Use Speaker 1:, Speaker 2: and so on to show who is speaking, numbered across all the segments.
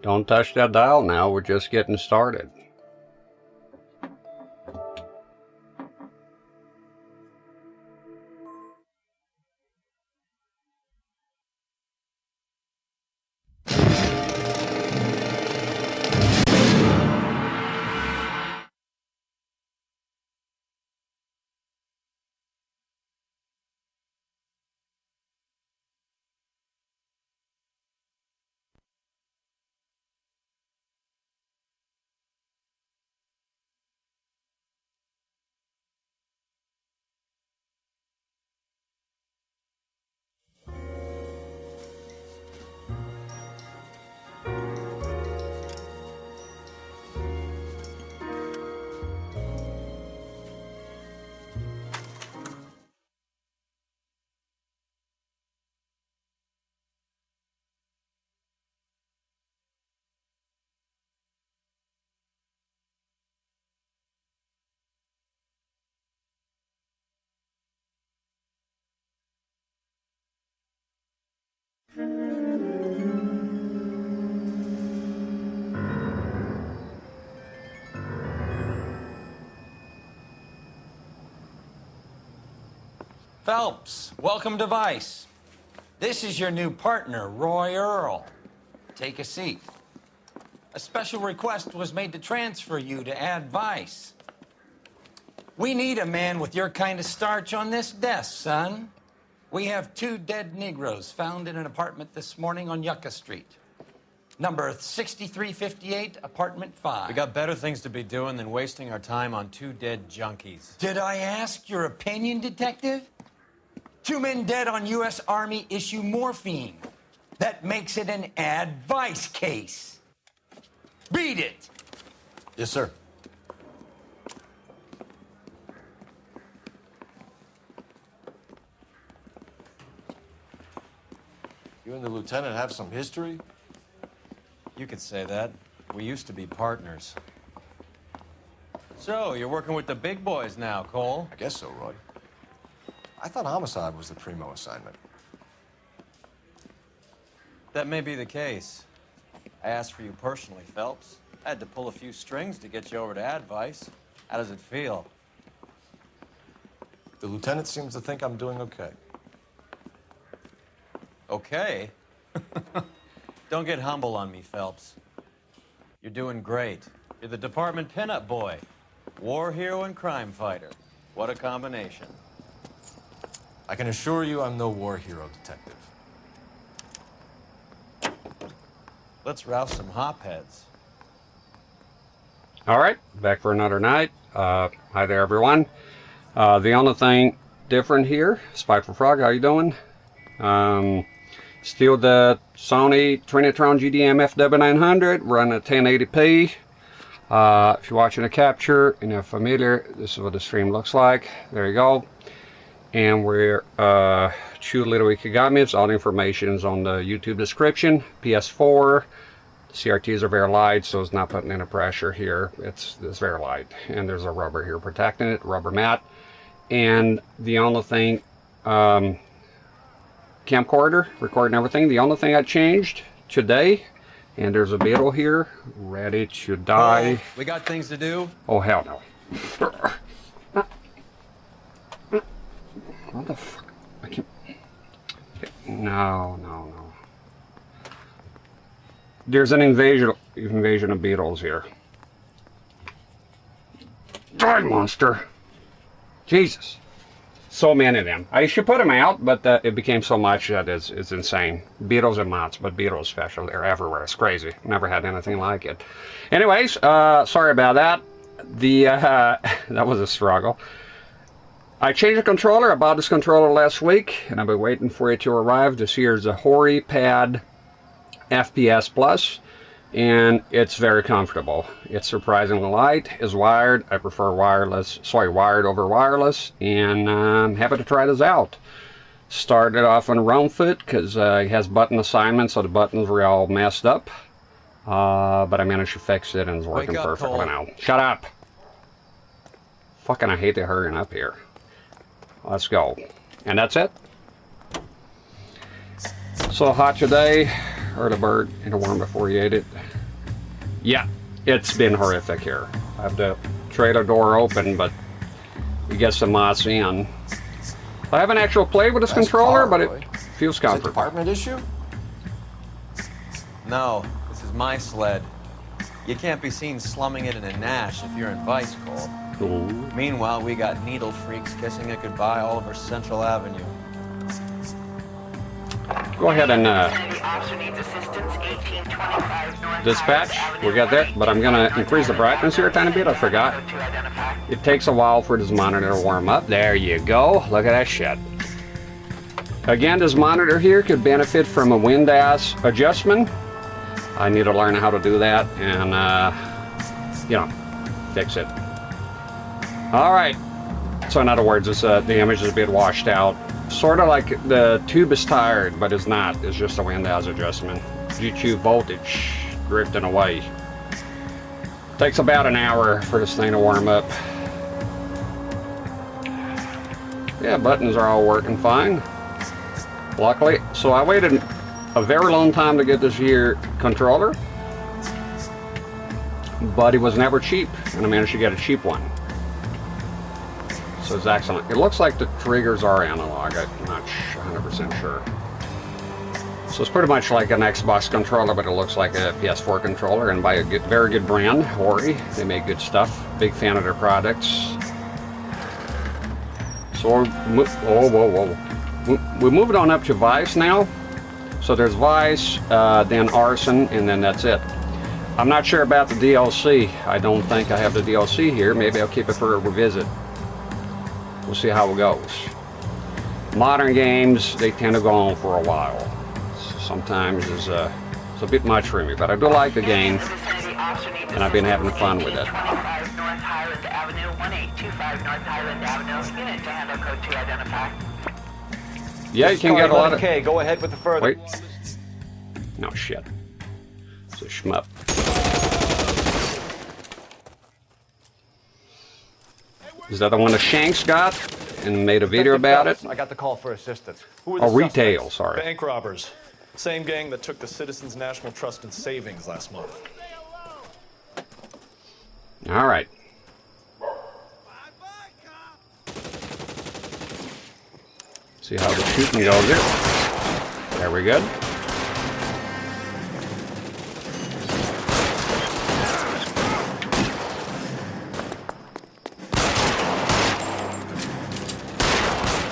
Speaker 1: Don't touch that dial now, we're just getting started.
Speaker 2: Phelps, welcome to Vice. This is your new partner, Roy Earl. Take a seat. A special request was made to transfer you to Ad Vice. We need a man with your kind of starch on this desk, son. We have 2 dead Negroes found in an apartment this morning on Yucca Street. Number 6358, apartment 5.
Speaker 3: We got better things to be doing than wasting our time on 2 dead junkies.
Speaker 2: Did I ask your opinion, detective? 2 men dead on U.S. Army issue morphine. That makes it an Ad Vice case. Beat it.
Speaker 3: Yes, sir.
Speaker 4: You and the lieutenant have some history?
Speaker 3: You could say that. We used to be partners. So, you're working with the big boys now, Cole?
Speaker 4: I guess so, Roy. I thought homicide was the primo assignment.
Speaker 3: That may be the case. I asked for you personally, Phelps. I had to pull a few strings to get you over to Advice. How does it feel?
Speaker 4: The lieutenant seems to think I'm doing okay.
Speaker 3: Okay? Don't get humble on me, Phelps. You're doing great. You're the department pinup boy. War hero and crime fighter. What a combination.
Speaker 4: I can assure you I'm no war hero, detective.
Speaker 3: Let's rouse some hopheads.
Speaker 1: All right, back for another night. Hi there, everyone. The only thing different here, Spike for Frog, how you doing? Still the Sony Trinitron GDM FW900, running at 1080p. If you're watching a capture and you're familiar, this is what the stream looks like. There you go. And we're 2 little Ikagamis. All the information is on the YouTube description. PS4. CRTs are very light, so it's not putting any pressure here. It's very light. And there's a rubber here protecting it, rubber mat. And the only thing, camcorder, recording everything. The only thing I changed today, and there's a beetle here, ready to die.
Speaker 3: We got things to do.
Speaker 1: Oh, hell no. What the fuck? I can't. No. There's an invasion of beetles here. Die, monster! Jesus. So many of them. I should put them out, but it became so much that it's insane. Beetles and moths, but beetles special. They're everywhere. It's crazy. Never had anything like it. Anyways, sorry about that. That was a struggle. I changed the controller. I bought this controller last week, and I've been waiting for it to arrive. This here is a Hori Pad FPS Plus, and it's very comfortable. It's surprisingly light. It's wired. I prefer wired over wireless, and I'm happy to try this out. Started off on round foot because it has button assignments, so the buttons were all messed up. But I managed to fix it, and it's working perfectly now. Shut up! Fucking, I hate to hurrying up here. Let's go. And that's it. So hot today. Heard a bird in a worm before you ate it. Yeah, it's been horrific here. I have the trailer door open, but we get some mods in. I haven't actually played with this controller, but it feels
Speaker 4: Is it a
Speaker 1: comfortable.
Speaker 4: department issue?
Speaker 3: No, this is my sled. You can't be seen slumming it in a Nash if you're in Vice, Cole.
Speaker 1: Ooh.
Speaker 3: Meanwhile, we got needle freaks kissing it goodbye all over Central Avenue.
Speaker 1: Go ahead and dispatch. We got that, but I'm gonna increase the brightness here a tiny bit. I forgot. It takes a while for this monitor to warm up. There you go. Look at that shit. Again, this monitor here could benefit from a Windows adjustment. I need to learn how to do that and, you know, fix it. All right. So in other words, it's, the image is a bit washed out. Sort of like the tube is tired, but it's not. It's just a Windows adjustment. G2 voltage drifting away. Takes about an hour for this thing to warm up. Yeah, buttons are all working fine. Luckily. So I waited a very long time to get this here controller, but it was never cheap, and I managed to get a cheap one. So it's excellent. It looks like the triggers are analog. I'm not 100% sure. So it's pretty much like an Xbox controller, but it looks like a PS4 controller, and by a very good brand, Ori. They make good stuff. Big fan of their products. So we moved on up to Vice now. So there's Vice, then Arson, and then that's it. I'm not sure about the DLC. I don't think I have the DLC here. Maybe I'll keep it for a revisit. We'll see how it goes. Modern games, they tend to go on for a while. So sometimes it's a bit much for me, but I do like the game, and I've been having fun with it. Yeah, you can get a lot of...
Speaker 3: Okay, go ahead with the further.
Speaker 1: Wait. No shit. It's a shmup. Is that the one that Shanks got and made a video about it?
Speaker 3: I got the call for assistance.
Speaker 5: Who are the
Speaker 1: Oh, retail,
Speaker 5: suspects?
Speaker 1: sorry.
Speaker 5: Bank robbers. Same gang that took the Citizens National Trust and Savings last month.
Speaker 1: All right. See how the shooting goes here. There we go.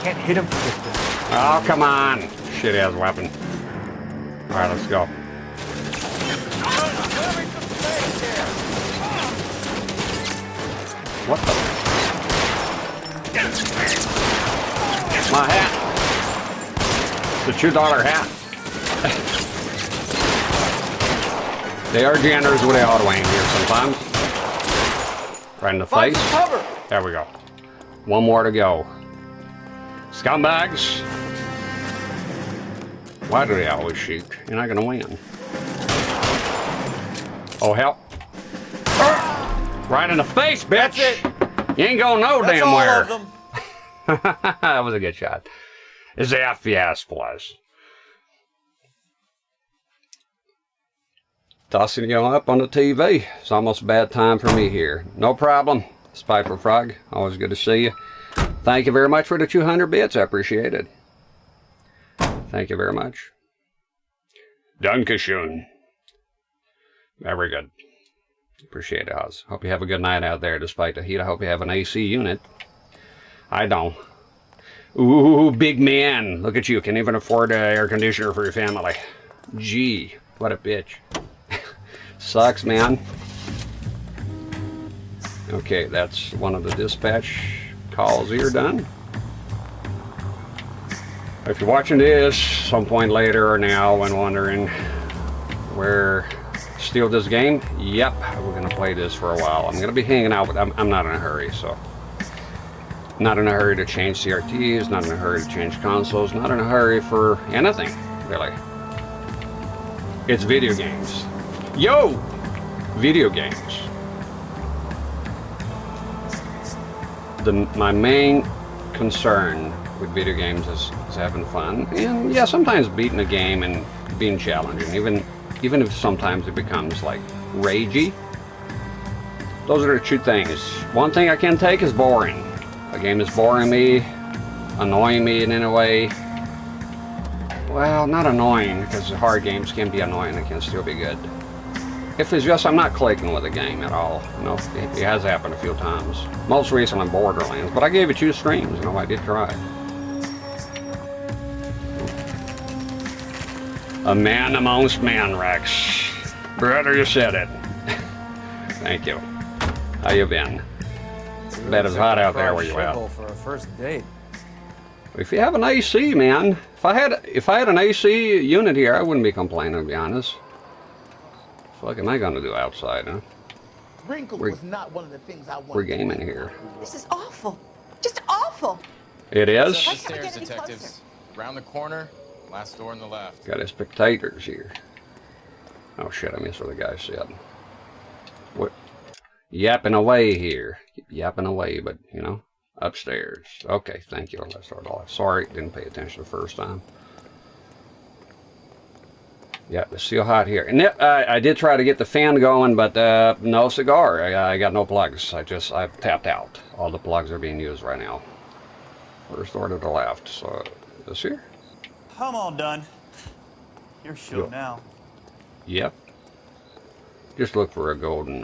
Speaker 3: Can't hit him from distance.
Speaker 1: Oh, come on. Shit ass weapon. All right, let's go. What the? My hat. It's a $2 hat. They are generous with the auto aim here sometimes. Right in the face.
Speaker 3: Cover.
Speaker 1: There we go. One more to go. Scumbags. Why do they always shoot? You're not gonna win. Oh, hell. Right in the face, bitch.
Speaker 3: That's it.
Speaker 1: You ain't going no
Speaker 3: That's
Speaker 1: damn
Speaker 3: all
Speaker 1: where.
Speaker 3: of them.
Speaker 1: That was a good shot. It's the FPS plus. Tossing you up on the TV. It's almost a bad time for me here. No problem. Spiper Frog, always good to see you. Thank you very much for the 200 bits. I appreciate it. Thank you very much. Dankeschön. Very good. Appreciate it, Oz. Hope you have a good night out there despite the heat. I hope you have an AC unit. I don't. Ooh, big man. Look at you. Can't even afford an air conditioner for your family. Gee, what a bitch. Sucks, man. Okay, that's one of the dispatch calls here done. If you're watching this some point later or now and wondering where steal this game, yep, we're gonna play this for a while. I'm gonna be hanging out with, I'm not in a hurry, so. Not in a hurry to change CRTs, not in a hurry to change consoles, not in a hurry for anything, really. It's video games. Yo! Video games. My main concern with video games is having fun. And yeah, sometimes beating a game and being challenging, even if sometimes it becomes like ragey. Those are the two things. One thing I can take is boring. A game is boring me, annoying me in any way. Well, not annoying, because hard games can be annoying and can still be good. If it's just I'm not clicking with a game at all, you know, it has happened a few times. Most recently Borderlands, but I gave it 2 streams, you know, I did try. A man amongst man, Rex. Brother, you said it. Thank you. How you been? Bet it's hot out there where you at.
Speaker 3: For a first date.
Speaker 1: If you have an AC, man. If I had an AC unit here, I wouldn't be complaining, to be honest. What am I gonna do outside, huh?
Speaker 6: Wrinkle was not one of the things I wanted.
Speaker 1: We're gaming here.
Speaker 7: This is awful. Just awful.
Speaker 1: It is?
Speaker 7: Why can't we get any closer?
Speaker 8: Round the corner, last door on the left.
Speaker 1: Got his spectators here. Oh shit, I missed what the guy said. What? Yapping away here. Yapping away, but, you know, upstairs. Okay, thank you. Let's start off. Sorry, didn't pay attention the first time. Yeah, it's still hot here. And I did try to get the fan going, but no cigar. I got no plugs. I've tapped out. All the plugs are being used right now. First door to the left. So, this here?
Speaker 9: I'm all done. You're show now.
Speaker 1: Yep. Just look for a golden,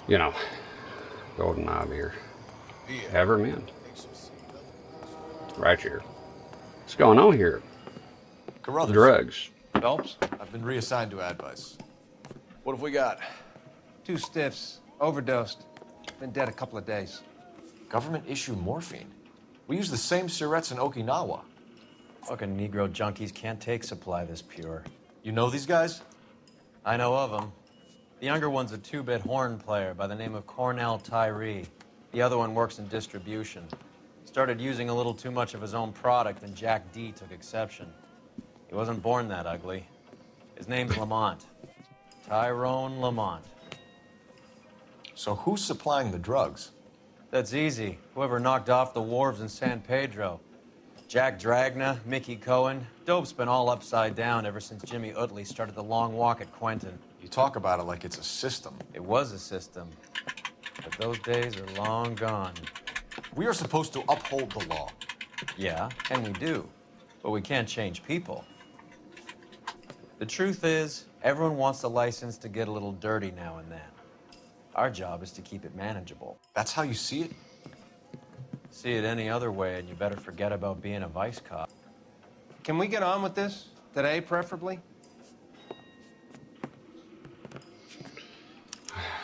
Speaker 1: you know, golden knob here. Ever mint. Right here. What's going on here?
Speaker 4: Carruthers.
Speaker 1: Drugs.
Speaker 5: Phelps?
Speaker 4: I've been reassigned to advice.
Speaker 5: What have we got?
Speaker 10: 2 stiffs. Overdosed. Been dead a couple of days.
Speaker 4: Government issue morphine. We use the same syrettes in Okinawa.
Speaker 3: Fucking Negro junkies can't take supply this pure.
Speaker 4: You know these guys?
Speaker 3: I know of them. The younger one's a 2-bit horn player by the name of Cornell Tyree. The other one works in distribution. Started using a little too much of his own product, and Jack D took exception. He wasn't born that ugly. His name's Lamont. Tyrone Lamont.
Speaker 4: So who's supplying the drugs?
Speaker 3: That's easy. Whoever knocked off the wharves in San Pedro. Jack Dragna, Mickey Cohen. Dope's been all upside down ever since Jimmy Utley started the long walk at Quentin.
Speaker 4: You talk about it like it's a system.
Speaker 3: It was a system, but those days are long gone.
Speaker 4: We are supposed to uphold the law.
Speaker 3: Yeah, and we do, but we can't change people. The truth is, everyone wants the license to get a little dirty now and then. Our job is to keep it manageable.
Speaker 4: That's how you see it?
Speaker 3: See it any other way, and you better forget about being a vice cop.
Speaker 10: Can we get on with this? Today, preferably?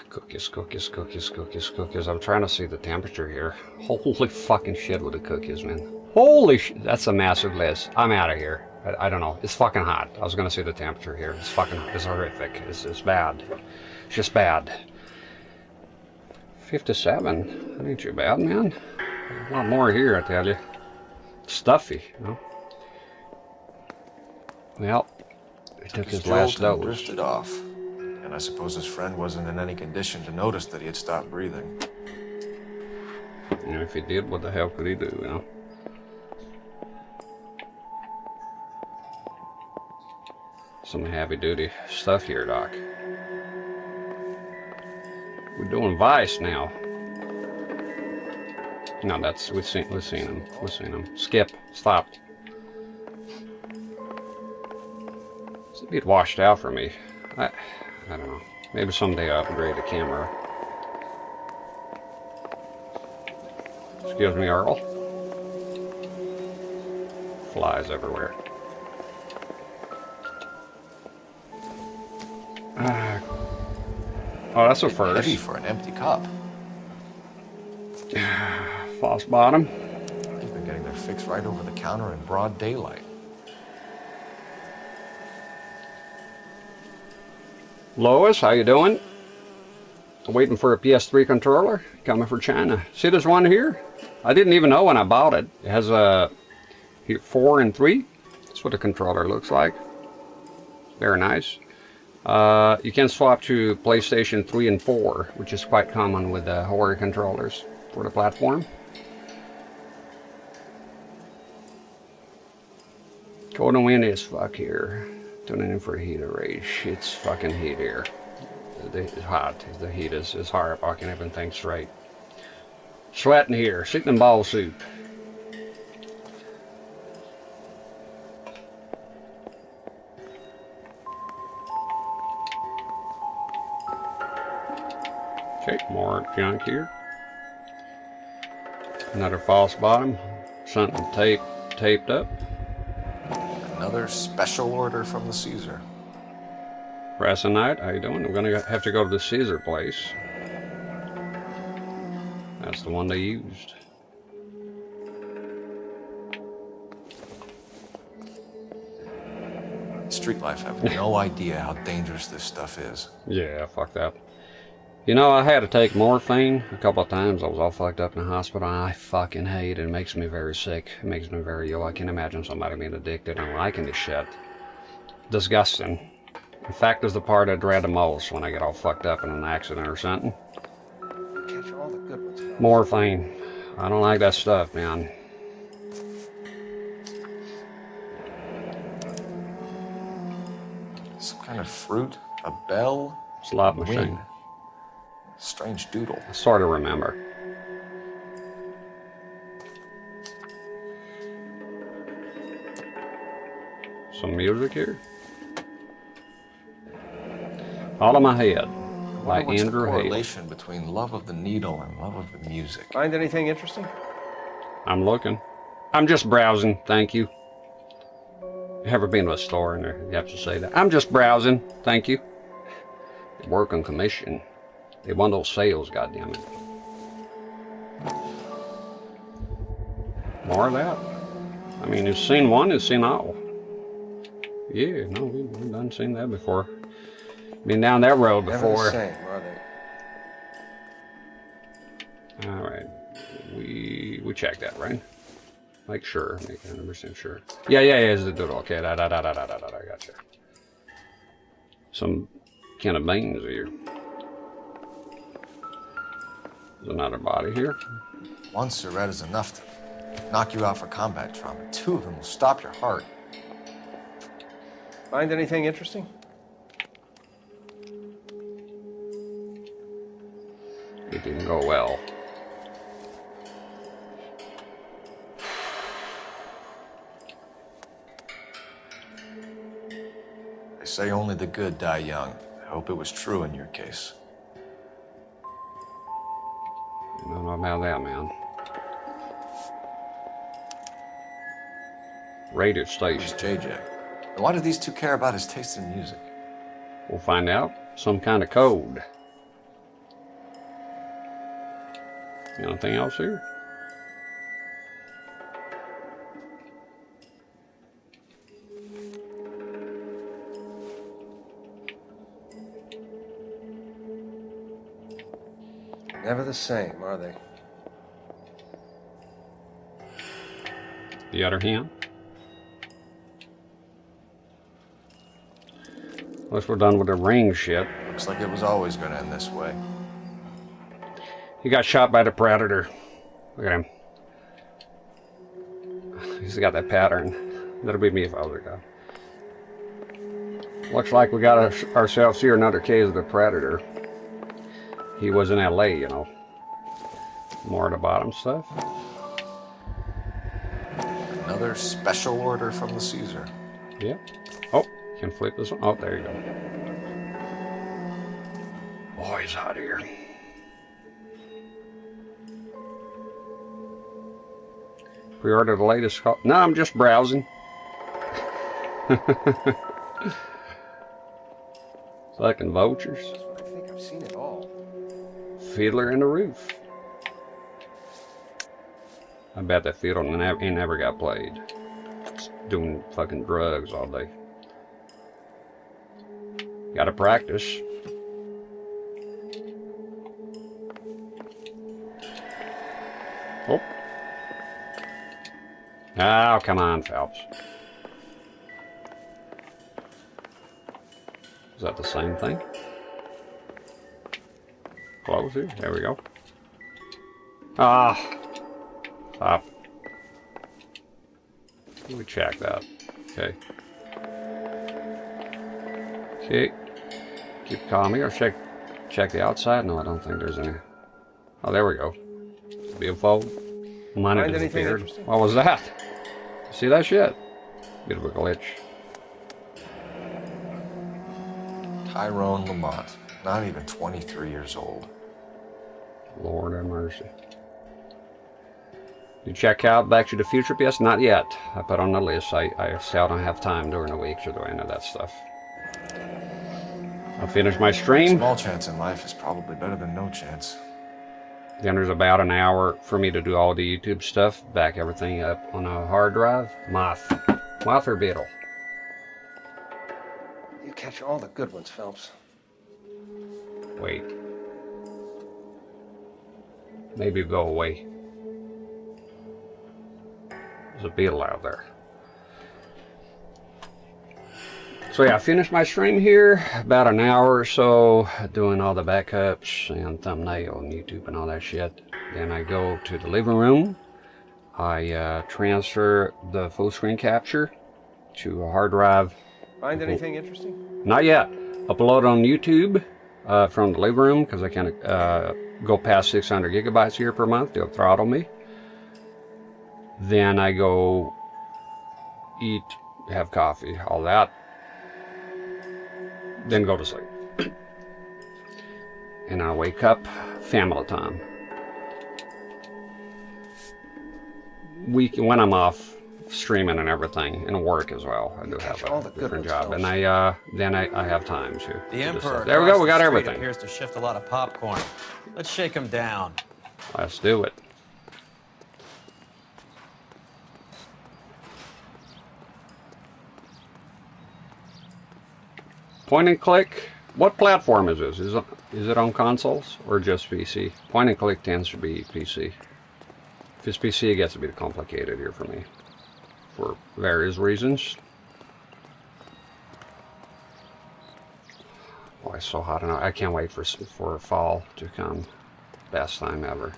Speaker 1: Cookies, cookies, cookies, cookies, cookies. I'm trying to see the temperature here. Holy fucking shit with the cookies, man. Holy shit. That's a massive list. I'm out of here. I don't know. It's fucking hot. I was gonna see the temperature here. It's fucking, it's horrific. It's bad. It's just bad. 57. That ain't too bad, man. A lot more here, I tell you. Stuffy, you know. Well, he took his last
Speaker 4: jolt and
Speaker 1: dose.
Speaker 4: drifted off. And I suppose his friend wasn't in any condition to notice that he had stopped breathing.
Speaker 1: You know, if he did, what the hell could he do, you know? Some heavy-duty stuff here, Doc. We're doing Vice now. No, that's we've seen him. We've seen him. Skip. Stop. It's a bit washed out for me. I don't know. Maybe someday I'll upgrade the camera. Excuse me, Earl. Flies everywhere. Oh, that's a first.
Speaker 4: Heavy for an empty cup.
Speaker 1: False bottom.
Speaker 4: They've been getting their fix right over the counter in broad daylight.
Speaker 1: Lois, how you doing? Waiting for a PS3 controller. Coming for China. See this one here? I didn't even know when I bought it. It has a 4 and 3. That's what the controller looks like. Very nice. You can swap to PlayStation 3 and 4, which is quite common with the horror controllers for the platform. Cold and windy as fuck here. Tuning in for the heat of rage. It's fucking heat here. It's hot. The heat is hard. I can't even think straight. Sweating here. Sitting in ball soup. Okay, more junk here. Another false bottom. Something taped up.
Speaker 4: Another special order from the Caesar.
Speaker 1: Knight, how you doing? We're gonna have to go to the Caesar place. That's the one they used.
Speaker 4: Street life have no idea how dangerous this stuff is.
Speaker 1: Yeah, fuck that. You know, I had to take morphine a couple of times. I was all fucked up in the hospital. I fucking hate it. It makes me very sick. It makes me very ill. I can't imagine somebody being addicted and liking this shit. Disgusting. In fact, is the part I dread the most when I get all fucked up in an accident or something.
Speaker 10: Catch all the good ones.
Speaker 1: Morphine. I don't like that stuff, man.
Speaker 4: Some kind of fruit, a bell,
Speaker 1: Slot machine.
Speaker 4: wind. Strange doodle.
Speaker 1: I sort of remember. Some music here. All in my head. By
Speaker 4: What's the
Speaker 1: Andrew Hale.
Speaker 4: correlation between love of the needle and love of the music?
Speaker 10: Find anything interesting?
Speaker 1: I'm looking. I'm just browsing, thank you. Ever been to a store and you have to say that? I'm just browsing, thank you. They work on commission. They want those sales, goddammit. More of that. I mean, you've seen one, you've seen all. Yeah, no, we've done seen that before. Been down that road before.
Speaker 10: Never the same, are they?
Speaker 1: All right, we checked that, right? Make sure, make 100% sure. Yeah, is the doodle. Okay, I gotcha. Some kind of beans here. There's another body here.
Speaker 4: One cigarette is enough to knock you out for combat trauma. Two of them will stop your heart.
Speaker 10: Find anything interesting?
Speaker 1: It didn't go well.
Speaker 4: They say only the good die young. I hope it was true in your case.
Speaker 1: I don't know about that, man. Radio
Speaker 4: Who's
Speaker 1: station.
Speaker 4: JJ? And why do these two care about his taste in music?
Speaker 1: We'll find out. Some kind of code. Anything else here?
Speaker 10: Never the same, are they?
Speaker 1: The other hand. Unless we're done with the ring shit.
Speaker 4: Looks like it was always going to end this way.
Speaker 1: He got shot by the predator. Look at him. He's got that pattern. That'll be me if I was a guy. Looks like we got ourselves here another case of the predator. He was in LA, you know. More of the bottom stuff.
Speaker 4: Another special order from the Caesar.
Speaker 1: Yep. Oh, can flip this one. Oh, there you go. Boy, it's hot here. Pre-order the latest call. No, I'm just browsing. Fucking vultures.
Speaker 10: I think I've seen it all.
Speaker 1: Fiddler in the Roof. I bet that fiddle he never got played. Just doing fucking drugs all day. Gotta practice. Oh. Oh, come on, Phelps. Is that the same thing? Close here. There we go. Ah. Stop. Let me check that. Okay. Okay. Keep calm here. Check the outside. No, I don't think there's any. Oh, there we go. Beautiful. Mine
Speaker 10: Find anything
Speaker 1: disappeared.
Speaker 10: interesting?
Speaker 1: What was that? See that shit? Bit of a glitch.
Speaker 4: Tyrone Lamont, not even 23 years old.
Speaker 1: Lord have mercy. You check out Back to the Future PS? Not yet. I put on the list. I seldom have time during the week to do any of that stuff. I finished my stream.
Speaker 4: Small chance in life is probably better than no chance.
Speaker 1: Then there's about an hour for me to do all the YouTube stuff. Back everything up on a hard drive. Moth or beetle?
Speaker 10: You catch all the good ones, Phelps.
Speaker 1: Wait. Maybe go away. There's a beetle out there. So yeah, I finished my stream here, about an hour or so, doing all the backups and thumbnail and YouTube and all that shit. Then I go to the living room. I transfer the full screen capture to a hard drive.
Speaker 10: Find anything interesting?
Speaker 1: Not yet. Upload on YouTube from the living room because I can't go past 600 gigabytes here per month. They'll throttle me. Then I go eat, have coffee, all that. Then go to sleep. And I wake up, family time. When I'm off streaming and everything, and work as well. I do have a different job. And then I have time to
Speaker 3: The
Speaker 1: do
Speaker 3: Emperor
Speaker 1: stuff. There we go, we got
Speaker 3: across the street
Speaker 1: everything.
Speaker 3: appears to shift a lot of popcorn. Let's shake him down.
Speaker 1: Let's do it. Point and click. What platform is this? Is it on consoles or just PC? Point and click tends to be PC. If it's PC, it gets a bit complicated here for me, for various reasons. Boy, it's so hot, and I can't wait for fall to come. Best time ever.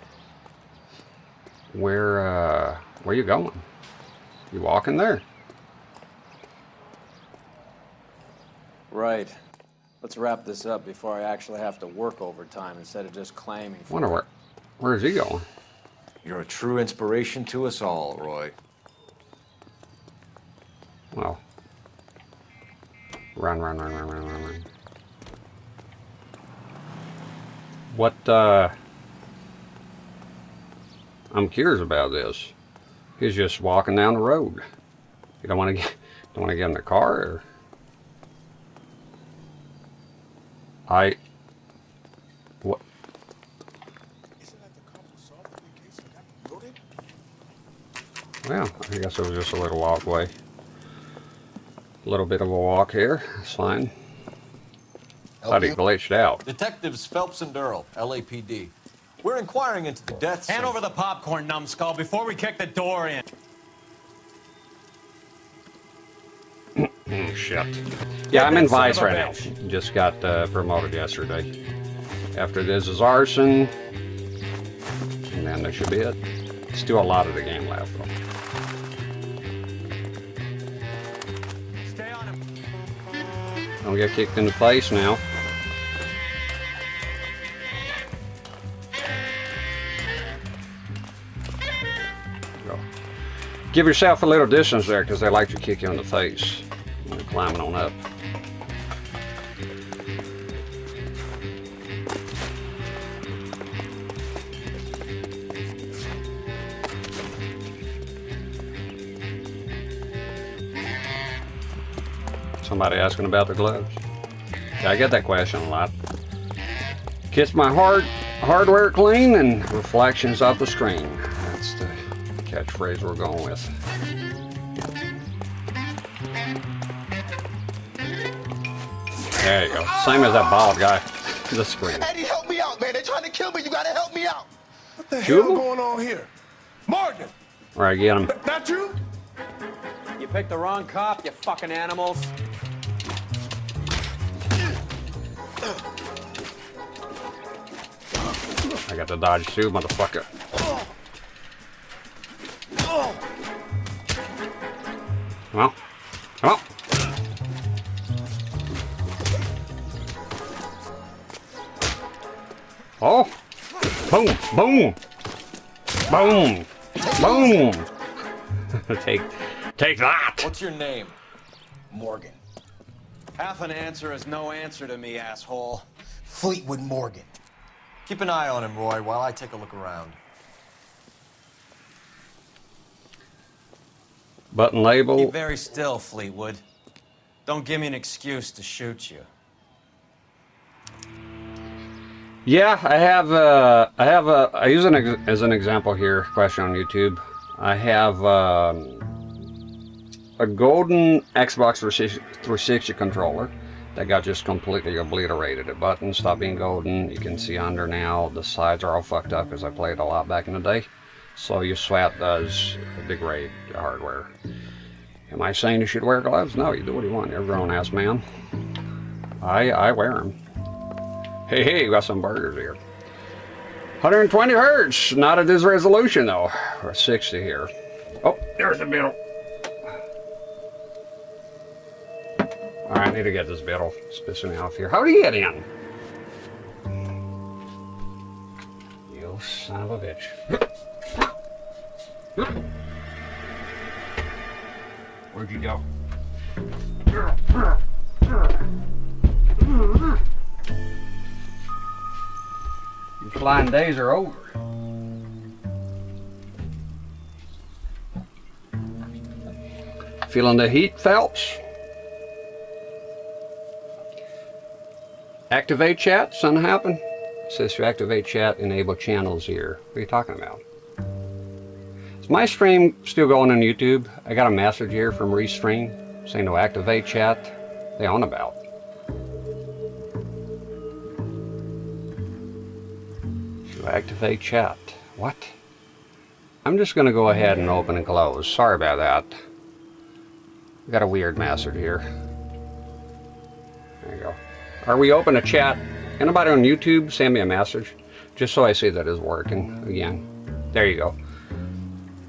Speaker 1: Where you going? You walking there?
Speaker 3: Right. Let's wrap this up before I actually have to work overtime instead of just claiming for
Speaker 1: Wonder where's he going?
Speaker 4: You're a true inspiration to us all, Roy.
Speaker 1: Well, run. What, I'm curious about this. He's just walking down the road. You don't want to get in the car, or? What? Well, I guess it was just a little walkway. A little bit of a walk here. That's fine. Thought he glitched out.
Speaker 3: Detectives Phelps and Earl, LAPD. We're inquiring into the deaths. Hand over the popcorn, numbskull, before we kick the door in.
Speaker 1: Oh, shit. Yeah, I'm in Vice right now. Just got promoted yesterday. After this is arson. And then that should be it. Still a lot of the game left, though.
Speaker 3: Stay on him.
Speaker 1: Don't get kicked in the face now. Go. Give yourself a little distance there, because they like to kick you in the face when you're climbing on up. Somebody asking about the gloves. Yeah, I get that question a lot. Keeps my hardware clean and reflections off the screen. That's the catchphrase we're going with. There you go. Same as that bald guy. The screen.
Speaker 6: Eddie, help me out, man. They're trying to kill me. You gotta help me out.
Speaker 11: What the
Speaker 1: Shoot
Speaker 11: hell
Speaker 1: him?
Speaker 11: going on here? Morgan!
Speaker 1: All right, get him.
Speaker 11: That you?
Speaker 3: You picked the wrong cop, you fucking animals.
Speaker 1: I got to dodge too, motherfucker. Well, Oh! Boom! Boom! Boom! Boom! Take that!
Speaker 3: What's your name?
Speaker 6: Morgan.
Speaker 3: Half an answer is no answer to me, asshole.
Speaker 6: Fleetwood Morgan.
Speaker 4: Keep an eye on him, Roy, while I take a look around.
Speaker 1: Button label.
Speaker 3: Keep very still, Fleetwood. Don't give me an excuse to shoot you.
Speaker 1: Yeah, I use as an example here, question on YouTube. I have a golden Xbox 360 controller that got just completely obliterated. The buttons stopped being golden. You can see under now, the sides are all fucked up because I played a lot back in the day. So your sweat does degrade the hardware. Am I saying you should wear gloves? No, you do what you want. You're a grown-ass man. I wear them. Hey, we got some burgers here. 120 hertz, not at this resolution though. Or 60 here. Oh, there's the beetle. Alright, I need to get this beetle. It's pissing me off here. How do you get in? You son of a bitch. Where'd you go? Your flying days are over. Feeling the heat, Phelps? Activate chat? Something happened? It says to activate chat, enable channels here. What are you talking about? Is my stream still going on YouTube? I got a message here from Restream saying to activate chat. They on about. To activate chat. What? I'm just going to go ahead and open and close. Sorry about that. Got a weird message here. There you go. Are we open to chat? Anybody on YouTube send me a message just so I see that it's working again. There you go.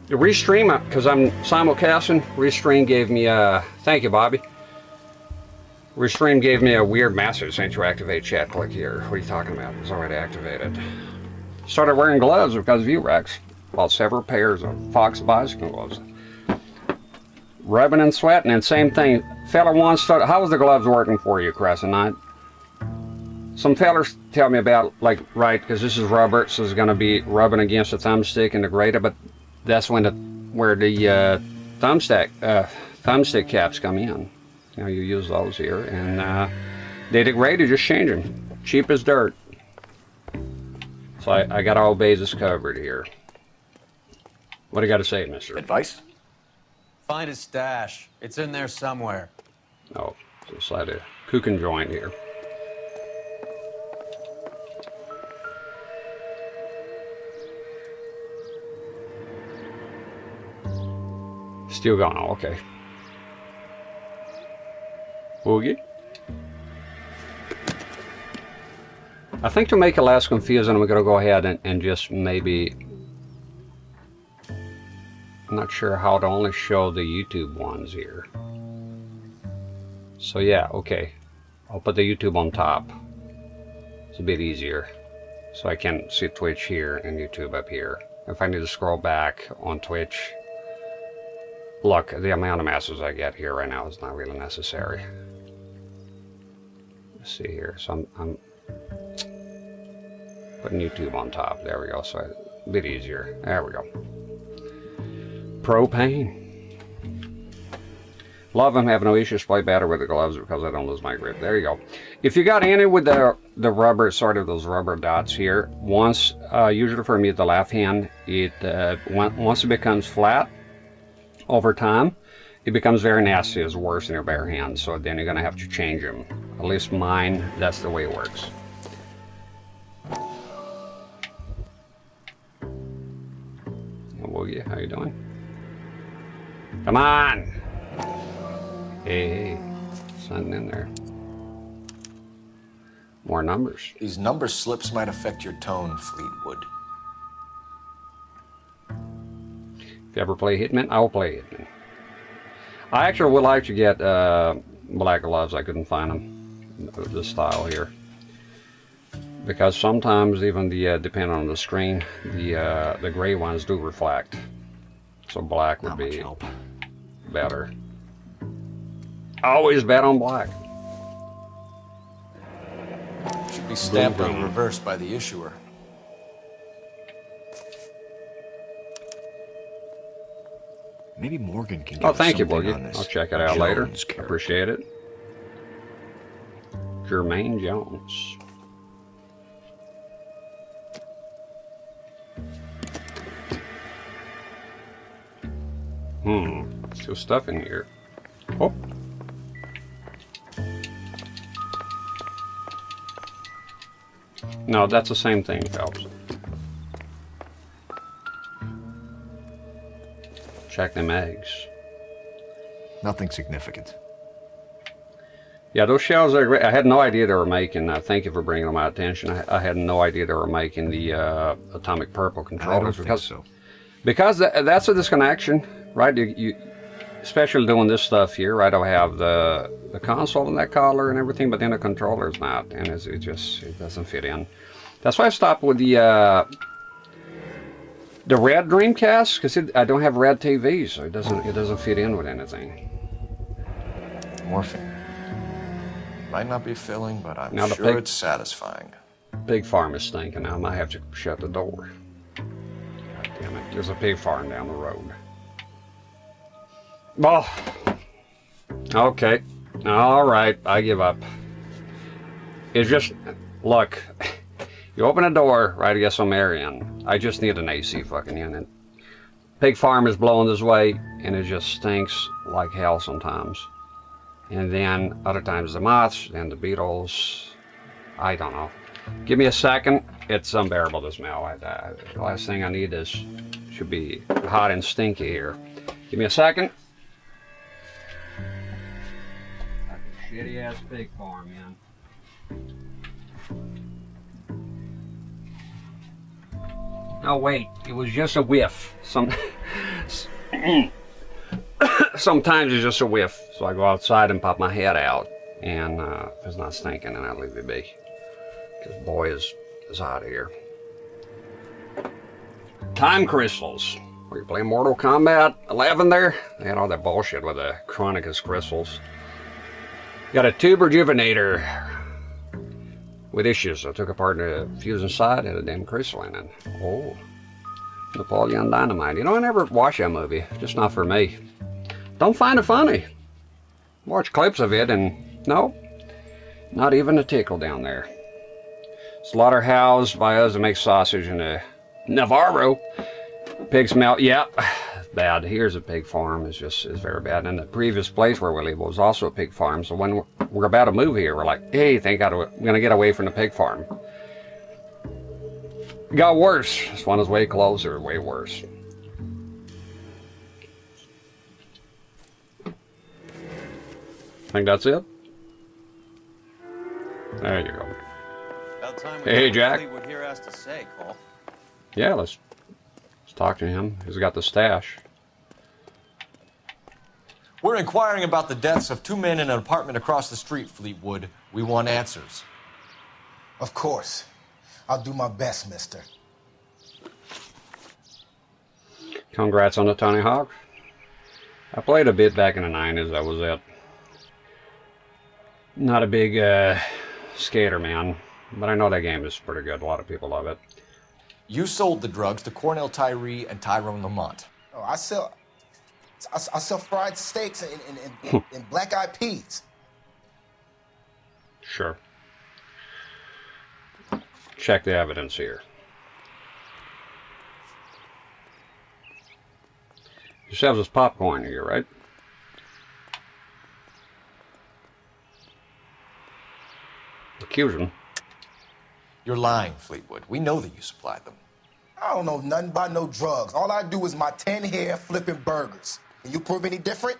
Speaker 1: The Restream, because I'm simulcasting, Restream gave me a, thank you Bobby. Restream gave me a weird message saying to activate chat. Click here. What are you talking about? It's already activated. Started wearing gloves because of you, Rex. Bought several pairs of Fox bicycle gloves. Rubbing and sweating, and same thing. Fella once started, how was the gloves working for you, Crescent Knight? Some fellers tell me about, like, right, because this is rubber, so it's going to be rubbing against the thumbstick and degrade it, but that's when where the thumbstick caps come in. You know, you use those here, and they degrade, you just change them. Cheap as dirt. So I got all bases covered here. What do you got to say, mister?
Speaker 4: Advice?
Speaker 3: Find his stash. It's in there somewhere.
Speaker 1: Oh, just like a cook and joint here. Still going on, okay. Boogie. I think to make it less confusing, I'm going to go ahead and just maybe... I'm not sure how to only show the YouTube ones here. So yeah, okay. I'll put the YouTube on top. It's a bit easier. So I can see Twitch here and YouTube up here. If I need to scroll back on Twitch, look, the amount of messages I get here right now is not really necessary. Let's see here. So I'm putting YouTube on top. There we go. So a bit easier. There we go. Propane. A lot of them have no issues. Play better with the gloves because I don't lose my grip. There you go. If you got any with the rubber, sort of those rubber dots here, once, usually for me the left hand, it once it becomes flat, over time, it becomes very nasty. It's worse in your bare hand. So then you're gonna have to change them. At least mine, that's the way it works. Woogie, how you doing? Come on! Hey, something in there. More numbers.
Speaker 4: These number slips might affect your tone, Fleetwood.
Speaker 1: If you ever play Hitman, I'll play Hitman. I actually would like to get black gloves. I couldn't find them. This style here. because sometimes even the depending on the screen, the gray ones do reflect. So black would be better. Always bet on black.
Speaker 4: Should be stamped
Speaker 1: Boom,
Speaker 4: on
Speaker 1: boom.
Speaker 4: reverse by the issuer.
Speaker 11: Maybe Morgan can give
Speaker 1: Oh,
Speaker 11: us
Speaker 1: thank you,
Speaker 11: something
Speaker 1: Boogie.
Speaker 11: on this
Speaker 1: I'll check it out later.
Speaker 11: Jones character.
Speaker 1: Appreciate it. Jermaine Jones. Still stuff in here. Oh. No, that's the same thing, Phelps. Check them eggs.
Speaker 11: Nothing significant.
Speaker 1: Yeah, those shells are great. I had no idea they were making. Thank you for bringing them to my attention. I had no idea they were making the atomic purple
Speaker 11: I
Speaker 1: controllers
Speaker 11: don't think so.
Speaker 1: because that's a disconnection, right? You especially doing this stuff here, right? I have the console in that color and everything, but then the controller's not, and it doesn't fit in. That's why I stopped with the red Dreamcast, because I don't have red TVs, so it doesn't fit in with anything.
Speaker 4: Morphine. Might not be filling, but I'm
Speaker 1: Now the
Speaker 4: sure
Speaker 1: pig-
Speaker 4: it's satisfying.
Speaker 1: Pig farm is stinking now. I might have to shut the door. God damn it. There's a pig farm down the road. Well, okay. All right. I give up. It's just, look, you open a door, right, to get some air in. I just need an AC fucking unit. Pig farm is blowing this way, and it just stinks like hell sometimes. And then other times the moths, then the beetles. I don't know. Give me a second. It's unbearable to smell. The last thing I need should be hot and stinky here. Give me a second. Shitty ass pig farm, man. Oh wait, it was just a whiff. Sometimes it's just a whiff, so I go outside and pop my head out, and if it's not stinking, then I leave it be. Because boy, is hot here. Time crystals. Were you playing Mortal Kombat 11 there? They had all that bullshit with the Chronicus crystals. Got a tube rejuvenator with issues. I took apart the fuse inside, had a damn crystal in it. Oh, Napoleon Dynamite. You know, I never watched that movie. Just not for me. Don't find it funny. Watch clips of it and no, not even a tickle down there. Slaughterhouse by us to make sausage in a Navarro. Pig smell, yeah, bad. Here's a pig farm. It's very bad. And the previous place where we live was also a pig farm. So when we're about to move here, we're like, hey, thank God we're gonna get away from the pig farm. It got worse. This one is way closer, way worse. Think that's it? There you go.
Speaker 3: About time we
Speaker 1: Hey,
Speaker 3: heard what
Speaker 1: Jack.
Speaker 3: Fleetwood here has to say, Cole.
Speaker 1: Yeah, let's talk to him. He's got the stash.
Speaker 4: We're inquiring about the deaths of 2 men in an apartment across the street, Fleetwood. We want answers.
Speaker 6: Of course. I'll do my best, mister.
Speaker 1: Congrats on the Tony Hawk. I played a bit back in the 90s. That was it. Not a big skater man, but I know that game is pretty good. A lot of people love it.
Speaker 4: You sold the drugs to Cornell Tyree and Tyrone Lamont.
Speaker 6: Oh, I sell fried steaks and black-eyed peas.
Speaker 1: Sure. Check the evidence here. He sells his popcorn here, right? Accusing.
Speaker 4: You're lying, Fleetwood. We know that you supplied them.
Speaker 6: I don't know nothing about no drugs. All I do is my 10 hair flipping burgers. Can you prove any different?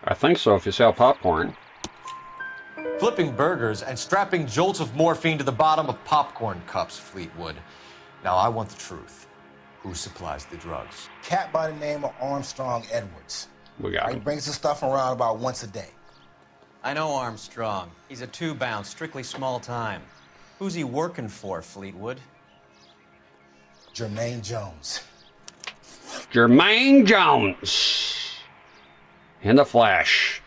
Speaker 1: I think so if you sell popcorn.
Speaker 4: Flipping burgers and strapping jolts of morphine to the bottom of popcorn cups, Fleetwood. Now, I want the truth. Who supplies the drugs?
Speaker 6: Cat by the name of Armstrong Edwards.
Speaker 1: We got
Speaker 6: He
Speaker 1: him.
Speaker 6: brings the stuff around about once a day.
Speaker 3: I know Armstrong. He's a two-bound, strictly small time. Who's he working for, Fleetwood?
Speaker 6: Jermaine Jones.
Speaker 1: Jermaine Jones. In the flesh.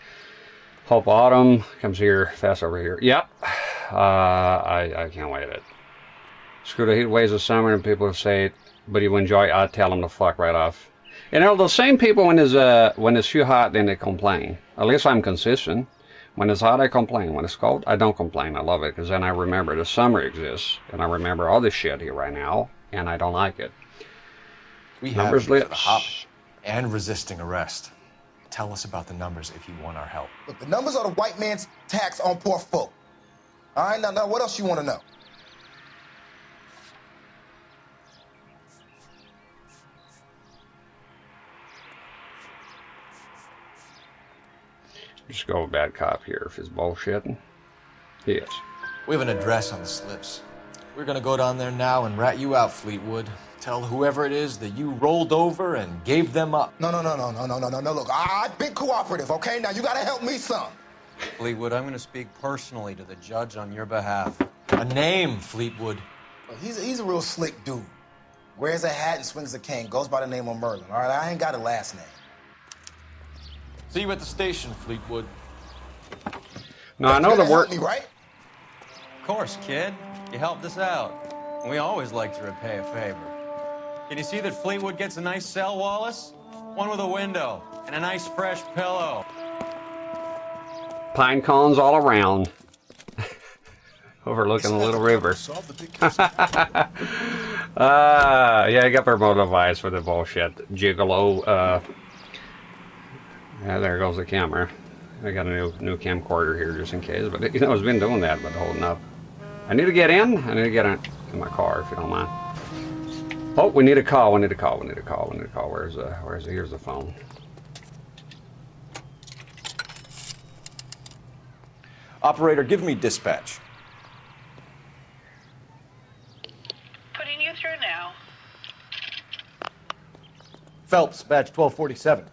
Speaker 1: Hope autumn comes here, fast over here. Yep. I can't wait it. Screw the heat waves of summer and people say it, but you enjoy, I tell them to fuck right off. You know, the same people when it's too hot, then they complain. At least I'm consistent. When it's hot, I complain. When it's cold, I don't complain. I love it, because then I remember the summer exists, and I remember all this shit here right now, and I don't like it.
Speaker 4: We have you for the hop and resisting arrest. Tell us about the numbers if you want our help.
Speaker 6: Look, the numbers are the white man's tax on poor folk. All right, now what else you want to know?
Speaker 1: Just go with bad cop here if he's bullshitting. He is.
Speaker 4: We have an address on the slips. We're gonna go down there now and rat you out, Fleetwood. Tell whoever it is that you rolled over and gave them up.
Speaker 6: No. Look, I've been cooperative, okay? Now you gotta help me some.
Speaker 3: Fleetwood, I'm gonna speak personally to the judge on your behalf.
Speaker 4: A name, Fleetwood.
Speaker 6: Look, he's a real slick dude. Wears a hat and swings a cane. Goes by the name of Merlin, all right? I ain't got a last name.
Speaker 4: See you at the station, Fleetwood.
Speaker 1: No, I know the word.
Speaker 6: Me, right?
Speaker 3: Of course, kid. You helped us out. We always like to repay a favor. Can you see that Fleetwood gets a nice cell, Wallace? One with a window and a nice fresh pillow.
Speaker 1: Pine cones all around. Overlooking the little river. Yeah, I got remote device for the bullshit. Gigolo. Yeah, there goes the camera. I got a new camcorder here just in case, but you know, it's been doing that, but holding up. I need to get in. I need to get in my car if you don't mind. Oh, we need a call. Where's here's the phone.
Speaker 4: Operator, give me dispatch.
Speaker 12: Putting you through now.
Speaker 4: Phelps, badge 1247.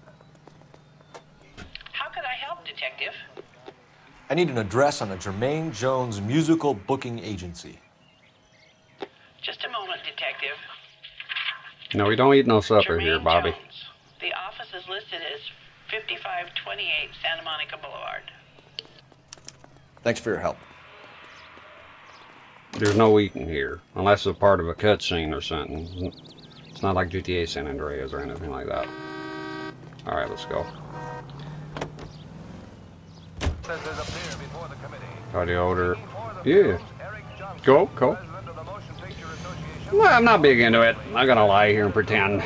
Speaker 12: How could I help, Detective?
Speaker 4: I need an address on a Jermaine Jones musical booking agency.
Speaker 12: Just a moment, Detective.
Speaker 1: No, we don't eat no supper
Speaker 12: Jermaine
Speaker 1: here, Bobby.
Speaker 12: Jones. The office is listed as 5528 Santa Monica Boulevard.
Speaker 4: Thanks for your help.
Speaker 1: There's no eating here, unless it's a part of a cutscene or something. It's not like GTA San Andreas or anything like that. All right, let's go. Audio order. Yeah. Go. Well, I'm not big into it. I'm not gonna lie here and pretend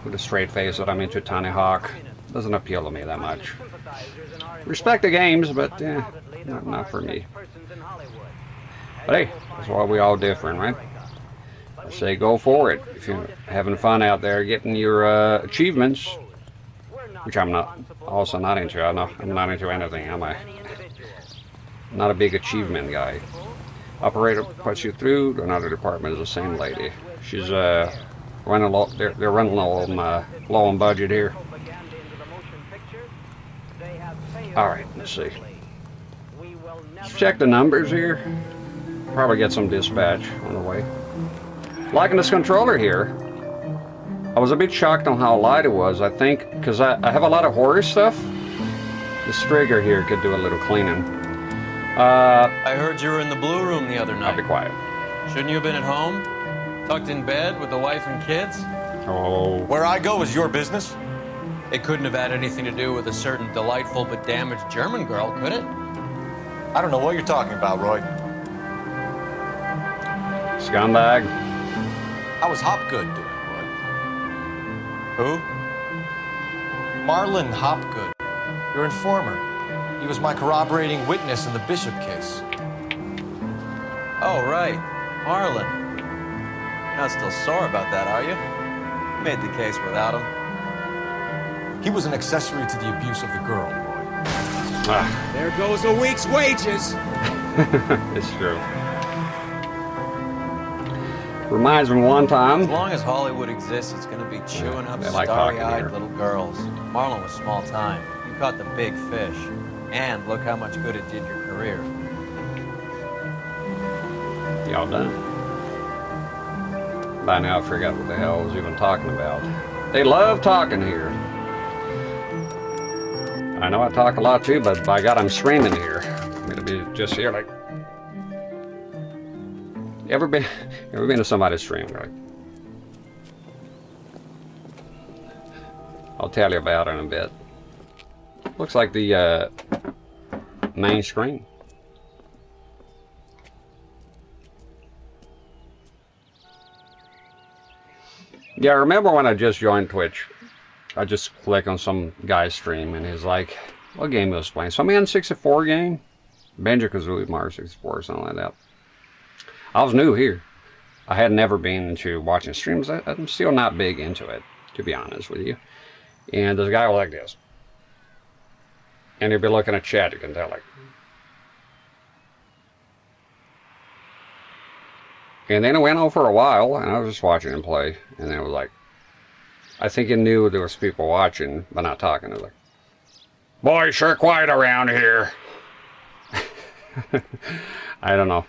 Speaker 1: with a straight face that I'm into Tony Hawk. Doesn't appeal to me that much. Respect the games, but not for me. But hey, that's why we all different, right? I say go for it. If you're having fun out there getting your achievements, which I'm also not into. I'm not into anything, am I? Not a big achievement guy. Operator puts you through to another department is the same lady. She's running low. They're running low on budget here. All right, let's see. Let's check the numbers here. Probably get some dispatch on the way. Liking this controller here. I was a bit shocked on how light it was. I think because I have a lot of horror stuff. This trigger here could do a little cleaning.
Speaker 3: I heard you were in the Blue Room the other night.
Speaker 1: I'll be quiet.
Speaker 3: Shouldn't you have been at home? Tucked in bed with the wife and kids?
Speaker 1: Oh.
Speaker 4: Where I go is your business?
Speaker 3: It couldn't have had anything to do with a certain delightful but damaged German girl, could it?
Speaker 4: I don't know what you're talking about, Roy.
Speaker 1: Scumbag.
Speaker 4: How was Hopgood doing, Roy?
Speaker 3: Who?
Speaker 4: Marlon Hopgood, your informer. He was my corroborating witness in the Bishop case.
Speaker 3: Oh, right. Marlon. You're not still sore about that, are you? You made the case without him.
Speaker 4: He was an accessory to the abuse of the girl, Roy.
Speaker 1: Ah.
Speaker 13: There goes a week's wages.
Speaker 1: It's true. Reminds me one time.
Speaker 3: As long as Hollywood exists, it's going to be chewing up starry-eyed little girls. Marlon was small time. You caught the big fish. And look how much good it did your career.
Speaker 1: Y'all done? By now I forgot what the hell I was even talking about. They love talking here. I know I talk a lot too, but by God, I'm streaming here. I'm gonna be just here like. Ever been to somebody's stream? Like, I'll tell you about it in a bit. Looks like the main screen. Yeah, I remember when I just joined Twitch. I just click on some guy's stream and he's like, what game he was playing? Some N64 game? Banjo-Kazooie, Mario 64 or something like that. I was new here. I had never been into watching streams. I'm still not big into it, to be honest with you. And there's a guy like this. And he'd be looking at chat, you can tell, like. And then it went on for a while, and I was just watching him play. And then it was like, I think he knew there was people watching, but not talking. It was like, boy, sure quiet around here. I don't know.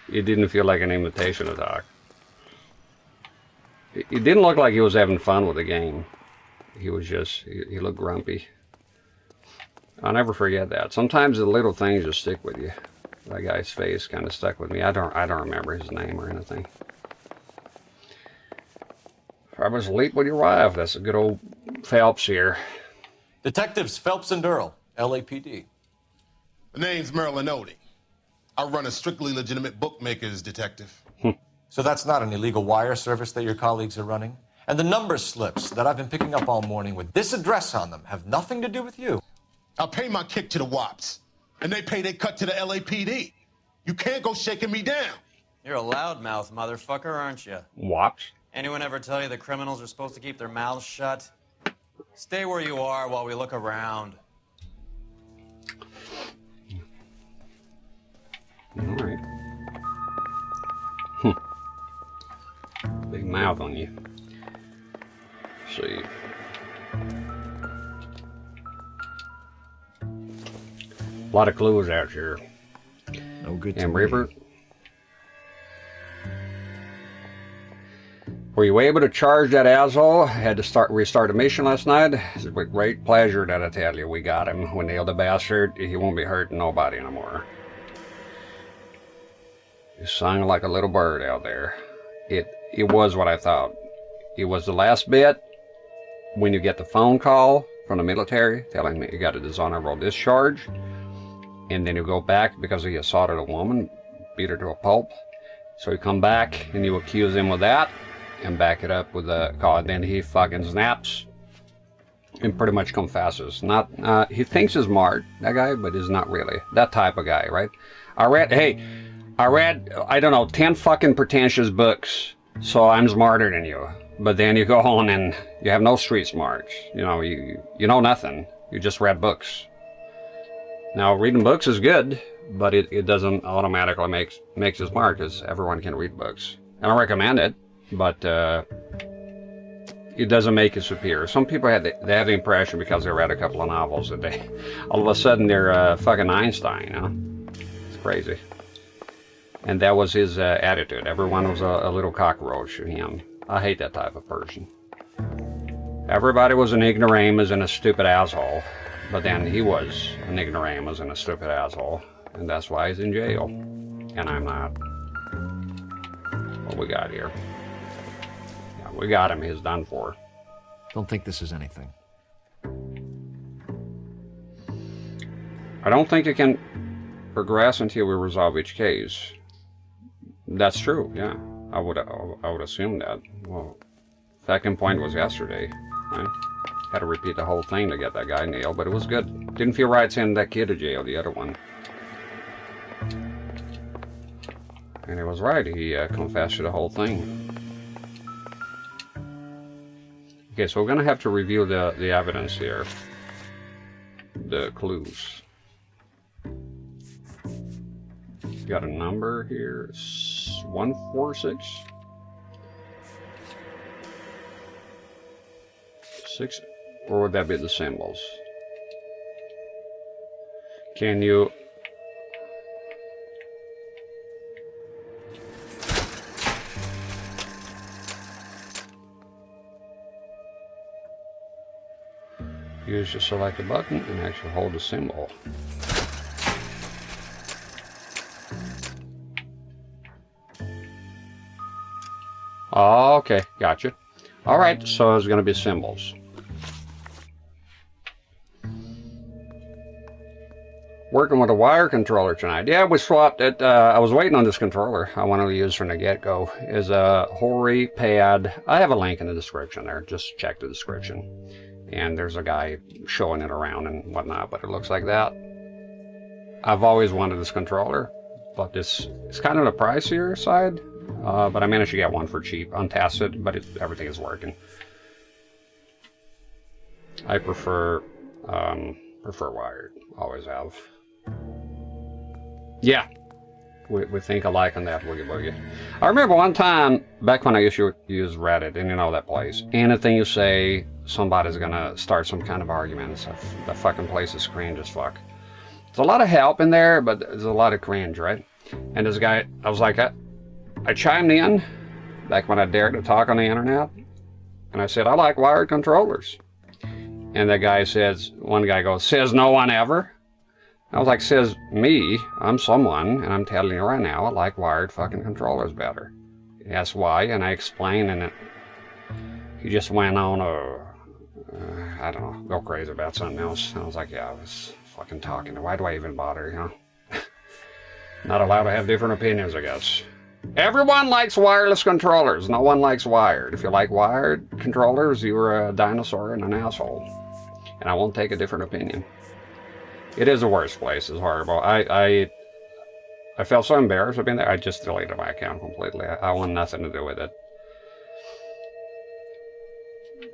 Speaker 1: It didn't feel like an invitation to talk. It didn't look like he was having fun with the game. He was just, he looked grumpy. I'll never forget that. Sometimes the little things just stick with you. That guy's face kind of stuck with me. I don't remember his name or anything. If I was late with your wife, that's a good old Phelps here.
Speaker 4: Detectives Phelps and Earl, LAPD.
Speaker 14: The name's Merlin Odie. I run a strictly legitimate bookmaker's detective.
Speaker 4: So that's not an illegal wire service that your colleagues are running? And the number slips that I've been picking up all morning with this address on them have nothing to do with you?
Speaker 14: I pay my kick to the WOPs, and they pay their cut to the LAPD. You can't go shaking me down.
Speaker 3: You're a loudmouth motherfucker, aren't you?
Speaker 1: Watch.
Speaker 3: Anyone ever tell you that criminals are supposed to keep their mouths shut? Stay where you are while we look around.
Speaker 1: All right. Big mouth on you. Let's see. A lot of clues out here.
Speaker 11: No good
Speaker 1: and River. Were you able to charge that asshole? Had to restart a mission last night. It's with great pleasure that I tell you we got him. We nailed the bastard. He won't be hurting nobody anymore. He sung like a little bird out there. It was what I thought. It was the last bit when you get the phone call from the military telling me you got a dishonorable discharge, and then you go back because he assaulted a woman, beat her to a pulp. So you come back and you accuse him of that and back it up with the call. And then he fucking snaps and pretty much confesses. He thinks he's smart, that guy, but he's not really that type of guy, right? I read, I don't know, 10 fucking pretentious books, so I'm smarter than you. But then you go on and you have no street smarts. You know, you know nothing. You just read books. Now, reading books is good, but it doesn't automatically makes you smart, because everyone can read books. And I recommend it, but it doesn't make you superior. Some people they have the impression because they read a couple of novels that they, all of a sudden they're fucking Einstein, you know? It's crazy. And that was his attitude. Everyone was a little cockroach to him. I hate that type of person. Everybody was an ignoramus and a stupid asshole. But then he was an ignoramus and a stupid asshole. And that's why he's in jail. And I'm not. What we got here? Yeah, we got him. He's done for.
Speaker 11: Don't think this is anything.
Speaker 1: I don't think it can progress until we resolve each case. That's true, yeah. I would assume that. Well, second point was yesterday, right? Had to repeat the whole thing to get that guy nailed, but it was good. Didn't feel right sending that kid to jail, the other one. And he was right, he confessed to the whole thing. Okay, so we're gonna have to review the evidence here. The clues. Got a number here, 146. 6, or would that be the symbols? Can you Use the select button and actually hold the symbol. Oh, okay, gotcha. Alright, so it's going to be symbols. Working with a wire controller tonight. Yeah, we swapped it. I was waiting on this controller I wanted to use from the get-go. Is a Hori pad. I have a link in the description there. Just check the description. And there's a guy showing it around and whatnot, but it looks like that. I've always wanted this controller, but it's kind of the pricier side. But I managed to get one for cheap, untested, but everything is working. I prefer wired. Always have. Yeah, we think alike on that Woogie Boogie. I remember one time back when I used to use Reddit, and you know that place. Anything you say, somebody's gonna start some kind of argument. So the fucking place is cringe as fuck. There's a lot of help in there, but there's a lot of cringe, right? And this guy, I was like, I chimed in back when I dared to talk on the internet, and I said I like wired controllers. And the guy says, one guy goes, says no one ever. I was like, says me, I'm someone, and I'm telling you right now, I like wired fucking controllers better. He asked why, and I explained, and he just went on I don't know, go crazy about something else. And I was like, yeah, I was fucking talking. Why do I even bother, you know? Not allowed to have different opinions, I guess. Everyone likes wireless controllers. No one likes wired. If you like wired controllers, you're a dinosaur and an asshole. And I won't take a different opinion. It is the worst place. It's horrible. I felt so embarrassed of being there. I just deleted my account completely. I want nothing to do with it.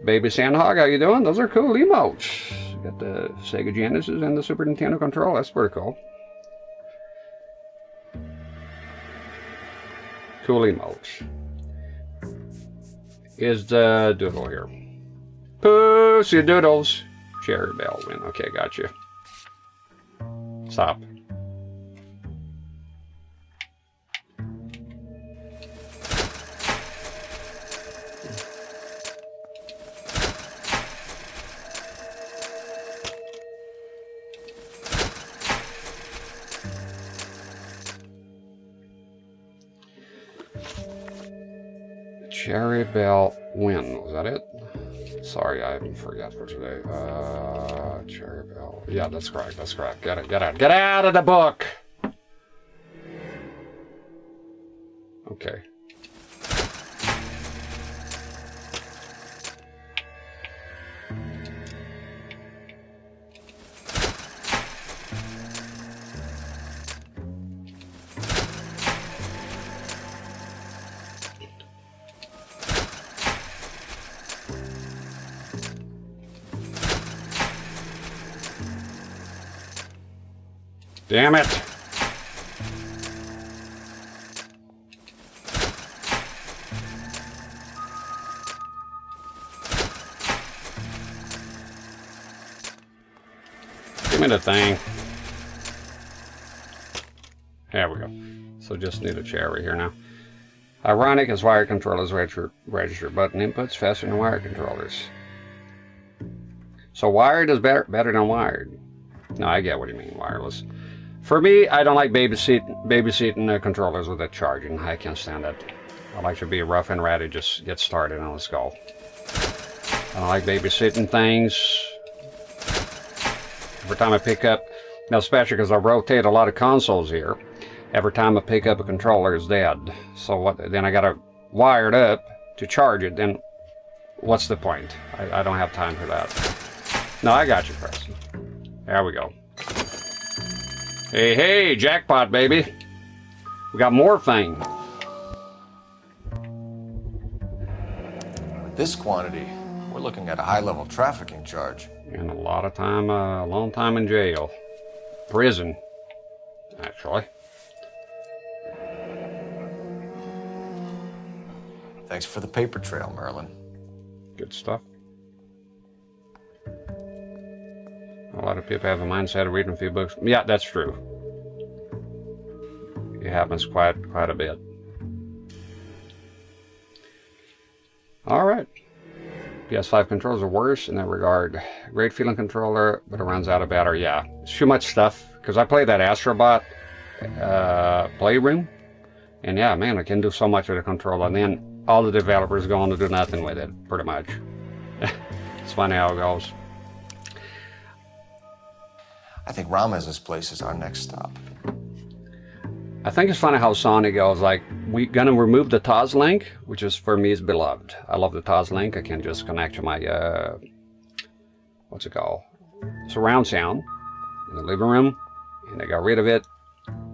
Speaker 1: Baby Sandhog, how you doing? Those are cool emotes. You got the Sega Genesis and the Super Nintendo controller. That's pretty cool. Cool emotes. Is the doodle here? Pussy doodles. Cherry Bell win. Okay, got you. Stop. Cherry Bell win. Was that it? Sorry, I forgot for today. Cherry Bell. Yeah, that's correct. That's correct. Get it. Get out. Get out of the book. Okay. Damn it! Give me the thing. There we go. So just need a cherry here now. Ironic as wired controllers register button inputs faster than wired controllers. So wired is better than wired. No, I get what you mean, wireless. For me, I don't like babysitting controllers with a charging. I can't stand it. I like to be rough and ready, just get started and let's go. I don't like babysitting things. Every time I pick up, now especially because I rotate a lot of consoles here, every time I pick up a controller, it's dead. So what? Then I gotta wire it up to charge it. Then what's the point? I don't have time for that. No, I got you, Preston. There we go. Hey, hey, jackpot, baby. We got more thing.
Speaker 4: With this quantity, we're looking at a high-level trafficking charge.
Speaker 1: And a lot of time, a long time in jail. Prison, actually.
Speaker 4: Thanks for the paper trail, Merlin.
Speaker 1: Good stuff. A lot of people have a mindset of reading a few books. Yeah, that's true. It happens quite a bit. All right. PS5 controllers are worse in that regard. Great feeling controller, but it runs out of battery. Yeah, it's too much stuff. Because I played that Astrobot Playroom. And yeah, man, I can do so much with the controller. And then all the developers go on to do nothing with it, pretty much. It's funny how it goes.
Speaker 4: I think Ramez's place is our next stop.
Speaker 1: I think it's funny how Sony goes, like, we're gonna remove the TOS link, which is, for me, is beloved. I love the TOS link. I can just connect to my, what's it called? Surround sound in the living room, and they got rid of it.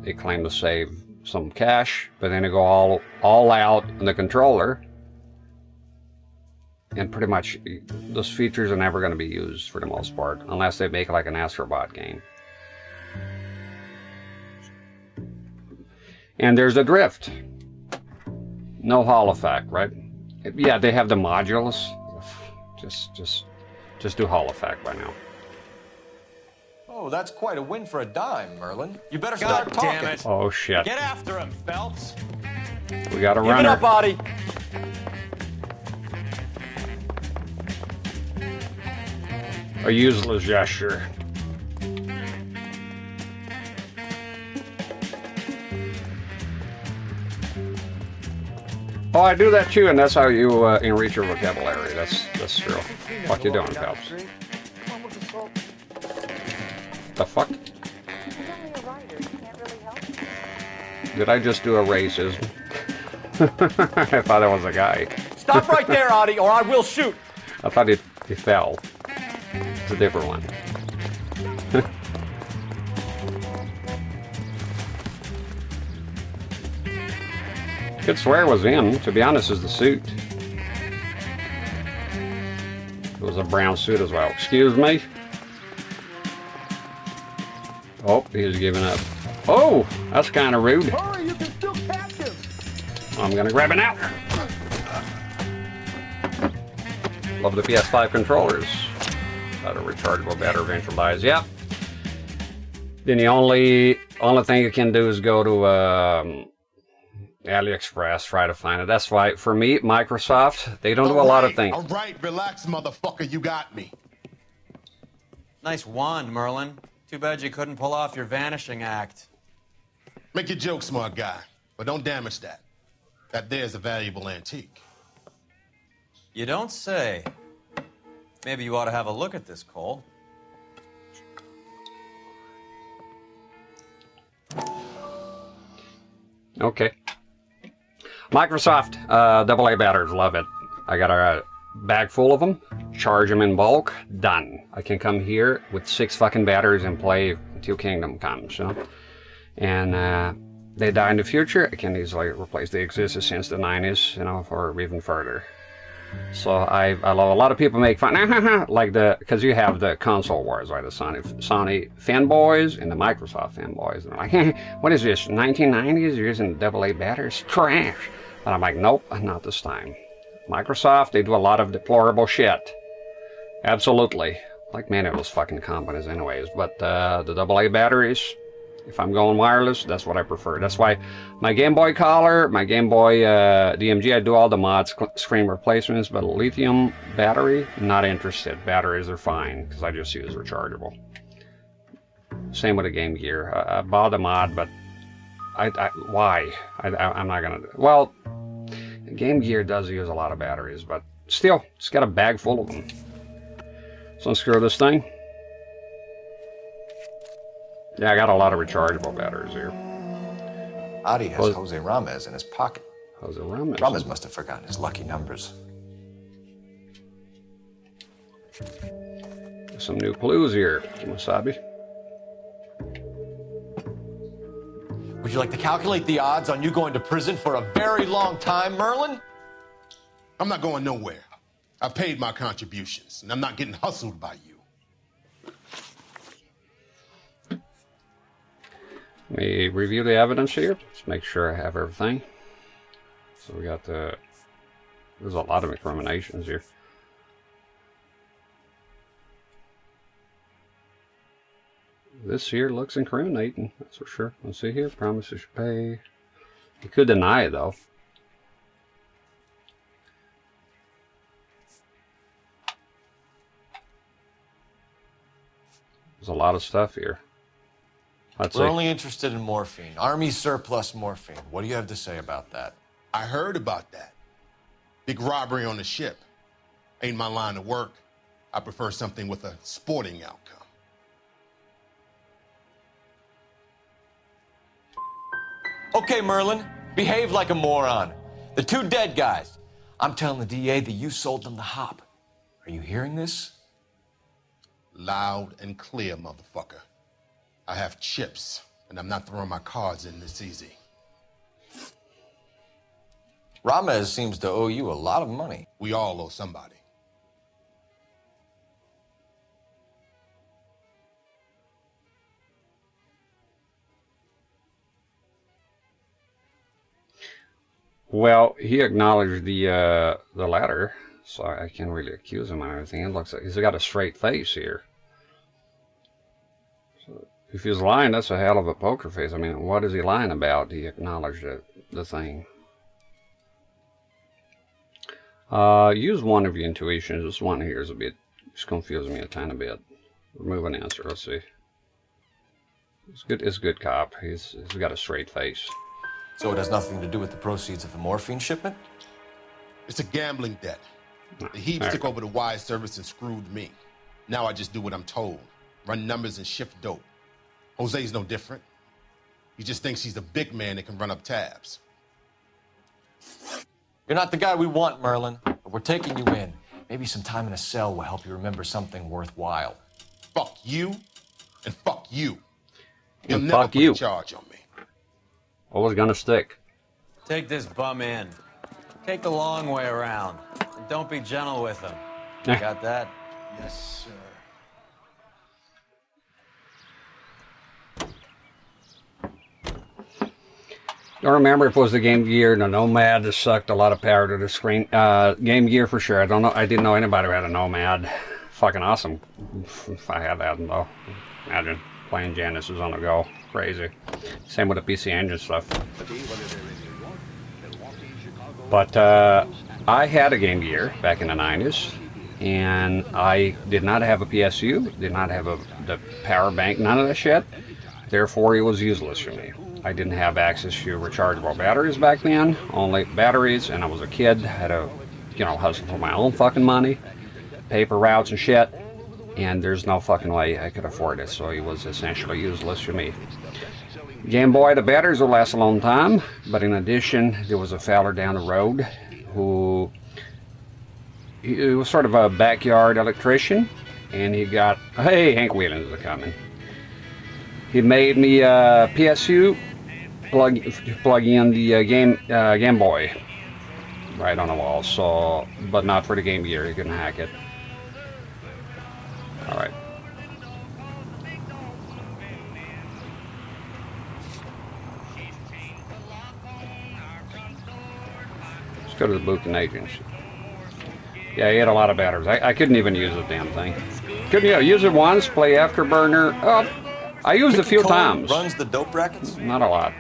Speaker 1: They claim to save some cash, but then they go all out on the controller, and pretty much those features are never going to be used for the most part, unless they make like an Astrobot game. And there's the drift. No Hall effect, right? Yeah, they have the modules. Just do Hall effect right now.
Speaker 4: Oh, that's quite a win for a dime, Merlin. You better
Speaker 3: God
Speaker 4: start talking.
Speaker 3: damn it.
Speaker 1: Oh shit.
Speaker 3: Get after him, Phelps.
Speaker 1: We got a
Speaker 3: Give
Speaker 1: runner.
Speaker 3: it up, Audie.
Speaker 1: A useless gesture. Oh, I do that too, and that's how you enrich your vocabulary. That's true. What you doing, Phelps? The fuck? Did I just do a racism? I thought that was a guy.
Speaker 3: Stop right there, Audie, or I will shoot.
Speaker 1: I thought he fell. It's a different one. Could swear it was him. To be honest, is the suit. It was a brown suit as well. Excuse me. Oh, he's giving up. Oh, that's kind of rude.
Speaker 13: Hurry, you can still catch him.
Speaker 1: I'm gonna grab it now. Love the PS5 controllers. Got a rechargeable battery eventual dies. Yep. Then the only thing you can do is go to AliExpress, try to find it. That's why, for me, Microsoft, they don't do a lot of things.
Speaker 14: All right, relax, motherfucker. You got me.
Speaker 3: Nice wand, Merlin. Too bad you couldn't pull off your vanishing act.
Speaker 14: Make your joke, smart guy, but don't damage that. That there's a valuable antique.
Speaker 3: You don't say. Maybe you ought to have a look at this, Cole.
Speaker 1: Okay. Microsoft AA batteries, love it. I got a bag full of them, charge them in bulk, done. I can come here with 6 fucking batteries and play until Kingdom comes, you know? And they die in the future, I can easily replace the existed since the 90s, you know, or even further. So I love a lot of people make fun, like because you have the console wars, right? The Sony fanboys and the Microsoft fanboys. And they're like, what is this, 1990s? You're using AA batteries? Trash. And I'm like, nope, not this time. Microsoft, they do a lot of deplorable shit. Absolutely. Like many of those fucking companies anyways. But the AA batteries, if I'm going wireless, that's what I prefer. That's why my Game Boy Color, my Game Boy DMG, I do all the mods, screen replacements, but lithium battery, not interested. Batteries are fine, because I just use rechargeable. Same with the Game Gear. I bought the mod, but why? I'm not going to... Well, Game Gear does use a lot of batteries, but still, it's got a bag full of them. So unscrew this thing. Yeah, I got a lot of rechargeable batteries here.
Speaker 4: Adi has Jose Ramez in his pocket.
Speaker 1: Jose Ramez?
Speaker 4: Ramez must have forgotten his lucky numbers.
Speaker 1: Some new clues here, Wasabi.
Speaker 4: Would you like to calculate the odds on you going to prison for a very long time, Merlin?
Speaker 14: I'm not going nowhere. I paid my contributions, and I'm not getting hustled by you.
Speaker 1: Let me review the evidence here. Just make sure I have everything. So we got the... There's a lot of incriminations here. This here looks incriminating, that's for sure. Let's see here. Promises to pay. You could deny it, though. There's a lot of stuff here. Let's
Speaker 4: We're
Speaker 1: see.
Speaker 4: only interested in morphine. Army surplus morphine. What do you have to say about that?
Speaker 14: I heard about that. Big robbery on the ship. Ain't my line of work. I prefer something with a sporting outcome.
Speaker 4: Okay, Merlin, behave like a moron. The 2 dead guys. I'm telling the DA that you sold them the hop. Are you hearing this?
Speaker 14: Loud and clear, motherfucker. I have chips, and I'm not throwing my cards in this easy.
Speaker 4: Ramez seems to owe you a lot of money.
Speaker 14: We all owe somebody.
Speaker 1: Well, he acknowledged the latter, so I can't really accuse him of anything. It looks like he's got a straight face here. So if he's lying, that's a hell of a poker face. I mean, what is he lying about? He acknowledged the thing. Use one of your intuitions. This one here is a bit, it's confusing me a tiny bit. Remove an answer. Let's see. It's good. It's a good cop. He's got a straight face.
Speaker 4: So it has nothing to do with the proceeds of the morphine shipment?
Speaker 14: It's a gambling debt. The Heaps took over the wire service and screwed me. Now I just do what I'm told. Run numbers and shift dope. Jose's no different. He just thinks he's the big man that can run up tabs.
Speaker 4: You're not the guy we want, Merlin, but we're taking you in. Maybe some time in a cell will help you remember something worthwhile.
Speaker 14: Fuck you, and fuck you. You'll
Speaker 1: And
Speaker 14: never
Speaker 1: fuck
Speaker 14: put
Speaker 1: you.
Speaker 14: a charge on me.
Speaker 1: Always gonna stick.
Speaker 3: Take this bum in. Take the long way around. And don't be gentle with him. Got that?
Speaker 14: Yes, sir.
Speaker 1: Don't remember if it was the Game Gear. The Nomad just sucked a lot of power to the screen. Game Gear for sure. I don't know. I didn't know anybody who had a Nomad. Fucking awesome. If I had that though, imagine playing Genesis on the go. Crazy. Same with the PC Engine stuff. But I had a Game Gear back in the 90s, and I did not have a PSU. Did not have the power bank. None of that shit. Therefore, it was useless for me. I didn't have access to rechargeable batteries back then, only batteries, and I was a kid, had to, hustle for my own fucking money, paper routes and shit, and there's no fucking way I could afford it, so it was essentially useless for me. Game Boy, the batteries will last a long time, but in addition, there was a feller down the road who, he was sort of a backyard electrician, and he got, hey, Hank Whelan's is coming. He made me a PSU, plug in the Game Boy right on the wall, so, but not for the Game Gear, you couldn't hack it. Alright. Let's go to the Buchan Agency. Yeah, he had a lot of batteries. I couldn't even use the damn thing. Couldn't use it once, play Afterburner. Oh, I used it a few times.
Speaker 3: Runs the dope rackets?
Speaker 1: Not a lot.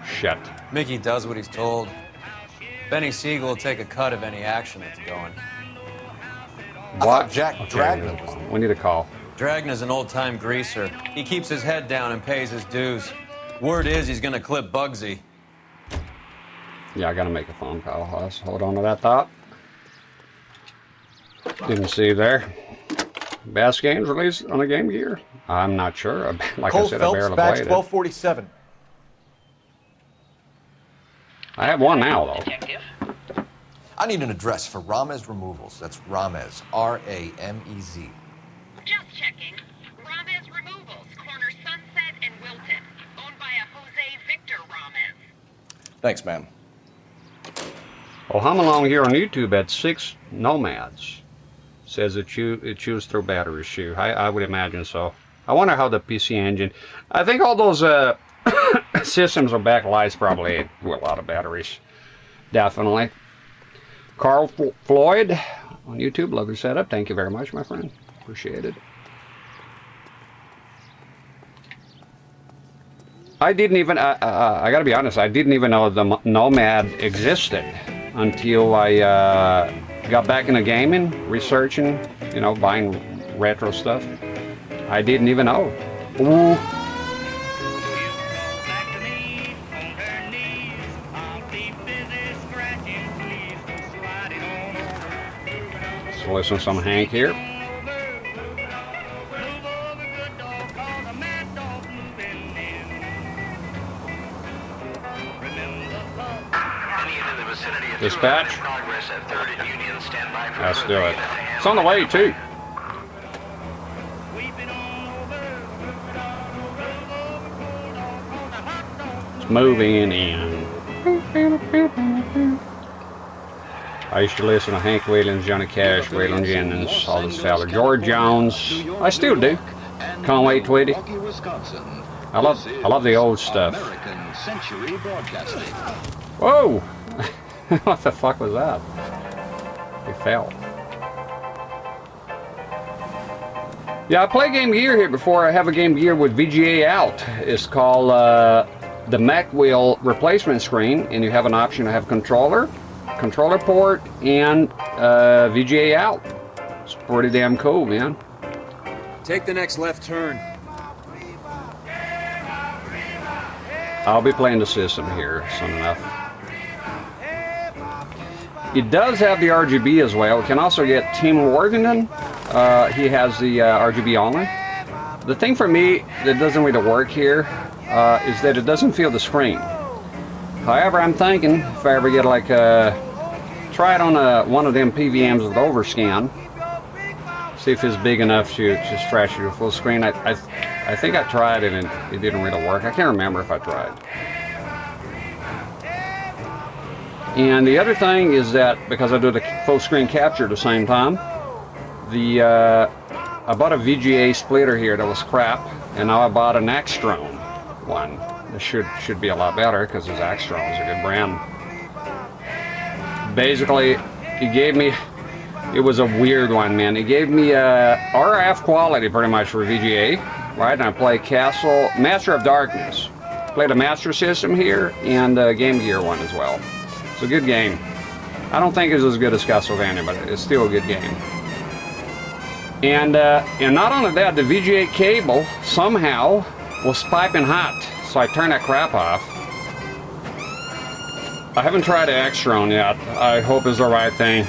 Speaker 1: Shit.
Speaker 3: Mickey does what he's told. Benny Siegel will take a cut of any action that's going.
Speaker 1: What?
Speaker 3: Jack Dragna was
Speaker 1: We need a call.
Speaker 3: Dragna's an old-time greaser. He keeps his head down and pays his dues. Word is he's gonna clip Bugsy.
Speaker 1: Yeah, I gotta make a phone call. Let's hold on to that thought. Didn't see there. Best games released on a Game Gear? I'm not sure. Like
Speaker 10: Cole
Speaker 1: I said,
Speaker 10: Phelps,
Speaker 1: I barely
Speaker 10: batch
Speaker 1: played it.
Speaker 10: 1247.
Speaker 1: I have one now, though.
Speaker 4: I need an address for Ramez Removals. That's Ramez, R-A-M-E-Z.
Speaker 12: Just checking. Ramez Removals, corner Sunset and Wilton. Owned by a Jose Victor Ramez.
Speaker 5: Thanks, ma'am.
Speaker 1: Well, I'm along here on YouTube at 6 Nomads. Says it chews through batteries. Shoe. I would imagine so. I wonder how the PC Engine. I think all those systems are backlights probably with a lot of batteries. Definitely. Carl Floyd on YouTube. Love your setup. Thank you very much, my friend. Appreciate it. I didn't even. I gotta be honest. I didn't even know the Nomad existed until I got back into gaming, researching, buying retro stuff. I didn't even know. Ooh. Let's listen to some Hank here. Dispatch. Let's do it. It's on the way too. It's moving in. I used to listen to Hank Williams, Johnny Cash, Waylon Jennings, all this fella. George Jones. I still do. Conway Twitty. I love the old stuff. Whoa! What the fuck was that? He fell. Yeah, I play Game Gear here before. I have a Game Gear with VGA out. It's called the Mac Wheel replacement screen, and you have an option to have controller port, and VGA out. It's pretty damn cool, man.
Speaker 10: Take the next left turn.
Speaker 1: I'll be playing the system here soon enough. It does have the RGB as well. You can also get Tim Worthington. He has the RGB only. The thing for me that doesn't really work here is that it doesn't feel the screen. However, I'm thinking if I ever get like try it on one of them PVMs with overscan, see if it's big enough to stretch you to full screen. I think I tried it and it didn't really work. I can't remember if I tried. And the other thing is that because I do the full screen capture at the same time, I bought a VGA splitter here that was crap, and now I bought an Axtron one. It should be a lot better because this Axtron is a good brand. Basically, he gave me, it was a weird one, man. He gave me RF quality pretty much for VGA, right? And I play Castle, Master of Darkness. Played a Master System here and a Game Gear one as well. It's a good game. I don't think it's as good as Castlevania, but it's still a good game. And not only that, the VGA cable somehow was piping hot, so I turned that crap off. I haven't tried the Axtron yet. I hope it's the right thing.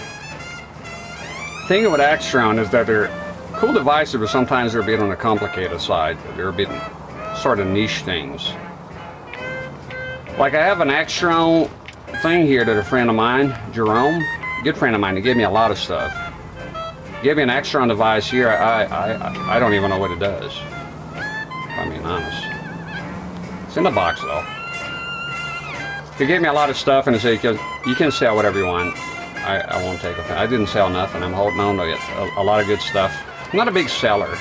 Speaker 1: The thing with Axtron is that they're cool devices, but sometimes they're a bit on the complicated side. They're a bit sort of niche things. Like I have an Axtron thing here that a friend of mine, Jerome, good friend of mine, he gave me a lot of stuff. He gave me an Axtron device here. I don't even know what it does, if I'm being honest. It's in the box though. He gave me a lot of stuff and he said, you can sell whatever you want. I won't take it. I didn't sell nothing. I'm holding on to it. A lot of good stuff. I'm not a big seller.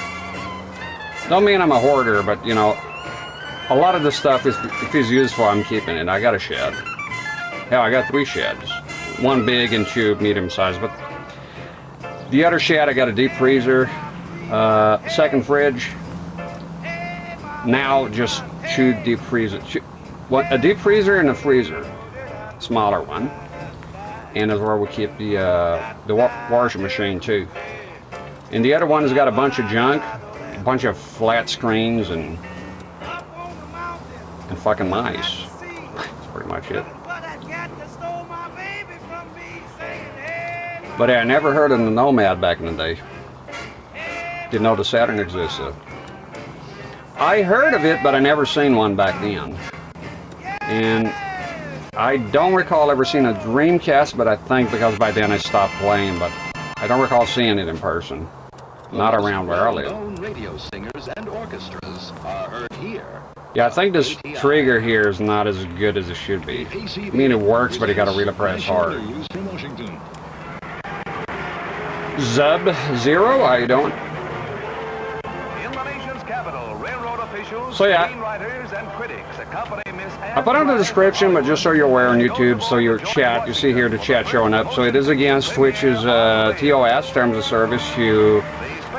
Speaker 1: Don't mean I'm a hoarder, but you know, a lot of the stuff, if it's useful, I'm keeping it. I got a shed. Hell, I got 3 sheds. One big and 2 medium sized, but the other shed, I got a deep freezer, second fridge. Now just 2 deep freezers. A deep freezer and a freezer, smaller one, and is where we keep the washing machine too. And the other one has got a bunch of junk, a bunch of flat screens and fucking mice. That's pretty much it. But I never heard of the Nomad back in the day. Didn't know the Saturn existed. I heard of it, but I never seen one back then. And I don't recall ever seeing a Dreamcast, but I think because by then I stopped playing, but I don't recall seeing it in person. Not around where I live.
Speaker 15: Radio singers and orchestras are heard here.
Speaker 1: Yeah, I think this trigger here is not as good as it should be. I mean, it works, but you gotta really press hard. Zub Zero, how you doing? So yeah, I put on the description, but just so you're aware on YouTube, so your chat, you see here the chat showing up. So it is against Twitch's TOS, terms of service, to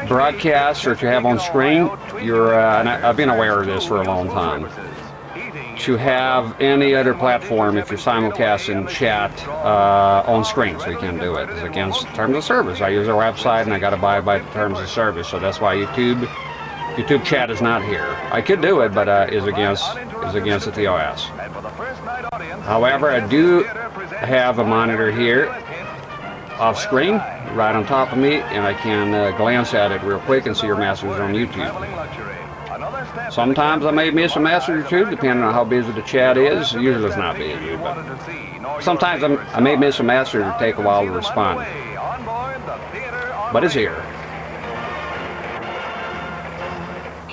Speaker 1: broadcast or to have on screen. And I've been aware of this for a long time. To have any other platform, if you're simulcasting chat on screen, so you can do it. It's against terms of service. I use our website and I got to abide by the terms of service, so that's why YouTube YouTube chat is not here. I could do it, but is against the TOS. However, I do have a monitor here off screen, right on top of me, and I can glance at it real quick and see your masters on YouTube. Sometimes I may miss a master or two, depending on how busy the chat is. Usually it's not busy, but sometimes I may miss a master to take a while to respond. But it's here.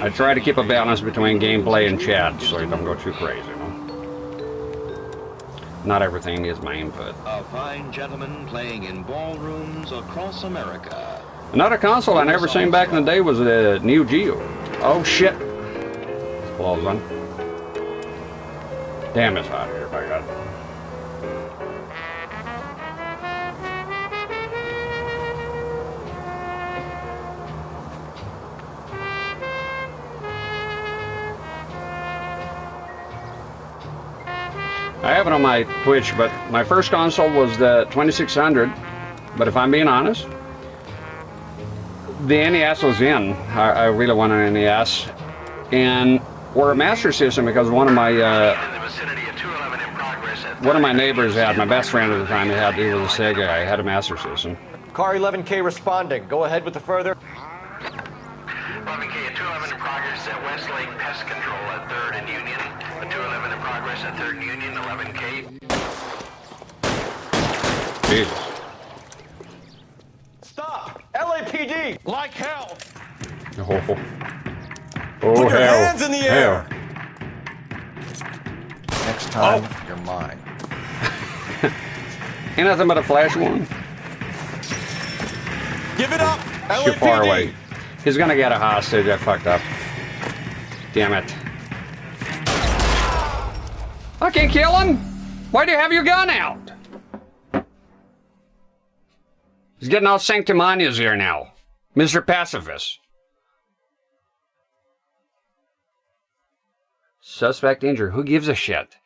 Speaker 1: I try to keep a balance between gameplay and chat so it don't go too crazy. You know? Not everything is my input.
Speaker 15: A fine gentleman playing in ballrooms across America.
Speaker 1: Another console I never seen back in the day was the Neo Geo. Oh shit! It's closing. Damn, it's hot here, by God. I have it on my Twitch, but my first console was the 2600. But if I'm being honest, the NES was in. I really wanted an NES, and or a Master System because one of my neighbors had, my best friend at the time, he was a Sega guy. He had a Master System.
Speaker 4: Car 11K responding. Go ahead with the further.
Speaker 15: 11K at 211 in progress at Westlake Pest Control at 3rd and Union. A 211 in progress at 3rd and Union, 11K.
Speaker 1: Jesus.
Speaker 3: Stop! LAPD! Like hell!
Speaker 1: Oh,
Speaker 3: Put your
Speaker 1: hell.
Speaker 3: hands in the air!
Speaker 11: Next time, you're mine.
Speaker 1: Ain't nothing but a flash one.
Speaker 3: Give it up!
Speaker 1: Too far
Speaker 3: LAPD!
Speaker 1: away. He's gonna get a hostage. I fucked up. Damn it. I can't kill him! Why do you have your gun out? He's getting all sanctimonious here now. Mr. Pacifist. Suspect injured. Who gives a shit?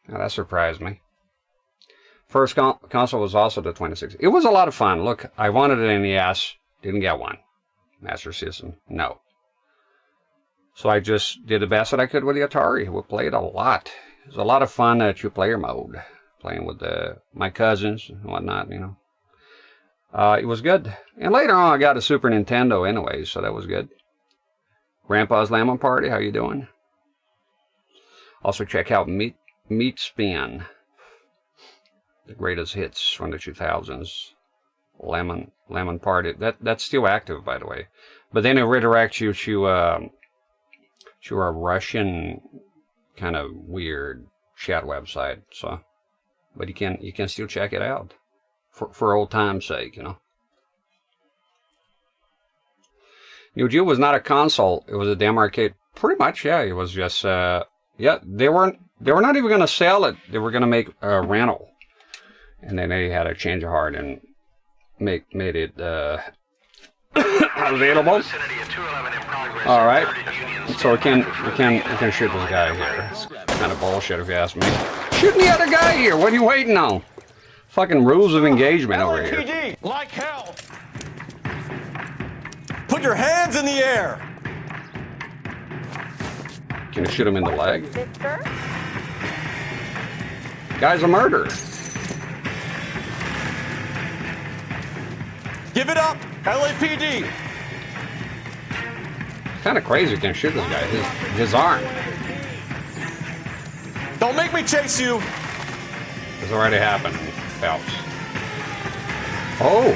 Speaker 1: Now that surprised me. First console was also the 26. It was a lot of fun. Look, I wanted an NES. Didn't get one. Master System. No. So I just did the best that I could with the Atari. We played a lot. It was a lot of fun two-player mode. Playing with my cousins and whatnot, you know. It was good. And later on, I got a Super Nintendo anyway, so that was good. Grandpa's Lemon Party, how you doing? Also check out Meat Spin. The greatest hits from the 2000s. Lemon Party. That's still active, by the way. But then it redirects you to a Russian kind of weird chat website. So, but you can still check it out for old time's sake, you know. Neo Geo was not a console; it was a demo arcade. Pretty much, yeah. It was just yeah. They were not even going to sell it. They were going to make a rental, and then they had a change of heart and made it available. All right, so we can shoot this guy here. It's kind of bullshit if you ask me. Shoot the other guy here. What are you waiting on? Fucking rules of engagement over here.
Speaker 3: LAPD! Like hell! Put your hands in the air!
Speaker 1: Can you shoot him in the leg? Guy's a murderer.
Speaker 3: Give it up! LAPD!
Speaker 1: Kind of crazy. Can shoot this guy. His arm.
Speaker 3: Don't make me chase you!
Speaker 1: It's already happened. Phelps. Oh.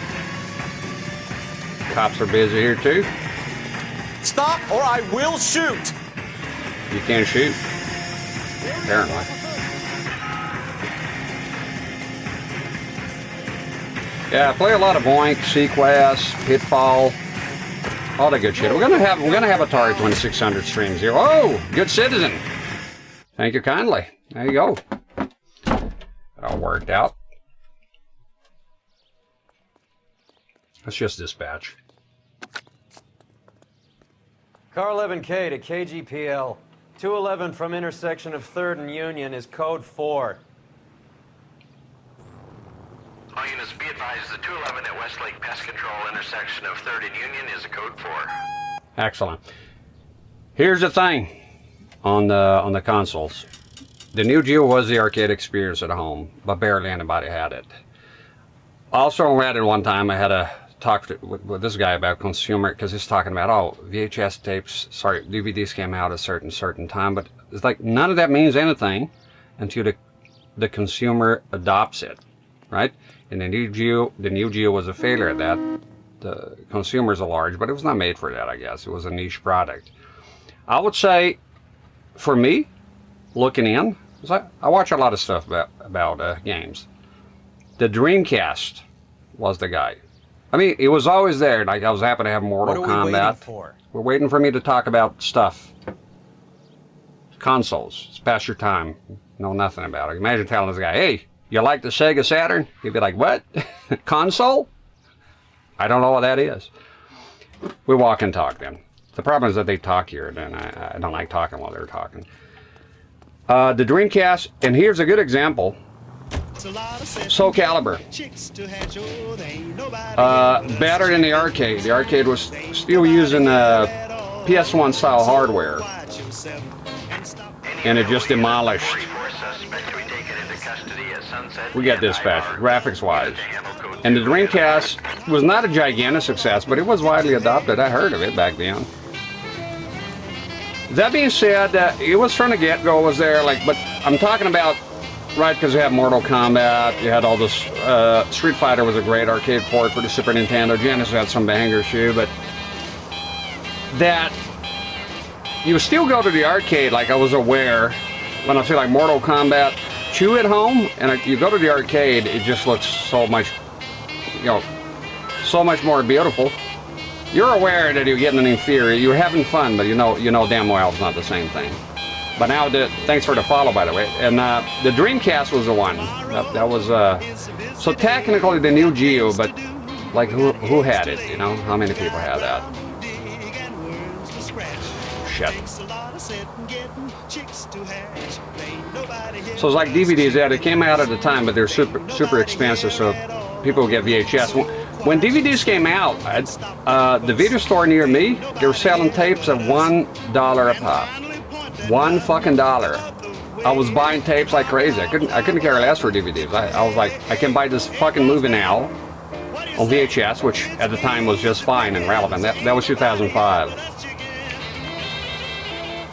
Speaker 1: Cops are busy here too.
Speaker 3: Stop or I will shoot!
Speaker 1: You can't shoot. Apparently. Yeah, I play a lot of Boink, Sequest, Pitfall, all that good shit. We're gonna have Atari 2600 streams here. Oh, good citizen. Thank you kindly. There you go. All worked out. Let's just dispatch.
Speaker 3: Car 11K to KGPL. 211 from intersection of 3rd and Union is code 4.
Speaker 15: All units be advised, the 211 at Westlake Pest Control intersection of 3rd and Union is a code 4.
Speaker 1: Excellent. Here's the thing on the consoles. The Neo Geo was the arcade experience at home, but barely anybody had it. Also on Reddit one time, I had a talk with this guy about consumer, because he's talking about, oh, VHS tapes, sorry, DVDs came out at a certain time, but it's like none of that means anything until the consumer adopts it, right? And the Neo Geo was a failure at that. The consumers are large, but it was not made for that, I guess. It was a niche product. I would say, for me, looking in, I watch a lot of stuff about games. The Dreamcast was the guy. I mean, it was always there. Like, I was happy to have Mortal Kombat. What are we waiting for? We're waiting for me to talk about stuff. Consoles. It's past your time. Know nothing about it. Imagine telling this guy, hey, you like the Sega Saturn? He'd be like, what? Console? I don't know what that is. We walk and talk then. The problem is that they talk here, and I don't like talking while they're talking. The Dreamcast, and here's a good example. Soul Calibur. Better than the arcade. The arcade was still using PS1 style hardware. And it just demolished. We got dispatched, graphics wise. And the Dreamcast was not a gigantic success, but it was widely adopted. I heard of it back then. That being said, it was from the get-go was there, like, but I'm talking about, right, because you had Mortal Kombat, you had all this, Street Fighter was a great arcade port for the Super Nintendo, Genesis had some bangers too, but that, you still go to the arcade, like I was aware, when I say like Mortal Kombat 2 at home, and you go to the arcade, it just looks so much, you know, so much more beautiful. You're aware that you're getting an inferior, you're having fun, but you know damn well it's not the same thing. But now, thanks for the follow, by the way. And the Dreamcast was the one. That was, so technically the Neo Geo, but like who had it, you know? How many people had that? Shit. So it's like DVDs, yeah, they came out at the time, but they're super expensive, so people would get VHS. When DVDs came out, the video store near me, they were selling tapes at $1 a pop. $1 fucking dollar. I was buying tapes like crazy. I couldn't care less for DVDs. I was like, I can buy this fucking movie now on VHS, which at the time was just fine and relevant. That was 2005.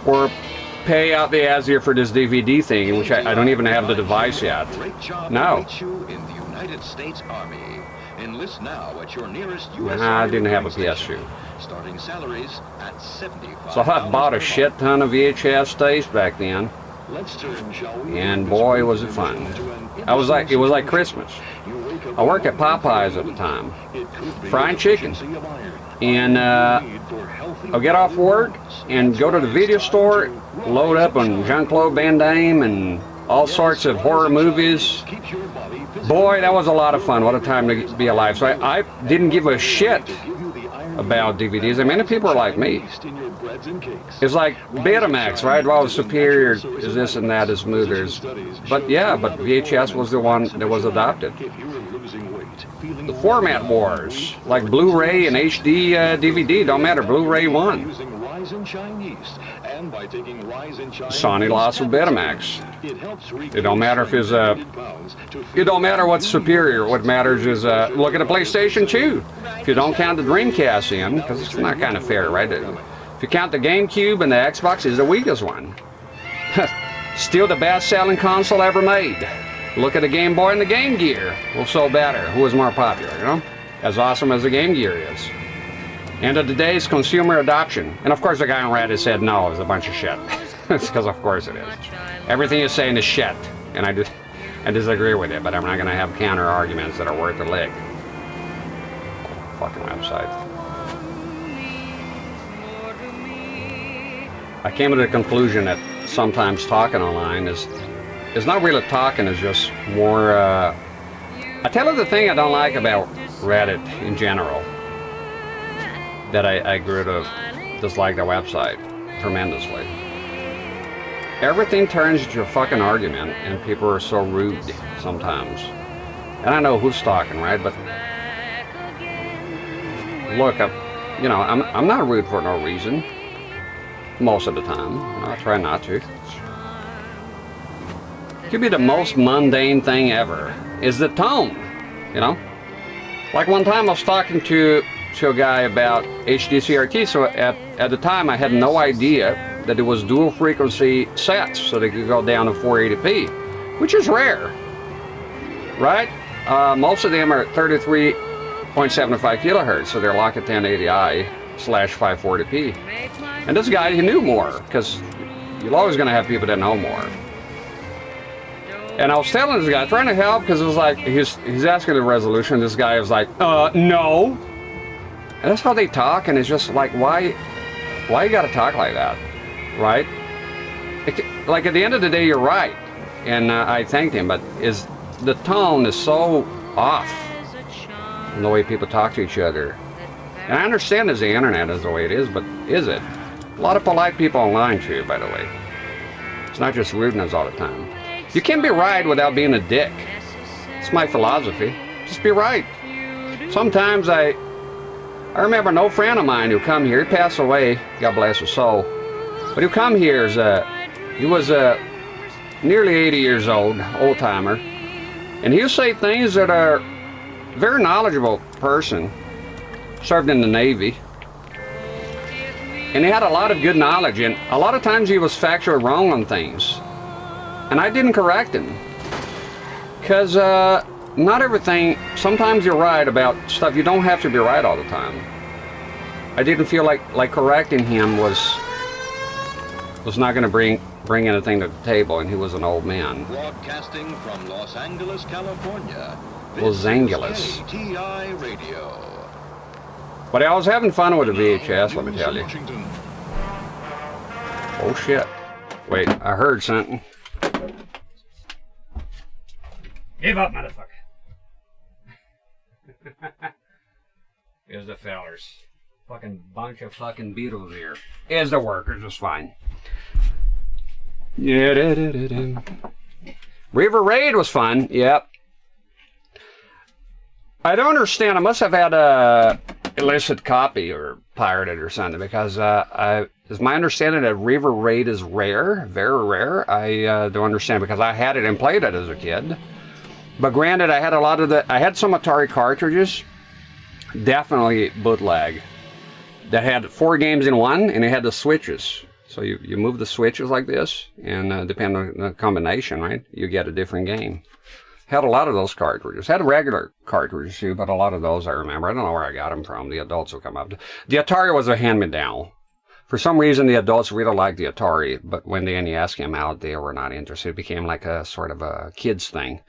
Speaker 1: Or pay out the Azir for this DVD thing, which I don't even have the device yet. No. Enlist now at your nearest US I didn't have a PS2. Starting salaries at $75. So I bought a shit ton of VHS tapes back then. And boy, was it fun. It was like Christmas. I worked at Popeyes at the time, frying chicken. And I'll get off work and go to the video store, load up on Jean-Claude Van Damme and all sorts of horror movies. Boy, that was a lot of fun. What a time to be alive. So I didn't give a shit about DVDs. I mean, many people are like me. It's like Betamax, right? Well, superior is this and that is movers. But yeah, but VHS was the one that was adopted. The format wars, like Blu-ray and HD DVD, don't matter. Blu-ray won. Sony lost with Betamax. It don't matter if it's it don't matter what's superior. What matters is look at the PlayStation 2. If you don't count the Dreamcast in, because it's not kind of fair, right? If you count the GameCube and the Xbox, is the weakest one. Still the best-selling console ever made. Look at the Game Boy and the Game Gear. Who sold better? Who was more popular? You know, as awesome as the Game Gear is. End of today's consumer adoption. And of course the guy on Reddit said no, it was a bunch of shit. It's because of course it is. Everything you're saying is shit. And I disagree with it, but I'm not going to have counter arguments that are worth a lick. Fucking website. I came to the conclusion that sometimes talking online is not really talking, it's just more I tell you the thing I don't like about Reddit in general. That I grew to dislike the website tremendously. Everything turns into a fucking argument, and people are so rude sometimes. And I know who's talking, right? But look, I'm not rude for no reason. Most of the time, I try not to. Could be the most mundane thing ever. Is the tone, you know? Like one time I was talking to a guy about HD CRT. So at the time I had no idea that it was dual frequency sets, so they could go down to 480p, which is rare, right? Most of them are 33.75 kilohertz, so they're locked at 1080i / 540p. And this guy, he knew more, because you're always going to have people that know more. And I was telling this guy, trying to help, because it was like, he's asking the resolution. This guy was like, no. And that's how they talk, and it's just like, why you got to talk like that, right? Like at the end of the day, you're right. And I thanked him, but the tone is so off in the way people talk to each other. And I understand as the internet is the way it is, but is it? A lot of polite people online too, by the way. It's not just rudeness all the time. You can't be right without being a dick. It's my philosophy. Just be right. Sometimes I remember an old friend of mine who come here. He passed away, God bless his soul. But who come here he was nearly 80 years old, old timer, and he'll say things that are very knowledgeable person. Served in the Navy. And he had a lot of good knowledge, and a lot of times he was factually wrong on things. And I didn't correct him. Because not everything, sometimes you're right about stuff. You don't have to be right all the time. I didn't feel like correcting him was not going to bring anything to the table, and he was an old man.
Speaker 15: Broadcasting from Los Angeles, California.
Speaker 1: Los Angeles.
Speaker 15: KTI Radio.
Speaker 1: But I was having fun with the VHS, let me tell you. Oh shit. Wait, I heard something. Give up, motherfucker. Here's the fellers. Fucking bunch of fucking Beatles here. Here's the workers, it's fine. Yeah, River Raid was fun, yep. I don't understand, I must have had a illicit copy or pirated or something, because it's my understanding that River Raid is rare, very rare. I don't understand, because I had it and played it as a kid. But granted, I had some Atari cartridges, definitely bootleg, that had 4 games in one, and it had the switches. So you move the switches like this, and depending on the combination, right, you get a different game. Had a lot of those cartridges. Had regular cartridges too, but a lot of those I remember. I don't know where I got them from. The adults will come up. The Atari was a hand-me-down. For some reason, the adults really liked the Atari, but when the NES came out, they were not interested. It became like a sort of a kids thing.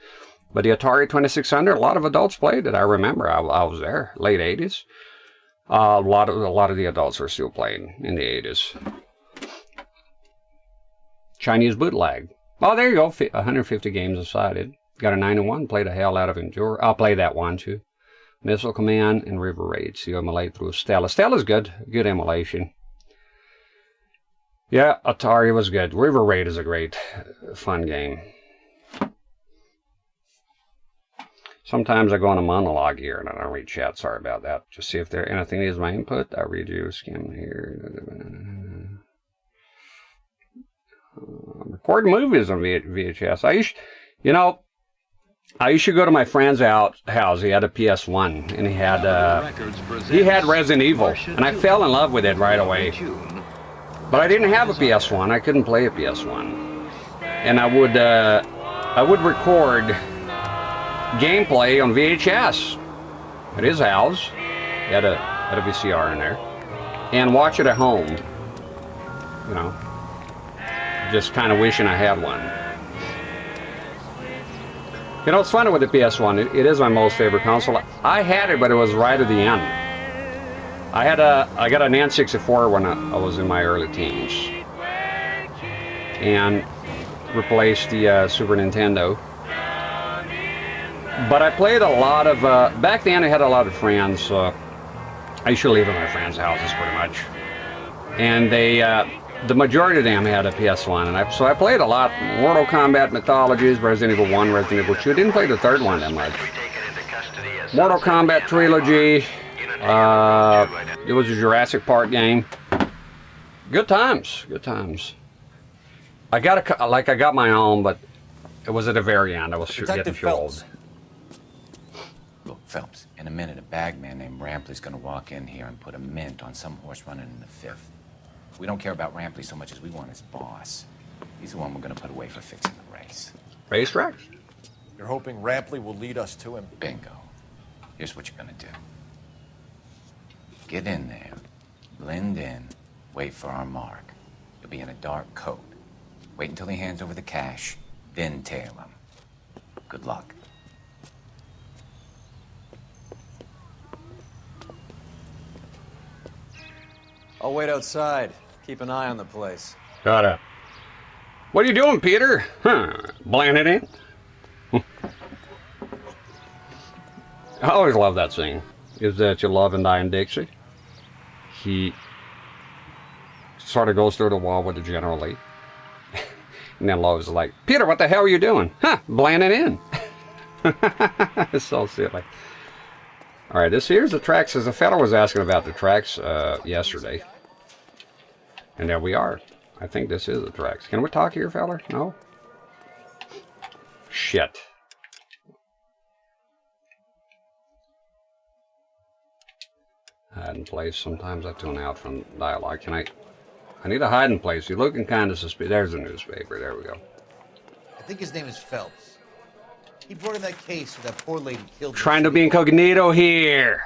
Speaker 1: But the Atari 2600, a lot of adults played it. I remember. I was there, late 80s. A lot of the adults were still playing in the 80s. Chinese bootleg. Oh, there you go. 150 games aside. Got a 91, played the hell out of Endure. I'll play that one too. Missile Command and River Raid. So you emulate through Stella. Stella's good. Good emulation. Yeah, Atari was good. River Raid is a great, fun game. Sometimes I go on a monologue here and I don't read chat. Sorry about that. Just see if there anything needs my input. I'll read you. Skim here. Record movies on VHS. I used to go to my friend's house. He had a PS1, and he had Resident Evil, and I fell in love with it right away. But I didn't have a PS1. I couldn't play a PS1, and I would record gameplay on VHS at his house. He had a VCR in there, and watch it at home. You know, just kind of wishing I had one. You know, it's funny with the PS1. It is my most favorite console. I had it, but it was right at the end. I got an N64 when I was in my early teens, and replaced the Super Nintendo. But I played a lot of. Back then, I had a lot of friends. I used to live at my friends' houses pretty much, and the majority of them had a PS1, and so I played a lot. Mortal Kombat, Mythologies, Resident Evil 1, Resident Evil 2. Didn't play the third one that much. Mortal Kombat trilogy. It was a Jurassic Park game. Good times. Good times. I got my own, but it was at the very end. I was getting too old.
Speaker 16: Look, Phelps, in a minute, a bagman named Rampley's gonna walk in here and put a mint on some horse running in the fifth. We don't care about Rampley so much as we want his boss. He's the one we're gonna put away for fixing the race.
Speaker 1: Racetracks?
Speaker 3: You're hoping Rampley will lead us to him?
Speaker 16: Bingo. Here's what you're gonna do. Get in there, blend in, wait for our mark. You'll be in a dark coat. Wait until he hands over the cash, then tail him. Good luck.
Speaker 3: I'll wait outside. Keep an eye on the place.
Speaker 1: Got it. What are you doing, Peter? Huh? Blending in? I always love that scene. Is that you love and die in Dixie? He sort of goes through the wall with the General Lee. And then Lois is like, Peter, what the hell are you doing? Huh, blending in. It's so silly. All right, this here's the tracks. As a fellow was asking about the tracks yesterday. And there we are. I think this is the tracks. Can we talk here, fella? No? Shit. Hiding place. Sometimes I tune out from dialogue. I need a hiding place. You're looking kind of suspicious. There's the newspaper. There we go.
Speaker 6: I think his name is Phelps. He brought in that case where that poor lady killed.
Speaker 1: Trying to be incognito here.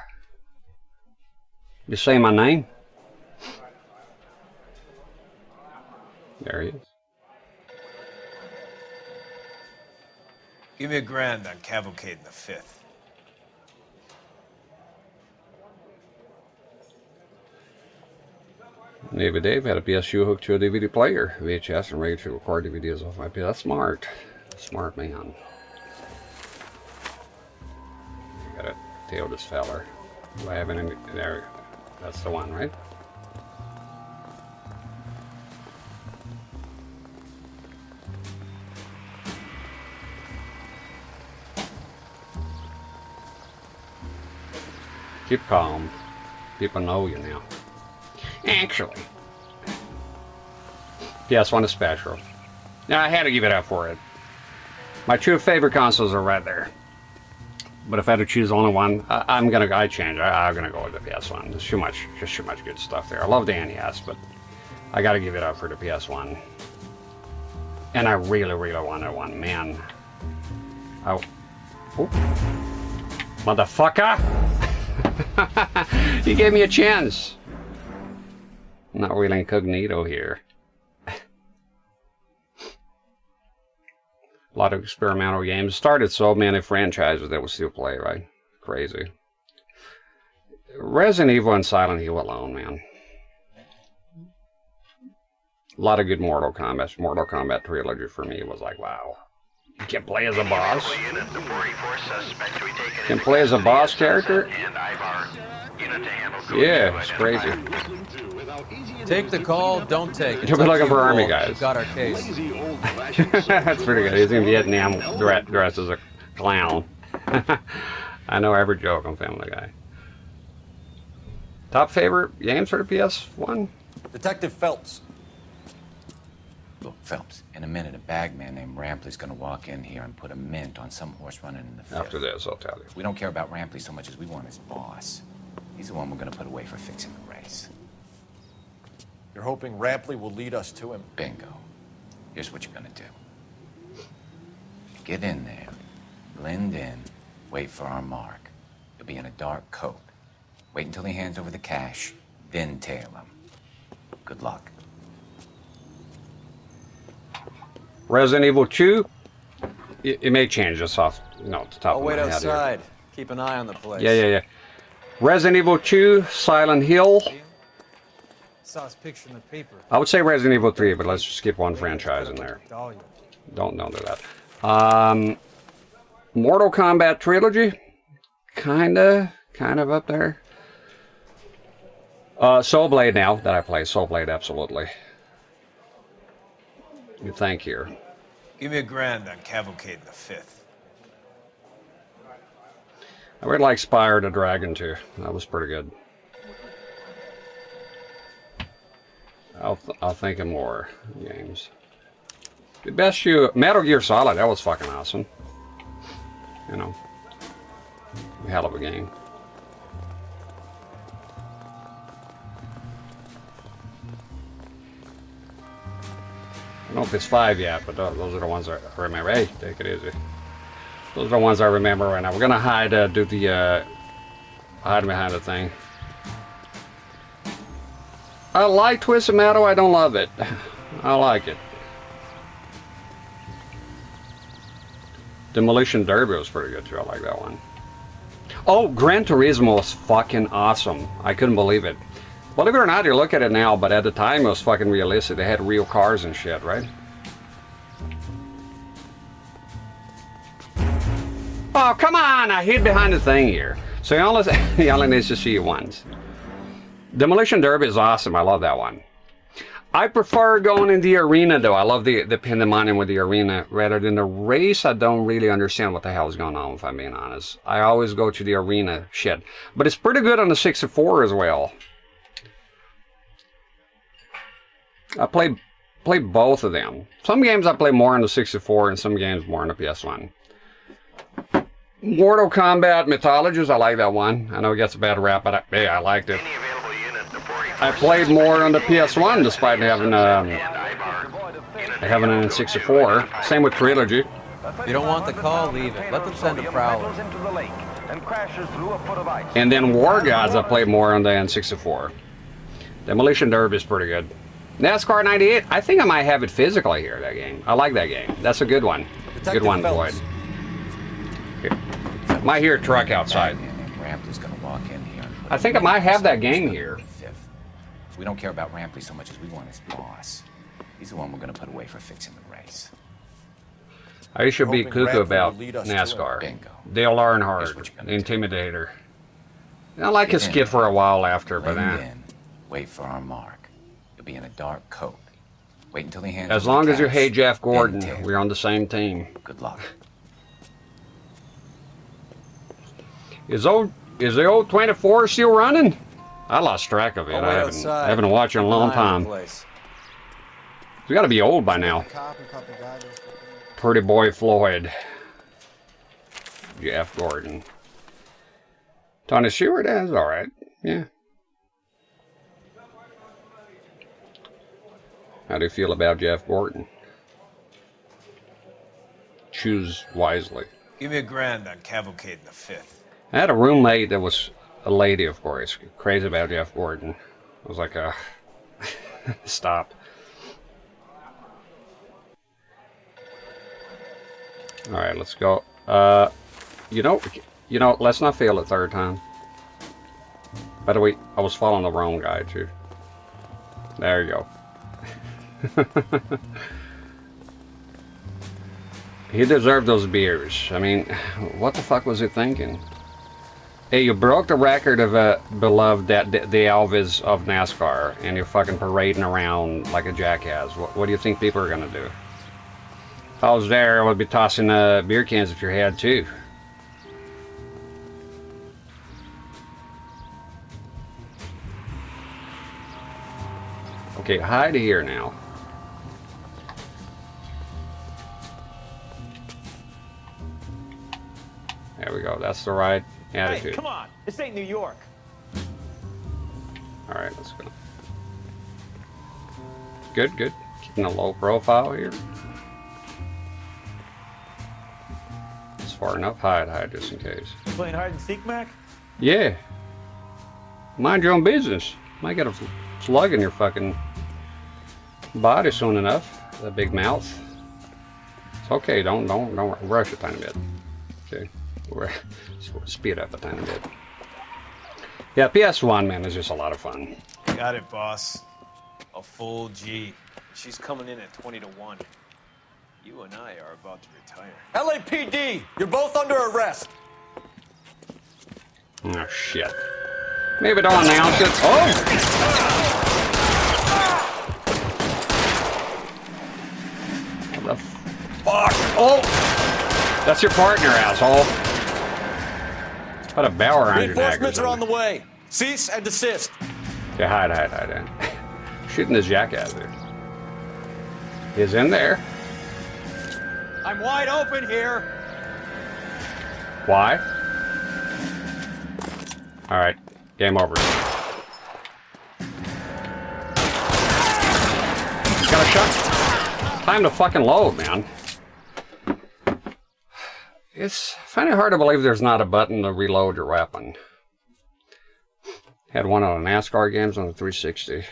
Speaker 1: You say my name? There he is.
Speaker 3: Give me $1,000 on Cavalcade in the fifth.
Speaker 1: Navy Dave had a PSU hooked to a DVD player, VHS, and ready to record DVDs off my PS. That's smart. Smart man. You gotta tail this feller. Do I have any? There. That's the one, right? Keep calm. People know you now. Actually, PS1 is special. Now I had to give it up for it. My two favorite consoles are right there. But if I had to choose only one, I'm gonna go with the PS1. There's just too much good stuff there. I love the NES, but I gotta give it up for the PS1. And I really, really wanted one, man. Oh, motherfucker! You gave me a chance. Not really incognito here. A lot of experimental games. Started so many franchises that we still play, right? Crazy. Resident Evil and Silent Hill alone, man. A lot of good Mortal Kombat. Mortal Kombat trilogy for me was like, wow. You can play as a boss. You can play as a boss character. Yeah, it's crazy.
Speaker 3: Take the call, don't take it.
Speaker 1: You'll be looking for army guys.
Speaker 3: Got our case.
Speaker 1: That's pretty good. He's in Vietnam dressed as a clown. I know every joke on Family Guy. Top favorite games for the PS1?
Speaker 3: Detective Phelps.
Speaker 16: Look, Phelps, in a minute, a bagman named Rampley's gonna walk in here and put a mint on some horse running in the fifth.
Speaker 1: After this, I'll tell you.
Speaker 16: We don't care about Rampley so much as we want his boss. He's the one we're gonna put away for fixing the race.
Speaker 3: You're hoping Rampley will lead us to him?
Speaker 16: Bingo. Here's what you're gonna do. Get in there, blend in, wait for our mark. You'll be in a dark coat. Wait until he hands over the cash, then tail him. Good luck.
Speaker 1: Resident Evil 2, it may change just off, the top of my head.
Speaker 3: I'll wait outside. Keep an eye on the place.
Speaker 1: Yeah. Resident Evil 2, Silent Hill.
Speaker 13: Saw his picture in the paper.
Speaker 1: I would say Resident Evil 3, but let's just skip one franchise in there. Don't do that. Mortal Kombat trilogy, kind of up there. Soul Blade now that I play. Soul Blade, absolutely. You think here.
Speaker 3: Give me $1,000 on Cavalcade in the fifth.
Speaker 1: I would like Spire the Dragon too. That was pretty good. I'll think of more games. The best Metal Gear Solid, that was fucking awesome. You know, a hell of a game. I don't know if it's 5 yet, but those are the ones I remember. Hey, take it easy. Those are the ones I remember right now. We're gonna hide, do the hide behind the thing. I like Twisted Metal. I don't love it. I like it. Demolition Derby was pretty good too. I like that one. Oh, Gran Turismo was fucking awesome. I couldn't believe it. Believe it or not, you look at it now, but at the time it was fucking realistic. They had real cars and shit, right? Oh, come on! I hid behind the thing here. So he only needs to see you once. Demolition Derby is awesome. I love that one. I prefer going in the arena, though. I love the pandemonium with the arena rather than the race. I don't really understand what the hell is going on, if I'm being honest. I always go to the arena shit. But it's pretty good on the 64 as well. I play both of them. Some games I play more on the 64 and some games more on the PS1. Mortal Kombat Mythologies, I like that one. I know it gets a bad rap, but hey, I liked it. I played more on the PS1 despite having it in 64. Same with Trilogy.
Speaker 3: If you don't want the call, leave it. Let them send a prowler.
Speaker 1: And then War Gods I played more on the N64. Demolition Derby is pretty good. NASCAR 98, I think I might have it physically here, that game. I like that game. That's a good one. Good one, Boyd. Might hear a truck outside.
Speaker 16: Rampley's gonna walk in here.
Speaker 1: I think I might have that game here.
Speaker 16: We don't care about Rampley so much as we want his boss. He's the one we're gonna put away for fixing the race.
Speaker 1: I should be cuckoo about NASCAR.
Speaker 16: Bingo.
Speaker 1: Dale Earnhardt, the Intimidator. I like his skit for a while after, but
Speaker 16: wait for our mark. You'll be in a dark coat. Wait until he hands
Speaker 1: as long as you hate Jeff Gordon, we're on the same team.
Speaker 16: Good luck.
Speaker 1: Is the old 24 still running? I lost track of it. I haven't watched it in a long time. It's got to be old by now. Pretty Boy Floyd. Jeff Gordon. Tony Stewart is all right. Yeah. How do you feel about Jeff Gordon? Choose wisely.
Speaker 9: Give me $1,000 on Cavalcade the 5th.
Speaker 1: I had a roommate that was a lady, of course, crazy about Jeff Gordon. I was like, stop. All right, let's go. You know, let's not fail a third time. By the way, I was following the wrong guy too. There you go. He deserved those beers. I mean, what the fuck was he thinking? Hey, you broke the record of beloved the Elvis of NASCAR, and you're fucking parading around like a jackass. What do you think people are gonna do? If I was there, I would be tossing beer cans at your head too. Okay, hide here now. There we go. That's the right attitude.
Speaker 9: Hey, come on. This ain't New York.
Speaker 1: All right, let's go. Good, good. Keeping a low profile here. It's far enough. Hide just in case.
Speaker 9: You playing hide and seek, Mac?
Speaker 1: Yeah. Mind your own business. Might get a slug in your fucking body soon enough. That big mouth. It's okay. Don't rush a tiny bit. Okay. Speed up a tiny bit. Yeah, PS1, man, is just a lot of fun.
Speaker 9: Got it, boss. A full G. She's coming in at 20 to 1. You and I are about to retire.
Speaker 4: LAPD, you're both under arrest.
Speaker 1: Oh, shit. Maybe don't announce it. Oh! What the fuck? Oh! That's your partner, asshole. Put a bell around your neck.
Speaker 3: Reinforcements are on the way. Cease and desist.
Speaker 1: Yeah, hide. Shooting this jackass there. He's in there.
Speaker 3: I'm wide open here.
Speaker 1: Why? Alright, game over. Got a shot. Time to fucking load, man. It's kind of hard to believe there's not a button to reload your weapon. Had one on the NASCAR games on the 360.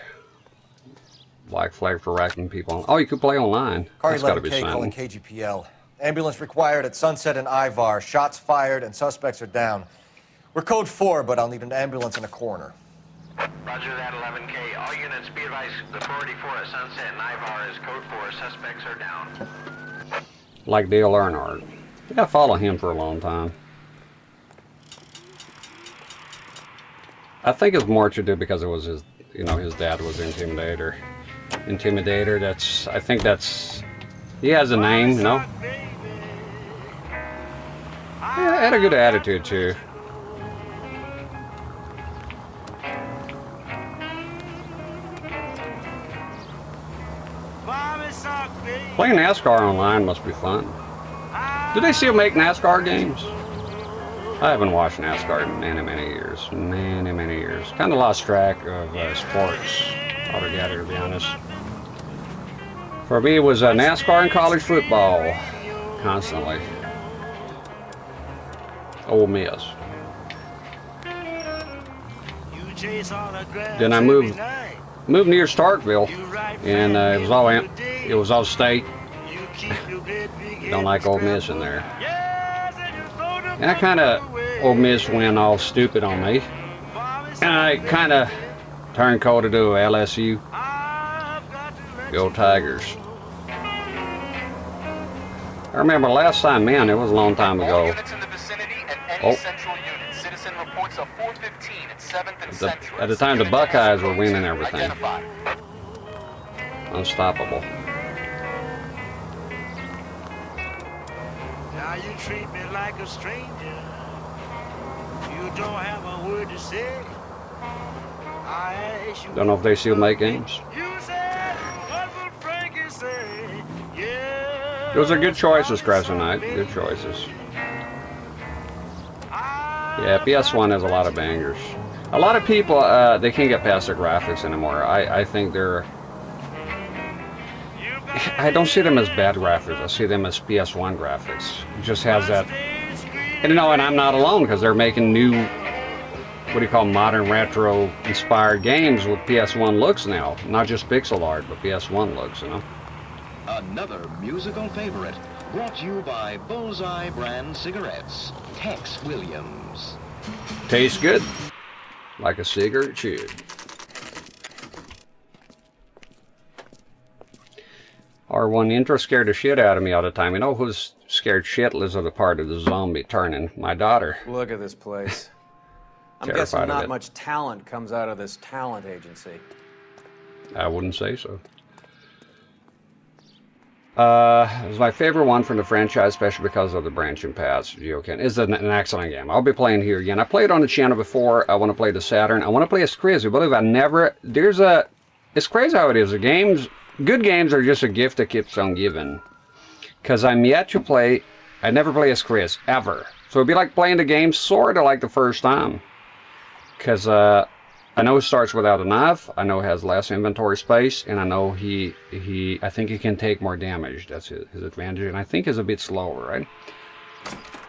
Speaker 1: Black flag for racking people. Oh, you could play online.
Speaker 4: Car
Speaker 1: That's gotta be
Speaker 4: 11K calling
Speaker 1: something.
Speaker 4: KGPL. Ambulance required at Sunset and Ivar. Shots fired and suspects are down. We're code 4, but I'll need an ambulance in a corner.
Speaker 15: Roger that, 11K. All units be advised, the 484 at Sunset and Ivar is code 4. Suspects are down.
Speaker 1: Like Dale Earnhardt. Yeah, I followed him for a long time. I think it's more to do because it was his, you know, his dad was the Intimidator. I think that's, he has a name, you know. Yeah, had a good attitude too. Playing NASCAR online must be fun. Do they still make NASCAR games? I haven't watched NASCAR in many years. Many years. Kind of lost track of sports altogether, to be honest. For me, it was NASCAR and college football, constantly. Ole Miss. Then I moved near Starkville, and it was all state. Don't like Ole Miss in there. And I kind of, Ole Miss went all stupid on me. And I kind of turned cold to do LSU. Go Tigers. I remember last time, man, it was a long time ago. At the time, the Buckeyes were winning everything. Unstoppable.
Speaker 17: Now you treat me like a stranger. You don't have a word to say. I ask you.
Speaker 1: Don't know if they still make games.
Speaker 17: You said, what will Frankie say? Yeah.
Speaker 1: Those are good choices, Crescent Knight. Good choices. Yeah, PS1 has a lot of bangers. A lot of people, they can't get past their graphics anymore. I think they're... I don't see them as bad graphics. I see them as PS1 graphics. It just has that... And, you know, and I'm not alone, because they're making new, what do you call, modern retro-inspired games with PS1 looks now. Not just pixel art, but PS1 looks, you know.
Speaker 18: Another musical favorite, brought to you by Bullseye brand cigarettes. Tex Williams.
Speaker 1: Tastes good. Like a cigarette should. R1 intro scared the shit out of me all the time. You know who's scared shitless of the part of the zombie turning? My daughter.
Speaker 3: Look at this place. I'm
Speaker 1: Terrified
Speaker 3: guessing
Speaker 1: of
Speaker 3: not
Speaker 1: it.
Speaker 3: much talent comes out of this talent agency.
Speaker 1: I wouldn't say so. It was my favorite one from the franchise, especially because of the branching paths. Geocan is an excellent game. I'll be playing here again. I played on the channel before. I want to play the Saturn. I want to play as Chris. You believe I never... It's crazy how it is. The games... Good games are just a gift that keeps on giving. Because I'm yet to play... I never play as Chris, ever. So it'd be like playing the game sort of like the first time. Because I know it starts without a knife. I know it has less inventory space. And I know I think he can take more damage. That's his advantage. And I think he's a bit slower, right?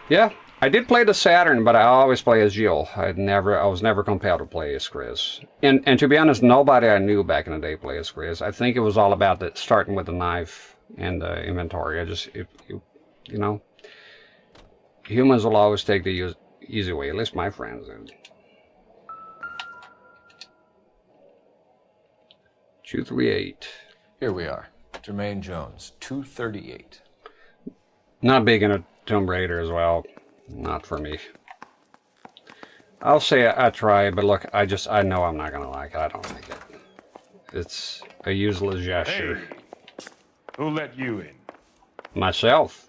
Speaker 1: Yeah. I did play the Saturn, but I always play as Jill. I was never compelled to play as Chris. And to be honest, nobody I knew back in the day played as Chris. I think it was all about starting with the knife and the inventory. You know, humans will always take the easy way. At least my friends did. 238.
Speaker 4: Here we are. Jermaine Jones, 238.
Speaker 1: Not big into Tomb Raider as well. Not for me. I'll say I try, but look, I know I'm not gonna like it. I don't like it. It's a useless gesture.
Speaker 19: Hey, who let you in?
Speaker 1: Myself.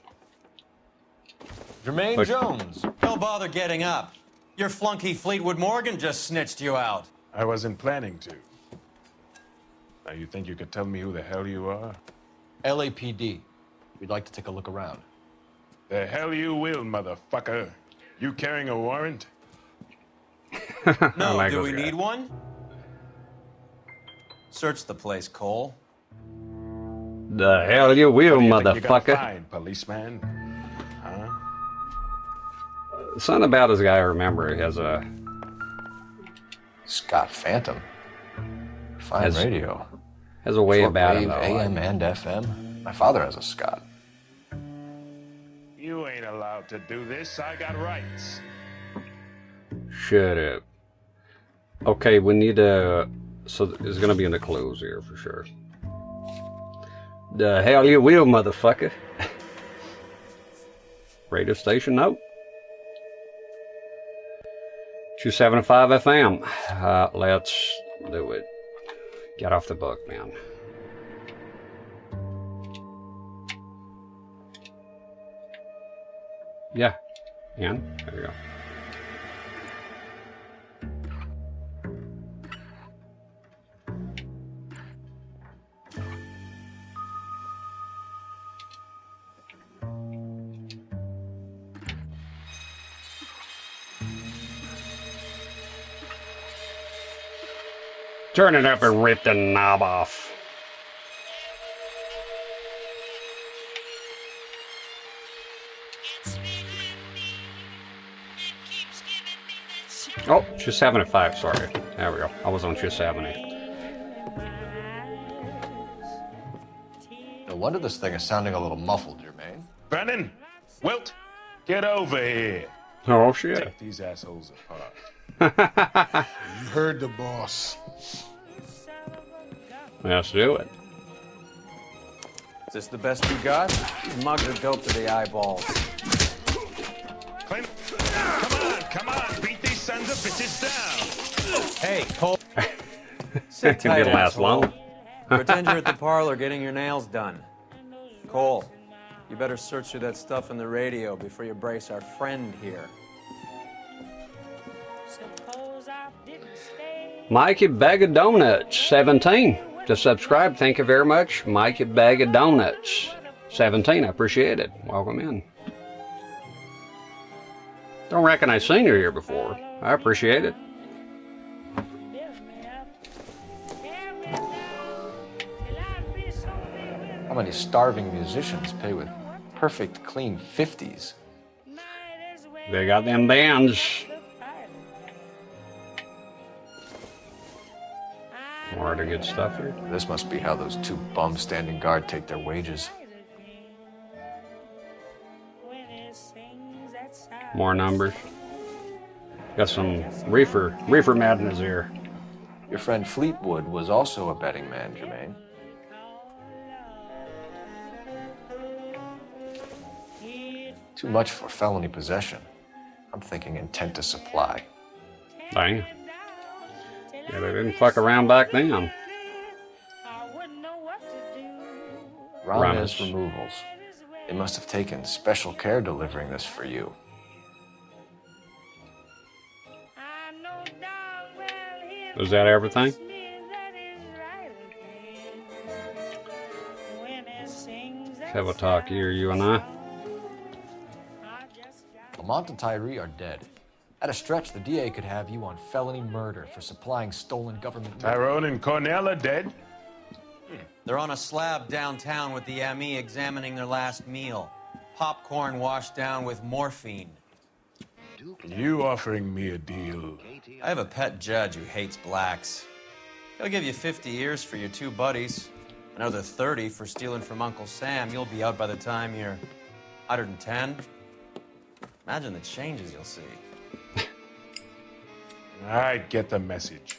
Speaker 3: Jermaine Jones, don't bother getting up. Your flunky Fleetwood Morgan just snitched you out.
Speaker 19: I wasn't planning to. Now, you think you could tell me who the hell you are?
Speaker 4: LAPD. We'd like to take a look around.
Speaker 19: The hell you will, motherfucker. You carrying a warrant?
Speaker 3: No, do we need one? Search the place, Cole.
Speaker 1: The hell you will,
Speaker 19: What do you think you're gonna
Speaker 1: motherfucker.
Speaker 19: find, policeman? Huh?
Speaker 1: Something about this guy I remember. He has a...
Speaker 4: Scott Phantom. Fine radio.
Speaker 1: Has a way about him,
Speaker 4: Shortwave,
Speaker 1: though.
Speaker 4: AM and FM. My father has a Scott.
Speaker 19: You ain't allowed to do this. I got rights.
Speaker 1: Shut up. Okay, we need to... So it's going to be in the clues here for sure. The hell you will, motherfucker. Radio station, nope. 275 FM. Let's do it. Get off the book, man. Yeah. And there you go. Turn it up and rip the knob off. Oh, 275, sorry. There we go. I was on 270.
Speaker 4: No wonder this thing is sounding a little muffled, Jermaine.
Speaker 19: Brennan, Wilt, get over here.
Speaker 1: Oh, shit.
Speaker 19: Take these assholes apart.
Speaker 14: You heard the boss.
Speaker 1: Let's do it.
Speaker 3: Is this the best you got? These mugs are dope to the eyeballs.
Speaker 19: Clint, come on, beat these sons of bitches down.
Speaker 3: Hey, Cole. Sit
Speaker 1: It
Speaker 3: tight,
Speaker 1: didn't last
Speaker 3: asshole.
Speaker 1: long.
Speaker 3: Pretend you're at the parlor getting your nails done. Cole, you better search through that stuff in the radio before you brace our friend here.
Speaker 1: Mikey Bag of Donuts, 17. To subscribe, thank you very much. Mikey Bag of Donuts, 17. I appreciate it. Welcome in. Don't reckon I've seen you here before. I appreciate it.
Speaker 4: How many starving musicians pay with perfect, clean 50s?
Speaker 1: They got them bands. More of the good stuff here.
Speaker 4: This must be how those two bums standing guard take their wages.
Speaker 1: More numbers. Got some reefer madness here.
Speaker 4: Your friend Fleetwood was also a betting man, Jermaine. Too much for felony possession. I'm thinking intent to supply.
Speaker 1: Dang. Yeah, they didn't fuck around back then.
Speaker 4: Ramos Removals. They must have taken special care delivering this for you.
Speaker 1: Was that everything? Let's have a talk here, you and I.
Speaker 4: Lamont and Tyree are dead. At a stretch, the DA could have you on felony murder for supplying stolen government...
Speaker 19: Tyrone and Cornell are dead?
Speaker 3: They're on a slab downtown with the ME examining their last meal. Popcorn washed down with morphine.
Speaker 19: You offering me a deal?
Speaker 3: I have a pet judge who hates blacks. He'll give you 50 years for your two buddies. Another 30 for stealing from Uncle Sam. You'll be out by the time you're 110. Imagine the changes you'll see.
Speaker 19: I get the message.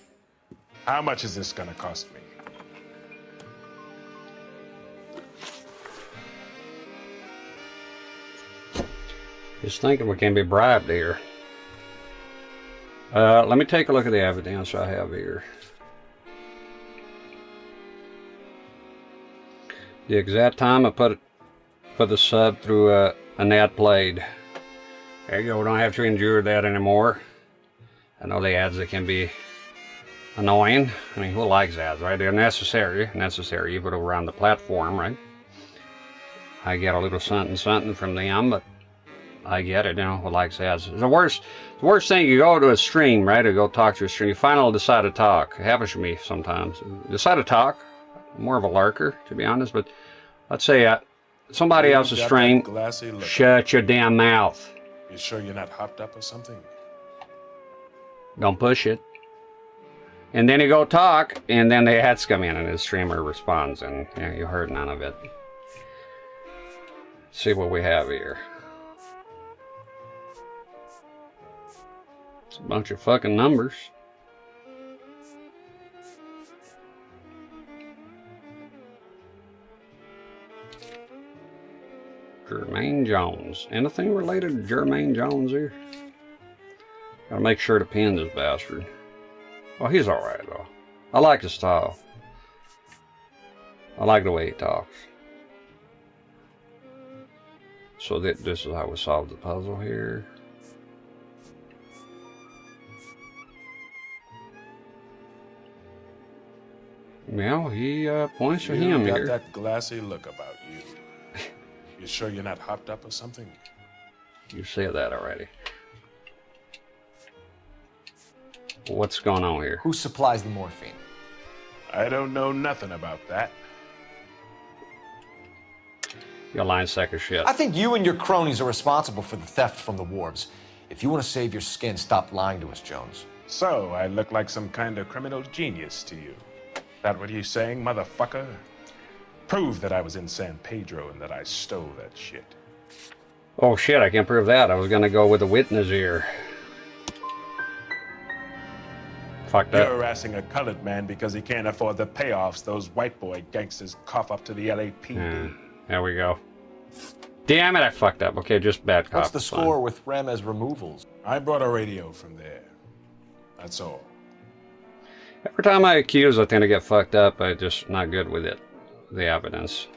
Speaker 19: How much is this gonna cost me?
Speaker 1: Just thinking we can be bribed here. Let me take a look at the evidence I have here. The exact time I put the sub through a net played. There you go, we don't have to endure that anymore. I know the ads, they can be annoying. I mean, who likes ads, right? They're necessary even over on the platform, right? I get a little something from them, but I get it, you know, who likes ads. The worst thing, you go to a stream, right, or go talk to a stream, you finally decide to talk. It happens to me sometimes. Decide to talk, I'm more of a lurker, to be honest, but let's say somebody else's stream, shut your damn mouth.
Speaker 19: You sure you're not hopped up or something?
Speaker 1: Don't push it. And then you go talk, and then the ads come in, and the streamer responds, and you know, you heard none of it. See what we have here. It's a bunch of fucking numbers. Jermaine Jones. Anything related to Jermaine Jones here? Gotta make sure to pin this bastard. Well, he's alright though. I like his style. I like the way he talks. So this is how we solve the puzzle here. Well, he points to him
Speaker 19: You
Speaker 1: here.
Speaker 19: got that glassy look about you. You sure you're not hopped up or something?
Speaker 1: You said that already. What's going on here?
Speaker 4: Who supplies the morphine?
Speaker 19: I don't know nothing about that.
Speaker 1: Your line sack of shit.
Speaker 4: I think you and your cronies are responsible for the theft from the wharves. If you want to save your skin, stop lying to us, Jones.
Speaker 19: So, I look like some kind of criminal genius to you. That what you saying, motherfucker? Prove that I was in San Pedro and that I stole that shit.
Speaker 1: Oh shit, I can't prove that. I was gonna go with a witness here. Fuck that.
Speaker 19: You're harassing a colored man because he can't afford the payoffs those white boy gangsters cough up to the LAPD.
Speaker 1: Yeah, there we go. Damn it, I fucked up. Okay, just bad cop.
Speaker 4: What's the score with Ramez removals?
Speaker 19: I brought a radio from there. That's all.
Speaker 1: Every time I accuse, I tend to get fucked up. I'm just not good with it. The evidence.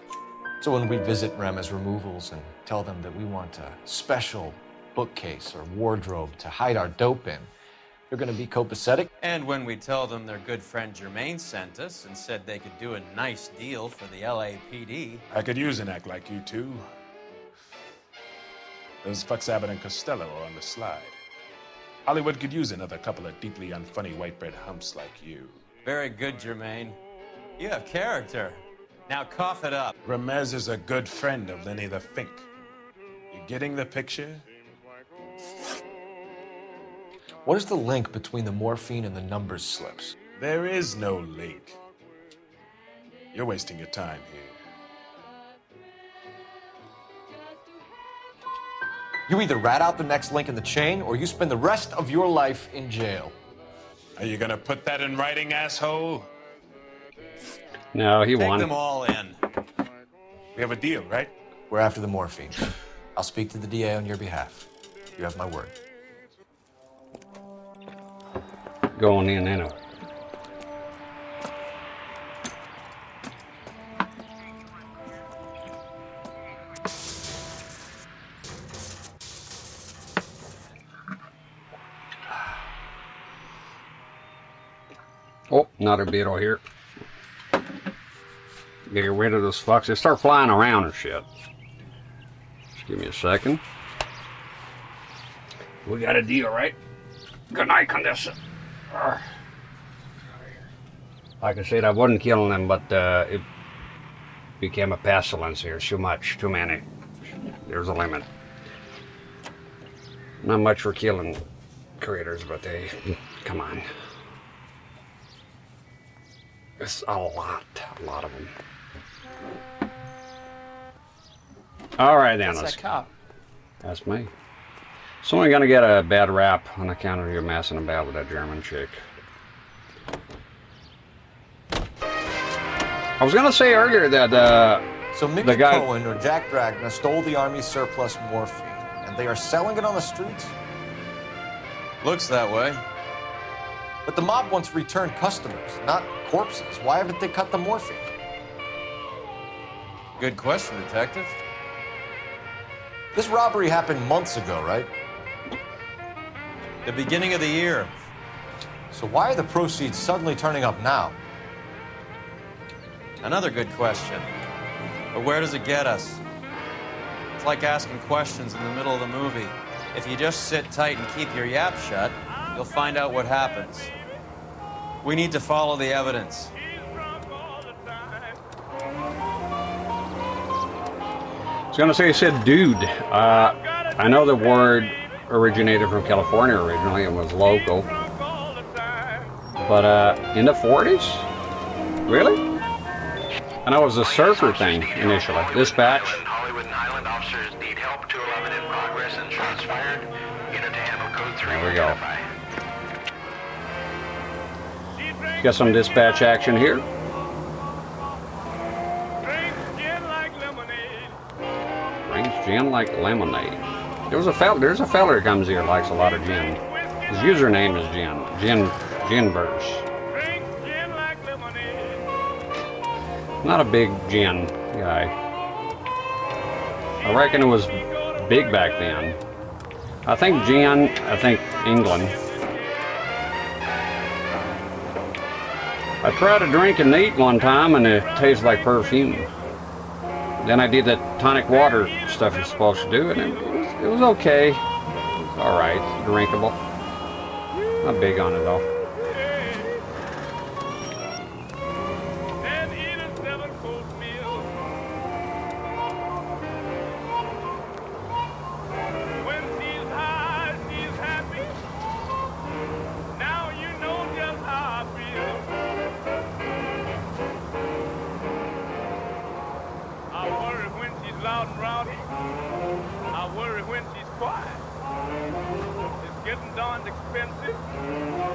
Speaker 4: So when we visit Ramez removals and tell them that we want a special bookcase or wardrobe to hide our dope in, they're going to be copacetic.
Speaker 3: And when we tell them their good friend Jermaine sent us and said they could do a nice deal for the LAPD.
Speaker 19: I could use an act like you two. Those fucks Abbott and Costello are on the slide. Hollywood could use another couple of deeply unfunny white bread humps like you.
Speaker 3: Very good, Jermaine. You have character. Now cough it up.
Speaker 19: Ramez is a good friend of Lenny the Fink. You getting the picture?
Speaker 4: What is the link between the morphine and the numbers slips?
Speaker 19: There is no link. You're wasting your time here.
Speaker 4: You either rat out the next link in the chain, or you spend the rest of your life in jail.
Speaker 19: Are you gonna put that in writing, asshole?
Speaker 1: No, he won.
Speaker 3: Take them all in.
Speaker 19: We have a deal, right?
Speaker 4: We're after the morphine. I'll speak to the DA on your behalf. You have my word.
Speaker 1: Going in anyway. Oh, another beetle here. Get rid of those fucks. They start flying around and shit. Just give me a second. We got a deal, right? Good night, Condessa. Like I said, I wasn't killing them, but it became a pestilence here. Too much, too many. There's a limit. Not much for killing critters, but they, come on. It's a lot of them. All right, then.
Speaker 13: That's that cop.
Speaker 1: That's me. Someone gonna get a bad rap on account of you messing about with that German chick. I was gonna say earlier that
Speaker 4: so Mickey
Speaker 1: the guy
Speaker 4: Cohen or Jack Dragna stole the Army's surplus morphine, and they are selling it on the streets?
Speaker 3: Looks that way.
Speaker 4: But the mob wants returned customers, not corpses. Why haven't they cut the morphine?
Speaker 3: Good question, Detective.
Speaker 4: This robbery happened months ago, right?
Speaker 3: The beginning of the year.
Speaker 4: So why are the proceeds suddenly turning up now?
Speaker 3: Another good question. But where does it get us? It's like asking questions in the middle of the movie. If you just sit tight and keep your yap shut, you'll find out what happens. We need to follow the evidence.
Speaker 1: I was gonna say, it said dude. I know the word originated from California originally and was local. But in the 40s? Really? I know it was a surfer thing initially. Dispatch.
Speaker 15: Hollywood and Highland officers need help. 211 in progress and shots fired. Unit to handle code 3.
Speaker 1: There we go. Got some dispatch action here. Drinks gin like lemonade. There's a fella that comes here likes a lot of gin. His username is Gin Burst. Not a big gin guy. I reckon it was big back then. I think gin, England. I tried to drink it neat one time and it tasted like perfume. Then I did that tonic water stuff you're supposed to do and it was okay. It was alright, drinkable. Not big on it though.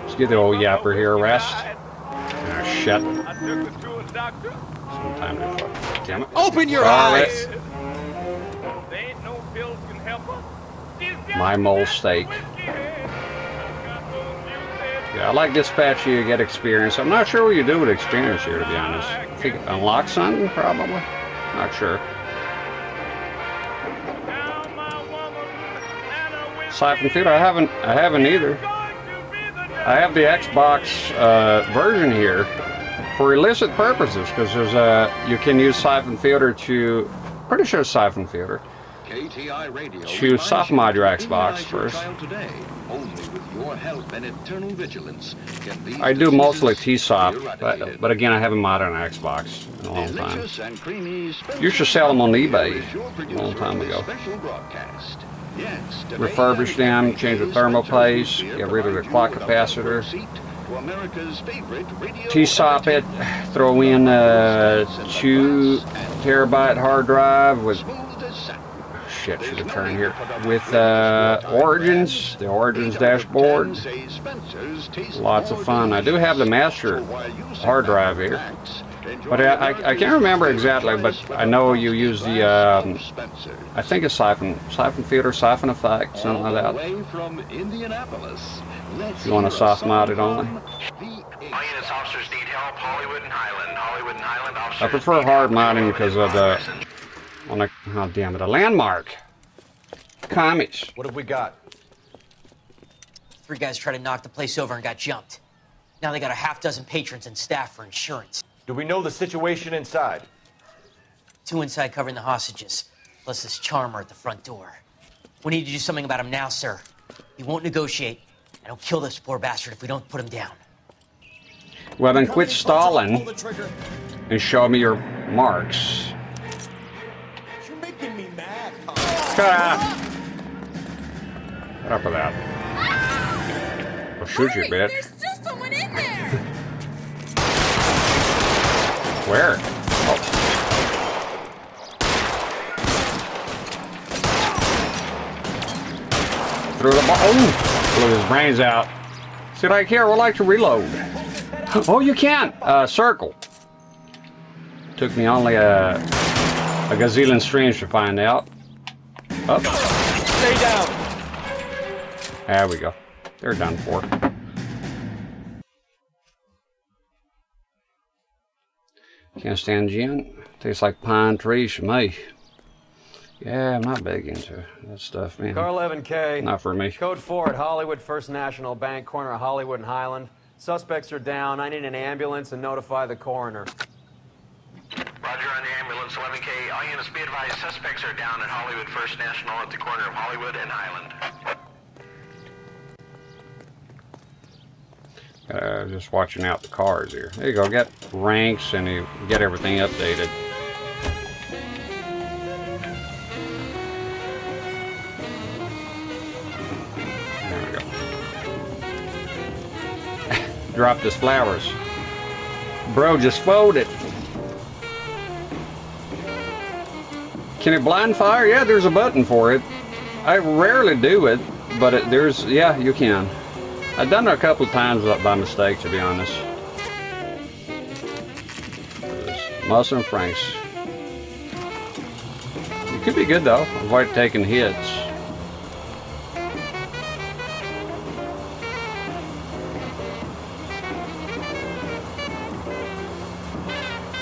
Speaker 1: Let's get the old yapper here, rest. Ah, shit. Sometime before. Damn it.
Speaker 4: Open your eyes!
Speaker 1: My mole steak. Yeah, I like dispatch, you get experience. I'm not sure what you do with experience here, to be honest. I think it unlocks something, probably. Not sure. Siphon Theater, I haven't either. I have the Xbox version here for illicit purposes because there's you can use Siphon Theater to, pretty sure it's Siphon Theater, to soft mod your Xbox first. I do mostly T-Soft, but again, I haven't modded an Xbox in a long time. Used to sell them on eBay a long time ago. Refurbish them, change the thermal paste, get rid of the clock capacitor, T-Sop it, throw in a 2 terabyte hard drive with, shit, should have turned here, with Origins, the Origins dashboard. Lots of fun. I do have the master hard drive here. But I can't remember exactly, but I know you use the, I think it's Siphon Theater, Siphon Effect, something like that. If you want to soft mod it only. I prefer hard modding because of the, oh damn it, a landmark. Commies.
Speaker 3: What have we got?
Speaker 20: 3 guys tried to knock the place over and got jumped. Now they got a half dozen patrons and staff for insurance.
Speaker 3: Do we know the situation inside?
Speaker 20: 2 inside covering the hostages, plus this charmer at the front door. We need to do something about him now, sir. He won't negotiate, and he'll kill this poor bastard if we don't put him down.
Speaker 1: Well, then quit stalling and show me your marks.
Speaker 3: You're making me mad.
Speaker 1: What up with that? I'll shoot you, bitch.
Speaker 12: There's still someone in there!
Speaker 1: Where? Oh. Threw the ball. Oh! Blew his brains out. See, like here, we'd like to reload. Oh, you can't! Circle. Took me only a gazillion streams to find out. Up.
Speaker 3: Stay down!
Speaker 1: There we go. They're done for. Can't stand gin. Tastes like pine trees to me. Yeah, I'm not big into that stuff, man.
Speaker 3: Car 11K.
Speaker 1: Not for me.
Speaker 3: Code 4 at Hollywood First National Bank, corner of Hollywood and Highland. Suspects are down. I need an ambulance and notify the coroner.
Speaker 15: Roger on the ambulance, 11K. All units be advised, suspects are down at Hollywood First National at the corner of Hollywood and Highland.
Speaker 1: Just watching out the cars here. There you go, get ranks and you get everything updated. There we go. Dropped his flowers. Bro just folded. Can it blind fire? Yeah, there's a button for it. I rarely do it, but there's, yeah, you can. I've done it a couple of times by mistake, to be honest. Muscle and Franks. You could be good though. Avoid taking hits.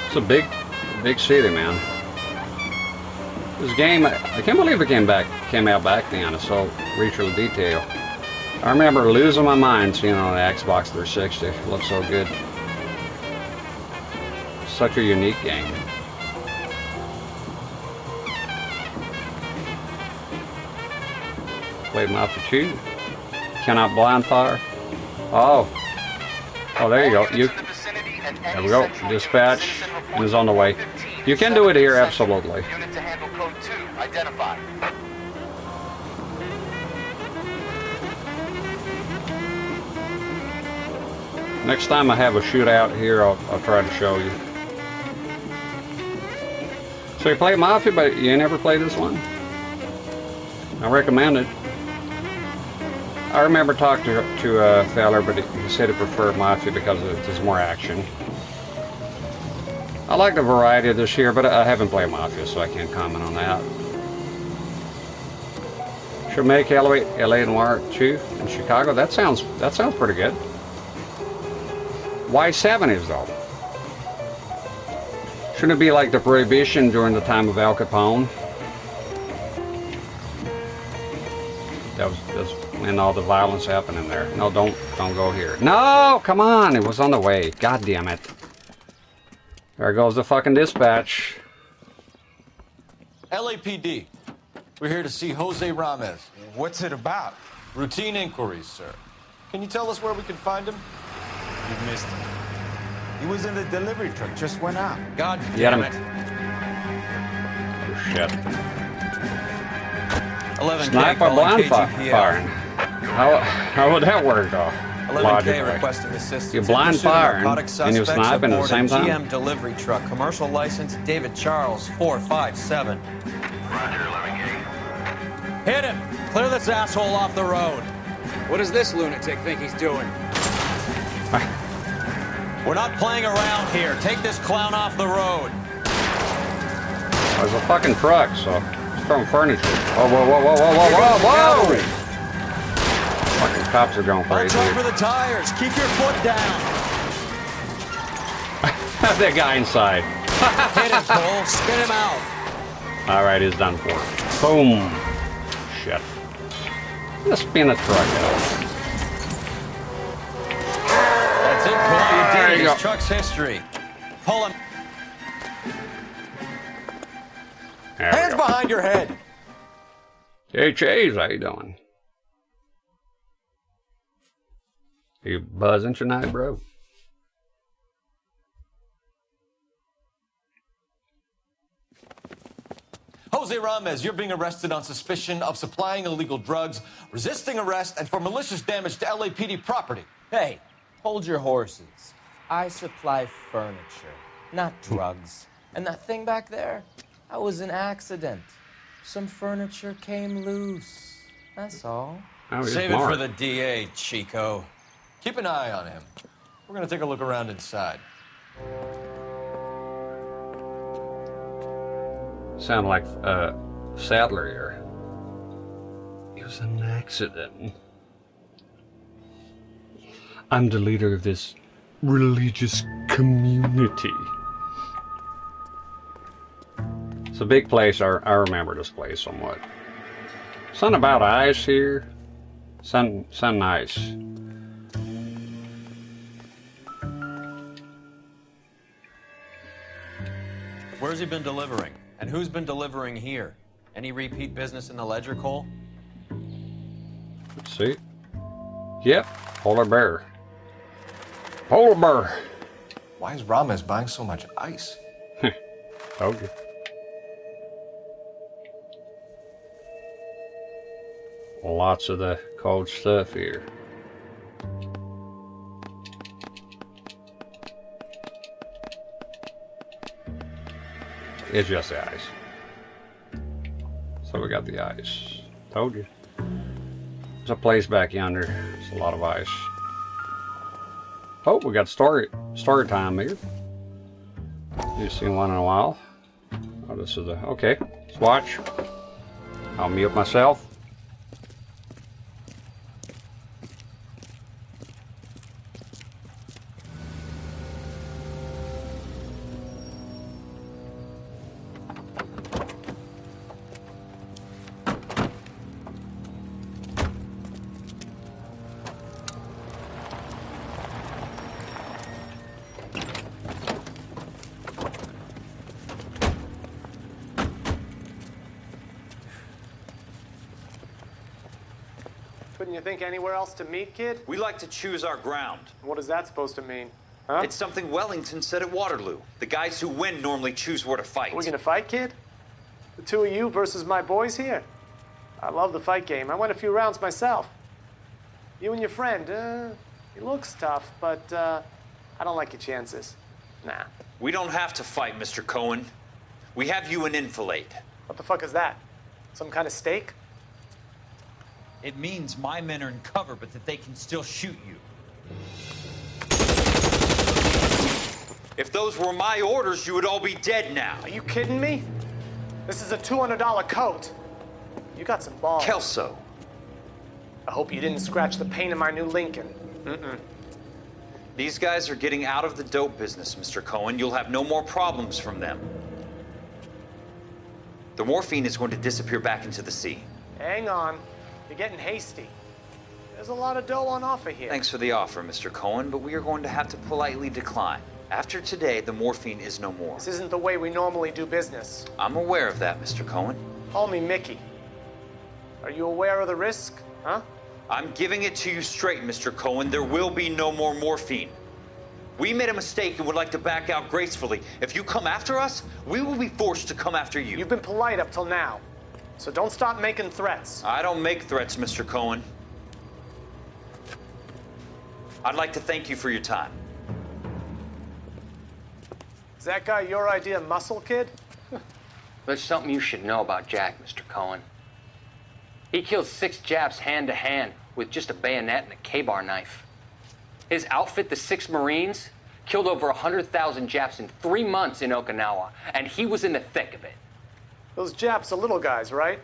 Speaker 1: It's a big city, man. This game, I can't believe it came out back then. It's so rich with detail. I remember losing my mind seeing it on the Xbox 360. It looked so good. Such a unique game. Played Mafia 2. Cannot blind fire. Oh. Oh, there you go. There we go. Dispatch is on the way. You can do it here, absolutely.
Speaker 15: Unit to handle code 2, identified.
Speaker 1: Next time I have a shootout here, I'll try to show you. So you play Mafia, but you never play this one? I recommend it. I remember talking to a fella, but he said he preferred Mafia because there's more action. I like the variety of this here, but I haven't played Mafia, so I can't comment on that. Should make LA Noire 2 in Chicago. That sounds pretty good. Why 70s though? Shouldn't it be like the Prohibition during the time of Al Capone? That's when all the violence happened in there. No, don't go here. No, come on, it was on the way. God damn it. There goes the fucking dispatch.
Speaker 4: LAPD. We're here to see Jose Ramez.
Speaker 3: What's it about?
Speaker 4: Routine inquiries, sir. Can you tell us where we can find him?
Speaker 3: You missed him. He was in the delivery truck, just went out.
Speaker 4: God
Speaker 1: Get
Speaker 4: damn
Speaker 1: him.
Speaker 4: it.
Speaker 1: Oh shit.
Speaker 3: 11K
Speaker 1: Sniper blind
Speaker 3: KGPL.
Speaker 1: firing. How would that work though?
Speaker 3: 11K
Speaker 1: Logically.
Speaker 3: requesting assistance.
Speaker 1: You're blind
Speaker 3: In pursuit of
Speaker 1: firing
Speaker 3: narcotic
Speaker 1: and you're
Speaker 3: suspects
Speaker 1: sniping at the
Speaker 3: aboard
Speaker 1: same
Speaker 3: a
Speaker 1: time?
Speaker 3: GM delivery truck, commercial license David Charles 457.
Speaker 15: Roger, 11K.
Speaker 3: Hit him! Clear this asshole off the road.
Speaker 13: What does this lunatic think he's doing?
Speaker 3: We're not playing around here. Take this clown off the road.
Speaker 1: There's a fucking truck, so it's throwing furniture. Whoa, whoa, whoa, whoa, whoa, whoa, whoa, whoa! Fucking cops are going
Speaker 3: Watch
Speaker 1: crazy.
Speaker 3: out for the tires. Keep your foot down.
Speaker 1: That guy inside.
Speaker 3: Hit him, Cole. Spin him out.
Speaker 1: Alright, he's done for. Boom. Shit. Let's spin a truck out.
Speaker 3: That's it, Cole.
Speaker 1: There
Speaker 3: You
Speaker 1: you
Speaker 3: did it.
Speaker 1: go.
Speaker 3: His truck's history. Pull him.
Speaker 1: There we
Speaker 3: Hands
Speaker 1: go.
Speaker 3: behind your head.
Speaker 1: Hey Chase, how you doing? You buzzing tonight, bro?
Speaker 4: Jose Ramez, you're being arrested on suspicion of supplying illegal drugs, resisting arrest, and for malicious damage to LAPD property.
Speaker 21: Hey, hold your horses. I supply furniture, not drugs. And that thing back there, that was an accident. Some furniture came loose. That's all.
Speaker 1: Oh, you're
Speaker 3: Save
Speaker 1: smart.
Speaker 3: it for the DA, Chico.
Speaker 4: Keep an eye on him. We're gonna take a look around inside.
Speaker 1: Sound like Sadler here. It was an accident. I'm the leader of this religious community. It's a big place. I remember this place somewhat. Something about ice here. Something nice.
Speaker 3: Where's he been delivering? And who's been delivering here? Any repeat business in the ledger, Cole?
Speaker 1: Let's see. Yep, polar bear. Polar bear.
Speaker 4: Why is Ramos buying so much ice?
Speaker 1: Okay. Lots of the cold stuff here. It's just the ice. So we got the ice. Told you. There's a place back yonder. There's a lot of ice. Oh, we got story time here. You've seen one in a while. Oh, this is a okay. Let's watch. I'll mute myself.
Speaker 2: Couldn't you think anywhere else to meet, kid?
Speaker 13: We like to choose our ground.
Speaker 2: What is that supposed to mean? Huh?
Speaker 13: It's something Wellington said at Waterloo. The guys who win normally choose where to fight.
Speaker 2: We gonna fight, kid? The two of you versus my boys here? I love the fight game. I went a few rounds myself. You and your friend, he looks tough, but I don't like your chances. Nah.
Speaker 13: We don't have to fight, Mr. Cohen. We have you an enfilade.
Speaker 2: What the fuck is that? Some kind of steak?
Speaker 13: It means my men are in cover, but that they can still shoot you. If those were my orders, you would all be dead now.
Speaker 2: Are you kidding me? This is a $200 coat. You got some balls.
Speaker 13: Kelso.
Speaker 2: I hope you didn't scratch the paint in my new Lincoln.
Speaker 13: These guys are getting out of the dope business, Mr. Cohen. You'll have no more problems from them. The morphine is going to disappear back into the sea.
Speaker 2: Hang on. You're getting hasty. There's a lot of dough on offer here.
Speaker 13: Thanks for the offer, Mr. Cohen, but we are going to have to politely decline. After today, the morphine is no more.
Speaker 2: This isn't the way we normally do business.
Speaker 13: I'm aware of that, Mr. Cohen.
Speaker 2: Call me Mickey. Are you aware of the risk, huh?
Speaker 13: I'm giving it to you straight, Mr. Cohen. There will be no more morphine. We made a mistake and would like to back out gracefully. If you come after us, we will be forced to come after you.
Speaker 2: You've been polite up till now, so don't stop making threats.
Speaker 13: I don't make threats, Mr. Cohen. I'd like to thank you for your time.
Speaker 2: Is that guy your idea of muscle, kid?
Speaker 22: There's something you should know about Jack, Mr. Cohen. He killed 6 Japs hand to hand with just a bayonet and a K-bar knife. His outfit, the 6 Marines, killed over 100,000 Japs in 3 months in Okinawa, and he was in the thick of it.
Speaker 2: Those Japs are little guys, right?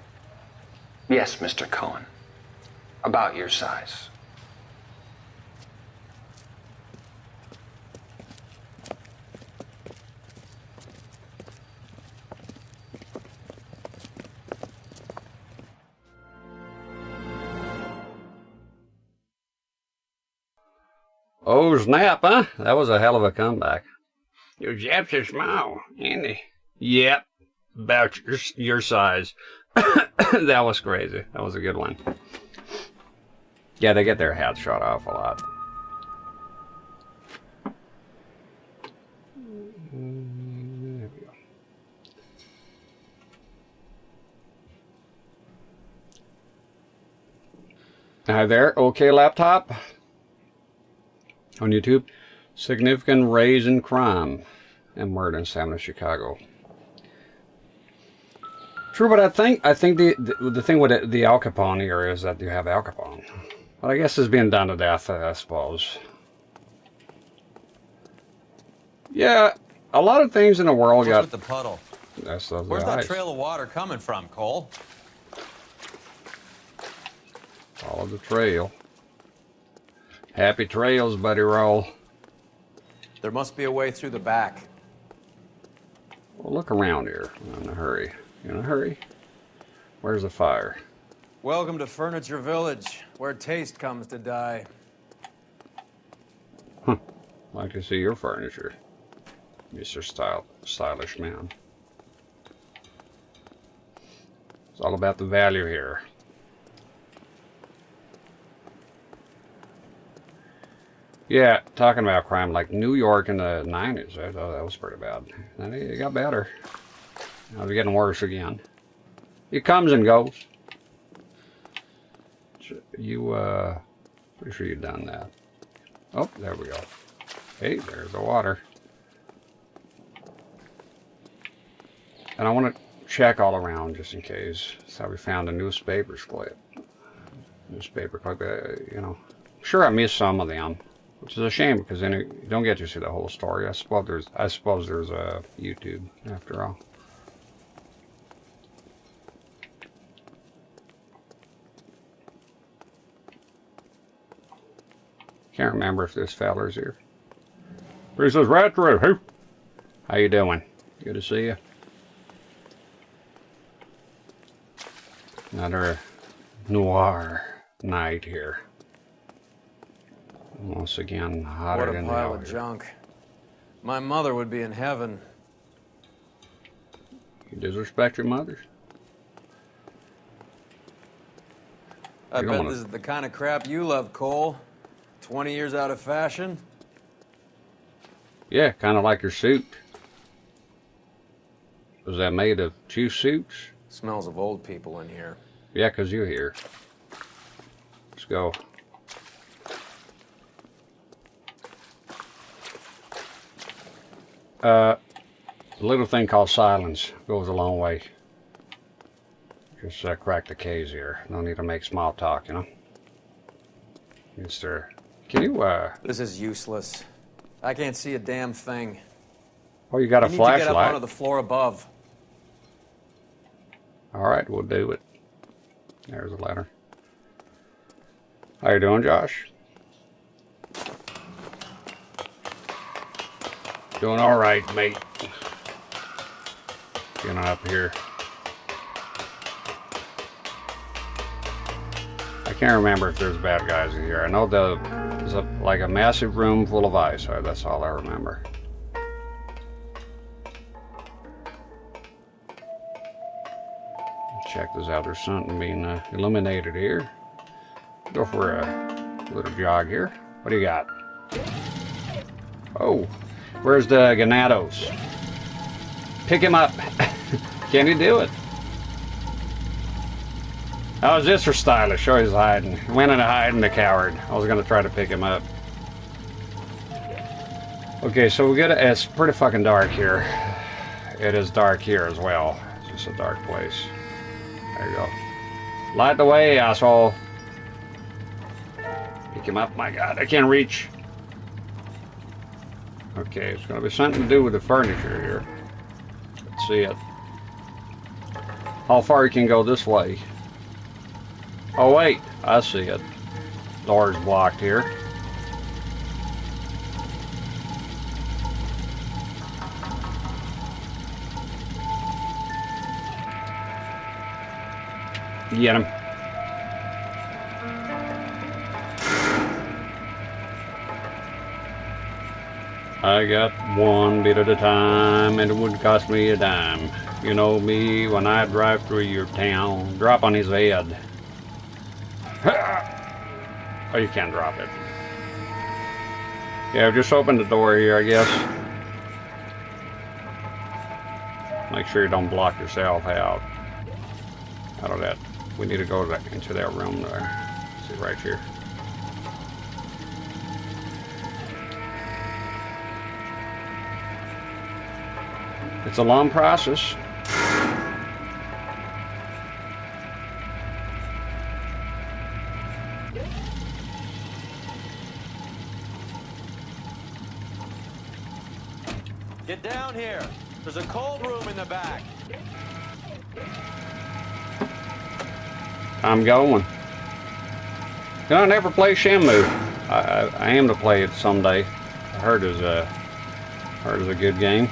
Speaker 22: Yes, Mr. Cohen. About your size.
Speaker 1: Oh, snap, huh? That was a hell of a comeback. Your Japs are small, ain't they? Yep, about your size. That was crazy. That was a good one. Yeah, they get their hats shot off a lot. There we go. Hi there, okay laptop? On YouTube, significant rise in crime and murder in San Chicago. True, but I think the thing with the Al Capone here is that you have Al Capone. But I guess it's being done to death, I suppose. Yeah, a lot of things in the world got.
Speaker 3: What's with the puddle?
Speaker 1: Where's
Speaker 3: that
Speaker 1: ice.
Speaker 3: trail of water coming from, Cole?
Speaker 1: Follow the trail. Happy trails, buddy roll.
Speaker 3: There must be a way through the back.
Speaker 1: Well, look around here. I'm in a hurry. You in a hurry? Where's the fire?
Speaker 3: Welcome to Furniture Village, where taste comes to die.
Speaker 1: Like to see your furniture, Mr. Stylish man. It's all about the value here. Yeah, talking about crime, like New York in the 90s, I thought that was pretty bad. And it got better. Now it's getting worse again. It comes and goes. You, pretty sure you've done that. Oh, there we go. Hey, there's the water. And I want to check all around just in case. So we found a newspaper clip. Newspaper clip, you know. Sure, I missed some of them, which is a shame because then you don't get to see the whole story. I suppose there's a YouTube after all. Can't remember if this fella's here. But he says right through. Hey, how you doing? Good to see you. Another Noire night here. Once again, hotter than hell.
Speaker 3: What a pile of junk. My mother would be in heaven.
Speaker 1: You disrespect your mothers?
Speaker 3: I bet this is the kind of crap you love, Cole. 20 years out of fashion?
Speaker 1: Yeah, kind of like your suit. Was that made of 2 suits?
Speaker 3: Smells of old people in here.
Speaker 1: Yeah, 'cause you're here. Let's go. A little thing called silence goes a long way. Just crack the case here. No need to make small talk, you know? Mister, can you,
Speaker 3: This is useless. I can't see a damn thing.
Speaker 1: Oh, you got a flashlight?
Speaker 3: You need to get up onto the floor above.
Speaker 1: All right, we'll do it. There's a ladder. How you doing, Josh? Doing all right, mate. Getting up here. I can't remember if there's bad guys in here. I know there's like a massive room full of ice. That's all I remember. Check this out. There's something being illuminated here. Go for a little jog here. What do you got? Oh, where's the Ganados? Pick him up. Can you do it? Oh, is this for stylish? Oh, he's hiding. Went into hiding, the coward. I was gonna try to pick him up. Okay, so we gotta. It's pretty fucking dark here. It is dark here as well. It's just a dark place. There you go. Light the way, asshole. Pick him up. My God, I can't reach. Okay, it's gonna be something to do with the furniture here. Let's see it. How far you can go this way? Oh wait, I see it. Door's blocked here. Get him. I got one bit at a time, and it wouldn't cost me a dime. You know me, when I drive through your town, drop on his head. Oh, you can't drop it. Yeah, just open the door here, I guess. Make sure you don't block yourself out of that. We need to go into that room there. See right here. It's a long process.
Speaker 3: Get down here. There's a cold room in the back.
Speaker 1: I'm going. You know, I never play Shenmue. I aim to play it someday. I heard it was a good game.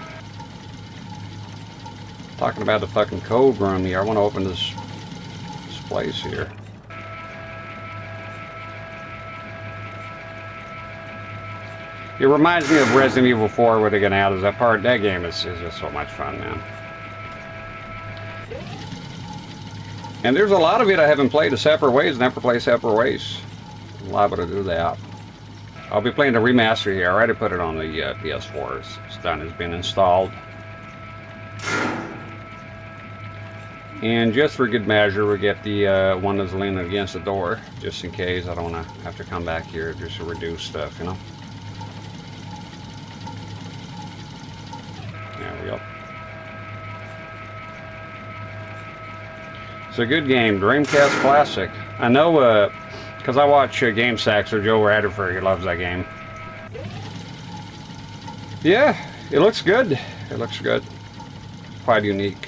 Speaker 1: Talking about the fucking cold room here. I want to open this place here. It reminds me of Resident Evil 4 with the Ganados. That game is just so much fun, man. And there's a lot of it I haven't played a separate ways, never play separate ways. I'm liable to do that. I'll be playing the remaster here. I already put it on the PS4. It's done. It's been installed. And just for good measure, we get the one that's leaning against the door, just in case I don't want to have to come back here just to reduce stuff, you know. There we go. It's a good game, Dreamcast classic. I know, because I watch Game Sacks, or Joe Radford, he loves that game. Yeah, it looks good. It looks good. Quite unique.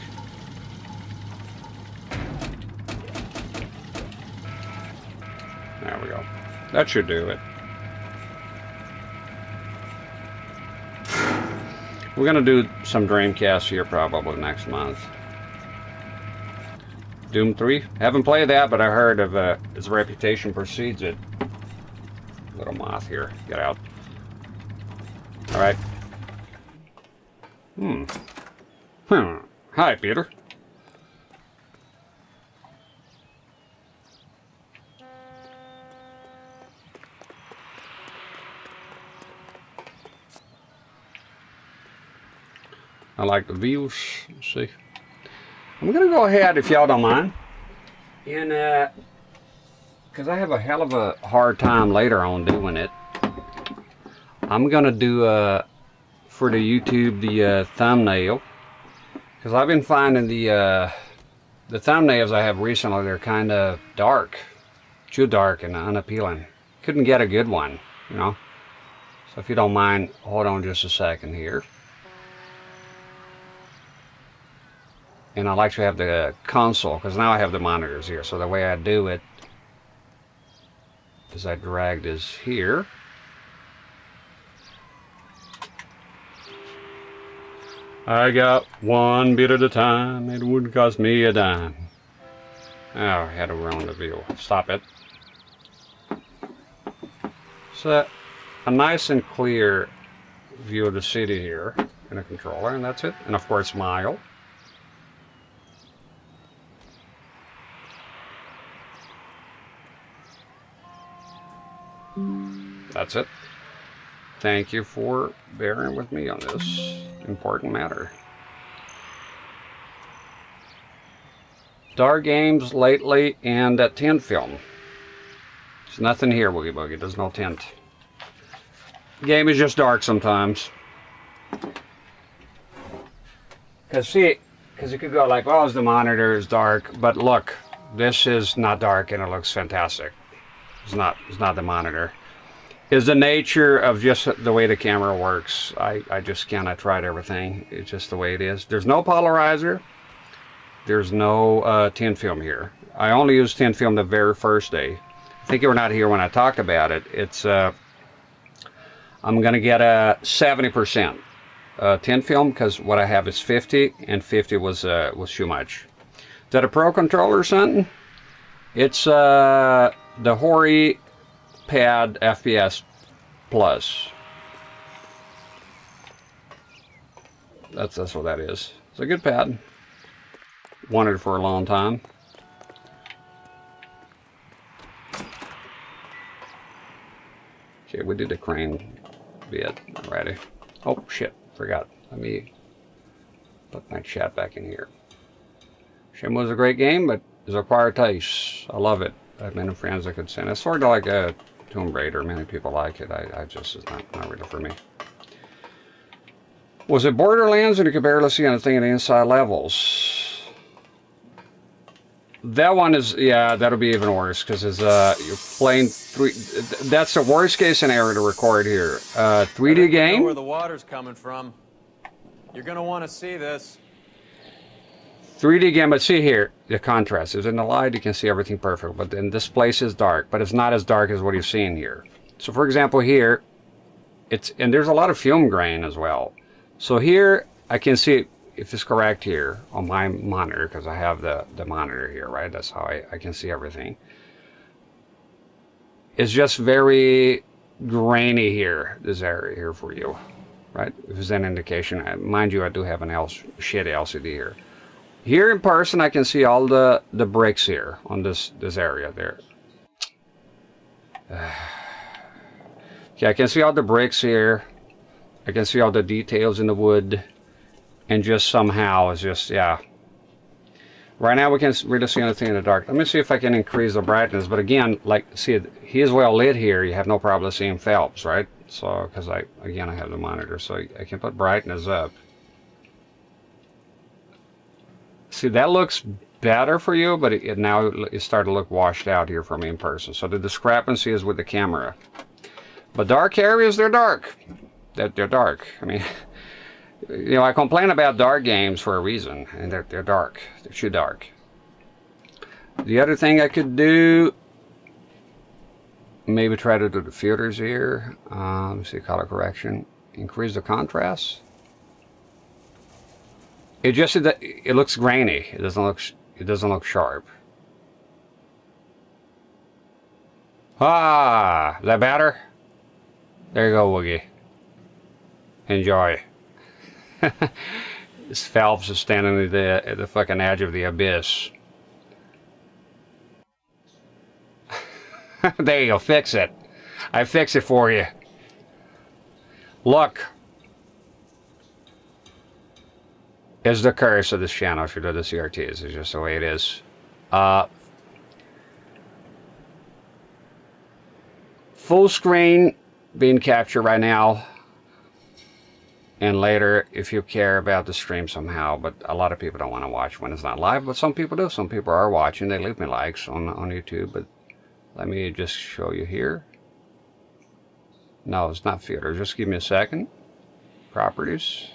Speaker 1: There we go. That should do it. We're going to do some Dreamcast here probably next month. Doom 3. Haven't played that, but I heard of its reputation precedes it. Little moth here. Get out. Alright. Hi, Peter. I like the views. Let's see. I'm gonna go ahead, if y'all don't mind, and because I have a hell of a hard time later on doing it, I'm gonna do for the YouTube the thumbnail, because I've been finding the thumbnails I have recently, they're kind of dark, too dark and unappealing. Couldn't get a good one, you know. So if you don't mind, hold on just a second here. And I like to have the console, because now I have the monitors here. So the way I do it is I drag this here. I got one bit at a time. It wouldn't cost me a dime. Oh, I had to ruin the view. Stop it. So a nice and clear view of the city here in a controller, and that's it. And of course, mild. That's it. Thank you for bearing with me on this important matter. Dark games lately and that tint film. There's nothing here, Woogie Boogie. There's no tint. The game is just dark sometimes. Because you could go like, oh, the monitor is dark, but look, this is not dark and it looks fantastic. It's not the monitor. It's the nature of just the way the camera works. I just cannot try everything. It's just the way it is. There's no polarizer. There's no tint film here. I only used tint film the very first day. I think you were not here when I talked about it. It's I'm gonna get a 70% tint film, because what I have is 50, and 50 was too much. Is that a Pro controller or something? It's the Hori Pad FPS Plus. That's what that is. It's a good pad. Wanted it for a long time. Okay, we did the crane bit already. Oh shit, forgot. Let me put my chat back in here. Shenmue was a great game, but it's acquired taste. I love it. I have many friends that could send it. It's sort of like a Tomb Raider. Many people like it. I just, it's not really for me. Was it Borderlands, and you could barely see anything in the inside levels? That one is, yeah, that'll be even worse, because it's you're playing that's the worst case scenario to record here. 3D game.
Speaker 3: Know where the water's coming from. You're gonna want to see this.
Speaker 1: 3D game, but see here, the contrast is in the light, you can see everything perfect, but then this place is dark, but it's not as dark as what you're seeing here. So for example here, and there's a lot of film grain as well. So here, I can see, if it's correct here, on my monitor, because I have the monitor here, right? That's how I can see everything. It's just very grainy here, this area here for you, right? If it's an indication, mind you, I do have an shitty LCD here. Here in person, I can see all the bricks here on this area there. Okay, I can see all the bricks here. I can see all the details in the wood, and just somehow it's just, yeah. Right now we can't really see anything in the dark. Let me see if I can increase the brightness. But again, like, see, he is well lit here. You have no problem seeing Phelps, right? So, because I have the monitor, so I can put brightness up. See, that looks better for you, but now it's starting to look washed out here for me in person. So the discrepancy is with the camera. But dark areas, they're dark. They're dark. I mean, you know, I complain about dark games for a reason, and they're dark. They're too dark. The other thing I could do, maybe try to do the filters here. Let me see, color correction. Increase the contrast. It just it looks grainy. It doesn't look sharp. Ah, is that better? There you go, Woogie. Enjoy. This Phelps is standing at the fucking edge of the abyss. There you go, fix it. I fix it for you. Look. It's the curse of this channel if you do the CRTs. It's just the way it is. Full screen being captured right now. And later, if you care about the stream somehow, but a lot of people don't want to watch when it's not live, but some people do. Some people are watching. They leave me likes on YouTube, but let me just show you here. No, it's not filter. Just give me a second. Properties.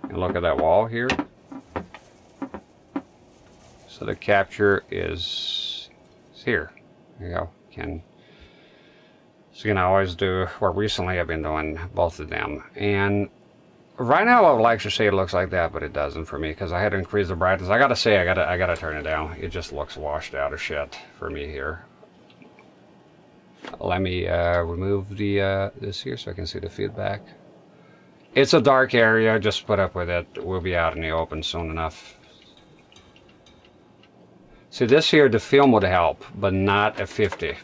Speaker 1: And look at that wall here. So the capture is here. There you go. So you can always do, well, recently I've been doing both of them. And right now I would like to say it looks like that, but it doesn't for me because I had to increase the brightness. I gotta say, I gotta turn it down. It just looks washed out of shit for me here. Let me remove the this here so I can see the feedback. It's a dark area, just put up with it. We'll be out in the open soon enough. See, this here, the film would help, but not at 50.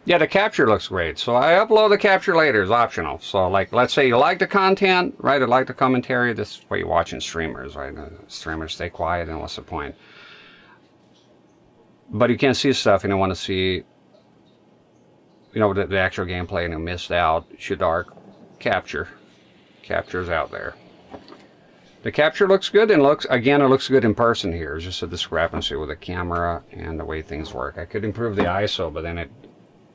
Speaker 1: Yeah, the capture looks great. So I upload the capture later. It's optional. So, like, let's say you like the content, right? Or like the commentary. This is what you're watching streamers, right? Streamers stay quiet, and what's the point? But you can't see stuff, and you want to see, you know, the actual gameplay, and you missed out. Should dark capture. Capture's out there. The capture looks good, and it looks good in person here. It's just a discrepancy with the camera and the way things work. I could improve the ISO, but then it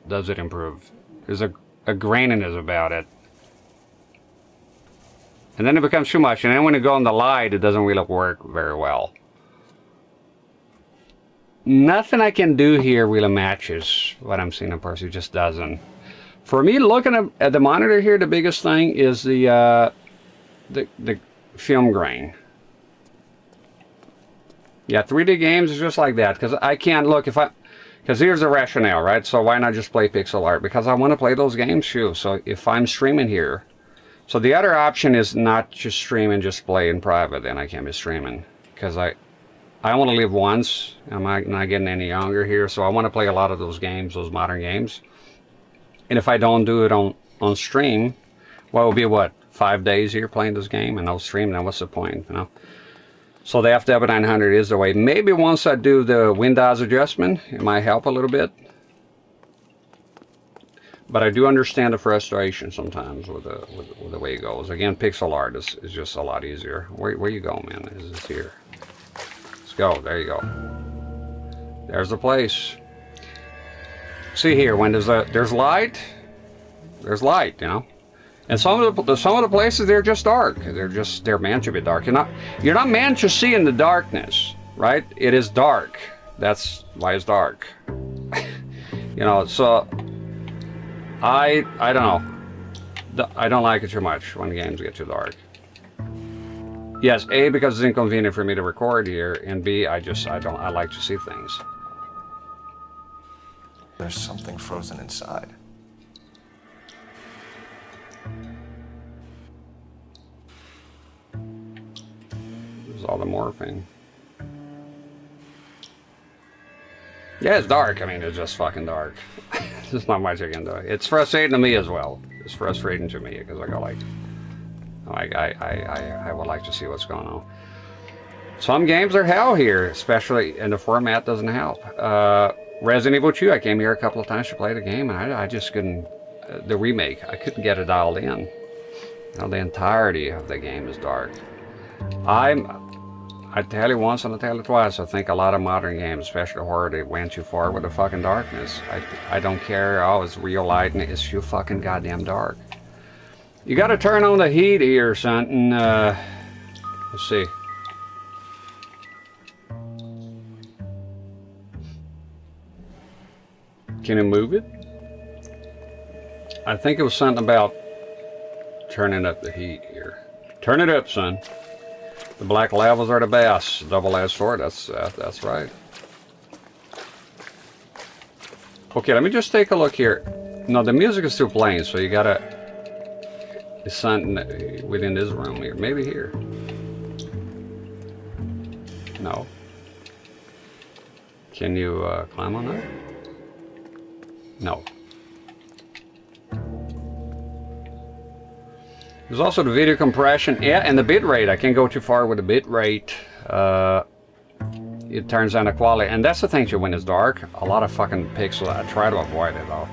Speaker 1: doesn't improve. There's a graininess about it. And then it becomes too much, and then when you go in the light, it doesn't really work very well. Nothing I can do here really matches what I'm seeing in person. It just doesn't. For me, looking at the monitor here, the biggest thing is the film grain. Yeah, 3D games is just like that, because I can't look because here's the rationale, right? So why not just play pixel art? Because I want to play those games too. So if I'm streaming here, so the other option is not just stream and just play in private, then I can't be streaming, because I want to live once. I'm not getting any younger here, so I want to play a lot of those games, those modern games. And if I don't do it on stream, well, it will be what, 5 days here playing this game and no stream, then what's the point, you know? So the FW900 is the way. Maybe once I do the Windows adjustment, it might help a little bit. But I do understand the frustration sometimes with the way it goes. Again, pixel art is just a lot easier. Where you go, man? Is this here? Let's go. There you go. There's the place. See here, when there's light, there's light, you know. And some of the places, they're just dark. They're meant to be dark. You're not meant to see in the darkness, right? It is dark. That's why it's dark. You know, so I don't know. I don't like it too much when the games get too dark. Yes, A, because it's inconvenient for me to record here, and B, I like to see things.
Speaker 11: There's something frozen inside.
Speaker 1: There's all the morphine. Yeah, it's dark. I mean, it's just fucking dark. There's not much I can do. It's frustrating to me as well. It's frustrating to me because I go like I would like to see what's going on. Some games are hell here, especially, and the format doesn't help. Resident Evil 2, I came here a couple of times to play the game, and I just couldn't, the remake, I couldn't get it dialed in. You know, the entirety of the game is dark. I tell you once and I tell you twice, I think a lot of modern games, especially horror, they went too far with the fucking darkness. I don't care, oh, it's real light, and it's too fucking goddamn dark. You gotta turn on the heat here or something. Let's see. Can you move it? I think it was something about turning up the heat here. Turn it up, son. The black levels are the best. Double-edged sword, that's right. Okay, let me just take a look here. No, the music is still playing, so you gotta... It's something within this room here. Maybe here. No. Can you climb on that? No. There's also the video compression, yeah, and the bit rate. I can't go too far with the bit rate. It turns down the quality, and that's the thing too. When it's dark, a lot of fucking pixels. I try to avoid it though.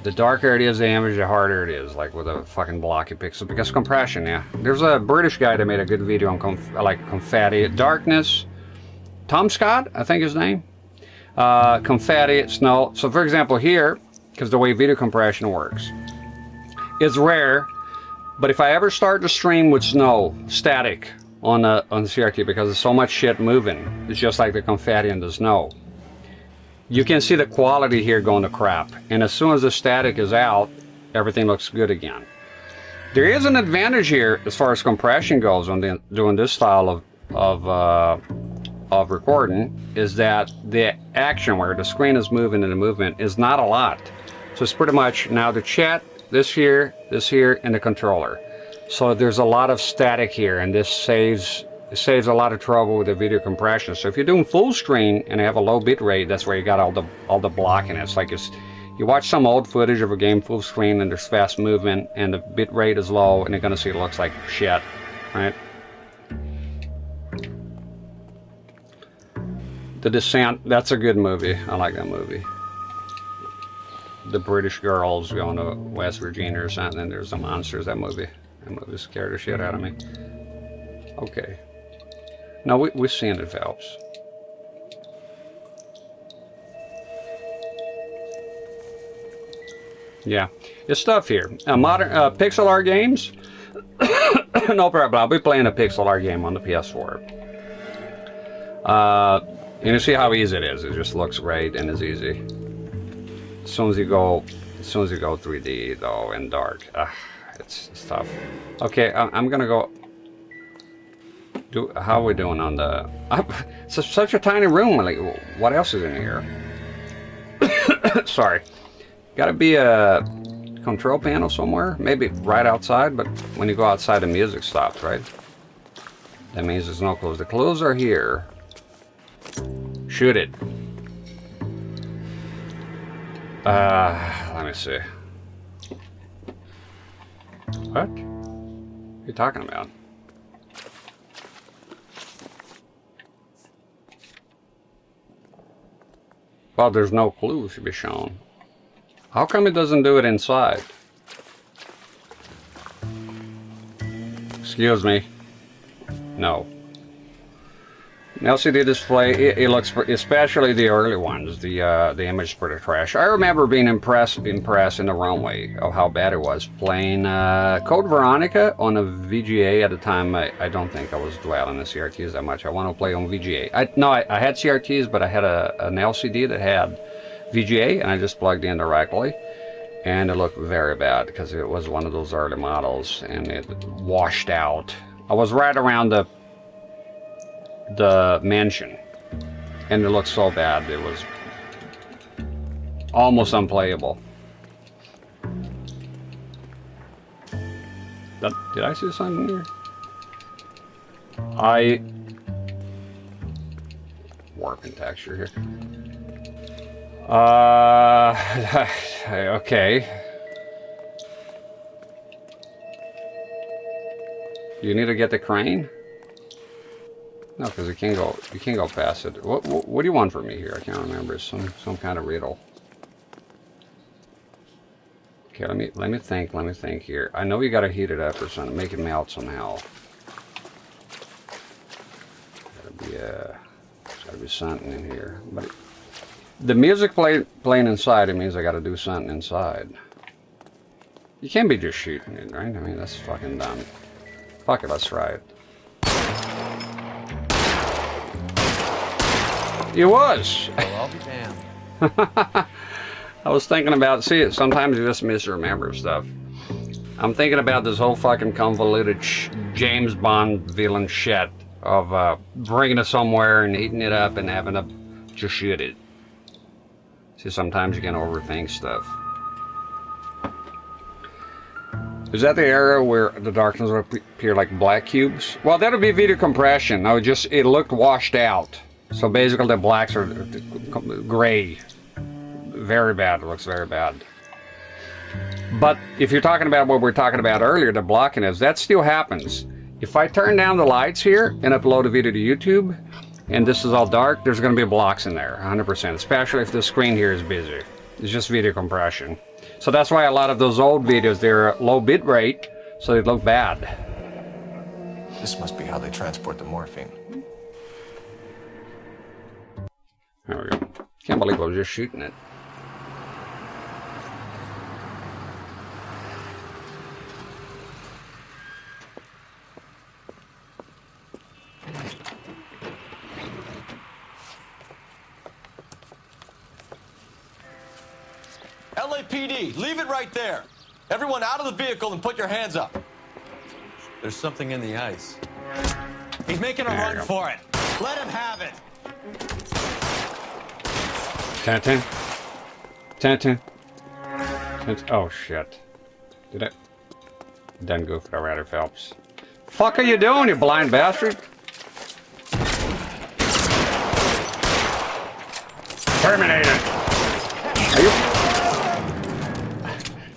Speaker 1: The darker it is, the image, the harder it is. Like with a fucking blocky pixel, because compression. Yeah, there's a British guy that made a good video on confetti, darkness. Tom Scott, I think his name. Confetti, snow. So for example here, because the way video compression works, it's rare. But if I ever start to stream with snow, static, on the CRT, because there's so much shit moving, it's just like the confetti in the snow, you can see the quality here going to crap. And as soon as the static is out, everything looks good again. There is an advantage here as far as compression goes on doing this style of recording, is that the action where the screen is moving and the movement is not a lot. So it's pretty much now the chat, this here, and the controller. So there's a lot of static here, and this saves a lot of trouble with the video compression. So if you're doing full screen and have a low bit rate, that's where you got all the blocking. It's like you watch some old footage of a game full screen and there's fast movement and the bit rate is low, and you're gonna see it looks like shit, right? The Descent, that's a good movie. I like that movie. The British girls going to West Virginia or something, and there's the monsters. That movie scared the shit out of me. Okay. No, we've seen it, Phelps. Yeah, it's stuff here. Modern pixel art games. No problem. I'll be playing a pixel art game on the PS4. And you see how easy it is. It just looks great and is easy. As soon as you go 3D though and dark, it's tough. Okay, I'm gonna go. How are we doing on the? It's such a tiny room. Like, what else is in here? Sorry, gotta be a control panel somewhere. Maybe right outside. But when you go outside, the music stops, right? That means there's no clues. The clues are here. Shoot it. Let me see. What? What are you talking about? Well, there's no clues to be shown. How come it doesn't do it inside? Excuse me. No. An LCD display, it looks, especially the early ones, the image is pretty trash. I remember being impressed in the wrong way of how bad it was. Playing Code Veronica on a VGA at the time. I don't think I was dwelling the CRTs that much. I want to play on VGA. I had CRTs, but I had an LCD that had VGA, and I just plugged in directly. And it looked very bad because it was one of those early models, and it washed out. I was right around the the mansion, and it looked so bad. It was almost unplayable. Did I see something here? Warping texture here. Okay. You need to get the crane? No, because you can't go past it. What do you want from me here? I can't remember. Some kind of riddle. Okay, let me think here. I know you gotta heat it up or something, make it melt somehow. Gotta be something in here. But the music playing inside, it means I gotta do something inside. You can't be just shooting it, right? I mean, that's fucking dumb. Fuck it, let's try it. It was!
Speaker 3: Well, I'll be damned.
Speaker 1: I was thinking about, see, sometimes you just misremember stuff. I'm thinking about this whole fucking convoluted James Bond villain shit of bringing it somewhere and heating it up and having to just shoot it. See, sometimes you can overthink stuff. Is that the era where the darkness would appear like black cubes? Well, that would be video compression. No, it looked washed out. So basically the blacks are gray. Very bad, it looks very bad. But if you're talking about what we were talking about earlier, the blockiness, that still happens. If I turn down the lights here and upload a video to YouTube, and this is all dark, there's going to be blocks in there, 100%, especially if the screen here is busy. It's just video compression. So that's why a lot of those old videos, they're low bit rate, so they look bad.
Speaker 11: This must be how they transport the morphine.
Speaker 1: There we go. Can't believe I was just shooting it.
Speaker 4: LAPD, leave it right there. Everyone out of the vehicle and put your hands up.
Speaker 3: There's something in the ice.
Speaker 4: He's making a run for it. Let him have it.
Speaker 1: Tintin. Tintin. Oh shit. Did it? Done goofed already, Phelps. Fuck are you doing, you blind bastard? Terminated. Are you?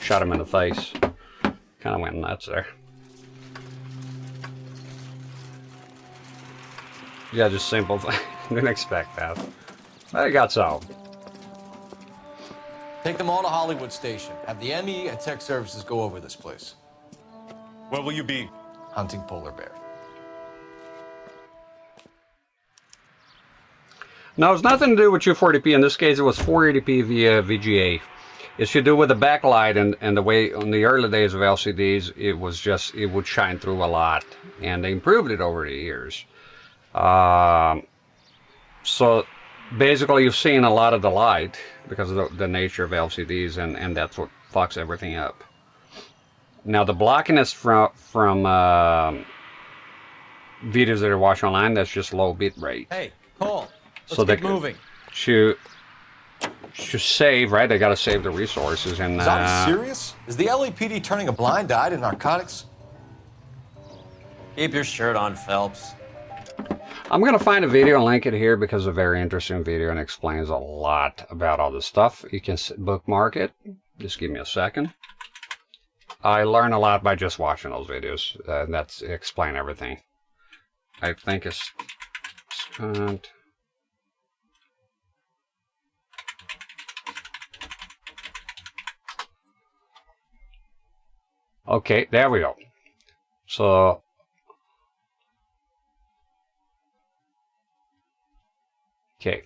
Speaker 1: Shot him in the face. Kind of went nuts there. Yeah, just simple thing. Didn't expect that. But it got solved.
Speaker 4: Take them all to Hollywood Station. Have the ME and Tech Services go over this place.
Speaker 5: Where will you be?
Speaker 4: Hunting polar bear.
Speaker 1: Now, it's nothing to do with 240p. In this case, it was 480p via VGA. It's to do with the backlight and the way on the early days of LCDs, it was just, it would shine through a lot. And they improved it over the years. So basically you've seen a lot of the light because of the nature of LCDs, and that's what fucks everything up. Now the blockiness from videos that are watched online, that's just low bit rate.
Speaker 3: Hey, Cole, let's
Speaker 1: so
Speaker 3: get moving.
Speaker 1: To save, right? They got to save the resources. And
Speaker 4: Is that serious? Is the LAPD turning a blind eye to narcotics?
Speaker 3: Keep your shirt on, Phelps.
Speaker 1: I'm going to find a video and link it here because it's a very interesting video and explains a lot about all this stuff. You can bookmark it. Just give me a second. I learn a lot by just watching those videos. And that's explain everything. I think it's... Okay, there we go. So... Okay,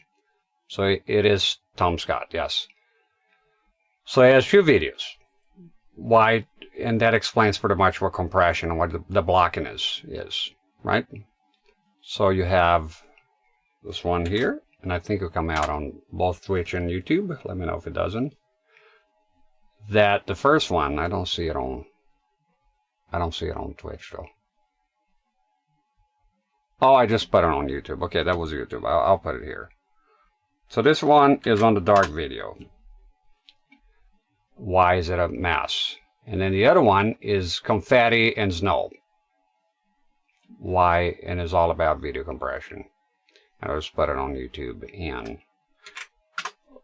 Speaker 1: so it is Tom Scott, yes. So he has 2 videos. Why, and that explains pretty much what compression and what the blocking is, right? So you have this one here, and I think it'll come out on both Twitch and YouTube. Let me know if it doesn't. That the first one, I don't see it on Twitch though. Oh, I just put it on YouTube. Okay, that was YouTube. I'll put it here. So this one is on the dark video. Why is it a mess? And then the other one is confetti and snow. Why? And it's all about video compression. I'll just put it on YouTube. And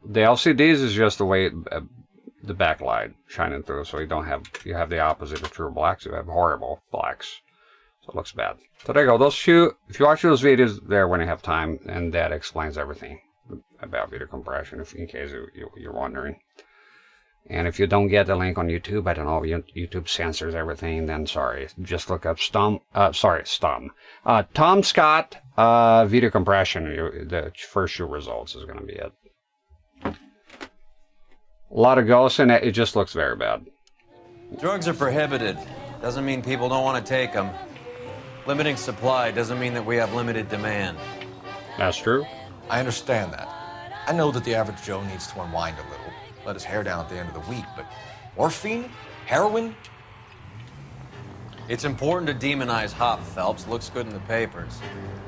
Speaker 1: the LCDs is just the way the backlight shining through, so you have the opposite of true blacks. You have horrible blacks, so it looks bad. So there you go. Those two, if you watch those videos there when you have time, and that explains everything about video compression, in case you're wondering. And if you don't get the link on YouTube, I don't know, YouTube censors everything, then sorry. Just look up Tom Scott video compression. The first few results is going to be it. A lot of ghosts in it. It just looks very bad.
Speaker 3: Drugs are prohibited. Doesn't mean people don't want to take them. Limiting supply doesn't mean that we have limited demand.
Speaker 1: That's true.
Speaker 4: I understand that. I know that the average Joe needs to unwind a little, let his hair down at the end of the week, but morphine? Heroin?
Speaker 3: It's important to demonize hop, Phelps. Looks good in the papers.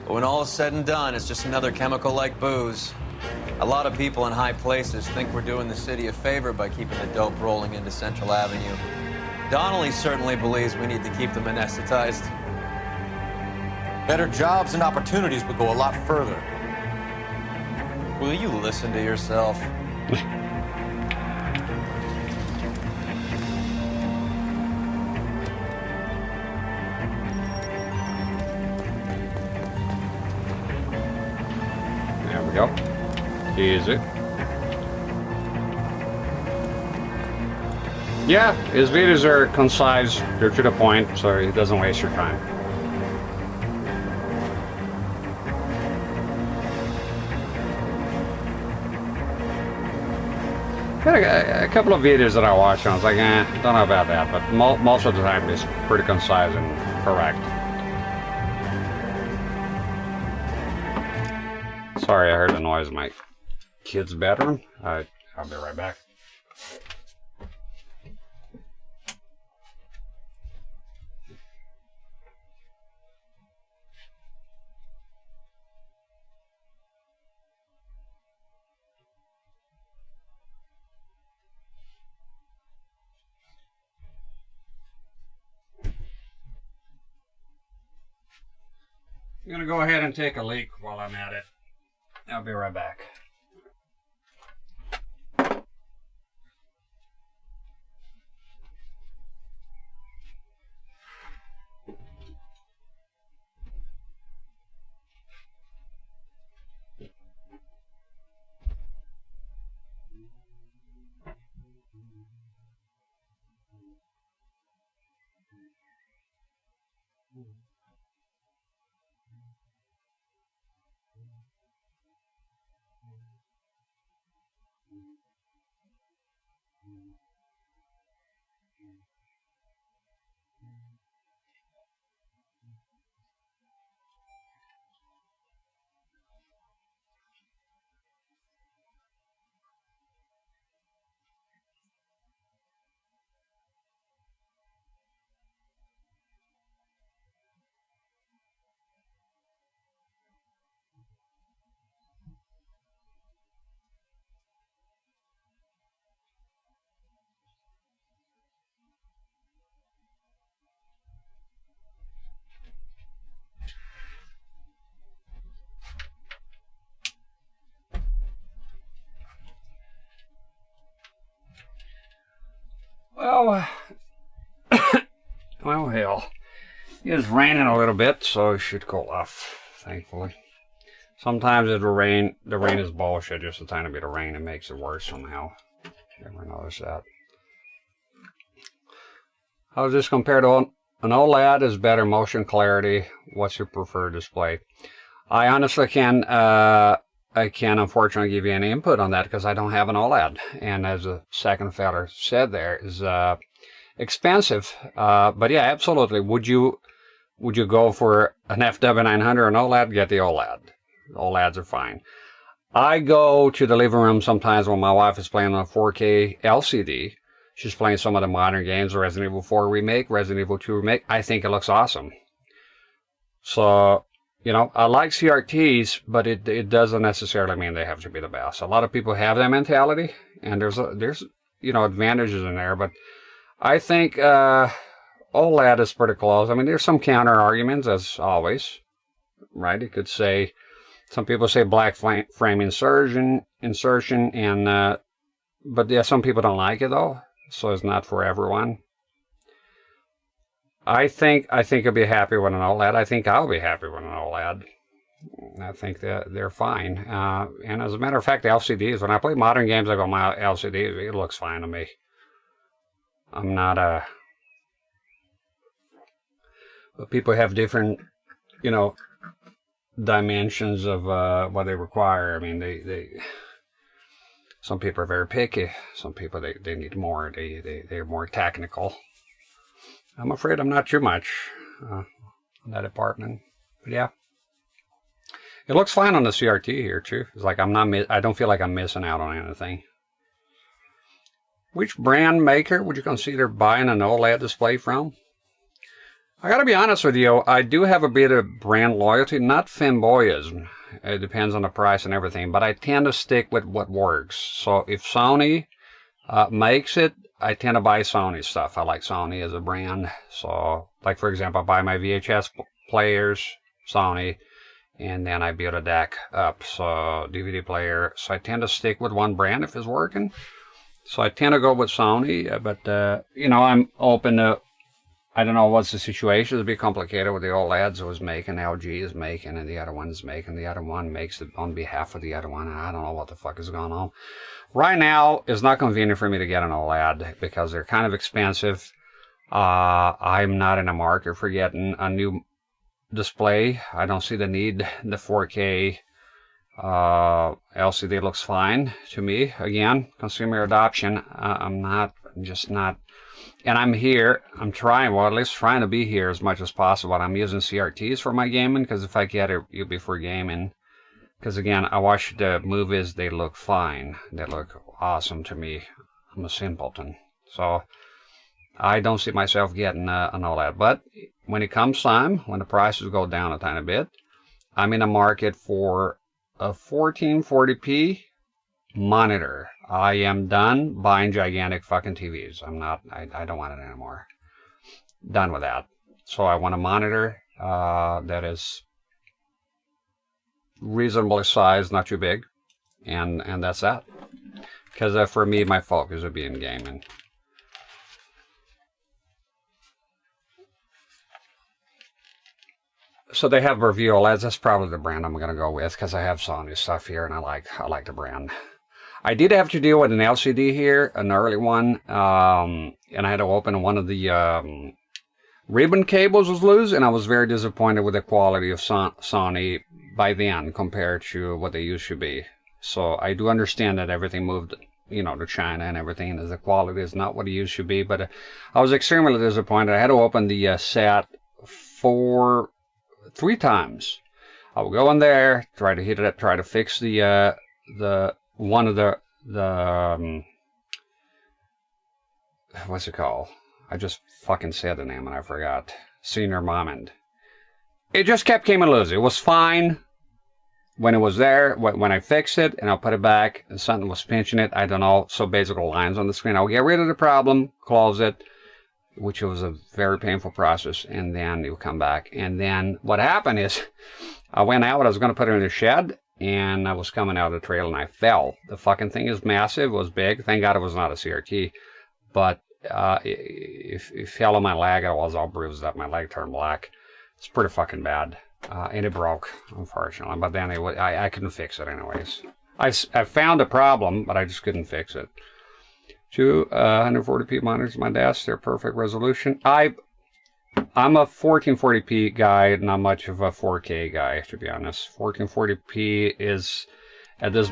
Speaker 3: But when all is said and done, it's just another chemical like booze. A lot of people in high places think we're doing the city a favor by keeping the dope rolling into Central Avenue. Donnelly certainly believes we need to keep them anesthetized.
Speaker 4: Better jobs and opportunities would go a lot further.
Speaker 3: Will you listen to yourself?
Speaker 1: There we go. Easy. Yeah, his videos are concise, they're to the point, so he doesn't waste your time. Got a couple of videos that I watched and I was like, don't know about that, but most of the time it's pretty concise and correct. Sorry, I heard the noise in my kid's bedroom. I'll be right back. I'm gonna go ahead and take a leak while I'm at it. I'll be right back. Well, well, hell. It's raining a little bit, so it should cool off, thankfully. Sometimes it'll rain, the rain is bullshit, just a tiny bit of rain, it makes it worse somehow. Never noticed that. How does this compare to an OLED? Is better motion clarity? What's your preferred display? I honestly I can't unfortunately give you any input on that because I don't have an OLED. And as the second fella said there, is expensive. But yeah, absolutely. Would you go for an FW900 or an OLED? Get the OLED. OLEDs are fine. I go to the living room sometimes when my wife is playing on a 4K LCD. She's playing some of the modern games, Resident Evil 4 Remake, Resident Evil 2 Remake. I think it looks awesome. So You know, I like CRTs, but it doesn't necessarily mean they have to be the best. A lot of people have that mentality, and there's you know, advantages in there, but I think OLED is pretty close. I mean, there's some counter arguments, as always, right? You could say, some people say black frame insertion, and but yeah, some people don't like it though, so it's not for everyone. I think I'll be happy with an OLED. I think I'll be happy with an OLED. I think that they're fine. And as a matter of fact, LCDs, when I play modern games, I go, my LCD, it looks fine to me. I'm not a... But people have different, you know, dimensions of what they require. I mean, they some people are very picky. Some people, they need more. They're more technical. I'm afraid I'm not too much in that department. But yeah. It looks fine on the CRT here too. It's like I don't feel like I'm missing out on anything. Which brand maker would you consider buying an OLED display from? I gotta be honest with you, I do have a bit of brand loyalty, not fanboyism. It depends on the price and everything, but I tend to stick with what works. So if Sony makes it, I tend to buy Sony stuff. I like Sony as a brand. So, like for example, I buy my VHS players, Sony, and then I build a deck up, so DVD player. So I tend to stick with one brand if it's working. So I tend to go with Sony, but you know, I'm open to, I don't know what's the situation. It's a bit complicated with the OLEDs I was making, LG is making, and the other one is making. The other one makes it on behalf of the other one. I don't know what the fuck is going on. Right now, it's not convenient for me to get an OLED because they're kind of expensive. I'm not in the market for getting a new display. I don't see the need. The 4K LCD looks fine to me. Again, consumer adoption. I'm just not. And I'm here, I'm trying, well, at least trying to be here as much as possible. I'm using CRTs for my gaming, because if I get it, it'll be for gaming. Because again, I watch the movies, they look fine. They look awesome to me. I'm a simpleton. So, I don't see myself getting an OLED. But when it comes time, when the prices go down a tiny bit, I'm in a market for a 1440p monitor. I am done buying gigantic fucking TVs. I don't want it anymore. Done with that. So I want a monitor that is reasonably sized, not too big. And that's that. Because for me, my focus would be in gaming. So they have Review OLEDs. That's probably the brand I'm going to go with, because I have Sony stuff here and I like the brand. I did have to deal with an LCD here, an early one, and I had to open one of the ribbon cables was loose, and I was very disappointed with the quality of Sony by then compared to what they used to be. So I do understand that everything moved, you know, to China and everything, and the quality is not what it used to be, but I was extremely disappointed. I had to open the set 3 times. I would go in there, try to heat it up, try to fix the one of the what's it called? I just fucking said the name and I forgot. Senior Moment. It just coming loose. It was fine when it was there. When I fixed it and I'll put it back and something was pinching it, I don't know. So basically lines on the screen. I'll get rid of the problem, close it, which was a very painful process, and then it will come back. And then what happened is I went out, I was going to put it in the shed, and I was coming out of the trail and I fell. The fucking thing is massive, it was big. Thank God it was not a CRT. But it fell on my leg, I was all bruised up, my leg turned black. It's pretty fucking bad. And it broke, unfortunately. But then I couldn't fix it anyways. I found a problem, but I just couldn't fix it. 2 140p monitors on my desk, they're perfect resolution. I'm a 1440p guy, not much of a 4K guy, to be honest. 1440p is, at this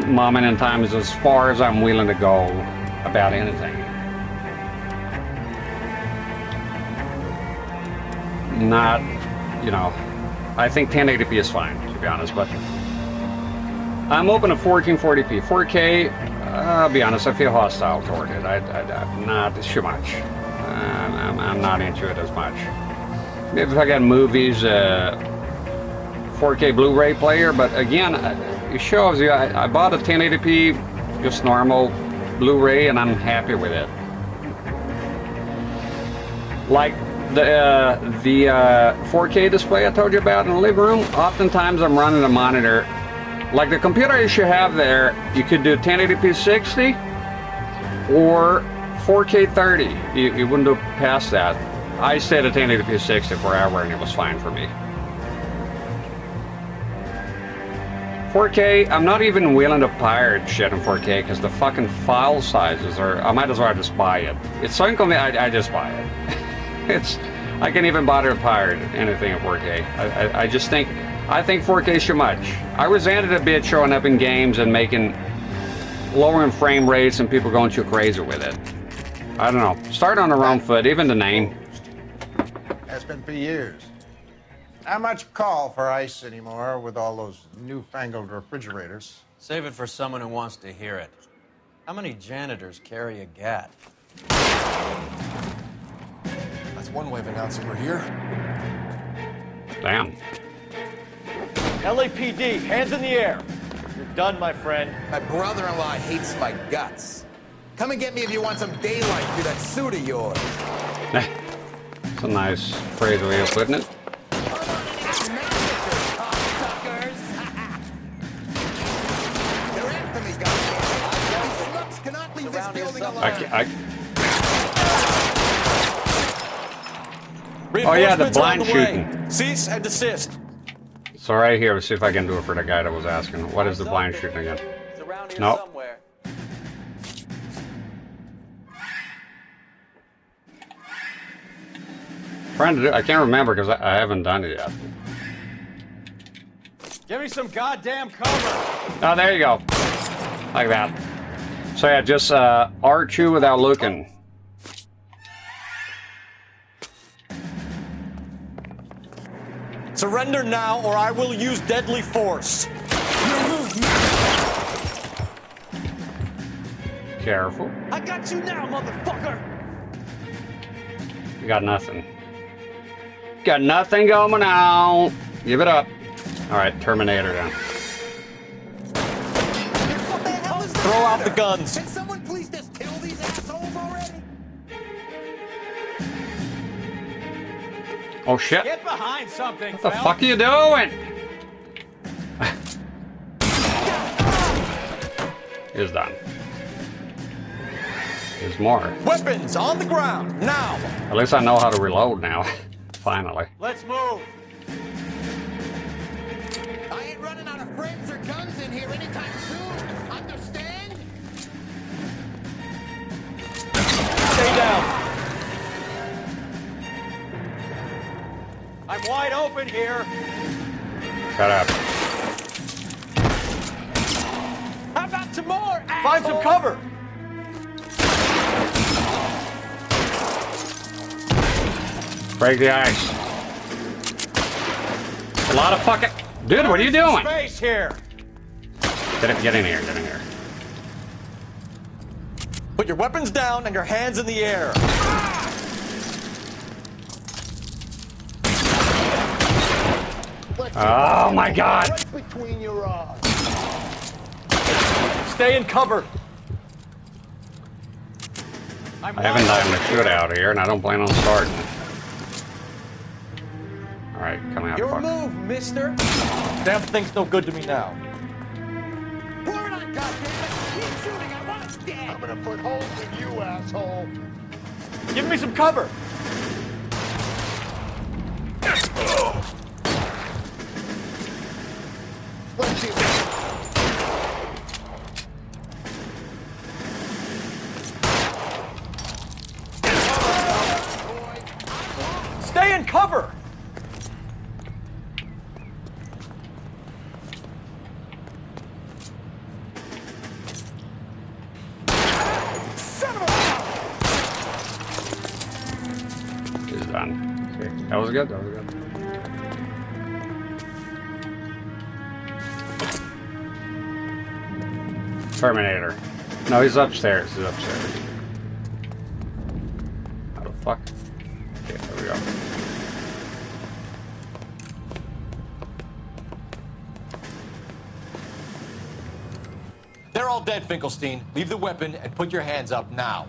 Speaker 1: moment in time, is as far as I'm willing to go about anything. Not, you know, I think 1080p is fine, to be honest, but I'm open to 1440p. 4K, I'll be honest, I feel hostile toward it. I'm not, it's too much. I'm not into it as much. If I got movies, 4K Blu-ray player, but again, it shows you I bought a 1080p, just normal Blu-ray, and I'm happy with it. Like the 4K display I told you about in the living room, oftentimes I'm running a monitor. Like the computer you should have there, you could do 1080p 60 or 4K 30. You wouldn't do past that. I stayed at 1080p 60 forever and it was fine for me. 4K, I'm not even willing to pirate shit in 4K because the fucking file sizes are, I might as well just buy it. It's so inconvenient, I just buy it. I can't even bother to pirate anything at 4K. I think 4K is too much. I resented a bit showing up in games and making lowering frame rates and people going too crazy with it. I don't know. Start on the wrong foot, even the name.
Speaker 7: Has been for years. Not much call for ice anymore with all those newfangled refrigerators.
Speaker 3: Save it for someone who wants to hear it. How many janitors carry a gat?
Speaker 4: That's one way of announcing we're here.
Speaker 1: Damn.
Speaker 5: LAPD, hands in the air. You're done, my friend.
Speaker 8: My brother-in-law hates my guts. Come and get me if you want some daylight through that suit of yours.
Speaker 1: It's a nice phrase way of putting it. Oh yeah, the blind shooting.
Speaker 5: Cease and desist.
Speaker 1: So right here, let's see if I can do it for the guy that was asking. What is the blind shooting again? No. Trying to do. I can't remember because I haven't done it yet.
Speaker 5: Give me some goddamn cover.
Speaker 1: Oh, there you go. Like that. So yeah, just R2 without looking.
Speaker 5: Surrender now, or I will use deadly force.
Speaker 1: Careful.
Speaker 5: I got you now, motherfucker.
Speaker 1: You got nothing. Got nothing going on. Give it up. All right, Terminator down.
Speaker 5: Throw out the guns.
Speaker 8: Can someone please just kill these assholes already?
Speaker 1: Oh shit.
Speaker 5: Get behind something.
Speaker 1: What the fuck are you doing? It's done. There's more.
Speaker 5: Weapons on the ground now.
Speaker 1: At least I know how to reload now. Finally.
Speaker 5: Let's move.
Speaker 8: I ain't running out of friends or guns in here anytime soon. Understand?
Speaker 5: Stay down. I'm wide open here.
Speaker 1: Shut up.
Speaker 5: How about some more? Find some cover.
Speaker 1: Break the ice. A lot of fucking... Dude, what are you doing?
Speaker 5: Space here.
Speaker 1: Get in here, get in here.
Speaker 5: Put your weapons down and your hands in the air.
Speaker 1: Oh my god.
Speaker 8: Right between your eyes.
Speaker 5: Stay in cover.
Speaker 1: I haven't done the shootout here, and I don't plan on starting. Alright, come out.
Speaker 5: Your
Speaker 1: fuck.
Speaker 5: move, mister. Damn thing's no good to me now.
Speaker 8: Pour it on, goddammit. Keep shooting. I want it dead. I'm gonna put holes in you, asshole.
Speaker 5: Give me some cover.
Speaker 8: Let's see.
Speaker 5: Stay in cover.
Speaker 1: It's done. Okay. That was good, that was good. Terminator. No, he's upstairs. He's upstairs. How the fuck? Okay, there we go.
Speaker 4: all dead, Finkelstein. Leave the weapon and put your hands up now.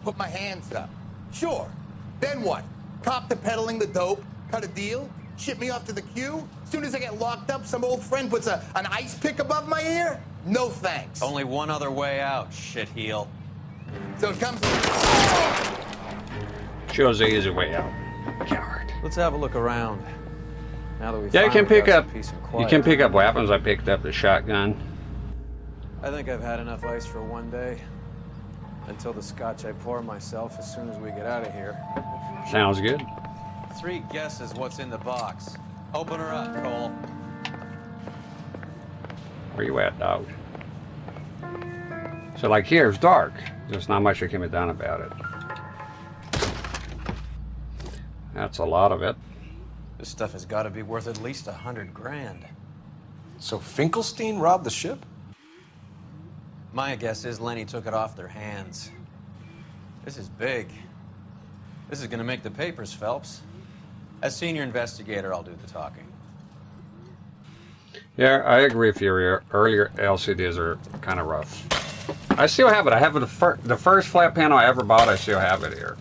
Speaker 6: Put my hands up. Sure. Then what? Cop to peddling the dope? Cut a deal? Ship me off to the queue? Soon as I get locked up, some old friend puts an ice pick above my ear? No thanks.
Speaker 3: Only one other way out, shitheel.
Speaker 6: So it comes.
Speaker 1: Shows the easy way out. Coward.
Speaker 9: Let's have a look around. Now that we've
Speaker 1: Yeah, you can
Speaker 9: finally
Speaker 1: pick
Speaker 9: got
Speaker 1: up.
Speaker 9: some peace and
Speaker 1: You
Speaker 9: quiet.
Speaker 1: can pick up weapons. I picked up the shotgun.
Speaker 9: I think I've had enough ice for one day. Until the scotch I pour myself as soon as we get out of here.
Speaker 1: Sounds good.
Speaker 3: 3 guesses what's in the box. Open her up, Cole.
Speaker 1: Where you at, dog? So like here, it's dark. There's not much that can be done about it. That's a lot of it.
Speaker 3: This stuff has got to be worth at least 100 grand.
Speaker 11: So Finkelstein robbed the ship?
Speaker 3: My guess is Lenny took it off their hands. This is big. This is gonna make the papers, Phelps. As senior investigator, I'll do the talking.
Speaker 1: Yeah, I agree with you. Earlier LCDs are kind of rough. I still have it. I have the first flat panel I ever bought. I still have it here.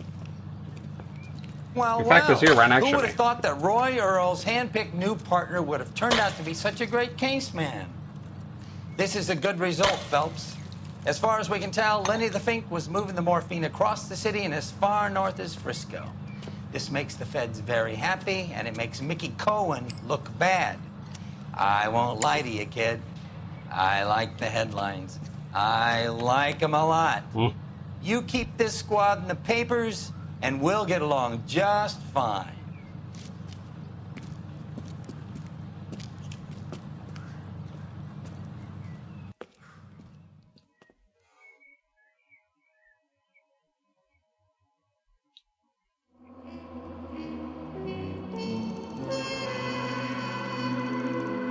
Speaker 21: Well,
Speaker 1: In fact, it's here right next
Speaker 21: who
Speaker 1: to
Speaker 21: would
Speaker 1: me.
Speaker 21: have thought that Roy Earl's hand-picked new partner would have turned out to be such a great case man? This is a good result, Phelps. As far as we can tell, Lenny the Fink was moving the morphine across the city and as far north as Frisco. This makes the feds very happy, and it makes Mickey Cohen look bad. I won't lie to you, kid. I like the headlines. I like them a lot. You keep this squad in the papers, and we'll get along just fine.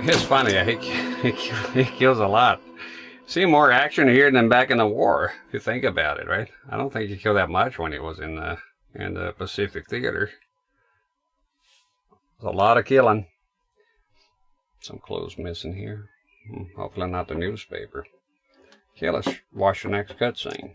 Speaker 1: It's funny. He kills a lot. See more action here than back in the war, if you think about it, right? I don't think he killed that much when he was in the Pacific Theater. There's a lot of killing. Some clothes missing here. Hopefully not the newspaper. Okay, let's watch the next cutscene.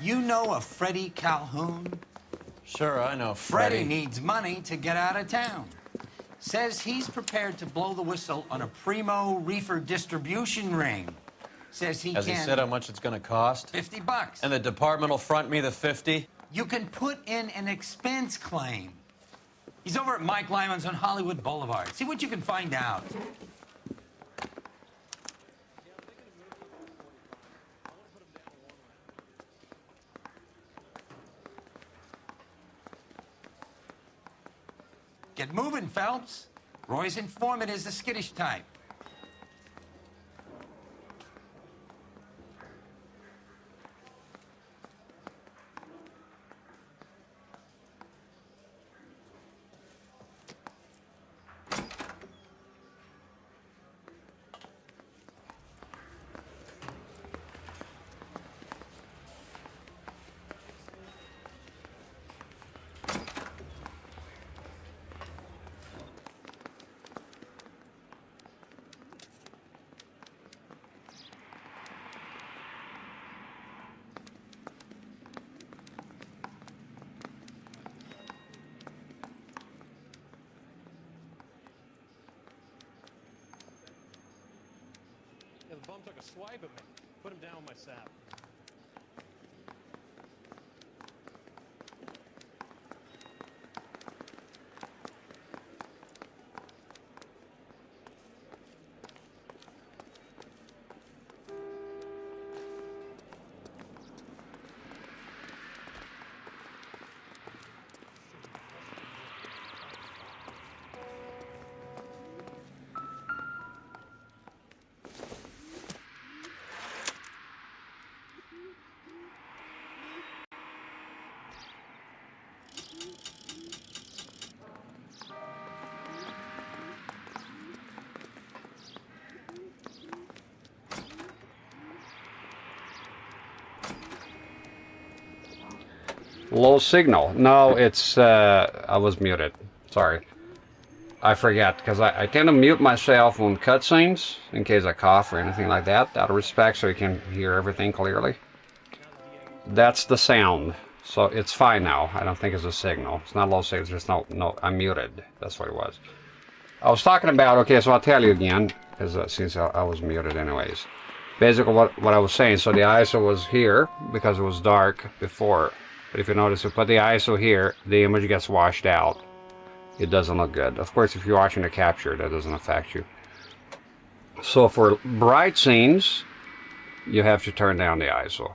Speaker 21: You know a Freddie Calhoun?
Speaker 3: Sure, I know
Speaker 21: Freddie needs money to get out of town. Says he's prepared to blow the whistle on a primo reefer distribution ring. Says he
Speaker 3: Has
Speaker 21: can...
Speaker 3: he said how much it's gonna cost?
Speaker 21: $50.
Speaker 3: And the department will front me the 50?
Speaker 21: You can put in an expense claim. He's over at Mike Lyman's on Hollywood Boulevard. See what you can find out. Get moving, Phelps. Roy's informant is the skittish type.
Speaker 5: Yeah, the bum took a swipe at me. Put him down with my sap.
Speaker 1: Low signal. No, it's, I was muted. Sorry. I forget, because I tend to mute myself on cutscenes, in case I cough or anything like that, out of respect, so you can hear everything clearly. That's the sound. So it's fine now. I don't think it's a signal. It's not low signal, it's just no, I'm muted. That's what it was. I was talking about, okay, so I'll tell you again, because since I was muted anyways. Basically what I was saying, so the ISO was here, because it was dark before. But if you notice, if you put the ISO here, the image gets washed out. It doesn't look good. Of course, if you're watching the capture, that doesn't affect you. So for bright scenes, you have to turn down the ISO,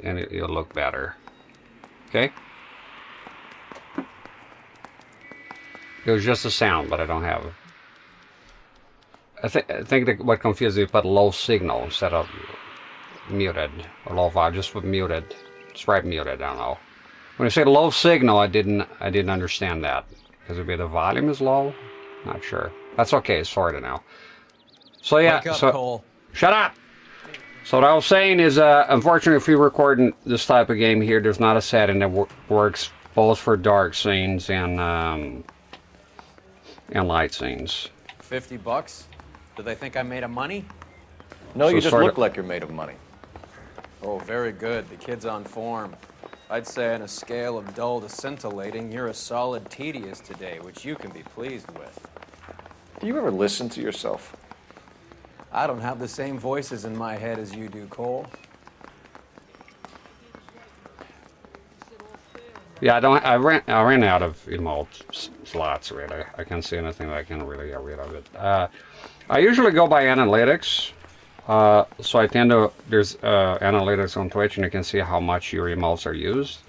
Speaker 1: and it'll look better. Okay? It was just a sound, but I don't have it. I think that what confused me, you put low signal instead of muted or low volume. Just put muted. Just write muted. I don't know. When you say low signal, I didn't understand that, because maybe the volume is low. Not sure. That's okay. It's sorted now. So yeah.
Speaker 3: Wake up,
Speaker 1: so
Speaker 3: Cole.
Speaker 1: Shut up. So what I was saying is, unfortunately, if you're recording this type of game here, there's not a setting that works both for dark scenes and light scenes.
Speaker 3: $50? Do they think I'm made of money?
Speaker 4: No,
Speaker 1: So
Speaker 4: you just
Speaker 1: sort
Speaker 4: look
Speaker 1: of-
Speaker 4: like you're made of money.
Speaker 3: Oh, very good. The kid's on form. I'd say on a scale of dull to scintillating, you're a solid tedious today, which you can be pleased with.
Speaker 4: Do you ever listen to yourself?
Speaker 3: I don't have the same voices in my head as you do, Cole.
Speaker 1: Yeah, I ran out of emote slots really. I can't see anything that I can really get rid of it. I usually go by analytics, so I tend to, there's analytics on Twitch, and you can see how much your emotes are used.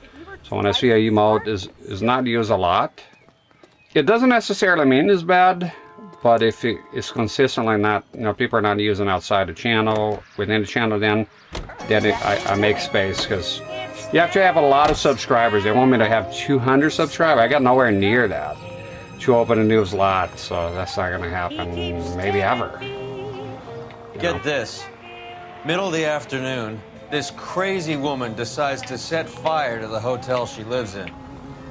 Speaker 1: So when I see a emote is not used a lot, it doesn't necessarily mean it's bad, but if it's consistently not, people are not using outside the channel, within the channel, then I make space, because you have to have a lot of subscribers. They want me to have 200 subscribers. I got nowhere near that to open a new slot, so that's not going to happen maybe ever.
Speaker 3: Get this. Middle of the afternoon, this crazy woman decides to set fire to the hotel she lives in.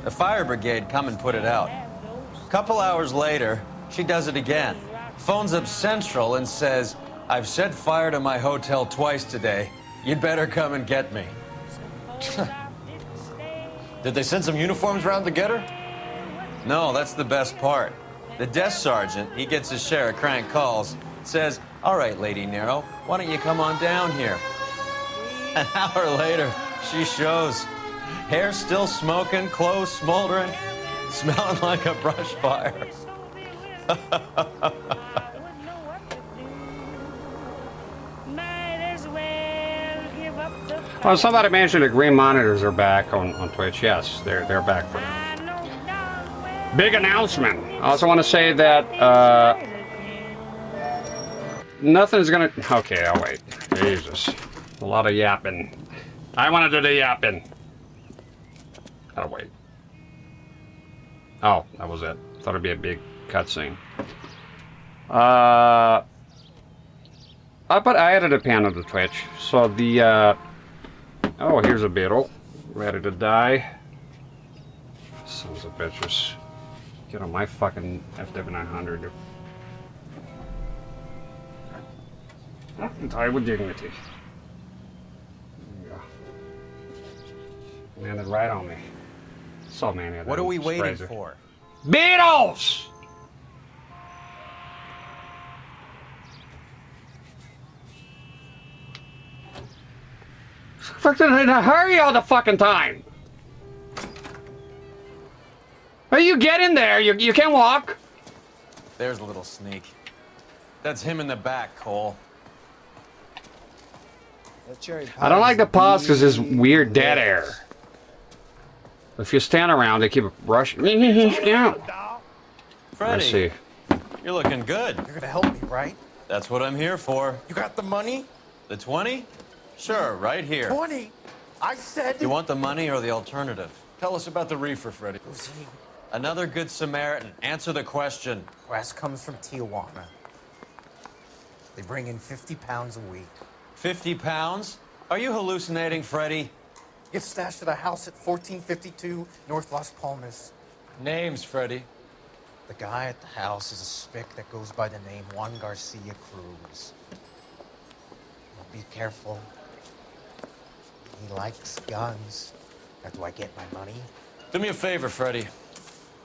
Speaker 3: The fire brigade come and put it out. A couple hours later, she does it again. Phones up Central and says, "I've set fire to my hotel twice today. You'd better come and get me."
Speaker 4: Did they send some uniforms around to get her?
Speaker 3: No, that's the best part. The desk sergeant, he gets his share of crank calls, says, "All right, Lady Nero, why don't you come on down here?" An hour later, she shows. Hair still smoking, clothes smoldering, smelling like a brush fire.
Speaker 1: Well, somebody mentioned the green monitors are back on Twitch. Yes, they're back for big announcement. I also want to say that nothing's gonna. Okay, I'll wait. Jesus, a lot of yapping. I want to do the yapping. Gotta wait. Oh, that was it. Thought it'd be a big cutscene. I added a panel to Twitch, so the oh, here's a beetle ready to die. Sons of bitches. Get on my fucking FW900. I can die with dignity. There you go. Landed right on me. So many of them.
Speaker 3: What are we
Speaker 1: It's
Speaker 3: waiting
Speaker 1: crazy.
Speaker 3: for?
Speaker 1: Beetles! Fucking in a hurry all the fucking time. Well, you get in there. You can walk.
Speaker 3: There's a little sneak. That's him in the back, Cole.
Speaker 1: I don't like the pause because there's weird dead air. If you stand around, they keep rushing. Yeah.
Speaker 3: Freddie,
Speaker 1: I see.
Speaker 3: you're looking good.
Speaker 6: You're gonna help me, right?
Speaker 3: That's what I'm here for.
Speaker 6: You got the money?
Speaker 3: The 20? Sure, right here.
Speaker 6: 20? I said...
Speaker 3: You want the money or the alternative?
Speaker 4: Tell us about the reefer, Freddie.
Speaker 6: Who's he?
Speaker 3: Another good Samaritan. Answer the question.
Speaker 10: Wes comes from Tijuana. They bring in 50 pounds a week.
Speaker 3: 50 pounds? Are you hallucinating, Freddie?
Speaker 10: Gets stashed at a house at 1452 North Las Palmas.
Speaker 3: Names, Freddy.
Speaker 10: The guy at the house is a spick that goes by the name Juan Garcia Cruz. Well, be careful. He likes guns. Now, do I get my money?
Speaker 3: Do me a favor, Freddy.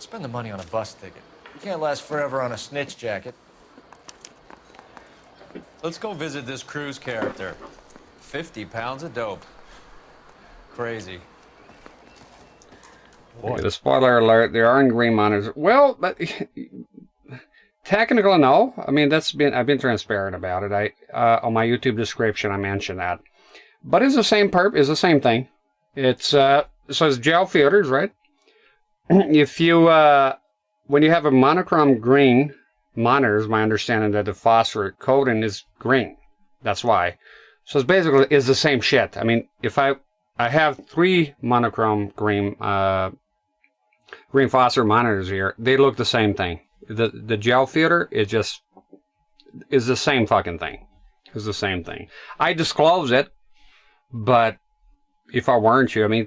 Speaker 3: Spend the money on a bus ticket. You can't last forever on a snitch jacket. Let's go visit this Cruz character. 50 pounds of dope. Crazy.
Speaker 1: Okay, the spoiler alert, there aren't green monitors. Well, but technically no. I mean, I've been transparent about it. On my YouTube description I mentioned that. But it's the same it's the same thing. It's so it's gel filters, right? If you when you have a monochrome green monitors, my understanding that the phosphor coating is green. That's why. So it's basically the same shit. I mean, if I have 3 monochrome green green phosphor monitors here, they look the same thing. The gel filter is the same fucking thing. It's the same thing. I disclose it, but if I weren't you, I mean,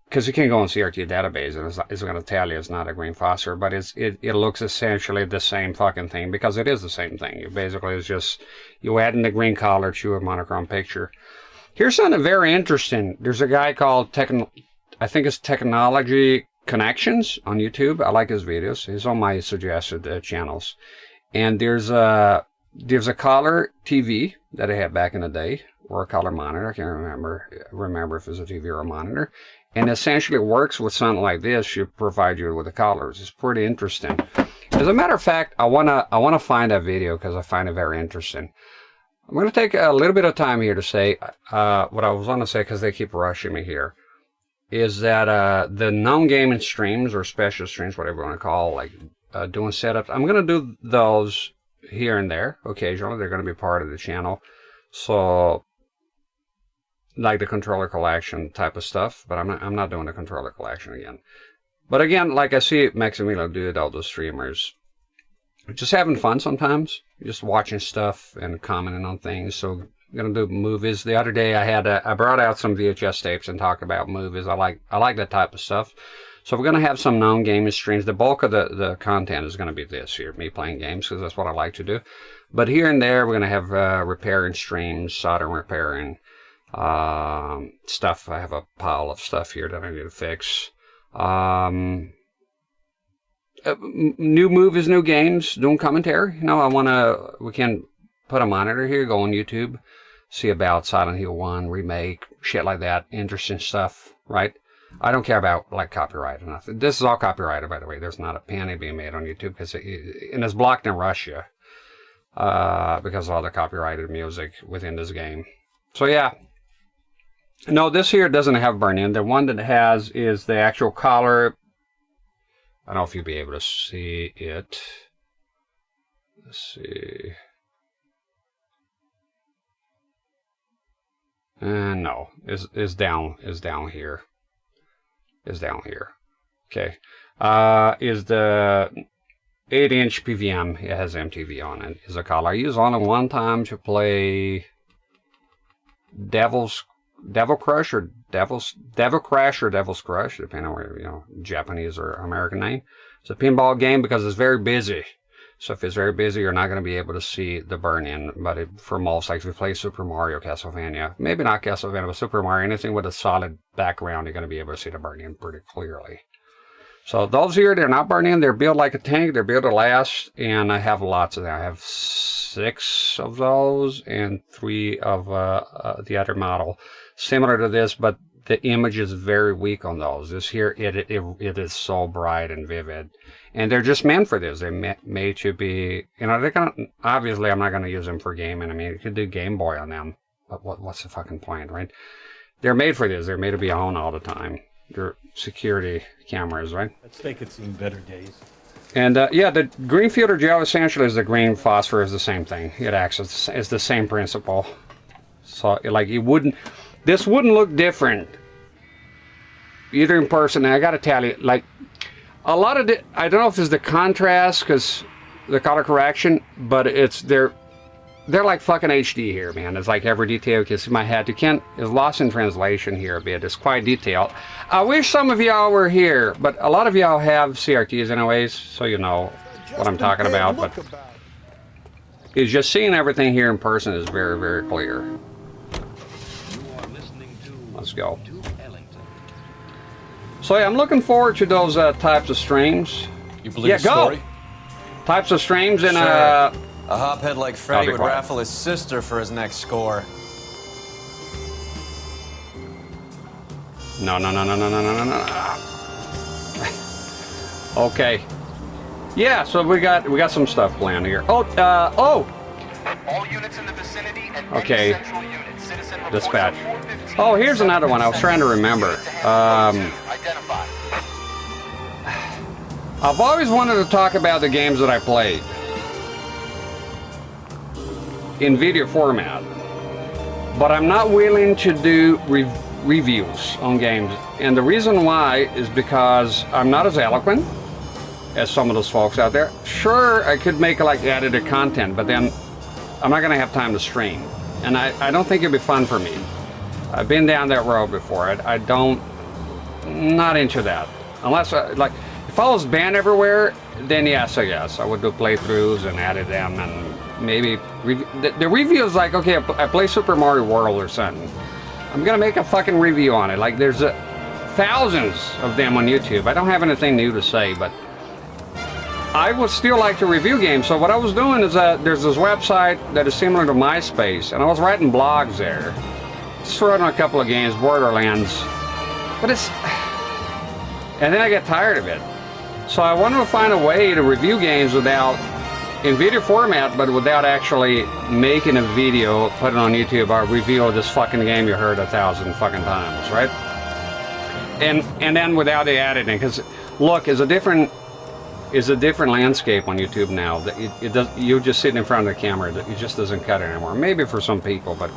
Speaker 1: because you can go on CRT database and it's going to tell you it's not a green phosphor, but it looks essentially the same fucking thing, because it is the same thing. You basically it's just you add in the green color to a monochrome picture. Here's something very interesting. There's a guy called I think it's Technology Connections on YouTube. I like his videos. He's on my suggested channels. And there's a color TV that I had back in the day, or a color monitor. I can't remember if it was a TV or a monitor. And essentially works with something like this. You provide you with the colors. It's pretty interesting. As a matter of fact, I wanna find that video because I find it very interesting. I'm going to take a little bit of time here to say what I was going to say, because they keep rushing me here, is that the non-gaming streams or special streams, whatever you want to call, like doing setups, I'm going to do those here and there occasionally. They're going to be part of the channel. So, like the controller collection type of stuff, but I'm not doing the controller collection again. But again, like I see Maximilian do it, all those streamers, just having fun sometimes, just watching stuff and commenting on things. So I'm gonna do movies. The other day I brought out some VHS tapes and talked about movies. I like that type of stuff. So we're gonna have some non-gaming streams. The bulk of the content is gonna be this here, me playing games, because that's what I like to do. But here and there we're gonna have repairing streams, soldering, repairing stuff. I have a pile of stuff here that I need to fix. New movies, new games, doing commentary. You know, we can put a monitor here, go on YouTube, see about Silent Hill 1, remake, shit like that. Interesting stuff, right? I don't care about, like, copyright or nothing. This is all copyrighted, by the way. There's not a penny being made on YouTube, and it's blocked in Russia because of all the copyrighted music within this game. So, yeah. No, this here doesn't have burn-in. The one that has is the actual collar. I don't know if you'll be able to see it. Let's see. No, is down here. Is down here. Okay. Is the 8-inch PVM? It has MTV on it. Is a collar. I use only one time to play Devil Crash or Devil's Crush, depending on where, Japanese or American name. It's a pinball game because it's very busy. So if it's very busy, you're not going to be able to see the burn-in. But for most, like if you play Super Mario, Castlevania, maybe not Castlevania, but Super Mario, anything with a solid background, you're going to be able to see the burn-in pretty clearly. So those here, they're not burn-in. They're built like a tank. They're built to last. And I have lots of them. I have 6 of those and 3 of the other model. Similar to this, but the image is very weak on those. This here, it is so bright and vivid. And they're just meant for this. They're made to be, they're gonna, obviously I'm not going to use them for gaming. I mean, you could do Game Boy on them. But what's the fucking point, right? They're made for this. They're made to be on all the time. They're security cameras, right?
Speaker 16: They could see better days.
Speaker 1: And yeah, the green filter gel essentially is the green phosphor is the same thing. It acts as the same principle. So like this wouldn't look different either in person. And I got to tell you, like a lot of I don't know if it's the contrast because the color correction, but it's they're like fucking HD here, man. It's like every detail you can see my head. You can't, it's lost in translation here a bit. It's quite detailed. I wish some of y'all were here, but a lot of y'all have CRTs anyways, so you know what I'm talking about. But it's just seeing everything here in person is very, very clear. Let's go. So yeah, I'm looking forward to those types of streams.
Speaker 3: You believe the story?
Speaker 1: Types of streams in
Speaker 3: a hophead like Freddy would raffle his sister for his next score.
Speaker 1: No. Okay. Yeah, so we got some stuff planned here. Oh.
Speaker 15: All units in the vicinity and
Speaker 1: okay.
Speaker 15: central unit. Citizen
Speaker 1: Dispatch. Oh, here's another one. I was trying to remember. I've always wanted to talk about the games that I played in video format, but I'm not willing to do reviews on games. And the reason why is because I'm not as eloquent as some of those folks out there. Sure, I could make like edited content, but then I'm not gonna have time to stream. And I don't think it'd be fun for me. I've been down that road before. I don't, not into that. Unless, like, if I was banned everywhere, then yes, I guess. I would do playthroughs and edit them and maybe, the review is like, okay, I play Super Mario World or something. I'm gonna make a fucking review on it. Like, there's thousands of them on YouTube. I don't have anything new to say, but I would still like to review games. So what I was doing is there's this website that is similar to MySpace, and I was writing blogs there. Just writing a couple of games, Borderlands, but it's, and then I get tired of it. So I wanted to find a way to review games without, in video format, but without actually making a video, put it on YouTube, or review this fucking game you heard 1,000 fucking times, right? And then without the editing, because look, it's a different landscape on YouTube now. That you just sitting in front of the camera. It just doesn't cut it anymore. Maybe for some people, but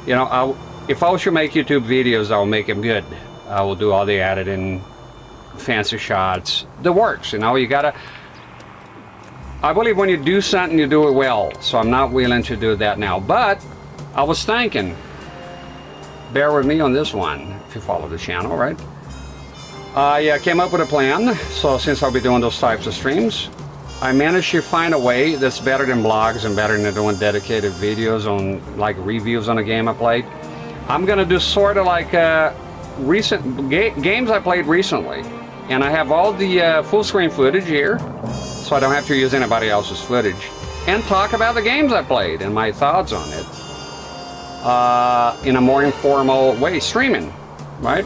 Speaker 1: you know, if I should make YouTube videos, I'll make them good. I will do all the editing, fancy shots, the works. You know, you gotta. I believe when you do something, you do it well. So I'm not willing to do that now. But I was thinking, bear with me on this one. If you follow the channel, right? I came up with a plan, so since I'll be doing those types of streams, I managed to find a way that's better than blogs and better than doing dedicated videos on, like, reviews on a game I played. I'm gonna do sort of like recent games I played recently, and I have all the full screen footage here, so I don't have to use anybody else's footage, and talk about the games I played and my thoughts on it in a more informal way, streaming, right?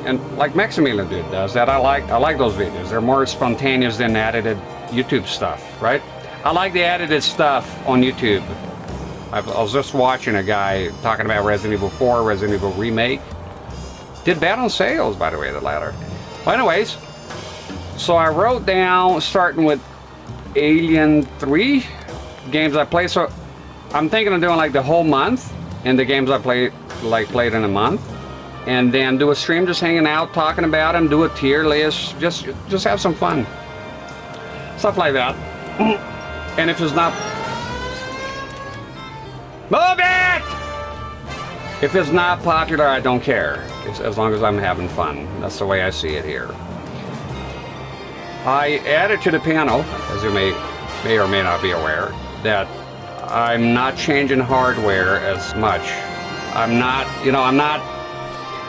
Speaker 1: And like Maximilian Dude does that. I like those videos. They're more spontaneous than edited YouTube stuff, right? I like the edited stuff on YouTube. I was just watching a guy talking about Resident Evil 4, Resident Evil Remake. Did bad on sales, by the way, the latter. Well, anyways, so I wrote down, starting with Alien 3 games I played. So I'm thinking of doing like the whole month and the games I played in a month. And then do a stream just hanging out, talking about them, do a tier list, just have some fun. Stuff like that. And if it's not... Move it! If it's not popular, I don't care. As long as I'm having fun. That's the way I see it here. I added to the panel, as you may or may not be aware, that I'm not changing hardware as much.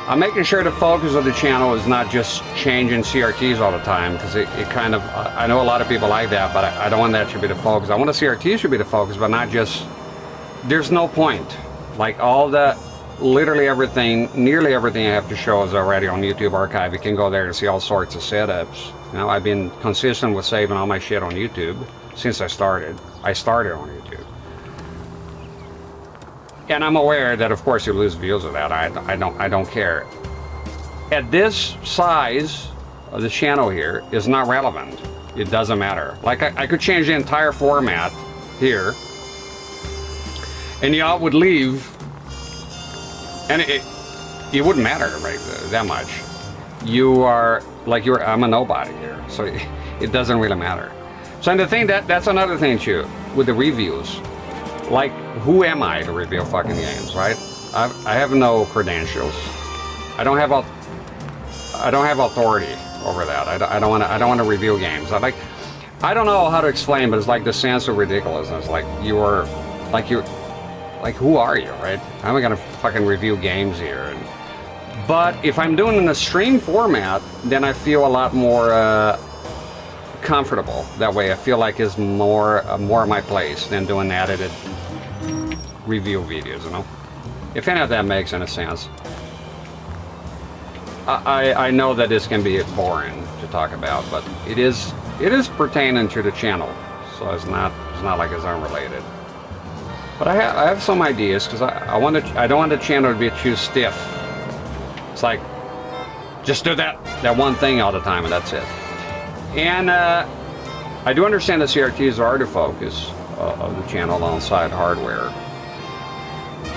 Speaker 1: I'm making sure the focus of the channel is not just changing CRTs all the time, because it kind of, I know a lot of people like that, but I don't want that to be the focus. I want the CRTs to be the focus, but not just, there's no point. Like literally everything, nearly everything I have to show is already on YouTube Archive. You can go there to see all sorts of setups. You know, I've been consistent with saving all my shit on YouTube since I started. I started on YouTube. And I'm aware that, of course, you lose views of that. I don't care. At this size of the channel here is not relevant. It doesn't matter. Like, I could change the entire format here, and y'all would leave, and it wouldn't matter, right, that much. I'm a nobody here, so it doesn't really matter. So, and the thing that's another thing too with the reviews. like, who am I to review fucking games, right? I have no credentials. I don't have authority over that. I don't want to review games. I don't know how to explain, but it's like the sense of ridiculousness. Like who are you, right? How am I gonna fucking review games here? But if I'm doing it in a stream format, then I feel a lot more comfortable. That way, I feel like it's more my place than doing edited review videos. You know, if any of that makes any sense. I know that this can be boring to talk about, but it is pertaining to the channel, so it's not like it's unrelated. But I have some ideas because I don't want the channel to be too stiff. It's like just do that one thing all the time and that's it. And I do understand that CRTs are the focus of the channel alongside hardware.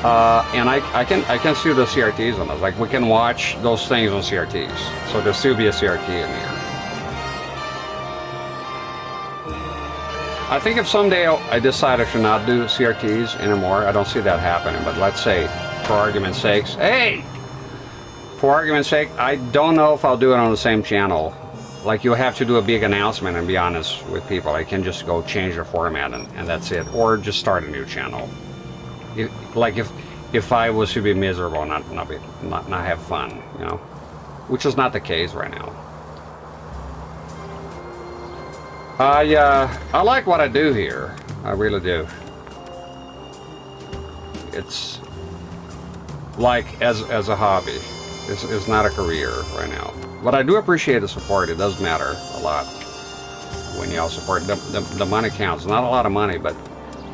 Speaker 1: And I can see the CRTs on those. Like we can watch those things on CRTs. So there'll still be a CRT in here. I think if someday I decide I should not do CRTs anymore, I don't see that happening. But let's say, for argument's sake, I don't know if I'll do it on the same channel. Like you have to do a big announcement and be honest with people. I can just go change the format and that's it, or just start a new channel. Like if I was to be miserable, not have fun, you know, which is not the case right now. I like what I do here. I really do. It's like as a hobby. It's not a career right now. But I do appreciate the support. It does matter a lot when y'all support. The money counts. Not a lot of money, but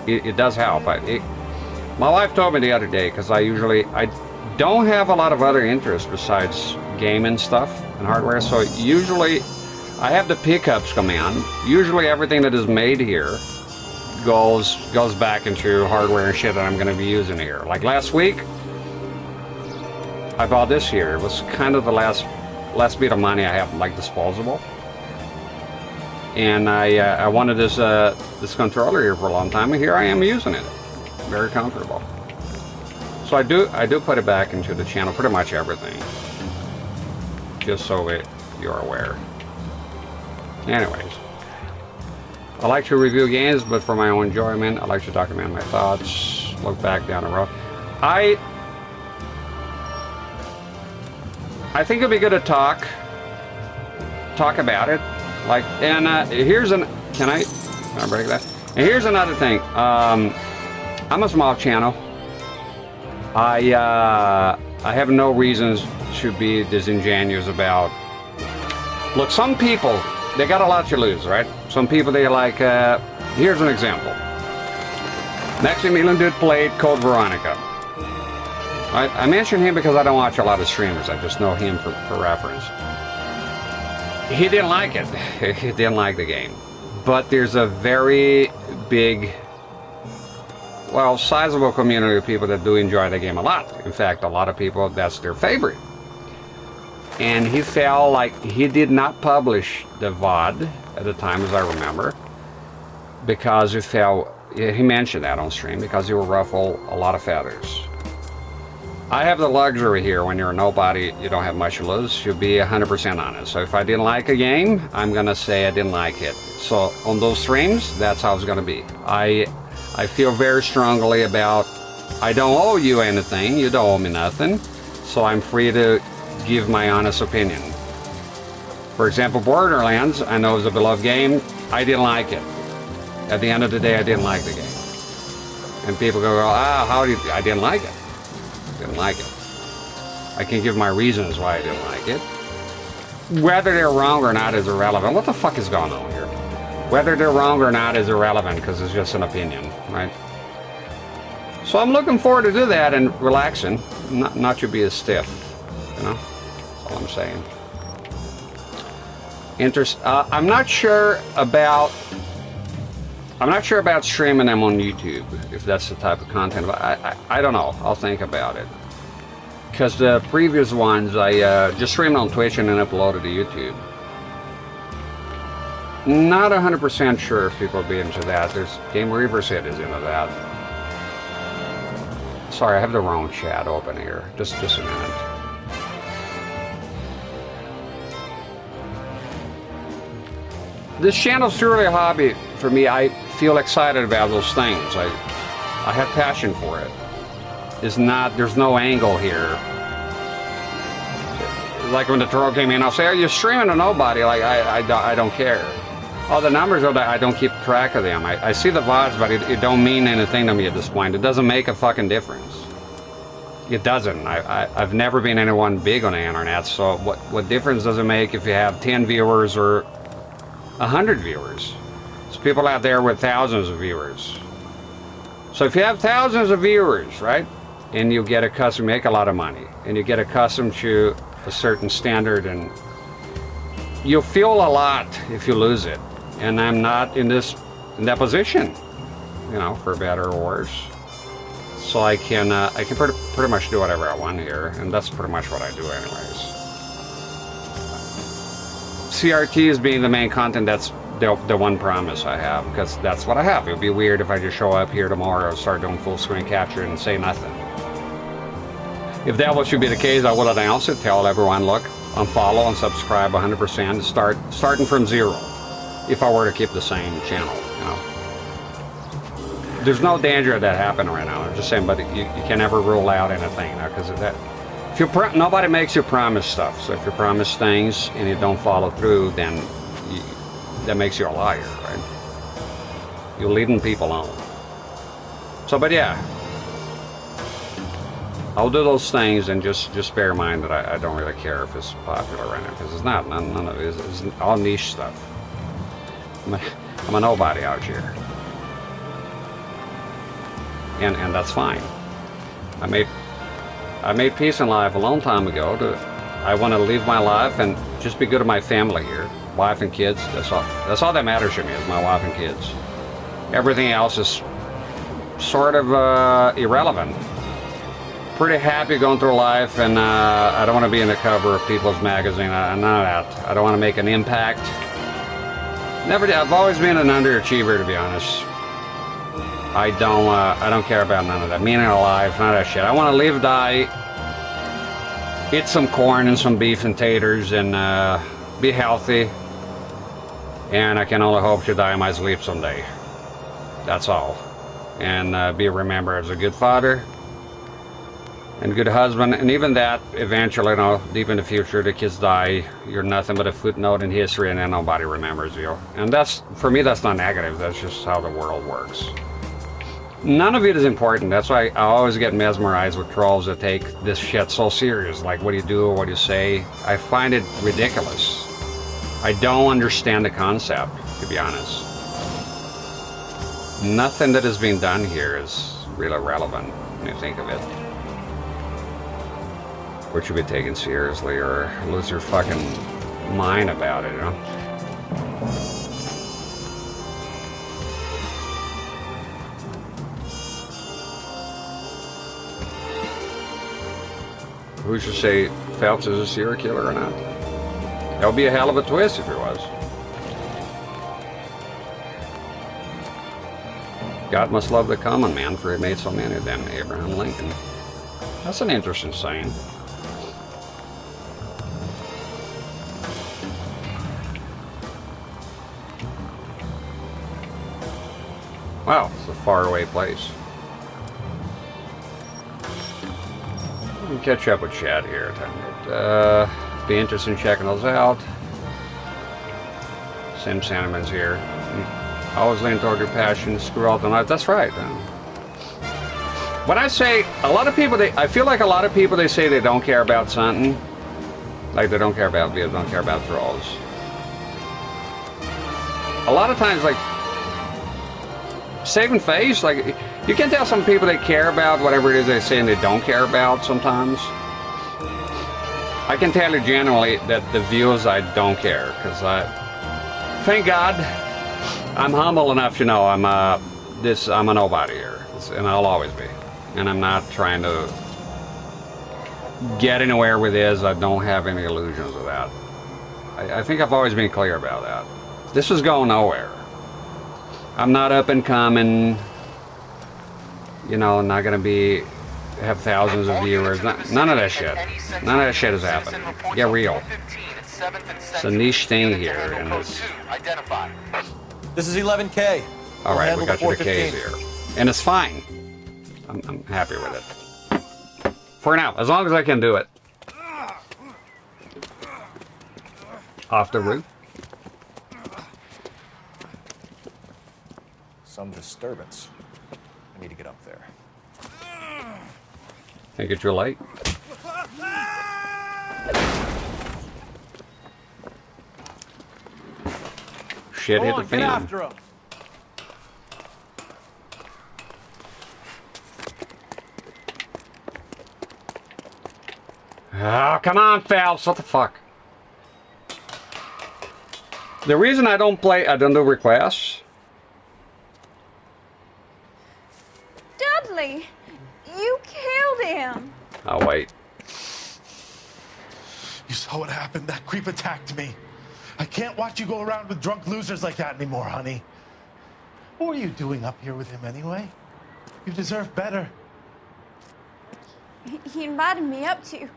Speaker 1: it does help. My wife told me the other day, because I don't have a lot of other interests besides gaming stuff and hardware, so usually I have the pickups command. Usually everything that is made here goes back into hardware and shit that I'm going to be using here. Like last week, I bought this here. It was kind of the last bit of money I have, like disposable. And I wanted this controller here for a long time, and here I am using it. Very comfortable. So I do put it back into the channel, pretty much everything, just so you're aware. Anyways, I like to review games, but for my own enjoyment. I like to document my thoughts, look back down the road. I think it'd be good to talk about it. Like, and can I break that? And here's another thing. I'm a small channel. I have no reasons to be disingenuous about. Look, some people, they got a lot to lose, right? Some people, they like. Here's an example. Maximilian did played Code Veronica. I mention him because I don't watch a lot of streamers. I just know him for reference. He didn't like it. He didn't like the game. But there's a very big, well, sizable community of people that do enjoy the game a lot. In fact, a lot of people, that's their favorite. And he felt like he did not publish the VOD at the time, as I remember, because he mentioned that on stream, because he would ruffle a lot of feathers. I have the luxury here, when you're a nobody, you don't have much to lose, to be 100% honest. So if I didn't like a game, I'm gonna say I didn't like it. So on those streams, that's how it's gonna be. I feel very strongly about, I don't owe you anything, you don't owe me nothing, so I'm free to give my honest opinion. For example, Borderlands, I know is a beloved game, I didn't like it. At the end of the day, I didn't like the game. And people go, I didn't like it. Didn't like it. I can give my reasons why I didn't like it. Whether they're wrong or not is irrelevant. What the fuck is going on here? Whether they're wrong or not is irrelevant, because it's just an opinion, right? So I'm looking forward to do that and relaxing, not to be as stiff, you know? That's all I'm saying. I'm not sure about streaming them on YouTube, if that's the type of content. But I don't know. I'll think about it. Because the previous ones, I just streamed on Twitch and then uploaded to YouTube. Not 100% sure if people will be into that. There's Game Reaver said is into that. sorry, I have the wrong chat open here. Just a minute. This channel's truly a hobby for me. I feel excited about those things. I have passion for it. There's no angle here. Like when the troll came in, I'll say, "Are you streaming to nobody?" Like I don't care. All the numbers, I don't keep track of them. I see the VODs, but it don't mean anything to me at this point. It doesn't make a fucking difference. It doesn't. I've never been anyone big on the internet, so what difference does it make if you have 10 viewers or 100 viewers? There's people out there with thousands of viewers. So if you have thousands of viewers, right, and you get accustomed, make a lot of money, and you get accustomed to a certain standard, and you'll feel a lot if you lose it. And I'm not in that position, you know, for better or worse. So I can pretty much do whatever I want here, and that's pretty much what I do anyways. CRTs being the main content, that's the one promise I have, because that's what I have. It would be weird if I just show up here tomorrow, start doing full screen capture and say nothing. If that was to be the case, I would announce it, tell everyone, look, unfollow and subscribe 100%, starting from zero. If I were to keep the same channel, you know. There's no danger of that happening right now. I'm just saying, but you can never rule out anything, because that. If nobody makes you promise stuff. So if you promise things and you don't follow through, then that makes you a liar, right? You're leading people on. So, but yeah, I'll do those things, and just bear in mind that I don't really care if it's popular right now, because it's not. None of it. It's all niche stuff. I'm a nobody out here, and that's fine. I made peace in life a long time ago. I want to live my life and just be good to my family here, wife and kids. That's all. That's all that matters to me, is my wife and kids. Everything else is sort of irrelevant. Pretty happy going through life, and I don't want to be in the cover of People's Magazine. None of that. I don't want to make an impact. Never did. I've always been an underachiever, to be honest. I don't care about none of that. Meaning of life, none of that shit. I want to live, die, eat some corn and some beef and taters, and be healthy. And I can only hope to die in my sleep someday. That's all. And be remembered as a good father and good husband. And even that, eventually, you know, deep in the future, the kids die, you're nothing but a footnote in history, and then nobody remembers you. And that's, for me, that's not negative. That's just how the world works. None of it is important. That's why I always get mesmerized with trolls that take this shit so serious. Like, what do you do, what do you say? I find it ridiculous. I don't understand the concept, to be honest. Nothing that is being done here is really relevant when you think of it. Or should be taken seriously, or lose your fucking mind about it, you know? Who should say Phelps is a serial killer or not? That would be a hell of a twist if it was. God must love the common man, for he made so many of them. Abraham Lincoln. That's an interesting saying. Wow, it's a faraway place. We can catch up with Chad here. Be interested in checking those out. Same sentiments here. Always lean toward your passion, screw all the night. That's right. When I say, a lot of people, I feel like a lot of people, they say they don't care about something. Like they don't care about videos, don't care about trolls. A lot of times, like, saving face, like, you can tell some people they care about whatever it is they say and they don't care about sometimes. I can tell you genuinely that the views, I don't care, because thank God, I'm humble enough to know I'm a nobody here, and I'll always be. And I'm not trying to get anywhere with this. I don't have any illusions of that. I think I've always been clear about that. This is going nowhere. I'm not up and coming, you know, not going to be have thousands of viewers. None of that shit. None of that shit is happening. Get real. It's a niche thing here, and it's...
Speaker 3: This is 11K.
Speaker 1: All right, we got you the K's here. And it's fine. I'm happy with it. For now, as long as I can do it. Off the roof.
Speaker 4: Some disturbance. I need to get up there.
Speaker 1: Think it's too late? Shit hit the fan.
Speaker 2: Get after him.
Speaker 1: Oh, come on, Phelps. What the fuck? The reason I don't do requests.
Speaker 16: Dudley, you killed him.
Speaker 1: Oh, wait.
Speaker 8: You saw what happened? That creep attacked me. I can't watch you go around with drunk losers like that anymore, honey. What were you doing up here with him anyway? You deserve better.
Speaker 16: He invited me up to.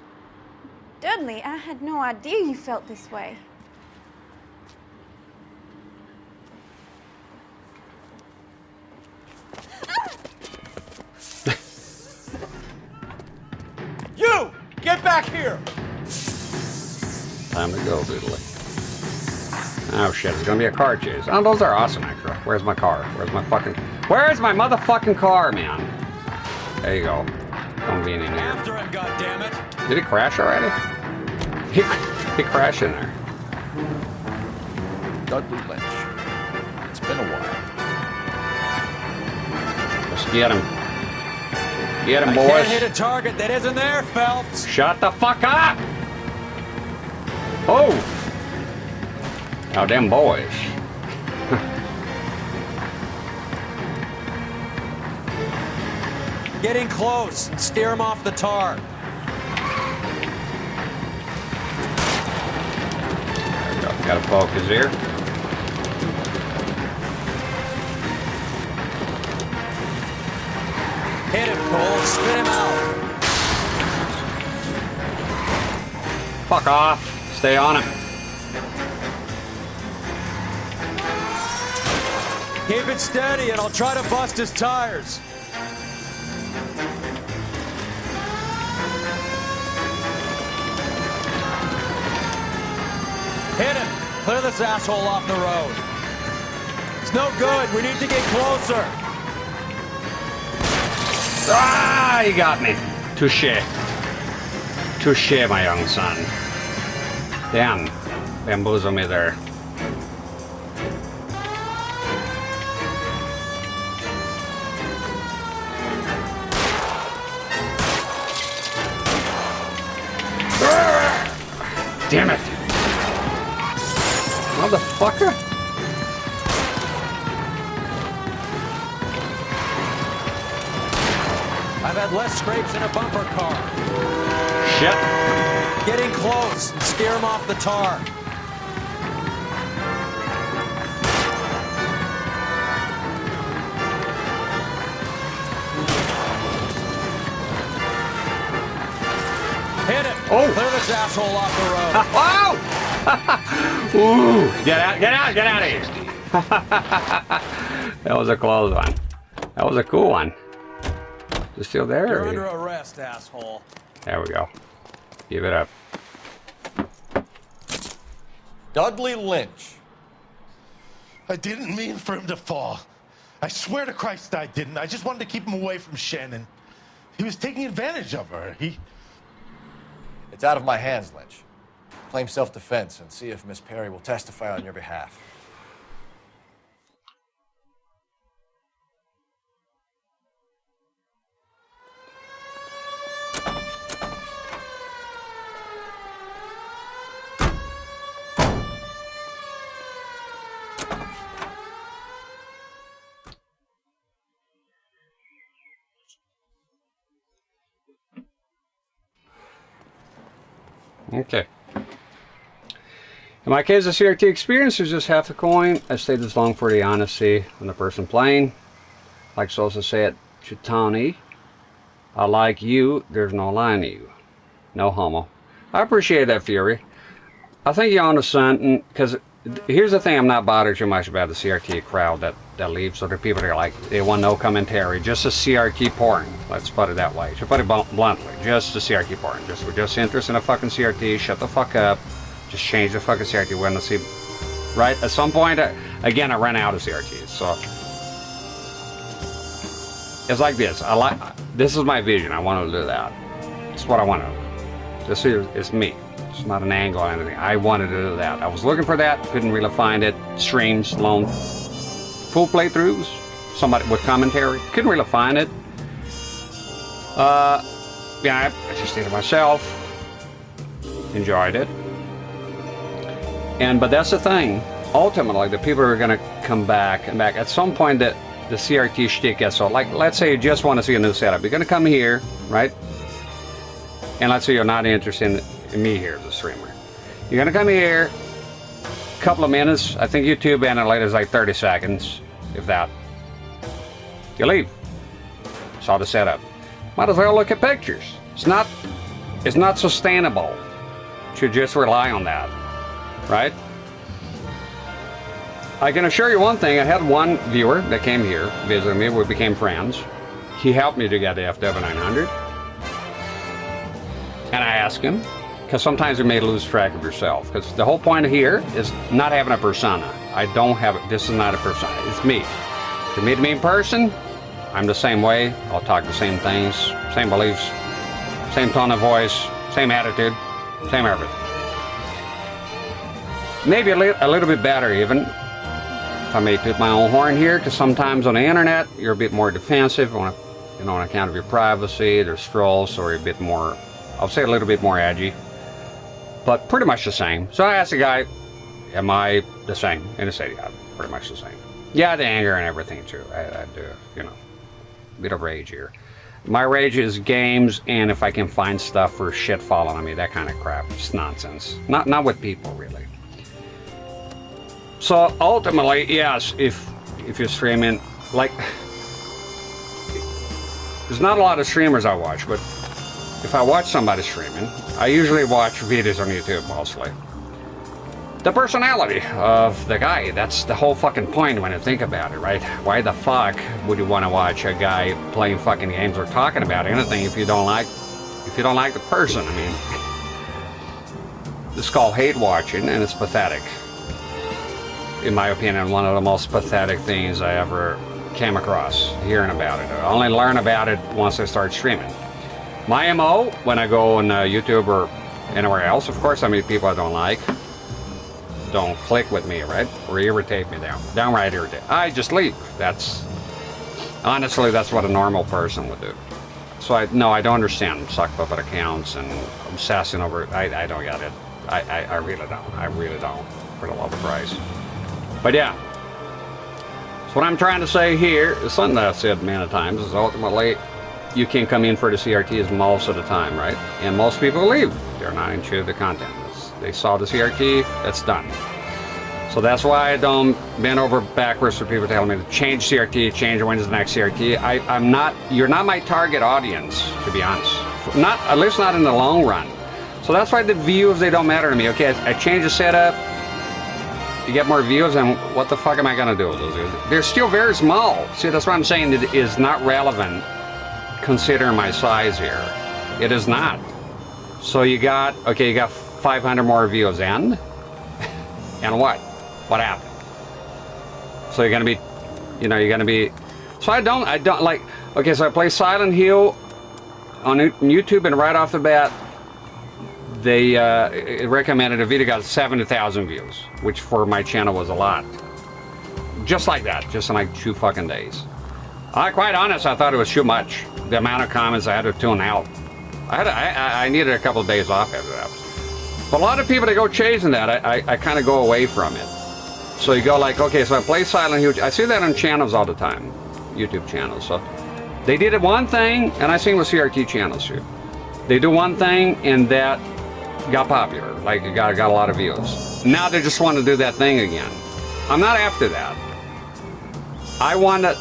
Speaker 16: Dudley, I had no idea you felt this way.
Speaker 3: You! Get back here!
Speaker 1: Time to go, Doodly. Oh shit, it's gonna be a car chase. Oh, those are awesome, actually. Where's my car? Where's my motherfucking car, man? There you go. Convenient here.
Speaker 3: After him, goddammit!
Speaker 1: Did he crash already? He crashed in there.
Speaker 4: Dudley Lynch. It's been a while.
Speaker 1: Let's get him. Get him,
Speaker 3: I
Speaker 1: boys.
Speaker 3: can't hit a target that isn't there, Phelps.
Speaker 1: Shut the fuck up! Oh! Now, them boys.
Speaker 3: Getting close and steer him off the tar.
Speaker 1: Gotta focus here.
Speaker 3: Hit him, Cole. Spit him out.
Speaker 1: Fuck off. Stay on him.
Speaker 3: Keep it steady and I'll try to bust his tires. Hit him. Clear this asshole off the road. It's no good. We need to get closer.
Speaker 1: Ah, he got me. Touche. Touche, my young son. Damn. Bamboozle me there. Damn it. Motherfucker.
Speaker 3: I've had less scrapes in a bumper car.
Speaker 1: Shit.
Speaker 3: Getting close and steer him off the tar. Hit it.
Speaker 1: Oh.
Speaker 3: Clear this asshole off the road.
Speaker 1: Oh! Ooh. Get out of here. That was a close one. That was a cool one. Is it still there?
Speaker 3: You're under arrest, asshole.
Speaker 1: There we go. Give it up.
Speaker 4: Dudley Lynch.
Speaker 8: I didn't mean for him to fall. I swear to Christ I didn't. I just wanted to keep him away from Shannon. He was taking advantage of her.
Speaker 4: It's out of my hands, Lynch. Claim self-defense and see if Miss Perry will testify on your behalf.
Speaker 1: Okay. In my case, the CRT experience is just half the coin. I stayed this long for the honesty on the person playing. Like Sosa said, Chitani. I like you, there's no line to you. No homo. I appreciate that, Fury. I think you're onto something, because here's the thing I'm not bothered too much about the CRT crowd that leaves. So the people that are like, they want no commentary, just a CRT porn. Let's put it that way. To put it bluntly, just a CRT porn. We're just interested in a fucking CRT, shut the fuck up. Just change the fucking CRT. We're gonna see, right? At some point, again, I ran out of CRTs, so. It's like this. This is my vision. I want to do that. It's what I want to do. This is me. It's not an angle or anything. I wanted to do that. I was looking for that. Couldn't really find it. Streams, long, full playthroughs. Somebody with commentary. Couldn't really find it. Yeah, I just did it myself. Enjoyed it. But that's the thing. Ultimately, the people are going to come back and back. At some point, the CRT shtick gets so, like, let's say you just want to see a new setup. You're going to come here, right? And let's say you're not interested in me here as a streamer. You're going to come here, a couple of minutes. I think YouTube analytics is like 30 seconds, if that. You leave. Saw the setup. Might as well look at pictures. It's not sustainable to just rely on that, right? I can assure you one thing. I had one viewer that came here, visited me. We became friends. He helped me to get the FW900. And I asked him, because sometimes you may lose track of yourself. Because the whole point here is not having a persona. I don't have it. This is not a persona. It's me. If you meet me in person, I'm the same way. I'll talk the same things, same beliefs, same tone of voice, same attitude, same everything. Maybe a little bit better even. If I may toot my own horn here, because sometimes on the internet you're a bit more defensive on account of your privacy. There's trolls, so you're a bit more, I'll say a little bit more edgy, but pretty much the same. So I asked the guy, am I the same? And he said, yeah, pretty much the same. Yeah, the anger and everything too. I do, a bit of rage here. My rage is games, and if I can find stuff for shit falling on me, that kind of crap. It's nonsense. Not with people, really. So ultimately, yes, if you're streaming, like, there's not a lot of streamers I watch, but if I watch somebody streaming, I usually watch videos on YouTube mostly. The personality of the guy, that's the whole fucking point when you think about it, right? Why the fuck would you want to watch a guy playing fucking games or talking about anything if you don't like the person? I mean, it's called hate watching, and it's pathetic. In my opinion, one of the most pathetic things I ever came across, hearing about it. I only learn about it once I start streaming. My MO, when I go on YouTube or anywhere else, of course, I meet people I don't like. Don't click with me, right? Or irritate me downright irritate. I just leave. Honestly, that's what a normal person would do. So I don't understand sock puppet accounts and obsessing over it. I don't get it. I really don't. I really don't, for the love of Christ. But yeah, so what I'm trying to say here is something that I've said many times, is ultimately you can come in for the CRTs most of the time, right? And most people leave. They're not into the content. They saw the CRT, that's done. So that's why I don't bend over backwards for people telling me to change CRT, change when's the next CRT. You're not my target audience, to be honest. At least not in the long run. So that's why the views, they don't matter to me. Okay, I change the setup, you get more views, and what the fuck am I gonna do with those views? They're still very small. See, that's what I'm saying. It is not relevant considering my size here. It is not. So you got 500 more views and what? What happened? So you're gonna be, so I don't like, okay, so I play Silent Hill on YouTube, and right off the bat, they recommended a video got 70,000 views, which for my channel was a lot. Just like that, just in like 2 fucking days. Quite honest, I thought it was too much. The amount of comments I had to tune out. I needed a couple of days off after that. But a lot of people that go chasing that, I kind of go away from it. So you go like, okay, so I play Silent Hill. I see that on channels all the time, YouTube channels. So they did one thing, and I seen with CRT channels too. They do one thing, and that got popular, like it got a lot of views. Now they just want to do that thing again. I'm not after that. I want to,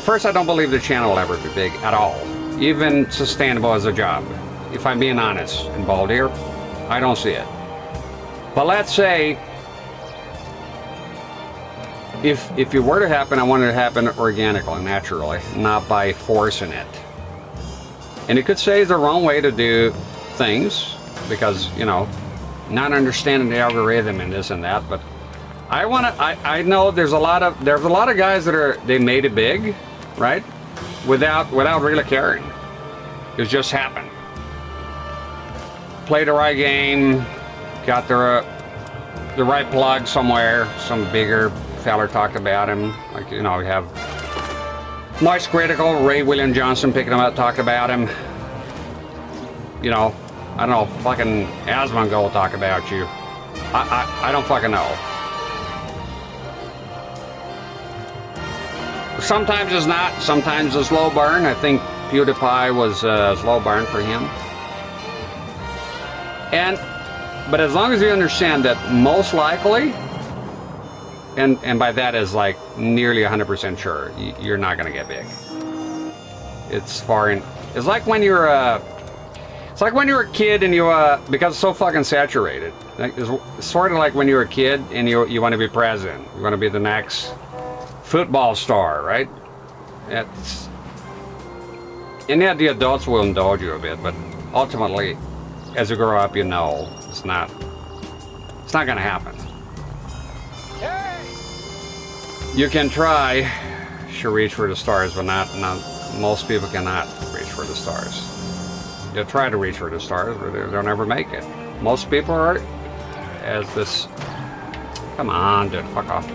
Speaker 1: first, I don't believe the channel will ever be big at all. even sustainable as a job. If I'm being honest and bold here, I don't see it. But let's say if it were to happen, I want it to happen organically, naturally, not by forcing it. And it could say the wrong way to do things because, you know, not understanding the algorithm and this and that, but I know there's a lot of guys that they made it big, right? Without really caring. It just happened. Play the right game, got the right plug somewhere, some bigger feller talked about him. Like, you know, we have Moist Critical, Ray William Johnson picking him up, talked about him. You know, I don't know, fucking Asmongold will talk about you. I don't fucking know. Sometimes it's not, sometimes it's slow burn. I think PewDiePie was slow burn for him. But as long as you understand that most likely, and by that is like nearly 100% sure, you're not gonna get big. It's like when you're a kid and you because it's so fucking saturated. It's sort of like when you're a kid and you want to be president. You want to be the next football star, right? And yeah, the adults will indulge you a bit, but ultimately, as you grow up, you know it's not gonna happen. You can try to reach for the stars, but not most people cannot reach for the stars. They'll try to reach for the stars, but they'll never make it. Most people are, as this, come on, dude, fuck off.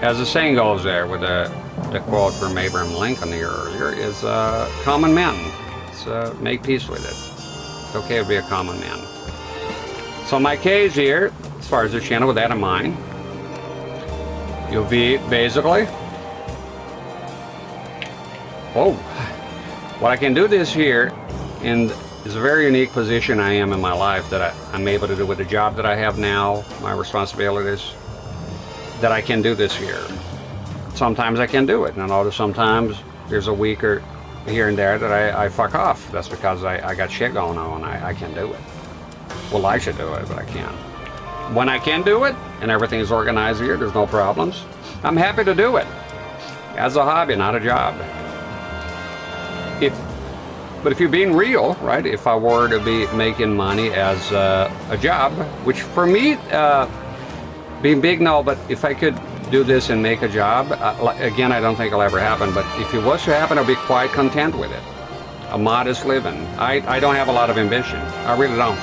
Speaker 1: As the saying goes there, with the quote from Abraham Lincoln here earlier, is common men. So make peace with it. It's okay to be a common man. So my case here, as far as the channel, with that in mind, you'll be basically, what I can do this here, and it's a very unique position I am in my life that I'm able to do with the job that I have now, my responsibilities, that I can do this here. Sometimes I can do it, and sometimes there's a week or here and there that I fuck off. That's because I got shit going on. I can do it. Well, I should do it, but I can't. When I can do it, and everything is organized here, there's no problems, I'm happy to do it. As a hobby, not a job. But if you're being real, right, if I were to be making money as a job, which for me, being big, no, but if I could do this and make a job, again, I don't think it'll ever happen, but if it was to happen, I'll be quite content with it. A modest living. I don't have a lot of ambition. I really don't.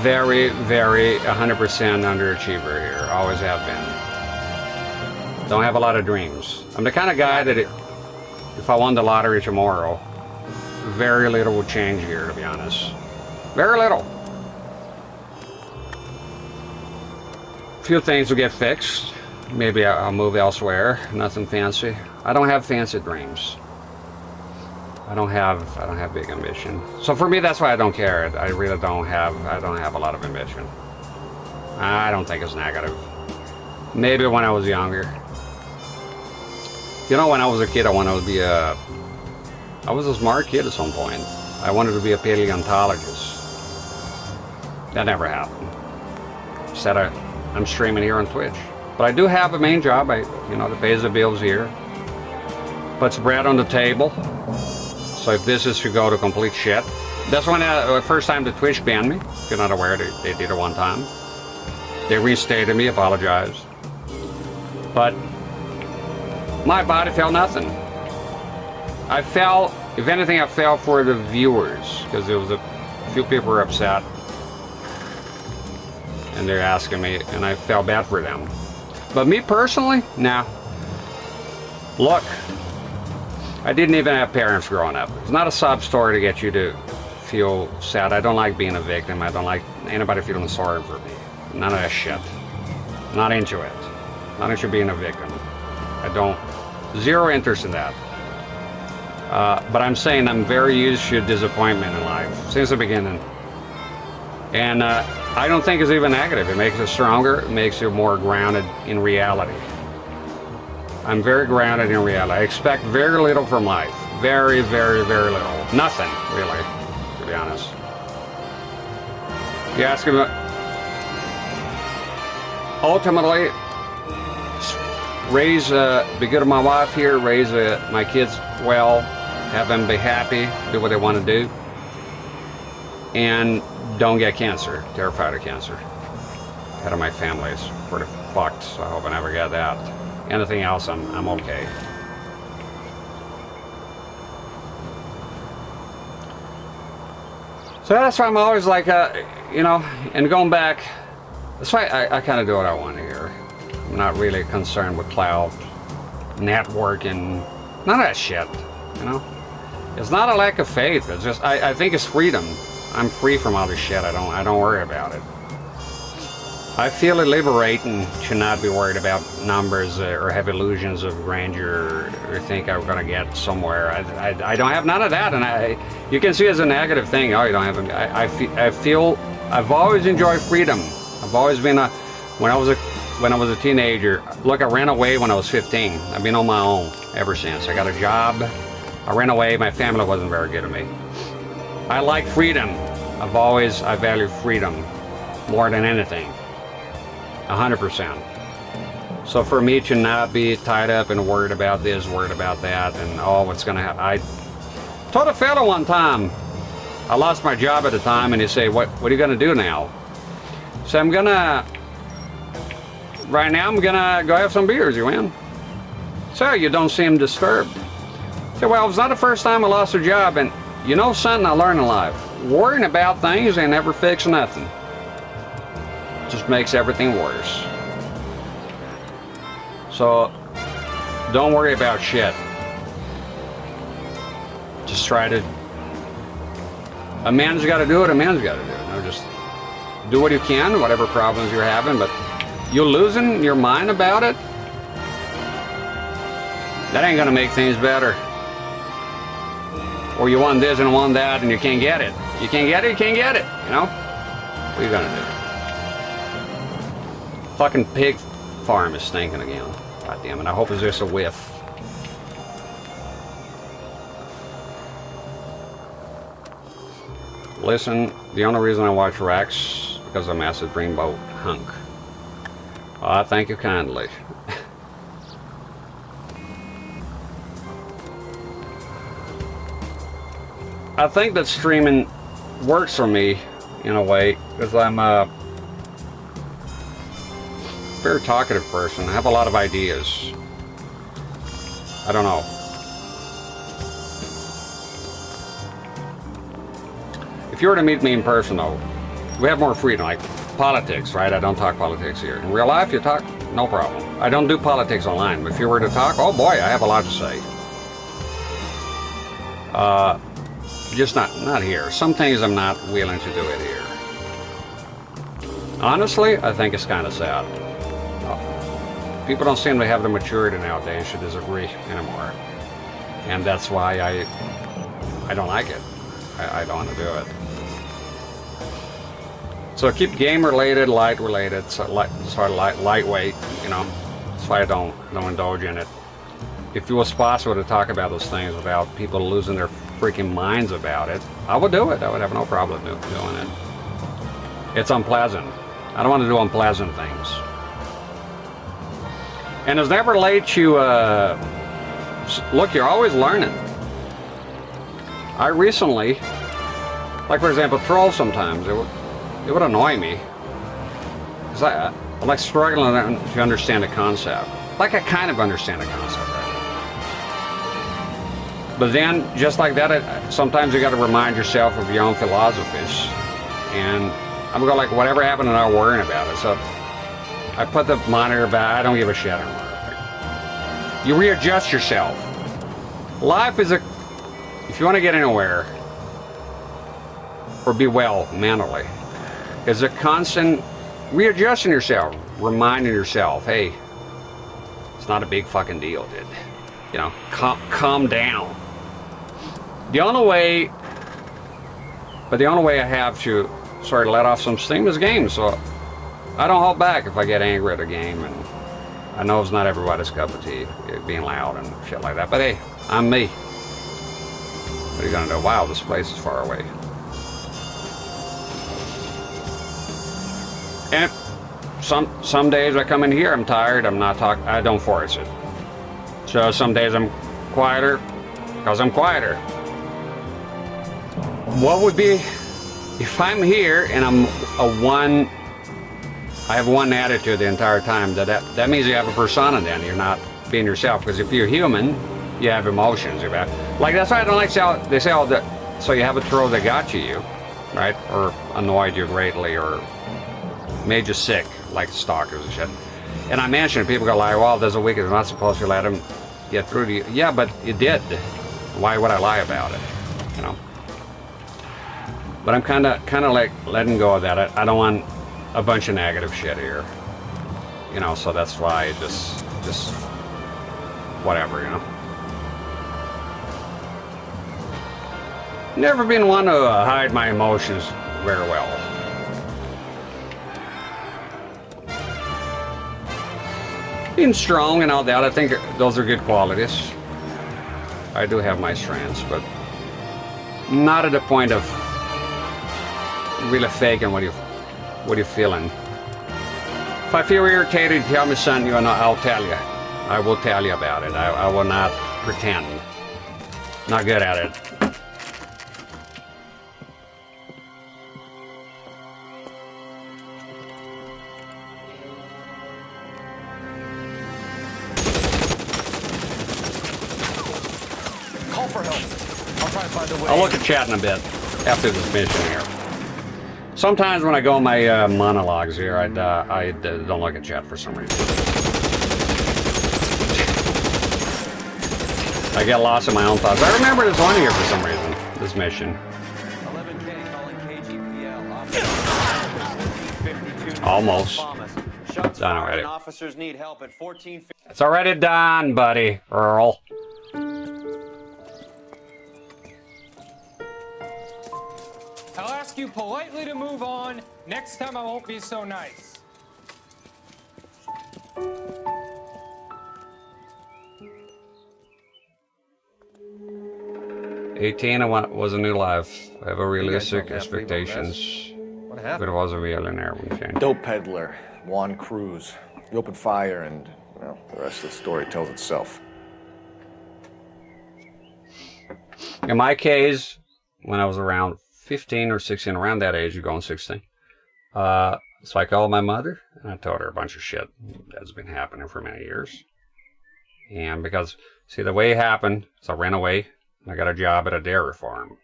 Speaker 1: Very, very 100% underachiever here. Always have been. Don't have a lot of dreams. I'm the kind of guy that if I won the lottery tomorrow, very little would change here, to be honest. Very little. A few things will get fixed. Maybe I'll move elsewhere. Nothing fancy. I don't have fancy dreams. I don't have big ambition. So for me, that's why I don't care. I really don't have a lot of ambition. I don't think it's negative. Maybe when I was younger. You know, when I was a kid, I was a smart kid at some point. I wanted to be a paleontologist. That never happened. Instead, I'm streaming here on Twitch. But I do have a main job, that pays the bills here. Puts bread on the table. So if this is to go to complete shit, that's when the first time the Twitch banned me. If you're not aware, they did it one time. They reinstated me, apologized. But my body felt nothing. If anything, I felt for the viewers, because there was a few people were upset. And they're asking me, and I felt bad for them. But me personally, nah. Look, I didn't even have parents growing up. It's not a sob story to get you to feel sad. I don't like being a victim. I don't like anybody feeling sorry for me. None of that shit. Not into it. Not into being a victim. Zero interest in that. But I'm saying I'm very used to disappointment in life since the beginning. And I don't think it's even negative. It makes it stronger. It makes you more grounded in reality. I'm very grounded in reality. I expect very little from life. Very, very, very little. Nothing, really, to be honest. You ask him, ultimately, be good to my wife here, raise my kids well, have them be happy, do what they want to do, and don't get cancer. Terrified of cancer. Head of my family is pretty fucked, so I hope I never get that. Anything else, I'm okay. So that's why I'm always like, you know, and going back, that's why I kind of do what I want here. I'm not really concerned with cloud, networking, none of that shit, you know? It's not a lack of faith, it's just, I think it's freedom. I'm free from all this shit, I don't worry about it. I feel it liberating to not be worried about numbers or have illusions of grandeur or think I'm gonna get somewhere. I don't have none of that, and you can see it as a negative thing. Oh, you don't have. I feel I've always enjoyed freedom. I've always been when I was a teenager. Look, I ran away when I was 15. I've been on my own ever since. I got a job. I ran away. My family wasn't very good to me. I like freedom. I value freedom more than anything. 100%. So for me to not be tied up and worried about this, worried about that, and what's gonna happen. I told a fellow one time, I lost my job at the time, and he said, what are you gonna do now? So right now I'm gonna go have some beers, you in? So you don't seem disturbed. I said, well, it's not the first time I lost a job, and you know something I learned in life? Worrying about things ain't never fix nothing. Just makes everything worse. So don't worry about shit. Just try to. A man's got to do what a man's got to do. You know, just do what you can, whatever problems you're having. But you're losing your mind about it. That ain't gonna make things better. Or you want this and want that, and you can't get it. You can't get it. You can't get it. You know. What are you gonna do? Fucking pig farm is stinking again. God damn it, I hope it's just a whiff. Listen, the only reason I watch Rex is because I'm Acid Dreamboat hunk. I thank you kindly. I think that streaming works for me in a way, because I'm very talkative person. I have a lot of ideas. I don't know. If you were to meet me in person, though, we have more freedom, like politics, right? I don't talk politics here. In real life, you talk, no problem. I don't do politics online, but if you were to talk, oh boy, I have a lot to say. Just not here. Some things I'm not willing to do it here. Honestly, I think it's kind of sad. People don't seem to have the maturity nowadays to disagree anymore. And that's why I don't like it. I don't want to do it. So keep game related, light related, so lightweight, you know. That's why I don't indulge in it. If it was possible to talk about those things without people losing their freaking minds about it, I would do it. I would have no problem doing it. It's unpleasant. I don't want to do unpleasant things. And it's never late to, look, you're always learning. I recently, like for example, trolls sometimes, it would annoy me. Because I'm like struggling to understand a concept. Like I kind of understand a concept, right? But then, just like that, sometimes you got to remind yourself of your own philosophies. And I'm going like, whatever happened, I'm not worrying about it. So I put the monitor back. I don't give a shit anymore. You readjust yourself. Life is if you want to get anywhere or be well mentally, is a constant readjusting yourself, reminding yourself, hey, it's not a big fucking deal, dude. You know, calm down. The only way I have to sort of let off some steam is games. So I don't hold back if I get angry at a game, and I know it's not everybody's cup of tea, being loud and shit like that, but hey, I'm me. What are you gonna do? Wow, this place is far away. And some days I come in here, I'm tired, I'm not talking, I don't force it. So some days I'm quieter, because I'm quieter. What would be, if I'm here and I have one attitude the entire time, that means you have a persona then, you're not being yourself, because if you're human, you have emotions. Like that's why I don't like they say all that, so you have a throw that got you, right? Or annoyed you greatly, or made you sick, like stalkers and shit. And I mentioned, people go like, well, there's a week, it's not supposed to let them get through to you. Yeah, but you did. Why would I lie about it? You know? But I'm kind of like letting go of that. I don't want a bunch of negative shit here. You know, so that's why just whatever, you know. Never been one to hide my emotions very well. Being strong and all that, I think those are good qualities. I do have my strengths, but not at the point of really faking what you're feeling. If I feel irritated, tell me, son, you know, I'll tell you. I will tell you about it. I will not pretend. Not good at it.
Speaker 5: Call for help. I'll try and find a way.
Speaker 1: I'll look at chat in a bit after this mission here. Sometimes when I go in my monologues here, I don't look at chat for some reason. I get lost in my own thoughts. I remember this one here for some reason, this mission.
Speaker 3: 11K calling KGPL.
Speaker 1: Almost.
Speaker 3: Shots
Speaker 1: Done
Speaker 3: fired
Speaker 1: already.
Speaker 3: and officers need help at 1450.
Speaker 1: It's already done, buddy, Earl.
Speaker 17: I'll ask you politely to move on. Next time I won't be so nice.
Speaker 1: "18, I was a new life. I have a realistic
Speaker 5: don't have to leave on this.
Speaker 1: expectations.
Speaker 5: What
Speaker 1: If
Speaker 5: happened?
Speaker 1: it was a millionaire, wouldn't change."
Speaker 5: Dope peddler, Juan Cruz. You opened fire and, well, the rest of the story tells itself.
Speaker 1: In my case, when I was around 15 or 16, around that age, you're going 16. So I called my mother and I told her a bunch of shit that's been happening for many years. And because, see, the way it happened is I ran away and I got a job at a dairy farm.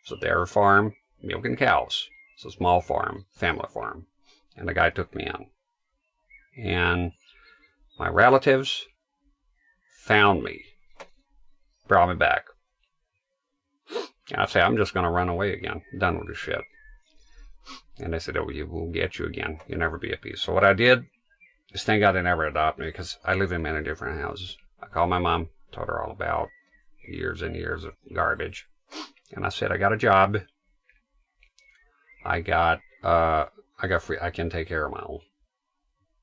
Speaker 1: So dairy farm, milking cows. It's a small farm, family farm. And the guy took me in. And my relatives found me, brought me back. And I say, I'm just going to run away again. Done with this shit. And they said, oh, we'll get you again. You'll never be at peace. So what I did is thank God they never adopted me, because I lived in many different houses. I called my mom, told her all about years and years of garbage. And I said, I got a job. I got free. I can take care of my own.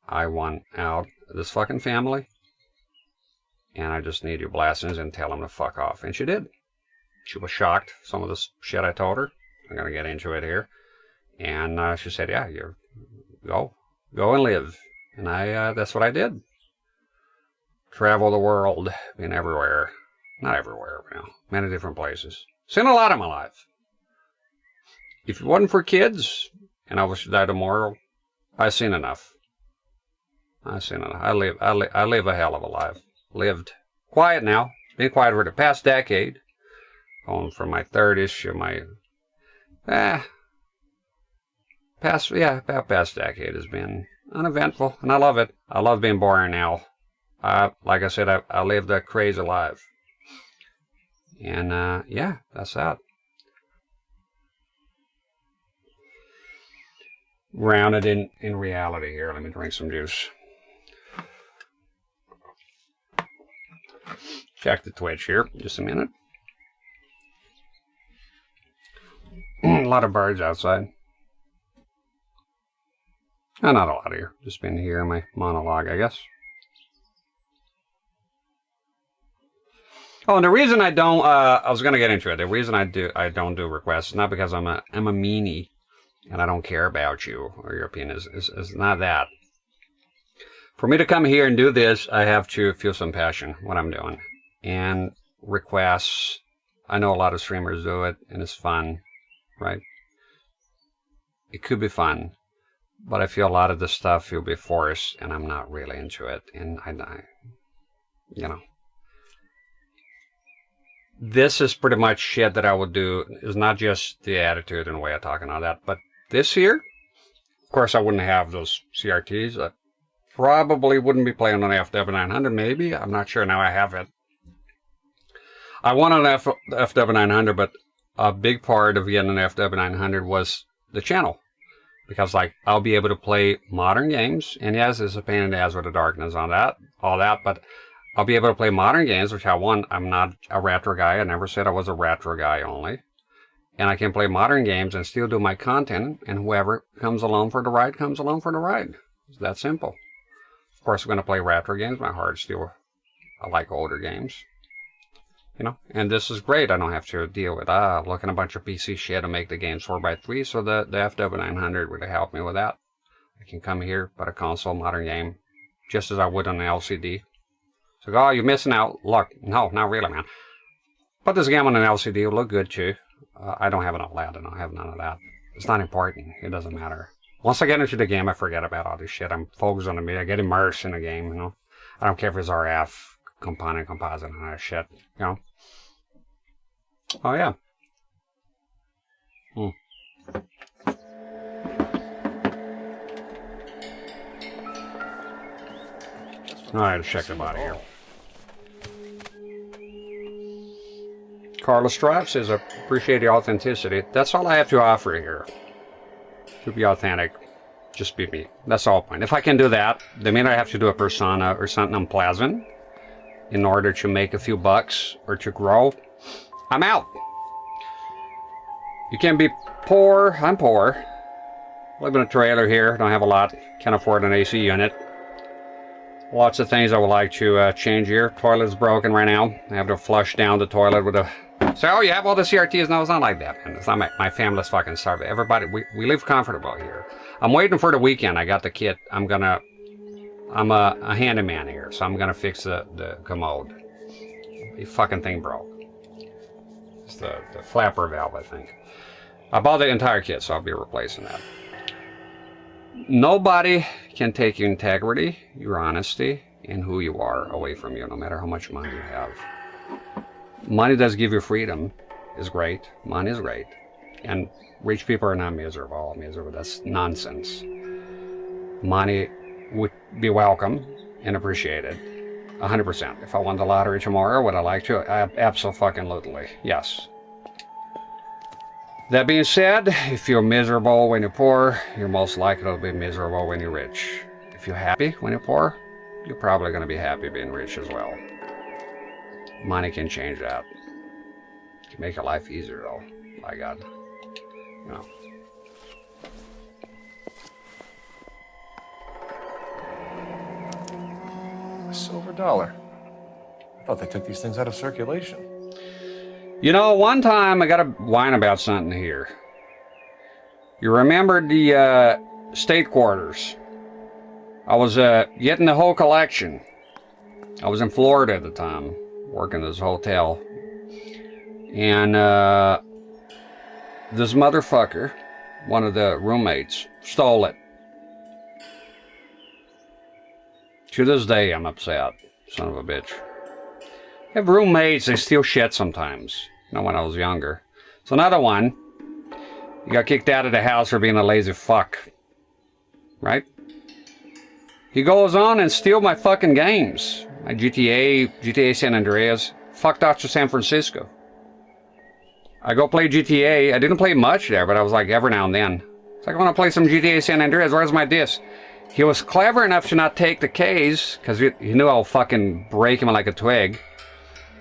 Speaker 1: I want out of this fucking family. And I just need your blessings and tell them to fuck off. And she did. She was shocked, some of the shit I told her. I'm going to get into it here. And she said, yeah, go and live. And that's what I did. Travel the world, been everywhere. Not everywhere, but many different places. Seen a lot in my life. If it wasn't for kids, and I was to die tomorrow, I've seen enough. I've seen enough. I live a hell of a life. Lived quiet now. Been quiet for the past decade. Going from my 30s to my past decade has been uneventful, and I love it. I love being boring now. Like I said, I lived a crazy life. And yeah, that's that. Grounded in reality here. Let me drink some juice. Check the Twitch here, just a minute. A lot of birds outside. Not a lot here. Just been here in my monologue, I guess. Oh, and the reason I don't, I was gonna get into it. The reason I don't do requests is not because I'm a meanie and I don't care about you or your opinion. Is not that. For me to come here and do this, I have to feel some passion what I'm doing. And requests, I know a lot of streamers do it and it's fun, right? It could be fun, but I feel a lot of the stuff will be forced and I'm not really into it. And I you know, this is pretty much shit that I would do. It's not just the attitude and the way I talk and all that, but this here, of course, I wouldn't have those CRTs. I probably wouldn't be playing on the FW900, maybe. I'm not sure now I have it. I want an FW900, but a big part of getting an FW900 was the channel. Because, like, I'll be able to play modern games, and yes, it's a pain in the ass with the darkness on that, all that, but I'll be able to play modern games, which I want. I'm not a retro guy. I never said I was a retro guy only. And I can play modern games and still do my content, and whoever comes along for the ride comes along for the ride. It's that simple. Of course, I'm going to play retro games. My heart's still, I like older games. You know, and this is great. I don't have to deal with looking a bunch of PC shit to make the games 4x3. So the FW900 would help me with that. I can come here, put a console modern game, just as I would on an LCD. So, oh, you're missing out. Look, no, not really, man. Put this game on an LCD. It'll look good too. I don't have an OLED. I don't have none of that. It's not important. It doesn't matter. Once I get into the game, I forget about all this shit. I'm focused on the media. I get immersed in the game. You know, I don't care if it's RF, component, composite, and all that shit. You know. Oh, yeah. Alright, check them out of here. Carlos Stripe says, I appreciate the authenticity. That's all I have to offer here. To be authentic. Just be me. That's all point. If I can do that, the minute I have to do a persona or something unpleasant in order to make a few bucks or to grow, I'm out. You can be poor. I'm poor. Live in a trailer here. Don't have a lot. Can't afford an AC unit. Lots of things I would like to change here. Toilet's broken right now. I have to flush down the toilet with a... So, oh, you have all the CRTs? No, it's not like that. And it's not my family's fucking starving. Everybody, we live comfortable here. I'm waiting for the weekend. I got the kit. I'm a handyman here, so I'm gonna fix the commode. The fucking thing broke. It's the flapper valve, I think. I bought the entire kit, so I'll be replacing that. Nobody can take your integrity, your honesty, and who you are away from you, no matter how much money you have. Money does give you freedom. Is great. Money is great. And rich people are not miserable. That's nonsense. Money would be welcome and appreciated. 100%. If I won the lottery tomorrow, would I like to? Absolutely. Yes. That being said, if you're miserable when you're poor, you're most likely to be miserable when you're rich. If you're happy when you're poor, you're probably going to be happy being rich as well. Money can change that. It can make your life easier though. By God. You know.
Speaker 11: A silver dollar. I thought they took these things out of circulation.
Speaker 1: You know, one time I got to whine about something here. You remember the state quarters? I was getting the whole collection. I was in Florida at the time, working at this hotel. And this motherfucker, one of the roommates, stole it. To this day, I'm upset. Son of a bitch. I have roommates, they steal shit sometimes. You know, when I was younger. So another one, he got kicked out of the house for being a lazy fuck. Right? He goes on and steal my fucking games. My GTA San Andreas. Fucked out to San Francisco. I go play GTA. I didn't play much there, but I was like every now and then. It's like, I want to play some GTA San Andreas. Where's my disc? He was clever enough to not take the case, because he knew I'll fucking break him like a twig.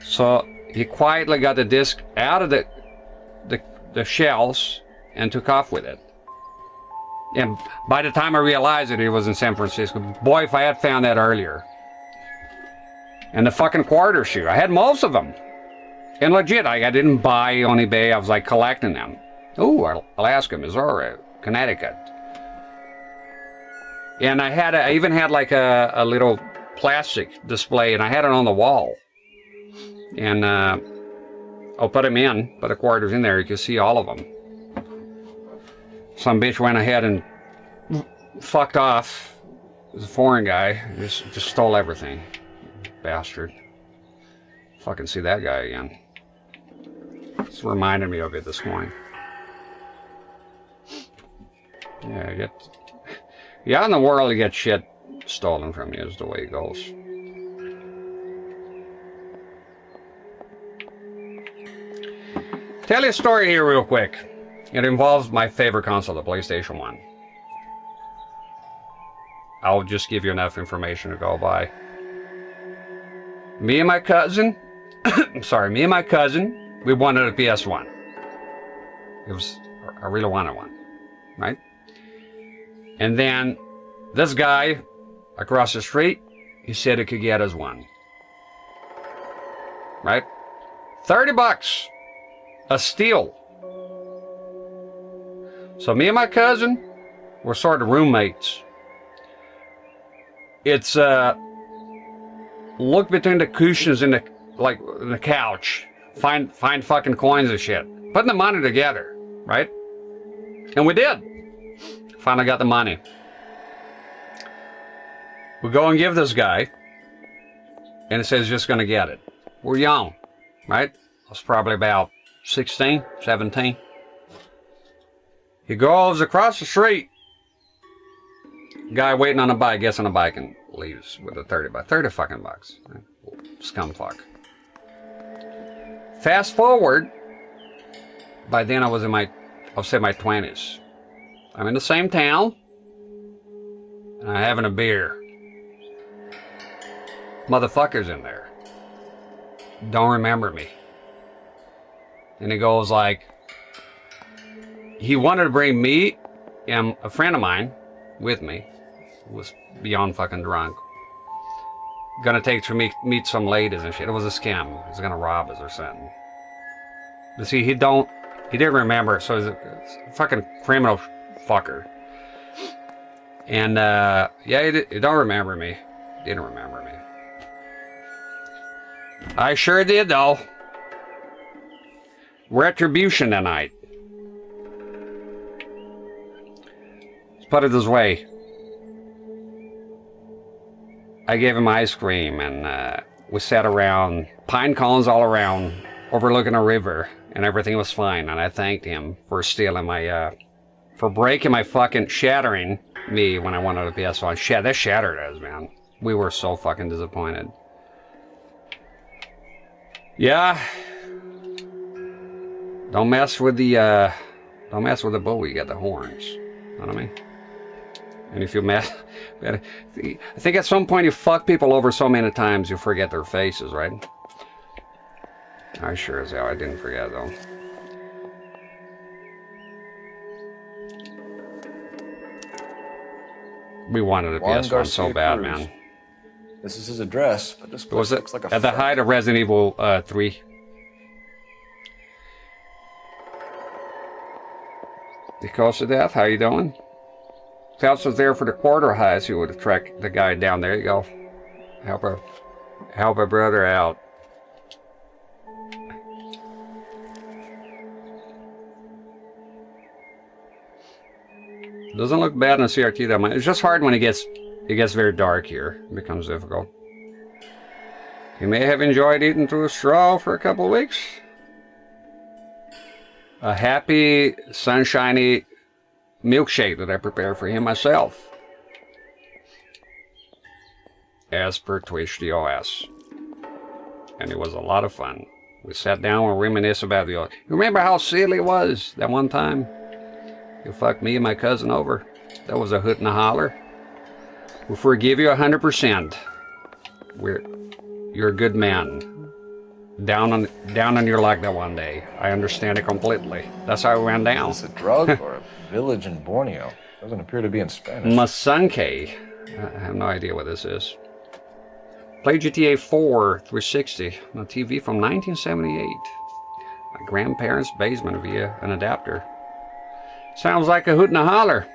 Speaker 1: So he quietly got the disc out of the shells and took off with it. And by the time I realized it, he was in San Francisco. Boy, if I had found that earlier. And the fucking quarter shoe. I had most of them. And legit, I didn't buy on eBay. I was like collecting them. Ooh, Alaska, Missouri, Connecticut. And I even had like a little plastic display, and I had it on the wall. And I'll put them in, put the quarters in there. You can see all of them. Some bitch went ahead and fucked off. It was a foreign guy. Just stole everything. Bastard. Fucking see that guy again. It's reminded me of it this morning. Yeah, in the world you get shit stolen from you is the way it goes. Tell you a story here real quick. It involves my favorite console, the PlayStation 1. I'll just give you enough information to go by. Me and my cousin, we wanted a PS1. I really wanted one, right? And then this guy across the street, he said he could get us one. Right? $30. A steal. So me and my cousin were sort of roommates. It's look between the cushions in the couch, find fucking coins and shit, putting the money together, right? And we did. Finally got the money. We go and give this guy, and it says he's just gonna get it. We're young, right? I was probably about 16, 17. He goes across the street. Guy waiting on a bike gets on a bike and leaves with a 30 fucking bucks. Scumfuck. Fast forward. By then I was in my 20s. I'm in the same town. And I'm having a beer. Motherfucker's in there. Don't remember me. And he goes like, he wanted to bring me and a friend of mine with me, who was beyond fucking drunk. Gonna take to meet some ladies and shit. It was a scam. He was gonna rob us or something. But see, he didn't remember, so he's a fucking criminal fucker. And yeah, he don't remember me. Didn't remember me. I sure did though. Retribution tonight. Let's put it this way. I gave him ice cream and we sat around, pine cones all around, overlooking a river, and everything was fine. And I thanked him for stealing my, for breaking my fucking, shattering me when I wanted a PS1. That shattered us, man. We were so fucking disappointed. Yeah. Don't mess with the bull, you get the horns. You know what I mean? And if you mess, I think at some point you fuck people over so many times you forget their faces, right? I sure as hell I didn't forget though. We wanted a PS1 so bad, man.
Speaker 5: This is his address, but this place looks like a
Speaker 1: at the height of Resident Evil 3. Because to death, how you doing? Phelps was there for the quarter highs. He would have tracked the guy down. There you go. Help a brother out. Doesn't look bad in a CRT that much. It's just hard when it gets very dark here. It becomes difficult. You may have enjoyed eating through a straw for a couple of weeks. A happy, sunshiny milkshake that I prepared for him myself. As per Twitch DOS. And it was a lot of fun. We sat down and reminisced about the old. You remember how silly it was that one time? You fucked me and my cousin over. That was a hoot and a holler. We forgive you 100%. You're a good man. Down on your luck that one day. I understand it completely. That's how it went down.
Speaker 5: Is this a drug or a village in Borneo? Doesn't appear to be in Spanish.
Speaker 1: Masunke. I have no idea what this is. Played GTA 4 360 on a TV from 1978. My grandparents' basement via an adapter. Sounds like a hoot and a holler.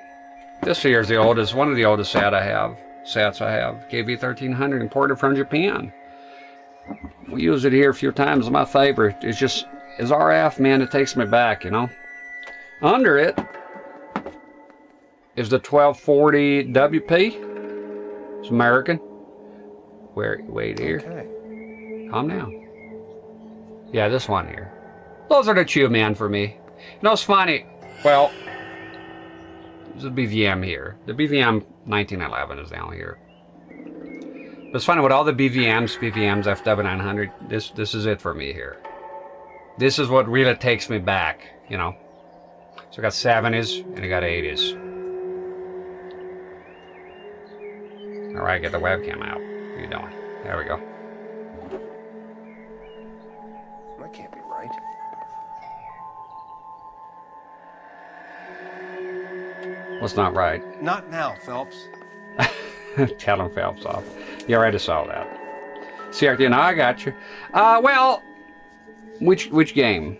Speaker 1: This here's the oldest, one of the oldest sats I have. KV1300 imported from Japan. We use it here a few times. My favorite. It's just, it's RF, man. It takes me back, you know. Under it is the 1240 WP. It's American. Wait here. Okay. Calm down. Yeah, this one here. Those are the two, man, for me. You know, it's funny. Well, there's a BVM here. The BVM 1911 is down here. But it's funny with all the BVMs, FW900. This is it for me here. This is what really takes me back, you know. So I got 70s and I got 80s. All right, get the webcam out. What are you doing? There we go.
Speaker 11: That can't be right.
Speaker 1: What's not right?
Speaker 11: Not now, Phelps.
Speaker 1: Tell him Phelps off. You already saw that. CRT, now I got you. Well, which game?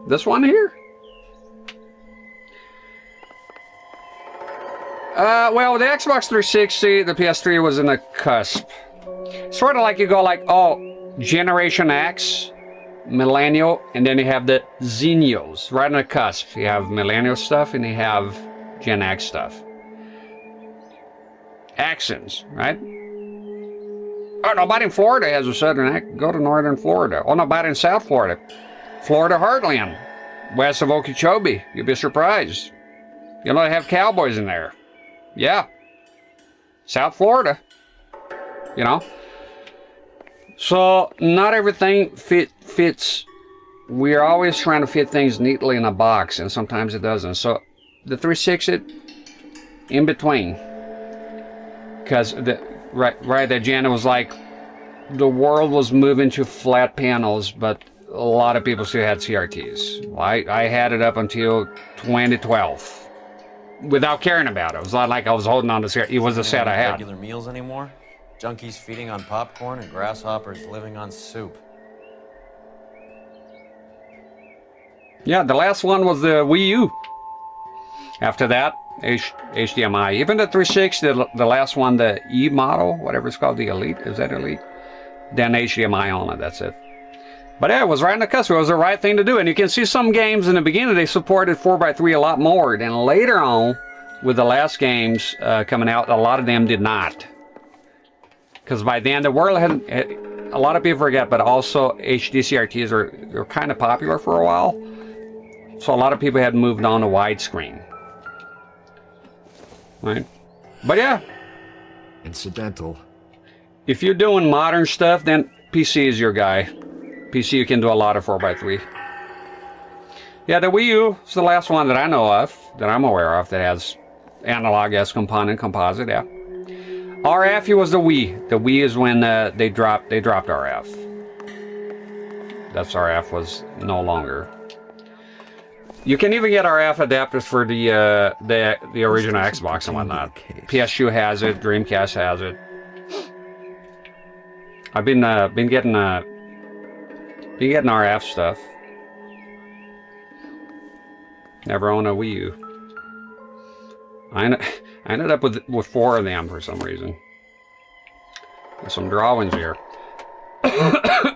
Speaker 1: This one here? Well, the Xbox 360, the PS3 was in the cusp. Sort of like you go like, oh, Generation X, Millennial, and then you have the Xenials, right on the cusp. You have Millennial stuff and you have Gen X stuff. Accents, right? Oh, nobody in Florida has a southern accent. Go to northern Florida. Oh, nobody in South Florida. Florida Heartland, west of Okeechobee. You'll be surprised. You know, they have cowboys in there. Yeah. South Florida. You know? So, not everything fits. We're always trying to fit things neatly in a box, and sometimes it doesn't. So, the 360, in between. Because, right, the agenda was like, the world was moving to flat panels, but a lot of people still had CRTs. Well, I had it up until 2012. Without caring about it. It was not like I was holding on to CRT. It was a set I had.
Speaker 3: Regular meals anymore? Junkies feeding on popcorn and grasshoppers living on soup.
Speaker 1: Yeah, the last one was the Wii U. After that, HDMI. Even the 360, the last one, the E model, whatever it's called, the Elite. Is that Elite? Then HDMI on it, that's it. But yeah, it was right in the cusp. It was the right thing to do. And you can see some games in the beginning, they supported 4x3 a lot more. Then later on, with the last games coming out, a lot of them did not. Because by then, the world had, a lot of people forget, but also HD CRTs were kind of popular for a while. So a lot of people had moved on to widescreen. Right? But yeah.
Speaker 5: Incidental.
Speaker 1: If you're doing modern stuff, then PC is your guy. PC, you can do a lot of 4x3. Yeah, the Wii U is the last one that I know of, that I'm aware of, that has analog as component composite, yeah. RF was the Wii. The Wii is when they dropped RF. That's RF was no longer. You can even get RF adapters for the original Xbox and whatnot. PS2 has it, Dreamcast has it. I've been getting RF stuff. Never owned a Wii U. I ended up with 4 of them for some reason. There's some drawings here. I'm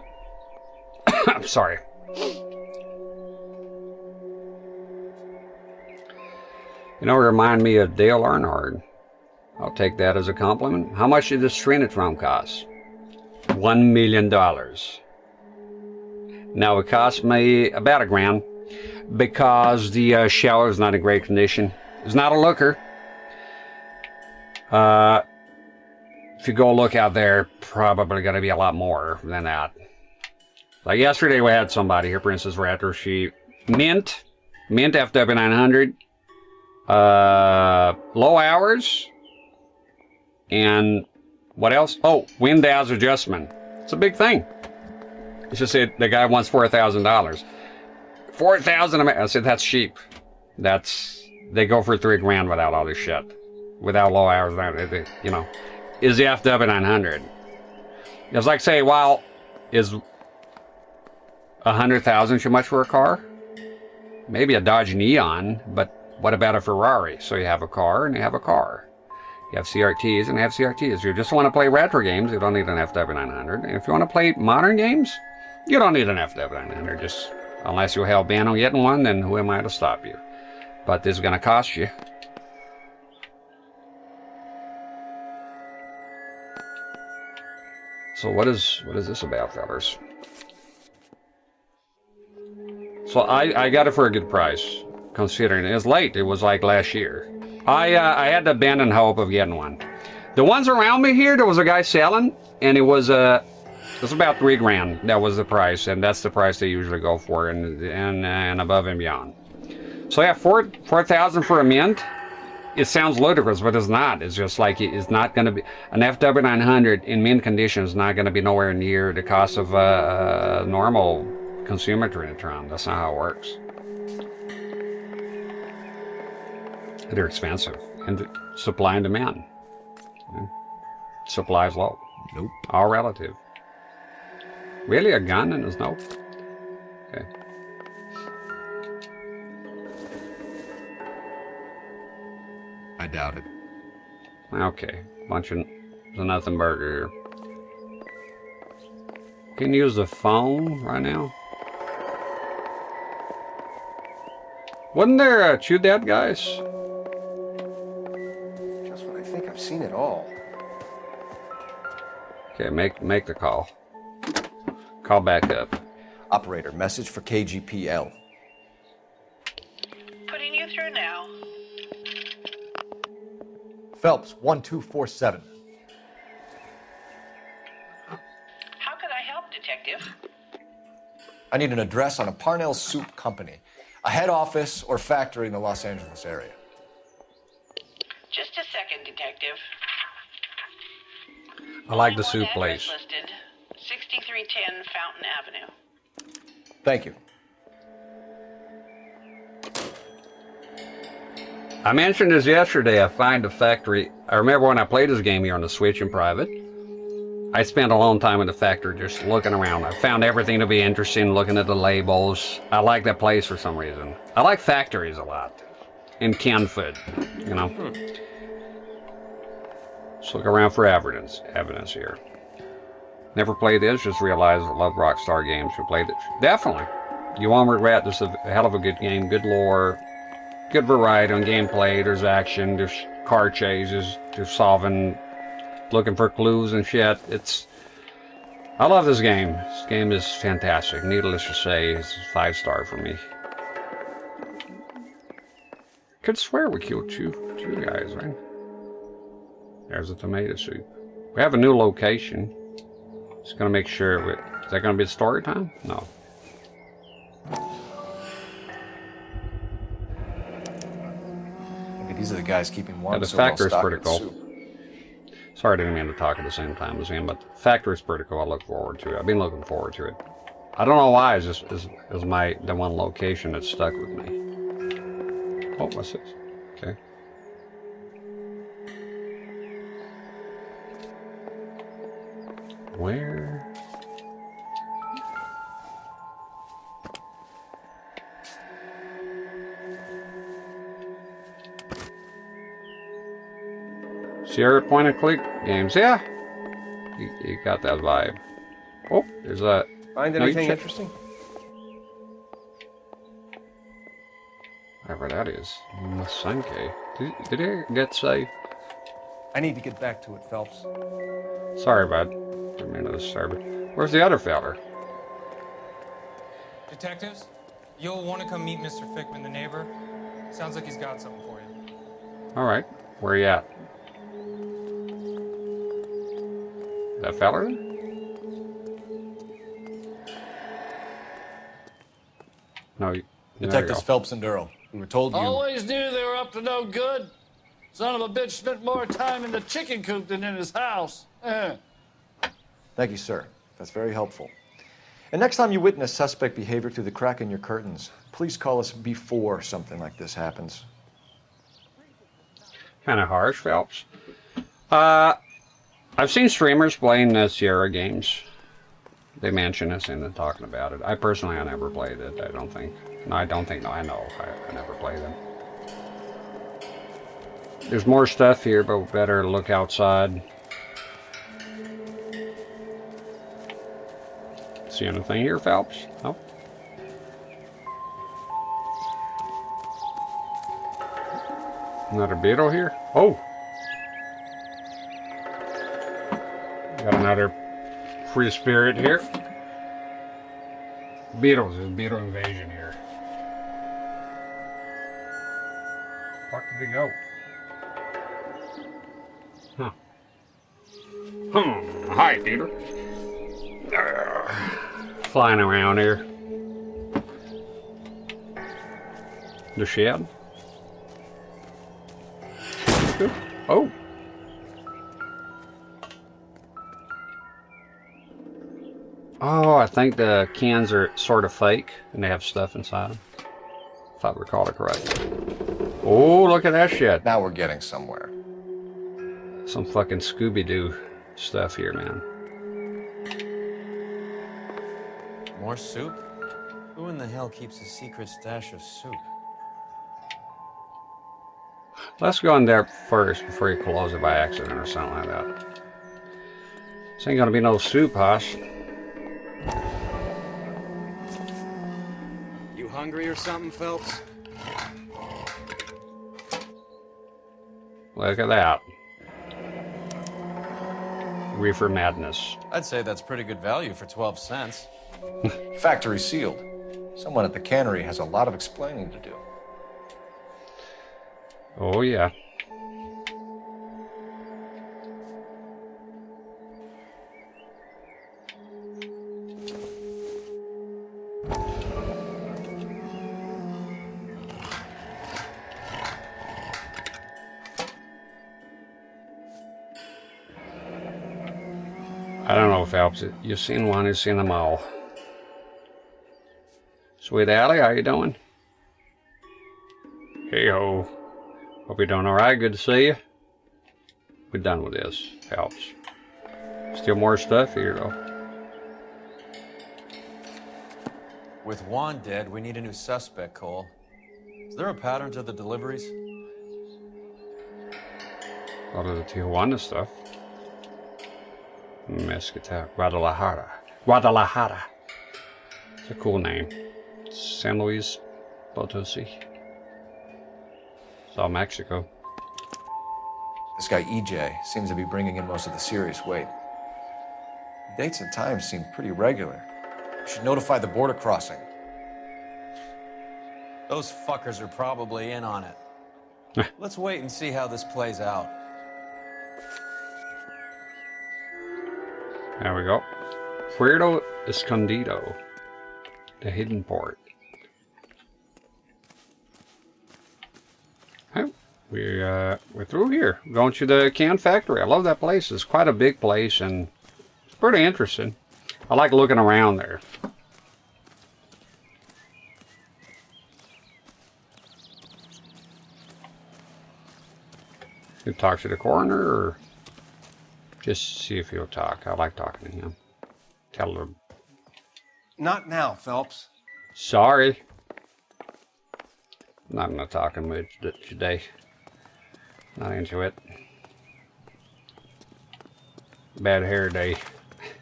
Speaker 1: sorry. You know, remind me of Dale Earnhardt. I'll take that as a compliment. How much did this Trinitron cost? $1 million. Now it cost me about $1,000 because the shower is not in great condition. It's not a looker. If you go look out there, probably going to be a lot more than that. Like yesterday, we had somebody here, Princess Raptor. She mint FW900, low hours, and what else? Oh, wind hours adjustment. It's a big thing. It's just that the guy wants $4,000. $4,000. I said that's cheap. They go for $3,000 without all this shit, without low hours. You know, is the FW900. It's like say, well, is 100,000 too much for a car? Maybe a Dodge Neon, but what about a Ferrari? So you have a car and you have a car. You have CRTs and you have CRTs. If you just want to play retro games, you don't need an FW900. And if you want to play modern games, you don't need an FW900. Just unless you're hell-bent on getting one, then who am I to stop you? But this is going to cost you. So what is this about, fellas? So I got it for a good price, considering it was late. It was like last year. I had to abandon hope of getting one. The ones around me here, there was a guy selling, and it was about $3 grand. That was the price, and that's the price they usually go for, and above and beyond. So yeah, 4,000 for a mint. It sounds ludicrous, but it's not. It's just like it's not going to be an FW900 in mint condition is not going to be nowhere near the cost of a normal consumer Trinitron. That's not how it works. They're expensive, and the supply and demand. Yeah. Supply is low.
Speaker 11: Nope.
Speaker 1: All relative. Really, a gun and a nope. Okay.
Speaker 11: I doubt it.
Speaker 1: Okay. Bunch of nothing burger here. Can you use the phone right now? Wasn't there a Chew That, guys?
Speaker 5: Just when I think I've seen it all.
Speaker 1: Okay, make the call. Call back up.
Speaker 5: Operator, message for KGPL.
Speaker 12: Putting you through now.
Speaker 5: Phelps, 1247.
Speaker 12: How could I help, Detective?
Speaker 5: I need an address on a Parnell Soup Company. A head office or factory in the Los Angeles area.
Speaker 12: Just a second, Detective.
Speaker 1: I like the soup place.
Speaker 12: Listed, 6310 Fountain Avenue.
Speaker 5: Thank you.
Speaker 1: I mentioned this yesterday. I find a factory. I remember when I played this game here on the Switch in private. I spent a long time in the factory just looking around. I found everything to be interesting, looking at the labels. I like that place for some reason. I like factories a lot. And canned food, you know. Just look around for evidence here. Never played this, just realized I love Rockstar games. We played it. Definitely. You won't regret. This is a hell of a good game. Good lore. Good variety on gameplay. There's action. There's car chases. There's solving, looking for clues and shit. I love this game. This game is fantastic. Needless to say, it's 5-star for me. Could swear we killed two guys, right? There's a tomato soup. We have a new location. Just gonna make sure. Is that gonna be story time? No.
Speaker 5: Maybe these are the guys keeping warm.
Speaker 1: Yeah, the
Speaker 5: so well
Speaker 1: factory's
Speaker 5: stocked
Speaker 1: pretty
Speaker 5: with
Speaker 1: cool.
Speaker 5: soup.
Speaker 1: Sorry, I didn't mean to talk at the same time as him, but the factory's pretty cool. I look forward to it. I've been looking forward to it. I don't know why. It's just is the one location that stuck with me. Oh, what's this? Okay. Where? Sierra point and click games, yeah. You got that vibe. Oh, there's a.
Speaker 11: Find anything interesting?
Speaker 1: Whatever that is. Masenke. Did it get saved?
Speaker 11: I need to get back to it, Phelps.
Speaker 1: Sorry, bud. Didn't mean to disturb it. Where's the other feller?
Speaker 17: Detectives, you'll want to come meet Mr. Fickman, the neighbor. Sounds like he's got something for you.
Speaker 1: All right. Where you at? That feller? No.
Speaker 5: Detectives Phelps and Durrell. We were told you.
Speaker 14: Always knew they were up to no good. Son of a bitch spent more time in the chicken coop than in his house.
Speaker 5: Thank you, sir. That's very helpful. And next time you witness suspect behavior through the crack in your curtains, please call us before something like this happens.
Speaker 1: Kind of harsh, Phelps. I've seen streamers playing the Sierra games. They mention this and they're talking about it. I personally, I never played it. I don't think. No, I don't think. No, I know. I never played them. There's more stuff here, but we better look outside. See anything here, Phelps? No. Another beetle here? Oh! Got another free spirit here. Beetles, there's beetle invasion here. Where did they go? Huh. Hi, Peter. Flying around here. The shed. Oh. Oh, I think the cans are sort of fake and they have stuff inside them. If I recall it correctly. Oh, look at that shit.
Speaker 11: Now we're getting somewhere.
Speaker 1: Some fucking Scooby-Doo stuff here, man.
Speaker 3: More soup? Who in the hell keeps a secret stash of soup?
Speaker 1: Let's go in there first before you close it by accident or something like that. This ain't gonna be no soup, Hosh.
Speaker 18: You hungry or something, Phelps?
Speaker 1: Look at that. Reefer Madness.
Speaker 3: I'd say that's pretty good value for 12 cents.
Speaker 11: Factory sealed. Someone at the cannery has a lot of explaining to do.
Speaker 1: Oh, yeah. I don't know, Phelps. You've seen one, you've seen them all. Sweet Allie, how you doing? Hey-ho. Hope you're doing all right. Good to see you. We're done with this. Helps. Still more stuff here, though.
Speaker 3: With Juan dead, we need a new suspect, Cole. Is there a pattern to the deliveries?
Speaker 1: A lot of the Tijuana stuff. Mesquite, Guadalajara. Guadalajara. It's a cool name. San Luis Potosi. It's all Mexico.
Speaker 11: This guy EJ seems to be bringing in most of the serious weight. Dates and times seem pretty regular. We should notify the border crossing.
Speaker 3: Those fuckers are probably in on it. Let's wait and see how this plays out.
Speaker 1: There we go. Puerto Escondido. The hidden port. Oh, we're through here. Going to the can factory. I love that place. It's quite a big place and it's pretty interesting. I like looking around there. You talk to the coroner or just see if he'll talk? I like talking to him. Tell him.
Speaker 11: Not now, Phelps.
Speaker 1: Sorry. Not in a talking mood today. Not into it. Bad hair day.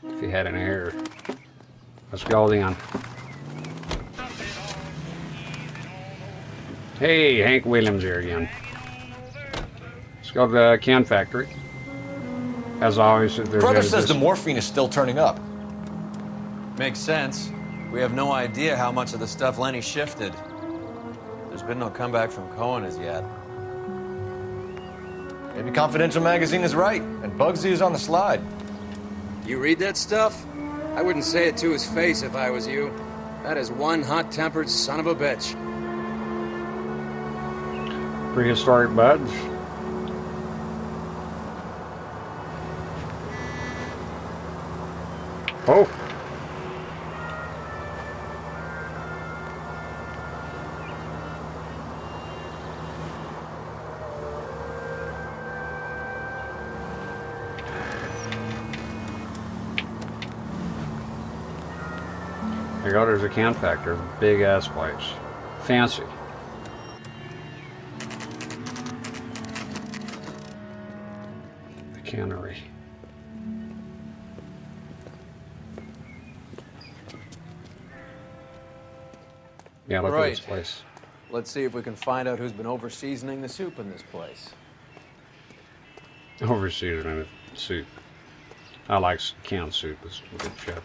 Speaker 1: If you had any hair. Let's go, Leon. Hey, Hank Williams here again. Let's go to the can factory. As always,
Speaker 4: Brother says the morphine is still turning up.
Speaker 3: Makes sense. We have no idea how much of the stuff Lenny shifted. There's been no comeback from Cohen as yet.
Speaker 11: Maybe Confidential Magazine is right, and Bugsy is on the slide.
Speaker 18: You read that stuff? I wouldn't say it to his face if I was you. That is one hot-tempered son of a bitch.
Speaker 1: Prehistoric buds. Oh. you go, there's a can factory. Big ass place. Fancy. The cannery. Yeah, look at this place.
Speaker 18: Let's see if we can find out who's been over-seasoning the soup in this place.
Speaker 1: Over-seasoning the soup. I like canned soup. It's a good chef.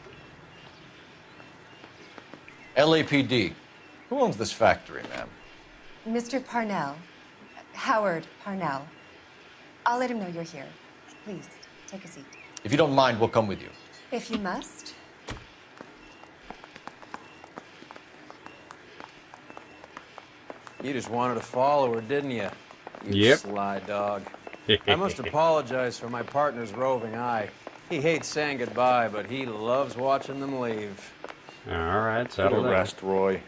Speaker 11: LAPD. Who owns this factory, ma'am?
Speaker 19: Mr. Parnell. Howard Parnell. I'll let him know you're here. Please, take a seat.
Speaker 11: If you don't mind, we'll come with you.
Speaker 19: If you must.
Speaker 18: You just wanted a follower, didn't you? You
Speaker 1: Yep.
Speaker 18: sly dog. I must apologize for my partner's roving eye. He hates saying goodbye, but he loves watching them leave.
Speaker 1: All right, settle down.
Speaker 5: Rest, Roy.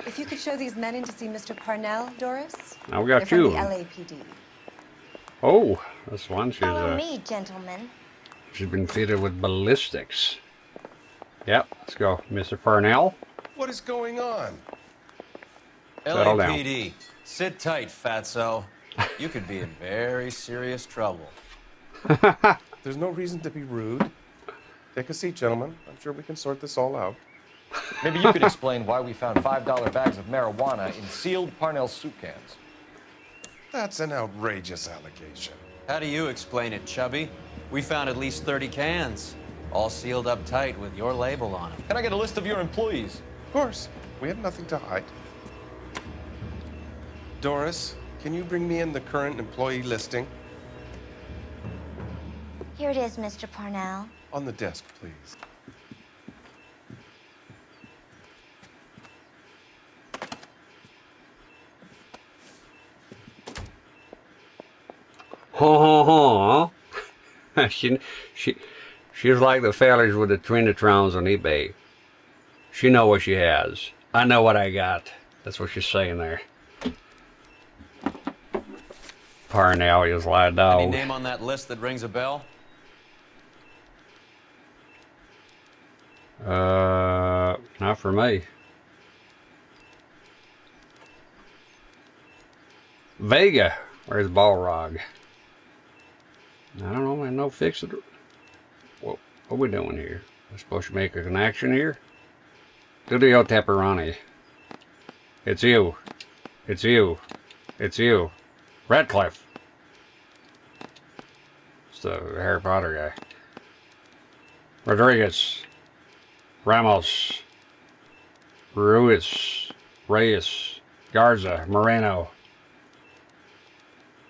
Speaker 19: If you could show these men in to see Mr. Parnell, Doris.
Speaker 1: Now we got
Speaker 19: They're
Speaker 1: two.
Speaker 19: from the LAPD.
Speaker 1: Oh, this one.
Speaker 20: Follow me, gentlemen.
Speaker 1: She's been fitted with ballistics. Yep, let's go, Mr. Parnell.
Speaker 23: What is going on?
Speaker 1: Settle down.
Speaker 3: LAPD, sit tight, fatso. You could be in very serious trouble.
Speaker 23: There's no reason to be rude. Take a seat, gentlemen. I'm sure we can sort this all out.
Speaker 11: Maybe you could explain why we found $5 bags of marijuana in sealed Parnell soup cans.
Speaker 23: That's an outrageous allegation.
Speaker 3: How do you explain it, Chubby? We found at least 30 cans, all sealed up tight with your label on them.
Speaker 11: Can I get a list of your employees?
Speaker 23: Of course. We have nothing to hide. Doris, can you bring me in the current employee listing?
Speaker 20: Here it is, Mr. Parnell.
Speaker 23: On the desk, please.
Speaker 1: Ho ho ho. She's like the fellas with the Trinitrons on eBay. She know what she has. I know what I got. That's what she's saying there. Parnell is like a dog.
Speaker 3: Any name on that list that rings a bell?
Speaker 1: Not for me. Vega. Where's Balrog? I don't know, man. No fix it. What are we doing here? We're supposed to make a connection here? Studio Pepperoni. It's you. It's you. It's you. Radcliffe. It's the Harry Potter guy. Rodriguez. Ramos. Ruiz. Reyes. Garza. Moreno.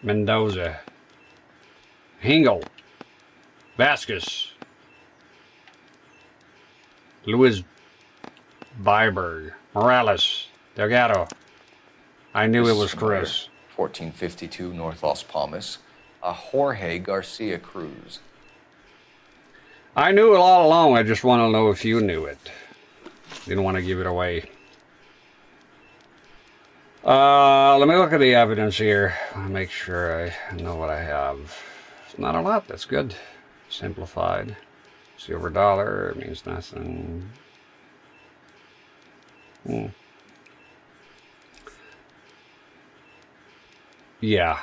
Speaker 1: Mendoza. Hingle. Vasquez. Luis Byberg. Morales. Delgado. I knew it was Chris.
Speaker 11: 1452 North Las Palmas. A Jorge Garcia Cruz.
Speaker 1: I knew it all along. I just want to know if you knew it. Didn't want to give it away. Let me look at the evidence here. I want to make sure I know what I have. It's not a lot. That's good. Simplified. Silver dollar means nothing. Yeah.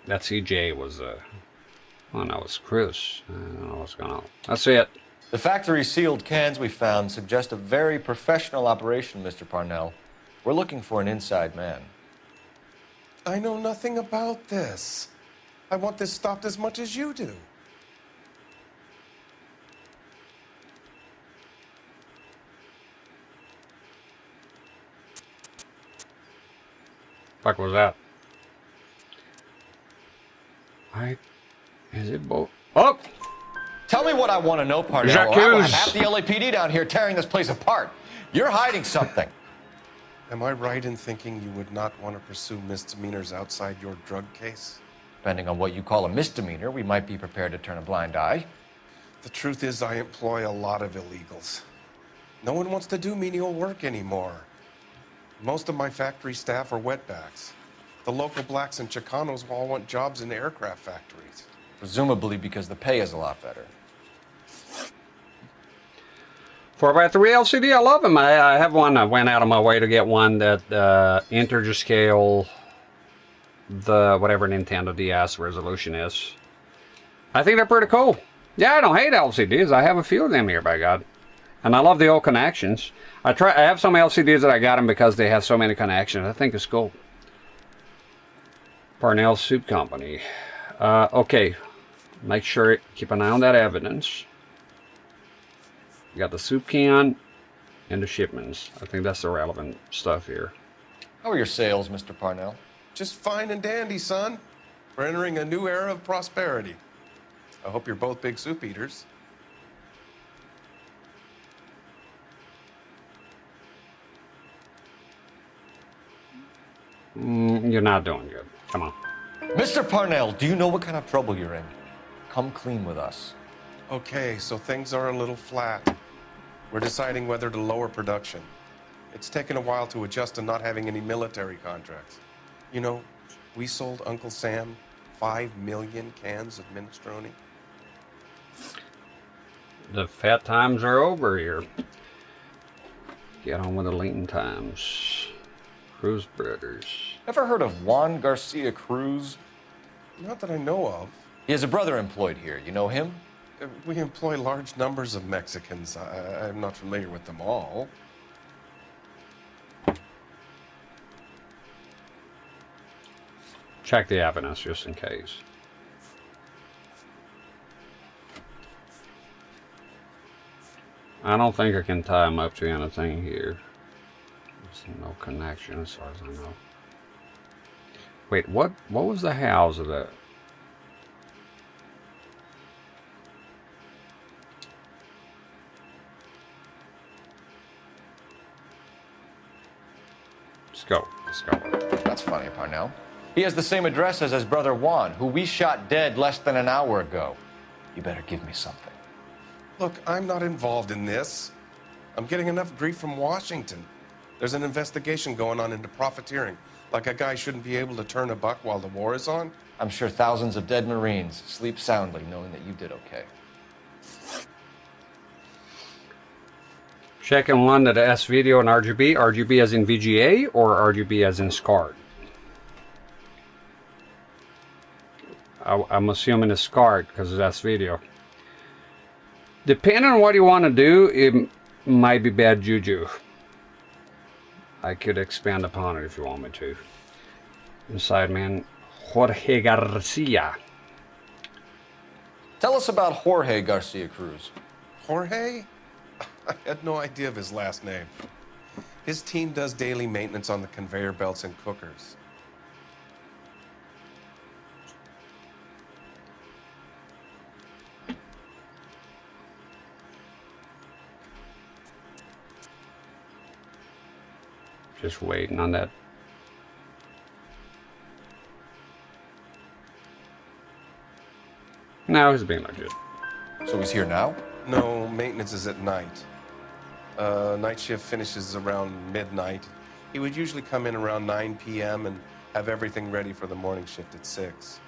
Speaker 1: That CJ was oh no, it's Chris. I don't know what's going on. That's it.
Speaker 11: The factory sealed cans we found suggest a very professional operation, Mr. Parnell. We're looking for an inside man.
Speaker 23: I know nothing about this. I want this stopped as much as you do.
Speaker 1: Fuck was that? Is it both? Oh!
Speaker 11: Tell me what I want to know, Parnell, or I will have half the LAPD down here tearing this place apart. You're hiding something.
Speaker 23: Am I right in thinking you would not want to pursue misdemeanors outside your drug case?
Speaker 11: Depending on what you call a misdemeanor, we might be prepared to turn a blind eye.
Speaker 23: The truth is, I employ a lot of illegals. No one wants to do menial work anymore. Most of my factory staff are wetbacks. The local blacks and Chicanos all want jobs in aircraft factories.
Speaker 11: Presumably because the pay is a lot better.
Speaker 1: 4x3 LCD, I love them. I have one. I went out of my way to get one that integer scale the whatever Nintendo DS resolution is. I think they're pretty cool. Yeah, I don't hate LCDs. I have a few of them here, by God. And I love the old connections. I have some LCDs that I got them because they have so many connections. I think it's cool. Parnell Soup Company. Okay. Make sure, keep an eye on that evidence. You got the soup can and the shipments. I think that's the relevant stuff here.
Speaker 11: How are your sales, Mr. Parnell?
Speaker 23: Just fine and dandy, son. We're entering a new era of prosperity. I hope you're both big soup eaters.
Speaker 1: You're not doing good. Come on.
Speaker 11: Mr. Parnell, do you know what kind of trouble you're in? Come clean with us.
Speaker 23: Okay, so things are a little flat. We're deciding whether to lower production. It's taken a while to adjust to not having any military contracts. You know, we sold Uncle Sam 5 million cans of minestrone.
Speaker 1: The fat times are over here. Get on with the lean times. Cruz Brothers.
Speaker 11: Ever heard of Juan Garcia Cruz?
Speaker 23: Not that I know of.
Speaker 11: He has a brother employed here. You know him?
Speaker 23: We employ large numbers of Mexicans. I'm not familiar with them all.
Speaker 1: Check the evidence just in case. I don't think I can tie him up to anything here. There's no connection as far as I know. Wait, what was the house of that? Let's go.
Speaker 11: That's funny, Parnell. He has the same address as his brother Juan, who we shot dead less than an hour ago. You better give me something.
Speaker 23: Look, I'm not involved in this. I'm getting enough grief from Washington. There's an investigation going on into profiteering. Like a guy shouldn't be able to turn a buck while the war is on.
Speaker 11: I'm sure thousands of dead Marines sleep soundly knowing that you did okay.
Speaker 1: Checking one to the S video and RGB. RGB as in VGA or RGB as in SCART? I'm assuming it's SCART because it's S video. Depending on what you want to do, it might be bad juju. I could expand upon it if you want me to. Inside man, Jorge Garcia.
Speaker 11: Tell us about Jorge Garcia Cruz.
Speaker 23: Jorge? I had no idea of his last name. His team does daily maintenance on the conveyor belts and cookers.
Speaker 1: Just waiting on that. No, he's being legit.
Speaker 11: So he's here now?
Speaker 23: No, maintenance is at night. Night shift finishes around midnight. He would usually come in around 9 p.m. and have everything ready for the morning shift at 6.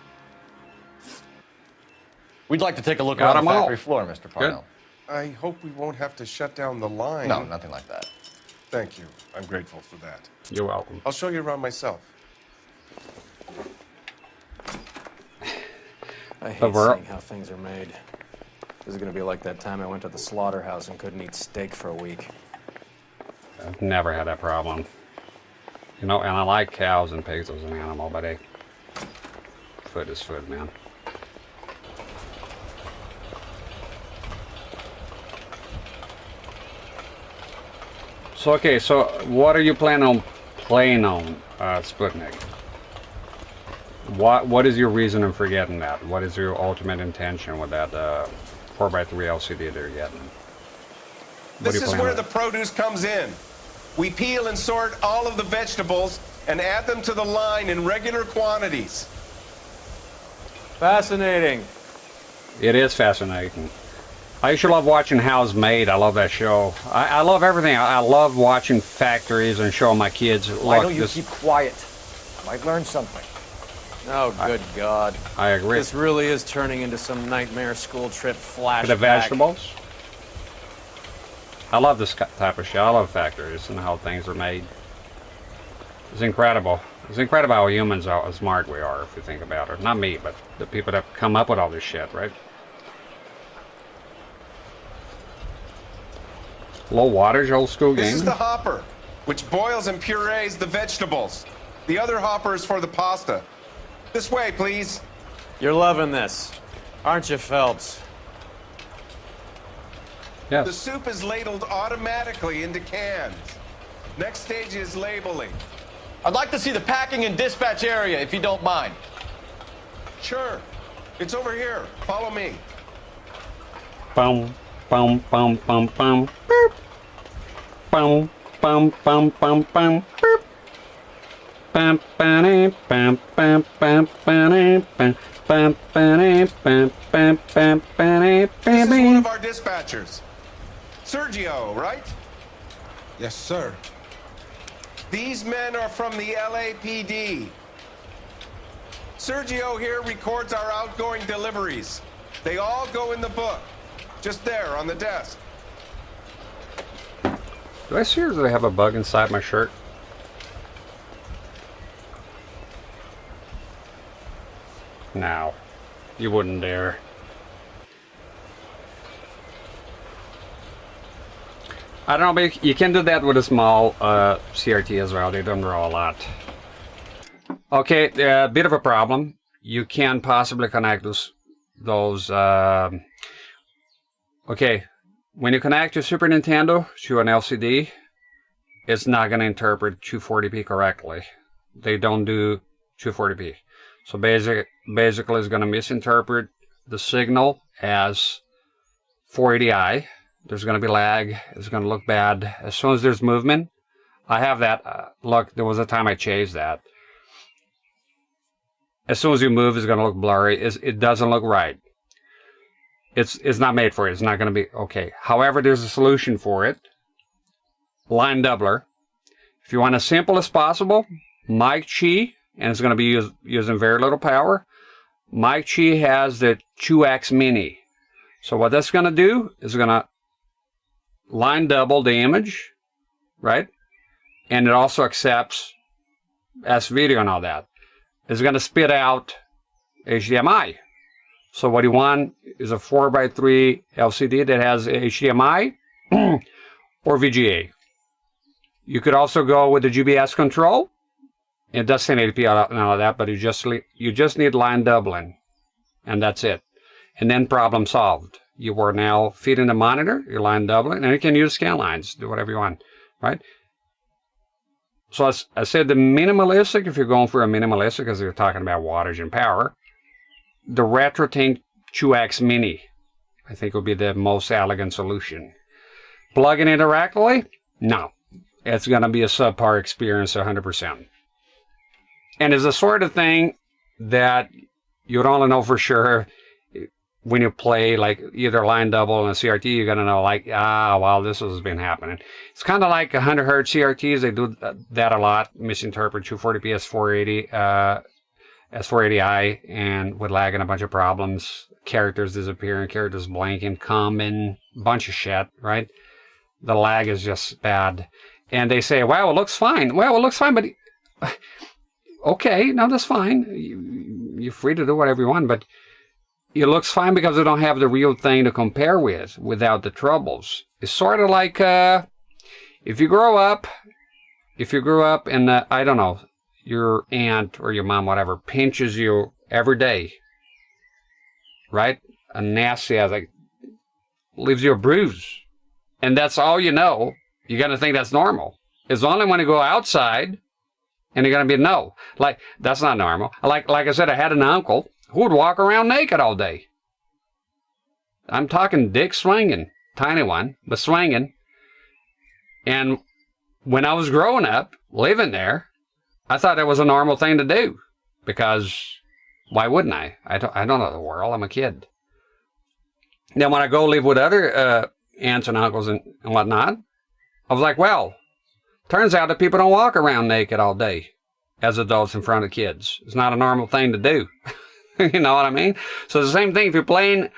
Speaker 11: We'd like to take a look around the factory floor, Mr. Parnell.
Speaker 23: I hope we won't have to shut down the line.
Speaker 11: No, nothing like that.
Speaker 23: Thank you. I'm grateful for that.
Speaker 1: You're welcome.
Speaker 23: I'll show you around myself.
Speaker 7: I hate seeing how things are made. This is gonna be like that time I went to the slaughterhouse and couldn't eat steak for a week.
Speaker 1: I've never had that problem. You know, and I like cows and pigs as an animal, but hey, food is food, man. So, okay, so what are you planning on playing on, Sputnik? What is your reason for getting that? What is your ultimate intention with that 4x3 LCD they're getting?
Speaker 23: This is where the produce comes in. We peel and sort all of the vegetables and add them to the line in regular quantities.
Speaker 7: Fascinating.
Speaker 1: It is fascinating. I used to love watching How's Made. I love that show. I love everything. I love watching factories and showing my kids.
Speaker 5: Why don't you keep quiet? Might learn something.
Speaker 7: Oh, good God.
Speaker 1: I agree.
Speaker 7: This really is turning into some nightmare school trip flashback.
Speaker 1: For the vegetables? I love this type of shit. I love factories and how things are made. It's incredible. It's incredible how humans are, how smart we are, if you think about it. Not me, but the people that come up with all this shit, right? Low wattage, old school game.
Speaker 23: This is the hopper, which boils and purees the vegetables. The other hopper is for the pasta. This way, please.
Speaker 3: You're loving this, aren't you, Phelps?
Speaker 1: Yes.
Speaker 23: The soup is ladled automatically into cans. Next stage is labeling.
Speaker 4: I'd like to see the packing and dispatch area, if you don't mind.
Speaker 23: Sure. It's over here. Follow me.
Speaker 1: Boom, boom, boom, boom, boom. Boop. Boom, boom, boom, boom, boom. Boop. Bam, bam, bam, bam, bam, bam, bam, bam, bam, bam, bam, bam, bam.
Speaker 23: This is one of our dispatchers. Sergio, right?
Speaker 8: Yes, sir.
Speaker 23: These men are from the LAPD. Sergio here records our outgoing deliveries. They all go in the book. Just there on the desk.
Speaker 1: Do I seriously have a bug inside my shirt? No, you wouldn't dare. I don't know, but you can do that with a small CRT as well. They don't draw a lot. Okay, a bit of a problem. You can possibly connect those. Okay, when you connect your Super Nintendo to an LCD, it's not going to interpret 240p correctly. They don't do 240p. So basically it's going to misinterpret the signal as 480i. There's going to be lag. It's going to look bad. As soon as there's movement, I have that. Look, there was a time I changed that. As soon as you move, it's going to look blurry. It doesn't look right. It's not made for it. It's not going to be okay. However, there's a solution for it. Line doubler. If you want as simple as possible, Mike Chi, and it's going to be using very little power. Mike Chi has the 2X Mini. So what that's going to do is going to line double the image, right? And it also accepts S-video and all that. It's going to spit out HDMI. So what you want is a 4x3 LCD that has HDMI or VGA. You could also go with the GBS control. It does 1080p and all of that, but you just need line doubling, and that's it. And then problem solved. You are now feeding the monitor, your line doubling, and you can use scan lines, do whatever you want, right? So as I said, the minimalistic, if you're going for a minimalistic, because you're talking about wattage and power, the RetroTink 2X Mini, I think, would be the most elegant solution. Plugging it directly? No. It's going to be a subpar experience 100%. And it's the sort of thing that you'd only know for sure when you play like either line double and a CRT. You're going to know like, well, this has been happening. It's kind of like 100 hertz CRTs. They do that a lot. Misinterpret 240p as 480i, and with lag and a bunch of problems. Characters disappearing, characters blanking, coming, bunch of shit, right? The lag is just bad. And they say, wow, it looks fine. Well, it looks fine, but okay, no, that's fine. You're free to do whatever you want, but it looks fine because they don't have the real thing to compare with without the troubles. It's sort of like if you grew up and I don't know, your aunt or your mom, whatever, pinches you every day, right? A nasty ass, like, leaves you a bruise, and that's all you know. You're gonna think that's normal. It's only when you go outside, and you're gonna be no, like that's not normal. Like I said, I had an uncle who would walk around naked all day. I'm talking dick swinging, tiny one, but swinging. And when I was growing up, living there, I thought that was a normal thing to do, because why wouldn't I? I don't know the world. I'm a kid. Then when I go live with other aunts and uncles and whatnot, I was like, well, turns out that people don't walk around naked all day as adults in front of kids. It's not a normal thing to do. You know what I mean? So it's the same thing. If you're playing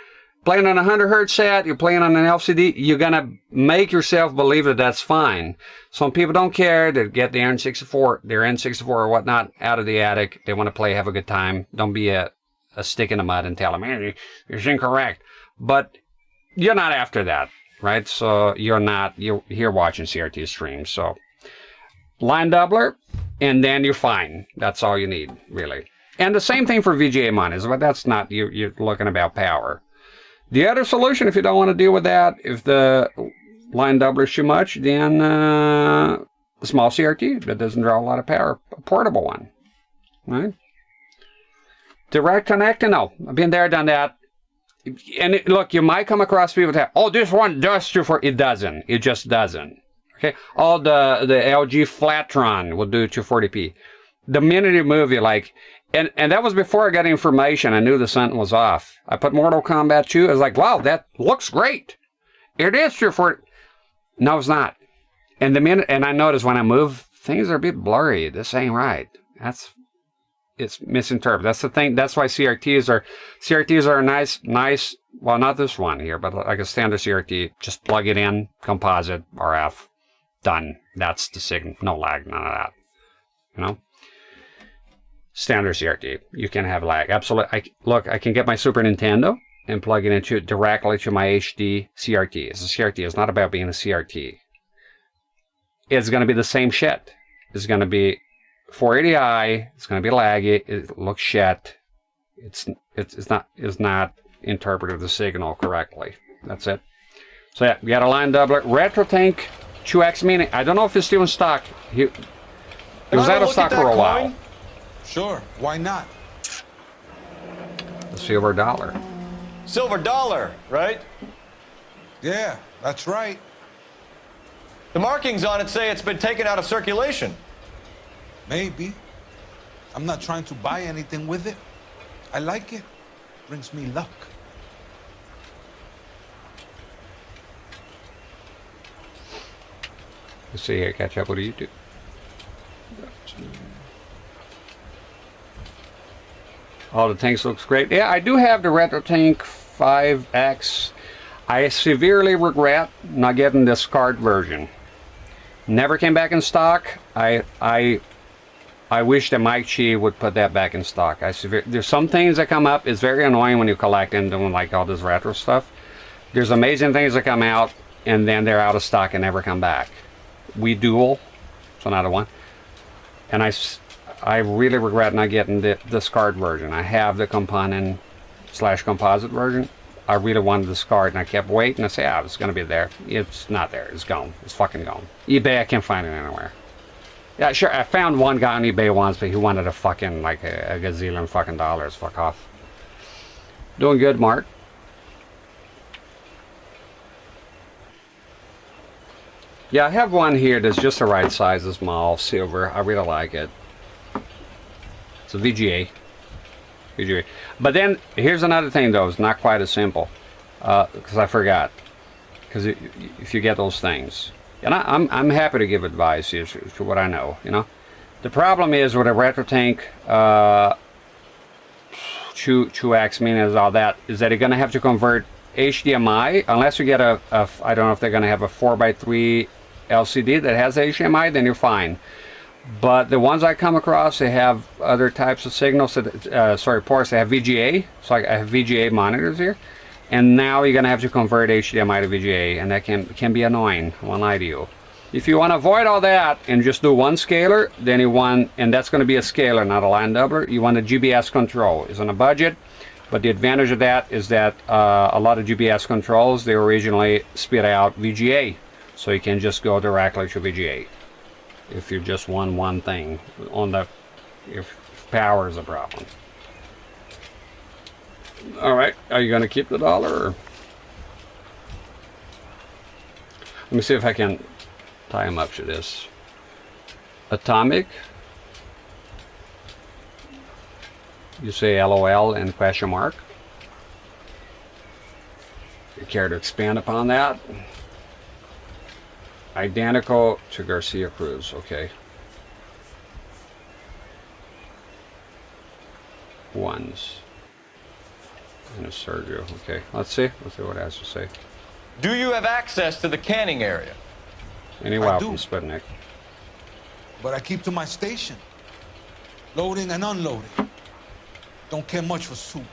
Speaker 1: playing on a 100 hertz set, you're playing on an LCD, you're gonna make yourself believe that that's fine. Some people don't care. They get their N64 or whatnot out of the attic. They want to play, have a good time. Don't be a stick in the mud and tell them, man, it's incorrect. But you're not after that, right? So you're here watching CRT streams. So line doubler, and then you're fine. That's all you need, really. And the same thing for VGA monitors, but that's not, you're looking about power. The other solution, if you don't want to deal with that, if the line doubler is too much, then a small CRT that doesn't draw a lot of power, a portable one, right? Direct connecting, no. I've been there, done that. And look, you might come across people that, oh, this one does 240. It doesn't. It just doesn't. Okay. All the LG Flatron will do 240p. The minute you move, you like, and that was before I got information. I knew the something was off. I put Mortal Kombat 2. I was like, wow, that looks great. It is 240. No, it's not. And the minute, and I noticed when I move, things are a bit blurry. This ain't right. It's misinterpreted. That's the thing. That's why CRTs are nice. Well, not this one here, but like a standard CRT. Just plug it in, composite, RF, done. That's the signal. No lag, none of that. You know, standard CRT. You can have lag. Absolutely. Look, I can get my Super Nintendo and plug it directly to my HD CRT. It's a CRT. It's not about being a CRT. It's going to be the same shit. It's going to be 480i, it's going to be laggy, it looks shit, it's not interpreted the signal correctly. That's it. So yeah, we got a line doubler. RetroTink 2X Mini. I don't know if it's still in stock. It was out of stock for a while.
Speaker 9: Sure, why not?
Speaker 1: The silver dollar.
Speaker 4: Silver dollar, right?
Speaker 9: Yeah, that's right.
Speaker 4: The markings on it say it's been taken out of circulation.
Speaker 9: Maybe. I'm not trying to buy anything with it. I like it. Brings me luck.
Speaker 1: Let's see here, catch up with YouTube. All the tanks looks great. Yeah, I do have the RetroTink 5X. I severely regret not getting this card version. Never came back in stock. I wish that Mike Chi would put that back in stock. There's some things that come up. It's very annoying when you collect and doing like all this retro stuff. There's amazing things that come out and then they're out of stock and never come back. We Duel, it's another one. And I really regret not getting this card version. I have the component / composite version. I really wanted this card and I kept waiting. I said, yeah, it's going to be there. It's not there. It's gone. It's fucking gone. eBay, I can't find it anywhere. Yeah, sure. I found one guy on eBay once, but he wanted a fucking, like a gazillion fucking dollars. Fuck off. Doing good, Mark. Yeah, I have one here that's just the right size, a small, silver. I really like it. It's a VGA. But then, here's another thing though. It's not quite as simple. Because I forgot. Because if you get those things. And I'm happy to give advice to what I know, you know. The problem is with a RetroTink 2X Mini and all that, is that you're going to have to convert HDMI, unless you get I don't know if they're going to have a 4x3 LCD that has HDMI, then you're fine. But the ones I come across, they have other types of signals, ports. They have VGA, so I have VGA monitors here. And now you're going to have to convert HDMI to VGA, and that can be annoying, I won't lie to you. If you want to avoid all that and just do one scaler, then you want, and that's going to be a scaler, not a line doubler, you want a GBS control. It's on a budget, but the advantage of that is that a lot of GBS controls, they originally spit out VGA, so you can just go directly to VGA. If you just want one thing, if power is a problem. Alright, are you going to keep the dollar? Or? Let me see if I can tie him up to this. Atomic. You say LOL and question mark. You care to expand upon that? Identical to Garcia Cruz, okay. Ones. And it's Sergio. Okay, let's see what it has to say.
Speaker 4: Do you have access to the canning area?
Speaker 1: Any weapons, Sputnik?
Speaker 9: But I keep to my station. Loading and unloading. Don't care much for soup.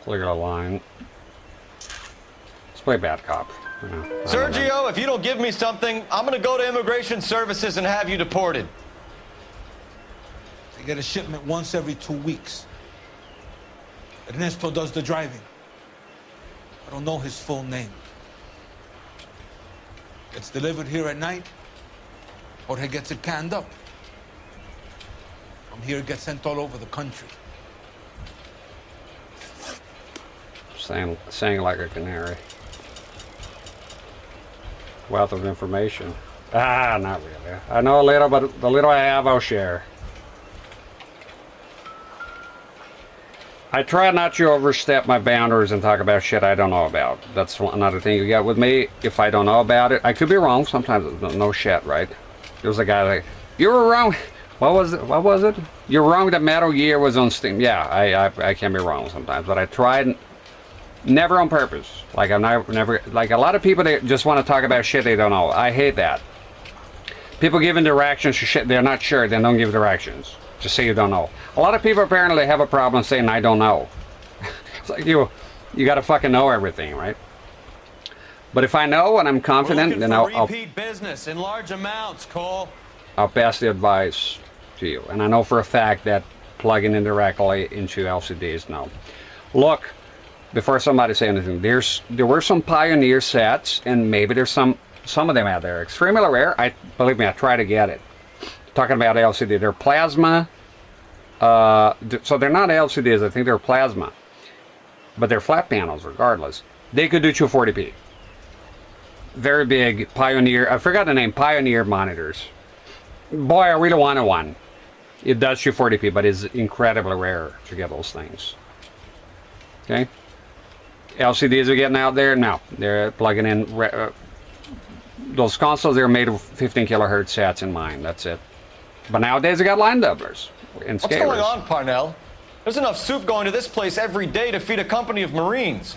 Speaker 1: Clear the line. Let's play bad cop. You know,
Speaker 4: Sergio, if you don't give me something, I'm gonna go to Immigration Services and have you deported.
Speaker 9: I get a shipment once every 2 weeks. Ernesto does the driving. I don't know his full name. It's delivered here at night, or he gets it canned up. From here, it gets sent all over the country.
Speaker 1: Saying like a canary. Wealth of information. Ah, not really. I know a little, but the little I have, I'll share. I try not to overstep my boundaries and talk about shit I don't know about. That's another thing you get with me. If I don't know about it, I could be wrong. Sometimes no shit, right? There was a guy like, you were wrong. What was it? You're wrong that Metal Gear was on Steam. Yeah, I can be wrong sometimes, but I tried. Never on purpose. Like I'm never like a lot of people, they just want to talk about shit they don't know. I hate that. People giving directions to shit they're not sure, then don't give directions. Just say you don't know. A lot of people apparently have a problem saying I don't know. It's like you gotta fucking know everything, right? But if I know and I'm confident, then I'll
Speaker 4: repeat business in large amounts, Cole.
Speaker 1: I'll pass the advice to you. And I know for a fact that plugging in directly into LCDs, no. Look. Before somebody say anything, there were some Pioneer sets, and maybe there's some of them out there. Extremely rare. Believe me, I try to get it. Talking about LCD, they're plasma. So they're not LCDs. I think they're plasma, but they're flat panels regardless. They could do 240p. Very big Pioneer. I forgot the name. Pioneer monitors. Boy, I really wanted one. It does 240p, but it's incredibly rare to get those things. Okay. LCDs are getting out there now. They're plugging in those consoles. They're made of 15 kilohertz sets in mind. That's it. But nowadays they got line doublers and scalers.
Speaker 4: What's going on, Parnell? There's enough soup going to this place every day to feed a company of Marines.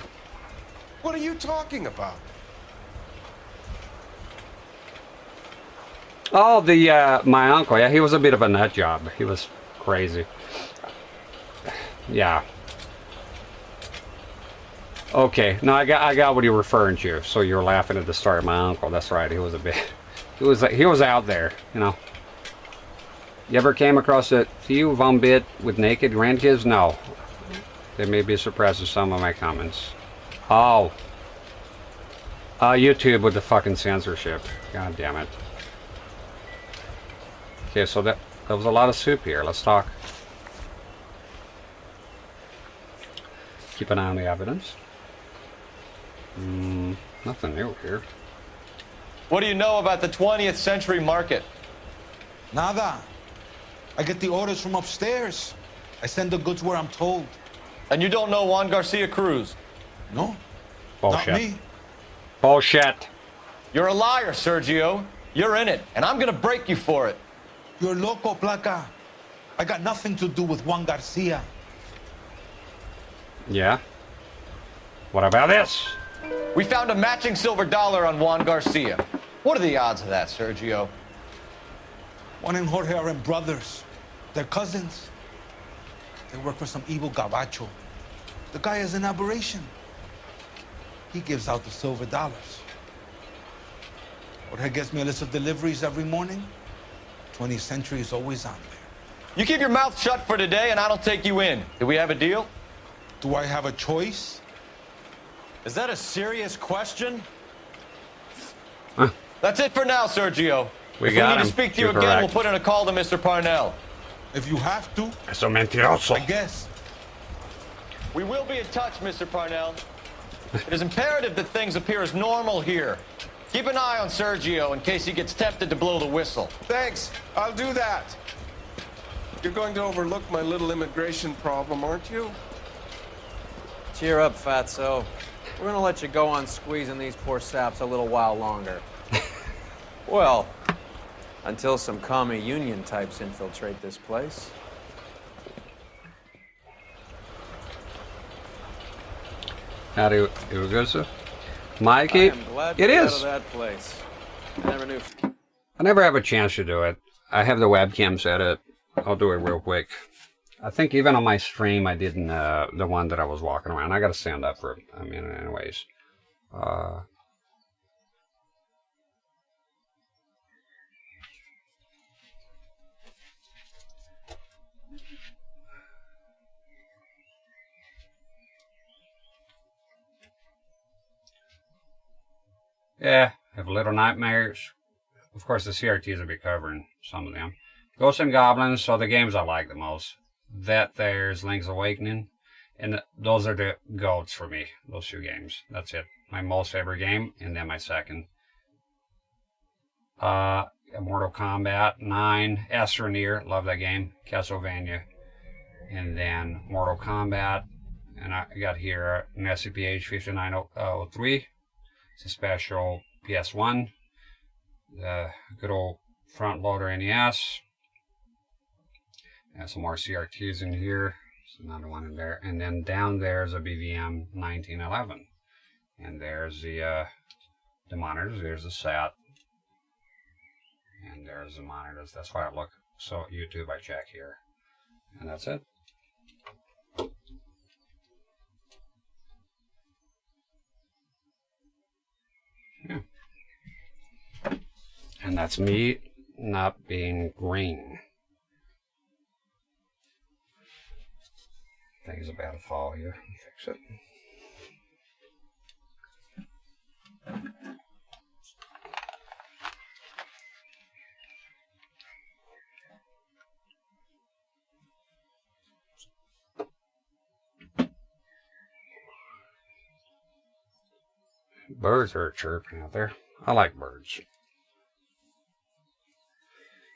Speaker 23: What are you talking about?
Speaker 1: Oh, my uncle. Yeah, he was a bit of a nut job. He was crazy. Yeah. Okay, no, I got what you're referring to. So you were laughing at the start of my uncle. That's right. He was a bit. He was out there, you know. You ever came across a few Von Bit with naked grandkids? No. They may be suppressing some of my comments. Oh. YouTube with the fucking censorship. God damn it. Okay, so that was a lot of soup here. Let's talk. Keep an eye on the evidence. Nothing new here.
Speaker 4: What do you know about the 20th century market?
Speaker 9: Nada. I get the orders from upstairs. I send the goods where I'm told.
Speaker 4: And you don't know Juan Garcia Cruz?
Speaker 9: No.
Speaker 1: Bullshit.
Speaker 9: Not me.
Speaker 1: Bullshit.
Speaker 4: You're a liar, Sergio. You're in it, and I'm gonna break you for it.
Speaker 9: You're loco, Placa. I got nothing to do with Juan Garcia.
Speaker 1: Yeah? What about this?
Speaker 4: We found a matching silver dollar on Juan Garcia. What are the odds of that, Sergio?
Speaker 9: Juan and Jorge are brothers. They're cousins. They work for some evil gabacho. The guy is an aberration. He gives out the silver dollars. Jorge gets me a list of deliveries every morning. 20th Century is always on there.
Speaker 4: You keep your mouth shut for today and I don't take you in. Do we have a deal?
Speaker 9: Do I have a choice?
Speaker 4: Is that a serious question?
Speaker 1: Huh.
Speaker 4: That's it for now, Sergio. If we need to speak to you again, we'll put in a call to Mr. Parnell.
Speaker 9: If you have to.
Speaker 1: Eso mentiroso.
Speaker 9: I guess.
Speaker 4: We will be in touch, Mr. Parnell. It is imperative that things appear as normal here. Keep an eye on Sergio in case he gets tempted to blow the whistle.
Speaker 23: Thanks. I'll do that. You're going to overlook my little immigration problem, aren't you?
Speaker 7: Cheer up, fatso. We're gonna let you go on squeezing these poor saps a little while longer. Well, until some commie union types infiltrate this place.
Speaker 1: How do it go, sir? Mikey,
Speaker 7: I am glad
Speaker 1: it
Speaker 7: to get out
Speaker 1: is.
Speaker 7: of that place. I never knew.
Speaker 1: I never have a chance to do it. I have the webcam set up. I'll do it real quick. I think even on my stream I didn't, the one that I was walking around. I gotta stand up for a minute anyways. Yeah, I have Little Nightmares. Of course, the CRTs will be covering some of them. Ghosts and Goblins, so the games I like the most. That there's Link's Awakening. And those are the GOATs for me, those two games. That's it. My most favorite game, and then my second. Mortal Kombat 9, Astroneer, love that game. Castlevania. And then Mortal Kombat. And I got here an SCP-H5903. It's a special PS1. The good old front loader NES. And some more CRTs in here. There's another one in there. And then down there's a BVM 1911. And there's the monitors. There's the SAT. And there's the monitors. That's why I look. So YouTube I check here. And that's it. Yeah. And that's me not being green. I think it's about to fall here. Fix it. Birds are chirping out there. I like birds.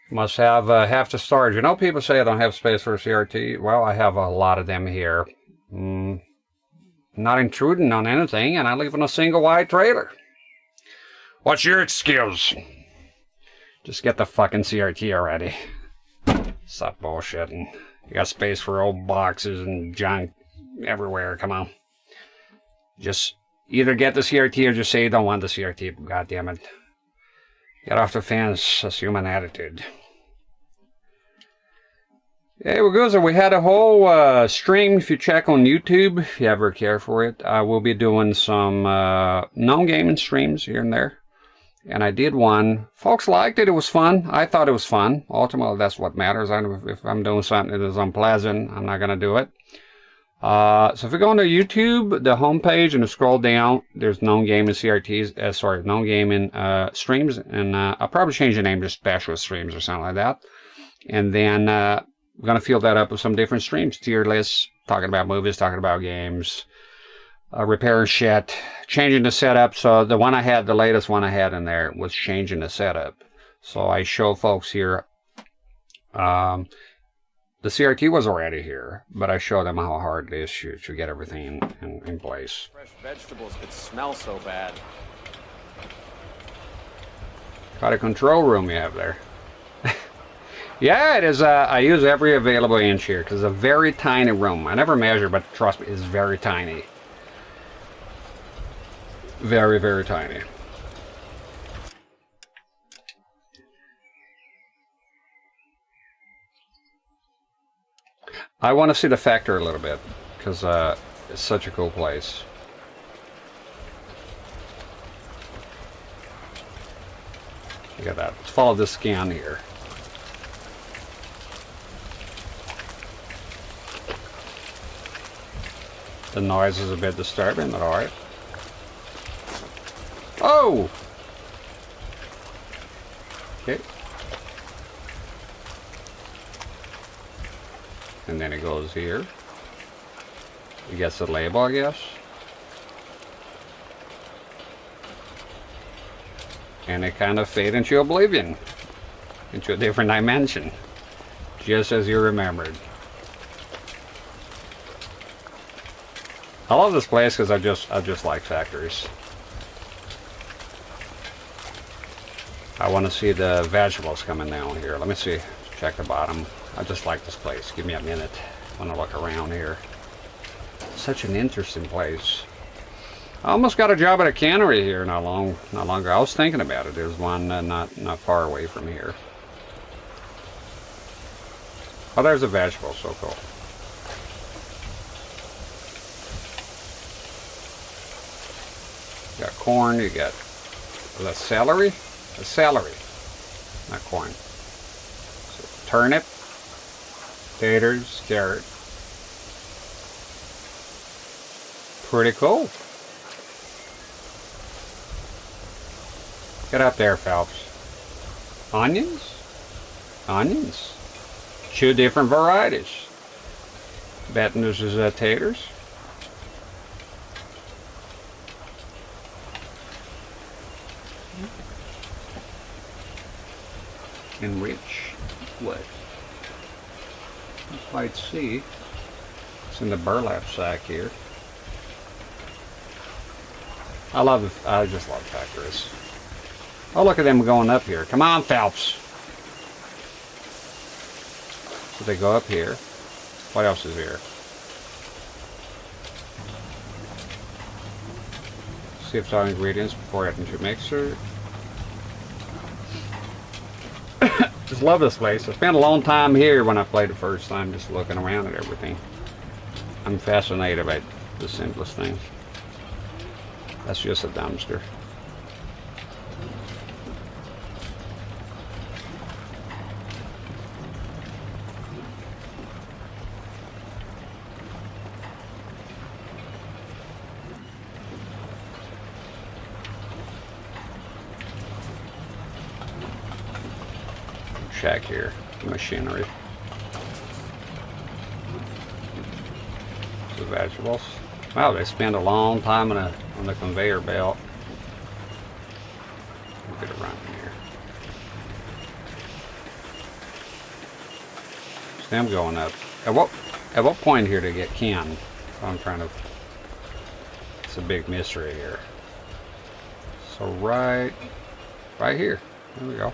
Speaker 1: Must have half the storage. You know, people say I don't have space for a CRT. Well, I have a lot of them here. Not intruding on anything, and I live in a single wide trailer. What's your excuse? Just get the fucking CRT already. Stop bullshitting. You got space for old boxes and junk everywhere. Come on. Just either get the CRT or just say you don't want the CRT. God damn it. Get off the fence. That's human attitude. Hey, well, good. So we had a whole stream. If you check on YouTube, if you ever care for it, I will be doing some non-gaming streams here and there. And I did one. Folks liked it. It was fun. I thought it was fun. Ultimately, that's what matters. If I'm doing something that is unpleasant, I'm not going to do it. So if you go into YouTube, the homepage, and you scroll down, there's non-gaming CRTs, non-gaming streams, and I'll probably change the name to special streams or something like that. And then we're going to fill that up with some different streams, tier lists, talking about movies, talking about games, repair shit, changing the setup. So the one I had, the latest one I had in there was changing the setup. So I show folks here, the CRT was already here, but I showed them how hard it is to get everything in place.
Speaker 7: Fresh vegetables could smell so bad.
Speaker 1: Got a control room you have there. Yeah, it is. I use every available inch here because it's a very tiny room. I never measure, but trust me, it's very tiny. Very, very tiny. I want to see the factory a little bit because it's such a cool place. Look at that. Let's follow this scan here. The noise is a bit disturbing, but alright. Oh! Okay. And then it goes here. It gets the label, I guess. And it kind of fades into oblivion. Into a different dimension. Just as you remembered. I love this place because I just like factories. I want to see the vegetables coming down here. Let me see. Check the bottom. I just like this place. Give me a minute. I want to look around here. Such an interesting place. I almost got a job at a cannery here not long ago. I was thinking about it. There's one not far away from here. Oh, there's a vegetable. So cool. You got corn. You got the celery. A celery, not corn. So, turnip, taters, carrot. Pretty cool. Get up there, Phelps. Onions? Onions. 2 different varieties. Betting this is taters. Enrich what? Can't quite see. It's in the burlap sack here. I just love factories. Oh, look at them going up here. Come on, Phelps. So they go up here. What else is here? Sift all ingredients before adding to mixer. Just love this place. I spent a long time here when I played the first time, just looking around at everything. I'm fascinated by the simplest things. That's just a dumpster. Shack here, machinery. The vegetables. Wow, they spend a long time on the conveyor belt. Get it running here. So them going up. At what point here to get Ken? I'm trying to. It's a big mystery here. So right here. There we go.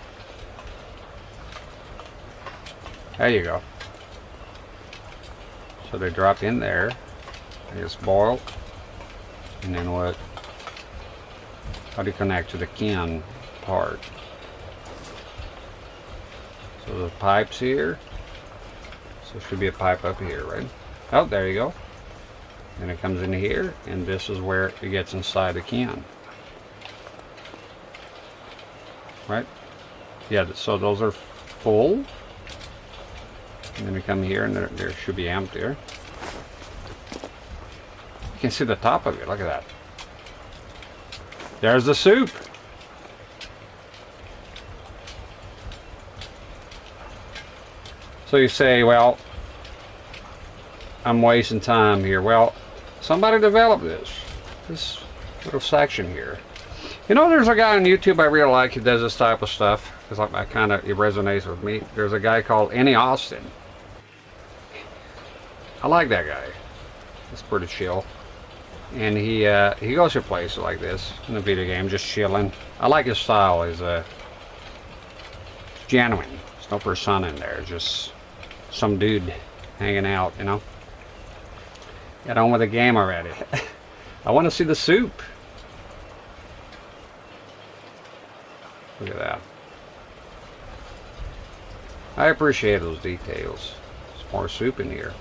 Speaker 1: There you go. So they drop in there. They just boil. And then what? How do you connect to the can part? So the pipe's here. So there should be a pipe up here, right? Oh, there you go. And it comes in here, and this is where it gets inside the can. Right? Yeah, so those are full. And then we come here, and there should be emptier. You can see the top of it. Look at that. There's the soup. So you say, well, I'm wasting time here. Well, somebody developed this little section here. You know, there's a guy on YouTube I really like who does this type of stuff because it resonates with me. There's a guy called N.T.SC. Austin. I like that guy. It's pretty chill. And he goes to places like this in the video game, just chilling. I like his style. He's genuine. There's no persona in there. Just some dude hanging out, you know. Get on with the game already. I want to see the soup. Look at that. I appreciate those details. There's more soup in here.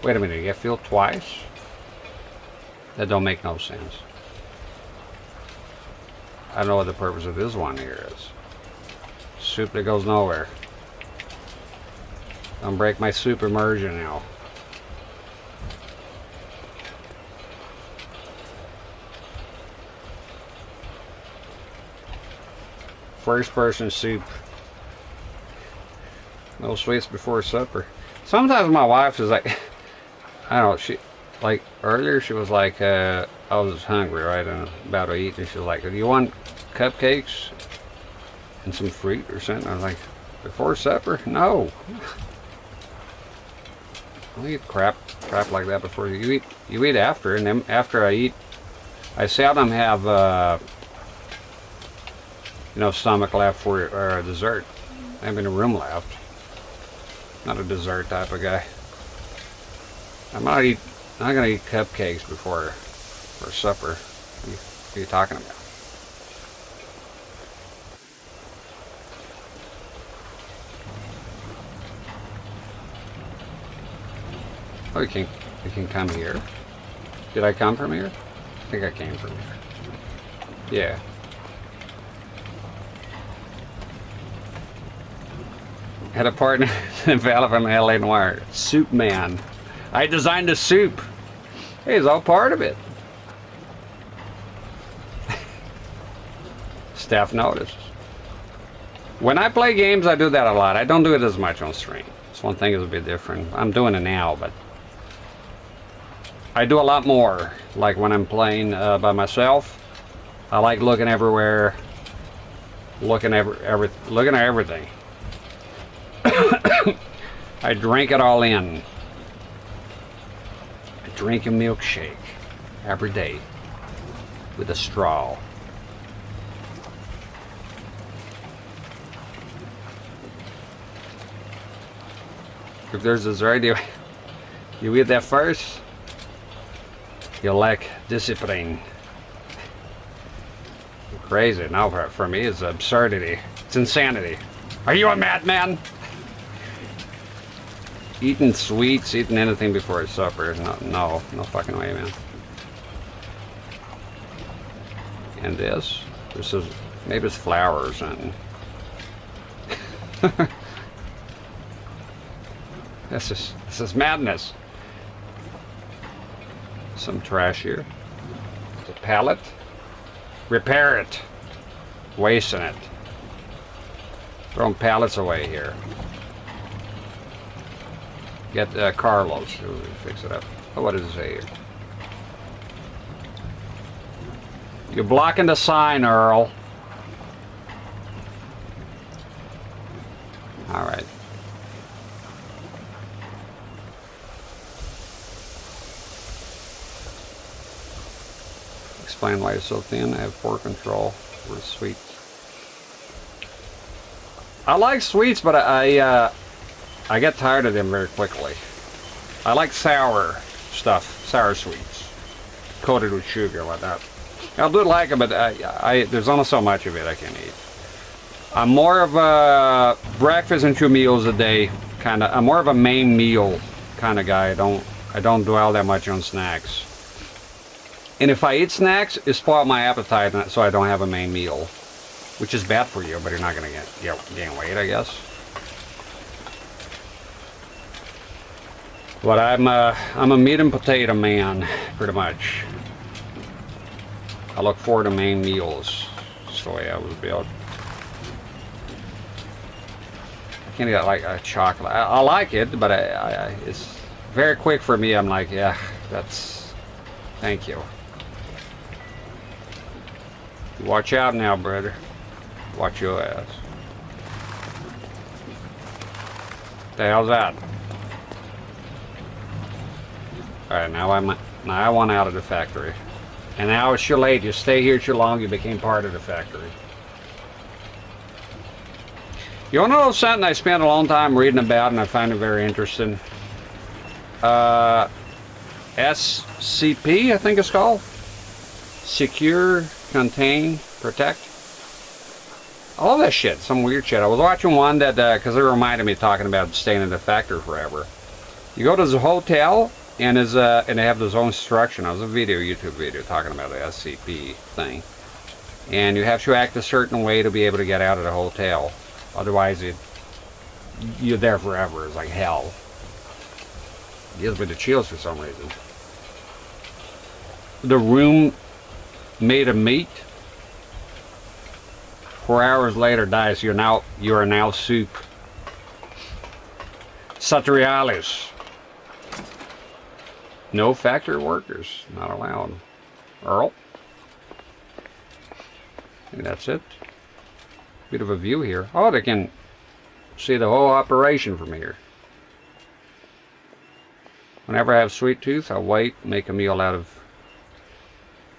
Speaker 1: Wait a minute, you get filled twice? That don't make no sense. I don't know what the purpose of this one here is. Soup that goes nowhere. Don't break my soup immersion now. First person soup. No sweets before supper. Sometimes my wife is like, I don't know, she, like earlier she was like, I was hungry, right, and about to eat, and she was like, do you want cupcakes and some fruit or something? I was like, before supper? No. I don't eat crap like that before you eat. You eat after, and then after I eat, I seldom have, you know, stomach left for a dessert. I have any room left. Not a dessert type of guy. I'm not gonna eat cupcakes before supper. What are you talking about? Oh, you can come here. Did I come from here? I think I came from here. Yeah. Had a partner developing LA Noire. Soup Man. I designed a soup. Hey, it's all part of it. Staff noticed. When I play games, I do that a lot. I don't do it as much on stream. This one thing is a bit different. I'm doing it now, but I do a lot more. Like when I'm playing by myself, I like looking everywhere, looking at everything. I drink it all in. I drink a milkshake every day with a straw. If there's this radio, you eat that first, you lack discipline. Crazy. Now for me it's absurdity. It's insanity. Are you a madman? Eating sweets, eating anything before supper. No fucking way, man. And this is, maybe it's flowers and this is madness. Some trash here. It's a pallet. Repair it. Wasting it. Throwing pallets away here. Get Carlos to fix it up. Oh, what does it say here? You're blocking the sign, Earl. All right. Explain why it's so thin. I have poor control for sweets. I like sweets, but I get tired of them very quickly. I like sour stuff, sour sweets, coated with sugar and whatnot. I do like it, but there's only so much of it I can eat. I'm more of a breakfast and 2 meals a day kind of. I'm more of a main meal kind of guy. I don't dwell that much on snacks. And if I eat snacks, it spoils my appetite, so I don't have a main meal, which is bad for you. But you're not gonna gain weight, I guess. But I'm a meat and potato man, pretty much. I look forward to main meals. That's the way I was built. I can't get like a chocolate. I like it, but it's very quick for me. I'm like, yeah, that's. Thank you. Watch out now, brother. Watch your ass. The hell's that? Alright, now I want out of the factory. And now it's too late. You stay here too long, you became part of the factory. You wanna know something I spent a long time reading about and I find it very interesting? SCP, I think it's called. Secure, Contain, Protect. All that shit, some weird shit. I was watching one that, because it reminded me of talking about staying in the factory forever. You go to the hotel, and they have this own instruction. It was a YouTube video talking about the SCP thing. And you have to act a certain way to be able to get out of the hotel. Otherwise, you're there forever. It's like hell. It gives me the chills for some reason. The room made of meat. 4 hours later dies. You are now soup. Satrialis. No factory workers. Not allowed. Earl. I think that's it. Bit of a view here. Oh, they can see the whole operation from here. Whenever I have sweet tooth, I'll wait, make a meal out of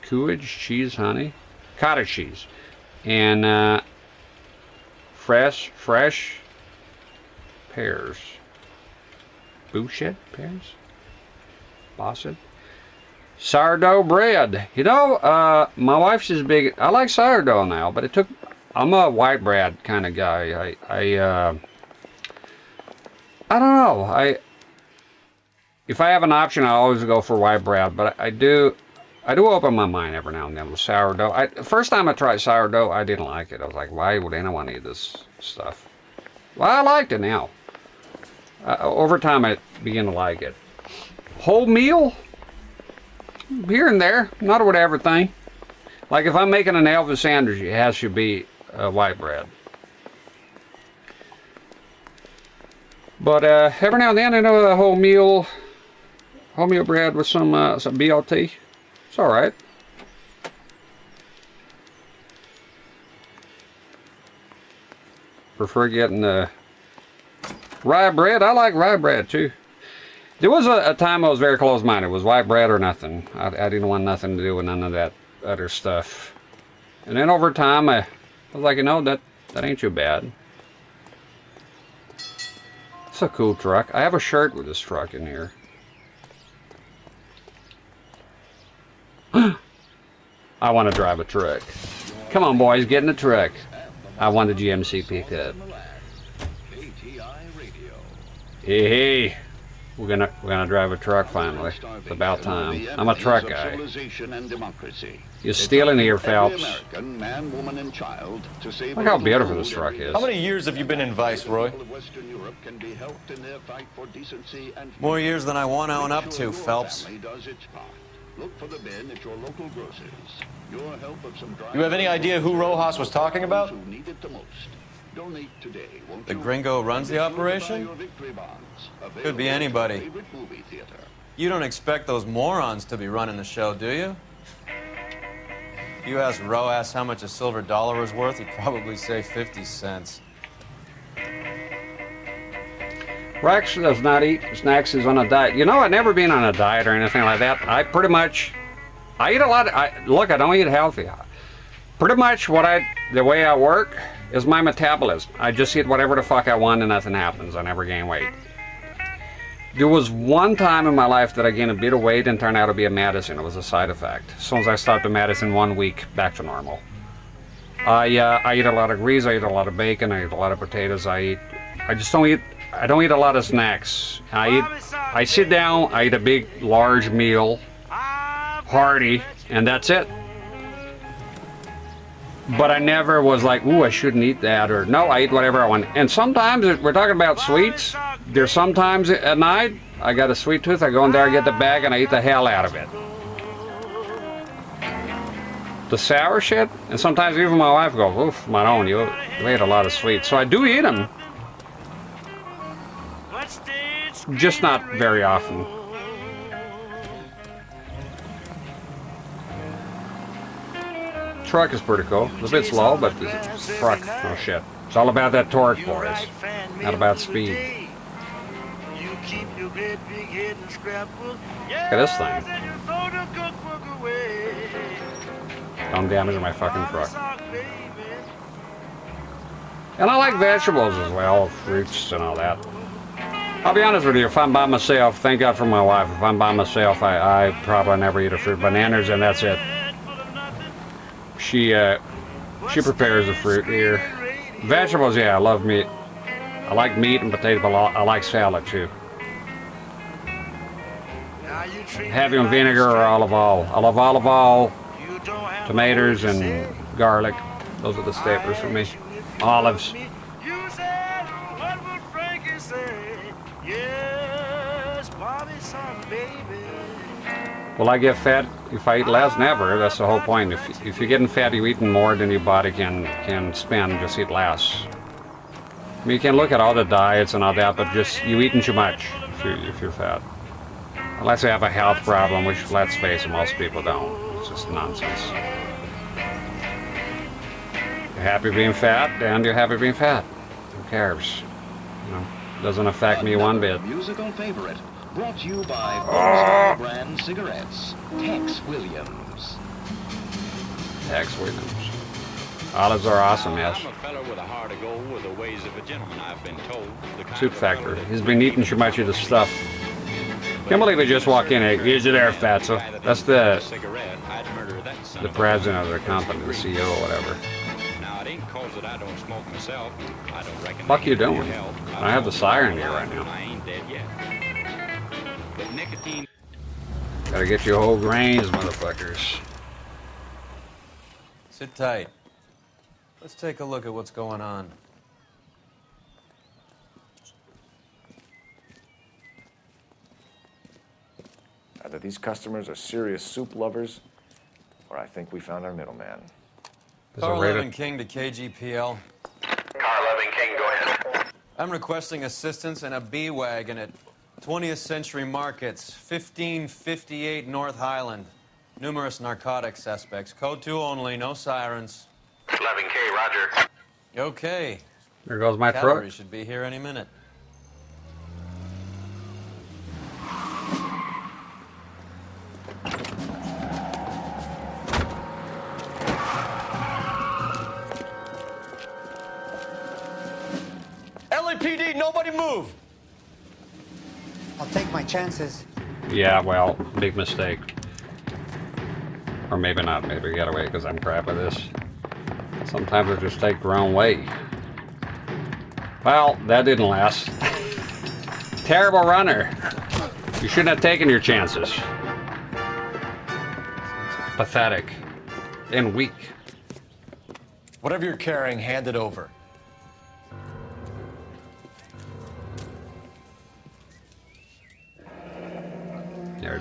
Speaker 1: cottage cheese, honey, cottage cheese, and fresh pears. Bouchet pears? Bosset? Sourdough bread. You know, my wife's is big. I like sourdough now, but I'm a white bread kind of guy. I don't know. If I have an option, I always go for white bread, but I do open my mind every now and then with sourdough. First time I tried sourdough, I didn't like it. I was like, why would anyone eat this stuff? Well, I liked it now. Over time, I began to like it. Wholemeal? Here and there, not with everything. Like if I'm making an Elvis sandwich, it has to be white bread. But every now and then, I know a wholemeal bread with some BLT. It's all right. Prefer getting rye bread. I like rye bread too. There was a time I was very close-minded. It was white bread or nothing. I didn't want nothing to do with none of that other stuff. And then over time, I was like, you know, that ain't too bad. It's a cool truck. I have a shirt with this truck in here. I want to drive a truck. Come on, boys, get in the truck. I want a GMC pickup. Hey. We're gonna drive a truck finally. It's about time. I'm a truck guy. You're stealing here, Phelps. Look how beautiful this truck is.
Speaker 4: How many years have you been in Vice, Roy?
Speaker 3: More years than I want to own up to, Phelps.
Speaker 4: You have any idea who Rojas was talking about?
Speaker 3: The gringo runs the operation? Could be anybody. You don't expect those morons to be running the show, do you? If you asked Rojas how much a silver dollar was worth, he'd probably say 50 cents.
Speaker 1: Rex does not eat snacks. He's on a diet. You know, I've never been on a diet or anything like that. I eat a lot. Look, I don't eat healthy. Pretty much the way I work is my metabolism. I just eat whatever the fuck I want and nothing happens. I never gain weight. There was one time in my life that I gained a bit of weight and turned out to be a medicine. It was a side effect. As soon as I stopped the medicine, 1 week, back to normal. I eat a lot of grease, I eat a lot of bacon, I eat a lot of potatoes, I don't eat a lot of snacks. I sit down, I eat a big, large meal, hearty, and that's it. But I never was like, ooh, I shouldn't eat that, or no, I eat whatever I want. And sometimes, we're talking about sweets, there's sometimes at night, I got a sweet tooth, I go in there, I get the bag, and I eat the hell out of it. The sour shit, and sometimes even my wife goes, oof, Maron, you ate a lot of sweets. So I do eat them. Just not very often. Truck is pretty cool. It's a bit slow, but the truck, oh shit. It's all about that torque, boys. Not about speed. Look at this thing. Don't damage my fucking truck. And I like vegetables as well, fruits and all that. I'll be honest with you, if I'm by myself, thank God for my wife, if I'm by myself, I probably never eat a fruit. Bananas and that's it. She prepares the fruit here. Vegetables, yeah, I love meat. I like meat and potatoes, but I like salad too. Heavy on vinegar or olive oil. I love olive oil, tomatoes, and garlic. Those are the staples for me. Olives. Will I get fat if I eat less? Never. That's the whole point. If you're getting fat, you're eating more than your body can spend. Just eat less. I mean, you can look at all the diets and all that, but just you eating too much if you're fat. Unless you have a health problem, which, let's face it, most people don't. It's just nonsense. You're happy being fat, and you're happy being fat. Who cares? You know, doesn't affect me one bit.
Speaker 13: Musical favorite. Brought to you by brand cigarettes. Tex Williams.
Speaker 1: Tex Williams. Olives are awesome, yes.
Speaker 21: I'm a fellow with a heart of gold with the ways of a gentleman, I've been told.
Speaker 1: Soup Factory. He's been eating too much of the stuff. Can't believe I just walked in. Here's you there, Fatso. That's the president of the company, the CEO or whatever.
Speaker 21: Now, it ain't cause that I don't smoke myself. I don't reckon.
Speaker 1: Fuck you doing? I have the siren here right now.
Speaker 21: I ain't dead yet. But nicotine.
Speaker 1: Gotta get you whole grains, motherfuckers.
Speaker 7: Sit tight. Let's take a look at what's going on.
Speaker 5: Either these customers are serious soup lovers, or I think we found our middleman.
Speaker 7: Car 11 King to KGPL.
Speaker 15: Car 11 King, go ahead.
Speaker 7: I'm requesting assistance in a B-Wagon at 20th Century Markets, 1558 North Highland. Numerous narcotic suspects. Code 2 only, no sirens.
Speaker 15: 11K, roger.
Speaker 7: Okay.
Speaker 1: There goes my
Speaker 7: Cavalry
Speaker 1: truck.
Speaker 7: should be here any minute.
Speaker 18: LAPD, nobody move!
Speaker 6: I'll take my chances.
Speaker 1: Yeah, well, big mistake. Or maybe not. Maybe get away because I'm crap at this. Sometimes I just take the wrong way. Well, that didn't last. Terrible runner. You shouldn't have taken your chances. Pathetic. And weak.
Speaker 11: Whatever you're carrying, hand it over.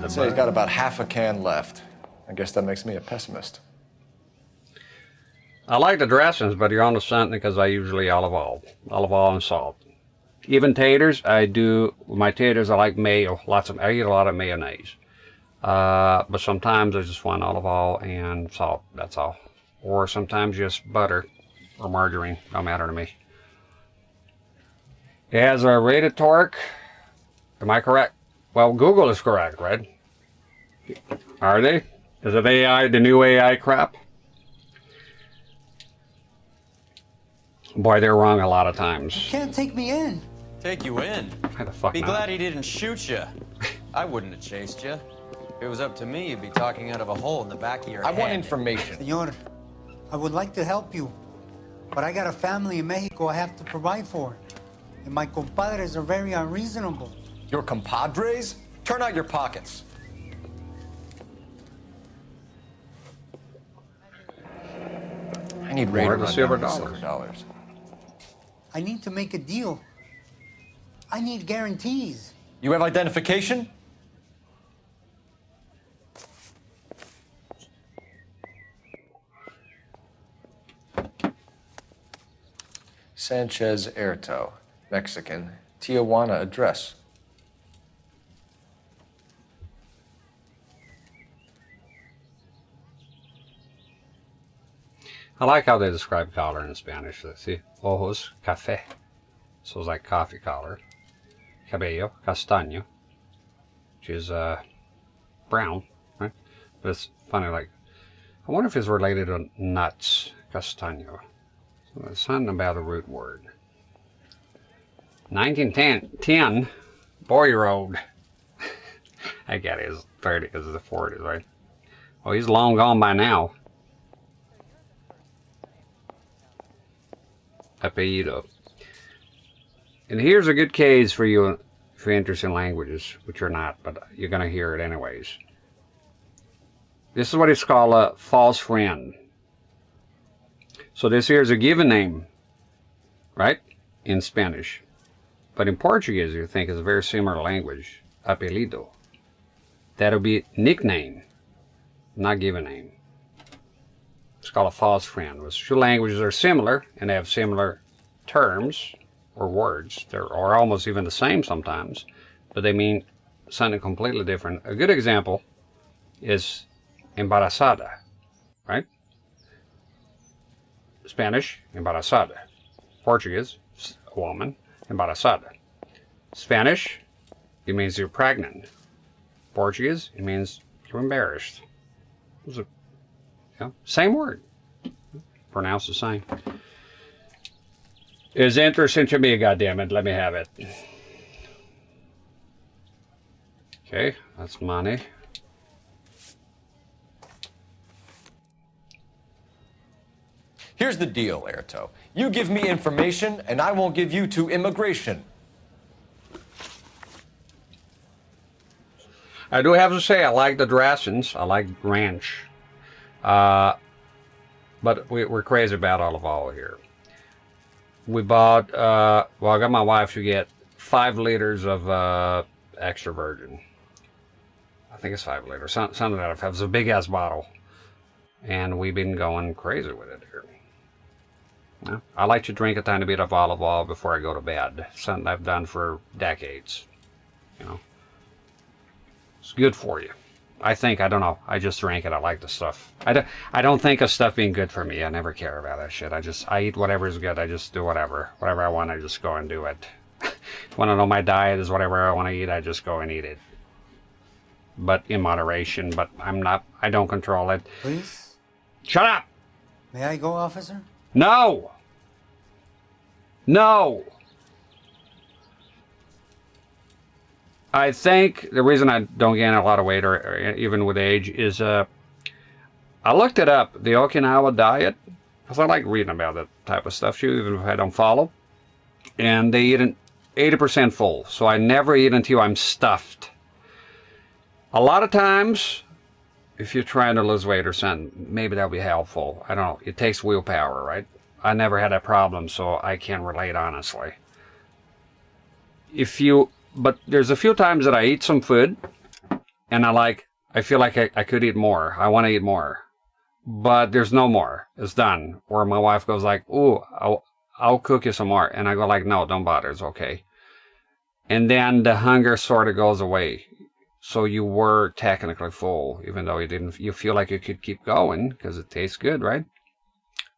Speaker 5: I'd say he's got about half a can left. I guess that makes me a pessimist.
Speaker 1: I like the dressings, but you're on to something because I usually olive oil and salt. Even taters, I do. My taters, I like mayo. I eat a lot of mayonnaise. But sometimes I just want olive oil and salt. That's all. Or sometimes just butter or margarine. Don't matter to me. It has a rated torque. Am I correct? Well, Google is correct, right? Are they? Is it AI, the new AI crap? Boy, they're wrong a lot of times.
Speaker 6: Can't take me in.
Speaker 7: Take you in?
Speaker 1: Why the fuck
Speaker 7: Be
Speaker 1: not?
Speaker 7: glad he didn't shoot you. I wouldn't have chased you. If it was up to me, you'd be talking out of a hole in the back of your head.
Speaker 11: I want information.
Speaker 6: Senor, I would like to help you, but I got a family in Mexico I have to provide for. And my compadres are very unreasonable.
Speaker 11: Your compadres? Turn out your pockets. I need
Speaker 1: More of the
Speaker 11: radar
Speaker 1: silver
Speaker 11: dollars.
Speaker 6: I need to make a deal. I need guarantees.
Speaker 11: You have identification?
Speaker 5: Sanchez Erto, Mexican, Tijuana address.
Speaker 1: I like how they describe color in Spanish. See, ojos, café. So it's like coffee color. Cabello, castaño, which is brown, right? But it's funny, like, I wonder if it's related to nuts, castaño. So there's something about the root word. 1910, boy road. I get it, it's 30 because it's the 40s, right? Well, he's long gone by now. Apellido. And here's a good case for you if you're interested in languages, which you're not, but you're going to hear it anyways. This is what it's called a false friend. So this here is a given name, right, in Spanish. But in Portuguese, you think it's a very similar language, apelido. That'll be nickname, not given name. It's called a false friend. Which two languages are similar and they have similar terms or words. They're or almost even the same sometimes, but they mean something completely different. A good example is embarazada, right? Spanish, embarazada. Portuguese, a woman, embarazada. Spanish, it means you're pregnant. Portuguese, it means you're embarrassed. Those are, same word, pronounced the same. It's interesting to me, goddammit. Let me have it. Okay, that's money.
Speaker 11: Here's the deal, Erto. You give me information, and I won't give you to immigration.
Speaker 1: I do have to say, I like the dressings. I like ranch. But we're crazy about olive oil here. We bought, well, I got my wife to get 5 liters of extra virgin. I think it's 5 liters, something to that effect. It's a big ass bottle. And we've been going crazy with it here. Yeah. I like to drink a tiny bit of olive oil before I go to bed. Something I've done for decades. You know, it's good for you. I think, I don't know. I just drink it. I like the stuff. I don't think of stuff being good for me. I never care about that shit. I eat whatever is good. I just do whatever. Whatever I want, I just go and do it. Want to know my diet is whatever I want to eat, I just go and eat it. But in moderation. But I don't control it.
Speaker 6: Please?
Speaker 1: Shut up!
Speaker 6: May I go, officer?
Speaker 1: No! No! I think the reason I don't gain a lot of weight, or even with age, is I looked it up, the Okinawa diet, because I like reading about that type of stuff too, even if I don't follow. And they eat 80% full, so I never eat until I'm stuffed. A lot of times, if you're trying to lose weight or something, maybe that'll be helpful. I don't know. It takes willpower, right? I never had that problem, so I can't relate honestly. But there's a few times that I eat some food, and I feel like I could eat more. I want to eat more. But there's no more. It's done. Or my wife goes like, ooh, I'll cook you some more. And I go like, no, don't bother. It's okay. And then the hunger sort of goes away. So you were technically full, even though you feel like you could keep going because it tastes good, right?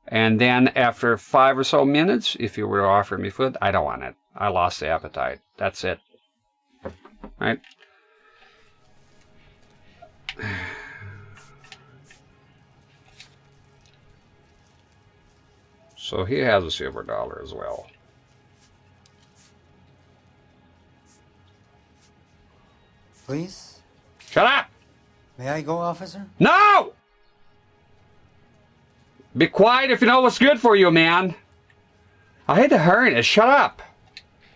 Speaker 1: And then after 5 or so minutes, if you were to offer me food, I don't want it. I lost the appetite. That's it. Right? So he has a silver dollar as well.
Speaker 6: Please?
Speaker 1: Shut up!
Speaker 6: May I go, officer?
Speaker 1: No! Be quiet if you know what's good for you, man. I hate to hurry it. Shut up.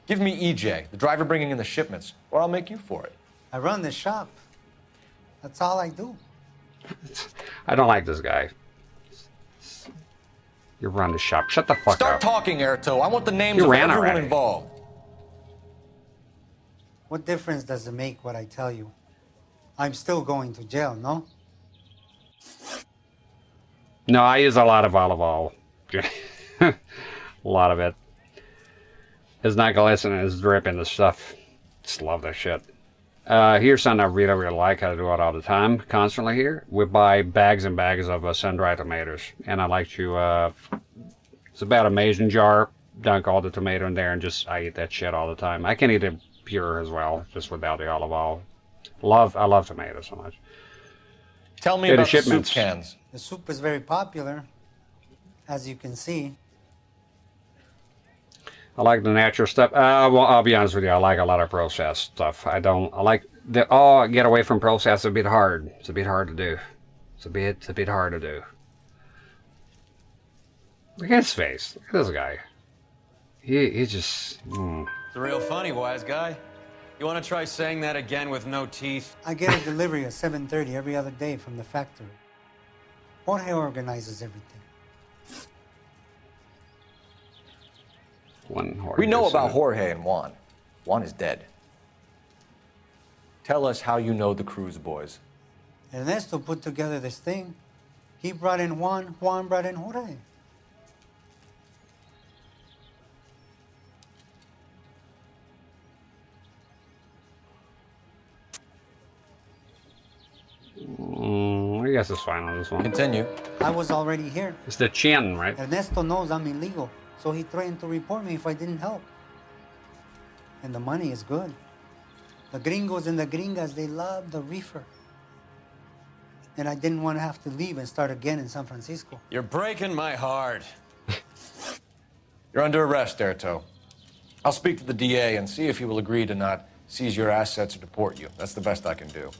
Speaker 11: Give me EJ, the driver bringing in the shipments, or I'll make you for it.
Speaker 6: I run the shop. That's all I do.
Speaker 1: I don't like this guy. You run the shop. Shut the fuck up.
Speaker 11: Start talking, Erto. I want the names of everyone involved.
Speaker 6: What difference does it make what I tell you? I'm still going to jail, no?
Speaker 1: No, I use a lot of olive oil. A lot of it. It's not glistening, it's dripping the stuff. Just love that shit. Here's something I really, really like. I do it all the time, constantly here. We buy bags and bags of sun-dried tomatoes. And I like to, it's about a mason jar, dunk all the tomato in there, and I eat that shit all the time. I can eat it pure as well, just without the olive oil. I love tomatoes so much.
Speaker 11: Tell me about the soup cans.
Speaker 6: The soup is very popular, as you can see.
Speaker 1: I like the natural stuff. Well, I'll be honest with you. I like a lot of processed stuff. I like get away from processed. It's a bit hard. It's a bit hard to do. It's a bit hard to do. Look at his face. Look at this guy. He's just...
Speaker 3: It's real funny, wise guy. You want to try saying that again with no teeth?
Speaker 6: I get a delivery at 7:30 every other day from the factory. Jorge organizes everything.
Speaker 11: We know about Jorge and Juan. Juan is dead. Tell us how you know the Cruz boys.
Speaker 6: Ernesto put together this thing. He brought in Juan, Juan brought in Jorge.
Speaker 1: I guess it's fine on this one.
Speaker 11: Continue.
Speaker 6: I was already here.
Speaker 1: It's the chin, right?
Speaker 6: Ernesto knows I'm illegal, so he threatened to report me if I didn't help. And the money is good. The gringos and the gringas, they love the reefer. And I didn't want to have to leave and start again in San Francisco.
Speaker 3: You're breaking my heart.
Speaker 11: You're under arrest, Erto. I'll speak to the DA and see if he will agree to not seize your assets, or deport you. That's the best I can do.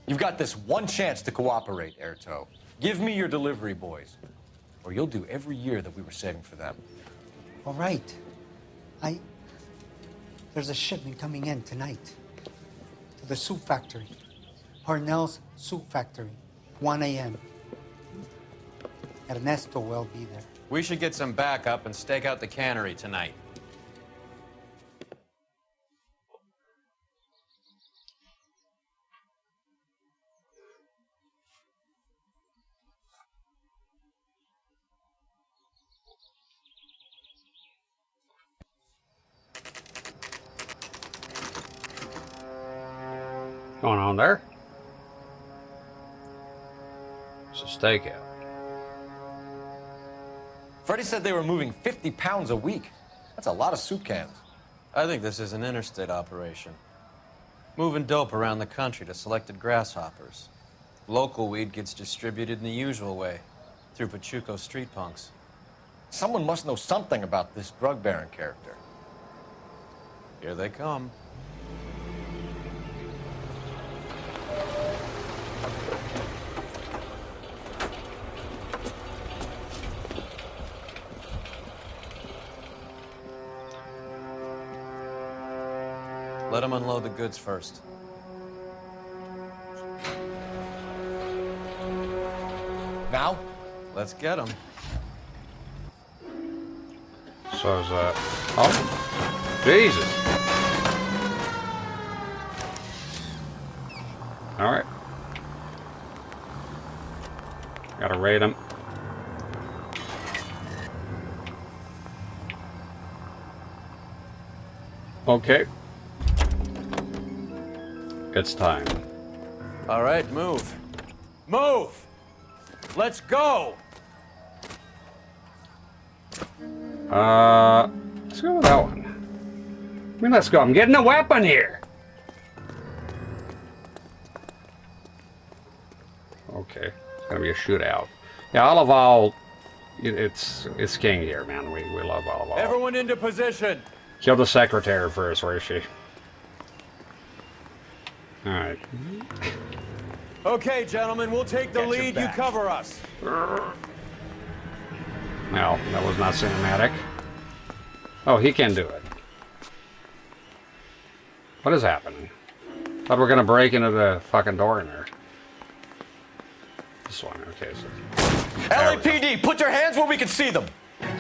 Speaker 11: You've got this one chance to cooperate, Airtoe. Give me your delivery boys, or you'll do every year that we were saving for them.
Speaker 6: All right. There's a shipment coming in tonight to the soup factory. Parnell's soup factory, 1 a.m. Ernesto will be there.
Speaker 7: We should get some backup and stake out the cannery tonight.
Speaker 1: Going on there? It's a stakeout.
Speaker 11: Freddie said they were moving 50 pounds a week. That's a lot of soup cans.
Speaker 7: I think this is an interstate operation. Moving dope around the country to selected grasshoppers. Local weed gets distributed in the usual way, through Pachuco street punks.
Speaker 11: Someone must know something about this drug baron character.
Speaker 7: Here they come. Let them unload the goods first.
Speaker 11: Now?
Speaker 7: Let's get them.
Speaker 1: So is that... Oh, Jesus. All right. Gotta raid them. Okay. It's time.
Speaker 7: All right, move. Move! Let's go!
Speaker 1: Let's go with that one. I mean, let's go. I'm getting a weapon here. Okay, it's gonna be a shootout. Yeah, Olival, it's king here, man. We love Olival.
Speaker 7: Everyone into position.
Speaker 1: Kill the secretary first. Where is she? All right.
Speaker 7: Okay, gentlemen, we'll take the lead. You cover us.
Speaker 1: No, that was not cinematic. Oh, he can do it. What is happening? Thought we were gonna break into the fucking door in there. This one, okay. So
Speaker 11: LAPD, put your hands where we can see them.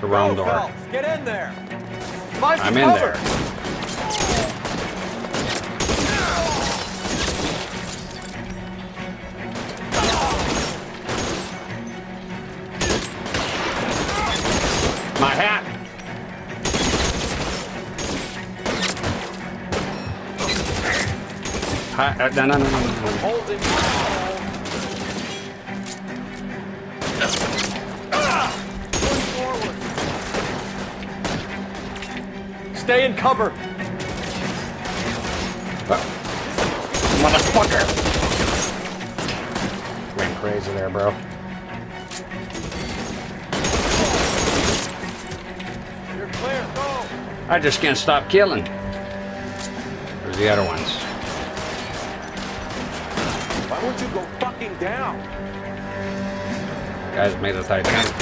Speaker 1: it's a round door.
Speaker 7: Phelps, get in there.
Speaker 1: I'm in there. My hat. Hi, no.
Speaker 11: Hold it. Stay in cover.
Speaker 1: Motherfucker. Went crazy there, bro.
Speaker 7: You're clear, go.
Speaker 1: I just can't stop killing. Where's the other ones?
Speaker 11: Why won't you go fucking down?
Speaker 1: Guys made a Titanic.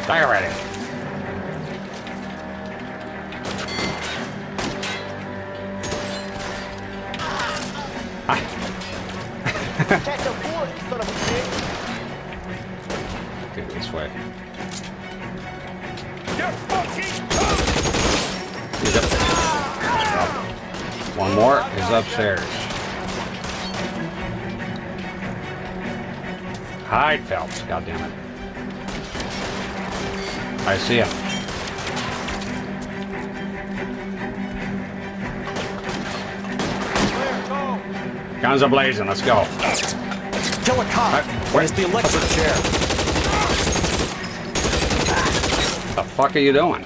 Speaker 1: Die already. Okay, this way. He's up there. One more is upstairs. Hide, Phelps. God damn it. I see him. Guns are blazing. Let's go.
Speaker 11: Kill a cop. Where's the electric chair?
Speaker 1: What the fuck are you doing?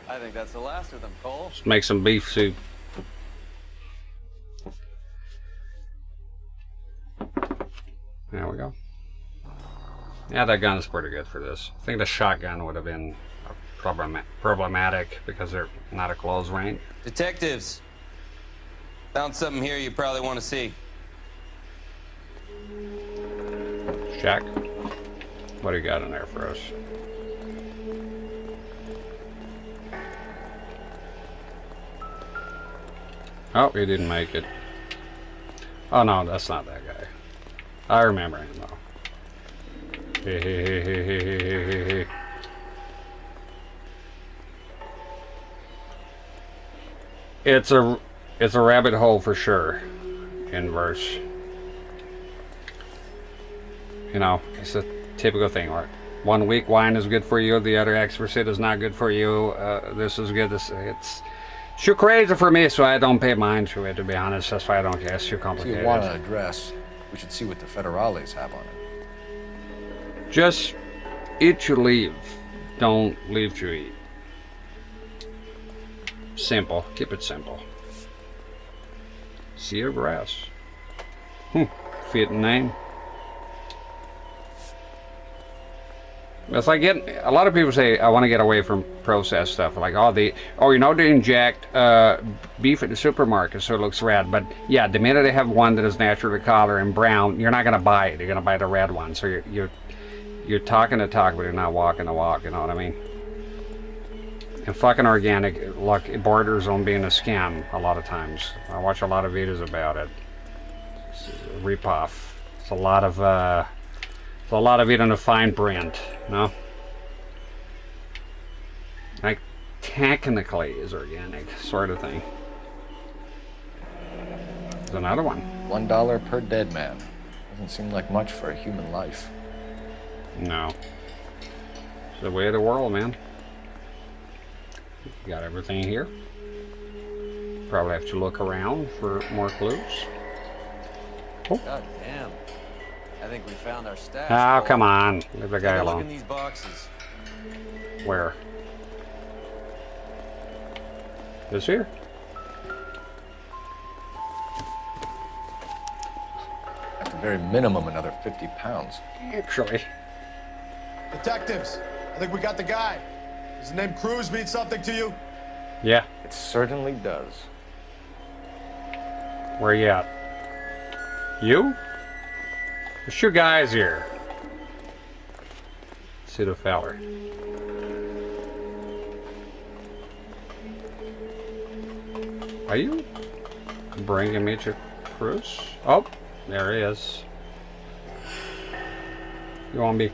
Speaker 7: I think that's the last of them, Cole.
Speaker 1: Let's make some beef soup. There we go. Yeah, that gun is pretty good for this. I think the shotgun would have been problematic because they're not a close range.
Speaker 7: Detectives, found something here you probably want to see.
Speaker 1: Jack, what do you got in there for us? Oh, he didn't make it. Oh no, that's not that guy. I remember him though. It's a rabbit hole for sure. Inverse. You know, it's a typical thing. Right? 1 week wine is good for you, the other exorcist is not good for you. This is good. It's too crazy for me, so I don't pay mind to it. To be honest, that's why I don't care. It's too
Speaker 5: If
Speaker 1: complicated.
Speaker 5: you want an address, we should see what the federales have on it.
Speaker 1: Just eat to leave. Don't leave to eat. Simple. Keep it simple. See your grass. Fitting name. It's like a lot of people say, I want to get away from processed stuff. Like, they inject beef at the supermarket so it looks red. But yeah, the minute they have one that is naturally colored and brown, you're not going to buy it. You're going to buy the red one. So you're talking the talk, but you're not walking the walk. You know what I mean? And fucking organic, look, it borders on being a scam a lot of times. I watch a lot of videos about it. It's a ripoff. It's a lot of it in the fine print, no? Like, technically is organic, sort of thing. There's another one.
Speaker 5: $1 per dead man. Doesn't seem like much for a human life.
Speaker 1: No. It's the way of the world, man. You got everything here. Probably have to look around for more clues. Oh.
Speaker 7: God damn. I think we found our stash.
Speaker 1: Oh, come on. Leave the guy
Speaker 7: Take a look
Speaker 1: alone.
Speaker 7: in these boxes.
Speaker 1: Where? This here?
Speaker 5: At the very minimum, another 50 pounds.
Speaker 1: Actually.
Speaker 8: Detectives, I think we got the guy. Does the name Cruz mean something to you?
Speaker 1: Yeah.
Speaker 5: It certainly does.
Speaker 1: Where you at? You? There's two guys here. See the feller. Are you bringing me to Cruz? Oh, there he is. You won't be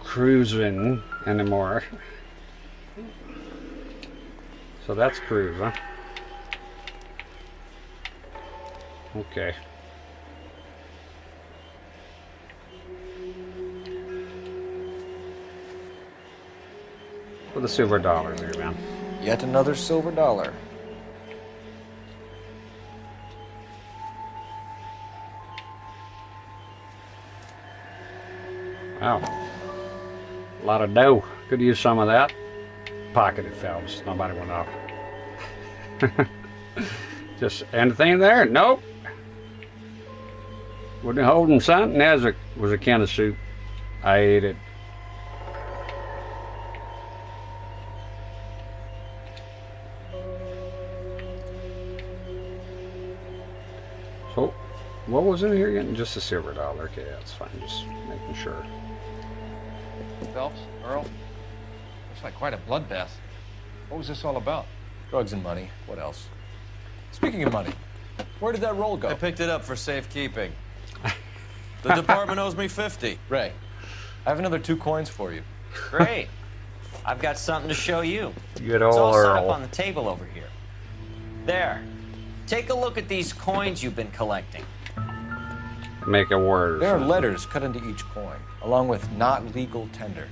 Speaker 1: cruising anymore. So that's Cruz, huh? Okay. For the silver dollars here, man.
Speaker 5: Yet another silver dollar.
Speaker 1: Wow. A lot of dough. Could use some of that. Pocketed, fellas. Nobody went off. Just anything there? Nope. Wasn't holding something. That was a can of soup. I ate it. So, what was in here again? Just a silver dollar. Okay, that's fine. Just making sure.
Speaker 4: Phelps, Earl, looks like quite a bloodbath. What was this all about?
Speaker 5: Drugs and money. What else? Speaking of money, where did that roll go?
Speaker 7: I picked it up for safekeeping. The department owes me 50.
Speaker 5: Ray, I have another 2 coins for you.
Speaker 2: Great. I've got something to show you.
Speaker 1: Good
Speaker 2: It's all
Speaker 1: old
Speaker 2: set up
Speaker 1: Earl.
Speaker 2: on the table over here. There. Take a look at these coins you've been collecting.
Speaker 1: Make a word.
Speaker 5: There are letters cut into each coin, along with not legal tender.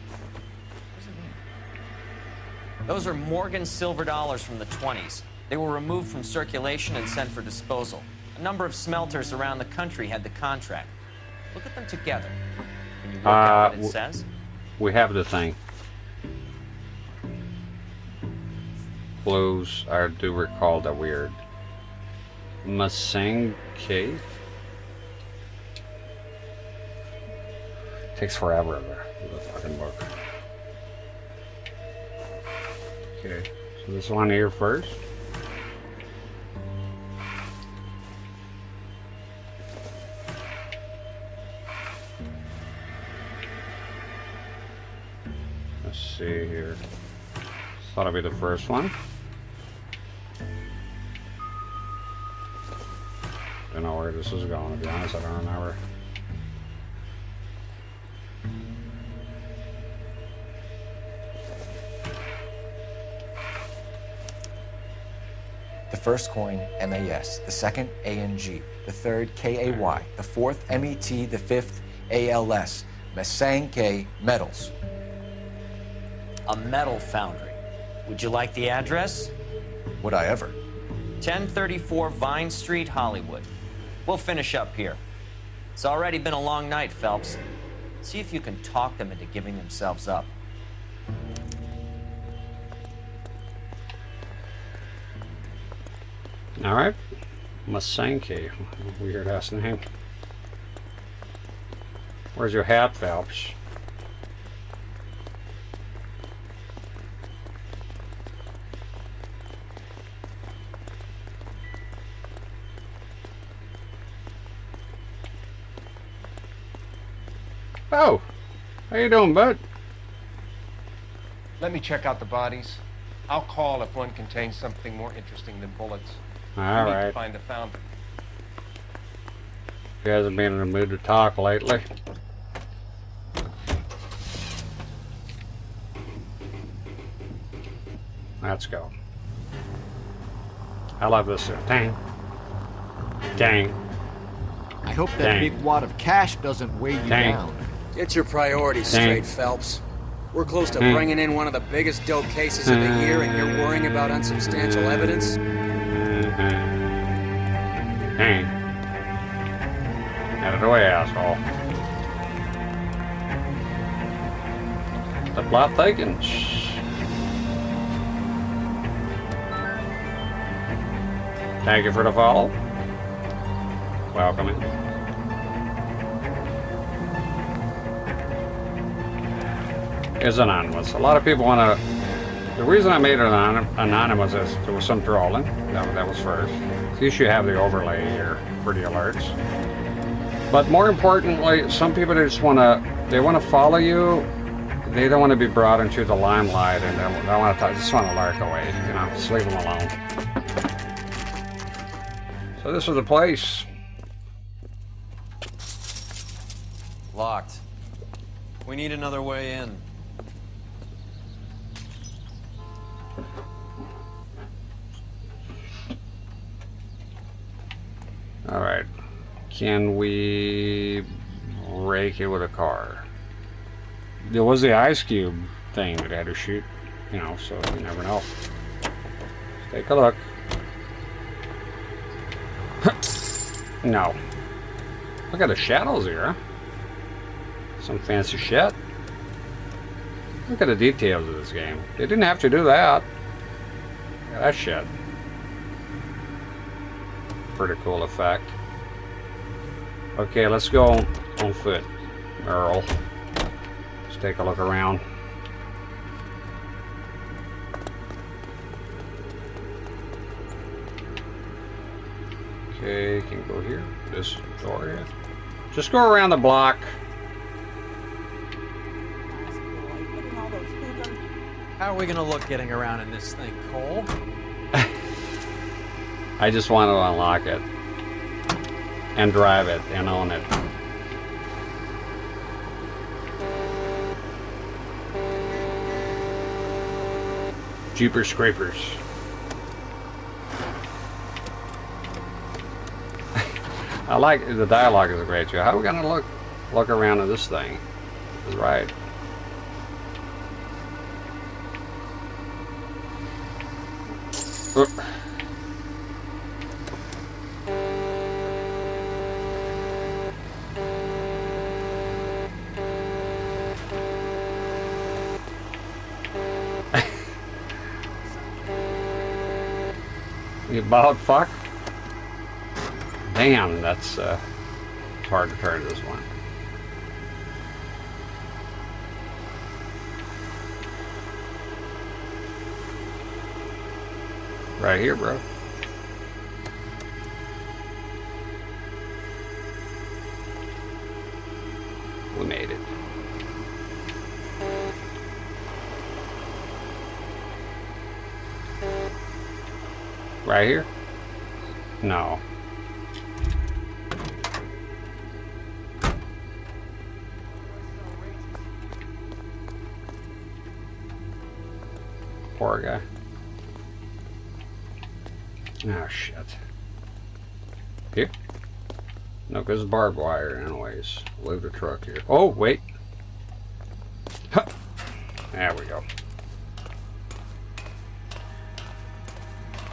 Speaker 2: Those are Morgan silver dollars from the 20s. They were removed from circulation and sent for disposal. A number of smelters around the country had the contract. Look at them together. Can you work out what it says?
Speaker 1: We have the thing. Blues, I do recall the weird. Masang Cave? Takes forever to the fucking book. Okay, so this one here first. Let's see here. That'll be the first one. Don't know where this is going, to be honest. I don't remember.
Speaker 5: The first coin, MAS. The second, ANG. The third, KAY. The fourth, MET. The fifth, ALS. Masanke Metals.
Speaker 2: A metal foundry. Would you like the address?
Speaker 5: Would I ever?
Speaker 2: 1034 Vine Street, Hollywood. We'll finish up here. It's already been a long night, Phelps. See if you can talk them into giving themselves up.
Speaker 1: All right. Masanke. Weird ass name. Where's your hat, Phelps? Oh, how you doing, bud?
Speaker 23: Let me check out the bodies. I'll call if one contains something more interesting than bullets.
Speaker 1: All
Speaker 23: We need to
Speaker 1: right.
Speaker 23: find the foundry.
Speaker 1: You guys have been in the mood to talk lately. Let's go. I love this. Dang. Dang.
Speaker 5: I hope that
Speaker 1: Dang.
Speaker 5: big wad of cash doesn't weigh you
Speaker 1: Dang.
Speaker 5: down.
Speaker 18: Get your priorities
Speaker 1: Dang.
Speaker 18: straight, Phelps. We're close to
Speaker 1: Dang.
Speaker 18: bringing in one of the biggest dope cases of the year, and you're worrying about unsubstantial evidence?
Speaker 1: Dang. Get it away, asshole. The plot thickens. Thank you for the follow. Welcome in. Is anonymous. A lot of people want to. The reason I made it anonymous is there was some trolling. That was first. So you should have the overlay here for the alerts. But more importantly, some people just want to. They want to follow you. They don't want to be brought into the limelight, and they want to. Just want to lurk away. You know, just leave them alone. So this is the place.
Speaker 3: Locked. We need another way in.
Speaker 1: All right. Can we break it with a car? There was the ice cube thing that I had to shoot, you know, so you never know. Let's take a look. No. Look at the shadows here. Some fancy shit. Look at the details of this game. They didn't have to do that. Look at that shit. Pretty cool effect. Okay, let's go on foot, Earl. Let's take a look around. Okay, can go here. This door here. Just go around the block.
Speaker 3: How are we gonna look getting around in this thing, Cole?
Speaker 1: I just want to unlock it and drive it and own it. Jeepers Scrapers. I like the dialogue is great too. How are we gonna look around at this thing? That's right. You bald fuck. Damn, that's hard to turn this one. Right here, bro. We made it. Right here? No. Poor guy. Oh, shit. Here? No, because it's barbed wire anyways. Leave the truck here. Oh, wait. Huh. There we go.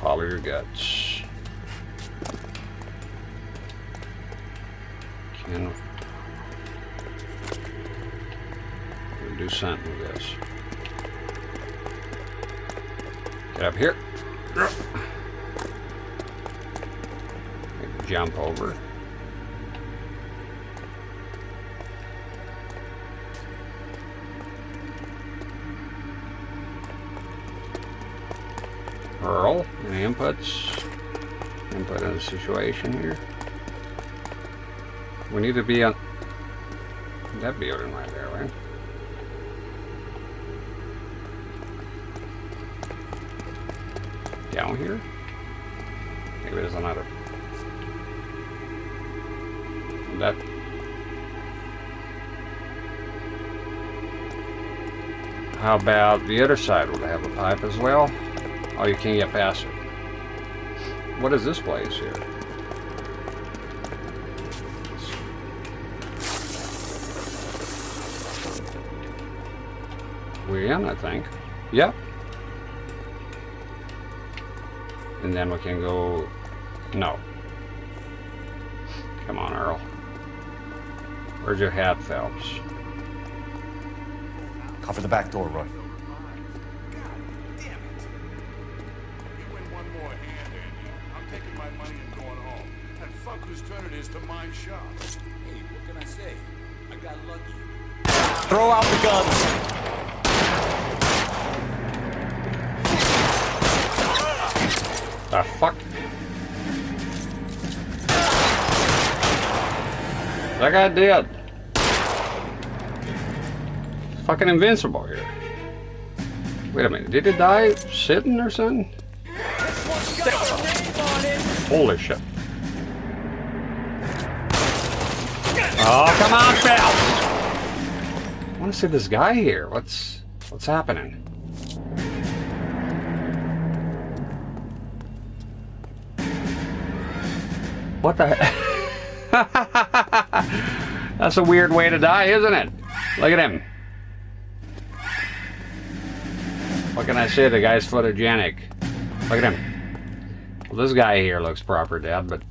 Speaker 1: Follow your guts. Can we do something with this? Get up here. Jump over. Earl, any inputs? Input in the situation here. We need to be on that building right there, right? Down here? Maybe there's another. That. How about the other side? Will they have a pipe as well? Oh, you can't get past it. What is this place here? We're in, I think. Yep. And then we can go... No. Come on, Earl. Where's your hat, Phelps?
Speaker 11: Cover the back door, Roy.
Speaker 10: Whose turn it is to my shop. Hey, what can I say? I got lucky.
Speaker 11: Throw out the guns.
Speaker 1: The fuck? That guy dead. Fucking invincible here. Wait a minute, did he die sitting or something? Holy shit. Oh, come on, Phelps! I want to see this guy here. What's happening? What the heck? That's a weird way to die, isn't it? Look at him. What can I say? The guy's photogenic. Look at him. Well, this guy here looks proper dead, but...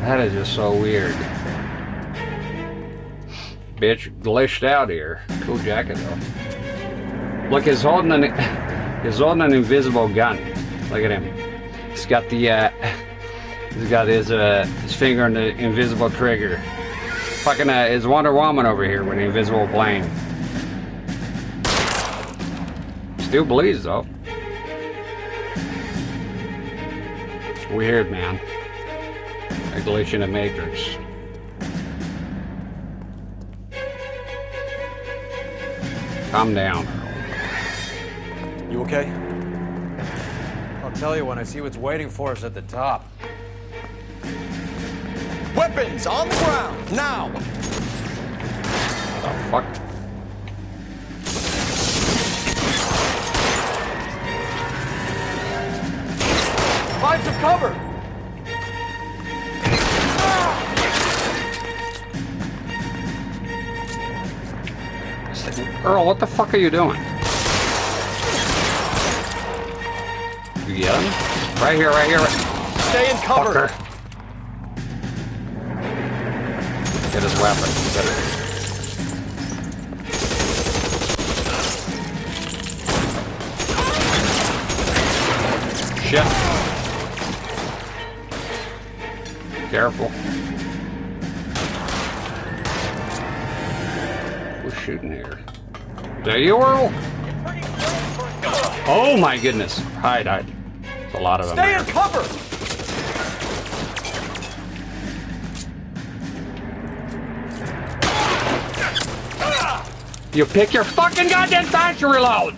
Speaker 1: That is just so weird. Bitch glitched out here. Cool jacket though. Look, he's holding an invisible gun. Look at him. He's got the he's got his finger on the invisible trigger. Fucking is Wonder Woman over here with the invisible plane. Still bleeds though. Weird, man. A glitch in the Matrix. Calm down, Earl.
Speaker 11: You okay?
Speaker 3: I'll tell you when I see what's waiting for us at the top.
Speaker 11: Weapons on the ground, now!
Speaker 1: What the fuck?
Speaker 11: Find some cover!
Speaker 1: Earl, what the fuck are you doing? You get him? Right here, right here.
Speaker 11: Stay in cover!
Speaker 1: Fucker. Get his weapon. Get it. Shit. Careful. Who's shooting here? There you are. Oh my goodness. Hide. There's a lot of them.
Speaker 11: Stay in cover!
Speaker 1: You pick your fucking goddamn time to reload!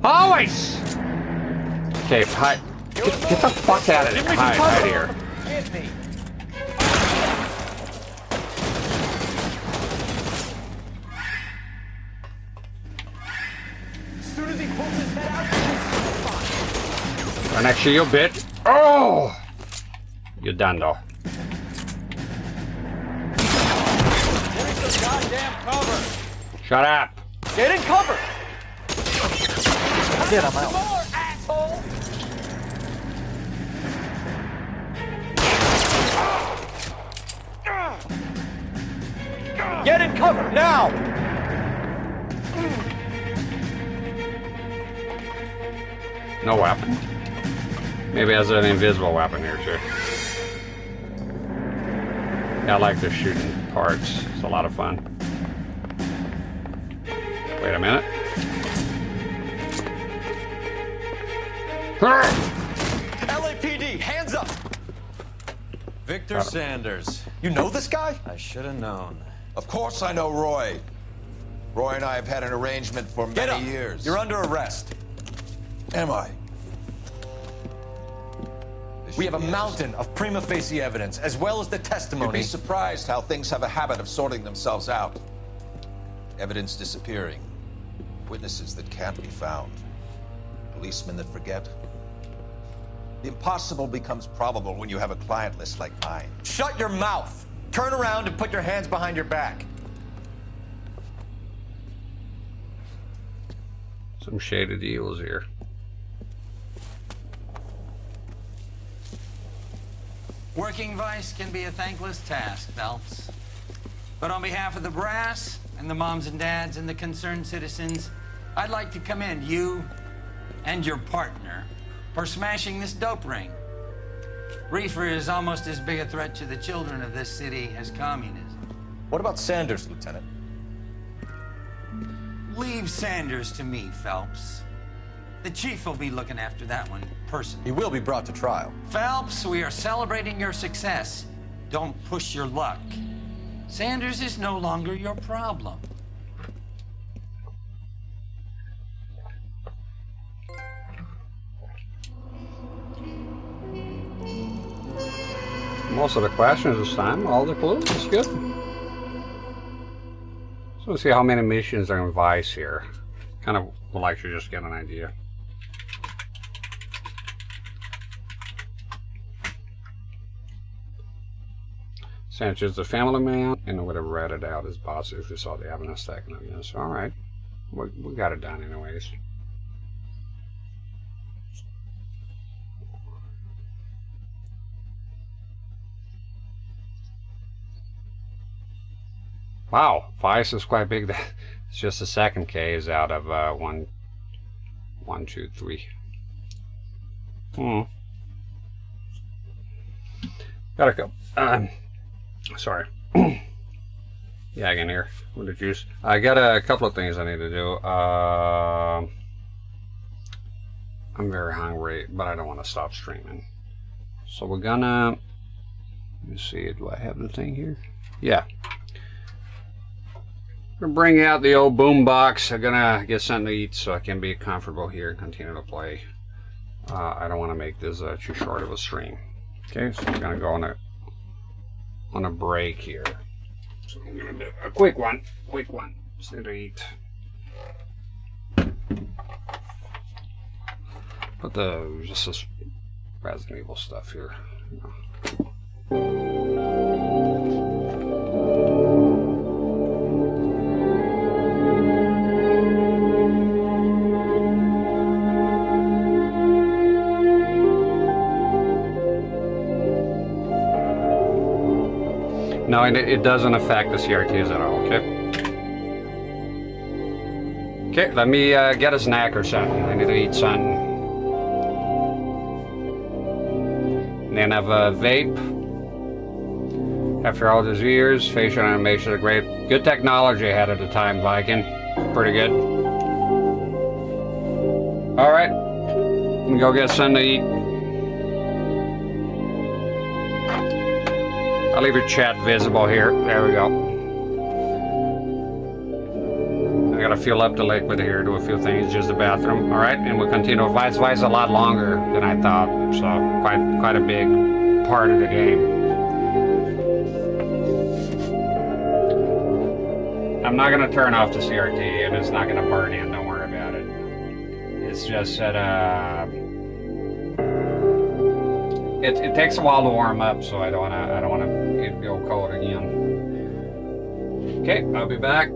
Speaker 1: Always! Okay, hide. Get the fuck out of here. Hide here.
Speaker 11: Hit me. As soon as he pulls his head out,
Speaker 1: Right next to you, bitch. Oh! You're done, though.
Speaker 3: Goddamn cover!
Speaker 1: Shut up!
Speaker 11: get in cover!
Speaker 5: That's it, I'm out.
Speaker 11: More, asshole! Get in cover, now!
Speaker 1: No weapon. Maybe has an invisible weapon here, too. Yeah, I like the shooting parts. It's a lot of fun. Wait a minute.
Speaker 11: LAPD, hands up!
Speaker 3: Victor Sanders.
Speaker 11: You know this guy?
Speaker 3: I should have known.
Speaker 12: Of course I know Roy. Roy and I have had an arrangement for
Speaker 11: Get up.
Speaker 12: many years.
Speaker 11: You're under arrest.
Speaker 12: Am I?
Speaker 11: We have a mountain of prima facie evidence, as well as the testimony.
Speaker 12: You'd be surprised how things have a habit of sorting themselves out. Evidence disappearing. Witnesses that can't be found. Policemen that forget. The impossible becomes probable when you have a client list like mine.
Speaker 11: Shut your mouth! Turn around and put your hands behind your back.
Speaker 1: Some shaded eels here.
Speaker 16: Working vice can be a thankless task, Phelps. But on behalf of the brass and the moms and dads and the concerned citizens, I'd like to commend you and your partner for smashing this dope ring. Reefer is almost as big a threat to the children of this city as communism.
Speaker 11: What about Sanders, Lieutenant?
Speaker 16: Leave Sanders to me, Phelps. The chief will be looking after that one personally.
Speaker 11: He will be brought to trial.
Speaker 16: Phelps, we are celebrating your success. Don't push your luck. Sanders is no longer your problem.
Speaker 1: Most of the questions this time, all the clues, that's good. So let's see how many missions are in Vice here. Kind of would like to just get an idea. Sanchez, the family man, and I would have read it out as boss if we saw the evidence stacking up against. All right, we got it done anyways. Wow, Vice is quite big. It's just the second case out of 1, 2, 3. Gotta go. Sorry. Yeah, again here with the juice. I got a couple of things I need to do. I'm very hungry, but I don't want to stop streaming. So we're gonna. Let me see. Do I have the thing here? Yeah. We're gonna bring out the old boom box. I'm gonna get something to eat so I can be comfortable here and continue to play. I don't want to make this too short of a stream. Okay, so we're gonna go on a break here. So I'm gonna do a quick one. Just need to eat. Put just this Resident Evil stuff here. No, and it doesn't affect the CRTs at all, okay? Okay, let me get a snack or something. I need to eat something. fan of vape. After all these years, facial animation is great. Good technology ahead of the time, Viking. Pretty good. Alright. Let me go get something to eat. I'll leave your chat visible here. There we go. I gotta fill up the liquid here, do a few things, just the bathroom. Alright, and we'll continue. Vice a lot longer than I thought, so quite a big part of the game. I'm not gonna turn off the CRT, and it's not gonna burn in, don't worry about it. It's just that it takes a while to warm up, so I don't wanna get real cold again. Okay, I'll be back.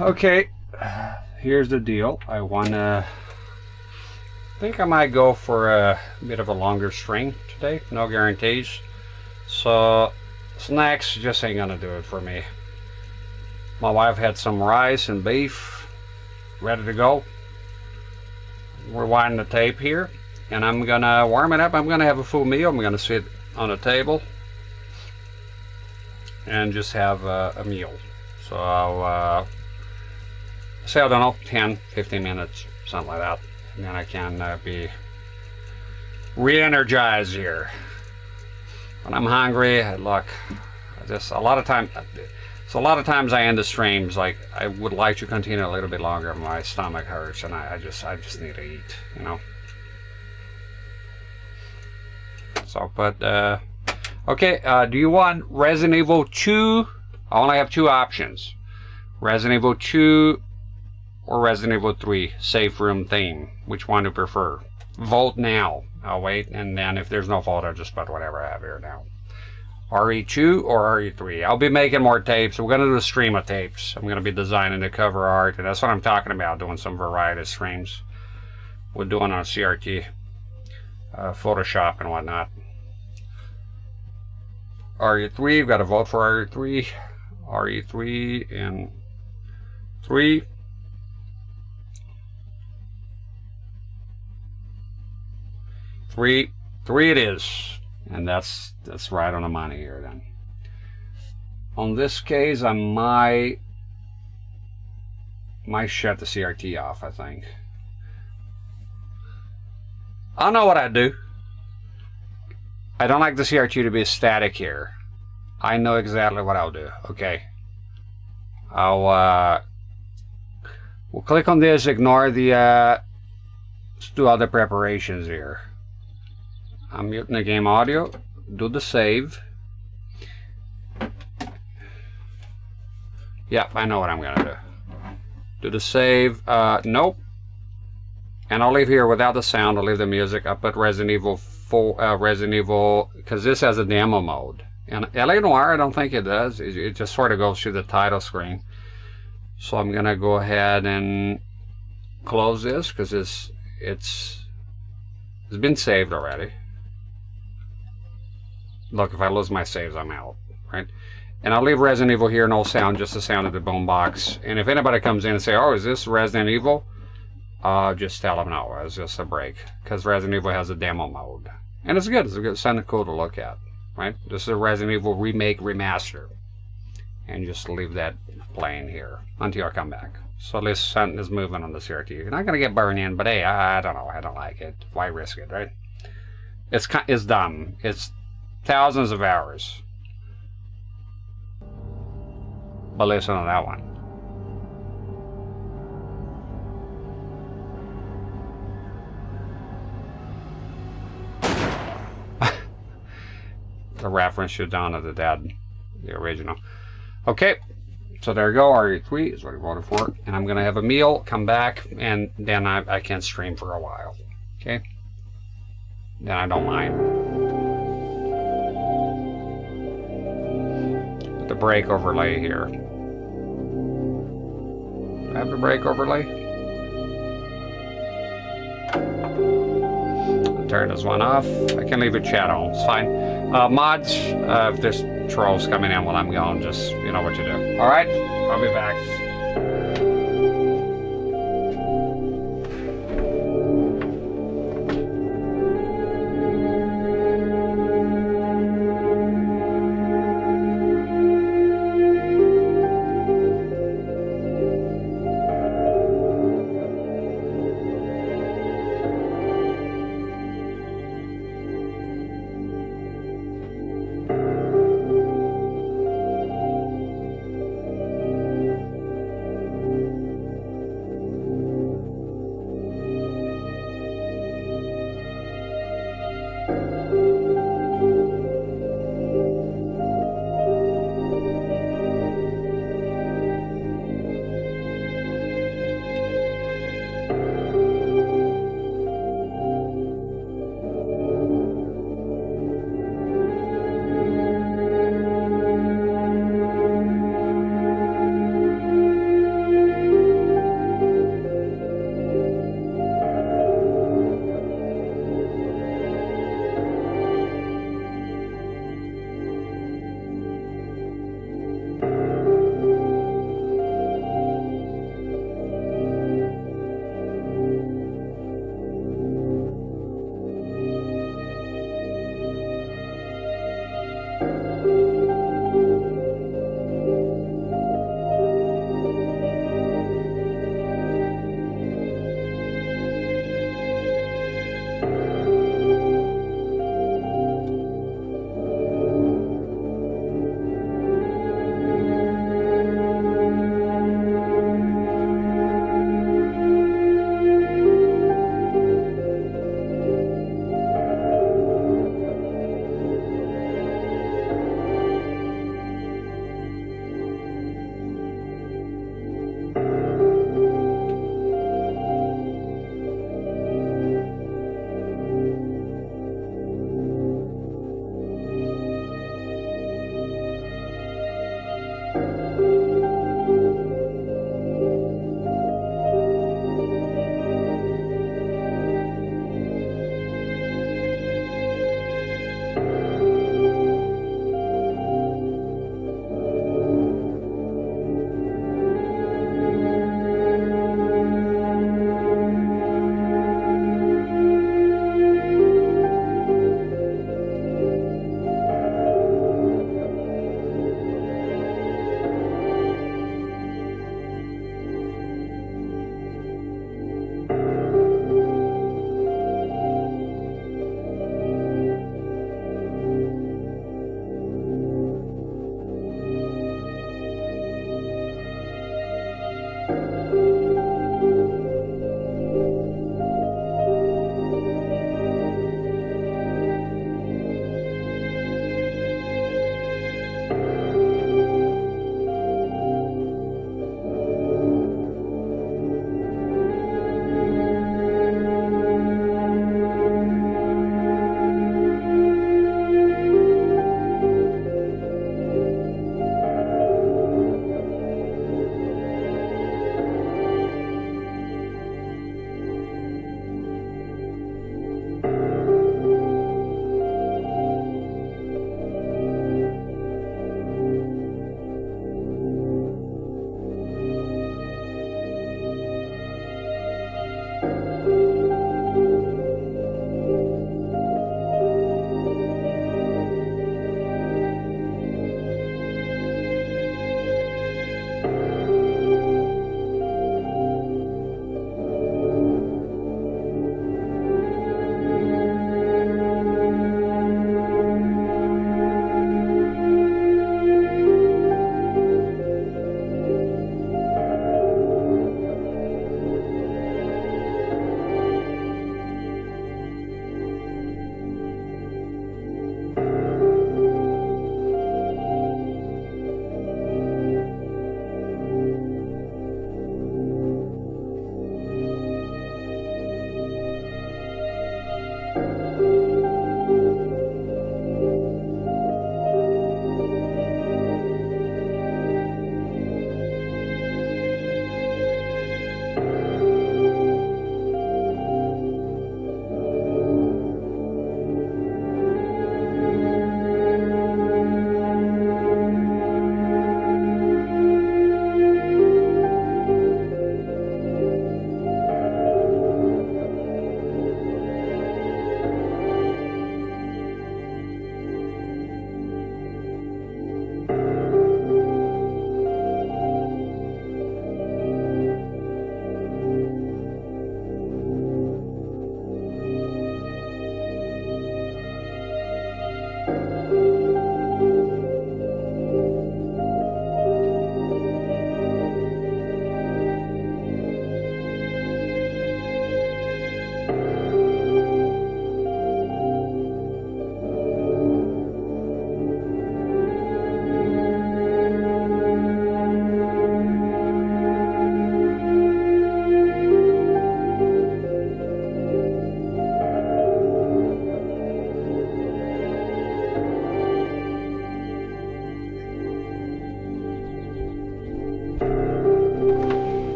Speaker 1: Okay, here's the deal. I think I might go for a bit of a longer stream today. No guarantees. So snacks just ain't gonna do it for me. My wife had some rice and beef ready to go. We're winding the tape here, and I'm gonna warm it up. I'm gonna have a full meal. I'm gonna sit on a table and just have a meal. So I'll say, I don't know, 10-15 minutes, something like that, and then I can be re-energized here. When I'm hungry, look, a lot of times I end the streams like I would like to continue a little bit longer. My stomach hurts, and I just need to eat, you know. So, but okay, do you want Resident Evil 2? I only have two options: Resident Evil 2 or Resident Evil 3 safe room theme. Which one do you prefer? Vote now. I'll wait, and then if there's no vote, I'll just put whatever I have here now. RE2 or RE3? I'll be making more tapes. We're going to do a stream of tapes. I'm going to be designing the cover art, and that's what I'm talking about, doing some variety streams. We're doing on CRT, Photoshop and whatnot. RE3, we've got to vote for RE3. RE3 and 3. Three it is, and that's right on the money here. Then, on this case, I might shut the CRT off. I think I know what I'd do. I don't like the CRT to be static here. I know exactly what I'll do. Okay, we'll click on this. Ignore the. Let's do other preparations here. I'm muting the game audio, do the save, Yep, I know what I'm gonna do. Do the save. Nope. And I'll leave here without the sound. I'll leave the music. I'll put Resident Evil 4, Resident Evil, because this has a demo mode. And LA Noire, I don't think it does. It just sort of goes through the title screen. So I'm gonna go ahead and close this because it's been saved already. Look, if I lose my saves, I'm out, right? And I'll leave Resident Evil here, no sound, just the sound of the boombox. And if anybody comes in and say, "Oh, is this Resident Evil?" Just tell them no, it's just a break, because Resident Evil has a demo mode, and it's good. It's something cool to look at, right? This is a Resident Evil remake remaster, and just leave that playing here until I come back. So this something is moving on the CRT. You're not gonna get burned in, but hey, I don't know. I don't like it. Why risk it, right? It's dumb. It's thousands of hours. But listen to that one. The reference should down to the original. Okay, so there you go. RE3 is what I voted for, and I'm gonna have a meal, come back, and then I can stream for a while. Okay, then I don't mind. Put the brake overlay here. Do I have the brake overlay? I'll turn this one off. I can leave it chat on. It's fine. Mods, if there's trolls coming in while I'm gone, just, you know what to do. Alright, I'll be back.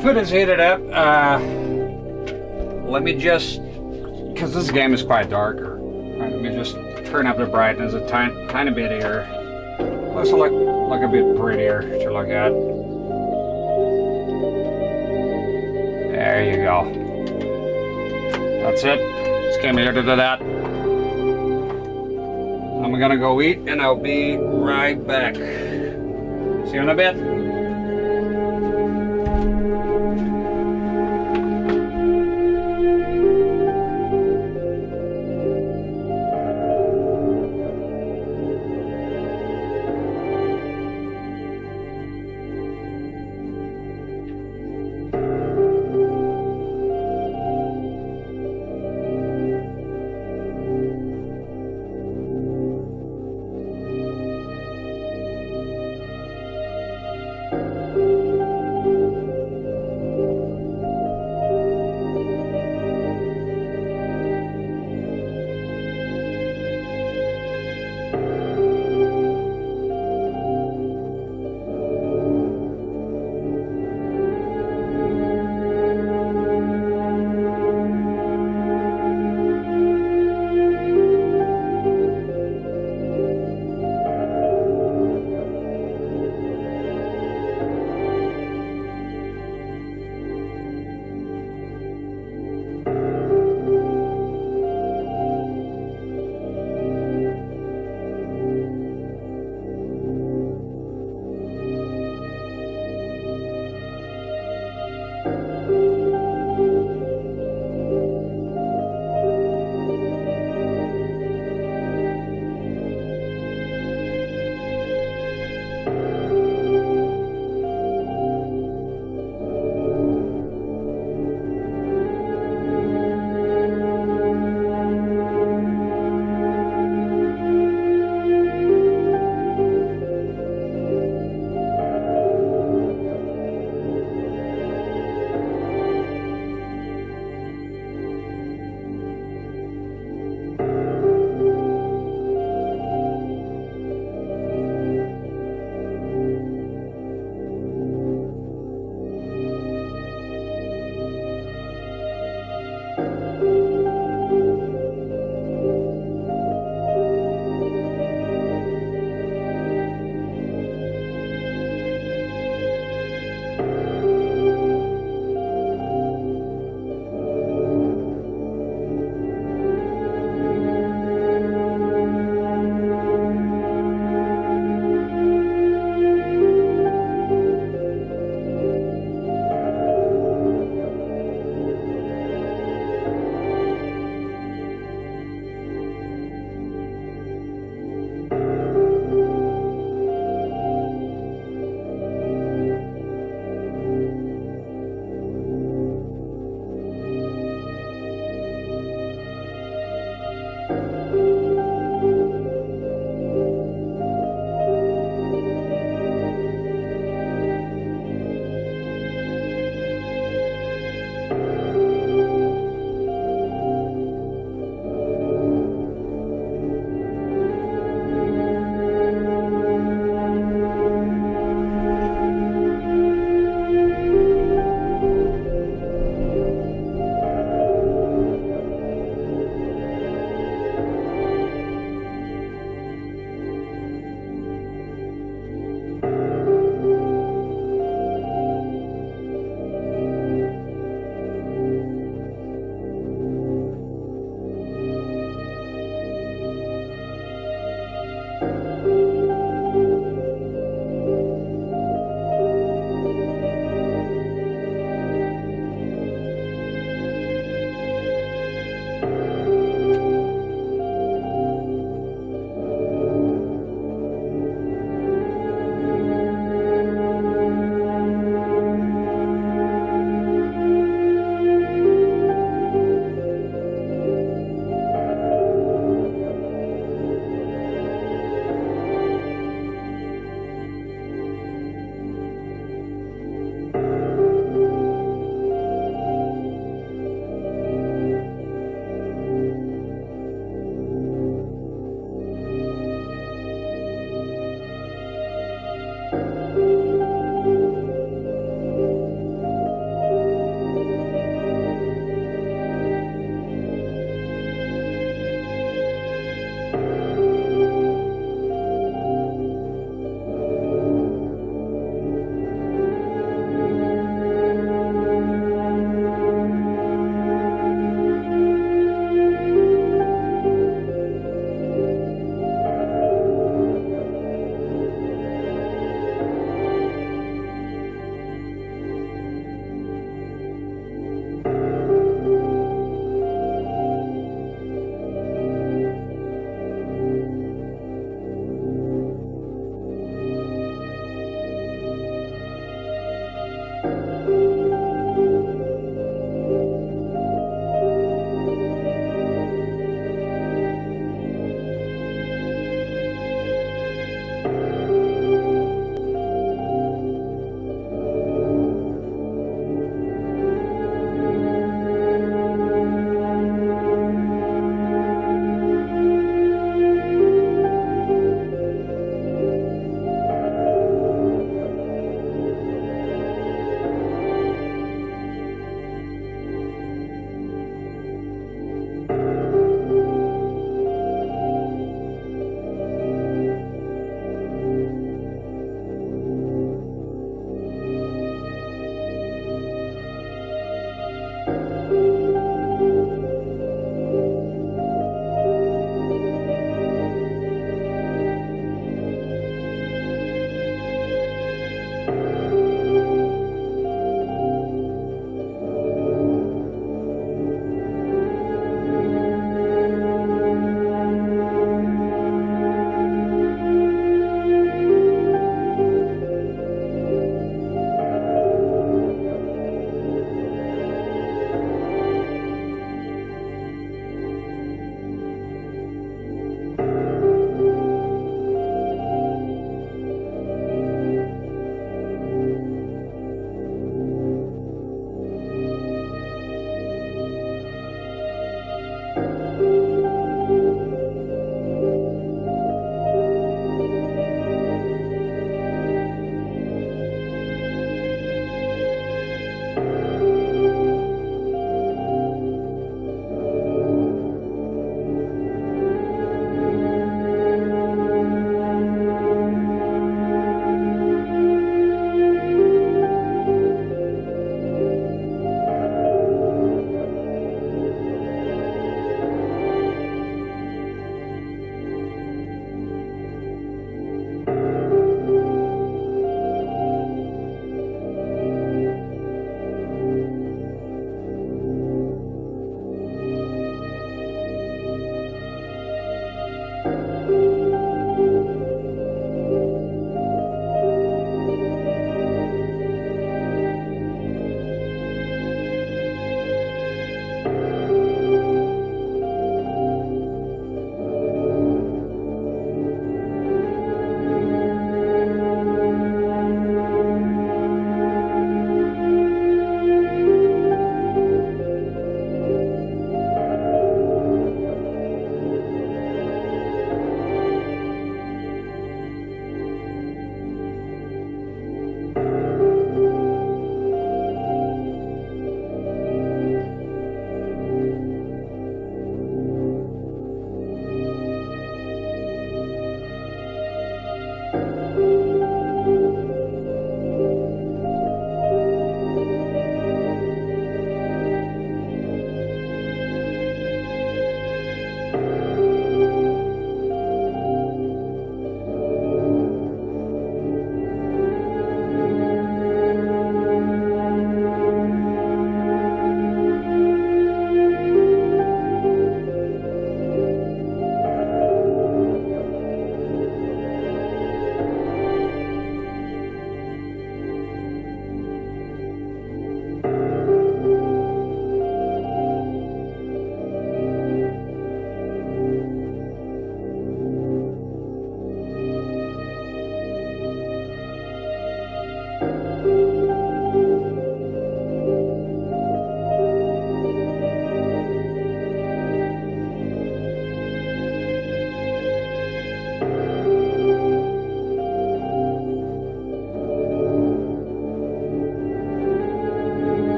Speaker 1: foot is heated up. Let me just, because this game is quite darker, let me just turn up the brightness a tiny bit here. Looks like a bit prettier to look at. There you go. That's it. Just came here to do that. I'm gonna go eat and I'll be right back. See you in a bit.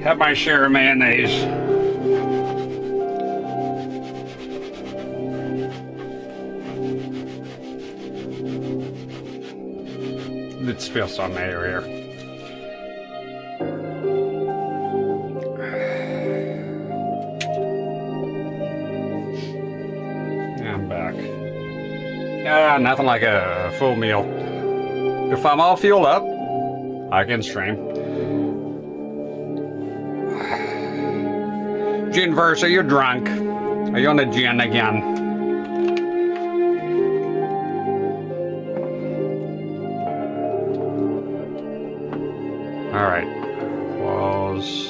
Speaker 1: Have my share of mayonnaise. It spills on mayo here. I'm back. Nothing like a full meal. If I'm all fueled up, I can stream. Ginverse, are you drunk? Are you on the gin again? All right. Close.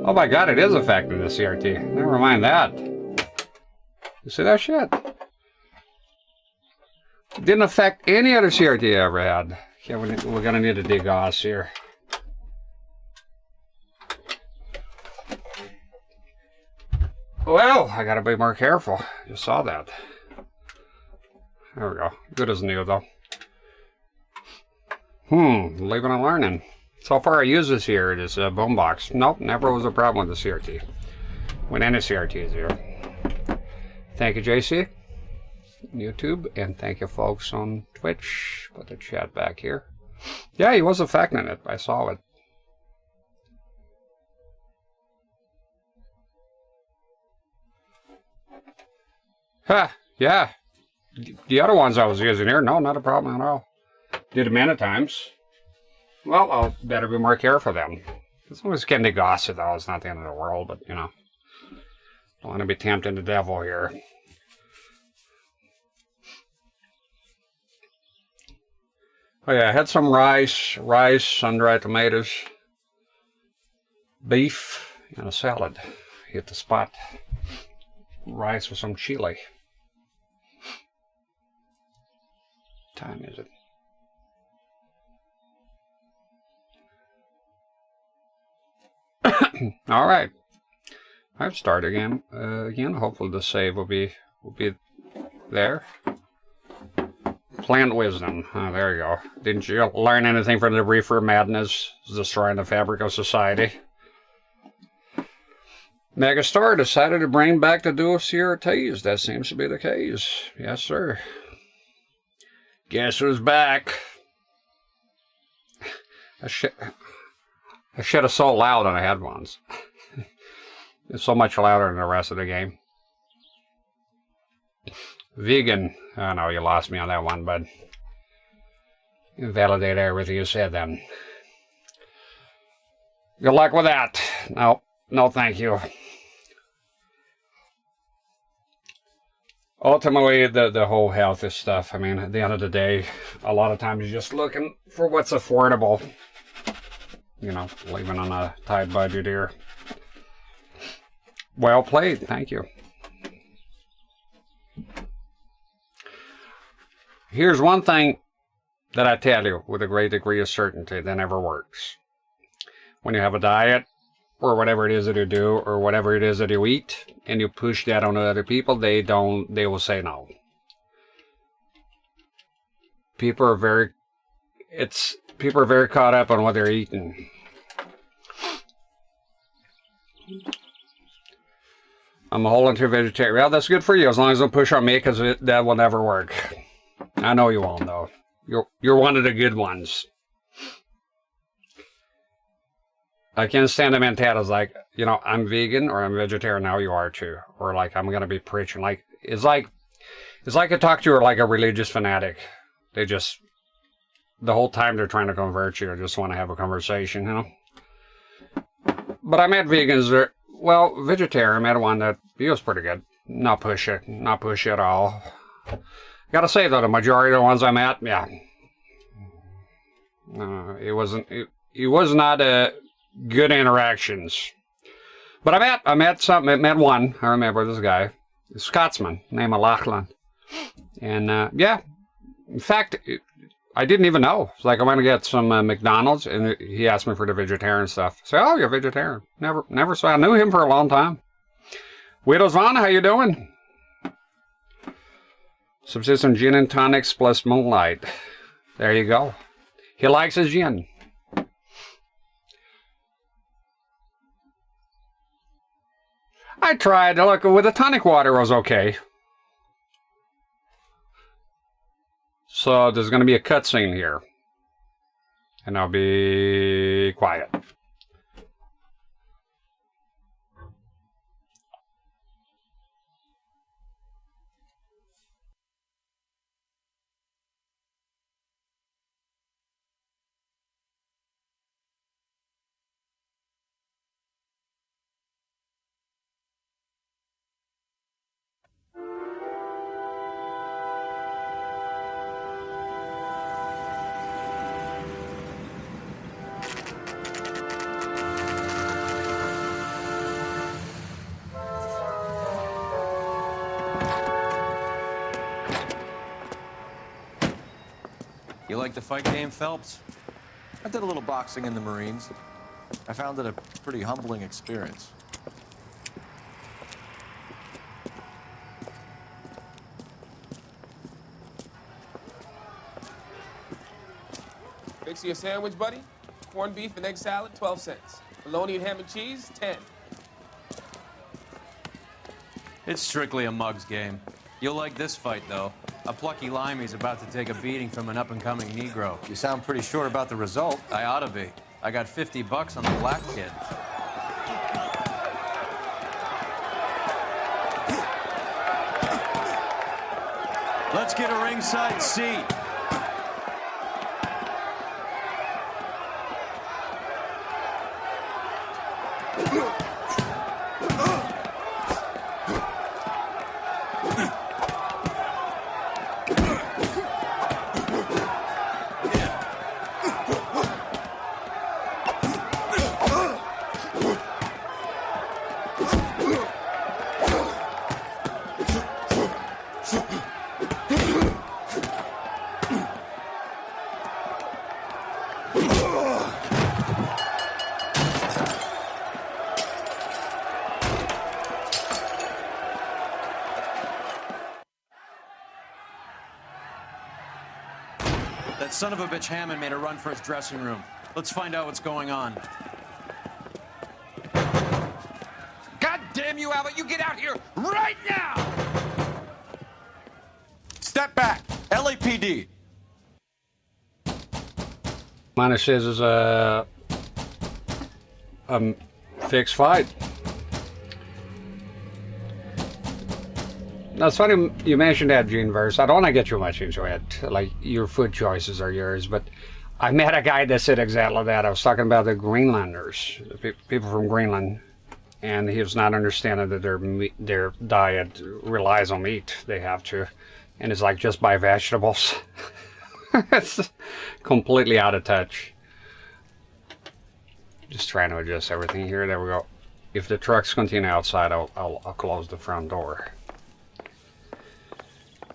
Speaker 1: Oh my god, it is affecting the CRT. Never mind that. You see that shit? It didn't affect any other CRT I ever had. Okay, we're gonna need to degauss here. Well, I gotta be more careful. You saw that. There we go. Good as new though. Living and learning. So far I use this here, this boombox. Nope, never was a problem with the CRT. When any CRT is here. Thank you, JC. YouTube, and thank you folks on Twitch. Put the chat back here. Yeah, he was affecting it. I saw it. Huh, yeah. The other ones I was using here, no, not a problem at all. Did it many times. Well, I'll better be more careful then. As long as getting the gossip though, it's not the end of the world, but you know. Don't want to be tempting the devil here. Oh yeah, I had some rice, sun-dried tomatoes, beef, and a salad. Hit the spot. Rice with some chili. What time is it? All right. I've started again. Hopefully the save will be there. Plant wisdom. Oh, there you go. Didn't you learn anything from the reefer madness destroying the fabric of society? Megastar decided to bring back the dual CRTs. That seems to be the case. Yes, sir. Guess who's back? I should have so loud on the headphones. It's so much louder than the rest of the game. Vegan. Oh no, you lost me on that one, bud. Invalidate everything you said then. Good luck with that. No thank you. Ultimately, the whole health is stuff. I mean, at the end of the day, a lot of times you're just looking for what's affordable. You know, living on a tight budget here. Well played, thank you. Here's one thing that I tell you with a great degree of certainty that never works. When you have a diet, or whatever it is that you do, or whatever it is that you eat, and you push that on other people, they will say no. People are very caught up on what they're eating. I'm a whole entire vegetarian. Well, that's good for you, as long as you don't push on me, because that will never work. I know you won't, though. You're one of the good ones. I can't stand the mentalities like, you know, I'm vegan or I'm vegetarian. Now you are too, or like I'm gonna be preaching. Like it's like I talk to you like a religious fanatic. They just the whole time they're trying to convert you, or just want to have a conversation, you know. But I met vegans that, well, vegetarian. I met one that he was pretty good. Not pushy at all. Gotta say though, the majority of the ones I met, yeah, it was not a good interactions. But I met one. I remember this guy, a Scotsman named Lachlan, and yeah, in fact, I didn't even know. It's like I went to get some McDonald's, and he asked me for the vegetarian stuff. I said, "Oh, you're vegetarian." Never saw. I knew him for a long time. Widows Vaughn, how you doing? Subsistent gin and tonics plus Moonlight. There you go. He likes his gin. I tried. Look, with the tonic water it was okay. So there's going to be a cutscene here. And I'll be quiet.
Speaker 3: You like the fight game, Phelps?
Speaker 11: I did a little boxing in the Marines. I found it a pretty humbling experience.
Speaker 14: Fix you a sandwich, buddy? Corned beef and egg salad, 12 cents. Bologna and ham and cheese, 10.
Speaker 3: It's strictly a mug's game. You'll like this fight, though. A plucky limey's about to take a beating from an up-and-coming Negro.
Speaker 11: You sound pretty sure about the result.
Speaker 3: I ought to be. I got $50 on the black kid. Let's get a ringside seat. That son of a bitch Hammond made a run for his dressing room. Let's find out what's going on.
Speaker 10: God damn you, Albert! You get out here right now!
Speaker 11: Step back! LAPD!
Speaker 1: Minus says is a fixed fight. Now, it's funny you mentioned that Geneverse. I don't want to get too much into it. Like, your food choices are yours, but I met a guy that said exactly that. I was talking about the Greenlanders, people from Greenland, and he was not understanding that their diet relies on meat. They have to, and it's like just buy vegetables. It's completely out of touch. Just trying to adjust everything here. There we go. If the trucks continue outside, I'll close the front door.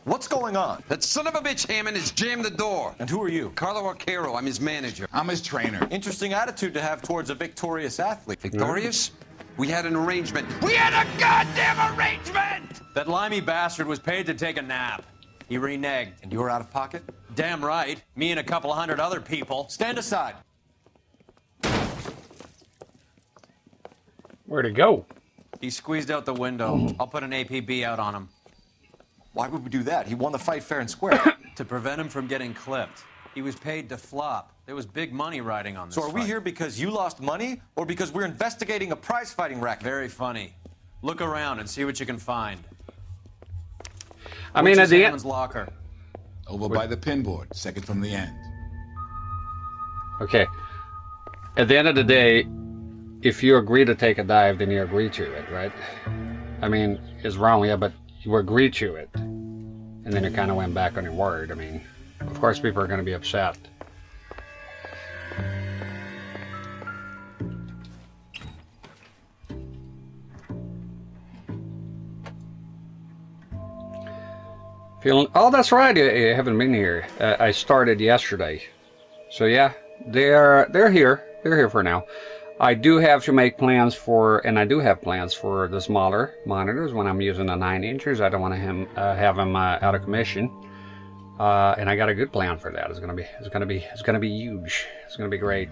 Speaker 11: What's going on?
Speaker 10: That son of a bitch Hammond has jammed the door.
Speaker 11: And who are you?
Speaker 10: Carlo Arcaro. I'm his manager.
Speaker 21: I'm his trainer.
Speaker 11: Interesting attitude to have towards a victorious athlete.
Speaker 10: Victorious? We had an arrangement. We had a goddamn arrangement!
Speaker 3: That limey bastard was paid to take a nap. He reneged.
Speaker 11: And you were out of pocket?
Speaker 3: Damn right. Me and a couple hundred other people.
Speaker 11: Stand aside.
Speaker 1: Where'd he go?
Speaker 3: He squeezed out the window. I'll put an APB out on him.
Speaker 11: Why would we do that? He won the fight fair and square.
Speaker 3: To prevent him from getting clipped. He was paid to flop. There was big money riding on this
Speaker 11: So are we
Speaker 3: fight.
Speaker 11: here because you lost money or because we're investigating a prize-fighting racket?
Speaker 3: Very funny. Look around and see what you can find.
Speaker 1: I mean, at the end...
Speaker 3: Hammond's locker.
Speaker 21: Over by the pinboard, second from the end.
Speaker 1: Okay. At the end of the day, if you agree to take a dive, then you agree to it, right? I mean, it's wrong, yeah, but you agreed to it. And then you kind of went back on your word. I mean, of course people are going to be upset. Feeling, oh, that's right, I haven't been here. I started yesterday. So yeah, they're here. They're here for now. I do have to make plans for, and I do have plans for the smaller monitors when I'm using the 9 inches. I don't want to have them out of commission, and I got a good plan for that. It's gonna be huge. It's gonna be great.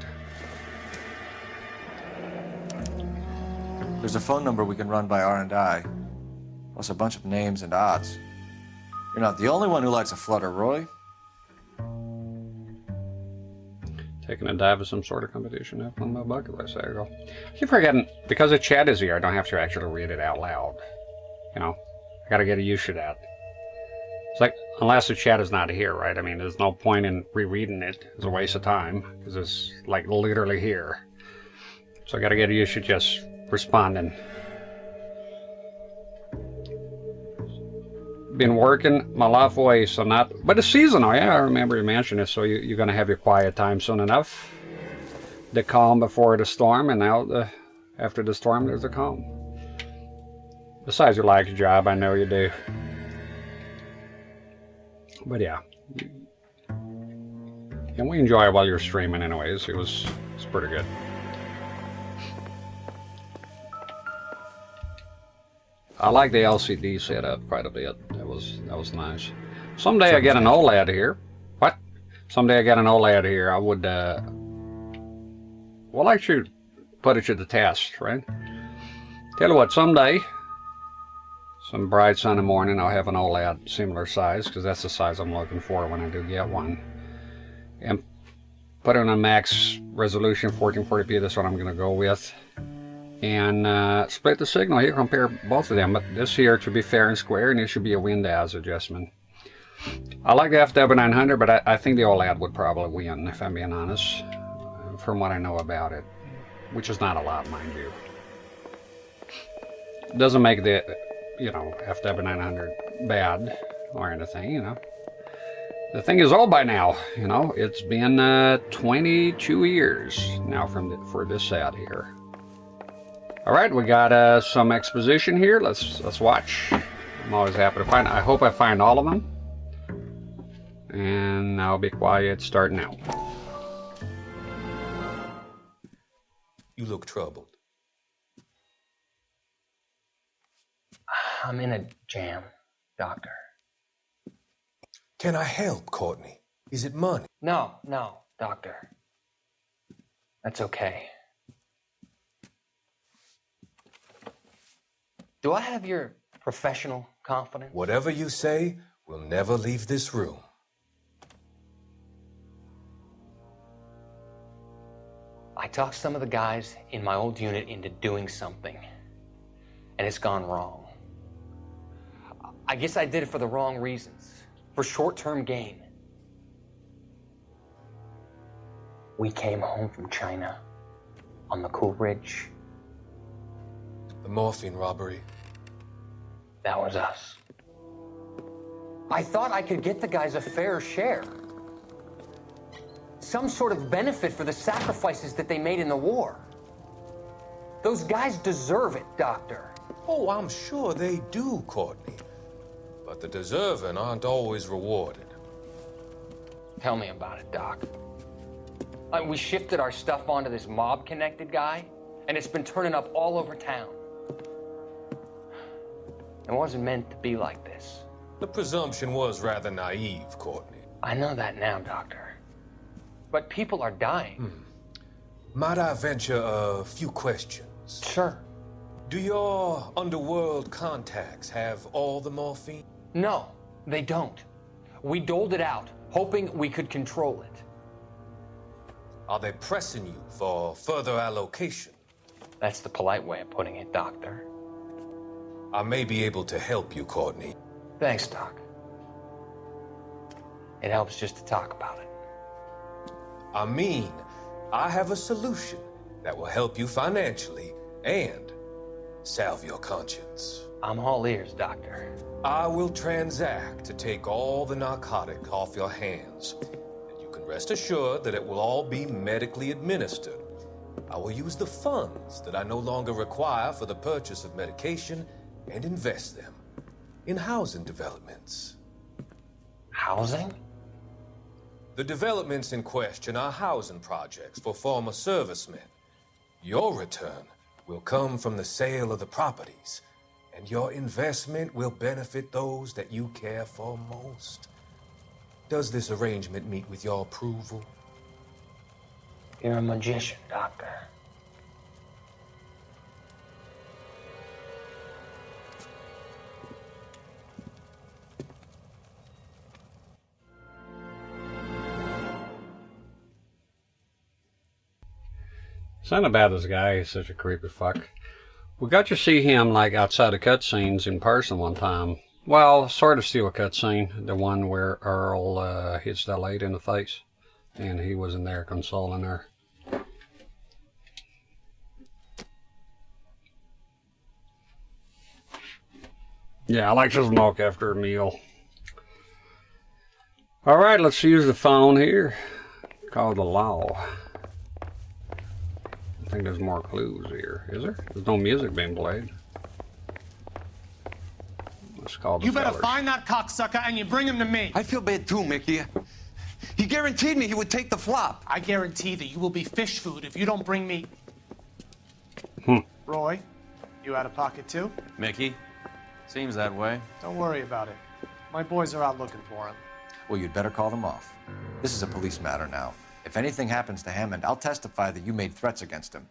Speaker 5: There's a phone number we can run by R&I, plus a bunch of names and odds. You're not the only one who likes a flutter, Roy.
Speaker 1: Taking a dive of some sort of competition up on my bucket list. There you go. I keep forgetting, because the chat is here, I don't have to actually read it out loud. You know, I gotta get used to that. It's like, unless the chat is not here, right? I mean, there's no point in rereading it. It's a waste of time, because it's like literally here. So I gotta get used to just responding. Been working my life away, so not, but it's seasonal. Yeah, I remember you mentioned it. So you're gonna have your quiet time soon enough. The calm before the storm, and now after the storm, there's the calm. Besides, you like your job, I know you do. But yeah, and we enjoy it while you're streaming. Anyways, it's pretty good. I like the LCD setup quite a bit. That was nice. Someday I get an OLED here. What? Someday I get an OLED here. I would. Well, I should put it to the test, right? Tell you what, someday, some bright sunny morning, I'll have an OLED similar size, because that's the size I'm looking for when I do get one, and put it on a max resolution 1440p. That's what I'm going to go with. And split the signal here, compare both of them. But this here should be fair and square, and it should be a Windows adjustment. I like the FW900, but I think the OLED would probably win, if I'm being honest, from what I know about it, which is not a lot, mind you. Doesn't make the, FW900 bad or anything, The thing is old by now, It's been 22 years now for this set here. All right, we got some exposition here. Let's watch. I'm always happy to find. I hope I find all of them. And I'll be quiet starting out.
Speaker 17: You look troubled.
Speaker 19: I'm in a jam, Doctor.
Speaker 17: Can I help, Courtney? Is it money?
Speaker 19: No, Doctor. That's okay. Do I have your professional confidence?
Speaker 17: Whatever you say, we'll never leave this room.
Speaker 19: I talked some of the guys in my old unit into doing something, and it's gone wrong. I guess I did it for the wrong reasons, for short-term gain. We came home from China on the Cool Ridge.
Speaker 17: The morphine robbery.
Speaker 19: That was us. I thought I could get the guys a fair share. Some sort of benefit for the sacrifices that they made in the war. Those guys deserve it, Doctor.
Speaker 17: Oh, I'm sure they do, Courtney. But the deserving aren't always rewarded.
Speaker 19: Tell me about it, Doc. We shifted our stuff onto this mob-connected guy, and it's been turning up all over town. It wasn't meant to be like this.
Speaker 17: The presumption was rather naive, Courtney.
Speaker 19: I know that now, Doctor. But people are dying.
Speaker 17: Might I venture a few questions?
Speaker 19: Sure.
Speaker 17: Do your underworld contacts have all the morphine?
Speaker 19: No, they don't. We doled it out, hoping we could control it.
Speaker 17: Are they pressing you for further allocation?
Speaker 19: That's the polite way of putting it, Doctor.
Speaker 17: I may be able to help you, Courtney.
Speaker 19: Thanks, Doc. It helps just to talk about it.
Speaker 17: I mean, I have a solution that will help you financially and salve your conscience.
Speaker 19: I'm all ears, Doctor.
Speaker 17: I will transact to take all the narcotic off your hands. And you can rest assured that it will all be medically administered. I will use the funds that I no longer require for the purchase of medication and invest them in housing developments.
Speaker 19: Housing?
Speaker 17: The developments in question are housing projects for former servicemen. Your return will come from the sale of the properties, and your investment will benefit those that you care for most. Does this arrangement meet with your approval?
Speaker 19: You're a magician, Doctor.
Speaker 1: It's not about this guy. He's such a creepy fuck. We got to see him like outside the cutscenes in person one time. Well, sort of still a cutscene. The one where Earl hits that lady in the face. And he was in there consoling her. Yeah, I like to smoke after a meal. Alright, let's use the phone here. Call the law. I think there's more clues here. Is there? There's no music being played. Let's call the
Speaker 9: You better
Speaker 1: fellers.
Speaker 9: find that cocksucker and you bring him to me.
Speaker 18: I feel bad too, Mickey. He guaranteed me he would take the flop.
Speaker 9: I guarantee that you will be fish food if you don't bring me... Roy, you out of pocket too?
Speaker 3: Mickey, seems that way.
Speaker 9: Don't worry about it. My boys are out looking for him.
Speaker 5: Well, you'd better call them off. This is a police matter now. If anything happens to Hammond, I'll testify that you made threats against him.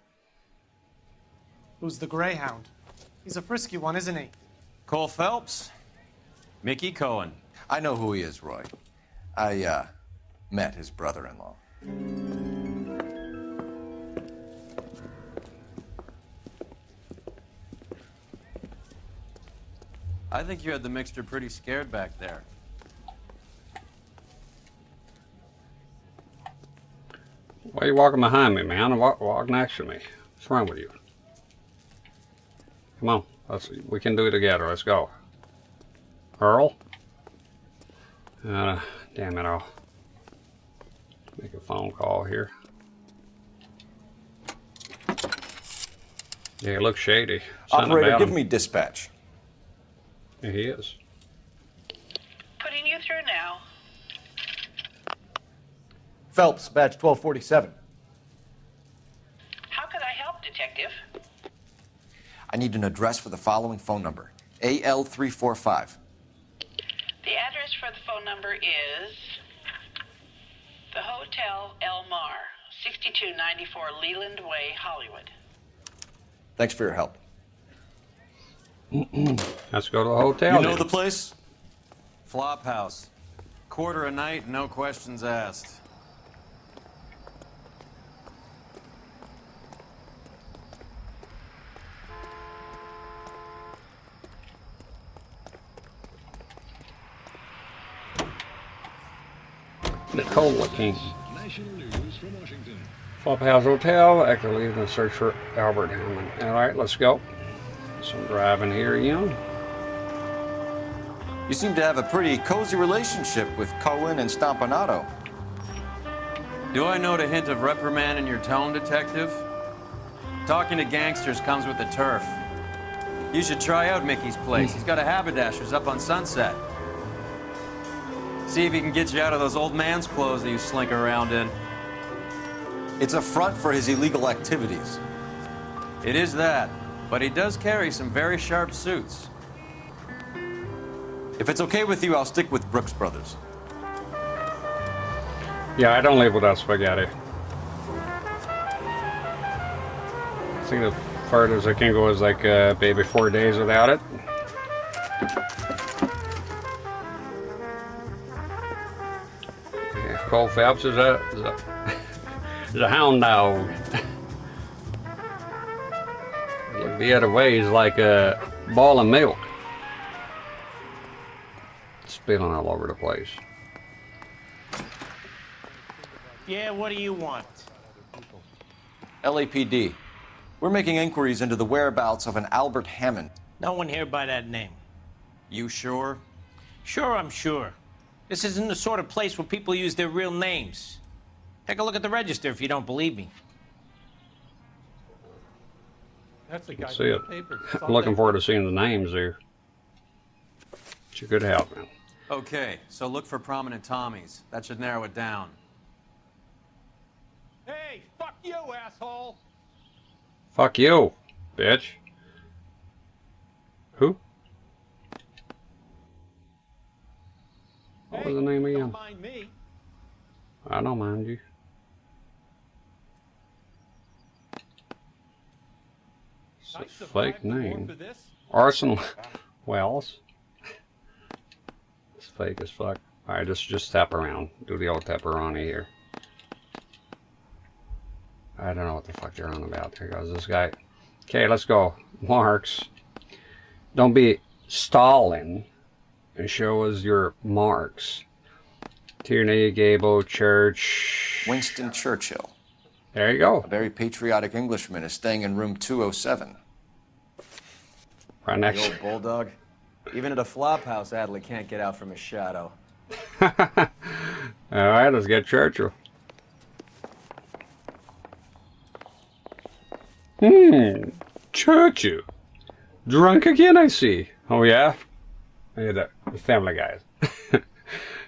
Speaker 9: Who's the Greyhound? He's a frisky one, isn't he?
Speaker 3: Cole Phelps? Mickey Cohen.
Speaker 5: I know who he is, Roy. I, met his brother-in-law.
Speaker 3: I think you had the mixture pretty scared back there.
Speaker 1: Why are you walking behind me, man? Walk next to me. What's wrong with you? Come on. We can do it together. Let's go. Earl? Damn it, I'll make a phone call here. Yeah, it looks shady. Something
Speaker 5: Operator,
Speaker 1: about
Speaker 5: give
Speaker 1: him.
Speaker 5: me dispatch.
Speaker 1: Yeah, he is.
Speaker 20: Putting you through now.
Speaker 5: Phelps, badge 1247.
Speaker 20: How could I help, Detective?
Speaker 5: I need an address for the following phone number. AL345.
Speaker 20: The address for the phone number is the Hotel El Mar, 6294 Leland Way, Hollywood.
Speaker 5: Thanks for your help.
Speaker 1: Let's go to the hotel.
Speaker 3: You know
Speaker 1: then.
Speaker 3: the place? Flop House. Quarter a night, no questions asked.
Speaker 1: Nicola King. Flophouse Hotel, actively in the search for Albert Hammond. Alright, let's go. Some driving here again.
Speaker 5: You seem to have a pretty cozy relationship with Cohen and Stompanato.
Speaker 3: Do I note a hint of reprimand in your tone, Detective? Talking to gangsters comes with the turf. You should try out Mickey's place. He's got a haberdasher's up on Sunset. See if he can get you out of those old man's clothes that you slink around in.
Speaker 5: It's a front for his illegal activities.
Speaker 3: It is that, but he does carry some very sharp suits.
Speaker 5: If it's okay with you, I'll stick with Brooks Brothers.
Speaker 1: Yeah, I don't live without spaghetti. I think the farthest I can go is like maybe 4 days without it. Yeah, Cole Phelps is a hound dog. Look the other way, he's like a ball of milk. Spilling all over the place.
Speaker 9: Yeah, what do you want?
Speaker 5: LAPD. We're making inquiries into the whereabouts of an Albert Hammond.
Speaker 9: No one here by that name.
Speaker 3: You sure?
Speaker 9: Sure, I'm sure. This isn't the sort of place where people use their real names. Take a look at the register if you don't believe me.
Speaker 22: That's the guy
Speaker 1: See it.
Speaker 22: from the paper.
Speaker 1: I'm looking forward to seeing the names there. It's a good help, man.
Speaker 3: Okay, so look for prominent Tommies. That should narrow it down.
Speaker 22: Hey, fuck you, asshole!
Speaker 1: Fuck you, bitch. Who? What was the name again?
Speaker 9: Don't mind me.
Speaker 1: I don't mind you. It's a fake name. Arsenal Wells. It's fake as fuck. Alright, just tap around. Do the old pepperoni here. I don't know what the fuck you're on about. There goes this guy. Okay, let's go. Marks. Don't be stalling. And show us your marks. Tierney, Gable, Church.
Speaker 5: Winston Churchill.
Speaker 1: There you go.
Speaker 5: A very patriotic Englishman is staying in room 207.
Speaker 1: Right next.
Speaker 7: The old bulldog. Even at a flop house, Adley can't get out from his shadow.
Speaker 1: Alright, let's get Churchill. Churchill. Drunk again, I see. Oh, yeah? Look at the Family Guys.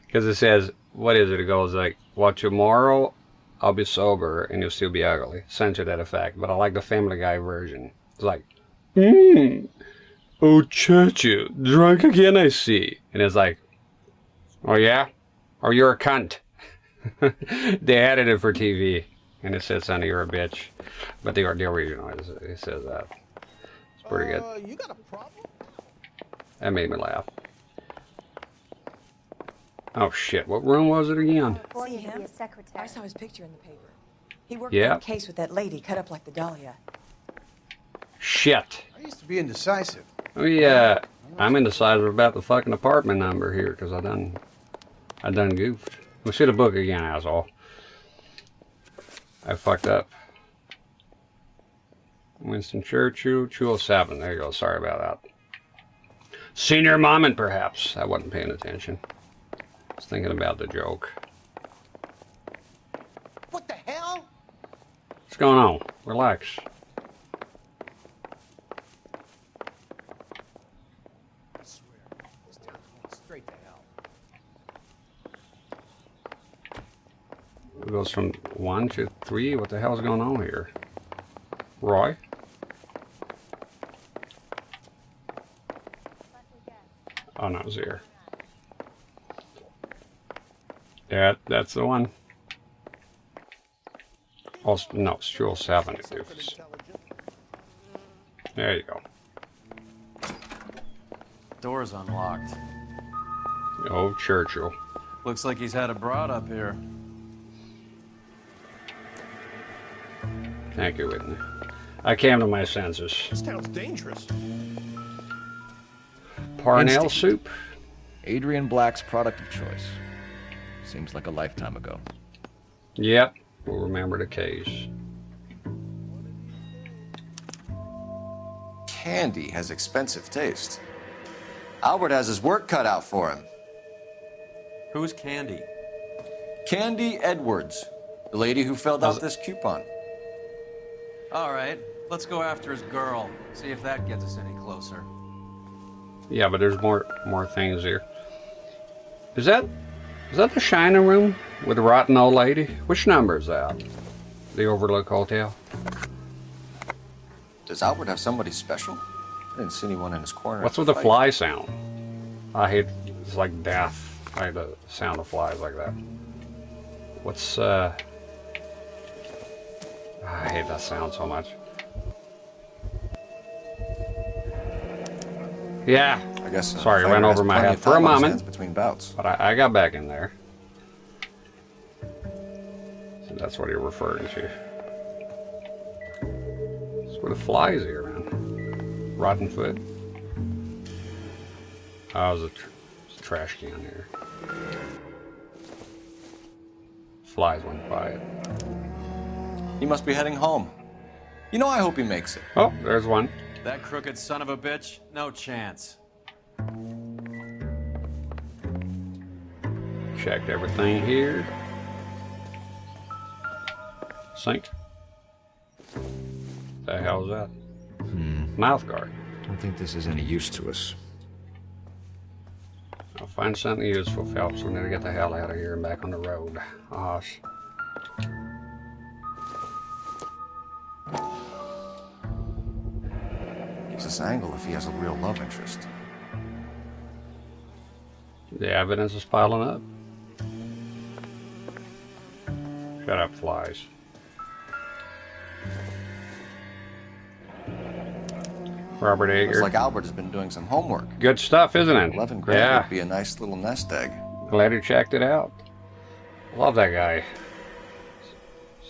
Speaker 1: Because it says, what is it? It goes like, well, tomorrow I'll be sober and you'll still be ugly. Censor that effect. But I like the Family Guy version. It's like, oh, Churchill. Drunk again, I see. And it's like, oh, yeah? Or you're a cunt. They added it for TV. And it says, Sonny, you're a bitch. But the original, it says that. It's pretty good.
Speaker 10: You got a problem?
Speaker 1: That made me laugh. Oh shit, what room was it again?
Speaker 6: See him? I saw his picture in the paper. He worked
Speaker 1: Yeah.
Speaker 6: on a case with that lady cut up like the Dahlia.
Speaker 1: Shit.
Speaker 10: I used to be indecisive.
Speaker 1: Oh yeah, I'm indecisive about the fucking apartment number here because I done goofed. Let's see the book again, asshole. I fucked up. Winston Churchill, 207. There you go. Sorry about that. Senior moment, perhaps. I wasn't paying attention. I was thinking about the joke.
Speaker 10: What the hell?
Speaker 1: What's going on? Relax.
Speaker 10: I swear, this town's going straight to hell.
Speaker 1: It goes from 1 to 3. What the hell's going on here? Roy? Oh no, it's here. Yeah, that's the one. Oh, no, it's 207. There you go.
Speaker 7: Door's unlocked.
Speaker 1: Oh, Churchill.
Speaker 7: Looks like he's had a broad up here.
Speaker 1: Thank you, Whitney. I came to my senses.
Speaker 10: This town's dangerous.
Speaker 1: Parnell
Speaker 5: Instinct.
Speaker 1: soup.
Speaker 5: Adrian Black's product of choice. Seems like a lifetime ago.
Speaker 1: Yep, we'll remember the case.
Speaker 5: Candy has expensive taste. Albert has his work cut out for him.
Speaker 7: Who's Candy?
Speaker 5: Candy Edwards, the lady who filled out this coupon.
Speaker 7: All right, let's go after his girl. See if that gets us any closer.
Speaker 1: Yeah, but there's more things here. Is that the Shining Room with the rotten old lady? Which number is that? The Overlook Hotel?
Speaker 5: Does Albert have somebody special? I didn't see anyone in his corner.
Speaker 1: What's with the fly sound? I hate, it's like death. I hate the sound of flies like that. What's, I hate that sound so much. Yeah.
Speaker 5: I guess.
Speaker 1: Sorry, I ran over my head for a moment.
Speaker 5: Between bouts.
Speaker 1: But I got back in there. So that's what you're referring to. That's where the flies here, man. Rotten foot. Oh, there's a trash can here. Flies went by it.
Speaker 5: He must be heading home. You know, I hope he makes it.
Speaker 1: Oh, there's one.
Speaker 7: That crooked son of a bitch? No chance.
Speaker 1: Checked everything here. Sink. The hell's that? Mouth guard.
Speaker 5: I don't think this is any use to us.
Speaker 1: I'll find something useful, Phelps. We need to get the hell out of here and back on the road.
Speaker 5: this angle if he has a real love interest.
Speaker 1: The evidence is piling up. Shut up, flies. Robert Eager.
Speaker 5: Looks like Albert has been doing some homework.
Speaker 1: Good stuff, isn't it?
Speaker 5: 11 grand
Speaker 1: Yeah.
Speaker 5: would be a nice little nest egg.
Speaker 1: Glad you checked it out. Love that guy.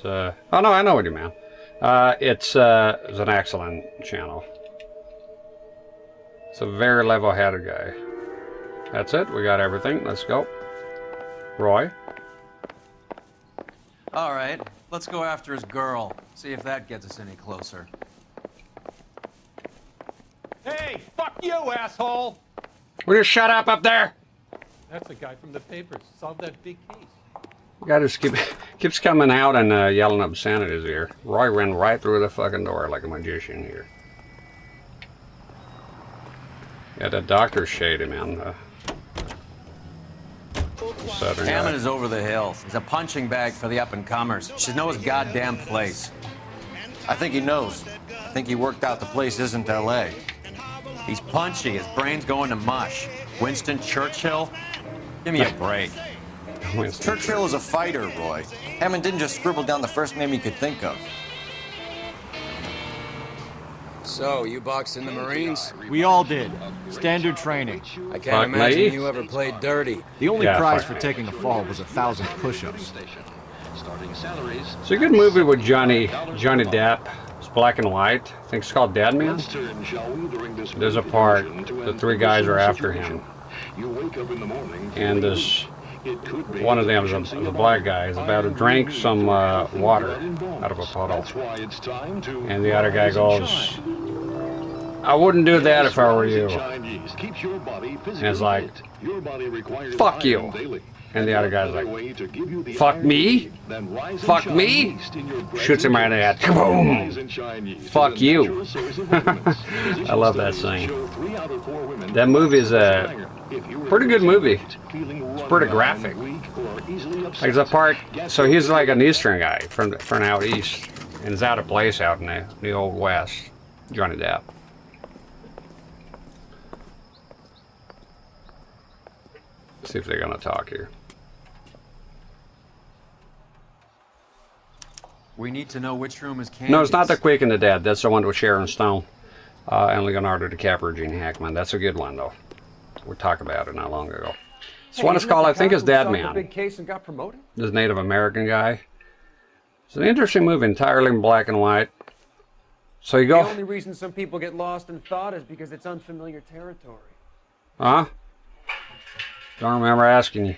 Speaker 1: Oh no, I know what you mean. It's an excellent channel. It's a very level-headed guy. That's it. We got everything. Let's go. Roy.
Speaker 3: All right, let's go after his girl. See if that gets us any closer.
Speaker 22: Hey, fuck you, asshole!
Speaker 1: Will you shut up there?
Speaker 22: That's the guy from the papers. Solved that big case.
Speaker 1: Guy just keeps coming out and yelling obscenities here. Roy ran right through the fucking door like a magician here. Yeah, the doctor's shady, man. Southern
Speaker 3: Hammond
Speaker 1: guy.
Speaker 3: is over the hill. He's a punching bag for the up-and-comers. Should know his goddamn place.
Speaker 5: I think he knows. I think he worked out the place isn't L.A.
Speaker 3: He's punchy. His brain's going to mush. Winston Churchill? Give me a break.
Speaker 5: Churchill is a fighter, Roy. Hammond didn't just scribble down the first name he could think of.
Speaker 18: So, you boxed in the Marines?
Speaker 8: We all did. Standard training.
Speaker 18: I can't imagine you ever played dirty.
Speaker 8: The only prize for taking a fall was 1,000 push-ups.
Speaker 1: It's a good movie with Johnny Depp. It's black and white. I think it's called Dead Man. There's a part, the three guys are after him. And this, one of them is a black guy, is about to drink some water out of a puddle. And the other guy goes, I wouldn't do that if I were you. And it's like, fuck you. And the other guy's like, fuck me? Fuck me? Shoots him right in the head. Kaboom! Fuck you. I love that scene. That movie is a pretty good movie. It's pretty graphic. Like there's a part, so he's like an Eastern guy from out east. And he's out of place out in the old West. Johnny Depp. See if they're gonna talk here.
Speaker 3: We need to know which room is Candy's.
Speaker 1: No, it's not The Quick and the Dead. That's the one with Sharon Stone and Leonardo DiCaprio, Gene Hackman. That's a good one, though. We talked about it not long ago. This one is called, I think it's Dead Man.
Speaker 8: Big case and got promoted?
Speaker 1: This Native American guy. It's an interesting movie, entirely in black and white. So you go...
Speaker 8: The only reason some people get lost in thought is because it's unfamiliar territory.
Speaker 1: Huh? Don't remember asking you.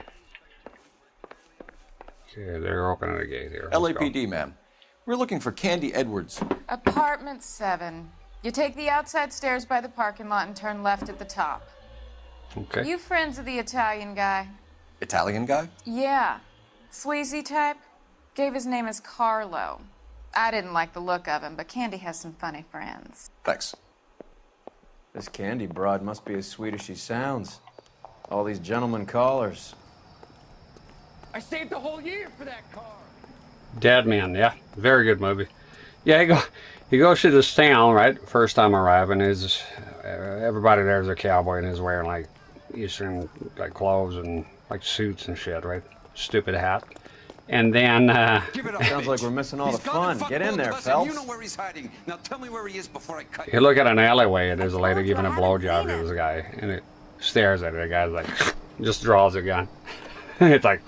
Speaker 1: Okay, they're opening the gate here.
Speaker 5: LAPD, ma'am. We're looking for Candy Edwards.
Speaker 13: Apartment 7. You take the outside stairs by the parking lot and turn left at the top.
Speaker 1: Okay.
Speaker 13: You friends of the Italian guy?
Speaker 5: Italian guy?
Speaker 13: Yeah. Sleazy type? Gave his name as Carlo. I didn't like the look of him, but Candy has some funny friends.
Speaker 5: Thanks.
Speaker 18: This Candy broad must be as sweet as she sounds. All these gentlemen callers.
Speaker 8: I saved the whole year for that car.
Speaker 1: Dead Man, yeah. Very good movie. Yeah, he goes to this town, right? First time arriving, is everybody there's a cowboy and he's wearing like Eastern like clothes and like suits and shit, right? Stupid hat. And then
Speaker 18: sounds like we're missing all the fun. Get in there, Phelps.
Speaker 10: You know where he's hiding. Now tell me where he is before I cut
Speaker 1: you look at an alleyway and there's a lady giving a blowjob to this guy, and it stares at it. The guy's like, just draws a gun. It's like,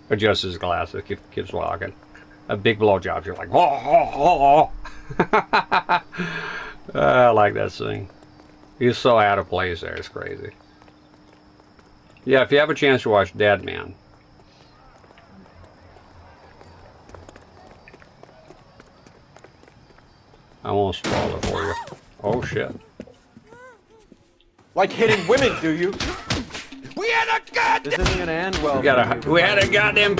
Speaker 1: adjusts his glasses, keeps walking. A big blowjob. You're like, oh. I like that scene. He's so out of place there. It's crazy. Yeah, if you have a chance to watch Dead Man. I won't spoil it for you. Oh shit.
Speaker 8: Like hitting women, do you?
Speaker 10: We had a goddamn...
Speaker 18: This isn't gonna end well.
Speaker 1: We had a goddamn...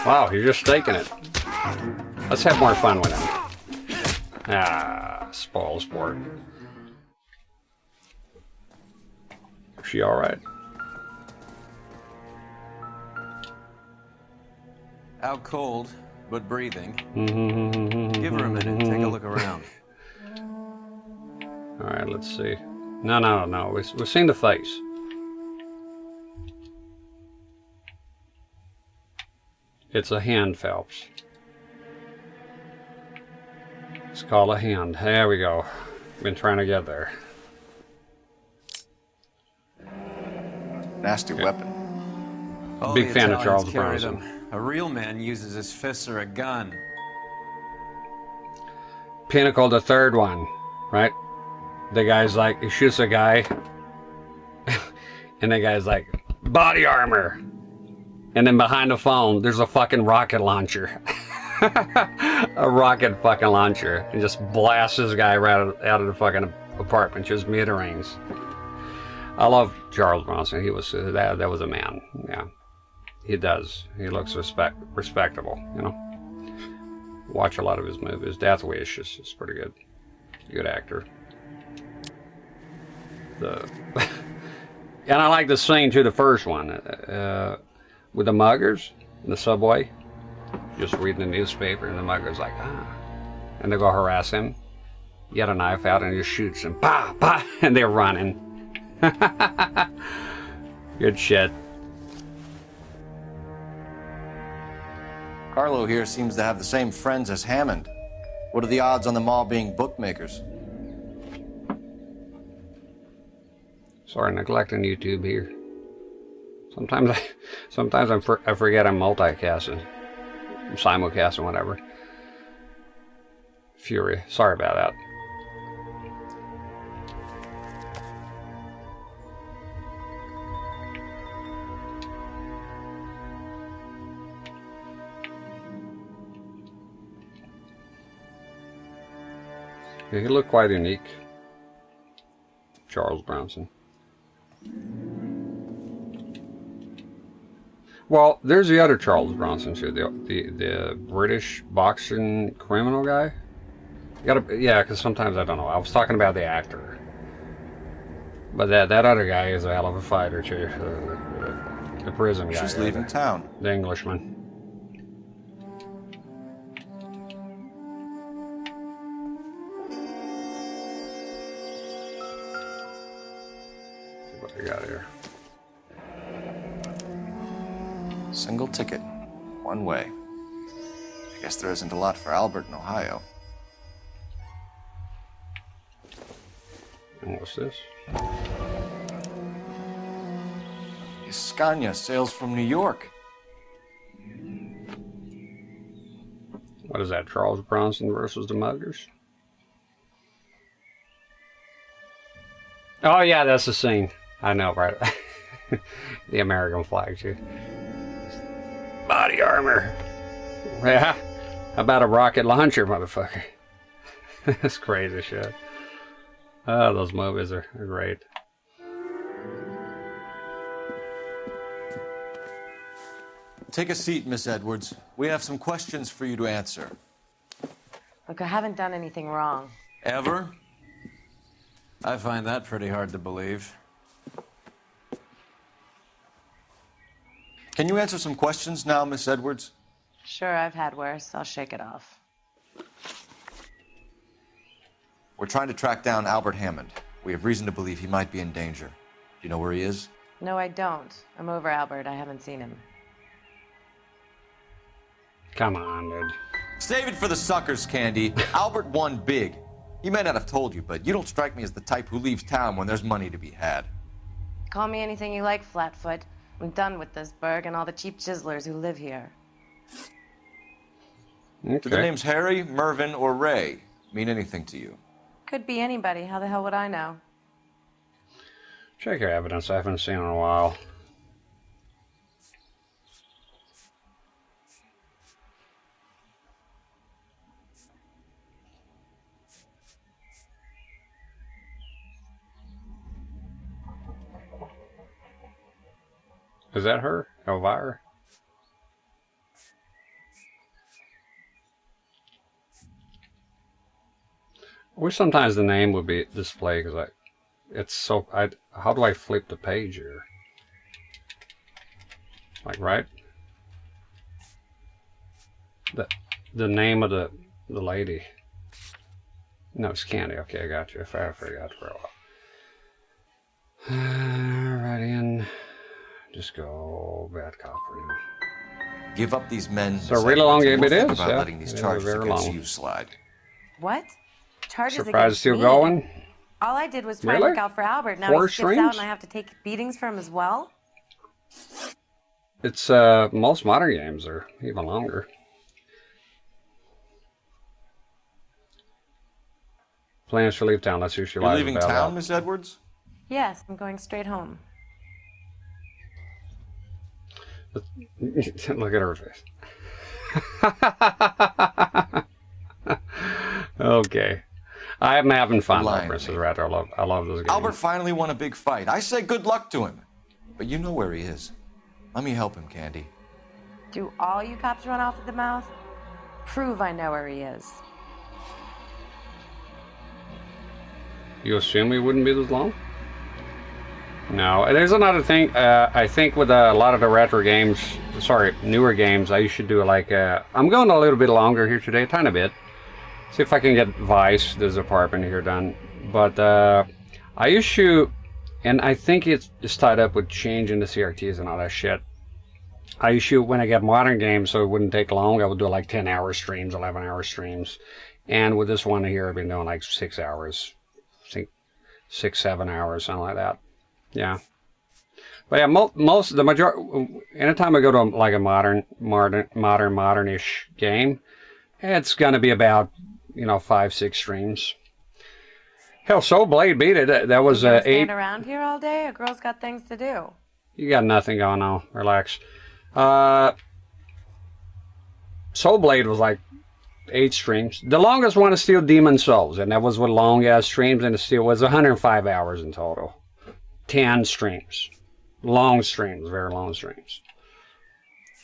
Speaker 1: Wow, you're just taking it. Let's have more fun with him. Ah, spoil sport. Is she alright?
Speaker 3: Out cold, but breathing. Give her a minute, take a look around.
Speaker 1: right, let's see. No. We've seen the face. It's a hand, Phelps. It's called a hand. There we go. Been trying to get there.
Speaker 5: Nasty weapon.
Speaker 3: All
Speaker 1: Big
Speaker 3: the
Speaker 1: fan of
Speaker 3: Italians
Speaker 1: Charles
Speaker 3: carried
Speaker 1: Bronson.
Speaker 3: them. A real man uses his fists or a gun.
Speaker 1: Pinnacle, the third one, right? The guy's like, he shoots a guy, and the guy's like, body armor. And then behind the phone, there's a fucking rocket launcher. A rocket fucking launcher. And just blasts this guy right out of the fucking apartment, just mid-range. I love Charles Bronson. He was, that was a man, yeah. He does. He looks respectable, you know. Watch a lot of his movies. Death Wish is pretty good. Good actor. And I like the scene too, the first one, with the muggers in the subway. Just reading the newspaper, and the mugger's like, and they go harass him. Get a knife out and he just shoots him. Bah, bah, and they're running. Good shit.
Speaker 5: Carlo here seems to have the same friends as Hammond. What are the odds on them all being bookmakers?
Speaker 1: Sorry, neglecting YouTube here. Sometimes I forget I'm multicasting, I'm simulcasting, whatever. Fury. Sorry about that. Yeah, he looked quite unique. Charles Bronson. Well, there's the other Charles Bronson too, the British boxing criminal guy. Yeah, because sometimes I don't know. I was talking about the actor, but that other guy is a hell of a fighter too. The prison guy.
Speaker 5: She's leaving town.
Speaker 1: The Englishman. What we got here?
Speaker 5: Single ticket, one way. I guess there isn't a lot for Albert in Ohio.
Speaker 1: And what's this?
Speaker 5: Scania sails from New York.
Speaker 1: What is that? Charles Bronson versus the Muggers? Oh yeah, that's the scene. I know, right? The American flag too. Body armor. Yeah. How about a rocket launcher, motherfucker? That's crazy shit. Oh, those movies are great.
Speaker 5: Take a seat, Miss Edwards. We have some questions for you to answer.
Speaker 6: Look, I haven't done anything wrong.
Speaker 3: Ever? I find that pretty hard to believe.
Speaker 5: Can you answer some questions now, Miss Edwards?
Speaker 6: Sure, I've had worse. I'll shake it off.
Speaker 5: We're trying to track down Albert Hammond. We have reason to believe he might be in danger. Do you know where he is?
Speaker 6: No, I don't. I'm over Albert. I haven't seen him.
Speaker 1: Come on, dude.
Speaker 5: Save it for the suckers, Candy. Albert won big. He may not have told you, but you don't strike me as the type who leaves town when there's money to be had.
Speaker 6: Call me anything you like, Flatfoot. I'm done with this burg and all the cheap chiselers who live here.
Speaker 5: Okay. Do the names Harry, Mervyn, or Ray mean anything to you?
Speaker 6: Could be anybody. How the hell would I know?
Speaker 1: Check your evidence. I haven't seen in a while. Is that her? Elvira? I wish sometimes the name would be displayed because it's so. How do I flip the page here? Like right? The name of the lady. No, it's Candy. Okay, I got you. I forgot for a while. Right in. Just go bad cop for now.
Speaker 11: Give up these men.
Speaker 1: So a really long game it is.
Speaker 11: About
Speaker 1: Yeah.
Speaker 11: letting these
Speaker 1: It
Speaker 11: charges
Speaker 1: is very
Speaker 11: against
Speaker 1: long.
Speaker 11: you slide.
Speaker 6: What? Charges
Speaker 1: Surprised
Speaker 6: against
Speaker 1: still
Speaker 6: me?
Speaker 1: going?
Speaker 6: All I did was try
Speaker 1: Really?
Speaker 6: to look out for Albert. Now
Speaker 1: 4
Speaker 6: he skips out
Speaker 1: streams?
Speaker 6: and I have to take beatings for him as well?
Speaker 1: It's most modern games are even longer. Plans to leave town. That's who she
Speaker 11: You're
Speaker 1: lies
Speaker 11: leaving
Speaker 1: about.
Speaker 11: town, Miss Edwards?
Speaker 6: Yes, I'm going straight home.
Speaker 1: Look at her face. Okay. I'm having fun with Princess Raptor. I love those games.
Speaker 11: Albert finally won a big fight. I say good luck to him. But you know where he is. Let me help him, Candy.
Speaker 6: Do all you cops run off at the mouth? Prove I know where he is.
Speaker 1: You assume it wouldn't be this long? No. And there's another thing. I think with a lot of the retro games, sorry, newer games, I should do like I'm going a little bit longer here today, a tiny bit. See if I can get Vice, this apartment here done. But I used to, and I think it's tied up with changing the CRTs and all that shit. I used to, when I get modern games, so it wouldn't take long, I would do like 10-hour streams, 11-hour streams. And with this one here, I've been doing like 6 hours. I think 6-7 hours, something like that. Yeah. But yeah, the majority, anytime I go to like a modernish game, it's going to be about, 5-6 streams. Hell, Soul Blade beat it. That was 8.
Speaker 6: Stand around here all day? A girl's got things to do.
Speaker 1: You got nothing going on. Relax. Soul Blade was like 8 streams. The longest one is still Demon Souls, and that was with long ass streams, and it still was 105 hours in total. 10 streams. Long streams, very long streams.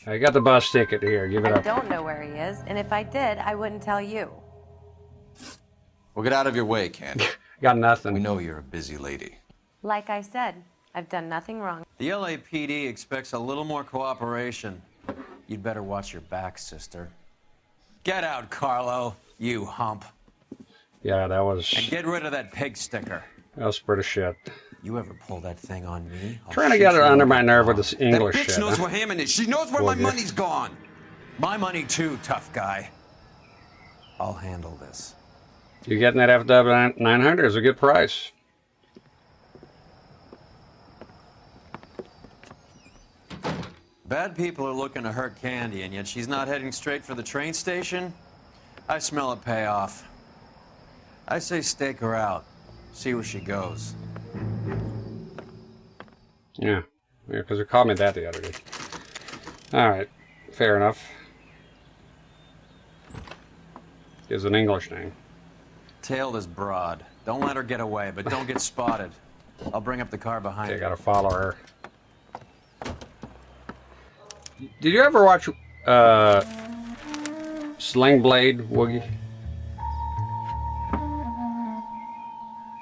Speaker 1: I got the bus ticket here. Give it
Speaker 6: I
Speaker 1: up.
Speaker 6: don't know where he is, and if I did, I wouldn't tell you.
Speaker 11: Well, get out of your way, Candy.
Speaker 1: Got nothing.
Speaker 11: We know you're a busy lady.
Speaker 6: Like I said, I've done nothing wrong.
Speaker 3: The LAPD expects a little more cooperation. You'd better watch your back, sister. Get out, Carlo, you hump.
Speaker 1: Yeah, that was...
Speaker 3: And get rid of that pig sticker.
Speaker 1: That was pretty shit.
Speaker 3: You ever pull that thing on me?
Speaker 1: Trying to get it under my nerve with this English
Speaker 3: that bitch
Speaker 1: shit.
Speaker 3: knows
Speaker 1: huh?
Speaker 3: where Hammond is. She knows where my
Speaker 1: Will you?
Speaker 3: money's gone. My money too, tough guy. I'll handle this.
Speaker 1: You getting that FW 900 is a good price.
Speaker 3: Bad people are looking to hurt Candy, and yet she's not heading straight for the train station? I smell a payoff. I say stake her out. See where she goes.
Speaker 1: Yeah, because they called me that the other day. Alright, fair enough. Is an English name.
Speaker 3: Tail this broad. Don't let her get away, but don't get spotted. I'll bring up the car behind
Speaker 1: You
Speaker 3: her.
Speaker 1: gotta follow her. Did you ever watch Sling Blade, Woogie?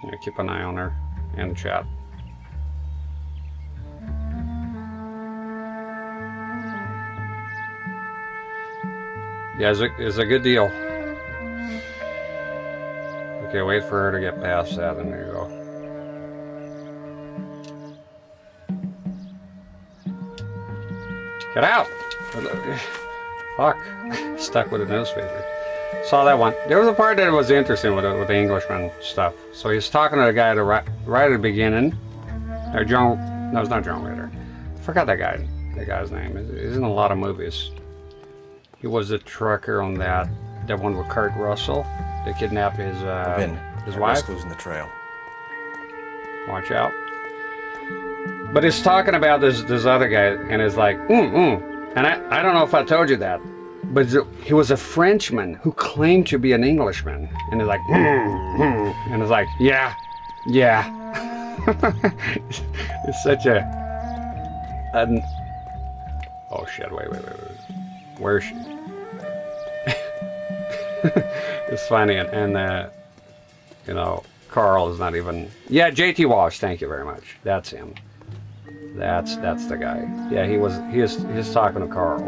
Speaker 1: Yeah, keep an eye on her and the chat. Yeah, it's a good deal. Okay, wait for her to get past that, and there you go. Get out! Fuck. Stuck with a newspaper. Saw that one. There was a part that was interesting with the Englishman stuff. So he's talking to the guy right at the beginning. Or John... No, it's not John Ritter. I forgot that guy's name. He's in a lot of movies. He was the trucker on that one with Kurt Russell. They kidnapped his wife.
Speaker 11: Losing the trail.
Speaker 1: Watch out. But he's talking about this other guy, and it's like, And I don't know if I told you that, but he was a Frenchman who claimed to be an Englishman. And he's like, And it's like, yeah. It's such a... Oh shit, wait. Where is she? It's funny, and Carl is not even... Yeah, JT Walsh, thank you very much. That's him. That's the guy. Yeah, he is talking to Carl.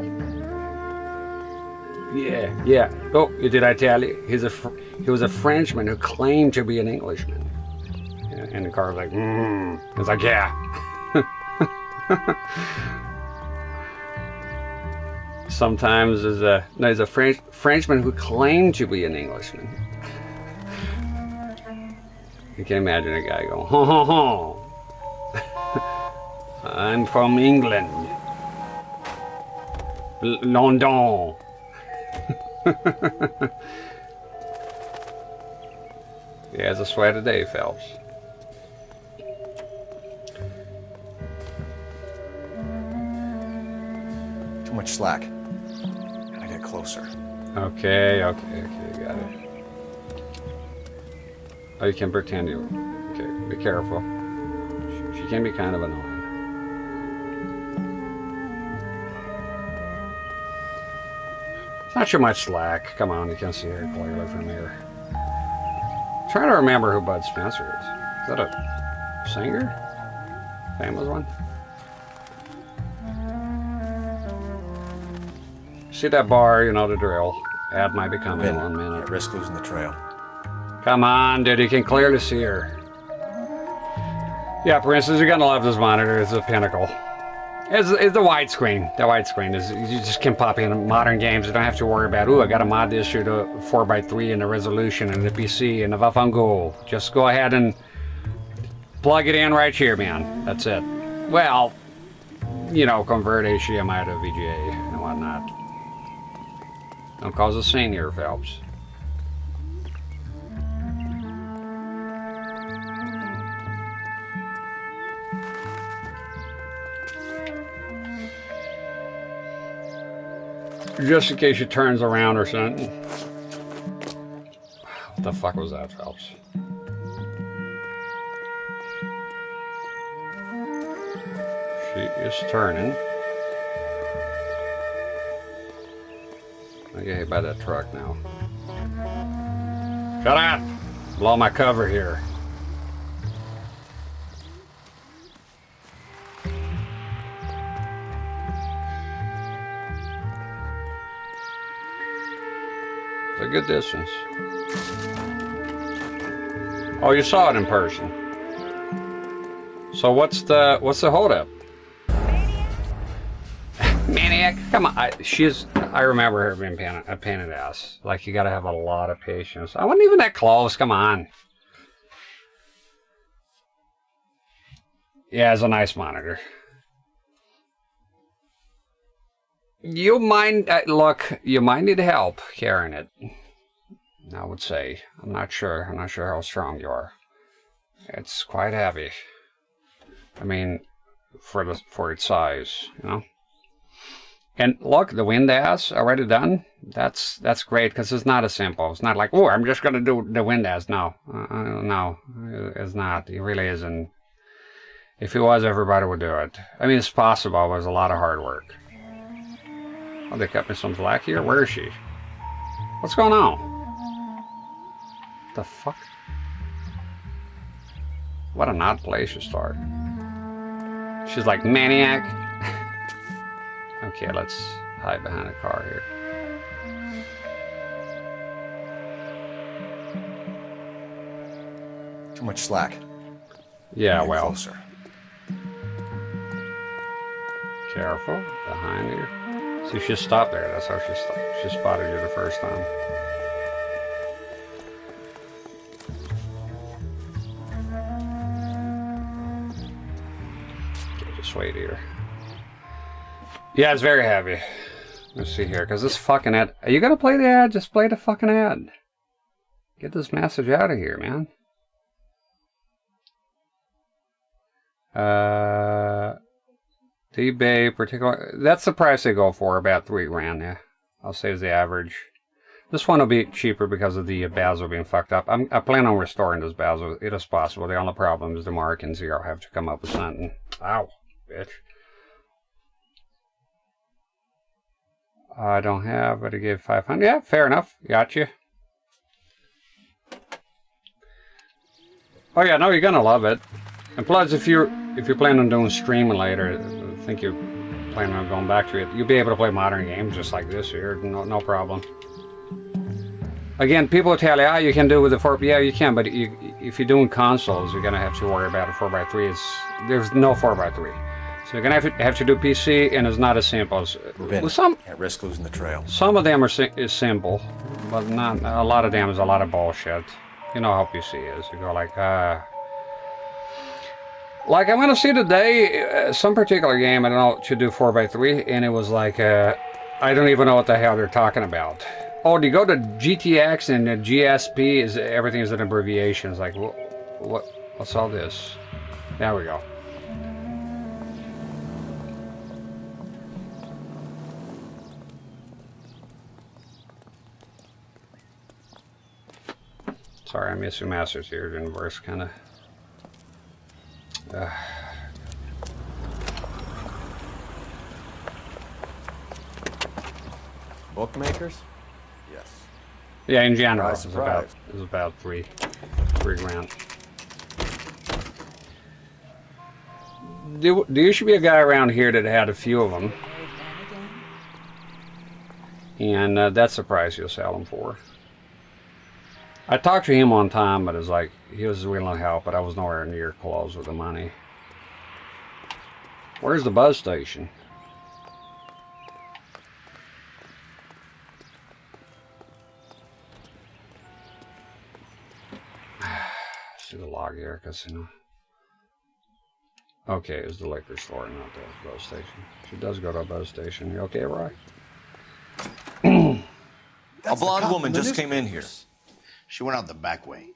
Speaker 1: Yeah. Oh, did I tell you? He was a Frenchman who claimed to be an Englishman. And the car was like, It's like, yeah. Sometimes there's a Frenchman who claimed to be an Englishman. You can imagine a guy going, ho ho ho. I'm from England. London. He has a sweat a day, Phelps.
Speaker 5: Too much slack. Gotta get closer.
Speaker 1: Okay, got it. Oh, you can pretend you. Okay, be careful. She can be kind of annoying. It's not too much slack. Come on, you can see her clearly from here. I'm trying to remember who Bud Spencer is. Is that a singer? Famous one? See that bar, you know the drill. Ad might be coming in 1 minute.
Speaker 5: Risk losing the trail.
Speaker 1: Come on, dude, you can clearly see her. Yeah, for instance, you're gonna love this monitor. It's a pinnacle. It's the widescreen. The widescreen is, you just can pop in modern games. You don't have to worry about, I gotta mod this to 4:3 in the resolution and the PC and the Waffengoal. Just go ahead and plug it in right here, man. That's it. Well, you know, convert HDMI to VGA and whatnot. Don't cause a scene here, Phelps. Just in case she turns around or something. What the fuck was that, Phelps? She is turning. I get hit by that truck now. Shut up! Blow my cover here. It's a good distance. Oh, you saw it in person. So what's the holdup? Maniac, come on. I remember her being a pain in the ass. Like, you gotta have a lot of patience. I wasn't even that close, come on. Yeah, it's a nice monitor. You might, look, you might need help carrying it. I would say. I'm not sure how strong you are. It's quite heavy. I mean, for its size, you know. And look, the Windows already done. That's great, because it's not as simple. It's not like, oh, I'm just gonna do the Windows. No, no, it's not. It really isn't. If it was, everybody would do it. I mean, it's possible, but it's a lot of hard work. Oh, they cut me some slack here. Where is she? What's going on? What the fuck? What an odd place to start. She's like, maniac. Okay, let's hide behind a car here.
Speaker 5: Too much slack.
Speaker 1: Yeah, well.
Speaker 5: Closer.
Speaker 1: Careful, behind you. See, she stopped there. That's how she spotted you the first time. Okay, just wait here. Yeah, it's very heavy. Let's see here, because this fucking ad. Are you gonna play the ad? Just play the fucking ad. Get this message out of here, man. eBay particular. That's the price they go for, about $3,000. Yeah, I'll say is the average. This one will be cheaper because of the bezel being fucked up. I plan on restoring this bezel. It is possible. The only problem is the markings here. I'll have to come up with something. Ow, bitch. I don't have, but I gave 500. Yeah, fair enough. Gotcha. Oh yeah, no, you're gonna love it. And plus, if you're planning on doing streaming later, I planning on going back to it. You'll be able to play modern games just like this here, no problem. Again, people tell you, ah, you can do it with the 4. Yeah, you can, but if you're doing consoles, you're gonna have to worry about a 4x3. There's no 4x3, so you're gonna have to do PC, and it's not as simple as with some.
Speaker 11: Can't risk losing the trail.
Speaker 1: Some of them is simple, but not a lot of them is a lot of bullshit. You know how PC is. You go like I'm gonna see today some particular game. I don't know to do 4x3, and it was like I don't even know what the hell they're talking about. Oh, do you go to GTX and GSP? Everything is an abbreviation. It's like, what's all this? There we go. Sorry, I missed your masters here. Didn't worse, kind of.
Speaker 5: Bookmakers? Yes.
Speaker 1: Yeah, in general,
Speaker 5: Surprise,
Speaker 1: it was about three grand. There used to be a guy around here that had a few of them, and that's the price you'll sell them for. I talked to him one time, but it's like he was willing to help, but I was nowhere near close with the money. Where's the buzz station? See the log here, casino. Okay, it's the liquor store, not the buzz station. She does go to a buzz station. You okay, Roy?
Speaker 11: A blonde woman just came in here.
Speaker 2: She went out the back way.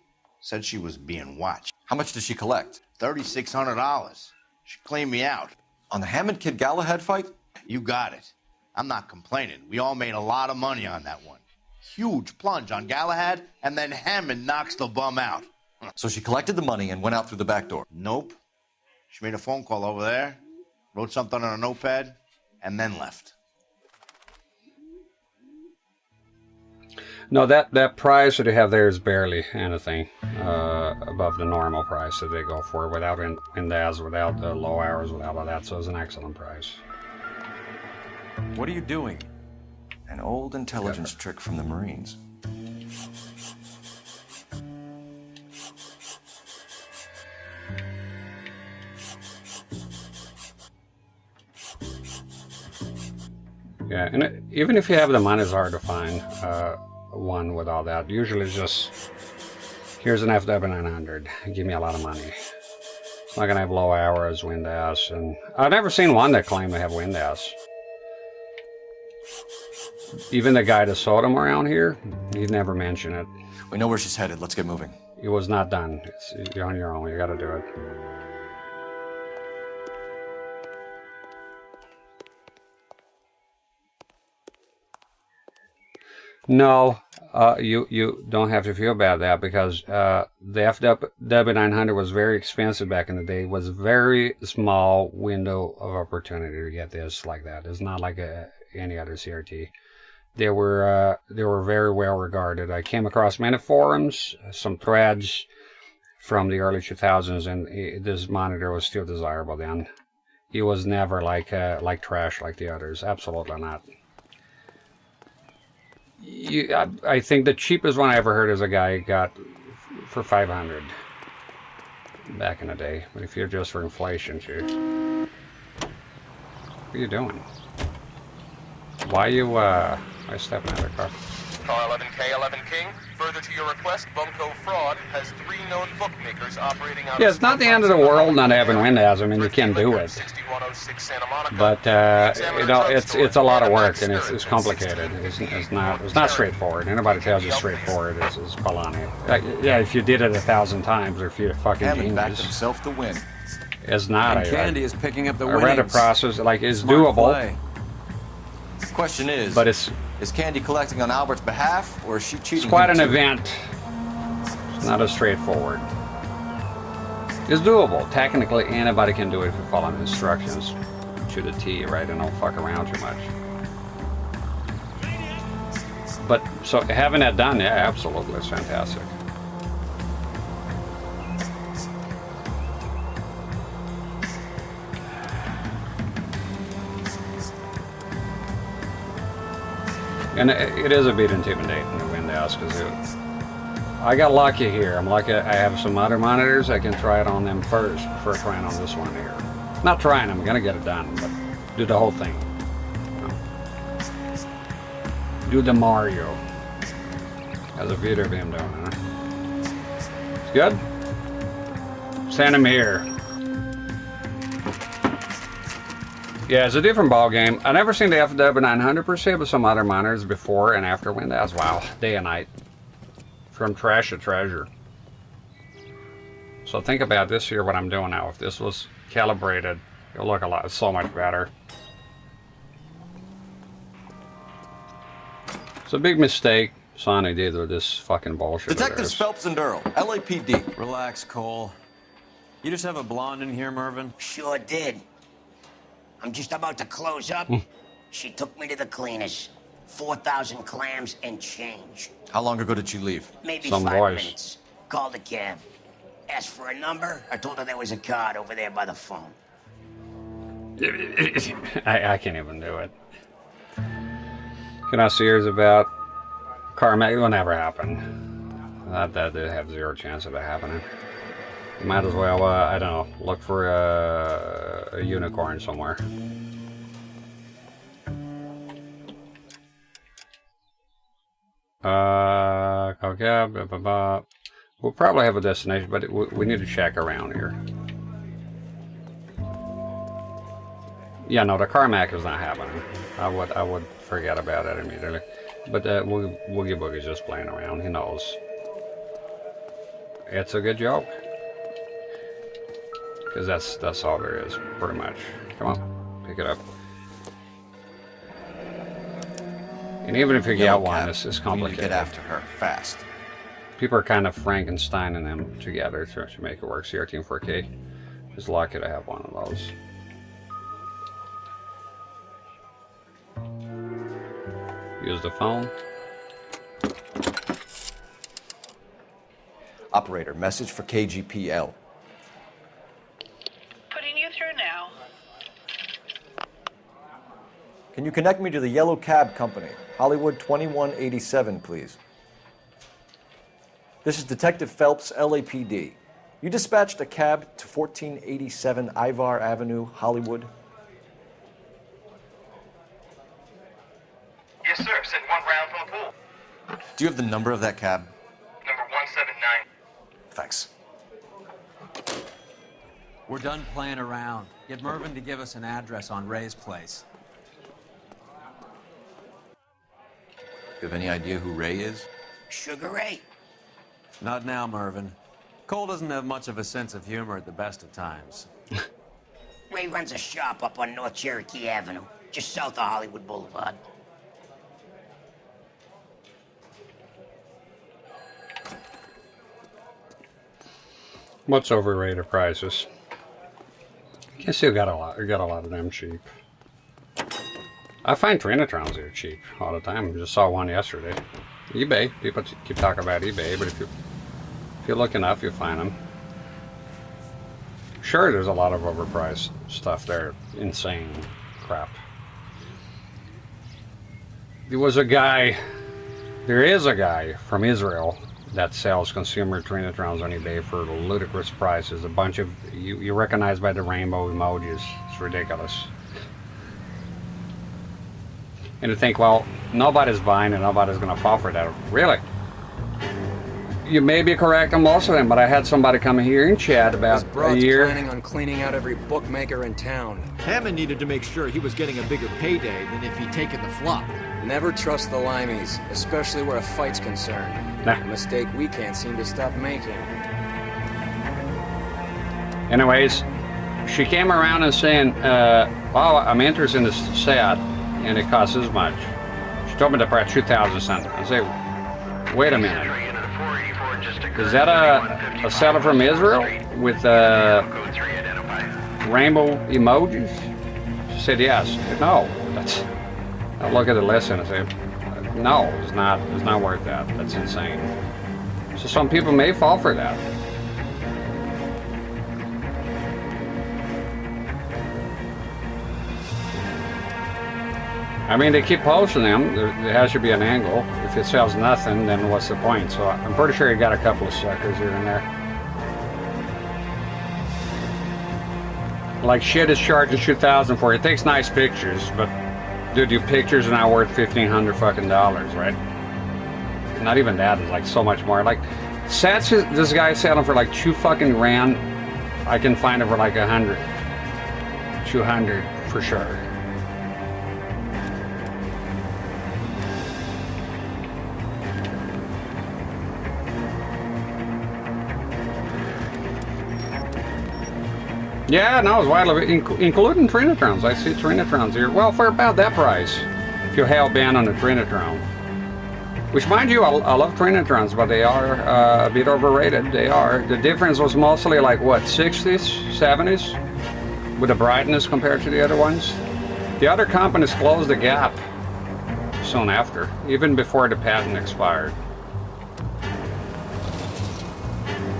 Speaker 2: Said she was being watched.
Speaker 11: How much did she collect?
Speaker 2: $3,600. She cleaned me out.
Speaker 11: On the Hammond Kid Galahad fight?
Speaker 2: You got it. I'm not complaining. We all made a lot of money on that one. Huge plunge on Galahad, and then Hammond knocks the bum out.
Speaker 11: So she collected the money and went out through the back door?
Speaker 2: Nope. She made a phone call over there, wrote something on a notepad, and then left.
Speaker 1: No, that price that you have there is barely anything above the normal price that they go for, without Windows, without the low hours, without all that. So it's an excellent price.
Speaker 11: What are you doing? An old intelligence trick from the Marines.
Speaker 1: Yeah, and even if you have the money, it's hard to find one with all that. Usually it's just, here's an FW900, give me a lot of money. It's not gonna have low hours, Windows, and I've never seen one that claimed to have Windows. Even the guy that sold them around here, he never mentioned it.
Speaker 11: We know where she's headed, let's get moving.
Speaker 1: It was not done. You're on your own, you gotta do it. No, you don't have to feel bad that, because the FW900 was very expensive back in the day. It was a very small window of opportunity to get this like that. It's not like any other CRT. They were very well regarded. I came across many forums, some threads from the early 2000s, and this monitor was still desirable then. It was never like trash like the others. Absolutely not. I think the cheapest one I ever heard is a guy got for $500 back in the day. But if you're just for inflation, shoot. What are you doing? Why stepping out of the car?
Speaker 4: Car 11K, 11 King. Further to your request, Bunko Fraud has 3 known bookmakers operating out.
Speaker 1: Yeah, it's not the end of the world not having Windows. I mean, you can do it. But you know, it's a lot of work, and it's complicated. It's not straightforward. Anybody tells you straightforward is baloney. Yeah, if you did it 1,000 times, or if you're a fucking
Speaker 11: Hammond backed
Speaker 1: genius.
Speaker 11: himself to win.
Speaker 1: It's not.
Speaker 18: And Candy is picking up the
Speaker 1: I read the process, like, it's doable.
Speaker 18: Play.
Speaker 11: Question is,
Speaker 1: but is
Speaker 11: Candy collecting on Albert's behalf, or is she cheating?
Speaker 1: It's quite
Speaker 11: him
Speaker 1: an
Speaker 11: too?
Speaker 1: event. It's not as straightforward. It's doable. Technically, anybody can do it if you follow the instructions to the T, right, and don't fuck around too much. But, so having that done, yeah, absolutely, it's fantastic. And it is a bit intimidating to Windows because I got lucky here. I'm lucky I have some other monitors. I can try it on them first before trying on this one here. Not trying, I'm gonna get it done, but do the whole thing. Do the Mario. Has a video of him doing it. It's good? Send him here. Yeah, it's a different ball game. I never seen the FW900 per se, but some other monitors before and after Windows. Wow, day and night. From trash to treasure. So think about this here, what I'm doing now. If this was calibrated, it'll look so much better. It's a big mistake Sony did with this fucking bullshit.
Speaker 11: Detectives Phelps and Earl, LAPD.
Speaker 3: Relax, Cole. You just have a blonde in here, Mervyn?
Speaker 12: Sure did. I'm just about to close up. She took me to the cleaners. 4,000 clams and change.
Speaker 11: How long ago did she leave?
Speaker 12: Maybe 5 minutes. Called a cab. Asked for a number. I told her there was a card over there by the phone.
Speaker 1: I can't even do it. Can I see yours about Carmack? It will never happen. That they have zero chance of it happening. You might as well, I don't know, look for a unicorn somewhere. Okay, blah, blah, blah. We'll probably have a destination, but we need to check around here. Yeah, no, the Carmack is not happening. I would forget about it immediately. But Woogie Boogie's just playing around. He knows. It's a good joke. Because that's all there is, pretty much. Come on, pick it up. And even if you get one, it's complicated.
Speaker 11: We need to get after her fast.
Speaker 1: People are kind of Frankensteining them together to make it work. CRT and 4K. Just lucky to have one of those. Use the phone.
Speaker 11: Operator, message for KGPL.
Speaker 20: Putting you through now.
Speaker 5: Can you connect me to the Yellow Cab Company, Hollywood 2187, please? This is Detective Phelps, LAPD. You dispatched a cab to 1487 Ivar Avenue, Hollywood.
Speaker 15: Yes, sir. Send one round from the pool.
Speaker 11: Do you have the number of that cab?
Speaker 15: Number 179.
Speaker 11: Thanks.
Speaker 3: We're done playing around. Get Mervyn to give us an address on Ray's place.
Speaker 11: You have any idea who Ray is?
Speaker 12: Sugar Ray.
Speaker 3: Not now, Mervyn. Cole doesn't have much of a sense of humor at the best of times.
Speaker 12: Ray runs a shop up on North Cherokee Avenue, just south of Hollywood Boulevard.
Speaker 1: What's overrated prices? I guess you got a lot. You got a lot of them cheap. I find Trinitrons are cheap all the time. I just saw one yesterday. eBay. People keep talking about eBay, but if you look enough, you'll find them. Sure, there's a lot of overpriced stuff there. Insane crap. There is a guy from Israel that sells consumer Trinitrons on eBay for ludicrous prices. A bunch of, you recognize by the rainbow emojis. It's ridiculous. And you think, well, nobody's buying and nobody's going to fall for that. Really? You may be correct on most of them, but I had somebody come here and chat about a year.
Speaker 18: Planning on cleaning out every bookmaker in town.
Speaker 23: Hammond needed to make sure he was getting a bigger payday than if he'd taken the flop.
Speaker 18: Never trust the limeys, especially where a fight's concerned. A mistake we can't seem to stop making.
Speaker 1: Anyways, she came around and saying, well, I'm interested in this set, and it costs this much. She told me the price, 2,000 something. I say, wait a minute. Is that a seller from Israel with rainbow emojis? She said, yes. I said, no, that's... I look at the list and I say, no, it's not worth that. That's insane. So some people may fall for that. I mean, they keep posting them. There has to be an angle. If it sells nothing, then what's the point? So I'm pretty sure you got a couple of suckers here and there. Like shit is charging $2,000 for it. It takes nice pictures, but dude, your pictures are not worth $1,500 fucking dollars, right? Not even that. It's like so much more. Like sets, this guy selling for like 2 fucking grand. I can find it for like 100, 200 for sure. Yeah, no, it's widely, including Trinitrons. I see Trinitrons here. Well, for about that price, if you're hell-bent on a Trinitron. Which, mind you, I love Trinitrons, but they are a bit overrated. They are. The difference was mostly like, what, 60s, 70s? With the brightness compared to the other ones. The other companies closed the gap soon after, even before the patent expired.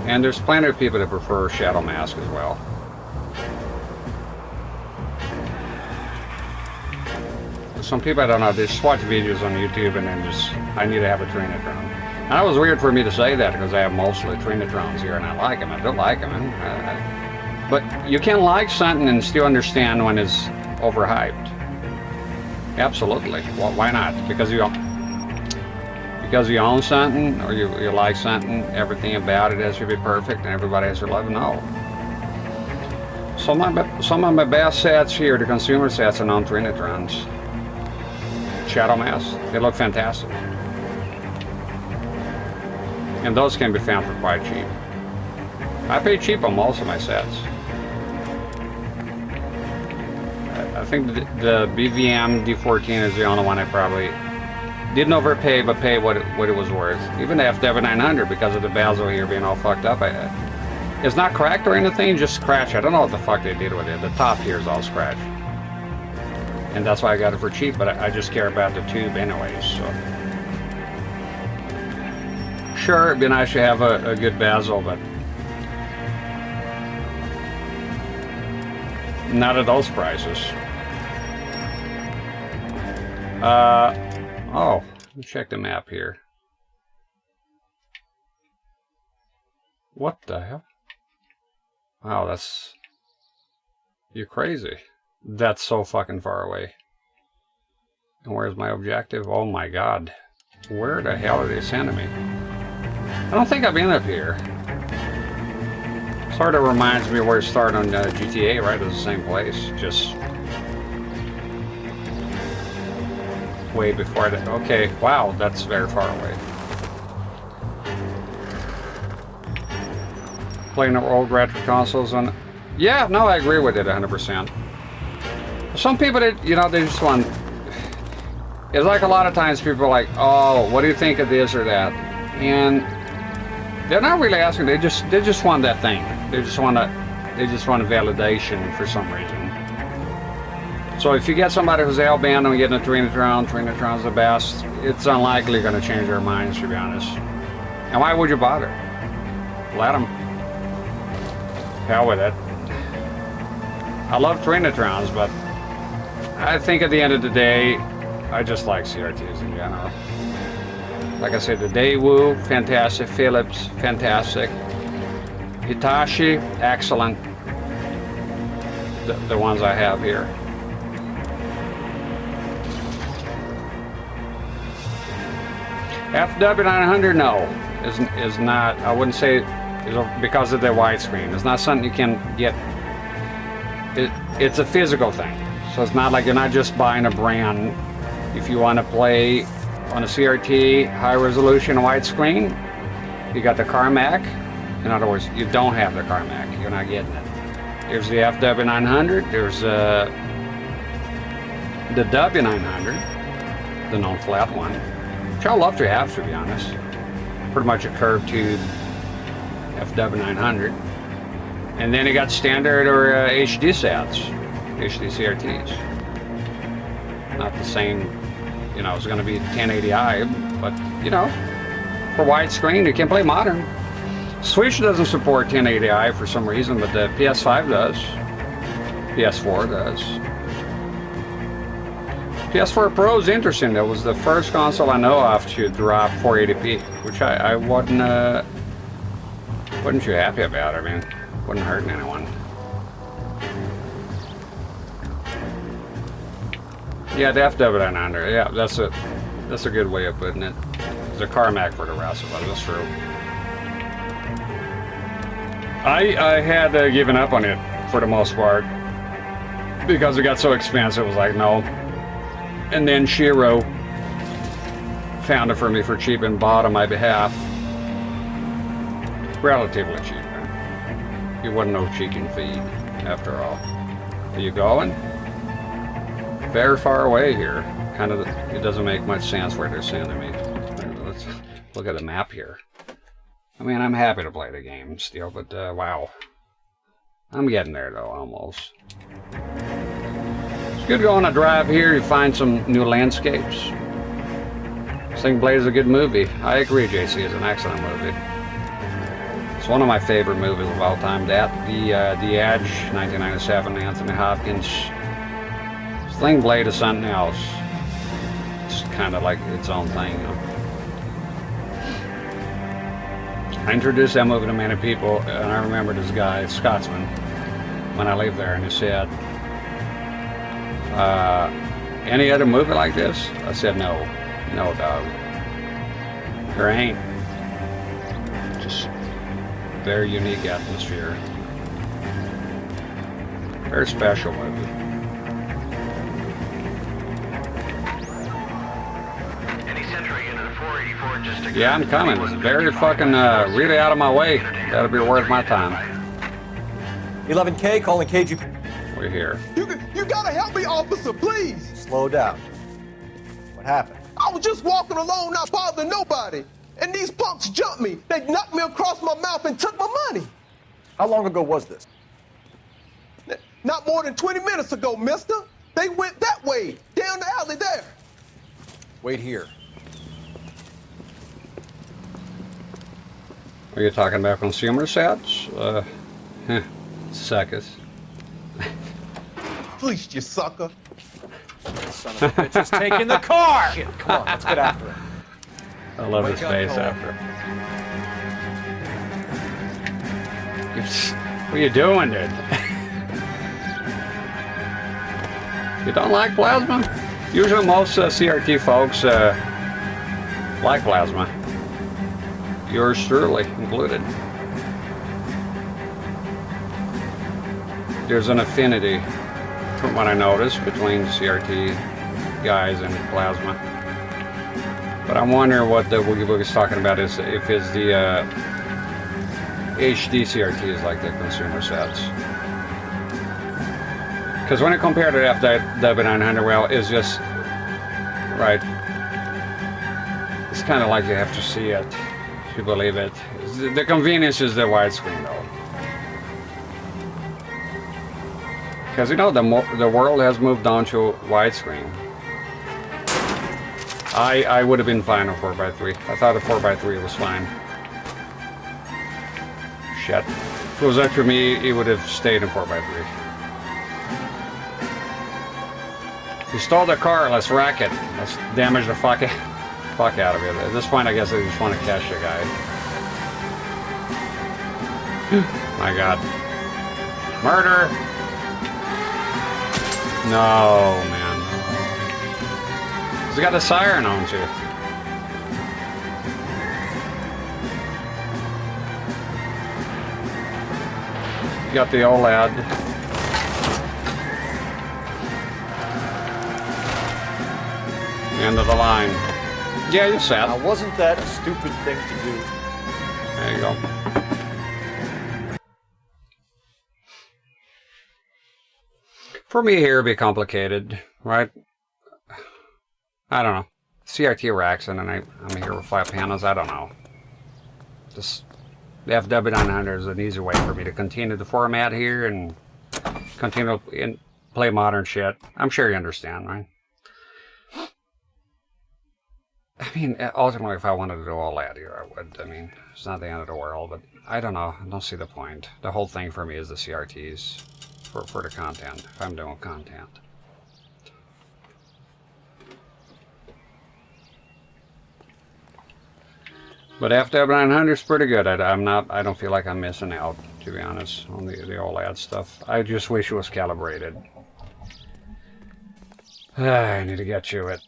Speaker 1: And there's plenty of people that prefer Shadow Mask as well. Some people, I don't know, they just watch videos on YouTube and then just, I need to have a Trinitron. And that was weird for me to say that because I have mostly Trinitrons here and I like them. I do like them. But you can like something and still understand when it's overhyped. Absolutely. Well, why not? Because you own something or you like something, everything about it has to be perfect and everybody has to love it. No. Some of my best sets here, the consumer sets, are non-Trinitrons. Shadow Mask, they look fantastic. And those can be found for quite cheap. I pay cheap on most of my sets. I think the BVM D14 is the only one I probably didn't overpay, but pay what it was worth. Even the FW900, because of the bezel here being all fucked up. It's not cracked or anything, just scratched. I don't know what the fuck they did with it. The top here is all scratched. And that's why I got it for cheap, but I just care about the tube anyways, so. Sure, it'd be nice to have a good bezel, but not at those prices. Oh, let's check the map here. What the hell? Wow, that's... You're crazy. That's so fucking far away. And where's my objective? Oh my god. Where the hell are they sending me? I don't think I've been up here. Sort of reminds me of where it started on GTA, right? It's the same place. Just way before that. Okay, wow, that's very far away. Playing the old retro consoles on... Yeah, no, I agree with it 100%. Some people, you know, they just want... It's like a lot of times people are like, oh, what do you think of this or that? And they're not really asking, they just want that thing. They just want a validation for some reason. So if you get somebody who's hell-bent on getting a Trinitron's the best, it's unlikely you're going to change their minds, to be honest. And why would you bother? Let them. Hell with it. I love Trinitrons, but I think at the end of the day, I just like CRTs in general. Like I said, the Daewoo, fantastic. Philips, fantastic. Hitachi, excellent. The ones I have here. FW900, no, is not. I wouldn't say because of the widescreen. It's not something you can get. It's a physical thing, so it's not like you're not just buying a brand. If you want to play on a CRT, high resolution widescreen, you got the Carmack. In other words, you don't have the Carmack. You're not getting it. There's the FW900. There's the W900, the non-flat one, which I love to have, to be honest. Pretty much a curved tube FW900. And then you got standard or HD sets, HD CRTs. Not the same, you know, it's going to be 1080i, but, you know, for widescreen, you can play modern. Switch doesn't support 1080i for some reason, but the PS5 does. PS4 does. PS4 Pro is interesting. That was the first console I know of to drop 480p, which I wasn't too happy about. I mean, wasn't hurting anyone. Yeah, the FW900. Yeah, that's a good way of putting it. It's a Carmack for the rest of us. That's true. I had given up on it for the most part because it got so expensive. It was like, no. And then Shiro found it for me for cheap and bought on my behalf. Relatively cheap. It wasn't no chicken feed, after all. Are you going? Very far away here. Kind of, it doesn't make much sense where they're sending me. Let's look at the map here. I mean, I'm happy to play the game still, but wow. I'm getting there though, almost. It's good to go on a drive here. You find some new landscapes. Sling Blade is a good movie. I agree, JC. It's an excellent movie. It's one of my favorite movies of all time. That, The Edge, 1997, Anthony Hopkins. Sling Blade is something else. It's kind of like its own thing, you know? I introduced that movie to many people, and I remember this guy, Scotsman, when I lived there, and he said, any other movie like this? I said, no, dog. There ain't. Just very unique atmosphere. Very special movie. Yeah, I'm coming. It's very fucking, really out of my way. That'll be worth my time.
Speaker 5: 11K, calling KG.
Speaker 1: We're here.
Speaker 14: You gotta help me, officer, please.
Speaker 5: Slow down. What happened?
Speaker 14: I was just walking along, not bothering nobody. And these punks jumped me. They knocked me across my mouth and took my money.
Speaker 5: How long ago was this?
Speaker 14: Not more than 20 minutes ago, mister. They went that way, down the alley there.
Speaker 5: Wait here.
Speaker 1: Are you talking about consumer sets? Suckers.
Speaker 14: Fleeced you, sucker.
Speaker 18: Son of a bitch is taking the car!
Speaker 5: Shit, come on, let's get after him.
Speaker 1: I love his face after. What are you doing, dude? You don't like plasma? Usually most CRT folks like plasma. Yours truly included. There's an affinity, from what I noticed, between CRT guys and plasma. But I'm wondering what the Woogie Boogie's talking about is if it's the HD CRTs like the consumer sets. Because when I compare to the FW900, well, it's just, right, it's kind of like you have to see it to believe it. The convenience is the widescreen though. Because you know, the world has moved on to widescreen. I would have been fine on 4x3. I thought a 4x3 was fine. Shit. If it was up to me, it would have stayed in 4x3. You stole the car, let's wreck it. Let's damage the fuck out of it. At this point, I guess I just want to catch the guy. My god. Murder! No, man. He's got a siren on too. Got the OLED. End of the line. Yeah, you're set.
Speaker 5: Now, wasn't that a stupid thing to do?
Speaker 1: There you go. For me here, it'd be complicated, right? I don't know. CRT racks, and then I'm here with 5 panels. I don't know. Just the FW900 is an easy way for me to continue the format here and continue to play modern shit. I'm sure you understand, right? I mean, ultimately, if I wanted to do all that here, I would. I mean, it's not the end of the world, but I don't know. I don't see the point. The whole thing for me is the CRTs for the content, if I'm doing content. But FW900 is pretty good. I don't feel like I'm missing out, to be honest, on the OLED stuff. I just wish it was calibrated. I need to get to it.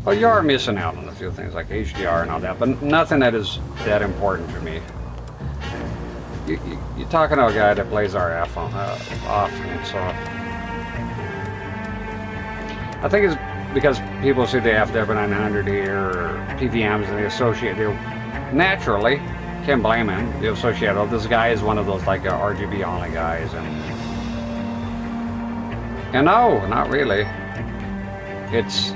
Speaker 1: Well, you are missing out on a few things like HDR and all that, but nothing that is that important to me. You're talking to a guy that plays RF often, so I think it's because people see the FW900 here or PVMs and they associate, they naturally, can't blame him, they associate, oh, this guy is one of those like RGB only guys, and no, not really. It's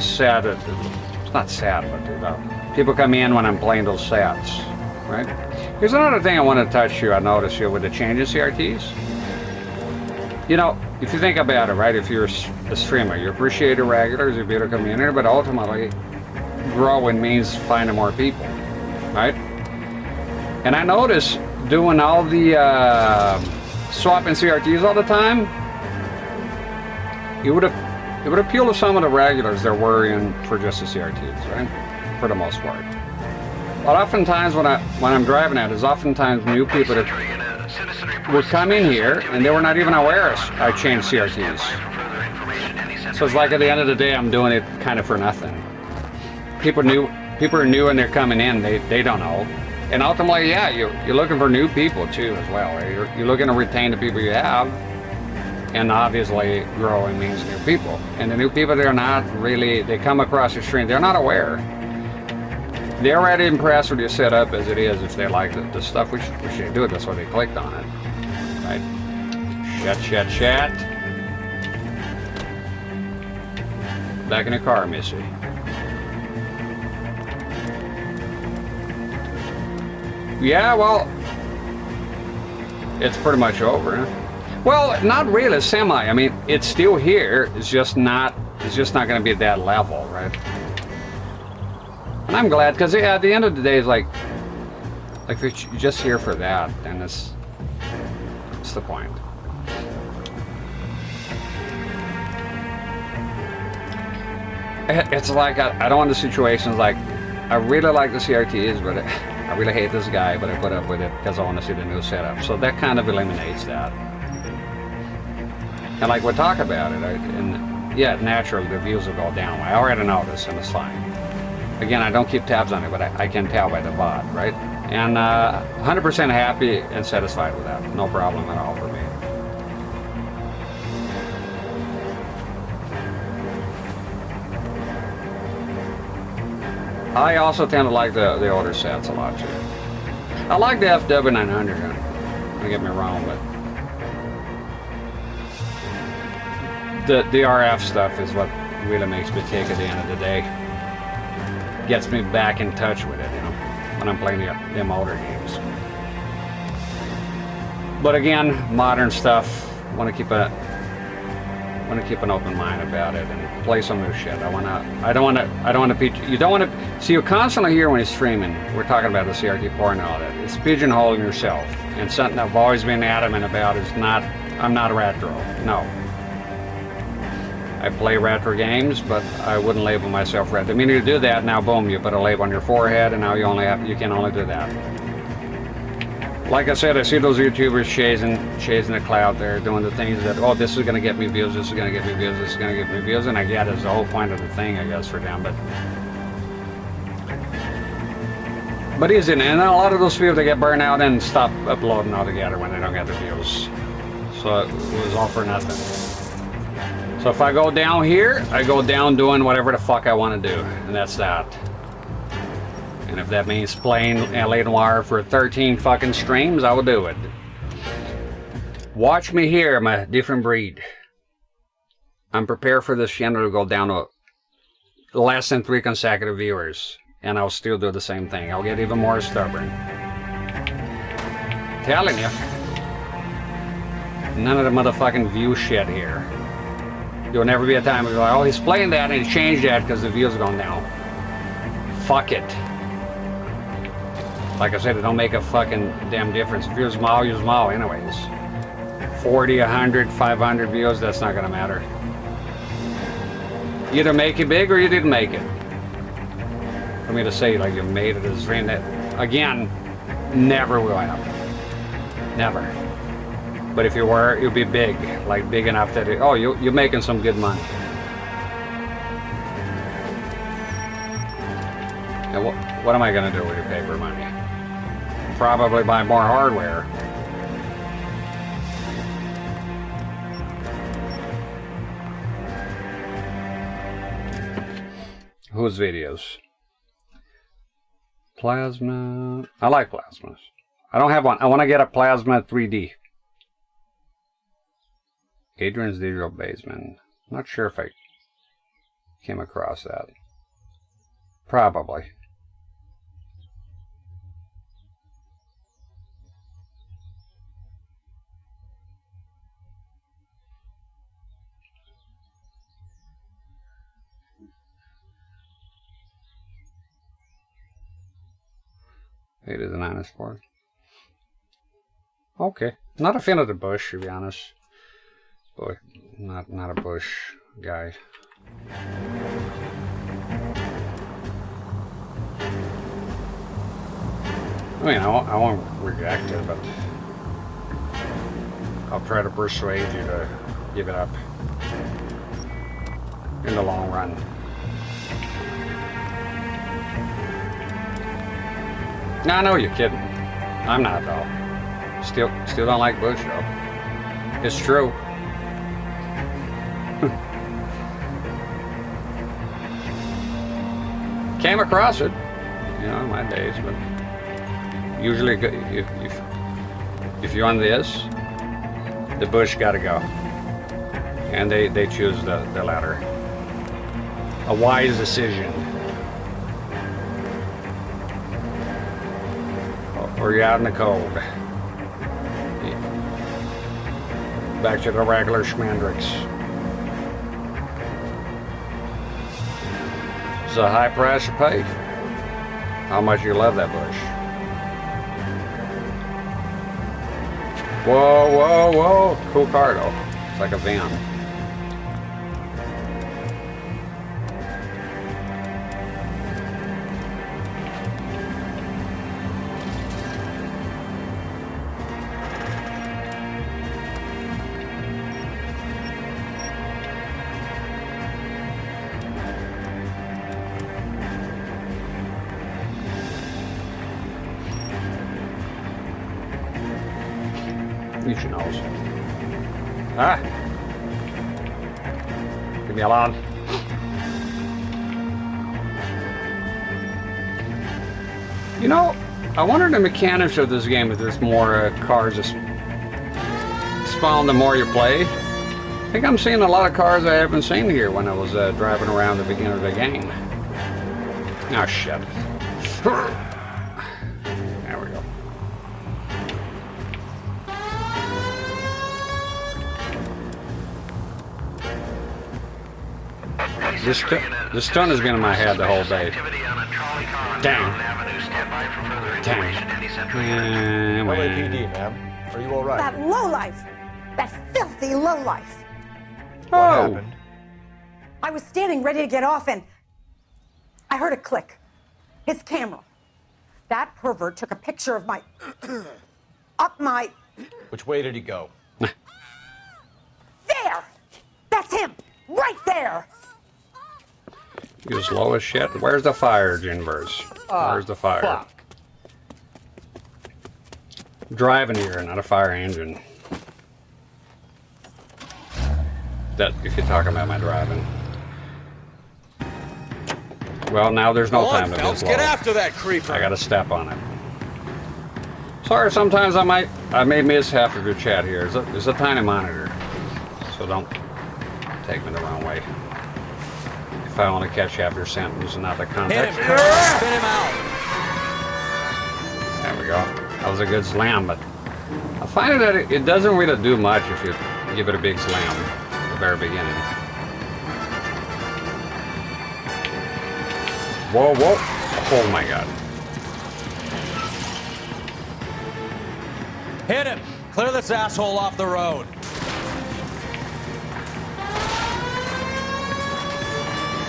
Speaker 1: sad, it's not sad, but people come in when I'm playing those sets, right? Here's another thing I want to touch here, I noticed here with the change in CRTs. You know, if you think about it, right, if you're a streamer, you appreciate the regulars, you build a community, but ultimately, growing means finding more people, right? And I noticed doing all the swapping CRTs all the time, it would appeal to some of the regulars that were in for just the CRTs, right? For the most part. But oftentimes when I'm driving at, is oftentimes new people that would come in here and they were not even aware I changed CRTs. So it's like at the end of the day, I'm doing it kind of for nothing. People are new and they're coming in, they don't know. And ultimately, yeah, you're looking for new people too as well. Right? You're looking to retain the people you have. And obviously growing means new people. And the new people, they're not really, they come across your stream, they're not aware. They're already impressed with your setup as it is if they like the stuff, which they do, that's why they clicked on it. Right? Chat. Back in the car, Missy. Yeah, well, it's pretty much over, huh? Well, not really, semi. I mean, it's still here. It's just not going to be at that level, right? And I'm glad, because at the end of the day, it's like if you're just here for that, then it's the point. It's like I don't want the situations like I really like the CRTs, but I really hate this guy, but I put up with it because I want to see the new setup. So that kind of eliminates that. And like we talk about it, and yeah, naturally the views will go down. I already know this, and it's fine. Again, I don't keep tabs on it, but I can tell by the bot, right? And 100% happy and satisfied with that. No problem at all for me. I also tend to like the older sets a lot too. I like the FW900, don't get me wrong, but the RF stuff is what really makes me tick at the end of the day. Gets me back in touch with it, you know, when I'm playing them older games. But again, modern stuff, want to keep an open mind about it and play some new shit. I don't want to see, you constantly hear when you're streaming, we're talking about the CRT4 and all that, it's pigeonholing yourself. And something I've always been adamant about is I'm not retro, no. I play retro games, but I wouldn't label myself retro. I mean, you do that, now boom, you put a label on your forehead, and now you can only do that. Like I said, I see those YouTubers chasing the cloud there, doing the things that, oh, this is going to get me views, this is going to get me views, this is going to get me views, and I get it's the whole point of the thing, I guess, for them. But easy, and a lot of those people, they get burned out and stop uploading altogether when they don't get the views. So it was all for nothing. So if I go down here, I go down doing whatever the fuck I want to do, and that's that. And if that means playing LA Noire for 13 fucking streams, I will do it. Watch me here, I'm a different breed. I'm prepared for this channel to go down to less than 3 consecutive viewers, and I'll still do the same thing. I'll get even more stubborn. Telling you. None of the motherfucking view shit here. There'll never be a time where you're like, oh, he's playing that and he changed that because the views are going down. Fuck it. Like I said, it don't make a fucking damn difference. If you're small, you're small anyways. 40, 100, 500 views, that's not gonna matter. Either make it big or you didn't make it. For me to say like you made it as friend, that again, never will happen. Never. But if you were, it would be big, like big enough that oh, you're making some good money. And what am I gonna do with your paper money? Probably buy more hardware. Whose videos? Plasma. I like plasmas. I don't have one. I want to get a plasma 3D. Adrian's Digital Basement. Not sure if I came across that. Probably. It is an honest sport. Okay. Not a fan of the bush, to be honest. Boy, not a bush guy. I mean, I won't reject it, but I'll try to persuade you to give it up in the long run. No, I know you're kidding. I'm not though. Still don't like bush though. It's true. Came across it, you know, in my days, but usually if you're on this, the bush got to go, and they choose the latter. A wise decision. Or you're out in the cold. Back to the regular schmandrix. It's a high price to pay. How much you love that bush. Whoa, whoa, whoa. Cool car though. It's like a van. Eat your nose. Ah! Leave me alone. You know, I wonder the mechanics of this game, if there's more cars that spawn the more you play. I think I'm seeing a lot of cars I haven't seen here when I was driving around the beginning of the game. Oh shit. There we go. This stun has been in my head the whole day. Dang. Dang.
Speaker 5: LAPD, ma'am. Are you all right?
Speaker 16: That lowlife! That filthy lowlife!
Speaker 5: What happened?
Speaker 16: I was standing ready to get off and I heard a click. His camera. That pervert took a picture of my... up my...
Speaker 11: Which way did he go?
Speaker 16: There! That's him! Right there!
Speaker 1: He was low as shit. Where's the fire, Ginverse? Where's the fire?
Speaker 16: Fuck.
Speaker 1: Driving here, not a fire engine. That, if you're talking about my driving. Well, now there's no time to be slow.
Speaker 18: Get after that creeper.
Speaker 1: I gotta step on it. Sorry, sometimes I may miss half of your chat here. It's a tiny monitor, so don't take me the wrong way. If I want to catch half your sentence and not the context.
Speaker 18: Hit him. Spin him out.
Speaker 1: There we go. That was a good slam, but I find that it doesn't really do much if you give it a big slam at the very beginning. Whoa, whoa. Oh my god.
Speaker 18: Hit him.
Speaker 3: Clear this asshole off the road.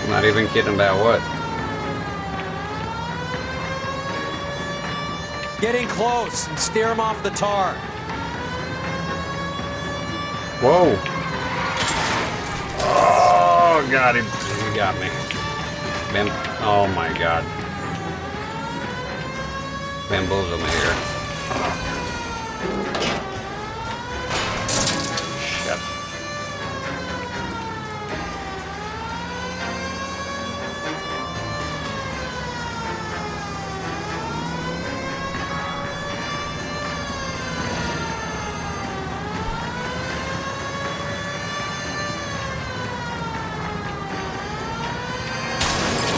Speaker 1: Not even kidding about what.
Speaker 3: Get in close and steer him off the tar.
Speaker 1: Whoa. Oh, got him. He got me. Oh my God. Bamboozle me here. Shit.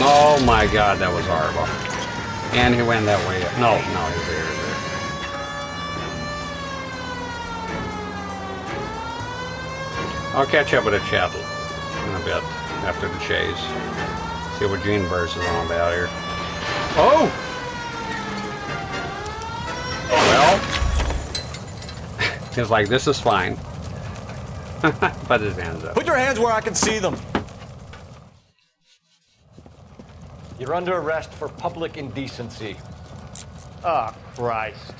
Speaker 1: Oh my God, that was horrible. And he went that way. No, he's there. I'll catch up with a chat in a bit after the chase. See what Gene Burst is on about here. Oh! Well, he's like, this is fine. Put his hands up.
Speaker 11: Put your hands where I can see them.
Speaker 5: You're under arrest for public indecency.
Speaker 17: Oh, Christ.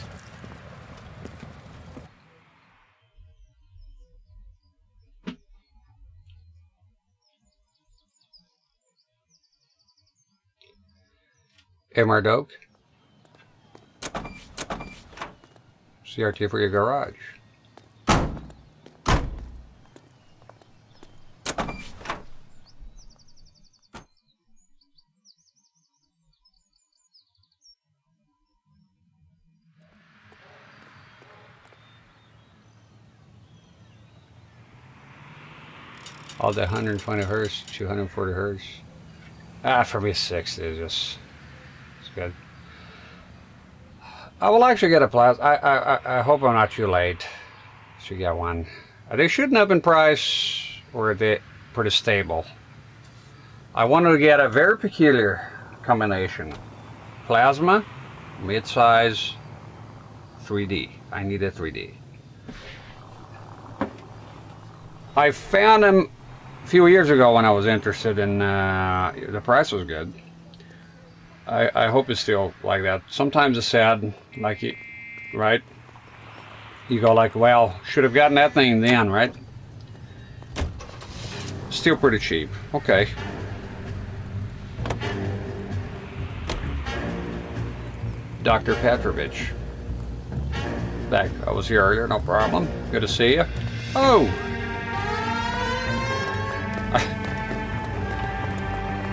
Speaker 1: MR Dope. CRT for your garage. All the 120 hertz, 240 hertz. For me, 60 is just, it's good. I will actually get a plasma. I hope I'm not too late to get one. They shouldn't have been priced, or they pretty stable. I wanted to get a very peculiar combination. Plasma, mid-size, 3D. I needed 3D. I found them a few years ago when I was interested in, the price was good. I hope it's still like that. Sometimes it's sad, like, right? You go like, well, should have gotten that thing then, right? Still pretty cheap. Okay. Dr. Petrovich. Back, I was here earlier, no problem. Good to see you. Oh!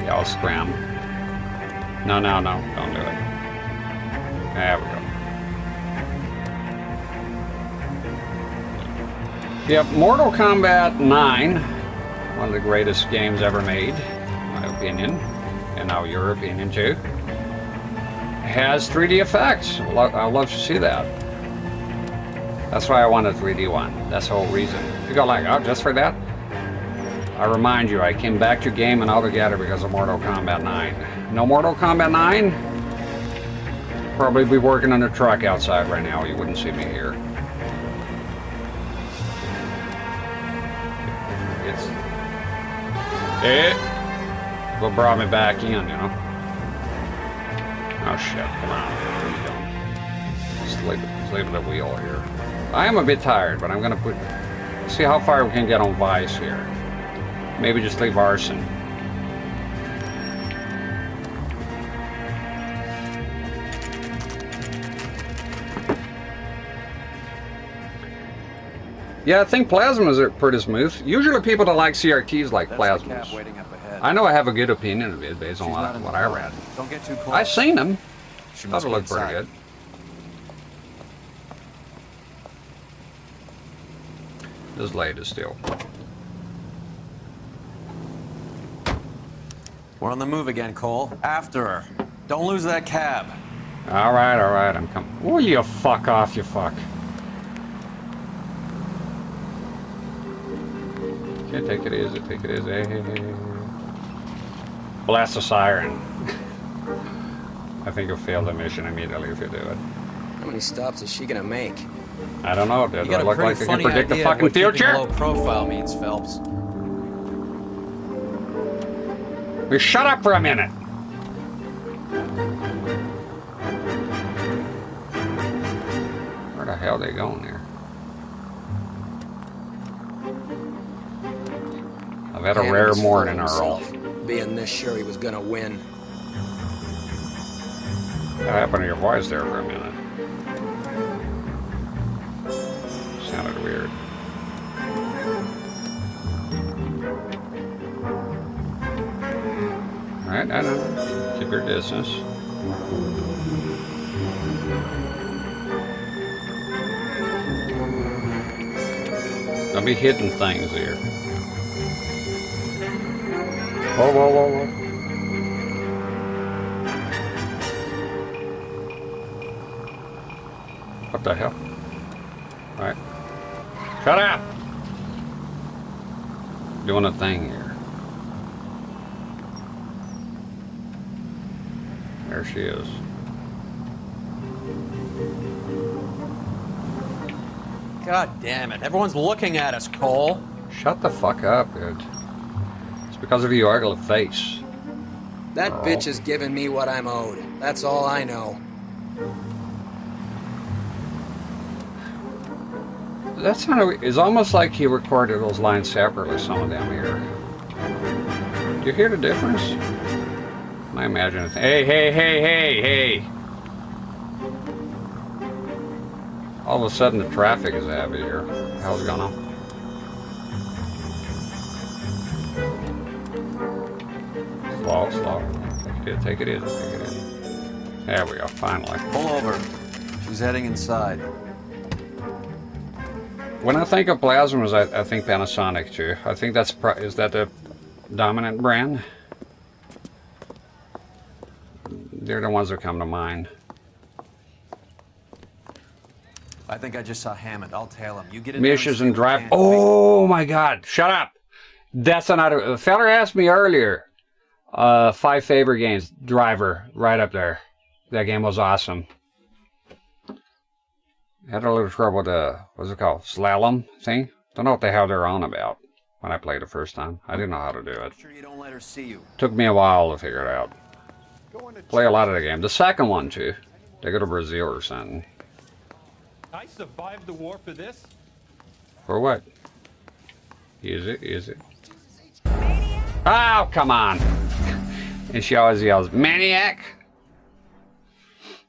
Speaker 1: Yeah, I'll scram. No, don't do it. There we go. Yep, Mortal Kombat 9, one of the greatest games ever made, in my opinion, and now your opinion too, has 3D effects. I'd love to see that. That's why I want a 3D one. That's the whole reason. You go like, oh, just for that? I remind you, I came back to gaming altogether because of Mortal Kombat 9. No Mortal Kombat 9? Probably be working on a truck outside right now. You wouldn't see me here. What brought me back in, you know? Oh shit, come on. What are you doing? Just leave the wheel here. I am a bit tired, but I'm gonna see how far we can get on Vice here. Maybe just leave Arson. Yeah, I think plasmas are pretty smooth. Usually people that like CRTs like plasmas. I know I have a good opinion of it based on what I read.
Speaker 3: Don't get too close.
Speaker 1: I've seen them. Thought it looked pretty good. This light is still.
Speaker 3: We're on the move again, Cole. After her. Don't lose that cab.
Speaker 1: All right, I'm coming. Oh, you fuck off, you fuck. Okay, take it easy, Hey. Blast the siren. I think you'll fail the mission immediately if you do it.
Speaker 18: How many stops is she gonna make?
Speaker 1: I don't know. Do
Speaker 7: You got
Speaker 1: I
Speaker 7: a
Speaker 1: look
Speaker 7: pretty
Speaker 1: like I can
Speaker 7: funny
Speaker 1: predict the
Speaker 7: idea of
Speaker 1: fucking
Speaker 7: what keeping
Speaker 1: future?
Speaker 7: a low profile means, Phelps.
Speaker 1: We shut up for a minute. Where the hell are they going there? I've had a
Speaker 18: Hammond
Speaker 1: rare
Speaker 18: is full
Speaker 1: morning
Speaker 18: of
Speaker 1: Earl.
Speaker 18: himself, being this sure he was gonna win.
Speaker 1: What happened to your voice there for a minute? Sounded weird. Alright, I know. Keep your distance. Don't be hitting things here. Whoa, whoa, whoa, whoa. What the hell? Alright. Shut up! Doing a thing here. There she is.
Speaker 7: God damn it. Everyone's looking at us, Cole.
Speaker 1: Shut the fuck up, dude. It's because of your ugly face.
Speaker 18: That
Speaker 1: Earl.
Speaker 18: bitch is giving me what I'm owed. That's all I know.
Speaker 1: That sounded. It's almost like he recorded those lines separately, some of them here. Do you hear the difference? I imagine it's. Hey, hey, hey, hey, hey! All of a sudden the traffic is heavy here. What the hell's going on? Slow, slow. Take it easy, take it easy. There we go, finally.
Speaker 7: Pull over. She's heading inside.
Speaker 1: When I think of plasmas, I think Panasonic too. I think that's is that the dominant brand? They're the ones that come to mind.
Speaker 7: I think I just saw Hammond. I'll tail him. You get in there
Speaker 1: Missions
Speaker 7: and
Speaker 1: and drive. Oh my God! Shut up. That's another. The fella asked me earlier. 5 favorite games. Driver, right up there. That game was awesome. Had a little trouble with the, what's it called? Slalom thing? Don't know what the hell they're on about when I played the first time. I didn't know how to do it.
Speaker 7: Sure you don't let her see you.
Speaker 1: Took me a while to figure it out. Play a lot of the game. The second one too. They go to Brazil or something.
Speaker 22: I survived the war for this?
Speaker 1: For what? Is it? Oh, come on. And she always yells, Maniac!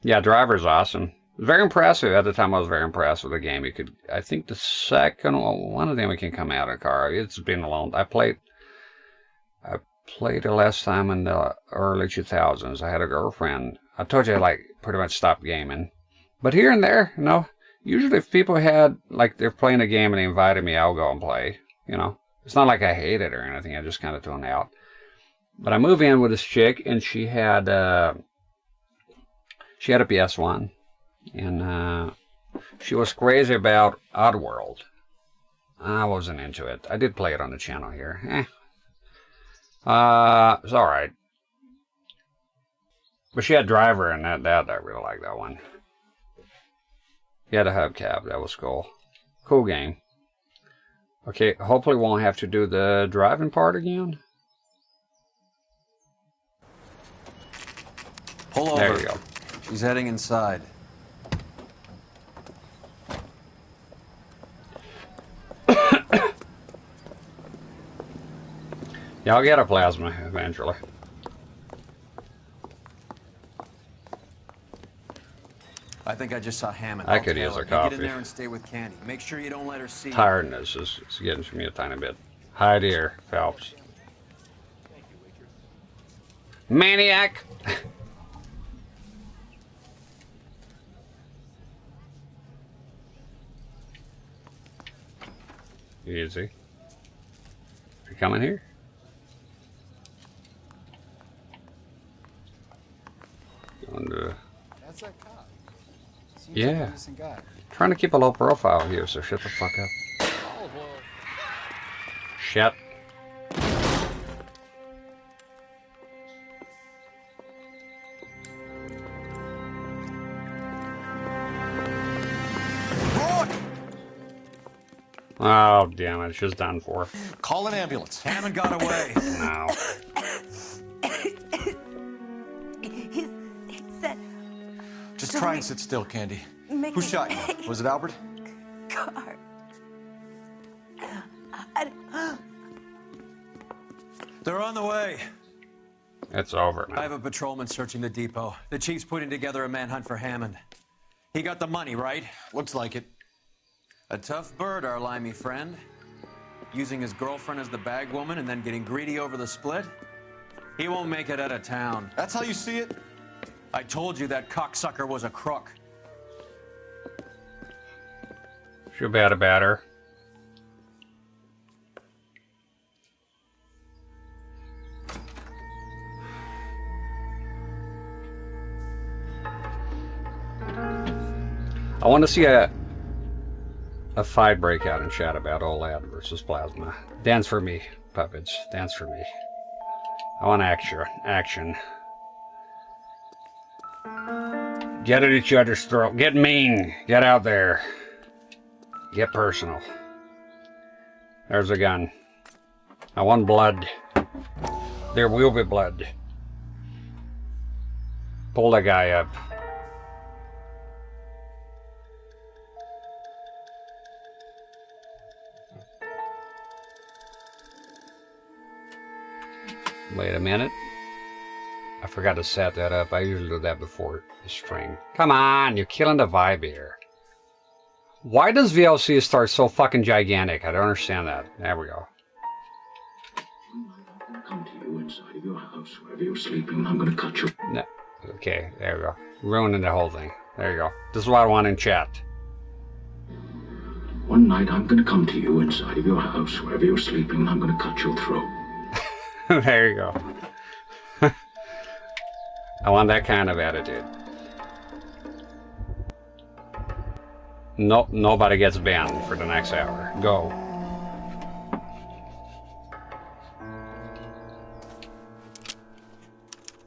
Speaker 1: Yeah, Driver's awesome. Very impressive. At the time, I was very impressed with the game. You could, I think the second one of them we can come out of the car. It's been a long. I played it last time in the early 2000s. I had a girlfriend. I told you I like pretty much stopped gaming, but here and there, you know. Usually, if people had like they're playing a game and they invited me, I'll go and play. You know, it's not like I hate it or anything. I just kind of tune out. But I moved in with this chick, and she had a PS1. And she was crazy about Oddworld. I wasn't into it. I did play it on the channel here. It's alright. But she had Driver, and that I really like that one. He had a hubcap. That was cool. Cool game. Okay, hopefully we won't have to do the driving part again.
Speaker 7: Pull over.
Speaker 1: There you go.
Speaker 7: She's heading inside.
Speaker 1: Yeah, I'll get a plasma eventually.
Speaker 7: I think I just saw Hammond.
Speaker 1: I
Speaker 7: I'll
Speaker 1: could
Speaker 7: tail
Speaker 1: use
Speaker 7: her.
Speaker 1: a
Speaker 7: You get
Speaker 1: coffee.
Speaker 7: in there and stay with Candy. Make sure you don't let her see you.
Speaker 1: Tiredness is getting to me a tiny bit. Hi, dear Phelps. Maniac! Easy. You coming here?
Speaker 9: That's that cop. Seems
Speaker 1: Yeah.
Speaker 9: like a decent guy.
Speaker 1: Trying to keep a low profile here, so shut the fuck up. Shut. Oh, damn it. It's just done for.
Speaker 11: Call an ambulance.
Speaker 3: Hammond got away.
Speaker 1: No.
Speaker 16: He said...
Speaker 11: Just try and sit still, Candy. Who shot you? Was it Albert?
Speaker 16: Car.
Speaker 3: They're on the way.
Speaker 1: It's over now.
Speaker 3: I have a patrolman searching the depot. The chief's putting together a manhunt for Hammond. He got the money, right?
Speaker 11: Looks like it.
Speaker 3: A tough bird, our limey friend. Using his girlfriend as the bag woman and then getting greedy over the split. He won't make it out of town.
Speaker 11: That's how you see it?
Speaker 3: I told you that cocksucker was a crook.
Speaker 1: Feel bad about her. I want to see a fight breakout in chat about OLED versus plasma. Dance for me, puppets. Dance for me. I want action. Get at each other's throat. Get mean. Get out there. Get personal. There's a gun. I want blood. There will be blood. Pull that guy up. Wait a minute. I forgot to set that up. I usually do that before the stream. Come on, you're killing the vibe here. Why does VLC start so fucking gigantic? I don't understand that. There we go.
Speaker 10: Come to you inside of your house, wherever you're sleeping, and I'm gonna cut you.
Speaker 1: No. Okay, there we go. Ruining the whole thing. There you go. This is what I want in chat.
Speaker 10: One night I'm gonna come to you inside of your house, wherever you're sleeping, and I'm gonna cut your throat.
Speaker 1: There you go. I want that kind of attitude. Nope, nobody gets banned for the next hour. Go.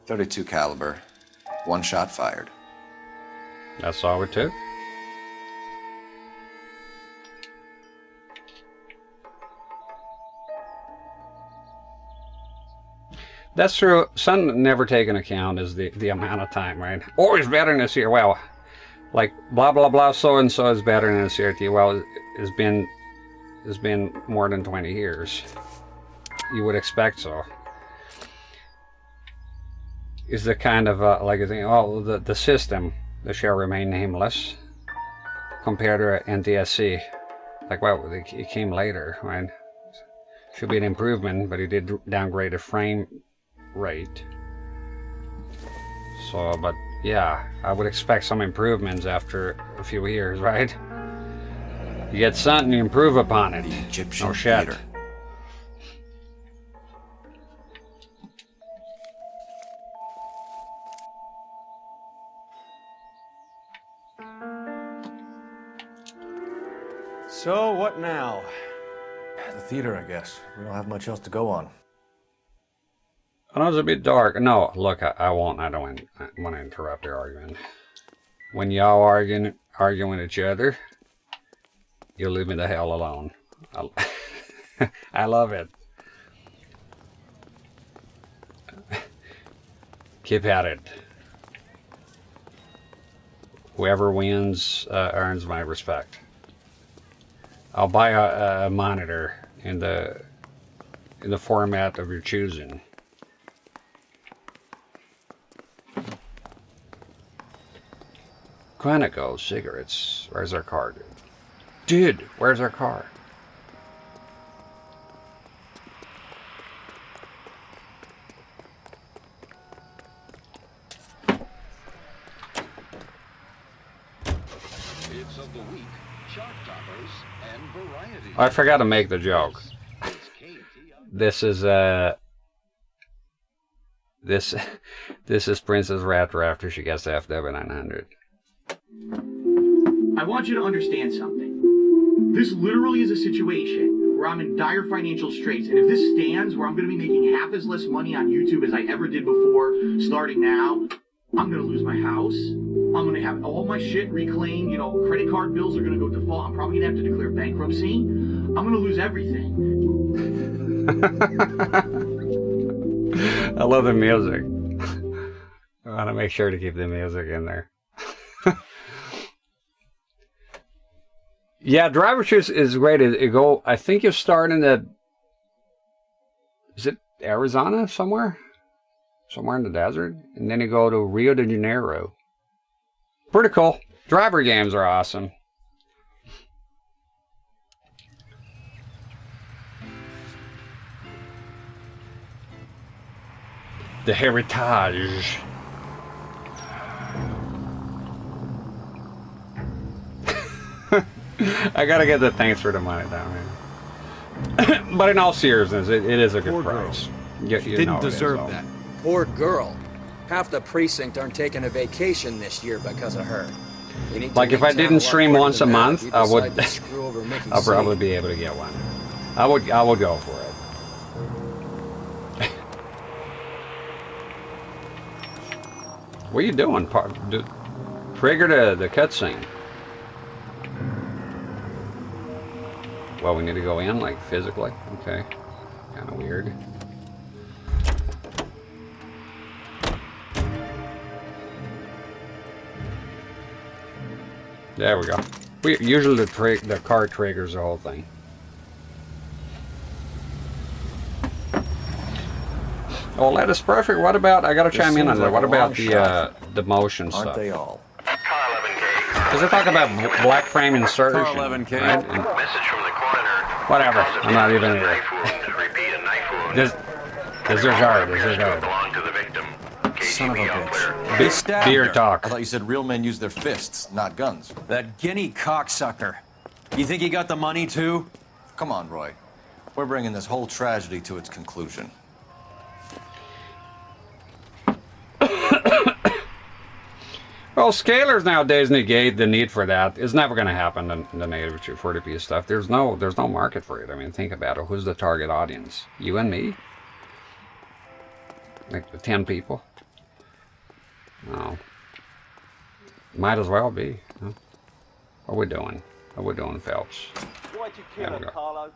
Speaker 5: .32 caliber. One shot fired.
Speaker 1: That's all it took. That's true. Some never take into account is the amount of time, right? Oh, it's better than this year. Well, like blah blah blah. So and so is better than a CRT. Well, it's been more than 20 years. You would expect so. Is the kind of like a thing? Oh, the system that shall remain nameless compared to NTSC. Like, well, it came later, right? Should be an improvement, but it did downgrade the frame rate. So, but yeah, I would expect some improvements after a few years, right? You get something, you improve upon it. No shit.
Speaker 5: Theater.
Speaker 3: So, what now?
Speaker 5: The theater, I guess. We don't have much else to go on.
Speaker 1: I know it's a bit dark. No, look, I won't. I don't want to interrupt your argument. When y'all arguing with each other, you leave me the hell alone. I love it. Keep at it. Whoever wins earns my respect. I'll buy a monitor in the format of your choosing. Quantico cigarettes. Where's our car, dude? Dude, where's our car?
Speaker 10: It's of the week, chart toppers and variety.
Speaker 1: I forgot to make the joke. This is this is Princess Raptor after she gets the FW900.
Speaker 13: I want you to understand something. This literally is a situation where I'm in dire financial straits, and if this stands where I'm going to be making half as less money on YouTube as I ever did before, starting now, I'm going to lose my house. I'm going to have all my shit reclaimed. You know, credit card bills are going to go default. I'm probably going to have to declare bankruptcy. I'm gonna lose everything.
Speaker 1: I love the music. I want to make sure to keep the music in there. Yeah, driver shoots is great. I think you start in is it Arizona somewhere? Somewhere in the desert? And then you go to Rio de Janeiro. Pretty cool. Driver games are awesome. The Heritage. I gotta get the thanks for the money down here. But in all seriousness, it is a good price. You
Speaker 23: Didn't deserve that.
Speaker 18: Poor girl. Half the precinct aren't taking a vacation this year because of her.
Speaker 1: Like if I didn't stream once a month, I would. I'll probably
Speaker 18: C.
Speaker 1: be able to get one. I would go for it. What are you doing? Trigger the cutscene. Well, we need to go in, like, physically. Okay. Kind of weird. There we go. Usually the car triggers the whole thing. Oh, that is perfect. What about, I gotta chime in on that. What about the motion stuff?
Speaker 5: Aren't they all?
Speaker 1: Because they talk about black frame insertion,
Speaker 7: Car 11K.
Speaker 1: right?
Speaker 15: Message from the coroner.
Speaker 1: Whatever. I'm not even here.
Speaker 15: Repeat, a knife wound.
Speaker 1: This is hard.
Speaker 15: Belong to the victim.
Speaker 11: Son of a bitch.
Speaker 7: They stabbed
Speaker 1: Beer
Speaker 7: her.
Speaker 1: talk.
Speaker 11: I thought you said real men use their fists, not guns.
Speaker 7: That guinea cocksucker. You think he got the money too?
Speaker 11: Come on, Roy. We're bringing this whole tragedy to its conclusion.
Speaker 1: Well, scalers nowadays negate the need for that. It's never going to happen in the native 240p stuff. There's no market for it. I mean, think about it. Who's the target audience? You and me? Like the 10 people? No. Might as well be. Huh? What are we doing? What are we doing, Phelps?
Speaker 8: Why'd you kill her, Carlo?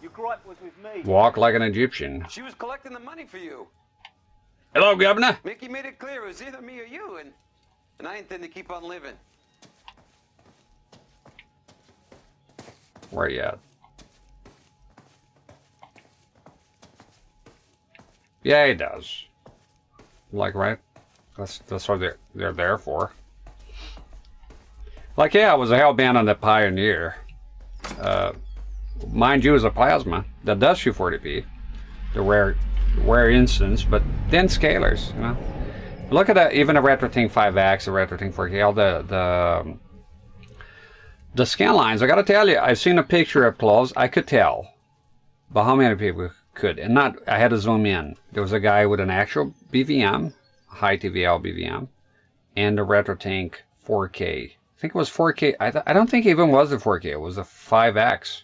Speaker 8: Your gripe was with me.
Speaker 1: Walk like an Egyptian.
Speaker 3: She was collecting the money for you.
Speaker 1: Hello, Governor.
Speaker 3: Mickey made it clear it was either me or you, and I intend to keep on living.
Speaker 1: Where you at? Yeah, he does. Like, right? That's what they're there for. Like, yeah, I was a hell-bent on the Pioneer. Mind you, is a plasma that does 240p. The rare instance, but then scalers, you know. Look at that, even a RetroTink 5X, a RetroTink 4K, all the scan lines. I gotta tell you, I've seen a picture up close. I could tell, but how many people could? And not, I had to zoom in. There was a guy with an actual BVM, high TVL BVM, and a RetroTink 4K. I think it was 4K. I don't think it even was the 4K. It was the 5X.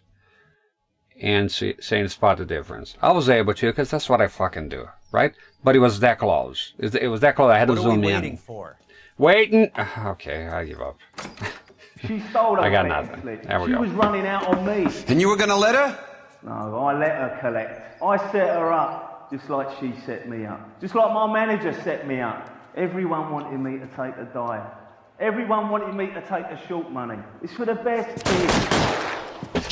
Speaker 1: And saying spot the difference. I was able to, because that's what I fucking do, right? But it was that close. It was that close. I had to zoom in.
Speaker 7: What are we waiting for?
Speaker 1: Waiting. Okay, I give up.
Speaker 8: She stole her.
Speaker 1: I got nothing. There we
Speaker 8: She
Speaker 1: go.
Speaker 8: was running out on me.
Speaker 18: And you were gonna let her?
Speaker 8: No, I let her collect. I set her up, just like she set me up. Just like my manager set me up. Everyone wanted me to take the dive. Everyone wanted me to take the short money. It's for the best kid.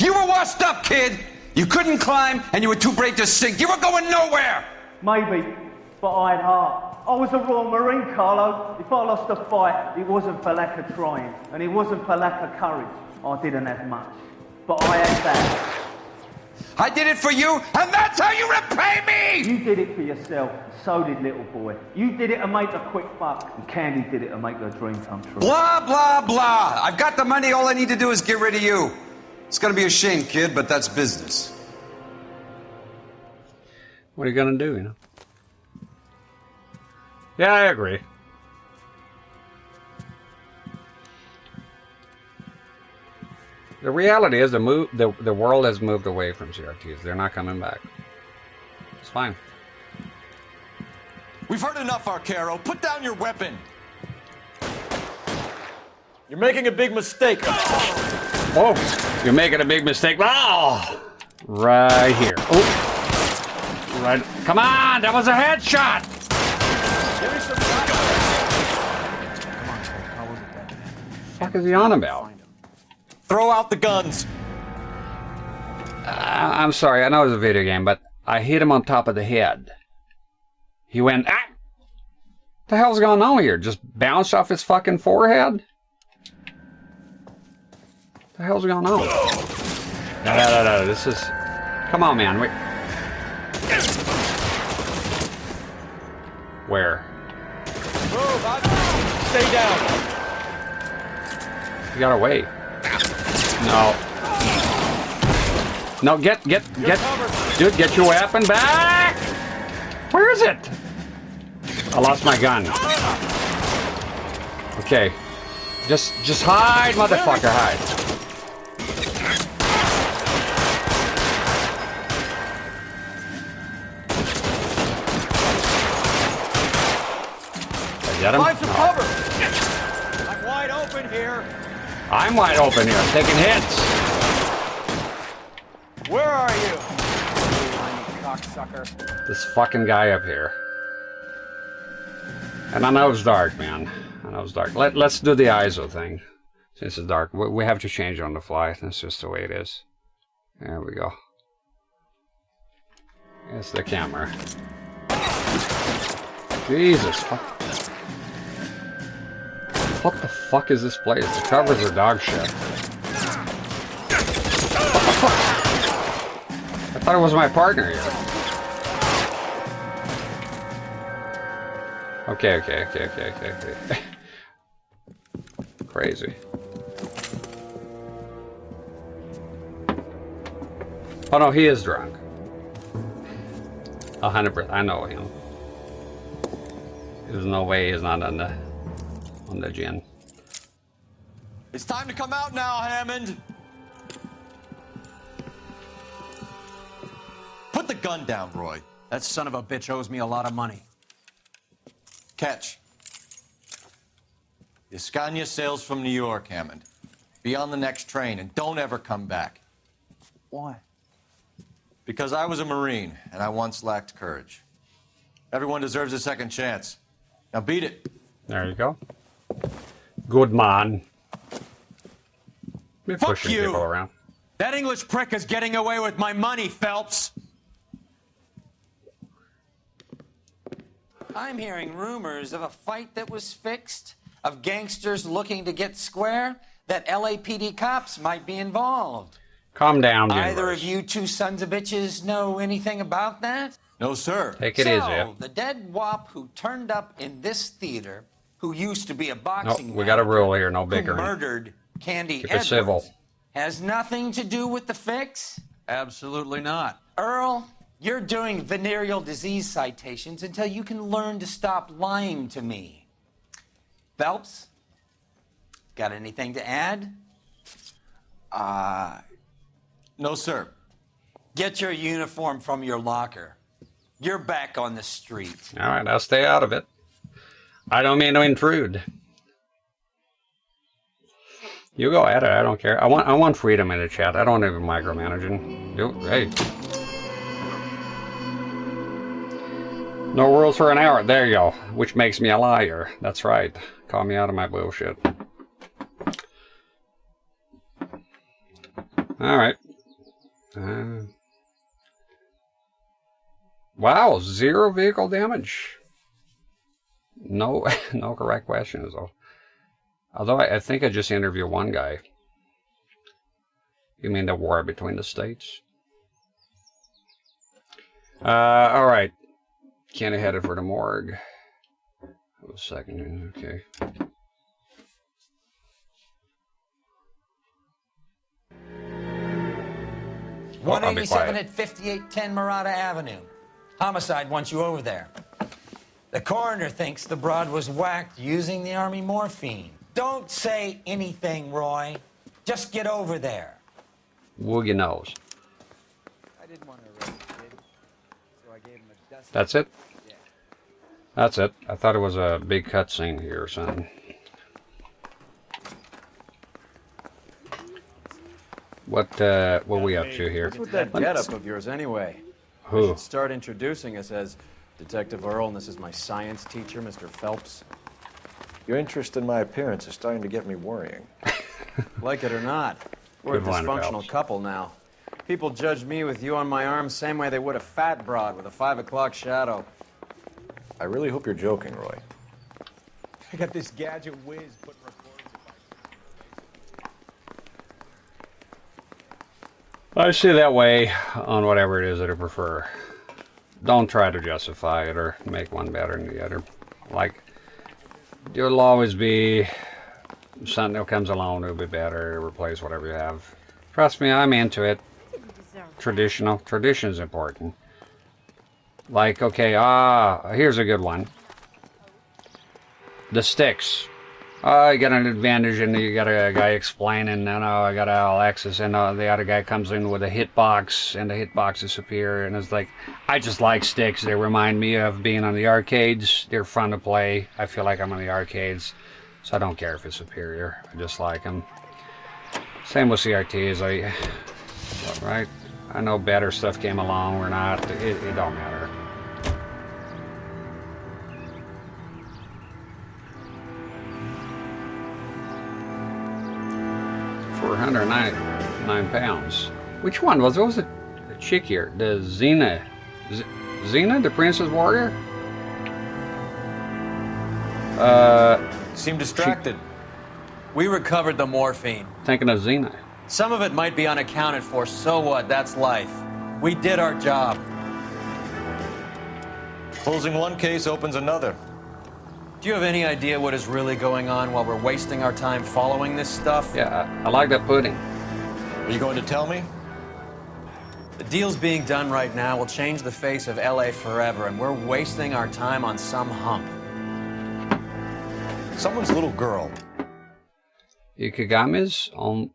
Speaker 18: You were washed up, kid! You couldn't climb, and you were too brave to sink. You were going nowhere!
Speaker 8: Maybe, but I had heart. I was a Royal Marine, Carlo. If I lost a fight, it wasn't for lack of trying, and it wasn't for lack of courage. I didn't have much, but I had that.
Speaker 18: I did it for you, and that's how you repay me!
Speaker 8: You did it for yourself, so did little boy. You did it to make a quick buck, and Candy did it to make her dream come true.
Speaker 18: Blah, blah, blah. I've got the money. All I need to do is get rid of you. It's gonna be a shame, kid, but that's business.
Speaker 1: What are you gonna do, you know? Yeah, I agree. The reality is the world has moved away from CRTs. They're not coming back. It's fine.
Speaker 11: We've heard enough, Arcaro. Put down your weapon.
Speaker 23: You're making a big mistake.
Speaker 1: Oh. You're making a big mistake. Oh! Right here. Oh! Right. Come on! That was a headshot!
Speaker 23: Give me some shot.
Speaker 1: What the fuck is he on about?
Speaker 11: Throw out the guns!
Speaker 1: I'm sorry, I know it's a video game, but I hit him on top of the head. He went, ah! What the hell's going on here? Just bounced off his fucking forehead? What the hell's going on? No, this is... Come on, man, wait. Where?
Speaker 23: Move, stay down.
Speaker 1: You gotta wait. No. No, get, dude, get your weapon back! Where is it? I lost my gun. Okay. Just hide, motherfucker, hide. Get him?
Speaker 23: Find some cover. I'm wide open here.
Speaker 1: I'm wide open here. I'm taking hits.
Speaker 23: Where are you? Cocksucker.
Speaker 1: This fucking guy up here. And I know it's dark, man. I know it's dark. Let's do the ISO thing. Since it's dark. We have to change it on the fly. That's just the way it is. There we go. It's the camera. Jesus fuck. What the fuck is this place? The covers are dog shit. What the fuck? I thought it was my partner here. Okay. Crazy. Oh no, he is drunk. 100%. I know him. There's no way he's not on the gin.
Speaker 11: It's time to come out now, Hammond. Put the gun down, Roy.
Speaker 7: That son of a bitch owes me a lot of money.
Speaker 11: Catch. Iskanya sails from New York, Hammond. Be on the next train and don't ever come back.
Speaker 7: Why?
Speaker 11: Because I was a Marine and I once lacked courage. Everyone deserves a second chance. Now beat it.
Speaker 1: There you go. Good man. Be
Speaker 7: Fuck
Speaker 1: pushing
Speaker 7: you.
Speaker 1: people around.
Speaker 7: That English prick is getting away with my money, Phelps.
Speaker 6: I'm hearing rumors of a fight that was fixed, of gangsters looking to get square, that LAPD cops might be involved.
Speaker 1: Calm down,
Speaker 6: Either of you two sons of bitches know anything about that?
Speaker 11: No, sir.
Speaker 1: Take it easy.
Speaker 6: So, the dead wop who turned up in this theater, who used to be a boxing
Speaker 1: Nope, we got a rule here, no
Speaker 6: who
Speaker 1: bickering.
Speaker 6: murdered Candy
Speaker 1: Keep it
Speaker 6: Edwards,
Speaker 1: civil.
Speaker 6: has nothing to do with the fix?
Speaker 7: Absolutely not.
Speaker 6: Earl, you're doing venereal disease citations until you can learn to stop lying to me. Phelps, got anything to add?
Speaker 11: No, sir.
Speaker 6: Get your uniform from your locker. You're back on the street.
Speaker 1: All right, I'll stay out of it. I don't mean to intrude. You go at it. I don't care. I want freedom in the chat. I don't even micromanaging. Hey. No rules for an hour. There you go. Which makes me a liar. That's right. Call me out of my bullshit. All right. Wow, 0 vehicle damage. No, no correct questions though. Although I think I just interviewed one guy. You mean the war between the states? All right. Kenny headed for the morgue. A second. Okay.
Speaker 6: 187 at 5810 Murata Avenue. Homicide wants you over there. The coroner thinks the broad was whacked using the Army morphine. Don't say anything, Roy. Just get over there.
Speaker 1: Woogie knows.
Speaker 9: I didn't want to arrest the kid, so I gave him a dust.
Speaker 1: That's it? Yeah. That's it. I thought it was a big cutscene here or something. What we up to here?
Speaker 3: What's with that getup of yours anyway?
Speaker 1: Who?
Speaker 3: You should start introducing us as Detective Earl, and this is my science teacher, Mr. Phelps.
Speaker 5: Your interest in my appearance is starting to get me worrying.
Speaker 3: Like it or not, we're a
Speaker 1: Good one,
Speaker 3: dysfunctional
Speaker 1: Phelps.
Speaker 3: couple now. People judge me with you on my arm same way they would a fat broad with a 5 o'clock shadow.
Speaker 5: I really hope you're joking, Roy.
Speaker 9: I got this gadget whiz putting recordings
Speaker 1: I see that way on whatever it is that I prefer. Don't try to justify it or make one better than the other. Like, there'll always be something that comes along that'll be better, replace whatever you have. Trust me, I'm into it. Traditional. Tradition is important. Like, okay, here's a good one. The sticks. You got an advantage and you got a guy explaining, I got Alexis, and the other guy comes in with a hitbox, and the hitbox is superior, and it's like, I just like sticks. They remind me of being on the arcades. They're fun to play. I feel like I'm on the arcades, so I don't care if it's superior. I just like them. Same with CRTs. Right? I know better stuff came along or not. It don't matter. For 109 pounds. Which one was it? Was it a chick here? The Xena. Xena, the Princess Warrior?
Speaker 3: Seem distracted. We recovered the morphine.
Speaker 1: Thinking of Xena.
Speaker 3: Some of it might be unaccounted for, so what? That's life. We did our job.
Speaker 11: Closing one case opens another.
Speaker 3: Do you have any idea what is really going on while we're wasting our time following this stuff?
Speaker 1: Yeah, I like that pudding.
Speaker 11: Are you going to tell me?
Speaker 3: The deals being done right now will change the face of LA forever, and we're wasting our time on some hump.
Speaker 11: Someone's little girl.
Speaker 1: Ikigami's on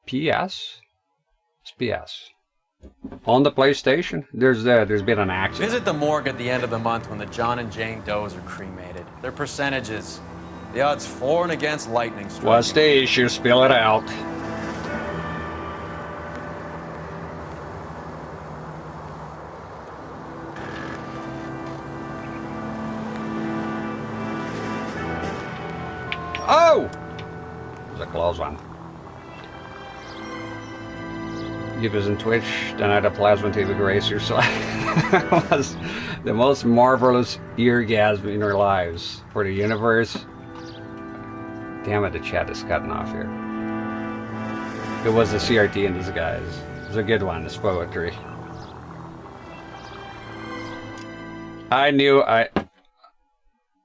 Speaker 1: PS? It's PS. On the PlayStation, there's been an accident.
Speaker 3: Visit the morgue at the end of the month when the John and Jane Does are cremated. Their percentages. The odds for and against lightning strikes.
Speaker 1: What's the issue? Spill it out. Oh! It was a close one. Give us in Twitch, then I had a plasma TV eraser, so it was the most marvelous eargasm in our lives for the universe. Damn it, the chat is cutting off here. It was a CRT in disguise. It was a good one, it's poetry. I knew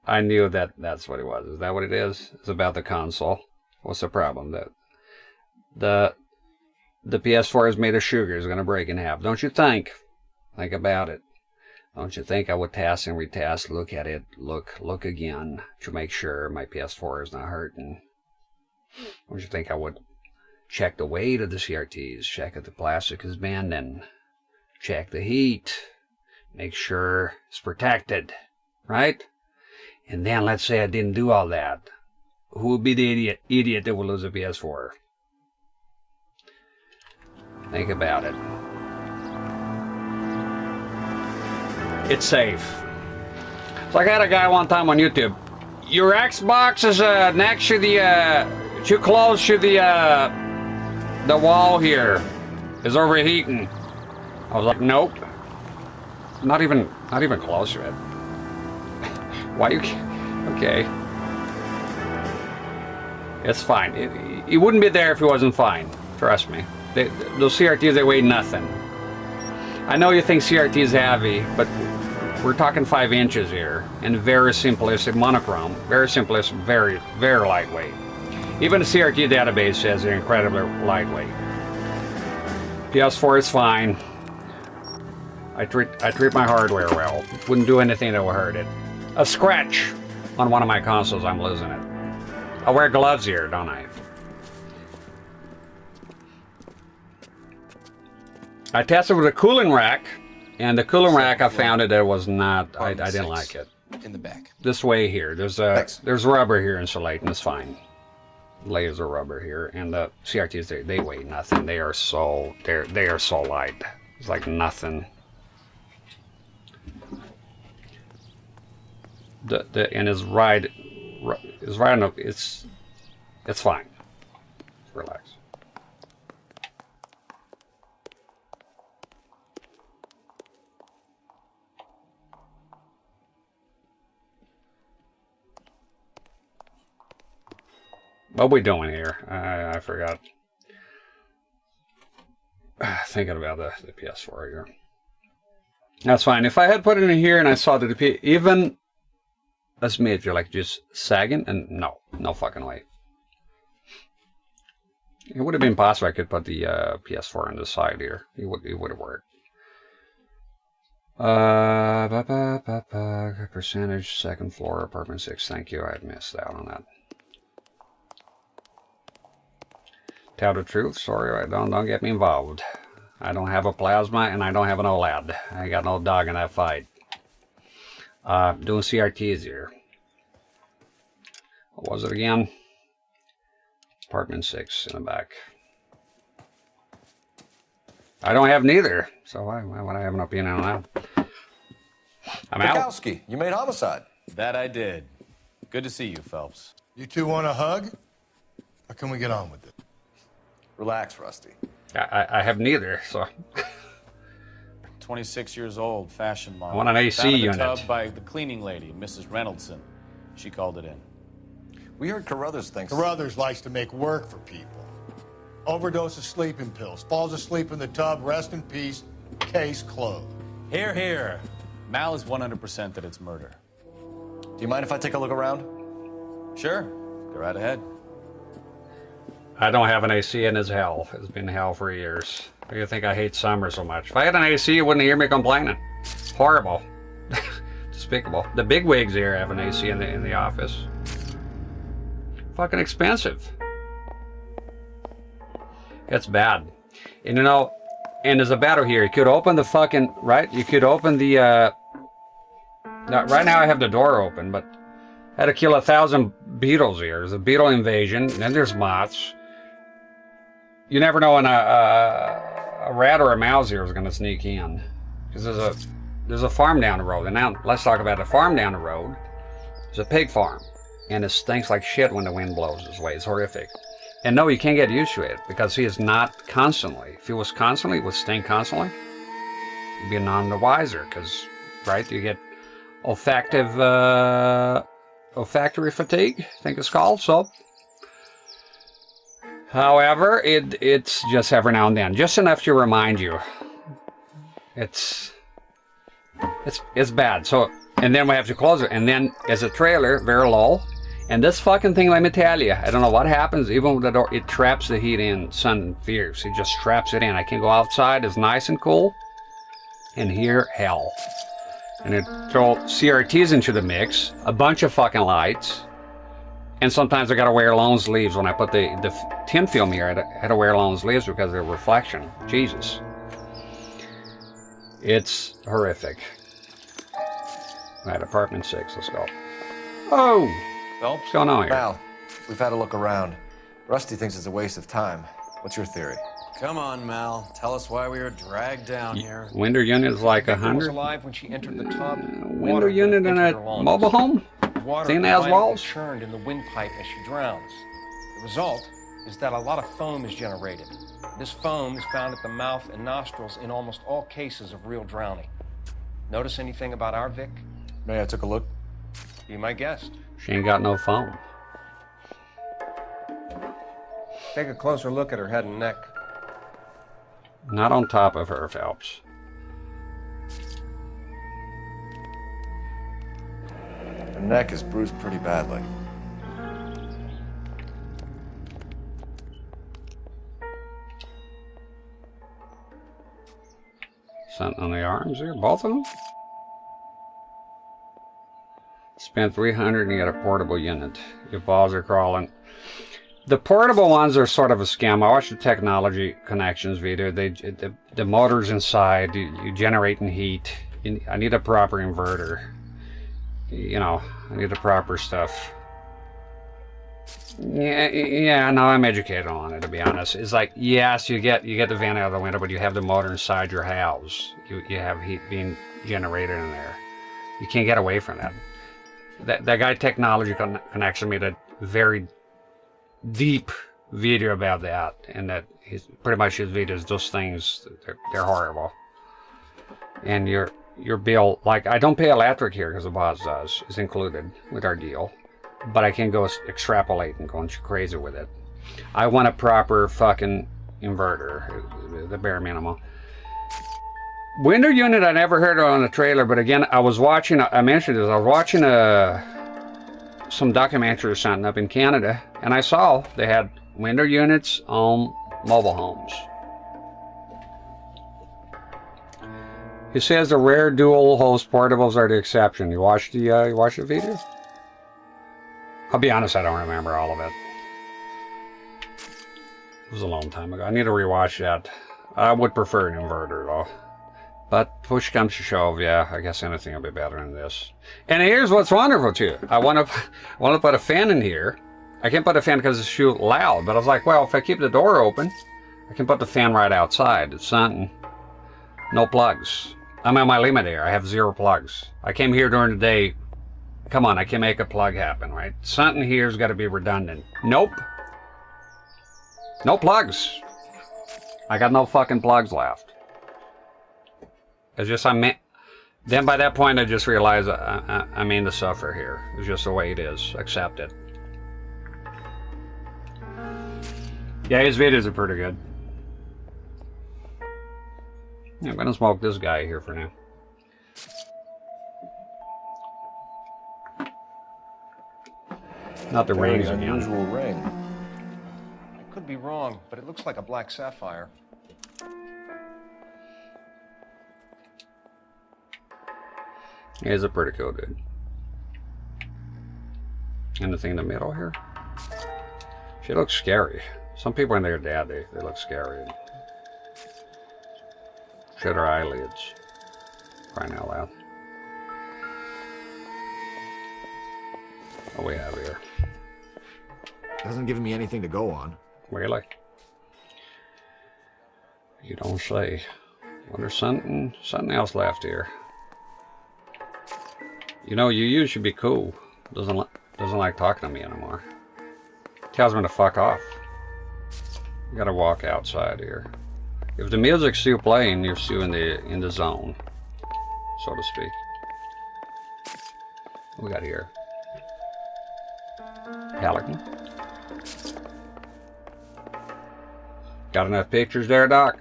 Speaker 1: that that's what it was. Is that what it is? It's about the console. What's the problem? The PS4 is made of sugar. It's going to break in half. Don't you think? Think about it. Don't you think I would task and retest, look at it, look again to make sure my PS4 is not hurting? Don't you think I would check the weight of the CRTs, check if the plastic is bending, check the heat, make sure it's protected, right? And then let's say I didn't do all that. Who would be the idiot that would lose a PS4? Think about it. It's safe. So I got a guy one time on YouTube. Your Xbox is next to the too close to the wall here. Is overheating. I was like, nope. Not even close to it. Why you? Okay. It's fine. It wouldn't be there if it wasn't fine. Trust me. Those CRTs, they weigh nothing. I know you think CRT is heavy, but we're talking 5 inches here, and very simplistic monochrome, very simplistic, very, very lightweight. Even the CRT database says they're incredibly lightweight. PS4 is fine. I treat my hardware well. Wouldn't do anything that would hurt it. A scratch on one of my consoles, I'm losing it. I wear gloves here, don't I? I tested with a cooling rack, and the cooling rack I found that it was not. I didn't like it.
Speaker 11: In the back.
Speaker 1: This way here, there's rubber here insulating. It's fine. layers of rubber here, and the CRTs they weigh nothing. They are so light. It's like nothing. And it's right enough. It's fine. Relax. What are we doing here? I forgot. Thinking about the PS4 here. That's fine. If I had put it in here and I saw that the even a smidge, you're like just sagging, and no fucking way. It would have been possible I could put the PS4 on the side here. It would have worked. Percentage, second floor, apartment 6. Thank you. I missed out on that. Tell the truth. Sorry, don't get me involved. I don't have a plasma and I don't have an OLED. I got no dog in that fight. Doing CRTs here. What was it again? Apartment 6 in the back. I don't have neither, so why would I have an opinion on that? I'm out.
Speaker 11: Bukowski, you made homicide.
Speaker 3: That I did. Good to see you, Phelps.
Speaker 2: You two want a hug? Or can we get on with it?
Speaker 11: Relax, Rusty.
Speaker 1: I have neither, so.
Speaker 3: 26 years old, fashion model.
Speaker 1: I want an AC
Speaker 3: Found in the
Speaker 1: unit.
Speaker 3: tub by the cleaning lady, Mrs. Reynoldson. She called it in.
Speaker 11: We heard Carruthers thinks...
Speaker 2: Carruthers likes to make work for people. Overdose of sleeping pills. Falls asleep in the tub. Rest in peace. Case closed.
Speaker 3: Here, here. Mal is 100% that it's murder.
Speaker 11: Do you mind if I take a look around?
Speaker 3: Sure. Go right ahead.
Speaker 1: I don't have an AC and it's hell. It's been hell for years. Why do you think I hate summer so much? If I had an AC, you wouldn't hear me complaining. Horrible. Despicable. The big wigs here have an AC in the office. Fucking expensive. It's bad. And you know, and there's a battle here. You could open the fucking, right? You could open the, right now I have the door open, but I had to kill 1,000 beetles here. There's a beetle invasion, and then there's moths. You never know when a rat or a mouse here is going to sneak in. Because there's a farm down the road. And now let's talk about the farm down the road. There's a pig farm. And it stinks like shit when the wind blows this way. It's horrific. And no, you can't get used to it because he is not constantly. If he was constantly, it would stink constantly. You'd be none the wiser because, right, you get olfactory fatigue, I think it's called. So, however, it's just every now and then, just enough to remind you. It's bad. So, and then we have to close it. And then as a trailer, very low. And this fucking thing, let me tell you, I don't know what happens, even with the door, it traps the heat in, sun fierce. It just traps it in. I can go outside, it's nice and cool. And here, hell. And it throw CRTs into the mix, a bunch of fucking lights. And sometimes I gotta wear long sleeves when I put the tin film here. I had to wear long sleeves because of the reflection. Jesus. It's horrific. All right, apartment 6, let's go. Oh!
Speaker 3: Phelps?
Speaker 1: What's going on here?
Speaker 11: Mal, we've had a look around. Rusty thinks it's a waste of time. What's your theory?
Speaker 3: Come on, Mal. Tell us why we were dragged down here.
Speaker 1: Window unit is like 100.
Speaker 19: Was alive when she entered the tub.
Speaker 1: Window unit in a mobile home?
Speaker 19: Water
Speaker 1: Thin as walls?
Speaker 19: churned in the windpipe as she drowns. The result is that a lot of foam is generated. This foam is found at the mouth and nostrils in almost all cases of real drowning. Notice anything about our Vic?
Speaker 11: May I took a look?
Speaker 19: Be my guest.
Speaker 1: She ain't got no phone.
Speaker 19: Take a closer look at her head and neck.
Speaker 1: Not on top of her, Phelps.
Speaker 11: Her neck is bruised pretty badly.
Speaker 1: Something on the arms here, both of them? Spent 300 and you get a portable unit. Your balls are crawling. The portable ones are sort of a scam. I watched the technology connections video. The motor's inside. You generating heat. I need a proper inverter. You know, I need the proper stuff. Yeah, no, I'm educated on it, to be honest. It's like, yes, you get the vent out of the window, but you have the motor inside your house. You have heat being generated in there. You can't get away from that. That guy Technology Connection made a very deep video about that, and that pretty much his videos, those things, they're horrible. And your bill, like, I don't pay electric here because the boss does. It's included with our deal. But I can go extrapolate and go crazy with it. I want a proper fucking inverter, the bare minimum. Window unit I never heard of on the trailer, but again, I was watching, I mentioned this, I was watching some documentary or something up in Canada, and I saw they had window units on mobile homes. He says the rare dual host portables are the exception. You watched the video? I'll be honest, I don't remember all of it. It was a long time ago. I need to rewatch that. I would prefer an inverter though. But push comes to shove, yeah, I guess anything will be better than this. And here's what's wonderful too. I want to put a fan in here. I can't put a fan because it's too loud, but I was like, well, if I keep the door open, I can put the fan right outside. It's something. No plugs. I'm at my limit here. I have 0 plugs. I came here during the day. Come on, I can make a plug happen, right? Something here's got to be redundant. Nope. No plugs. I got no fucking plugs left. It's just then by that point I just realized I mean to suffer here. It's just the way it is. Accept it. Yeah, his videos are pretty good. Yeah, I'm gonna smoke this guy here for now. Not the rings again.
Speaker 5: Unusual ring.
Speaker 19: I could be wrong, but it looks like a black sapphire.
Speaker 1: He's a pretty cool dude. And the thing in the middle here? She looks scary. Some people in there, Dad, they look scary. Shut her eyelids. Crying out loud. What we have here?
Speaker 11: Hasn't given me anything to go on.
Speaker 1: Really? You don't say. Well, there's something else left here. You know, you should be cool. Doesn't like talking to me anymore. Tells me to fuck off. You gotta walk outside here. If the music's still playing, you're still in the zone, so to speak. What we got here? Pelican. Got enough pictures there, Doc?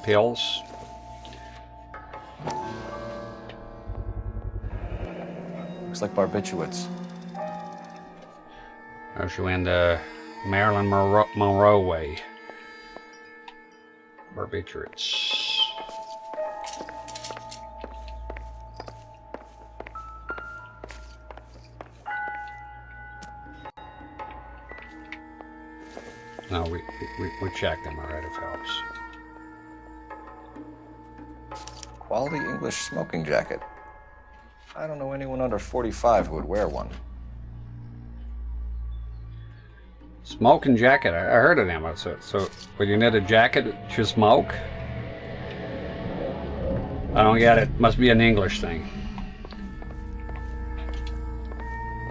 Speaker 1: Pills.
Speaker 5: Looks like barbiturates.
Speaker 1: Oh, she went Marilyn Monroe way. Barbiturates. No, we checked them already, Phelps.
Speaker 5: Quality English smoking jacket. I don't know anyone under 45 who would wear one.
Speaker 1: Smoking jacket. I heard of them. So when you need a jacket to smoke? I don't get it. Must be an English thing.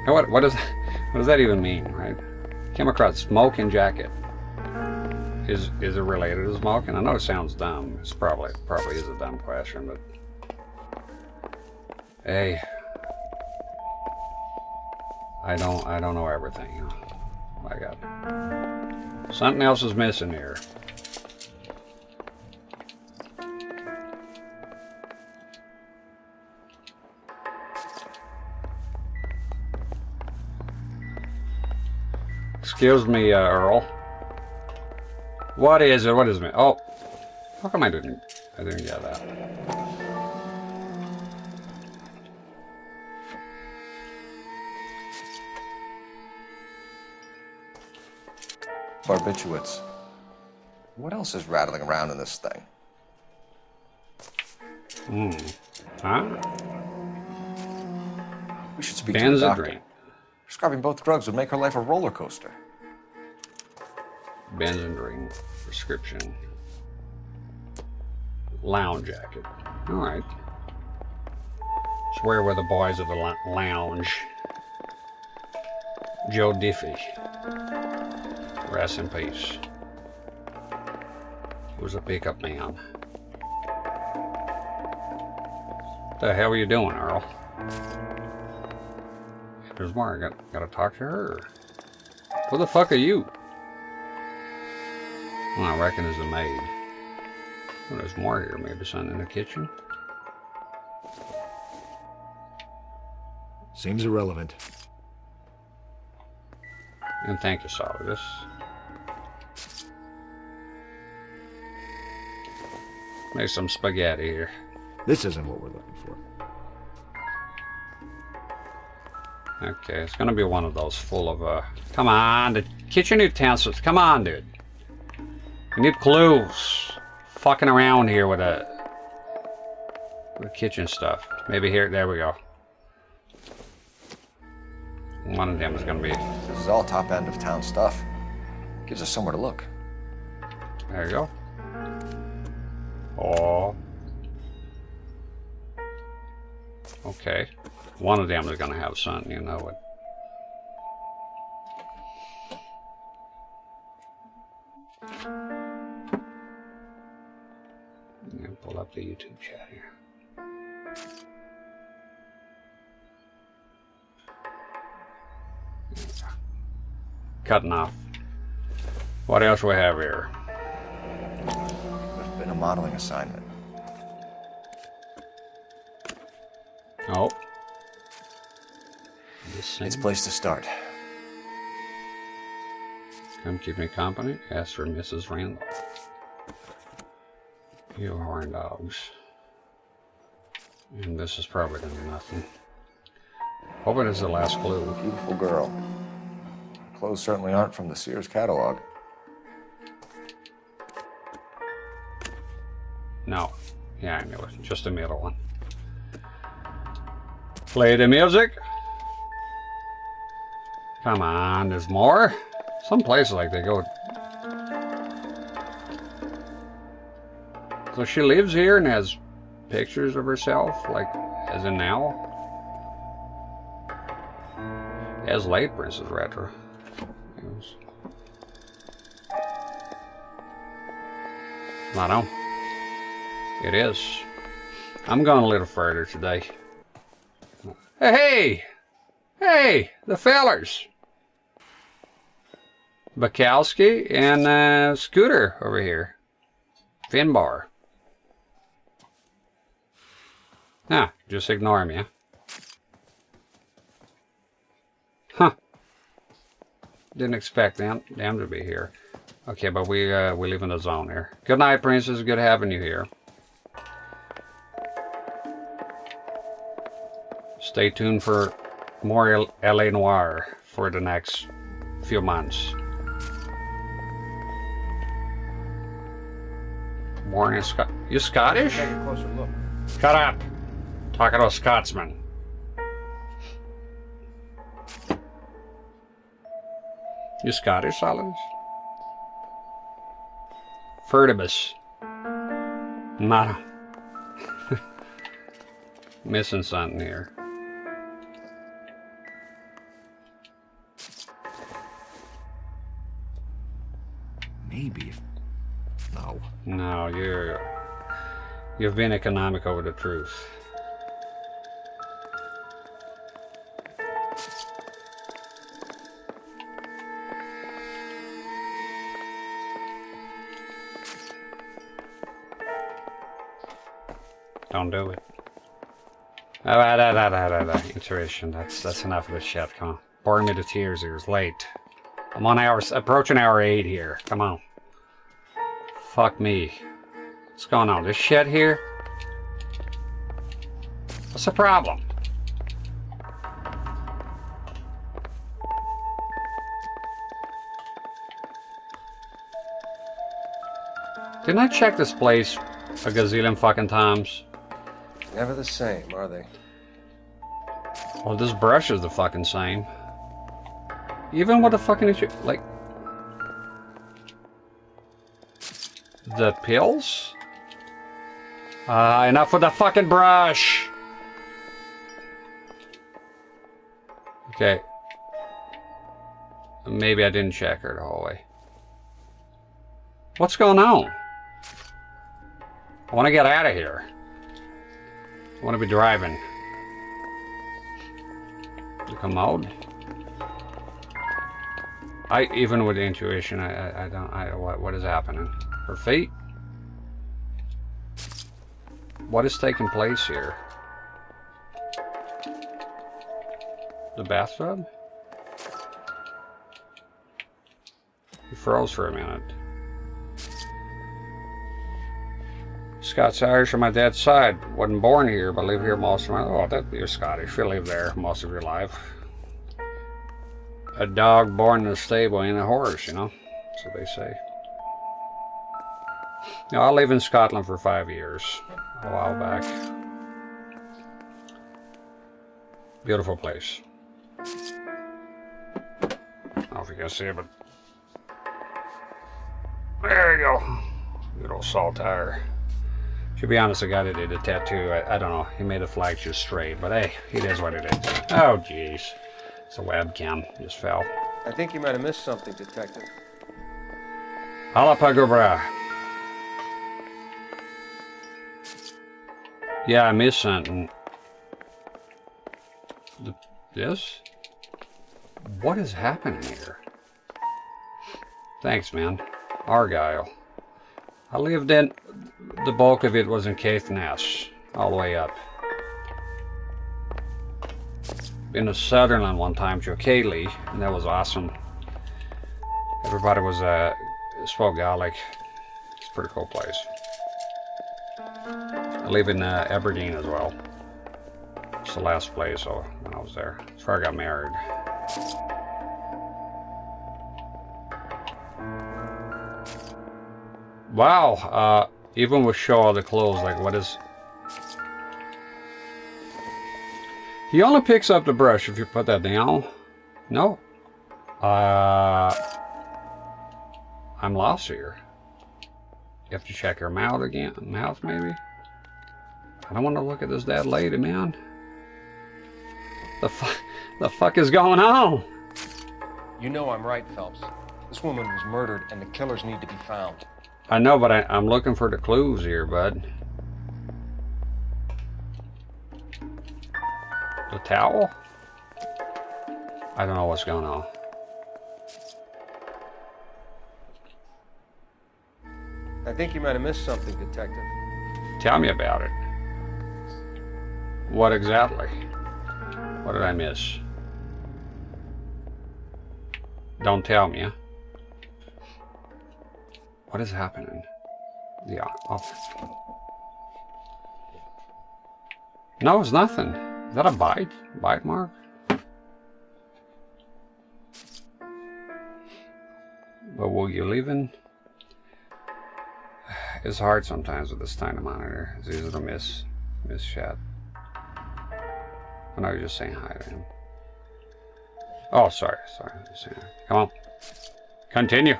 Speaker 1: What does that even mean, right? Came across smoking jacket. Is it related to smoking? I know it sounds dumb. It's probably is a dumb question, but hey, I don't know everything. My God, something else is missing here. Excuse me, Earl. What is it? What is it? Oh, how come I didn't get that?
Speaker 5: Barbiturates. What else is rattling around in this thing?
Speaker 1: Huh?
Speaker 5: We should speak to the doctor.
Speaker 1: Benzodrine.
Speaker 5: There's Prescribing both drugs would make her life a roller coaster.
Speaker 1: Benzendring prescription. Lounge jacket. Alright. Swear we're the boys of the lounge. Joe Diffie. Rest in peace. He was a pickup man. What the hell are you doing, Earl? There's more. I gotta talk to her. Who the fuck are you? Well, I reckon it's a maid. Well, there's more here. Maybe something in the kitchen.
Speaker 4: Seems irrelevant.
Speaker 1: And thank you, Solidus. Make some spaghetti here.
Speaker 4: This isn't what we're looking for.
Speaker 1: Okay, it's gonna be one of those full of, come on, the kitchen utensils. Come on, dude. We need clues. Fucking around here with the kitchen stuff. Maybe here, there we go. One of them is gonna be.
Speaker 5: This is all top end of town stuff. Gives us somewhere to look.
Speaker 1: There you go. Oh. Okay. One of them is gonna have something, you know it. And pull up the YouTube chat here. Cutting off. What else we have here?
Speaker 5: There's been a modeling assignment.
Speaker 1: Oh.
Speaker 5: It's a place to start.
Speaker 1: Come keep me company. Ask for Mrs. Randall. You horn dogs. And this is probably gonna be nothing. Hoping it's the last clue.
Speaker 5: Beautiful girl. Clothes certainly aren't from the Sears catalog.
Speaker 1: No. Yeah, I knew it. Just the middle one. Play the music. Come on, there's more. Some places like they go. So she lives here and has pictures of herself, like as in now. As late Princess Retro. Yes. I know. It is. I'm going a little further today. Hey! Hey! The fellers! Bukowski and Scooter over here. Finbar. Ah, just ignore me, huh? Huh. Didn't expect them to be here. Okay, but we live in the zone here. Good night, Princess. Good having you here. Stay tuned for more LA Noire for the next few months. Born in Scott. You Scottish?
Speaker 19: Take a closer look.
Speaker 1: Shut up. Talking to a Scotsman. You Scottish, Solidus? Furtibus. Not. Missing something here.
Speaker 4: Maybe. No.
Speaker 1: No, you've been economic over the truth. Don't do it. Intuition. That's enough of this shit. Come on. Boring me to tears here. It's late. I'm on approaching hour 8 here. Come on. Fuck me. What's going on? This shit here? What's the problem? Didn't I check this place a gazillion fucking times?
Speaker 5: Never the same, are they?
Speaker 1: Well, this brush is the fucking same. Even with the fucking issue, like the pills. Enough with the fucking brush. Okay. Maybe I didn't check her the whole way. What's going on? I want to get out of here. I want to be driving. The commode. Even with intuition, I don't. What is happening? Her feet. What is taking place here? The bathtub? He froze for a minute. Scots Irish on my dad's side. Wasn't born here, but live here most of my life. Oh, you're Scottish. You live there most of your life. A dog born in a stable ain't a horse, you know? That's what they say. Now, I lived in Scotland for 5 years. A while back. Beautiful place. I don't know if you can see it, but there you go. Good old saltire. To be honest, the guy that did the tattoo, I don't know. He made the flag just straight, but hey, it is what it is. Oh, jeez. It's a webcam. Just fell.
Speaker 19: I think you might have missed something, Detective.
Speaker 1: Halapagobra. Yeah, I missed something. This? What is happening here? Thanks, man. Argyle. I lived in... The bulk of it was in Caithness. All the way up. Been to Sutherland one time to Cayley, and that was awesome. Everybody was spoke Gaelic. It's a pretty cool place. I live in Aberdeen as well. It's the last place when I was there. That's where I got married. Wow, even with show all the clothes, like what is... He only picks up the brush if you put that down. No. I'm lost here. You have to check her mouth again. Mouth, maybe? I don't want to look at this dead lady, man. The fuck is going on?
Speaker 19: You know I'm right, Phelps. This woman was murdered and the killers need to be found.
Speaker 1: I know, but I'm looking for the clues here, bud. The towel? I don't know what's going on.
Speaker 19: I think you might have missed something, Detective.
Speaker 1: Tell me about it. What exactly? What did I miss? Don't tell me, huh? What is happening? Yeah. Oh. No, it's nothing. Is that a bite? Bite mark? But will you leave in? It's hard sometimes with this tiny monitor. It's easy to miss chat. I know you're just saying hi to him. Oh, sorry. Just saying hi. Come on. Continue.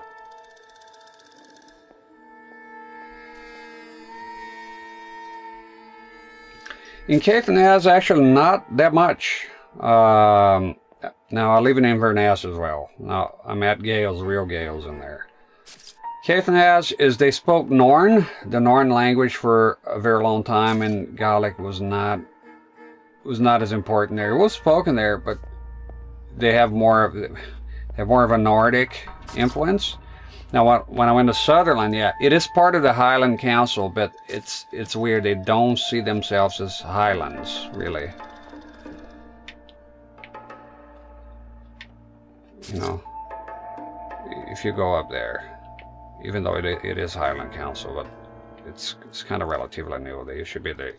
Speaker 1: In Caithness, actually not that much. Now, I live in Inverness as well. Now, I'm at Gales, real Gales in there. Caithness is, they spoke Norn, the Norn language, for a very long time, and Gaelic was not as important there. It was spoken there, but they have more of a Nordic influence. Now, when I went to Sutherland, yeah, it is part of the Highland Council, but it's weird. They don't see themselves as Highlands, really. You know, if you go up there, even though it is Highland Council, but it's kind of relatively new. They should be there.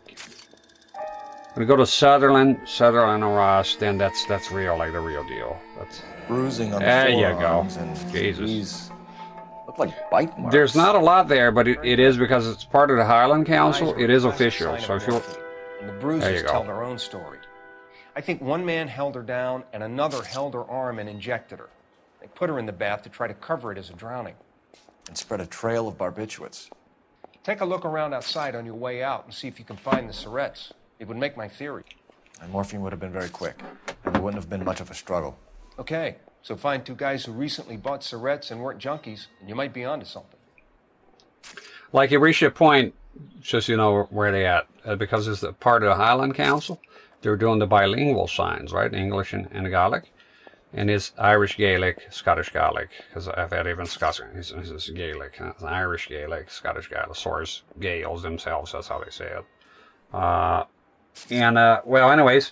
Speaker 1: When we go to Sutherland and Ross, then that's real, like the real deal. That's
Speaker 5: bruising on the
Speaker 1: there you go.
Speaker 5: And
Speaker 1: Jesus.
Speaker 5: Look like bite marks.
Speaker 1: There's not a lot there, but it is because it's part of the Highland Council. It is official. So if you
Speaker 19: and the bruises tell their own story. I think one man held her down and another held her arm and injected her. They put her in the bath to try to cover it as a drowning.
Speaker 5: And spread a trail of barbiturates.
Speaker 19: Take a look around outside on your way out and see if you can find the Syrettes. It would make my theory.
Speaker 5: And morphine would have been very quick, and there wouldn't have been much of a struggle.
Speaker 19: Okay, so find 2 guys who recently bought Syrettes and weren't junkies, and you might be onto something.
Speaker 1: Like, you reach a point, just you know where they at. Because it's a part of the Highland Council, they're doing the bilingual signs, right? English and Gaelic. And it's Irish Gaelic, Scottish Gaelic, because I've had even Scots, it's Gaelic, it's Irish Gaelic, Scottish Gaelic, source Gaels themselves, that's how they say it. Well, anyways,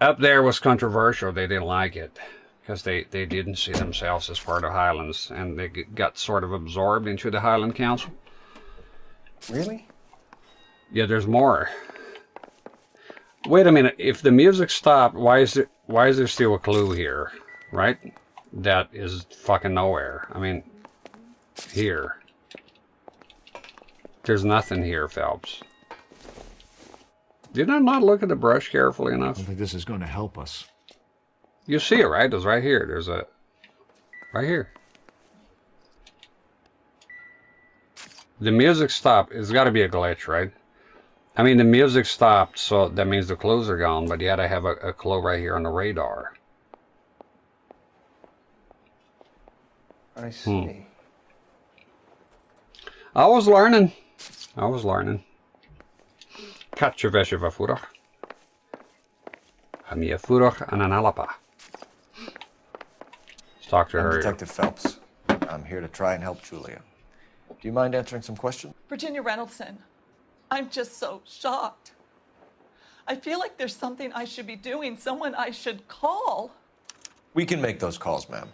Speaker 1: up there was controversial. They didn't like it because they didn't see themselves as part of Highlands, and they got sort of absorbed into the Highland Council.
Speaker 19: Really?
Speaker 1: Yeah, there's more. Wait a minute. If the music stopped, why is there still a clue here, right? That is fucking nowhere. I mean, here. There's nothing here, Phelps. Did I not look at the brush carefully enough?
Speaker 4: I don't think this is going to help us.
Speaker 1: You see it, right? It's right here. There's a... right here. The music stopped. It's got to be a glitch, right? I mean, the music stopped, so that means the clues are gone, but you had to have a clue right here on the radar.
Speaker 19: I see.
Speaker 1: I was learning. I was learning. Katje wäsche var vorig. Ga meer vorig aan een alapa. Let's talk to
Speaker 5: I'm
Speaker 1: her.
Speaker 5: Detective Phelps. I'm here to try and help Julia. Do you mind answering some questions?
Speaker 12: Virginia Reynoldson, I'm just so shocked. I feel like there's something I should be doing, someone I should call.
Speaker 5: We can make those calls, ma'am.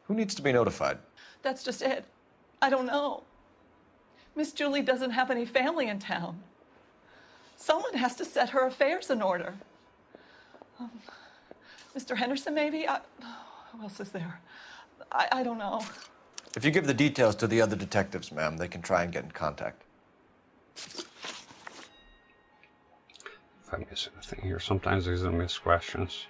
Speaker 5: Who needs to be notified?
Speaker 12: That's just it. I don't know. Miss Julie doesn't have any family in town. Someone has to set her affairs in order. Mr. Henderson, maybe? Who else is there? I don't know.
Speaker 5: If you give the details to the other detectives, ma'am, they can try and get in contact.
Speaker 1: If I miss anything here, sometimes these are missed questions.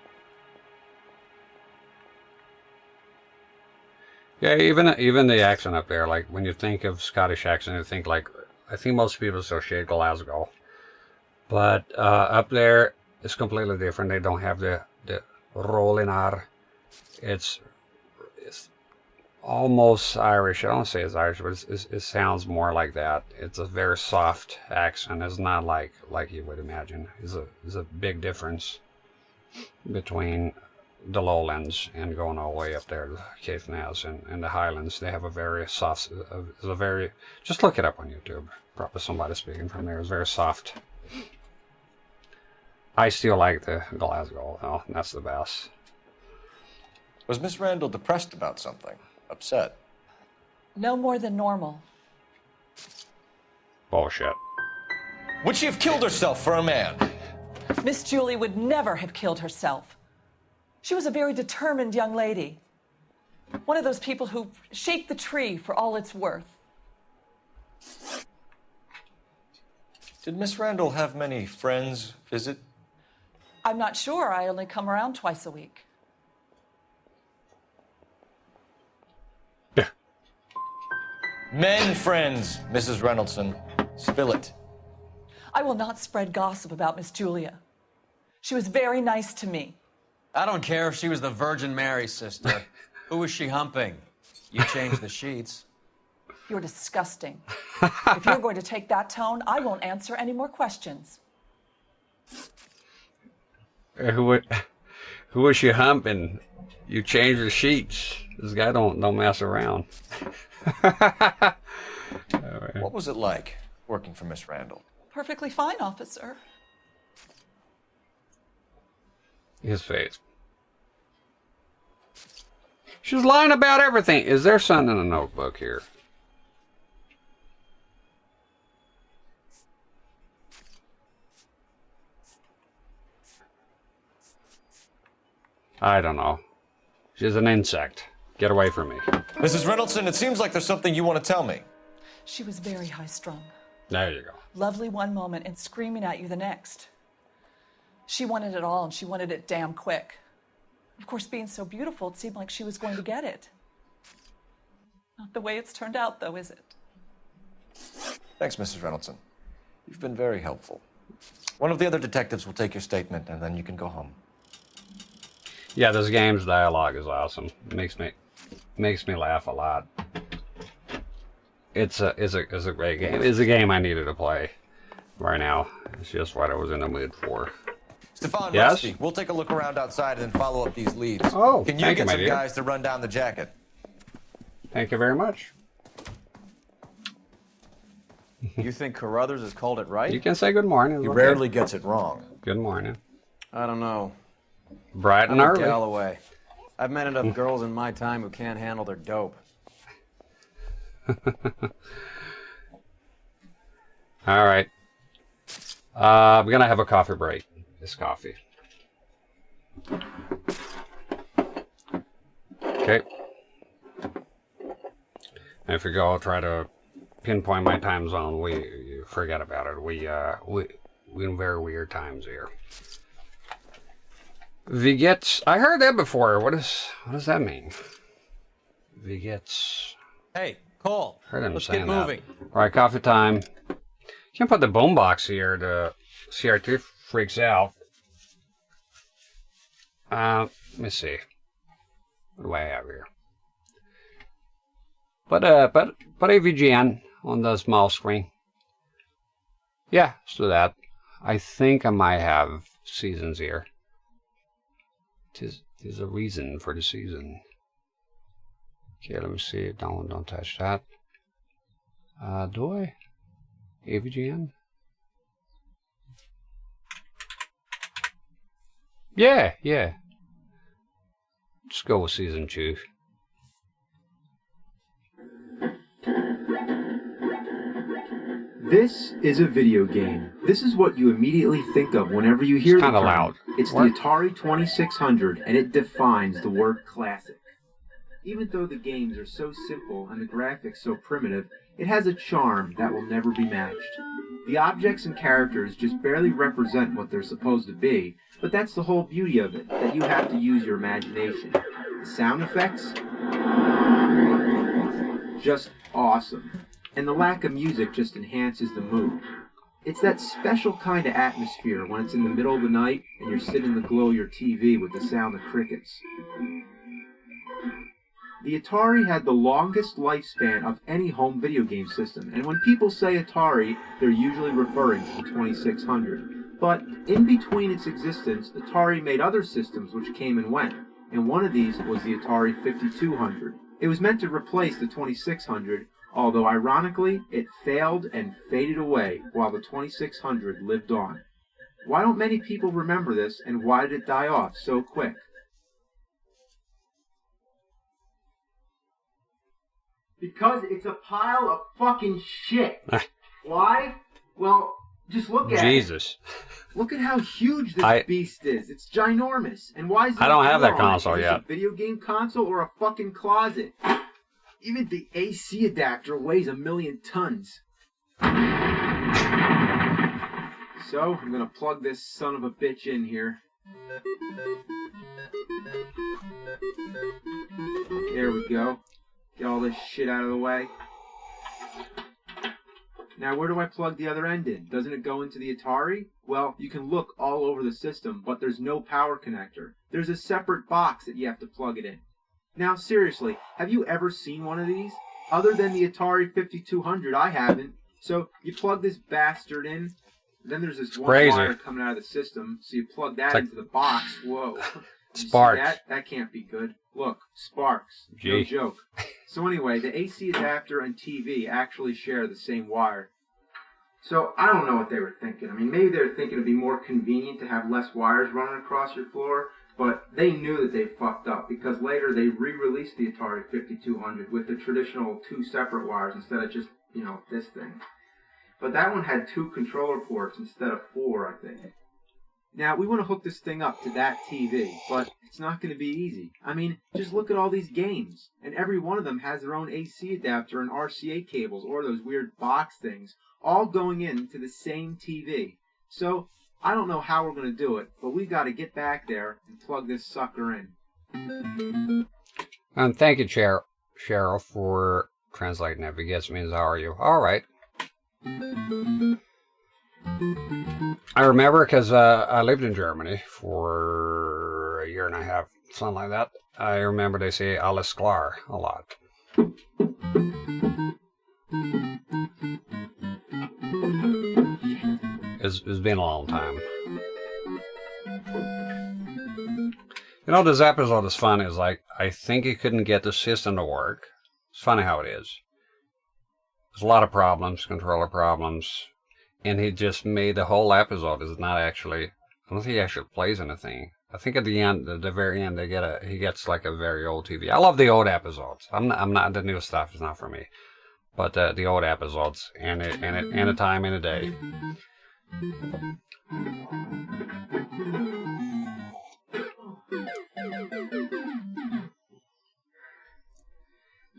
Speaker 1: Yeah, even the accent up there, like when you think of Scottish accent, you think like, I think most people associate Glasgow. But up there, it's completely different. They don't have the rolling R. It's almost Irish. I don't say it's Irish, but it sounds more like that. It's a very soft accent. It's not like you would imagine. There's a big difference between the lowlands and going all the way up there to Caithness and the Highlands. They have a very soft, just look it up on YouTube. Probably somebody speaking from there. It's very soft. I still like the Glasgow. Oh, that's the best.
Speaker 5: Was Miss Randall depressed about something? Upset?
Speaker 12: No more than normal.
Speaker 1: Bullshit.
Speaker 11: Would she have killed herself for a man?
Speaker 12: Miss Julie would never have killed herself. She was a very determined young lady. One of those people who shake the tree for all it's worth.
Speaker 5: Did Miss Randall have many friends visit?
Speaker 12: I'm not sure. I only come around twice a week.
Speaker 5: Men friends, Mrs. Reynoldson. Spill it.
Speaker 12: I will not spread gossip about Miss Julia. She was very nice to me.
Speaker 3: I don't care if she was the Virgin Mary sister. Who was she humping? You changed the sheets.
Speaker 12: You're disgusting. If you're going to take that tone, I won't answer any more questions.
Speaker 1: Who was she humping? You changed the sheets. This guy don't mess around.
Speaker 5: What was it like working for Miss Randall?
Speaker 12: Perfectly fine, officer.
Speaker 1: His face. She's lying about everything. Is there something in a notebook here? I don't know. She's an insect. Get away from me.
Speaker 11: Mrs. Reynoldson, it seems like there's something you want to tell me.
Speaker 12: She was very high-strung.
Speaker 1: There you go.
Speaker 12: Lovely one moment and screaming at you the next. She wanted it all, and she wanted it damn quick. Of course, being so beautiful, it seemed like she was going to get it. Not the way it's turned out, though, is it?
Speaker 5: Thanks, Mrs. Reynoldson. You've been very helpful. One of the other detectives will take your statement, and then you can go home.
Speaker 1: Yeah, this game's dialogue is awesome. It makes me laugh a lot. It's a great game. It's a game I needed to play right now. It's just what I was in the mood for.
Speaker 11: Stefan,
Speaker 1: yes?
Speaker 11: Rusty, we'll take a look around outside and then follow up these leads.
Speaker 1: Oh,
Speaker 11: can you
Speaker 1: thank
Speaker 11: get
Speaker 1: you, my
Speaker 11: some
Speaker 1: dear.
Speaker 11: guys to run down the jacket?
Speaker 1: Thank you very much.
Speaker 3: You think Carruthers has called it right?
Speaker 1: You can say good morning.
Speaker 5: He
Speaker 1: Okay.
Speaker 5: rarely gets it wrong.
Speaker 1: Good morning.
Speaker 3: I don't know.
Speaker 1: Bright and
Speaker 3: I'm
Speaker 1: early.
Speaker 3: Galloway. I've met enough girls in my time who can't handle their dope.
Speaker 1: All right. I'm gonna have a coffee break. This coffee. Okay. And if you go, I'll try to pinpoint my time zone. We forget about it. We in very weird times here. Vigets. I heard that before. What does that mean? Vigets.
Speaker 3: Hey, Cole.
Speaker 1: Heard him
Speaker 3: Let's
Speaker 1: saying
Speaker 3: get moving.
Speaker 1: that. All right, coffee time. Can't put the boombox here. The CRT freaks out. Let me see. What do I have here? Put a VGN on the small screen. Yeah, let's do that. I think I might have seasons here. There's a reason for the season. Okay, let me see. Don't touch that. Do I? AVGN? Yeah. Let's go with season 2.
Speaker 13: This is a video game. This is what you immediately think of whenever you hear
Speaker 1: It's
Speaker 13: the
Speaker 1: kinda
Speaker 13: term.
Speaker 1: loud.
Speaker 13: It's
Speaker 1: What?
Speaker 13: the Atari 2600, and it defines the word classic. Even though the games are so simple and the graphics so primitive, it has a charm that will never be matched. The objects and characters just barely represent what they're supposed to be, but that's the whole beauty of it, that you have to use your imagination. The sound effects? Just awesome. And the lack of music just enhances the mood. It's that special kind of atmosphere when it's in the middle of the night and you're sitting in the glow of your TV with the sound of crickets. The Atari had the longest lifespan of any home video game system, and when people say Atari, they're usually referring to the 2600. But in between its existence, Atari made other systems which came and went, and one of these was the Atari 5200. It was meant to replace the 2600, although ironically, it failed and faded away while the 2600 lived on. Why don't many people remember this, and why did it die off so quick? Because it's a pile of fucking shit. Why? Well, just look at
Speaker 1: Jesus.
Speaker 13: it. Look at how huge this beast is. It's ginormous. And why is there
Speaker 1: I don't
Speaker 13: a
Speaker 1: have
Speaker 13: door
Speaker 1: that
Speaker 13: on it?
Speaker 1: console
Speaker 13: Is this
Speaker 1: yet.
Speaker 13: a video game console or a fucking closet? Even the AC adapter weighs 1,000,000 tons. So, I'm gonna plug this son of a bitch in here. There we go. Get all this shit out of the way. Now, where do I plug the other end in? Doesn't it go into the Atari? Well, you can look all over the system, but there's no power connector. There's a separate box that you have to plug it in. Now, seriously, have you ever seen one of these? Other than the Atari 5200, I haven't. So, you plug this bastard in, then there's this one
Speaker 1: crazy.
Speaker 13: wire coming out of the system, so you plug that
Speaker 1: It's like-
Speaker 13: into the box. Whoa. You see
Speaker 1: Sparks.
Speaker 13: that can't be good. Look, sparks. No
Speaker 1: Gee.
Speaker 13: joke. So anyway, the AC adapter and TV actually share the same wire. So I don't know what they were thinking. I mean, maybe they were thinking it'd be more convenient to have less wires running across your floor, but they knew that they fucked up because later they re-released the Atari 5200 with the traditional 2 separate wires instead of just, this thing. But that one had 2 controller ports instead of 4, I think. Now, we want to hook this thing up to that TV, but it's not going to be easy. I mean, just look at all these games, and every one of them has their own AC adapter and RCA cables, or those weird box things, all going into the same TV. So, I don't know how we're going to do it, but we've got to get back there and plug this sucker in.
Speaker 1: And thank you, Cheryl, for translating that. Because it means how are you? All right. I remember because I lived in Germany for a year and a half, something like that. I remember they say alles klar a lot. It's been a long time. You know, this episode is fun. Is like, I think he couldn't get the system to work. It's funny how it is. There's a lot of problems, controller problems. And he just made the whole episode is not actually, I don't think he actually plays anything. I think at the end, at the very end, he gets like a very old TV. I love the old episodes. I'm not the new stuff is not for me. But the old episodes and a time and a day.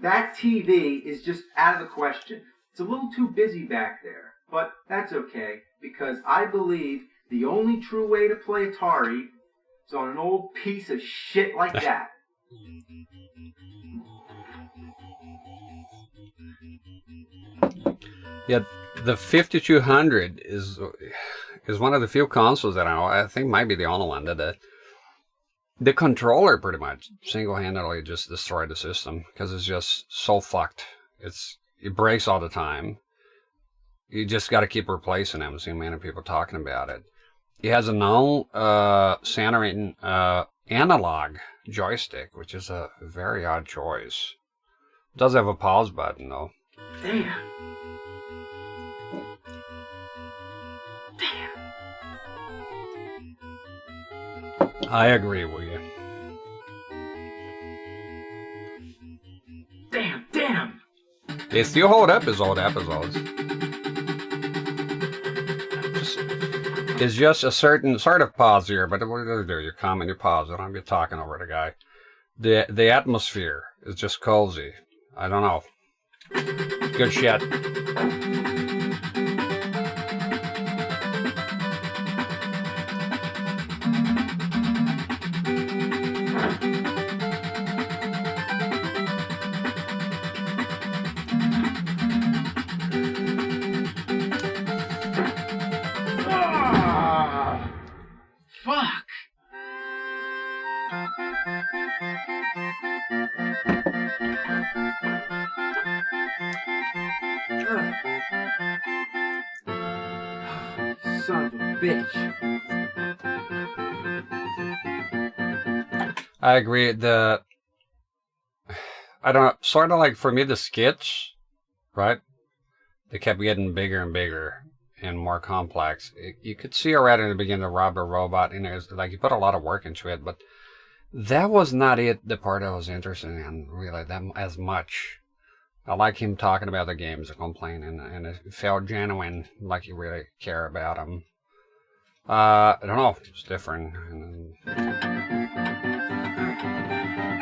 Speaker 13: That TV is just out of the question. It's a little too busy back there, but that's okay, because I believe the only true way to play Atari is on an old piece of shit like that.
Speaker 1: Yeah, the 5200 is one of the few consoles that I know. I think might be the only one that the controller pretty much single-handedly just destroyed the system because it's just so fucked. It breaks all the time. You just got to keep replacing them. I've seen many people talking about it. It has a non-centering analog joystick, which is a very odd choice. It does have a pause button though.
Speaker 13: Damn.
Speaker 1: I agree with you.
Speaker 13: Damn.
Speaker 1: They still hold up as old episodes. It's just a certain sort of pause here, but what do you do? You comment, you pause. I don't be talking over the guy. The atmosphere is just cozy. I don't know. Good shit.
Speaker 13: Fuck! Son of a bitch.
Speaker 1: I agree. I don't know, sort of like for me, the skits, right? They kept getting bigger and bigger and more complex. You could see already in the beginning the Robber Robot, and there's like you put a lot of work into it, but that was not the part I was interested in really that as much. I like him talking about the games and complaining, and it felt genuine, like you really care about them. I don't know, it's different.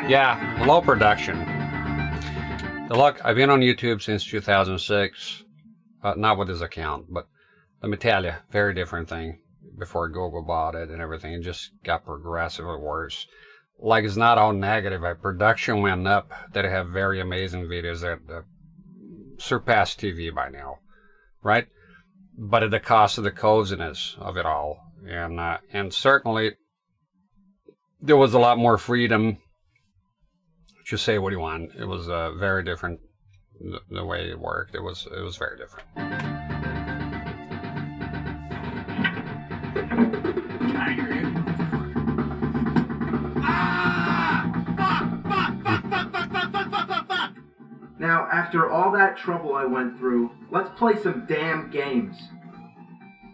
Speaker 1: Yeah, low production. Look, I've been on YouTube since 2006. Not with this account, but let me tell you, very different thing. Before Google bought it and everything, it just got progressively worse. Like, it's not all negative. Production went up. They have very amazing videos that surpass TV by now, right? But at the cost of the coziness of it all. And certainly, there was a lot more freedom to say what you want. It was very different. The way it worked, it was very different.
Speaker 13: Now, after all that trouble I went through, let's play some damn games.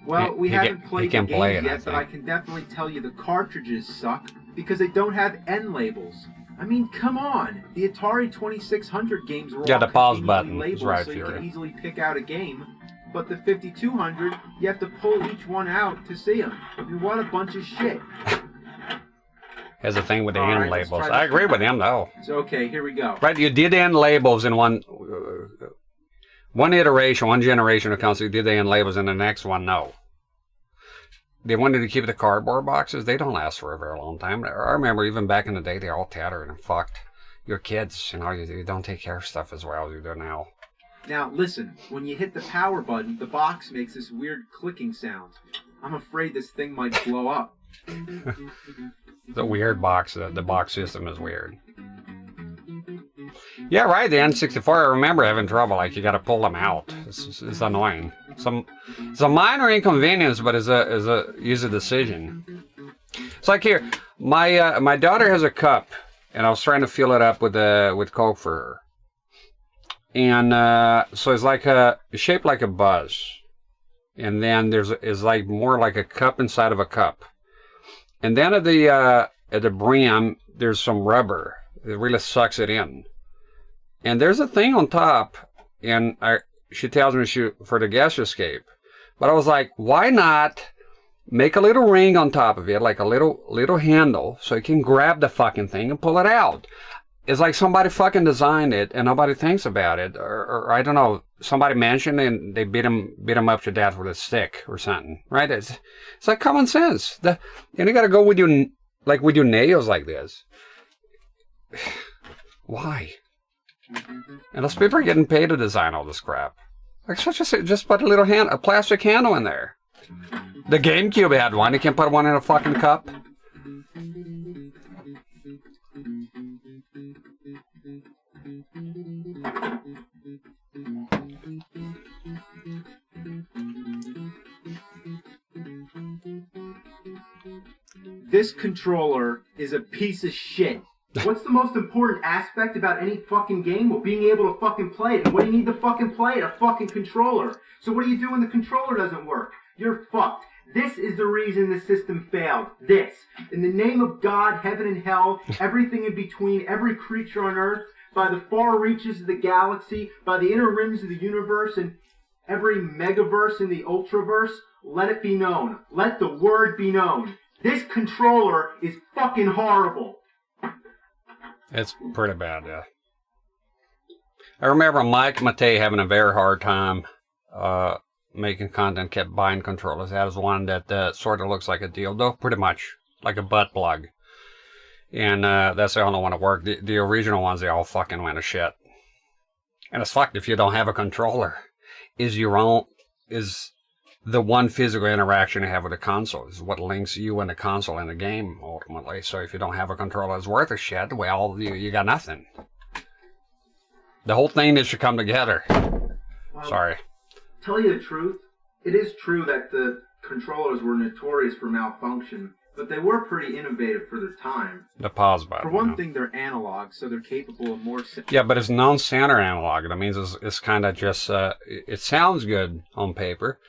Speaker 13: Well, we haven't played the games yet, but I can definitely tell you the cartridges suck because they don't have end labels. I mean, come on. The Atari 2600 games were all
Speaker 1: the pause button
Speaker 13: labeled
Speaker 1: is right
Speaker 13: so you
Speaker 1: here.
Speaker 13: can easily pick out a game. But the 5200, you have to pull each one out to see them. I mean, what a bunch of shit.
Speaker 1: Has a thing with the
Speaker 13: All
Speaker 1: end
Speaker 13: right, let's
Speaker 1: labels.
Speaker 13: try
Speaker 1: I
Speaker 13: this
Speaker 1: agree
Speaker 13: one.
Speaker 1: with him, though.
Speaker 13: So, okay, here we go.
Speaker 1: Right, you did end labels in one iteration, one generation of console. You did the end labels, and the next one, no. they wanted to keep the cardboard boxes. They don't last for a very long time. I remember even back in the day, they're all tattered and fucked. Your kids, you know, you don't take care of stuff as well as you do now.
Speaker 13: Now, listen, when you hit the power button, the box makes this weird clicking sound. I'm afraid this thing might blow up.
Speaker 1: The weird box, the box system is weird. Yeah, right, the N64, I remember having trouble, like you gotta pull them out. It's annoying. It's a minor inconvenience, but it's a user decision. It's like here, my daughter has a cup, and I was trying to fill it up with Coke for her. And so it's like it's shaped like a buzz. And then it's like more like a cup inside of a cup. And then at the brim, there's some rubber. It really sucks it in. And there's a thing on top, and she tells me for the gas escape. But I was like, why not make a little ring on top of it, like a little handle, so you can grab the fucking thing and pull it out. It's like somebody fucking designed it and nobody thinks about it, or I don't know, somebody mentioned it and they beat him up to death with a stick or something, right? It's like common sense. And you gotta go with your nails like this. Why? And those people are getting paid to design all this crap. Like just put a plastic handle in there. The GameCube had one. You can't put one in a fucking cup.
Speaker 13: This controller is a piece of shit. What's the most important aspect about any fucking game? Well, being able to fucking play it. And what do you need to fucking play it? A fucking controller. So what do you do when the controller doesn't work? You're fucked. This is the reason the system failed. This. In the name of God, heaven and hell, everything in between, every creature on earth, by the far reaches of the galaxy, by the inner rims of the universe, and every megaverse in the ultraverse, let it be known. Let the word be known. This controller is fucking horrible.
Speaker 1: It's pretty bad, yeah. I remember Mike Matei having a very hard time making content, kept buying controllers. That is one that sort of looks like a dildo, pretty much like a butt plug. And that's the only one that worked. The original ones, they all fucking went to shit. And it's fucked if you don't have a controller. Is the one physical interaction you have with the console is what links you and the console in the game, ultimately. So if you don't have a controller that's worth a shit, well, you got nothing. The whole thing needs to come together. Sorry.
Speaker 13: Tell you the truth, it is true that the controllers were notorious for malfunction, but they were pretty innovative for their time.
Speaker 1: The pause button.
Speaker 13: For one thing, they're analog, so they're capable of more...
Speaker 1: Yeah, but it's non-center analog. That means it's kind of just... it sounds good on paper,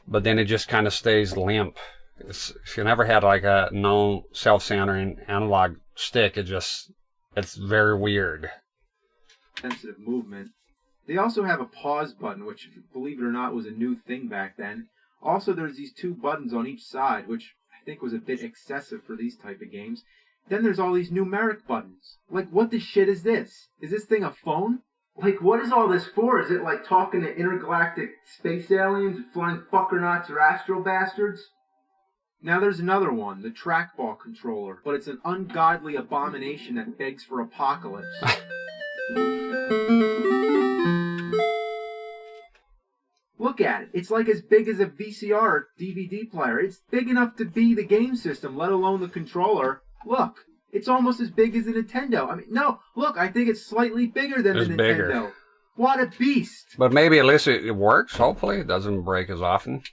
Speaker 1: but then it just kind of stays limp. If you never had like a non-self-centering analog stick, it's very weird.
Speaker 13: Sensitive movement. They also have a pause button, which, believe it or not, was a new thing back then. Also, there's these two buttons on each side, which I think was a bit excessive for these type of games. Then there's all these numeric buttons. Like, what the shit is this? Is this thing a phone? Like, what is all this for? Is it like talking to intergalactic space aliens, flying fuckernauts or astro bastards? Now there's another one, the trackball controller, but it's an ungodly abomination that begs for apocalypse. Look at it. It's like as big as a VCR or DVD player. It's big enough to be the game system, let alone the controller. Look, it's almost as big as a Nintendo. I mean, no, look, I think it's slightly bigger than the Nintendo. Bigger. What a beast.
Speaker 1: But maybe at least it works, hopefully. It doesn't break as often.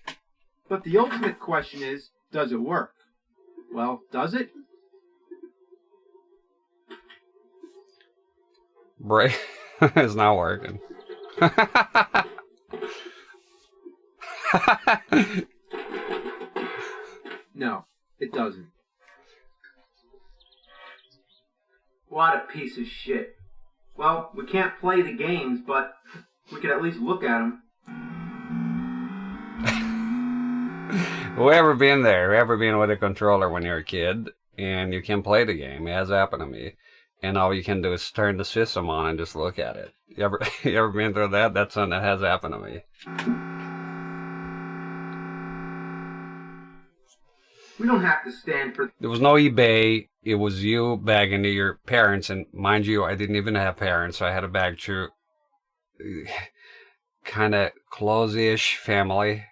Speaker 13: But the ultimate question is, does it work? Well, does it?
Speaker 1: Break. It's not working.
Speaker 13: No, it doesn't. What a piece of shit. Well, we can't play the games, but we could at least look at them.
Speaker 1: Whoever been there, whoever been with a controller when you're a kid, and you can play the game, it has happened to me. And all you can do is turn the system on and just look at it. You ever been through that? That's something that has happened to me.
Speaker 13: We don't have to stand for...
Speaker 1: There was no eBay. It was you bagging to your parents. And mind you, I didn't even have parents. So I had to bag to kind of close-ish family.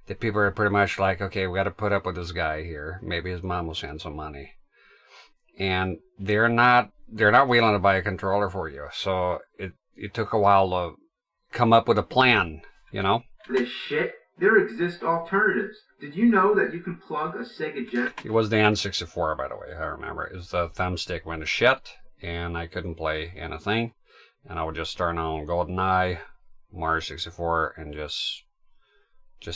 Speaker 1: The people are pretty much like, okay, we got to put up with this guy here. Maybe his mom will send some money. And they're not willing to buy a controller for you. So it took a while to come up with a plan, you know?
Speaker 13: This shit, there exist alternatives. Did you know that you can plug a Sega Gen...
Speaker 1: It was the N64, by the way, I remember. It was the thumbstick went to shit, and I couldn't play anything. And I would just turn on GoldenEye, Mario 64, and just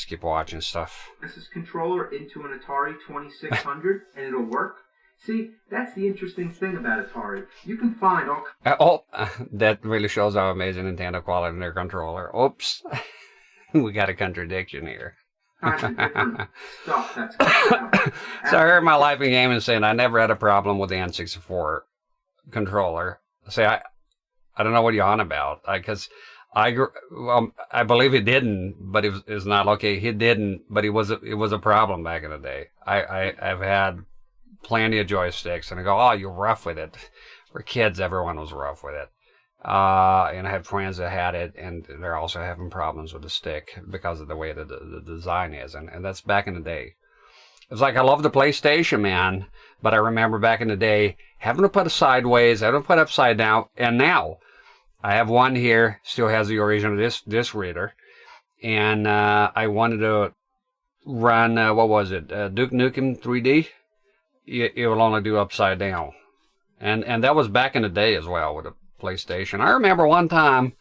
Speaker 1: keep watching stuff.
Speaker 13: This controller into an Atari 2600, and it'll work? See, that's the interesting thing about Atari. You can find all...
Speaker 1: That really shows how amazing Nintendo quality in their controller. Oops. We got a contradiction here.
Speaker 13: kinds of different stuff that's
Speaker 1: So I heard my life in gaming saying I never had a problem with the N64 controller. Say, I don't know what you're on about. Because I believe he didn't, but it was not okay. He didn't, but it was a problem back in the day. I've had plenty of joysticks, and I go, oh, you're rough with it. For kids, everyone was rough with it. And I have friends that had it, and they're also having problems with the stick because of the way the design is. And that's back in the day. It's like I love the PlayStation, man, but I remember back in the day having to put it sideways, having to put it upside down, and now I have one here, still has the original disc reader, and I wanted to run, what was it, Duke Nukem 3D? It will only do upside down. And that was back in the day as well with the PlayStation. I remember one time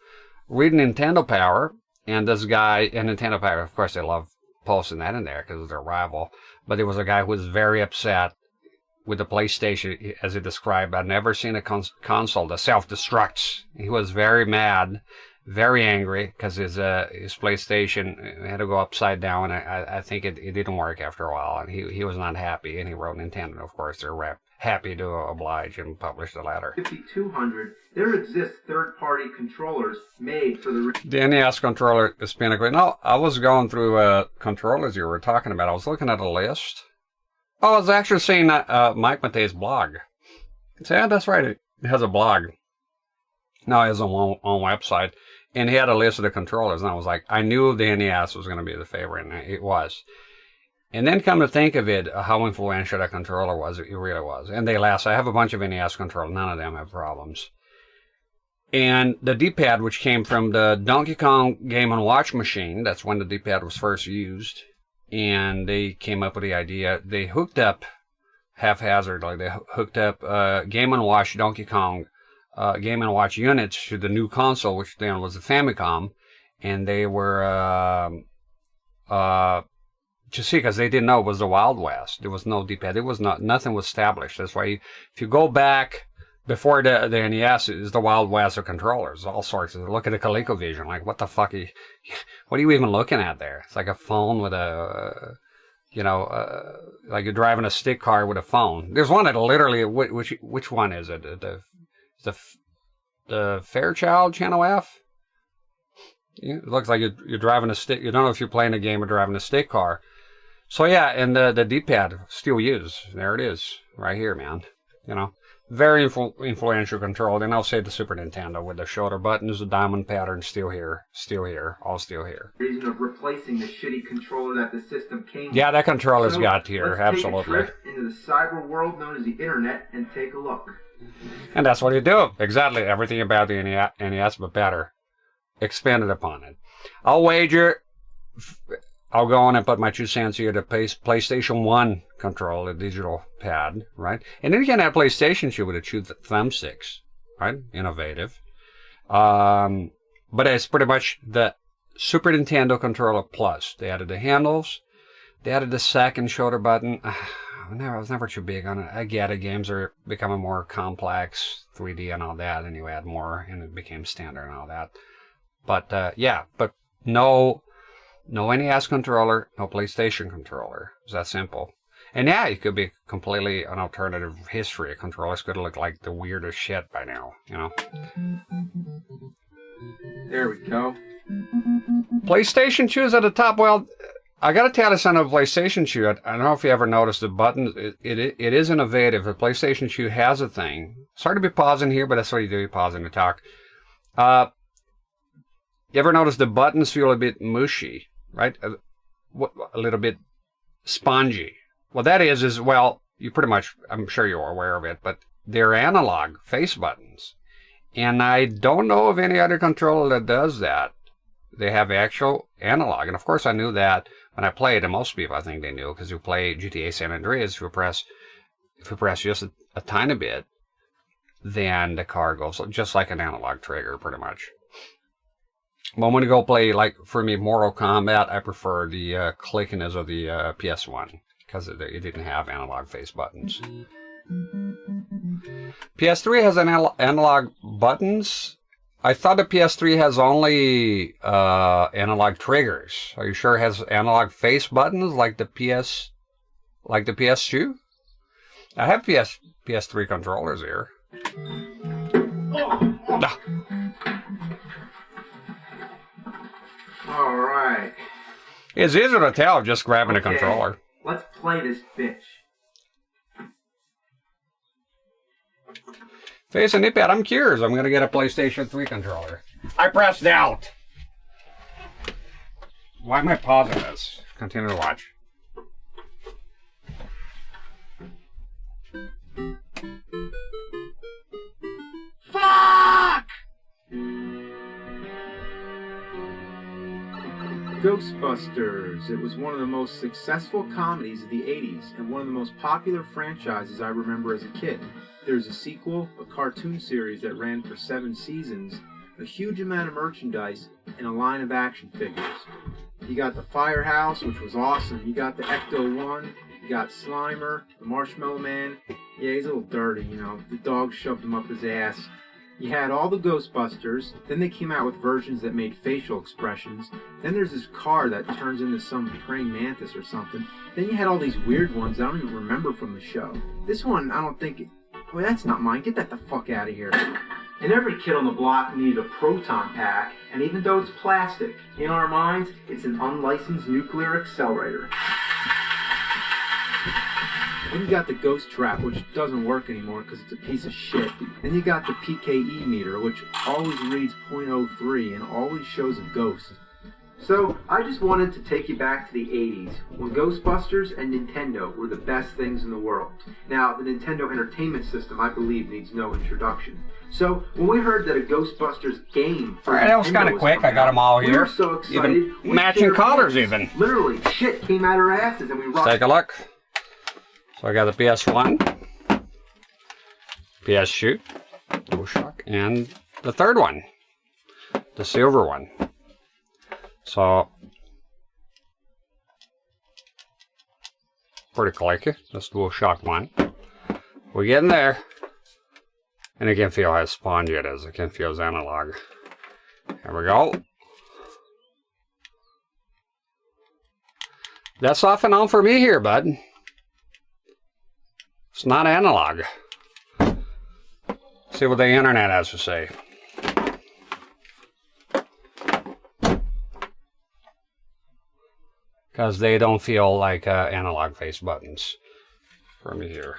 Speaker 1: reading Nintendo Power, and this guy, and Nintendo Power, of course, they love posting that in there because it's their rival, but there was a guy who was very upset with the PlayStation, as he described. I'd never seen a console that self-destructs. He was very mad, very angry, because his PlayStation had to go upside down, and I think it didn't work after a while, and he was not happy, and he wrote Nintendo. Of course, they're happy to oblige and publish the letter.
Speaker 13: 5200, there exist third-party controllers made for the...
Speaker 1: The NES controller is pinnacle. No, I was going through controllers you were talking about. I was looking at a list. Oh, I was actually seeing Mike Matei's blog. So, yeah, that's right. It has a blog. Now he has a own website. And he had a list of the controllers. And I was like, I knew the NES was going to be the favorite. And it was. And then come to think of it, how influential that controller was. It really was. And they last. I have a bunch of NES controllers. None of them have problems. And the D-pad, which came from the Donkey Kong Game & Watch machine. That's when the D-pad was first used. And they came up with the idea. They hooked up, haphazardly, they hooked up Game & Watch Donkey Kong Game & Watch units to the new console, which then was the Famicom. And they were, just see, because they didn't know it was the Wild West. There was no D-pad. It was nothing was established. That's why if you go back before the NES, is the Wild West of controllers, all sorts of. Look at the ColecoVision, like what the fuck? What are you even looking at there? It's like a phone with a, like you're driving a stick car with a phone. There's one that literally, which one is it? The Fairchild Channel F? It looks like you're driving a stick. You don't know if you're playing a game or driving a stick car. So yeah, and the D-pad still used. There it is, right here, man. Very influential control. Then I'll say the Super Nintendo with the shoulder buttons, the diamond pattern, still here, all still here.
Speaker 13: Reason of replacing the shitty controller that the system came with.
Speaker 1: Yeah, that controller's got here, absolutely.
Speaker 13: Let's take a trip into the cyber world known as the internet and take a look.
Speaker 1: And that's what you do. Exactly, everything about the NES, but better. Expanded upon it. I'll wager, I'll go on and put my 2 cents here, the PlayStation 1 controller, the digital pad, right? And then you can have PlayStation 2 with the 2 thumbsticks, right? Innovative. But it's pretty much the Super Nintendo controller plus. They added the handles. They added the second shoulder button. I was never too big on it. I get it. Games are becoming more complex, 3D and all that, and you add more, and it became standard and all that. But, yeah, but no NES controller, no PlayStation controller. It's that simple. And yeah, it could be completely an alternative history. Controllers could look like the weirdest shit by now,
Speaker 13: There we go.
Speaker 1: PlayStation 2 is at the top. Well, I gotta tell this on a PlayStation shoot. I don't know if you ever noticed the buttons. It is innovative. The PlayStation shoot has a thing. Sorry to be pausing here, but that's what you do. You pause and you talk. You ever notice the buttons feel a bit mushy, right? A little bit spongy. What that is well, you pretty much, I'm sure you're aware of it, but they're analog face buttons. And I don't know of any other controller that does that. They have actual analog. And of course I knew that when I played, and most people I think they knew, because you play GTA San Andreas, if you press just a tiny bit, then the car goes just like an analog trigger, pretty much. But when you go play, like for me, Mortal Kombat, I prefer the clickiness of the PS1, because it didn't have analog face buttons. PS3 has analog buttons. I thought the PS3 has only analog triggers. Are you sure it has analog face buttons like the PS2? I have PS3 controllers here.
Speaker 13: All right.
Speaker 1: It's easier to tell just grabbing a controller.
Speaker 13: Let's play this bitch.
Speaker 1: Face and nip-at, I'm curious. I'm going to get a PlayStation 3 controller. I pressed out. Why am I pausing this? Continue to watch.
Speaker 13: Fuck!
Speaker 14: Ghostbusters. It was one of the most successful comedies of the 80s and one of the most popular franchises I remember as a kid. There's a sequel, a cartoon series that ran for 7 seasons, a huge amount of merchandise, and a line of action figures. You got the Firehouse, which was awesome. You got the Ecto-1. You got Slimer, the Marshmallow Man. Yeah, he's a little dirty, you know. The dog shoved him up his ass. You had all the Ghostbusters, then they came out with versions that made facial expressions, then there's this car that turns into some praying mantis or something, then you had all these weird ones I don't even remember from the show. This one, I don't think... Boy, that's not mine. Get that the fuck out of here. And every kid on the block needed a proton pack, and even though it's plastic, in our minds, it's an unlicensed nuclear accelerator. Then you got the Ghost Trap, which doesn't work anymore because it's a piece of shit. Then you got the PKE meter, which always reads .03 and always shows a ghost. So, I just wanted to take you back to the 80s, when Ghostbusters and Nintendo were the best things in the world. Now, the Nintendo Entertainment System, I believe, needs no introduction. So, when we heard that a Ghostbusters game...
Speaker 1: Alright, that was kind of quick. I got them all here.
Speaker 13: We were so excited.
Speaker 1: Even matching colors, even.
Speaker 13: Literally, shit came out our asses and we rocked.
Speaker 1: Take a look. So I got the PS1, PS2, DualShock, and the third one, the silver one. So, pretty clicky. That's DualShock 1. We're getting there. And I can feel how spongy it is. I can feel it's analog. Here we go. That's off and on for me here, bud. It's not analog. See what the internet has to say. Because they don't feel like analog face buttons for me here.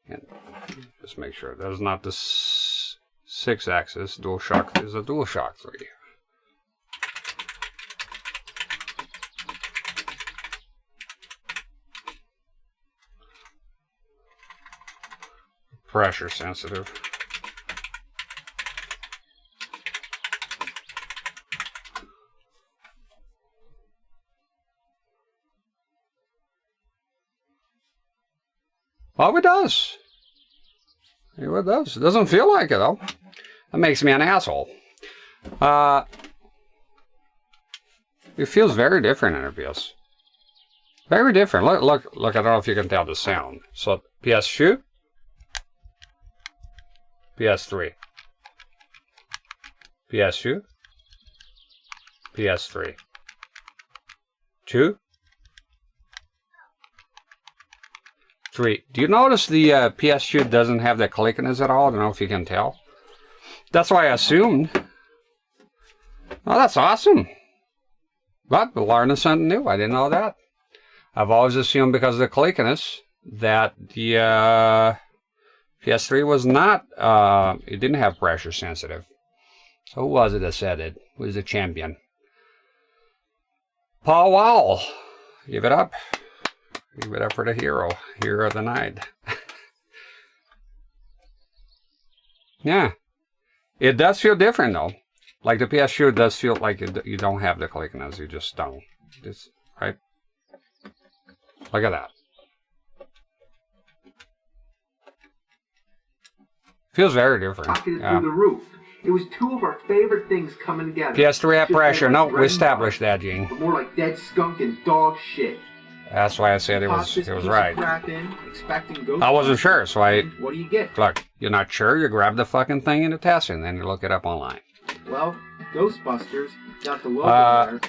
Speaker 1: And just make sure there's not the 6-axis DualShock. There's a DualShock 3. Pressure sensitive. Oh, it does. It does. It doesn't feel like it, though. That makes me an asshole. It feels very different in FPS. Very different. Look, I don't know if you can tell the sound. So, PS2. PS3. PS2. PS3. 2. 3. Do you notice the PS2 doesn't have that clickiness at all? I don't know if you can tell. That's why I assumed. Oh, that's awesome. But learning something new. I didn't know that. I've always assumed because of the clickiness that the PS3 was not, it didn't have pressure sensitive. So who was it that said it? Who was the champion? Paul Wall. Give it up. Give it up for the hero. Hero of the night. Yeah. It does feel different though. Like the PS2 does feel like you don't have the clickiness. You just don't. It's, right? Look at that. Feels very different.
Speaker 14: Rocketed through the roof. It was two of our favorite things coming together.
Speaker 1: PS3 had pressure.
Speaker 14: Like
Speaker 1: No, we
Speaker 14: bread and
Speaker 1: established
Speaker 14: butter,
Speaker 1: that, Gene.
Speaker 14: but more like dead skunk and dog shit.
Speaker 1: That's why I said it
Speaker 14: Pop
Speaker 1: was
Speaker 14: this piece of
Speaker 1: right.
Speaker 14: crap in, expecting ghost
Speaker 1: I wasn't sure, so I...
Speaker 14: What do you get?
Speaker 1: Look, you're not sure? You grab the fucking thing in the test and then you look it up online.
Speaker 14: Well, Ghostbusters got the logo there.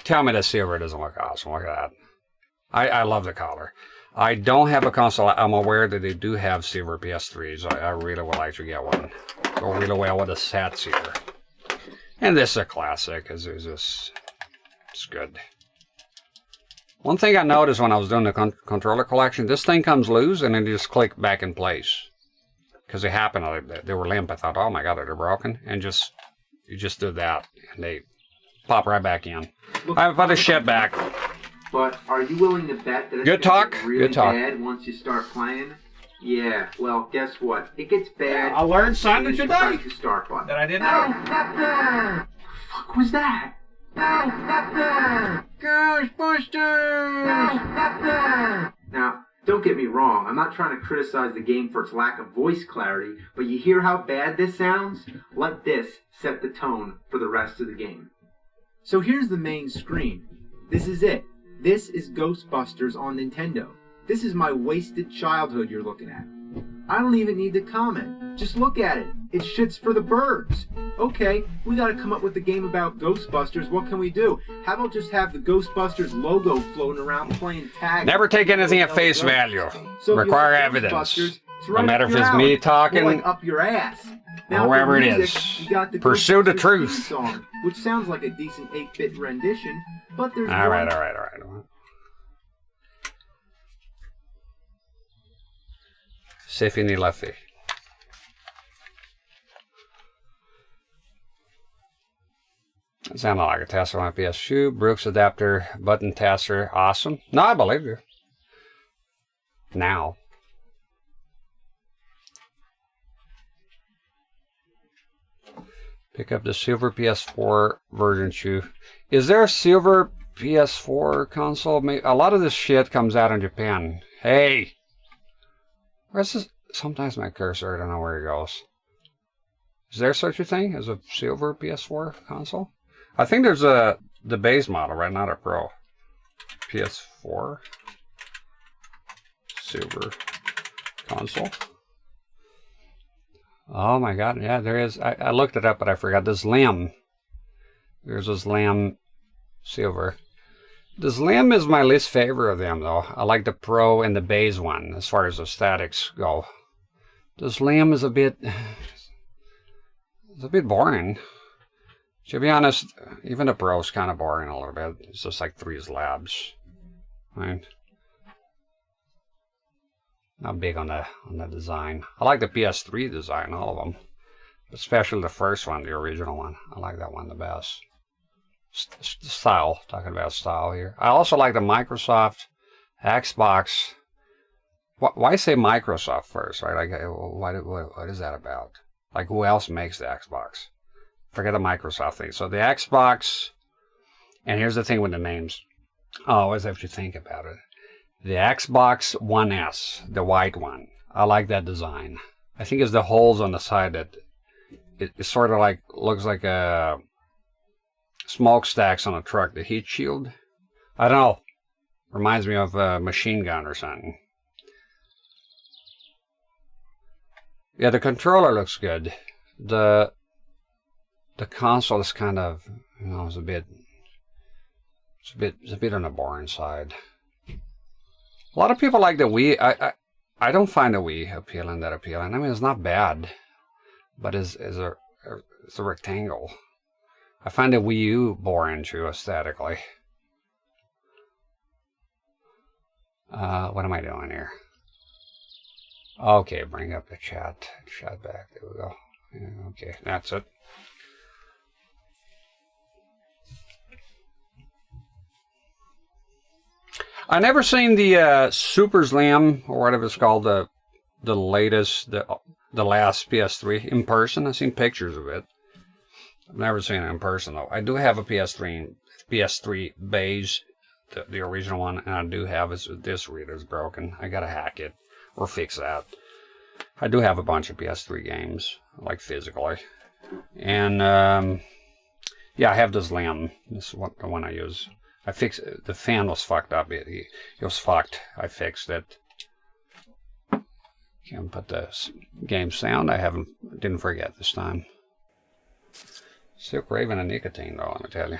Speaker 1: Tell me the silver doesn't look awesome. Look at that. I love the color. I don't have a console. I'm aware that they do have silver PS3s. I really would like to get one. Go really well with the sats here. And this is a classic. It's good. One thing I noticed when I was doing the controller collection, this thing comes loose and then you just click back in place. Because it happened, they were limp. I thought, oh my god, they're broken. And you just do that and they pop right back in. I put the shit back.
Speaker 14: But are you willing to bet that it's
Speaker 1: Good
Speaker 14: gonna
Speaker 1: talk.
Speaker 14: get really
Speaker 1: Good talk.
Speaker 14: bad once you start playing? Yeah, well, guess what? It gets bad.
Speaker 1: I learned something
Speaker 14: as soon as you press the start button.
Speaker 1: that I didn't know.
Speaker 14: What the fuck was that? Ghostbusters! Now, don't get me wrong. I'm not trying to criticize the game for its lack of voice clarity, but you hear how bad this sounds? Let this set the tone for the rest of the game. So here's the main screen. This is it. This is Ghostbusters on Nintendo. This is my wasted childhood you're looking at. I don't even need to comment. Just look at it. It's shits for the birds. Okay, we gotta come up with a game about Ghostbusters. What can we do? How about just have the Ghostbusters logo floating around playing tag?
Speaker 1: Never take anything at face value. Require evidence. No matter if it's me talking
Speaker 14: like up your ass. Now,
Speaker 1: or wherever
Speaker 14: for
Speaker 1: it
Speaker 14: music,
Speaker 1: is.
Speaker 14: you got the
Speaker 1: Pursue the
Speaker 14: Ghostbusters
Speaker 1: truth.
Speaker 14: theme song, which sounds like a decent 8-bit rendition, but there's
Speaker 1: All right. Sifini Luffy. Sounded like a tester on my PS2. Brooks adapter, button tester. Awesome. No, I believe you. Now. Pick up the silver PS4 version shoe. Is there a silver PS4 console? A lot of this shit comes out in Japan. Hey! Where's this? Sometimes my cursor, I don't know where it goes. Is there such a thing as a silver PS4 console? I think there's the base model, right? Not a Pro. PS4 silver console. Oh my god, yeah, there is. I looked it up, but I forgot. This Slim. There's a Slim silver. The Slim is my least favorite of them, though. I like the Pro and the base one, as far as the statics go. The Slim is a bit... It's a bit boring. To be honest, even the Pro is kind of boring a little bit. It's just like 3 slabs. Right? Not big on the design. I like the PS3 design, all of them. Especially the first one, the original one. I like that one the best. Style, talking about style here. I also like the Microsoft, Xbox. Why say Microsoft first, right? Like, what is that about? Like, who else makes the Xbox? Forget the Microsoft thing. So the Xbox, and here's the thing with the names. I always have to think about it. The Xbox One S, the white one. I like that design. I think it's the holes on the side that it sort of like looks like a smokestacks on a truck. The heat shield. I don't know. Reminds me of a machine gun or something. Yeah, the controller looks good. The console is kind of, you know, it's a bit on the boring side. A lot of people like the Wii. I don't find the Wii that appealing. I mean, it's not bad, but it's a rectangle. I find the Wii U boring too aesthetically. What am I doing here? Okay, bring up the chat. Chat back. There we go. Yeah, okay, that's it. I never seen the Super Slim or whatever it's called, the latest, the last PS3 in person. I've seen pictures of it. I've never seen it in person though. I do have a PS3 beige, the original one, and I do have this reader's broken. I gotta hack it or fix that. I do have a bunch of PS3 games, like physically, and yeah, I have the Slim. This is the one I use. I fixed it. The fan was fucked up. It was fucked. I fixed it. Can put the game sound. Didn't forget this time. Still craving a nicotine though, let me tell you.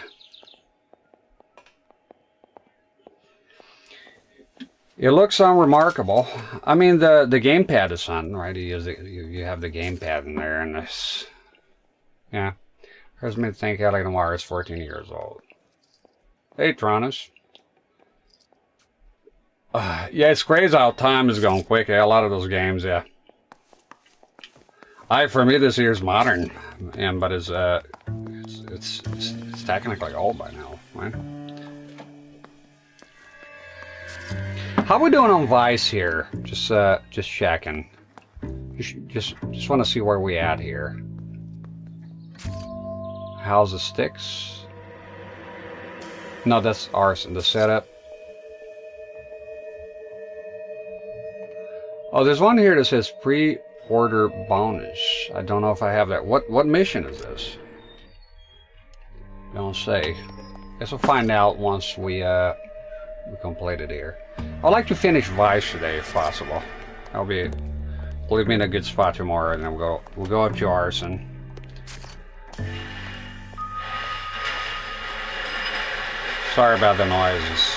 Speaker 1: It looks unremarkable. I mean, the gamepad is on, right? You have the gamepad in there, and this, yeah. Here's me to think Ellie Noire is 14 years old. Hey, Tronus. Yeah, it's crazy how time is going quick. Yeah, a lot of those games, yeah. For me, this year's modern, but it's technically old by now, right? How we doing on Vice here? Just checking. Just want to see where we at here. How's the sticks? No, that's arson. The setup. Oh, there's one here that says pre-order bonus. I don't know if I have that. What mission is this? Don't say. Guess we'll find out once we complete it here. I'd like to finish Vice today if possible. That'll be, leave me in a good spot tomorrow, and then we'll go up to arson. Sorry about the noises.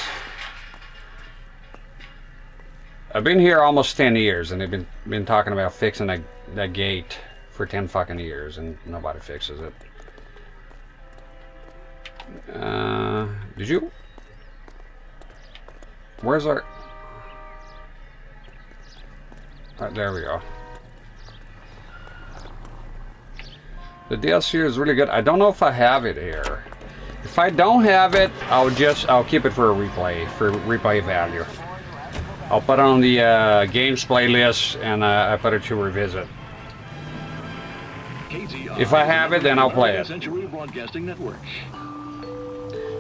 Speaker 1: I've been here almost 10 years, and they've been talking about fixing that gate for 10 fucking years, and nobody fixes it. Did you? Where's our? Right, there we go. The DLC is really good. I don't know if I have it here. If I don't have it, I'll keep it for a replay value. I'll put it on the games playlist, and I put it to revisit. If I have it, then I'll play it.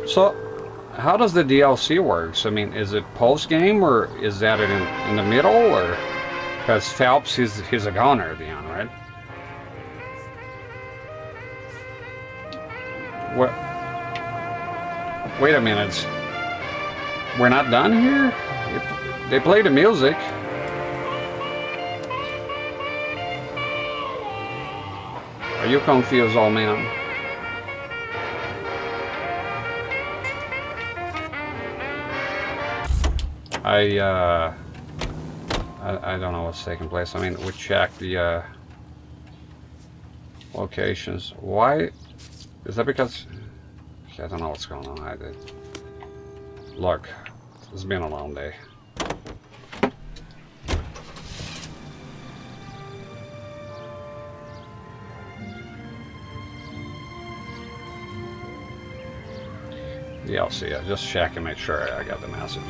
Speaker 1: So, how does the DLC work? I mean, is it post-game, or is that in the middle, or? Because Phelps, he's a goner at the end, right? What? Wait a minute. We're not done here? They play the music. Are you confused, old man? I don't know what's taking place. I mean, we checked the locations. Why? Is that because... I don't know what's going on. Look, it's been a long day. DLC, I just check and make sure I got the message.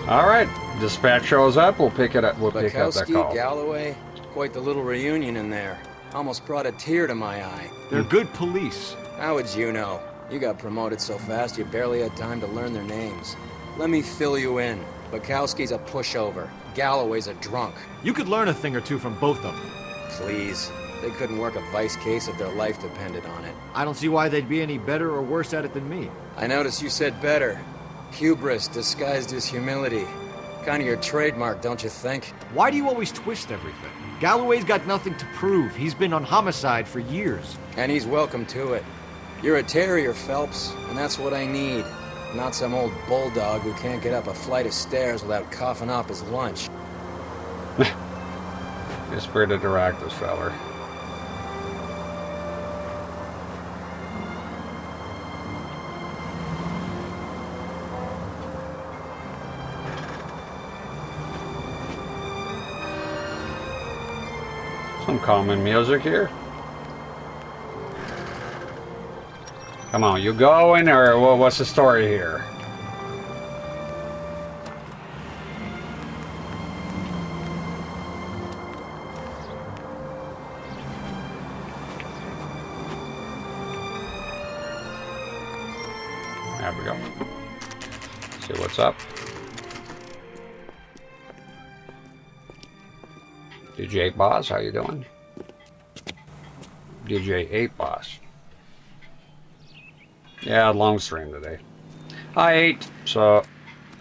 Speaker 1: All right, dispatch shows up. We'll pick it up. We'll pick up that call.
Speaker 18: Galloway, quite the little reunion in there. Almost brought a tear to my eye.
Speaker 23: They're good police.
Speaker 18: How would you know? You got promoted so fast you barely had time to learn their names. Let me fill you in. Bukowski's a pushover. Galloway's a drunk.
Speaker 23: You could learn a thing or two from both of them.
Speaker 18: Please. They couldn't work a vice case if their life depended on it.
Speaker 23: I don't see why they'd be any better or worse at it than me.
Speaker 18: I noticed you said better. Hubris disguised as humility. Kind of your trademark, don't you think?
Speaker 23: Why do you always twist everything? Galloway's got nothing to prove. He's been on homicide for years.
Speaker 18: And he's welcome to it. You're a terrier, Phelps, and that's what I need. Not some old bulldog who can't get up a flight of stairs without coughing up his lunch.
Speaker 1: It's pretty direct, this feller. Some calming music here. Come on, you going or what's the story here? There we go. See what's up. DJ 8 Boss, how you doing? DJ 8 Boss. Yeah, long stream today. I ate, so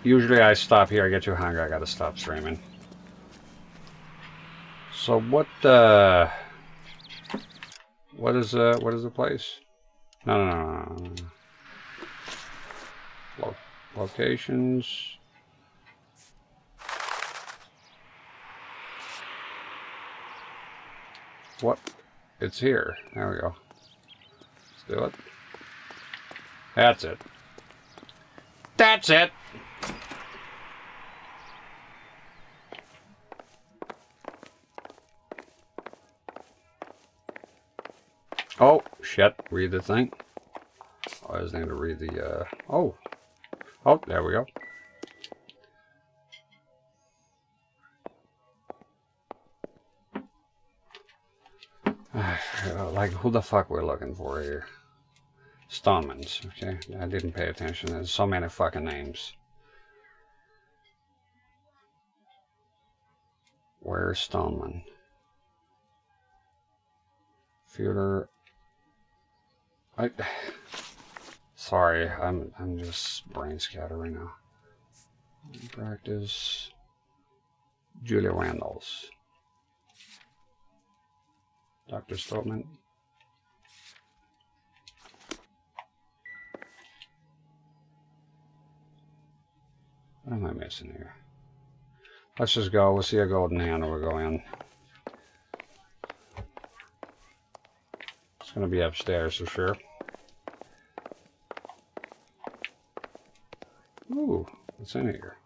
Speaker 1: usually I stop here. I get too hungry. I gotta stop streaming. So what is the place? No. Locations. What? It's here. There we go. Let's do it. That's it. That's it! Oh, shit. Read the thing. I just need to read the, Oh, there we go. Like, who the fuck we're looking for here? Stoneman's, okay? I didn't pay attention. There's so many fucking names. Where's Stoneman? Theater. Sorry, I'm just brain scattered right now. Practice. Julia Randalls. Dr. Stoneman. What am I missing here? Let's just go. We'll see a golden hand and we'll go in. It's going to be upstairs for sure. Ooh, what's in here?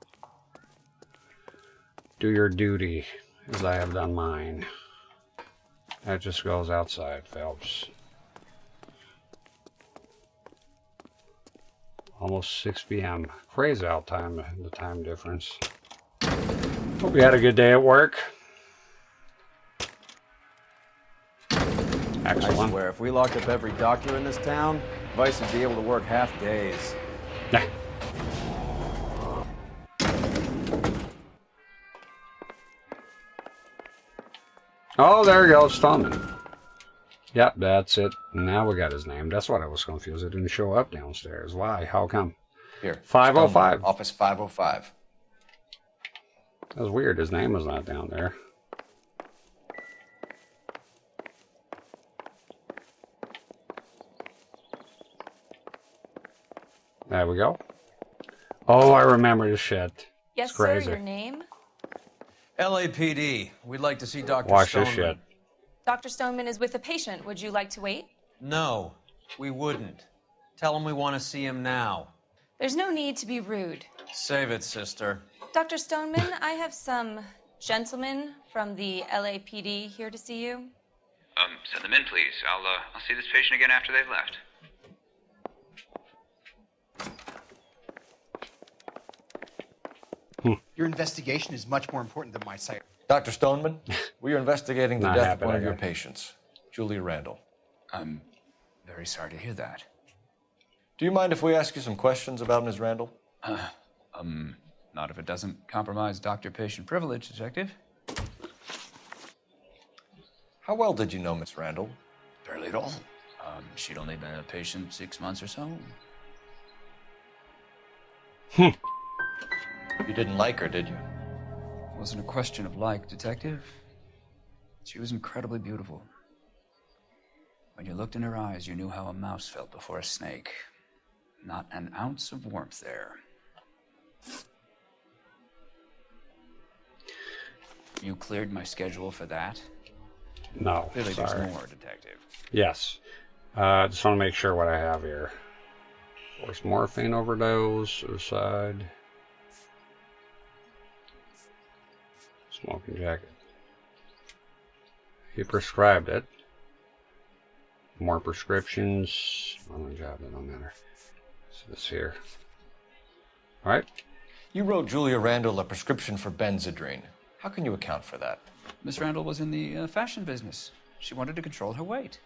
Speaker 1: Do your duty as I have done mine. That just goes outside, Phelps. Almost 6 p.m. Crazy out time, the time difference. Hope you had a good day at work. Excellent.
Speaker 3: I swear, if we locked up every doctor in this town, Vice would be able to work half days.
Speaker 1: Nah. Oh, there you go, Stoneman. Yep, that's it. Now we got his name. That's what I was confused. It didn't show up downstairs. Why? How come?
Speaker 11: Here.
Speaker 1: 505.
Speaker 11: Office 505.
Speaker 1: That's weird. His name was not down there. There we go. Oh, I remember this shit.
Speaker 17: Yes,
Speaker 1: it's crazy.
Speaker 17: sir. Your name?
Speaker 3: LAPD. We'd like to see Dr.
Speaker 1: Watch
Speaker 3: Stoneman.
Speaker 1: this shit.
Speaker 17: Dr. Stoneman is with a patient. Would you like to wait?
Speaker 3: No, we wouldn't. Tell him we want to see him now.
Speaker 17: There's no need to be rude.
Speaker 3: Save it, sister.
Speaker 17: Dr. Stoneman, I have some gentlemen from the LAPD here to see you.
Speaker 20: Send them in, please. I'll see this patient again after they've left.
Speaker 9: Your investigation is much more important than my sight.
Speaker 11: Dr. Stoneman, we are investigating the
Speaker 1: Not
Speaker 11: death of one of
Speaker 1: happening
Speaker 11: your
Speaker 1: again.
Speaker 11: patients, Julia Randall.
Speaker 20: I'm very sorry to hear that.
Speaker 11: Do you mind if we ask you some questions about Ms. Randall?
Speaker 20: Not if it doesn't compromise doctor-patient privilege, Detective.
Speaker 11: How well did you know Miss Randall?
Speaker 20: Barely at all. She'd only been a patient 6 months or so.
Speaker 11: You didn't like her, did you?
Speaker 20: It wasn't a question of like, Detective. She was incredibly beautiful. When you looked in her eyes, you knew how a mouse felt before a snake. Not an ounce of warmth there. You cleared my schedule for that?
Speaker 1: No,
Speaker 20: Clearly
Speaker 1: sorry.
Speaker 20: there's more, Detective.
Speaker 1: Yes. Just want to make sure what I have here. Forced morphine overdose, suicide. Smoking jacket. He prescribed it. More prescriptions. On the job, it don't matter. So this here. All right.
Speaker 11: You wrote Julia Randall a prescription for Benzedrine. How can you account for that?
Speaker 20: Miss Randall was in the fashion business. She wanted to control her weight.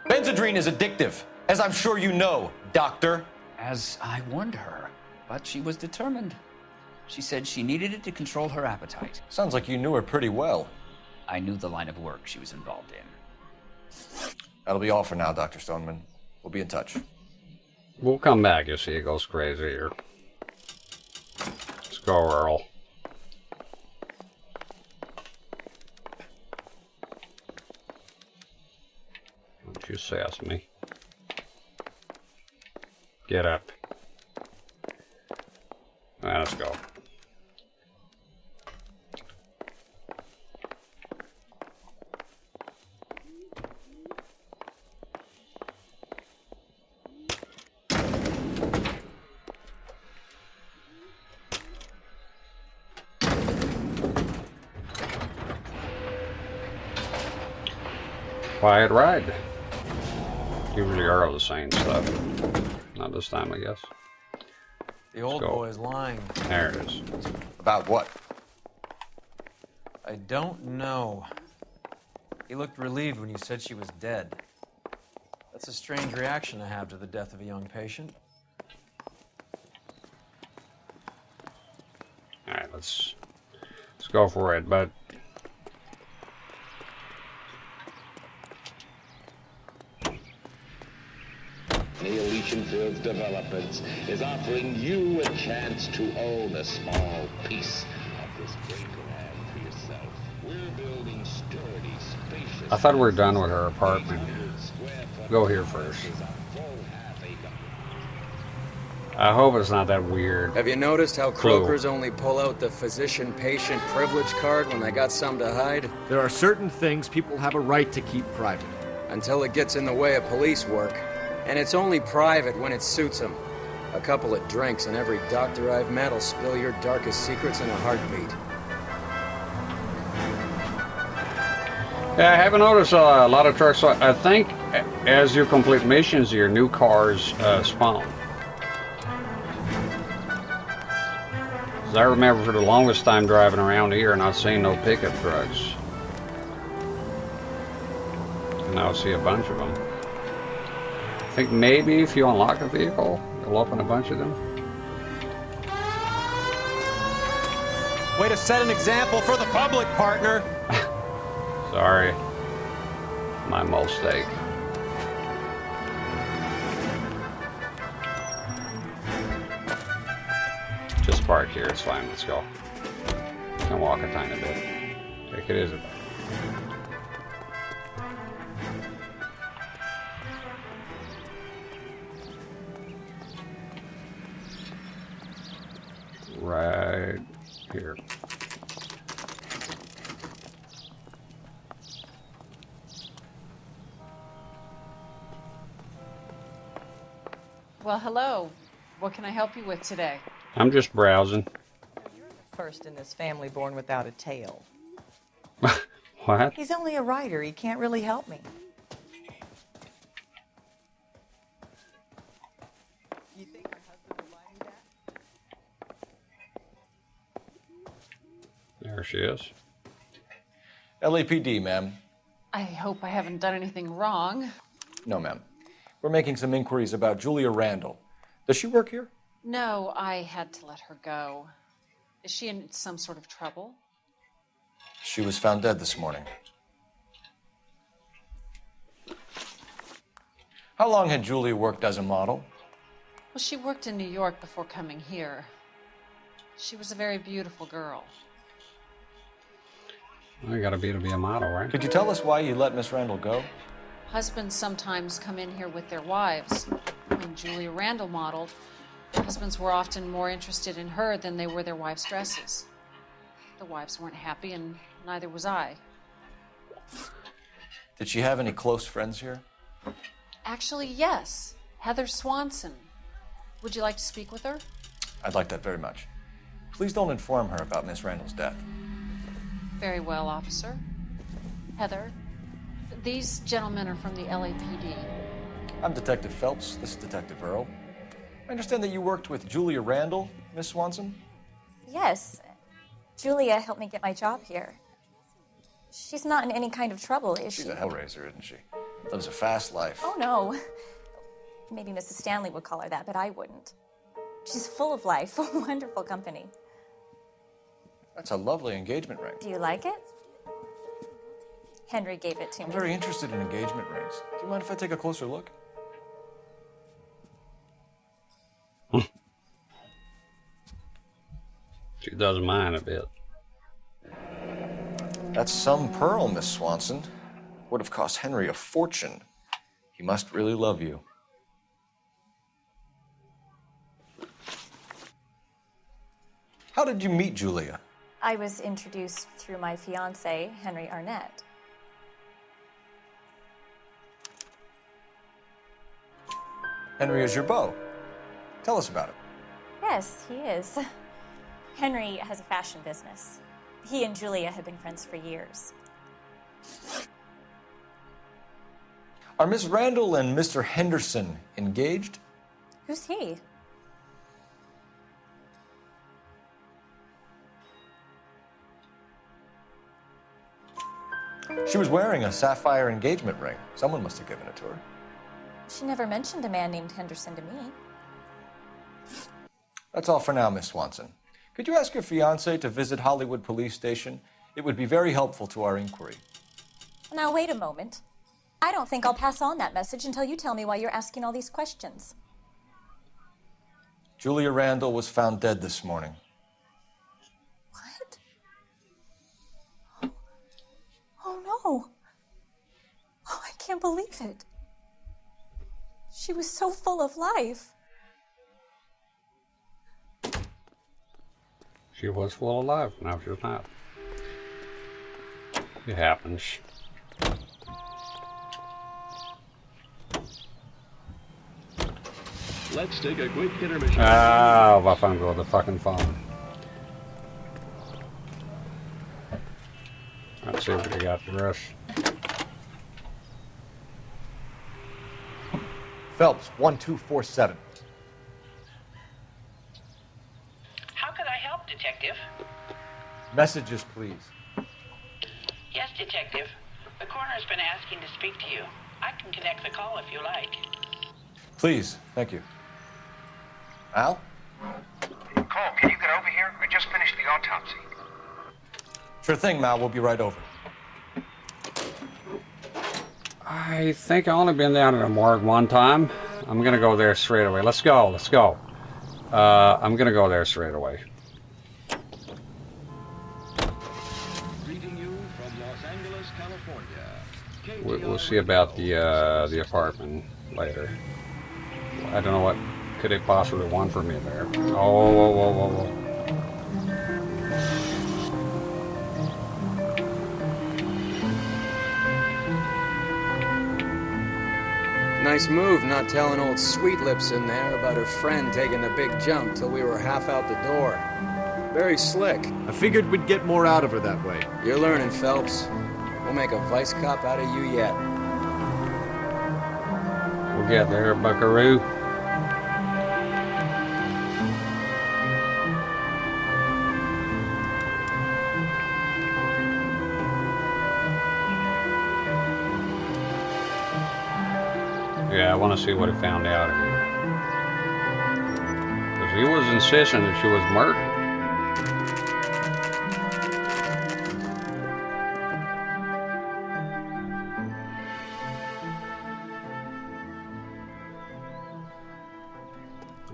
Speaker 11: Benzedrine is addictive, as I'm sure you know, Doctor.
Speaker 20: As I warned her, but she was determined. She said she needed it to control her appetite.
Speaker 11: Sounds like you knew her pretty well.
Speaker 20: I knew the line of work she was involved in.
Speaker 11: That'll be all for now, Dr. Stoneman. We'll be in touch.
Speaker 1: We'll come back, you see, it goes crazy here. Let's go, Earl. Don't you sass me. Get up. Right, let's go. Quiet ride. Usually are the same stuff. Not this time, I guess.
Speaker 3: The old boy's lying.
Speaker 1: There it is.
Speaker 11: About what?
Speaker 3: I don't know. He looked relieved when you said she was dead. That's a strange reaction to have to the death of a young patient.
Speaker 1: Alright, let's go for it, but
Speaker 16: Neolithian Fields Developments is offering you a chance to own a small piece of this great land for yourself. We're building sturdy, spacious...
Speaker 1: I thought we were done with her apartment. Go here first. I hope it's not that weird.
Speaker 18: Have you noticed how cloakers only pull out the physician-patient privilege card when they got something to hide?
Speaker 23: There are certain things people have a right to keep private.
Speaker 18: Until it gets in the way of police work. And it's only private when it suits them. A couple of drinks and every doctor I've met will spill your darkest secrets in a heartbeat.
Speaker 1: Yeah, I haven't noticed a lot of trucks. I think as you complete missions, your new cars spawn. As I remember for the longest time driving around here, not seeing no pickup trucks. And now I see a bunch of them. I think maybe if you unlock a vehicle, you'll open a bunch of them.
Speaker 3: Way to set an example for the public, partner.
Speaker 1: Sorry. My mistake. Just park here, it's fine, let's go. You can walk a tiny bit. Take it easy. Right here.
Speaker 21: Well, hello. What can I help you with today?
Speaker 1: I'm just browsing.
Speaker 22: First in this family born without a tail.
Speaker 1: What?
Speaker 22: He's only a writer. He can't really help me. You think my husband will buy me that?
Speaker 1: There she is.
Speaker 11: LAPD, ma'am.
Speaker 21: I hope I haven't done anything wrong.
Speaker 11: No, ma'am. We're making some inquiries about Julia Randall. Does she work here?
Speaker 21: No, I had to let her go. Is she in some sort of trouble?
Speaker 11: She was found dead this morning. How long had Julia worked as a model?
Speaker 21: Well, she worked in New York before coming here. She was a very beautiful girl.
Speaker 1: Well, you gotta be to be a model, right?
Speaker 11: Could you tell us why you let Miss Randall go?
Speaker 21: Husbands sometimes come in here with their wives. When Julia Randall modeled, husbands were often more interested in her than they were their wives' dresses. The wives weren't happy, and neither was I.
Speaker 11: Did she have any close friends here?
Speaker 21: Actually, yes. Heather Swanson. Would you like to speak with her?
Speaker 11: I'd like that very much. Please don't inform her about Miss Randall's death.
Speaker 21: Very well, officer. Heather, these gentlemen are from the LAPD.
Speaker 11: I'm Detective Phelps. This is Detective Earl. I understand that you worked with Julia Randall, Miss Swanson?
Speaker 8: Yes. Julia helped me get my job here. She's not in any kind of trouble, is she?
Speaker 11: She's a hellraiser, isn't she? Lives a fast life.
Speaker 8: Oh, no. Maybe Mrs. Stanley would call her that, but I wouldn't. She's full of life, wonderful company.
Speaker 11: That's a lovely engagement ring.
Speaker 8: Do you like it? Henry gave it to me.
Speaker 11: I'm very interested in engagement rings. Do you mind if I take a closer look?
Speaker 1: She doesn't mind a bit.
Speaker 11: That's some pearl, Miss Swanson. Would have cost Henry a fortune. He must really love you. How did you meet Julia?
Speaker 8: I was introduced through my fiancé, Henry Arnett.
Speaker 11: Henry is your beau. Tell us about it.
Speaker 8: Yes, he is. Henry has a fashion business. He and Julia have been friends for years.
Speaker 11: Are Miss Randall and Mr. Henderson engaged?
Speaker 8: Who's he?
Speaker 11: She was wearing a sapphire engagement ring. Someone must have given it to her.
Speaker 8: She never mentioned a man named Henderson to me.
Speaker 11: That's all for now, Miss Swanson. Could you ask your fiancé to visit Hollywood Police Station? It would be very helpful to our inquiry.
Speaker 8: Now, wait a moment. I don't think I'll pass on that message until you tell me why you're asking all these questions.
Speaker 11: Julia Randall was found dead this morning.
Speaker 8: What? Oh, no. Oh, I can't believe it. She was so full of life.
Speaker 1: She was full of life. Now she's not. It happens.
Speaker 10: Let's take a quick intermission.
Speaker 1: Ah, vad fan går det fucking phone? Let's see what we got for us.
Speaker 5: Phelps, 1247.
Speaker 15: How can I help, Detective?
Speaker 5: Messages, please.
Speaker 15: Yes, Detective. The coroner's been asking to speak to you. I can connect the call if you like.
Speaker 11: Please, thank you. Al?
Speaker 24: Cole, can you get over here? I just finished the autopsy.
Speaker 11: Sure thing, Mal. We'll be right over.
Speaker 1: I think I only been down to the morgue one time. I'm gonna go there straight away. Let's go. Let's go. I'm gonna go there straight away.
Speaker 10: Greeting you from Los Angeles, California.
Speaker 1: We'll see about the apartment later. I don't know what could they possibly want from me there. Oh, whoa, whoa, whoa, whoa.
Speaker 18: Nice move not telling old Sweet Lips in there about her friend taking the big jump till we were half out the door. Very slick.
Speaker 23: I figured we'd get more out of her that way.
Speaker 18: You're learning, Phelps. We'll make a vice cop out of you yet.
Speaker 1: We'll get there, buckaroo. Yeah, I want to see what he found out of here. Because he was insisting that she was murdered.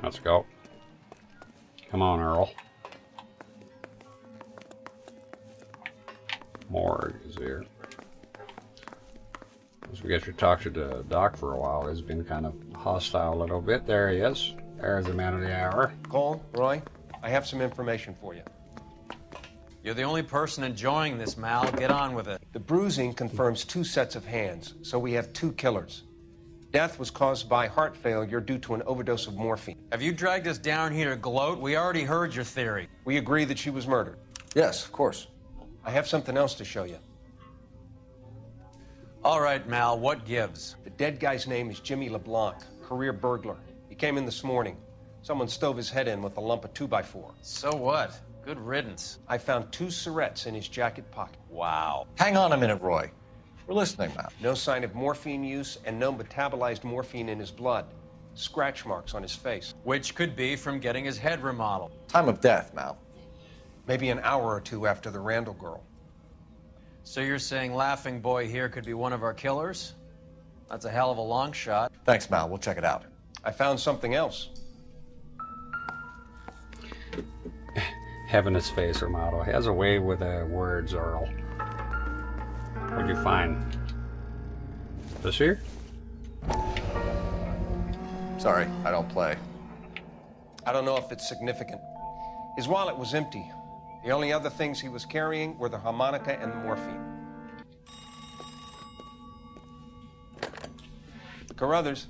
Speaker 1: Let's go. Come on, Earl. Morgue is here. As we get to talk to the doc for a while, he's been kind of hostile a little bit. There he is. There's the man of the hour.
Speaker 19: Cole, Roy, I have some information for you.
Speaker 7: You're the only person enjoying this, Mal. Get on with it.
Speaker 19: The bruising confirms 2 sets of hands, so we have 2 killers. Death was caused by heart failure due to an overdose of morphine.
Speaker 7: Have you dragged us down here to gloat? We already heard your theory.
Speaker 19: We agree that she was murdered.
Speaker 5: Yes, of course.
Speaker 19: I have something else to show you.
Speaker 7: All right, Mal, what gives?
Speaker 19: The dead guy's name is Jimmy LeBlanc, career burglar. He came in this morning. Someone stove his head in with a lump of 2x4.
Speaker 7: So what? Good riddance.
Speaker 19: I found 2 cigarettes in his jacket pocket.
Speaker 7: Wow.
Speaker 5: Hang on a minute, Roy. We're listening now.
Speaker 19: No sign of morphine use and no metabolized morphine in his blood. Scratch marks on his face.
Speaker 7: Which could be from getting his head remodeled.
Speaker 5: Time of death, Mal.
Speaker 19: Maybe an hour or 2 after the Randall girl.
Speaker 7: So you're saying Laughing Boy here could be one of our killers? That's a hell of a long shot.
Speaker 5: Thanks, Mal. We'll check it out.
Speaker 19: I found something else.
Speaker 1: Having his face remodel. He has a way with words, Earl. What'd you find? This here?
Speaker 5: Sorry, I don't play.
Speaker 19: I don't know if it's significant. His wallet was empty. The only other things he was carrying were the harmonica and the morphine. Carruthers.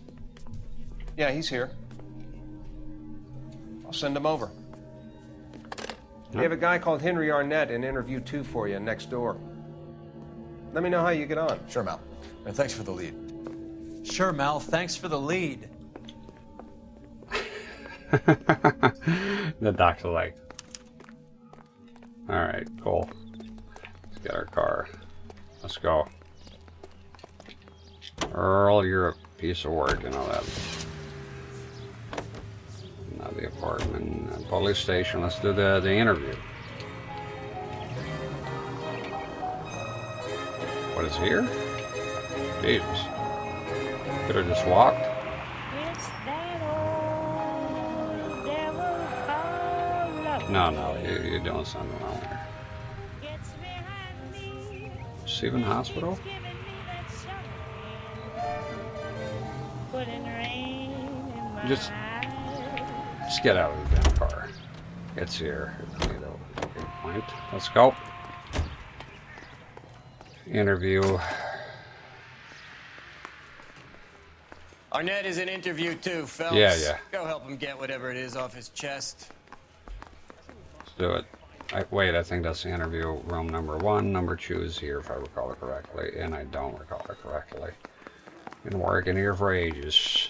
Speaker 19: Yeah, he's here. I'll send him over. We have a guy called Henry Arnett in interview 2 for you next door. Let me know how you get on.
Speaker 5: Sure, Mal. And thanks for the lead.
Speaker 7: Sure, Mal. Thanks for the lead.
Speaker 1: The doc's like, all right, cool. Let's get our car. Let's go. Earl, you're a piece of work, you know that. Now the apartment, police station. Let's do the interview. What is here? Jesus. Could have just walked. No, you're doing something wrong there. Stephen Hospital? Just get out of the damn car. It's here. Point. Let's go. Interview.
Speaker 7: Arnett is in interview 2, Phelps.
Speaker 1: Yeah.
Speaker 7: Go help him get whatever it is off his chest.
Speaker 1: Let's do it. Wait, I think that's the interview room number 1. Number 2 is here, if I recall it correctly, and I don't recall it correctly. Been working here for ages.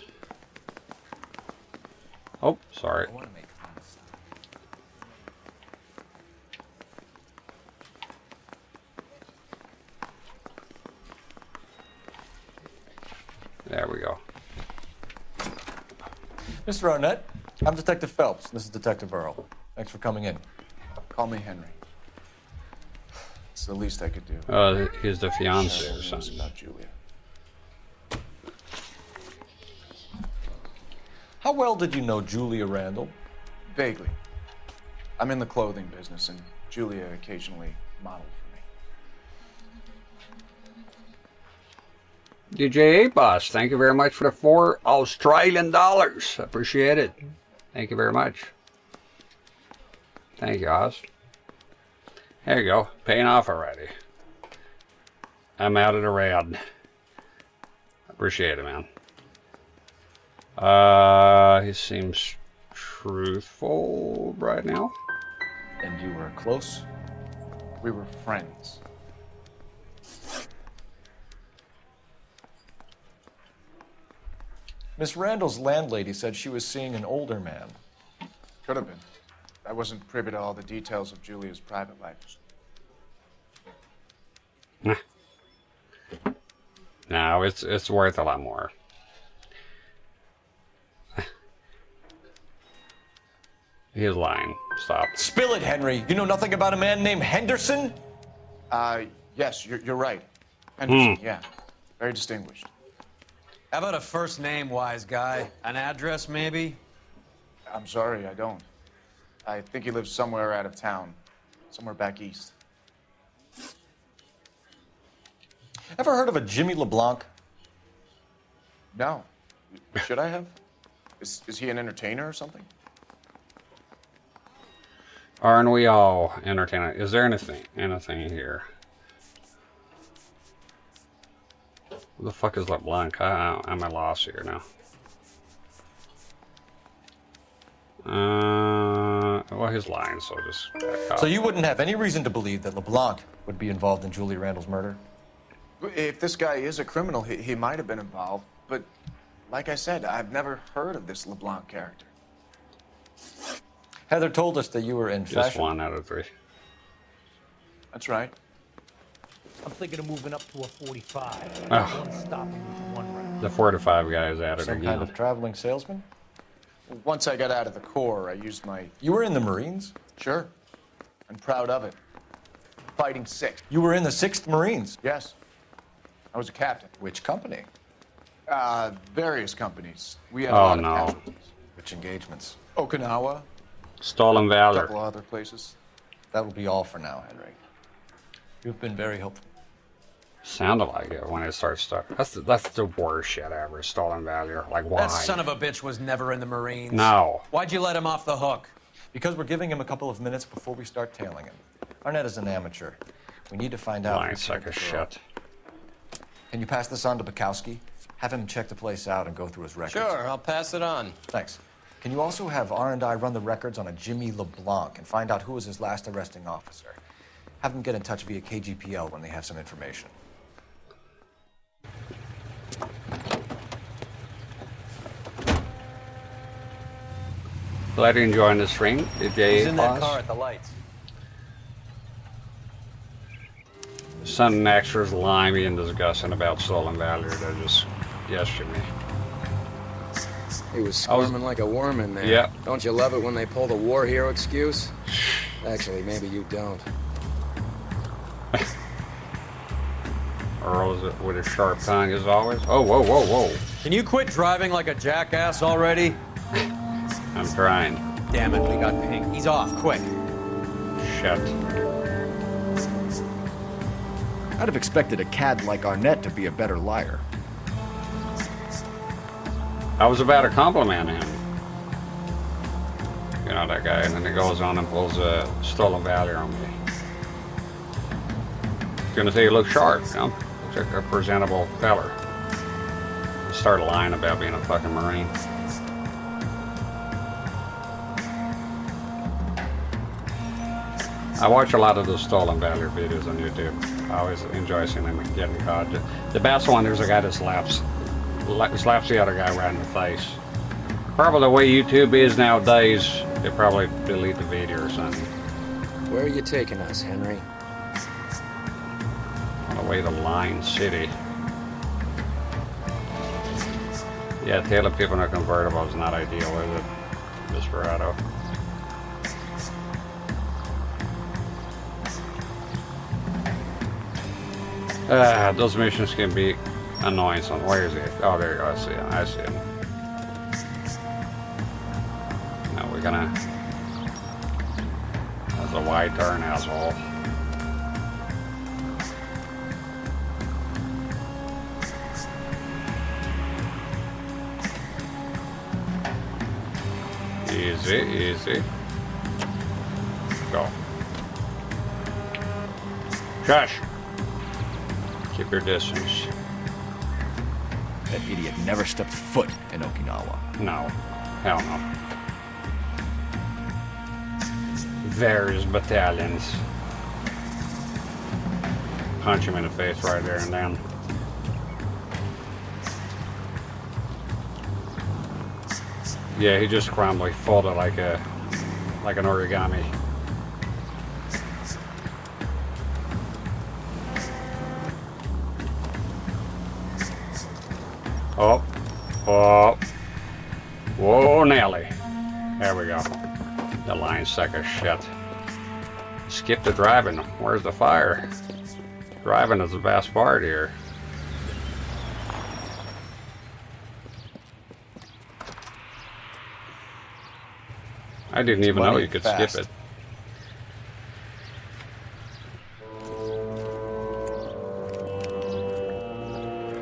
Speaker 1: Oh, sorry. There we go.
Speaker 5: Mr. Arnett, I'm Detective Phelps. This is Detective Earl. Thanks for coming in.
Speaker 2: Call me Henry. It's the least I could do.
Speaker 1: He's the fiance or
Speaker 2: It's
Speaker 1: something.
Speaker 2: about Julia.
Speaker 5: How well did you know Julia Randall?
Speaker 2: Vaguely. I'm in the clothing business, and Julia occasionally modeled for me.
Speaker 1: DJ Boss, thank you very much for the $4 Australian. Appreciate it. Thank you very much. Thank you, Oz. There you go. Paying off already. I'm out of the red. Appreciate it, man. He seems truthful right now.
Speaker 2: And you were close? We were friends.
Speaker 5: Miss Randall's landlady said she was seeing an older man.
Speaker 2: Could have been. I wasn't privy to all the details of Julia's private life.
Speaker 1: No, it's worth a lot more. He's lying. Stop.
Speaker 5: Spill it, Henry. You know nothing about a man named Henderson?
Speaker 2: Yes, you're right. Henderson, yeah. Very distinguished.
Speaker 7: How about a first name, wise guy? An address, maybe?
Speaker 2: I'm sorry, I don't. I think he lives somewhere out of town. Somewhere back east.
Speaker 5: Ever heard of a Jimmy LeBlanc?
Speaker 2: No. Should I have? Is he an entertainer or something?
Speaker 1: Aren't we all entertaining? Is there anything here? Who the fuck is LeBlanc? I'm at loss here now. Well, his line, so just...
Speaker 11: So you wouldn't have any reason to believe that LeBlanc would be involved in Julie Randall's murder?
Speaker 2: If this guy is a criminal, he might have been involved. But like I said, I've never heard of this LeBlanc character.
Speaker 11: Heather told us that you were in
Speaker 1: Just
Speaker 11: fashion.
Speaker 1: 1 out of 3.
Speaker 2: That's right.
Speaker 4: I'm thinking of moving up to a 45.
Speaker 1: Oh.
Speaker 4: One stopping with 1 round.
Speaker 1: The 45 guy is at it
Speaker 11: Some
Speaker 1: again.
Speaker 11: kind of traveling salesman?
Speaker 2: Once I got out of the Corps, I used my...
Speaker 11: You were in the Marines?
Speaker 2: Sure. I'm proud of it. Fighting 6th.
Speaker 11: You were in the 6th Marines?
Speaker 2: Yes. I was a captain.
Speaker 11: Which company?
Speaker 2: Various companies. We had a lot of
Speaker 1: no.
Speaker 2: casualties.
Speaker 11: Which engagements?
Speaker 2: Okinawa.
Speaker 1: Stolen
Speaker 2: A
Speaker 1: Valor.
Speaker 2: couple other places.
Speaker 11: That will be all for now, Henry. You've been very helpful.
Speaker 1: Sounded like it when it starts to... That's the worst shit ever. Stolen Valor. Like, why?
Speaker 7: That son of a bitch was never in the Marines.
Speaker 1: No.
Speaker 7: Why'd you let him off the hook?
Speaker 11: Because we're giving him a couple of minutes before we start tailing him. Arnett is an amateur. We need to find out...
Speaker 1: Line suck of shit.
Speaker 11: Can you pass this on to Bukowski? Have him check the place out and go through his records.
Speaker 7: Sure, I'll pass it on.
Speaker 11: Thanks. Can you also have R&I run the records on a Jimmy LeBlanc and find out who was his last arresting officer? Have them get in touch via KGPL when they have some information.
Speaker 1: Glad you enjoying the stream. Did you
Speaker 7: He's in that
Speaker 1: pause?
Speaker 7: car at the lights.
Speaker 1: Some extras limey and discussing about Stolen Valor. They're just gesture me.
Speaker 18: He was squirming like a worm in there.
Speaker 1: Yeah.
Speaker 18: Don't you love it when they pull the war hero excuse? Actually, maybe you don't.
Speaker 1: Earl with a sharp tongue as always. Oh, whoa, whoa, whoa.
Speaker 7: Can you quit driving like a jackass already?
Speaker 1: I'm trying.
Speaker 7: Damn it, we got ping. He's off, quick.
Speaker 1: Shit.
Speaker 23: I'd have expected a cad like Arnett to be a better liar.
Speaker 1: I was about to compliment him. You know, that guy, and then he goes on and pulls a Stolen Valor on me. Gonna say he looks sharp, you know? Looks like a presentable feller. Start lying about being a fucking Marine. I watch a lot of those Stolen Valor videos on YouTube. I always enjoy seeing them getting caught. The best one, there's a guy that slaps the other guy right in the face. Probably the way YouTube is nowadays, they probably delete the video or something.
Speaker 18: Where are you taking us, Henry?
Speaker 1: On the way to Line City. Yeah, tailing people in a convertible is not ideal, is it? Desperado. Those missions can be annoying. So where is it? Oh, there you go. I see him. I see him. Now we're gonna. That's a wide turn, asshole. Easy, easy. Go. Josh. Keep your distance.
Speaker 23: That idiot never stepped foot in Okinawa.
Speaker 1: No. Hell no. Various battalions. Punch him in the face right there and then. Yeah, he just crumbled. He folded like an origami. Oh, oh, whoa, Nelly. There we go. The line suck of shit. Skip the driving. Where's the fire? Driving is the best part here. I didn't even know you could skip it.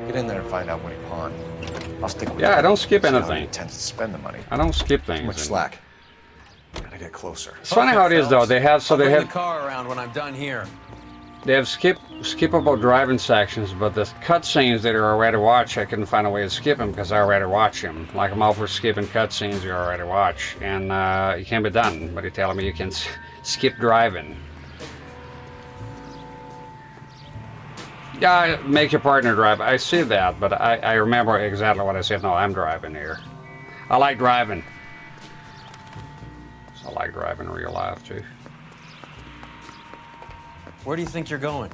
Speaker 11: Get in there and find out what he pawned. I'll stick with
Speaker 1: Yeah,
Speaker 11: you.
Speaker 1: I don't skip
Speaker 11: See how
Speaker 1: anything.
Speaker 11: he intends to spend the money.
Speaker 1: I don't skip things.
Speaker 11: Too much slack. Gotta get closer.
Speaker 1: It's funny how it is though. They have
Speaker 7: I'll bring the car around when I'm done here.
Speaker 1: They have skippable driving sections, but the cutscenes that are already watched, I couldn't find a way to skip them because I already watched them. Like I'm all for skipping cutscenes you already watch, and it can be done. But you're telling me you can skip driving. Yeah, make your partner drive. I see that, but I remember exactly what I said. No, I'm driving here. I like driving. I like driving in real life too.
Speaker 7: Where do you think you're going?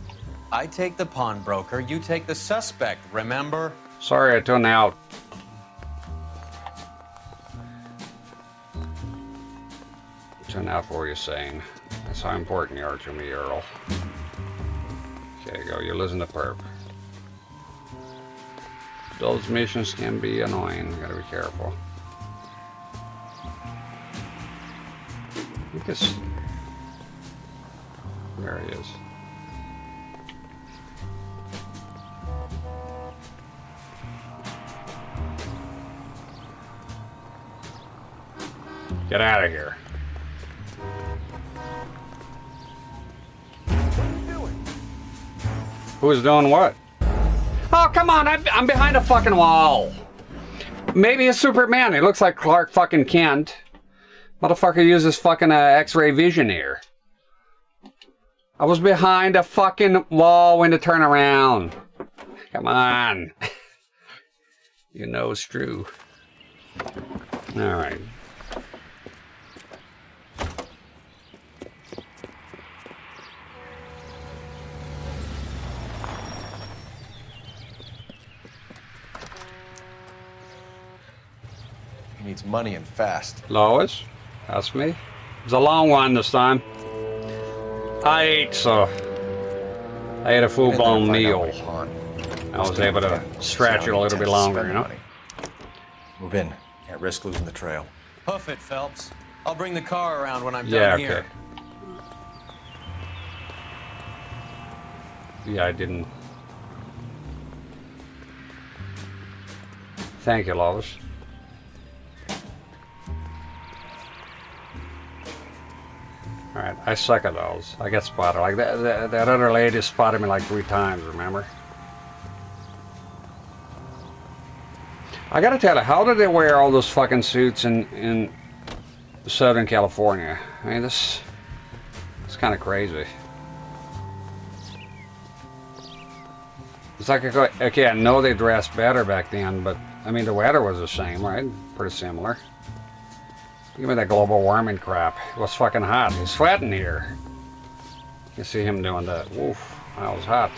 Speaker 7: I take the pawnbroker, you take the suspect, remember?
Speaker 1: Sorry, I tuned out. Tune out for what you're saying. That's how important you are to me, Earl. Okay, go. You're listening to Perp. Those missions can be annoying. You gotta be careful. I guess. There he is. Get out of here. Who's doing what? Oh, come on, I'm behind a fucking wall. Maybe it's Superman. He looks like Clark fucking Kent. Motherfucker uses fucking X-ray vision here. I was behind a fucking wall when to turn around. Come on. You know it's true. Alright.
Speaker 5: He needs money and fast.
Speaker 1: Lois, that's me. It's a long one this time. I ate a full-blown meal. I was able to stretch it a little bit longer, you know?
Speaker 5: Move in. Can't risk losing the trail.
Speaker 7: Hoof it, Phelps. I'll bring the car around when I'm
Speaker 1: Yeah,
Speaker 7: done
Speaker 1: okay.
Speaker 7: here.
Speaker 1: Yeah, I didn't. Thank you, Lois. Alright, I suck at those. I get spotted. Like that other lady spotted me like 3 times, remember? I gotta tell you, how did they wear all those fucking suits in Southern California? I mean, it's kind of crazy. It's like, okay, I know they dressed better back then, but I mean, the weather was the same, right? Pretty similar. Give me that global warming crap. It was fucking hot. He's sweating here. You see him doing that. Woof, that was hot.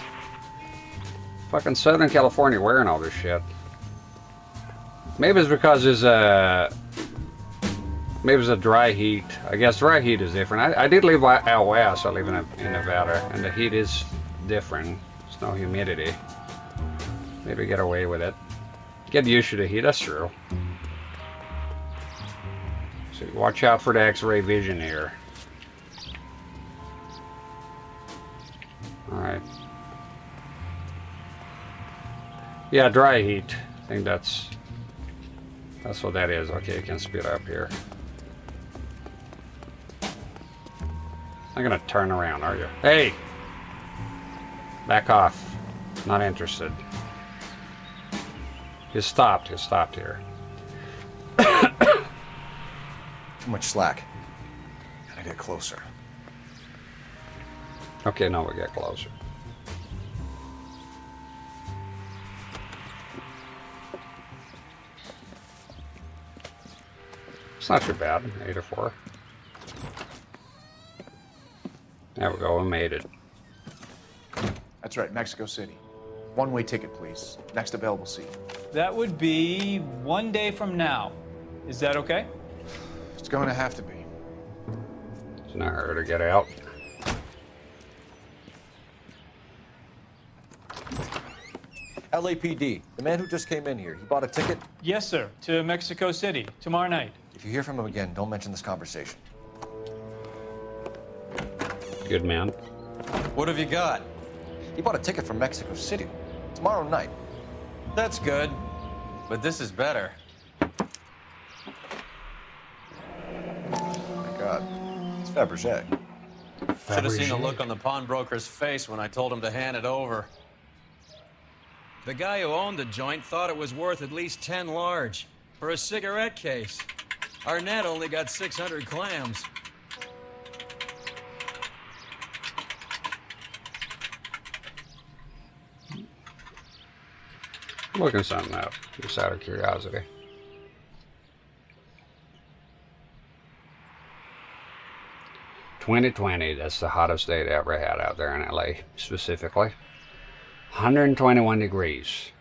Speaker 1: Fucking Southern California wearing all this shit. Maybe it's because it's maybe it's a dry heat. I guess dry heat is different. I did live out west. I live in Nevada, and the heat is different. There's no humidity. Maybe get away with it. Get used to the heat. That's true. So watch out for the X-ray vision here. All right. Yeah, dry heat. I think that's what that is. Okay, you can speed up here. I'm gonna turn around, are you? Hey! Back off. Not interested. He stopped here.
Speaker 5: Too much slack. Gotta get closer.
Speaker 1: Okay, now we get closer. It's not too bad, 8 or 4. There we go, we made it.
Speaker 2: That's right, Mexico City. One-way ticket, please. Next available seat.
Speaker 6: That would be 1 day from now. Is that okay?
Speaker 2: It's going to have to be.
Speaker 1: It's not hard to get out.
Speaker 5: LAPD, the man who just came in here, he bought a ticket?
Speaker 6: Yes, sir. To Mexico City, tomorrow night.
Speaker 5: If you hear from him again, don't mention this conversation.
Speaker 1: Good man.
Speaker 7: What have you got?
Speaker 5: He bought a ticket from Mexico City. Tomorrow night.
Speaker 7: That's good. But this is better.
Speaker 5: Oh my God. It's Fabergé.
Speaker 7: Should have seen the look on the pawnbroker's face when I told him to hand it over.
Speaker 12: The guy who owned the joint thought it was worth at least 10 large for a cigarette case. Arnett only got 600 clams.
Speaker 1: Looking something up, just out of curiosity. "2020, that's the hottest day they ever had out there in LA, specifically. 121 degrees.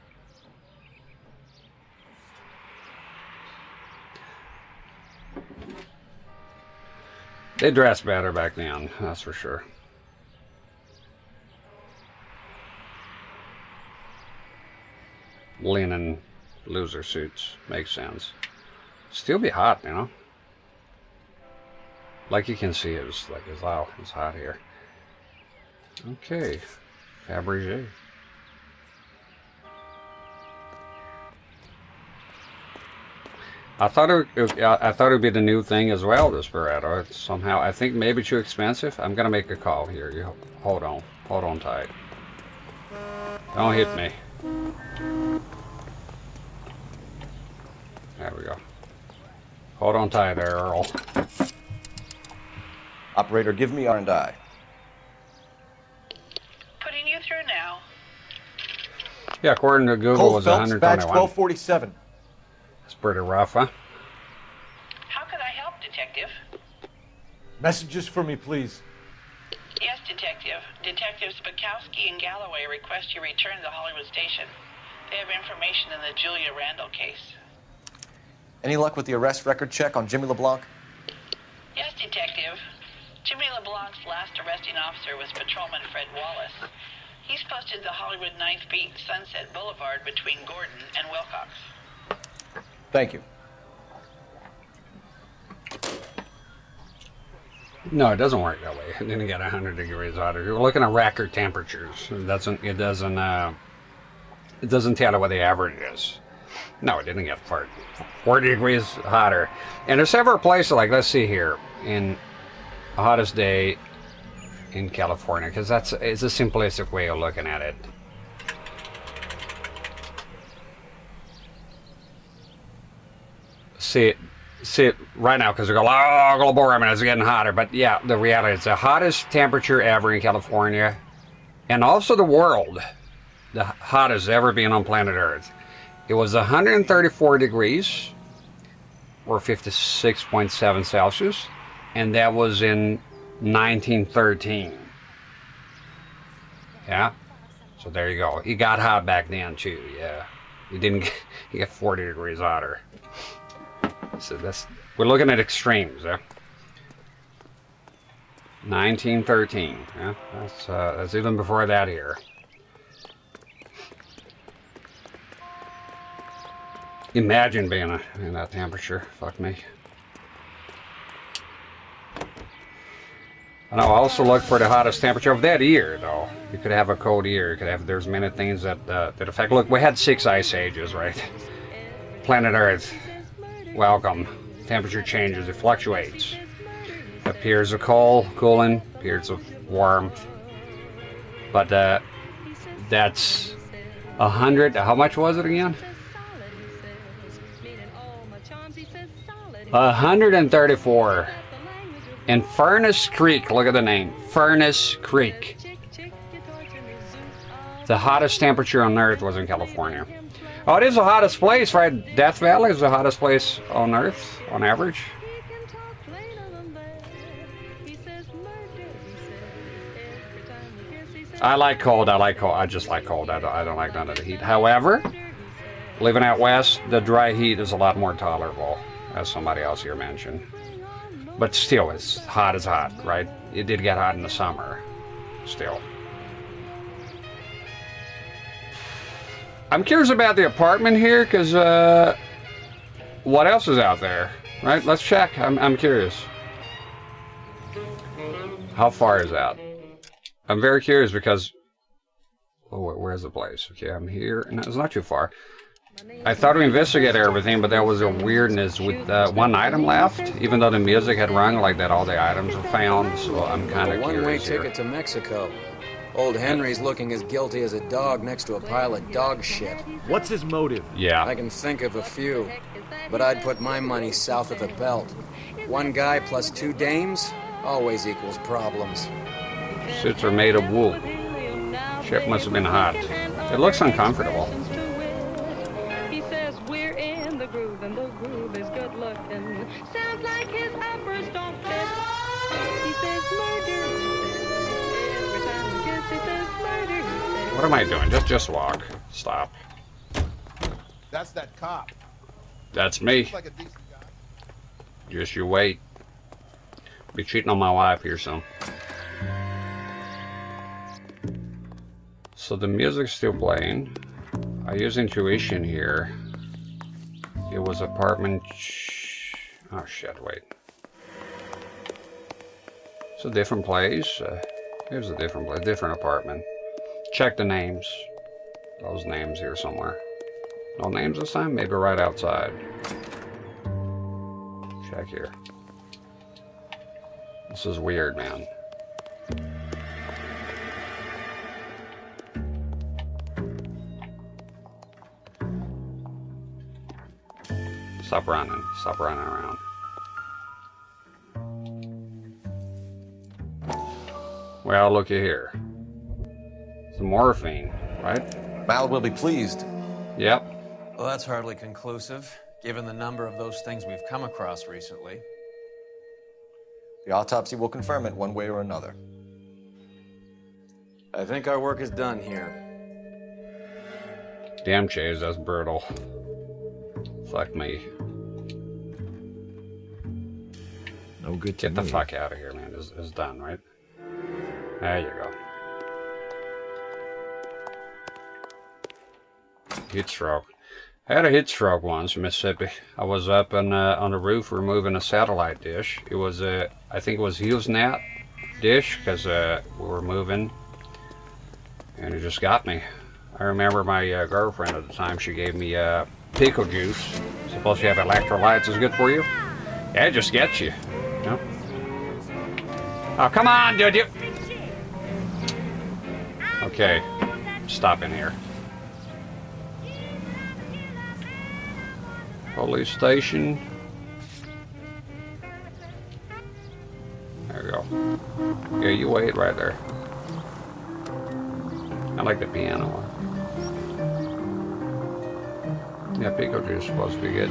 Speaker 1: They dressed better back then, that's for sure. Linen loser suits, makes sense. Still be hot, you know. Like you can see, it's like it's hot here. Okay, Fabergé. I thought it would be the new thing as well, this Beretta. It's somehow, I think maybe too expensive. I'm gonna make a call here. You hold on tight. Don't hit me. There we go. Hold on tight there, Earl.
Speaker 5: Operator, give me R&I.
Speaker 15: Putting you through now.
Speaker 1: Yeah, according to Google,
Speaker 5: Cole
Speaker 1: it was
Speaker 5: Phelps,
Speaker 1: 121.
Speaker 5: badge 1247.
Speaker 1: It's pretty rough, huh?
Speaker 15: How could I help, Detective?
Speaker 5: Messages for me, please.
Speaker 15: Yes, Detective. Detectives Bukowski and Galloway request you return to the Hollywood station. They have information in the Julia Randall case.
Speaker 5: Any luck with the arrest record check on Jimmy LeBlanc?
Speaker 15: Yes, Detective. Jimmy LeBlanc's last arresting officer was Patrolman Fred Wallace. He's posted the Hollywood 9th Beat Sunset Boulevard between Gordon and Wilcox.
Speaker 5: Thank you.
Speaker 1: No, it doesn't work that way. It didn't get 100 degrees hotter. You're looking at record temperatures. It doesn't tell you what the average is. No, it didn't get 40 degrees hotter. And there's several places, like, let's see here, in the hottest day in California, because it's a simplistic way of looking at it. See it right now, because they're going, oh, global warming, it's getting hotter. But yeah, the reality is the hottest temperature ever in California, and also the world, the hottest ever been on planet Earth. It was 134 degrees, or 56.7 Celsius, and that was in 1913. Yeah, so there you go. It got hot back then too. Yeah, it get 40 degrees hotter. So we're looking at extremes. Yeah, 1913. Yeah, that's even before that here. Imagine being in that temperature. Fuck me. And I'll also look for the hottest temperature of that year, though. You could have a cold year. You could have. There's many things that affect. Look, we had 6 ice ages, right? Planet Earth. Welcome. Temperature changes. It fluctuates. Periods of cold, cooling. Periods of warm. But that's 100. How much was it again? 134. In Furnace Creek, look at the name, Furnace Creek. The hottest temperature on Earth was in California. Oh, it is the hottest place, right? Death Valley is the hottest place on Earth, on average. I like cold. I just like cold. I don't like none of the heat. However, living out west, the dry heat is a lot more tolerable, as somebody else here mentioned. But still, it's hot as hot, right? It did get hot in the summer, still. I'm curious about the apartment here, because what else is out there, right? Let's check. I'm curious. How far is that? I'm very curious because, oh, where's the place? Okay, I'm here. No, it's not too far. I thought we investigated everything, but there was a weirdness with one item left, even though the music had rung like that. All the items were found, so I'm kind of
Speaker 18: One-way
Speaker 1: curious
Speaker 18: ticket
Speaker 1: here.
Speaker 18: to Mexico. Old Henry's looking as guilty as a dog next to a pile of dog shit.
Speaker 23: What's his motive?
Speaker 1: Yeah.
Speaker 18: I can think of a few, but I'd put my money south of the belt. One guy plus 2 dames always equals problems.
Speaker 1: Suits are made of wool. Ship must have been hot. It looks uncomfortable.
Speaker 9: He says we're in the groove and the groove is good looking. Sounds like his uppers don't fit. He says murder. Every time he gets, he says murder.
Speaker 1: What am I doing? Just walk. Stop.
Speaker 13: That's that cop.
Speaker 1: That's me.
Speaker 13: Looks like a decent guy.
Speaker 1: Just you wait. Be cheating on my wife here soon. So the music's still playing. I use intuition here. It was apartment. Oh shit! Wait. It's a different place. Here's a different place, different apartment. Check the names. Those names here somewhere. No names this time? Maybe right outside. Check here. This is weird, man. Stop running. Stop running around. Well, looky here. It's morphine, right?
Speaker 11: Mal will be pleased.
Speaker 1: Yep.
Speaker 7: Well, that's hardly conclusive, given the number of those things we've come across recently.
Speaker 11: The autopsy will confirm it one way or another.
Speaker 18: I think our work is done here.
Speaker 1: Damn, Chase, that's brutal. Fuck me.
Speaker 23: No good to
Speaker 1: Get the
Speaker 23: me.
Speaker 1: fuck out of here, man. It's done, right? There you go. Heat stroke. I had a heat stroke once in Mississippi. I was up on the roof removing a satellite dish. It was I think it was HughesNet dish because we were moving, and it just got me. I remember my girlfriend at the time. She gave me pickle juice. Supposed to have electrolytes is good for you. Yeah, it just gets you. No. Oh, come on, dude. You. Okay, stop in here. Police station. There we go. Yeah, you wait right there. I like the piano one. Yeah, pickle juice is supposed to be good.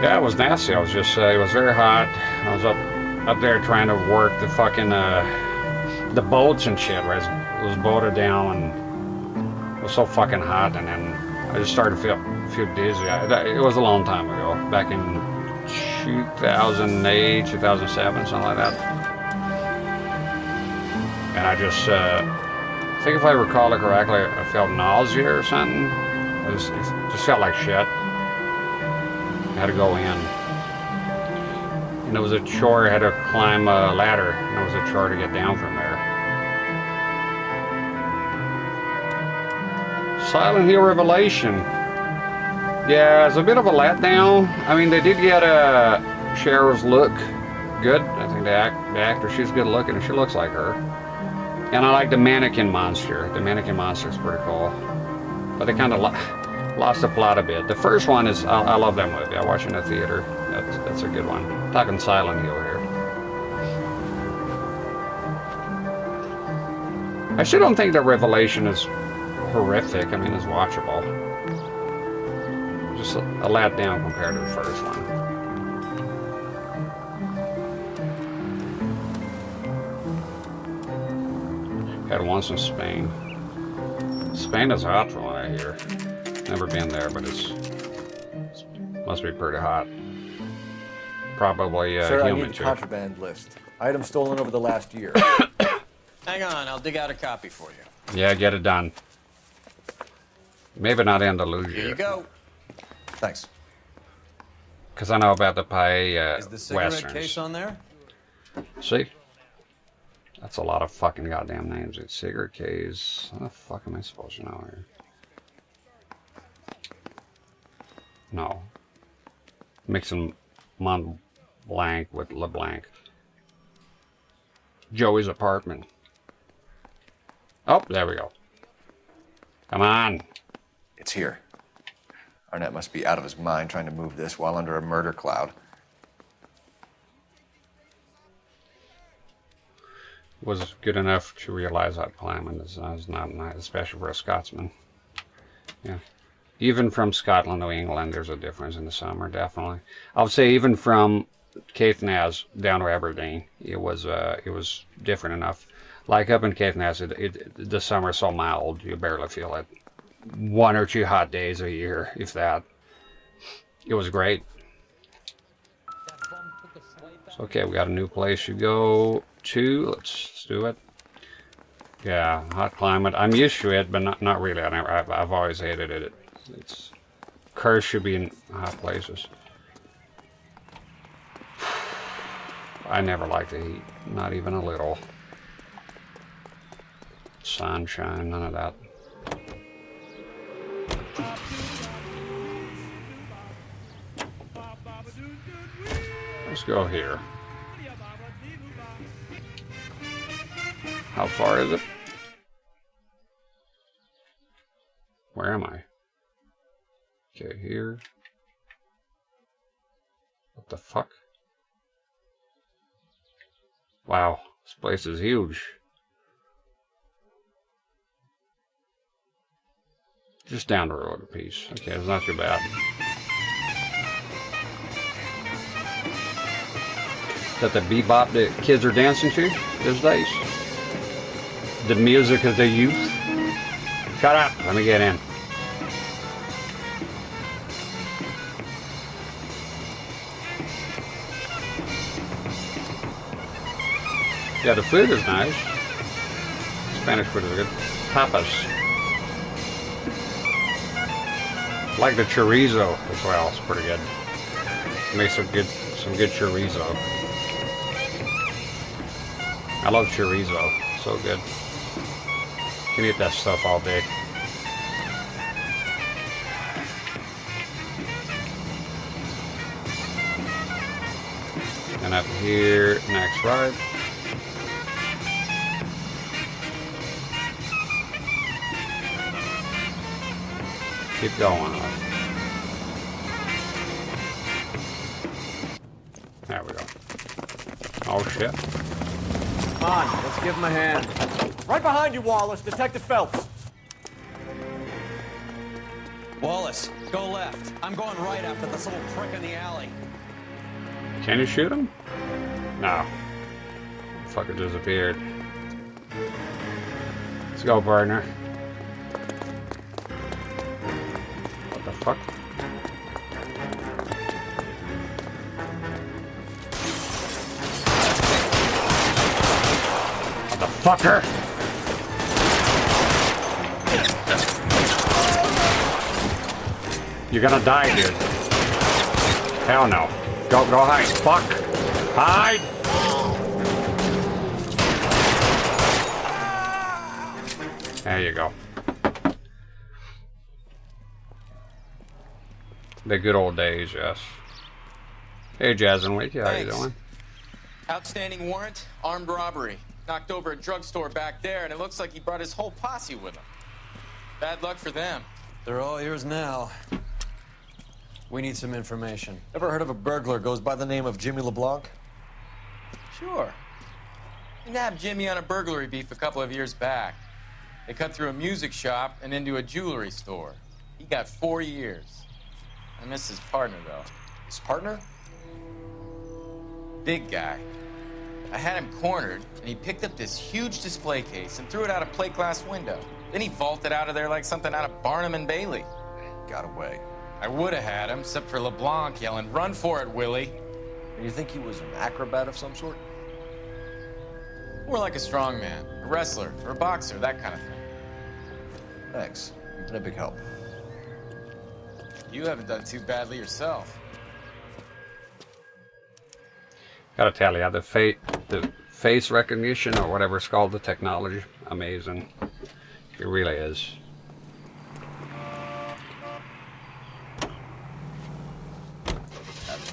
Speaker 1: Yeah, it was nasty. I was just, it was very hot. I was up there trying to work the fucking, the boats and shit, right? It was bolted down and it was so fucking hot, and then I just started to feel dizzy. It was a long time ago, back in 2008, 2007, something like that. And I just, I think if I recall it correctly, I felt nausea or something. It just felt like shit. I had to go in. And it was a chore. I had to climb a ladder, and it was a chore to get down from there. Silent Hill Revelation. Yeah, it's a bit of a letdown. I mean, they did get Cheryl's look good. I think the actor, she's good looking, and she looks like her. And I like the mannequin monster. The mannequin monster is pretty cool. But they kind of lost the plot a bit. The first one is, I love that movie. I watched it in the theater. That's a good one. I'm talking Silent Hill here. I still don't think the Revelation is horrific. I mean, it's watchable. Just a letdown compared to the first one. Had once in Spain. Spain is hot from what I hear. Never been there, but it must be pretty hot. Probably
Speaker 5: Sir, I
Speaker 1: human
Speaker 5: need
Speaker 1: too.
Speaker 5: a contraband list. Items stolen over the last year.
Speaker 7: Hang on, I'll dig out a copy for you.
Speaker 1: Yeah, get it done. Maybe not Andalusia.
Speaker 7: Here you go.
Speaker 11: Thanks.
Speaker 1: Because I know about the paella
Speaker 7: Is the cigarette
Speaker 1: westerns.
Speaker 7: case on there?
Speaker 1: See? That's a lot of fucking goddamn names. It's cigarette case. How the fuck am I supposed to know here? No. Mixing Mont Blanc with LeBlanc. Joey's apartment. Oh, there we go. Come on.
Speaker 5: It's here. Arnett must be out of his mind trying to move this while under a murder cloud.
Speaker 1: Was good enough to realize that climbing is not nice, especially for a Scotsman. Yeah. Even from Scotland to England, there's a difference in the summer, definitely. I would say even from Caithness down to Aberdeen, it was different enough. Like up in Caithness, the summer is so mild, you barely feel it. 1 or 2 hot days a year, if that. It was great. So, okay, we got a new place to go to. Let's do it. Yeah, hot climate. I'm used to it, but not really. I've always hated it. It's cars should be in hot places. I never like the heat, not even a little. Sunshine, none of that. Let's go here. How far is it? Where am I? Okay, here. What the fuck? Wow, this place is huge. Just down the road a piece. Okay, it's not too bad. Is that the bebop that kids are dancing to these days? The music of the youth? Shut up, let me get in. Yeah, the food is nice. Spanish food is good. Tapas. Like the chorizo as well. It's pretty good. Makes some good chorizo. I love chorizo. So good. Can eat that stuff all day. And up here, next ride. Keep going. There we go. Oh shit.
Speaker 23: Come on, let's give him a hand. Right behind you, Wallace. Detective Phelps.
Speaker 3: Wallace, go left. I'm going right after this little prick in the alley.
Speaker 1: Can you shoot him? No. Fucker disappeared. Let's go, partner. What the fuck? What the fucker? You're gonna die, dude. Hell no. Go hide. Fuck. Hide. There you go. The good old days, yes. Hey, Jasmine, how you doing?
Speaker 14: Outstanding warrant, armed robbery. Knocked over a drugstore back there, and it looks like he brought his whole posse with him. Bad luck for them.
Speaker 7: They're all yours now. We need some information.
Speaker 5: Ever heard of a burglar goes by the name of Jimmy LeBlanc?
Speaker 14: Sure. We nabbed Jimmy on a burglary beef a couple of years back. They cut through a music shop and into a jewelry store. He got 4 years. I miss his partner, though.
Speaker 5: His partner?
Speaker 14: Big guy. I had him cornered, and he picked up this huge display case and threw it out a plate glass window. Then he vaulted out of there like something out of Barnum and Bailey.
Speaker 5: Got away.
Speaker 14: I would have had him, except for LeBlanc yelling, "Run for it, Willie!"
Speaker 5: And you think he was an acrobat of some sort?
Speaker 14: More like a strongman, a wrestler, or a boxer, that kind of thing.
Speaker 5: Thanks. You've been a big help.
Speaker 14: You haven't done too badly yourself.
Speaker 1: Gotta tell you, the face recognition or whatever it's called, the technology, amazing. It really is.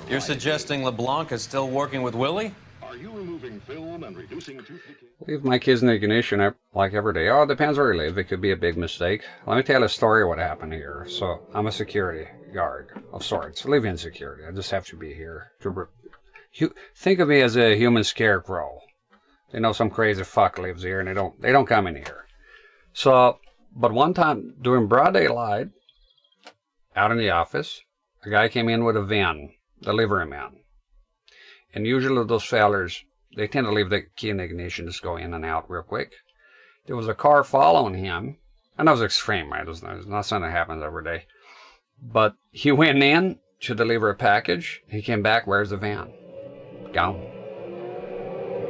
Speaker 7: You're suggesting LeBlanc is still working with Willie?
Speaker 10: Are you removing film and reducing toothpick?
Speaker 1: Leave my kids in the ignition like every day. Oh, it depends where you live. It could be a big mistake. Let me tell you a story of what happened here. So, I'm a security guard of sorts. Live-in security. I just have to be here. Think of me as a human scarecrow. They know some crazy fuck lives here, and they don't come in here. So, but one time, during broad daylight, out in the office, a guy came in with a van, delivery man. And usually those fellers, they tend to leave the key in the ignition, just go in and out real quick. There was a car following him, and that was extreme, right? It's not something that happens every day. But he went in to deliver a package. He came back, where's the van? Gone.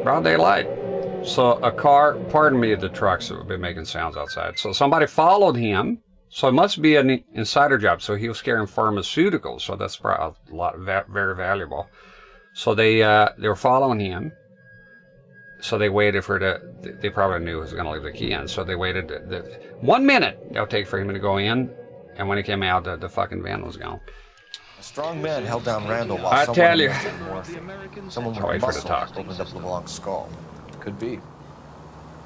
Speaker 1: Broad daylight. So a car, pardon me, the trucks have been making sounds outside. So somebody followed him. So it must be an insider job. So he was carrying pharmaceuticals. So that's probably a lot, very valuable. So they were following him. So they waited for they probably knew he was going to leave the key in. So they waited 1 minute it'll take for him to go in. And when he came out, the fucking van was gone.
Speaker 5: A strong man held down Randall while
Speaker 1: I tell you.
Speaker 5: Someone with muscle opened up LeBlanc's skull. Could be.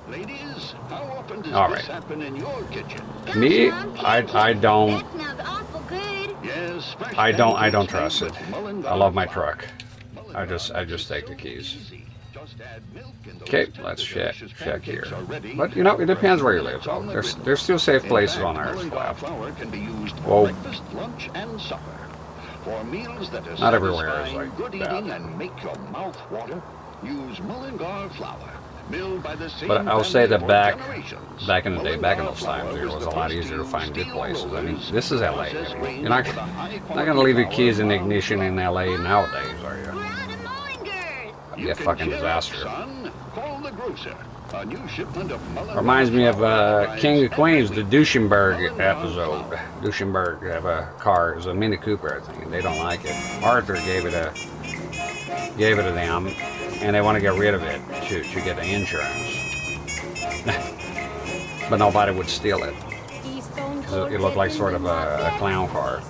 Speaker 10: Ladies, how often does
Speaker 1: All
Speaker 10: this
Speaker 1: right.
Speaker 10: happen in your kitchen?
Speaker 1: Me, I don't.
Speaker 10: Yes, fresh
Speaker 1: I don't
Speaker 10: pancakes
Speaker 1: trust it.
Speaker 10: made with Mullen
Speaker 1: I love my
Speaker 10: flour.
Speaker 1: truck. I just take the keys.
Speaker 10: Just add milk and those
Speaker 1: Okay,
Speaker 10: tender
Speaker 1: let's
Speaker 10: delicious
Speaker 1: check here.
Speaker 10: pancakes are ready.
Speaker 1: But you know, it depends where you live. Though. There's still safe places on Earth.
Speaker 10: Mullen flour can be used for
Speaker 1: Whoa.
Speaker 10: breakfast, lunch, and supper. For meals that are
Speaker 1: Not everywhere is
Speaker 10: satisfying,
Speaker 1: like
Speaker 10: good
Speaker 1: that.
Speaker 10: eating, and make your mouth water, use Mullingar flour. Milled by the same
Speaker 1: But I'll say that
Speaker 10: family
Speaker 1: back
Speaker 10: for generations.
Speaker 1: in the day, back in those
Speaker 10: Mullingar
Speaker 1: times,
Speaker 10: flour
Speaker 1: it was
Speaker 10: the
Speaker 1: a lot
Speaker 10: first
Speaker 1: easier to find good
Speaker 10: steel
Speaker 1: places. I mean,
Speaker 10: rollers,
Speaker 1: this is LA.
Speaker 10: process
Speaker 1: You're
Speaker 10: grain
Speaker 1: not
Speaker 10: with a high
Speaker 1: going to leave your
Speaker 10: quality
Speaker 1: keys in the
Speaker 10: flour
Speaker 1: ignition in
Speaker 10: found
Speaker 1: LA nowadays, are you? That'd be a
Speaker 10: can
Speaker 1: fucking
Speaker 10: cheer up,
Speaker 1: disaster.
Speaker 10: son. Call the grocer. A new shipment of Mullingar
Speaker 1: Reminds me of
Speaker 10: flour
Speaker 1: King of
Speaker 10: arrives
Speaker 1: Queens, the
Speaker 10: every
Speaker 1: Duesenberg episode. Duesenberg have a car, it was a Mini Cooper, I think, and they don't like it. Arthur gave it to them, and they want to get rid of it to get the insurance. But nobody would steal it, because it looked like sort of a clown car.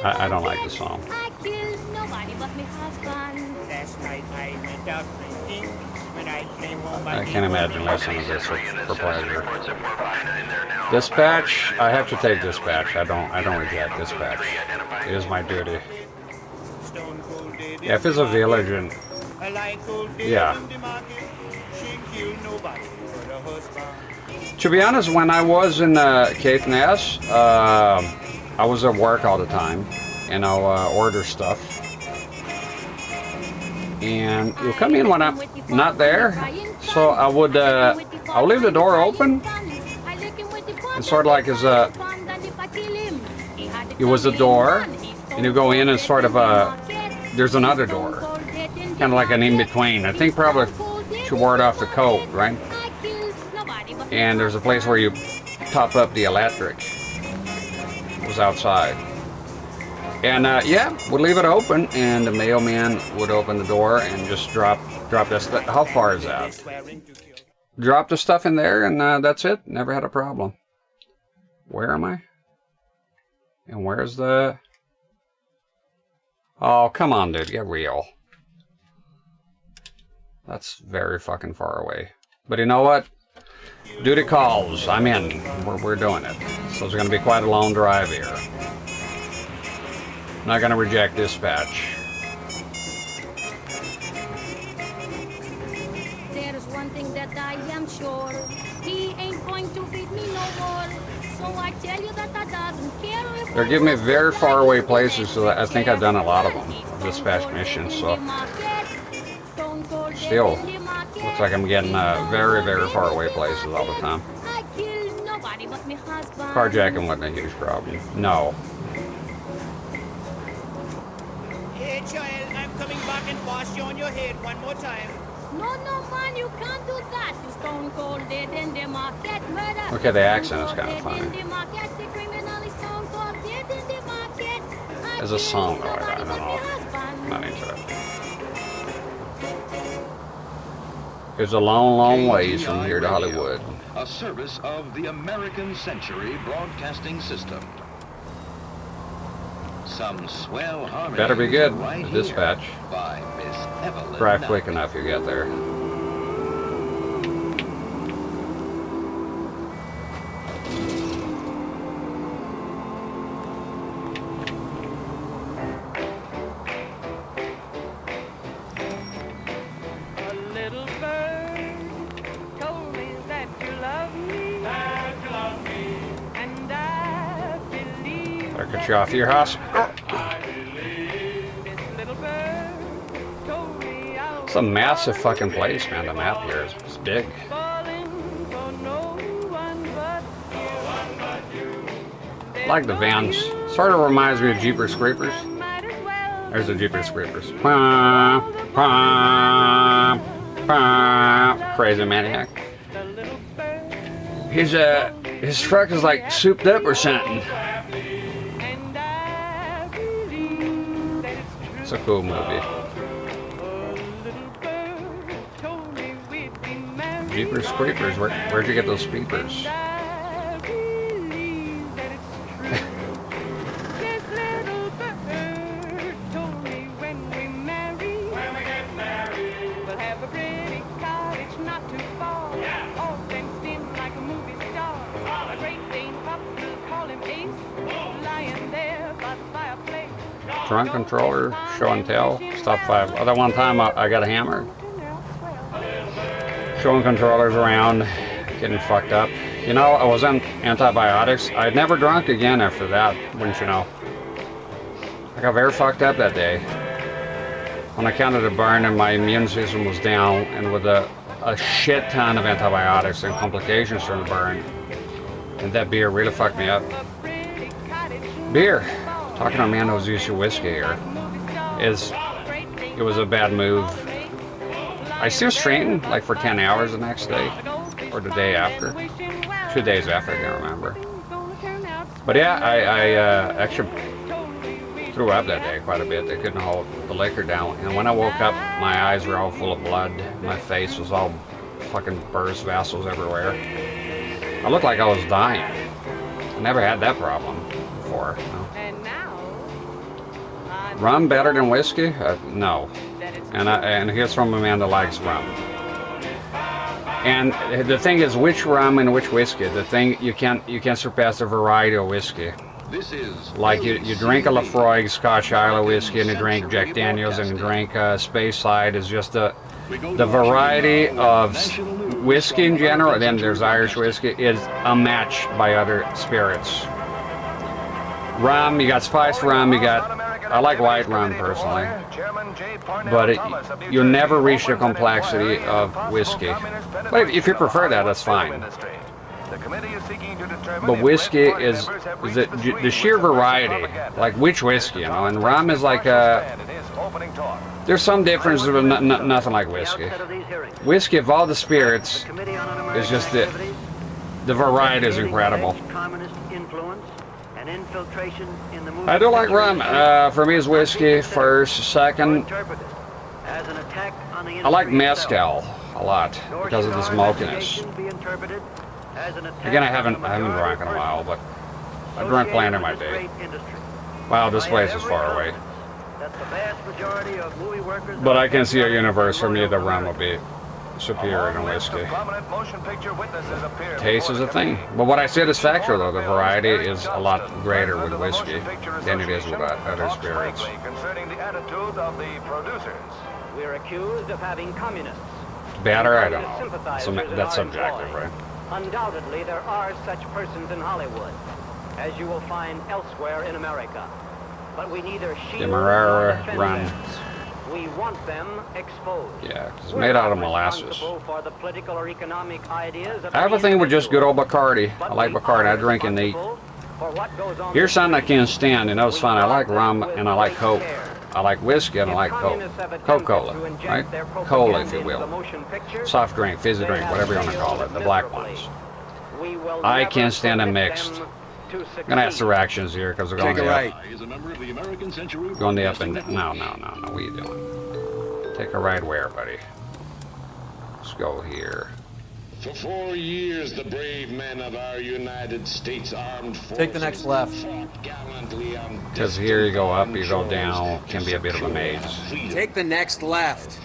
Speaker 1: I don't like the song.
Speaker 4: Last night I went out drinking. When I came home,
Speaker 1: I can't imagine listening to this for pleasure. Dispatch, I have to take dispatch. I don't reject dispatch. It is my duty. Yeah, if it's a village and yeah. To be honest, when I was in Cape Ness, I was at work all the time, and I'll order stuff. And you'll come in when I'm not there, so I would I'll leave the door open. It's sort of like it was a door, and you go in and sort of there's another door, kind of like an in-between. I think probably to ward off the cold, right? And there's a place where you top up the electric. It was outside. And yeah, we'd leave it open, and the mailman would open the door and just drop that stuff. How far is that? Drop the stuff in there, and that's it. Never had a problem. Where am I? And where's the... Oh, come on, dude. Get real. That's very fucking far away. But you know what? Duty calls. I'm in. We're doing it. So it's going to be quite a long drive here. Not going to reject dispatch.
Speaker 16: There's one thing that I am sure. He ain't going to beat me no more. So I tell you that I doesn't care if
Speaker 1: They're giving me very far away places, so I think I've done a lot of them, dispatch missions, so still looks like I'm getting very, very far away places all the time. Carjacking wasn't a huge problem. No.
Speaker 4: Hey, child, I'm coming back and pass you on your head one more time.
Speaker 16: No, man, you can't do that. You stone cold dead in the market, murder.
Speaker 1: Okay, the accent is kind of funny. As a song, though, I don't know. I'm not into it. It's a long, long ways from here to Hollywood.
Speaker 10: A service of the American Century Broadcasting System. Some swell harmony.
Speaker 1: Better be good.
Speaker 10: Right
Speaker 1: The dispatch.
Speaker 10: here by Miss Evelyn
Speaker 1: Drive
Speaker 10: Knight.
Speaker 1: quick enough, you get there. Better cut you off your house. It's a massive fucking place, man. The map here is big. I like the vans. Sort of reminds me of Jeepers Creepers. There's the Jeepers Creepers. Crazy maniac. His truck is like souped up or something. It's a cool movie. Jeepers Creepers, where'd you get those creepers? Trunk controller, show and tell, stop 5. Oh, that one time I got a hammer. Showing controllers around, getting fucked up. You know, I was on antibiotics. I'd never drunk again after that, wouldn't you know? I got very fucked up that day. On account of the burn and my immune system was down, and with a shit ton of antibiotics and complications from the burn. And that beer really fucked me up. Beer. Talking to a man who's used to whiskey here, it was a bad move. I still straightened like for 10 hours the next day, or the day after, 2 days after, I can't remember. But yeah, I actually threw up that day quite a bit. They couldn't hold the liquor down, and when I woke up, my eyes were all full of blood. My face was all fucking burst vessels everywhere. I looked like I was dying. I never had that problem before. You know? Rum better than whiskey? No. And here's from a man that likes rum. And the thing is, which rum and which whiskey? The thing you can't surpass the variety of whiskey.
Speaker 10: This is
Speaker 1: like you drink a Lafroig Scotch Isle whiskey, and you drink Jack Daniels, and you drink Speyside. Is just the variety of whiskey in general. And then there's Irish whiskey is unmatched by other spirits. Rum, you got spiced rum, you got. I like white rum personally, but you'll never reach the complexity of whiskey. But if you prefer that, that's fine. But whiskey is the sheer variety, like which whiskey, you know, and rum is like there's some difference, but nothing like whiskey. Whiskey of all the spirits is just the variety is incredible. I do like rum. For me, it's whiskey first. Second, I like mezcal a lot because of the smokiness. Again, I haven't drunk in a while, but I drank plenty in my day. Wow, this place is far away. But I can see a universe for me that rum will be superior than whiskey. Taste is a thing. But what I said is factual, though. The variety is a lot greater with whiskey than it is with other spirits.
Speaker 17: We're accused of having communists.
Speaker 1: Better? I don't know. So that's subjective, right?
Speaker 17: Undoubtedly, there are such persons in Hollywood, as you will find elsewhere in America. But we neither shield nor defend them. We want them exposed.
Speaker 1: Yeah, it's made out of molasses.
Speaker 17: For the political or economic ideas of
Speaker 1: I have a thing with just good old Bacardi. I like Bacardi. I drink and eat. Here's something I can't stand, and that was fun. I like rum and I like Coke. I like whiskey and I like Coke. Coca-Cola, right? Cola, if you will. Soft drink, fizzy drink, whatever you want to call it. The black ones. I can't stand them mixed. I'm gonna ask the reactions here because we're going the up. Going the up and down. No. What are you doing? Take a right where, buddy? Let's go here.
Speaker 10: For 4 years, the brave men of our United States Armed Forces
Speaker 7: Take the next left.
Speaker 10: fought gallantly on
Speaker 1: Because here you go up, you go down, can be a bit of a maze.
Speaker 18: Take the next left.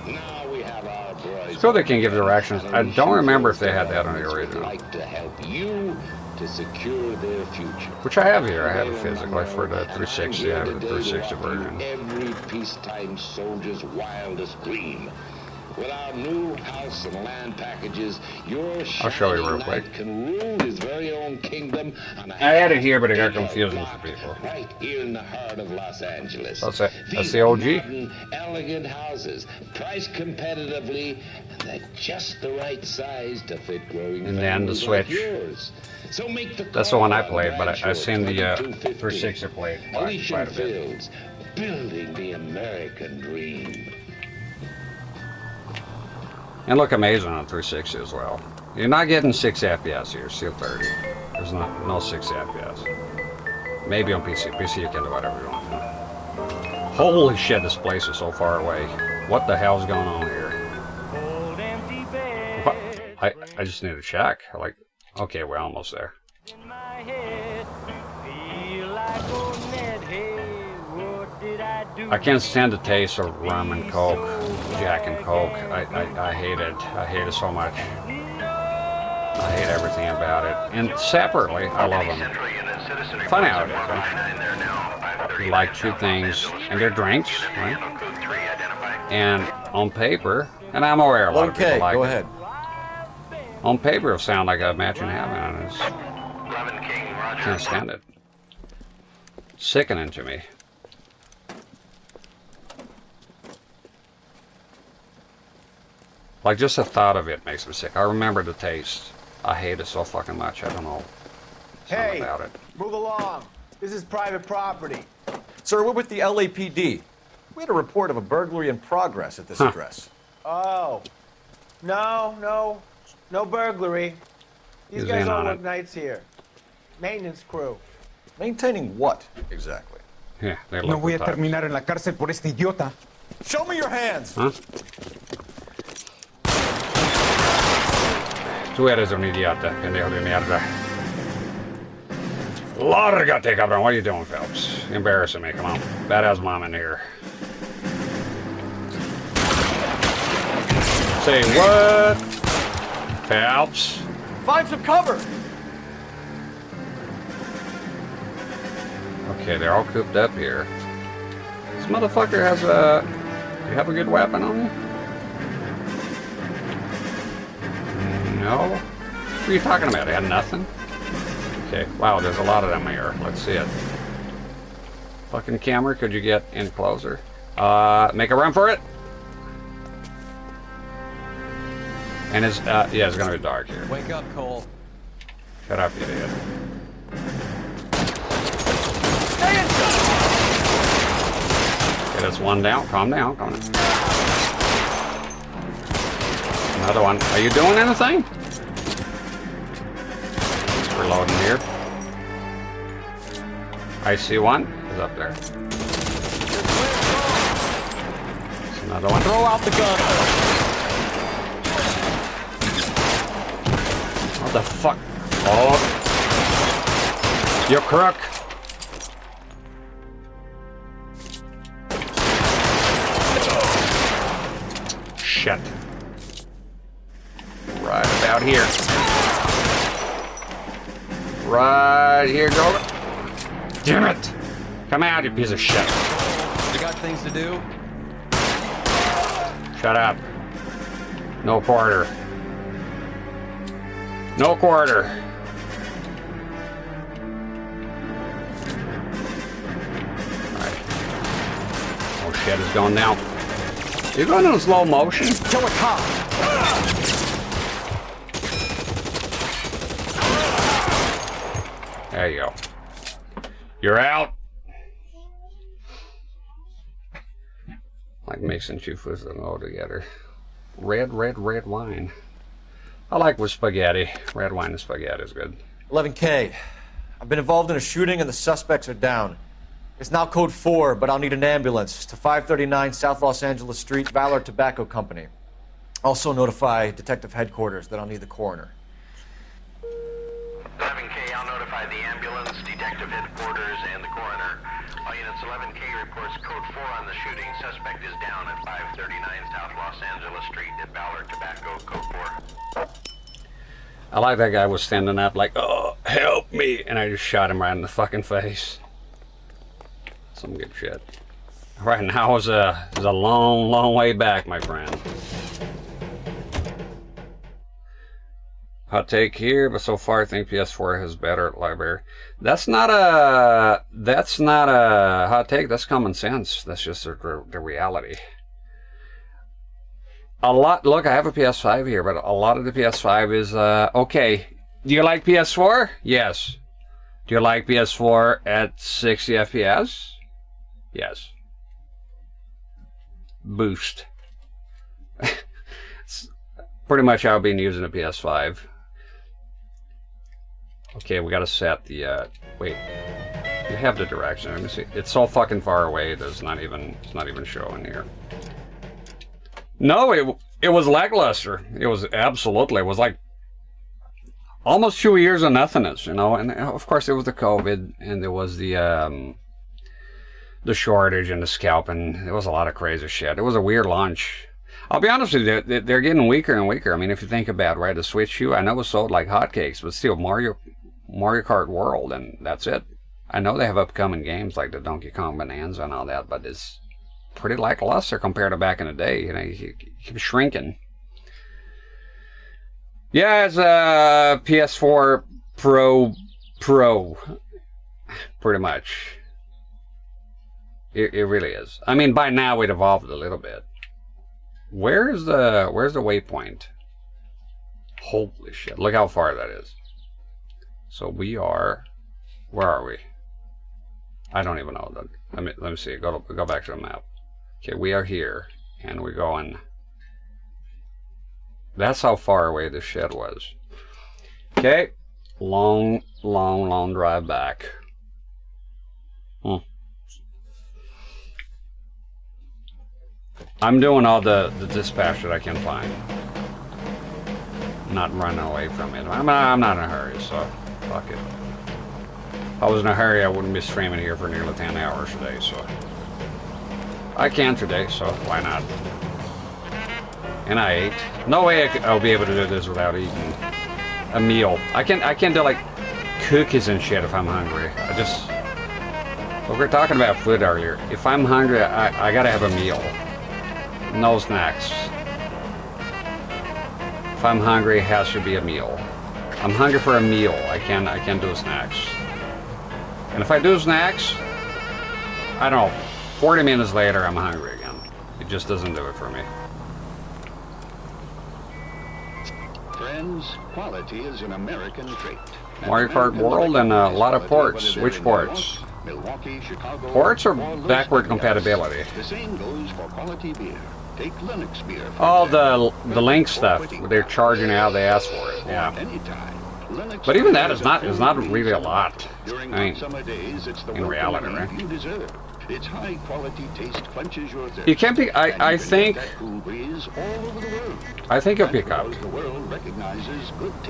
Speaker 10: Now we have our boys.
Speaker 1: So they can give directions. I don't remember if they had that on the original.
Speaker 10: Like to help you to secure their future.
Speaker 1: Which I have here. I have it physically for the 360. I have the 360 version.
Speaker 10: Every peacetime soldier's wildest dream. With our new house and land packages, your
Speaker 1: I'll show you real quick.
Speaker 10: can rule his very own kingdom on a
Speaker 1: I had it here, but it got confusing for people.
Speaker 10: right here in the heart of Los Angeles.
Speaker 1: That's it. That's
Speaker 10: These
Speaker 1: the OG.
Speaker 10: modern, elegant houses, priced competitively, and they're just the right size to fit growing
Speaker 1: And then the
Speaker 10: families like
Speaker 1: Switch.
Speaker 10: yours. So make the
Speaker 1: That's the one I
Speaker 10: call
Speaker 1: played,
Speaker 10: on
Speaker 1: but I've seen the
Speaker 10: 250.
Speaker 1: 360 played quite
Speaker 10: Elysian
Speaker 1: a bit.
Speaker 10: Fields, building the American dream.
Speaker 1: And look amazing on 360 as well. You're not getting 6 FPS here, still 30. There's no 6 FPS. Maybe on PC. PC you can do whatever you want. Holy shit, this place is so far away. What the hell's going on here? What? I just need to check. Like, okay, we're almost there. I can't stand the taste of rum and Coke, Jack and Coke. I hate it. I hate it so much. I hate everything about it. And separately, I love them. Funny how it is, huh? You like two things, and they're drinks, right? And on paper, and I'm aware a lot of people like
Speaker 5: go
Speaker 1: it.
Speaker 5: ahead.
Speaker 1: On paper, it'll sound like a match in heaven, and it's, can't stand it. Sickening to me. Like, just the thought of it makes me sick. I remember the taste. I hate it so fucking much. I don't know. Something
Speaker 13: Hey,
Speaker 1: about it.
Speaker 13: move along. This is private property.
Speaker 5: Sir, we're with the LAPD. We had a report of a burglary in progress at this address.
Speaker 13: Oh. No burglary. These
Speaker 5: He's
Speaker 13: guys
Speaker 5: in
Speaker 13: all
Speaker 5: on
Speaker 13: work
Speaker 5: it.
Speaker 13: nights here. Maintenance crew.
Speaker 5: Maintaining what, exactly?
Speaker 1: Yeah, they
Speaker 8: No voy a terminar en la cárcel por este idiota.
Speaker 5: Show me your hands!
Speaker 1: Huh? Tú eres un idiota, pendejo de mierda. Lárgate, cabrón. What are you doing, Phelps? Embarrassing me. Come on. Badass mom in here. Say what? Phelps?
Speaker 5: Find some cover!
Speaker 1: Okay, they're all cooped up here. This motherfucker has a... Do you have a good weapon on you? No? What are you talking about? I had nothing? Okay, wow, there's a lot of them here. Let's see it. Fucking camera, could you get in closer? Make a run for it? And it's, yeah, it's gonna be dark here.
Speaker 7: Wake up, Cole.
Speaker 1: Shut up, you idiot. Okay, that's one down. Calm down, calm down. Another one. Are you doing anything? Reloading here. I see one. Is up there. There's another one.
Speaker 5: Throw out the gun!
Speaker 1: What the fuck? Oh. You crook. Shit. Right about here. Right here, go. Damn it! Come out, you piece of shit.
Speaker 7: You got things to do?
Speaker 1: Shut up. No quarter. No quarter. Alright. Oh shit, it's going down. You're going in slow motion?
Speaker 5: Kill a cop!
Speaker 1: There you go. You're out. Like mixing two foods and all together. Red wine. I like with spaghetti. Red wine and spaghetti is good.
Speaker 5: 11K. I've been involved in a shooting and the suspects are down. It's now code 4, but I'll need an ambulance to 539 South Los Angeles Street, Valor Tobacco Company. Also notify Detective Headquarters that I'll need the coroner.
Speaker 20: 11K, I'll notify the ambulance, Detective Headquarters, and the coroner. All units, 11K reports code 4 on the shooting. Suspect is down at 539 South Los Angeles Street at Ballard Tobacco, code 4.
Speaker 1: I like that guy was standing up like, oh, help me, and I just shot him right in the fucking face. Some good shit. Right now is a long, long way back, my friend. Hot take here, but so far I think PS4 has better library. That's not a hot take. That's common sense. That's just the reality. A lot. Look, I have a PS5 here, but a lot of the PS5 is okay. Do you like PS4? Yes. Do you like PS4 at 60 FPS? Yes. Boost. It's pretty much how I've been using a PS5. Okay, we gotta set the wait. You have the direction. Let me see. It's so fucking far away. There's not even. It's not even showing here. No, it was lackluster. It was absolutely. It was like almost 2 years of nothingness, you know. And of course, there was the COVID, and there was the shortage and the scalping. There was a lot of crazy shit. It was a weird launch. I'll be honest with you, they're getting weaker and weaker. I mean, if you think about it, right, the Switch 2, I know it was sold like hotcakes, but still, Mario Kart World, and that's it. I know they have upcoming games like the Donkey Kong Bonanza and all that, but it's pretty lackluster compared to back in the day. You know, you keep shrinking. Yeah, it's a PS4 Pro, pretty much. It really is. I mean, by now it evolved a little bit. Where's the waypoint? Holy shit! Look how far that is. So we are. Where are we? I don't even know. Let me see. Go back to the map. Okay, we are here, and we're going. That's how far away the shed was. Okay, long drive back. I'm doing all the dispatch that I can find. Not running away from it. I'm not in a hurry, so fuck it. If I was in a hurry, I wouldn't be streaming here for nearly 10 hours today, so. I can today, so why not? And I ate. No way I'll be able to do this without eating a meal. I can't do like cookies and shit if I'm hungry. We were talking about food earlier. If I'm hungry, I gotta have a meal. No snacks. If I'm hungry, it has to be a meal. I'm hungry for a meal. I can't do snacks. And if I do snacks, I don't know, 40 minutes later, I'm hungry again. It just doesn't do it for me.
Speaker 10: Friends, quality is an American trait.
Speaker 1: Mario Kart World and a lot of ports. Which ports?
Speaker 10: Milwaukee, Chicago,
Speaker 1: Ports or backward compatibility?
Speaker 10: The same goes for quality beer. Take Linux beer.
Speaker 1: Oh, the Link stuff. They're charging out. They ask for it. Yeah. But even that is not really a lot. I mean, in reality, right?
Speaker 10: Its high quality taste quenches your thirst.
Speaker 1: You can't be. I think you'll pick up.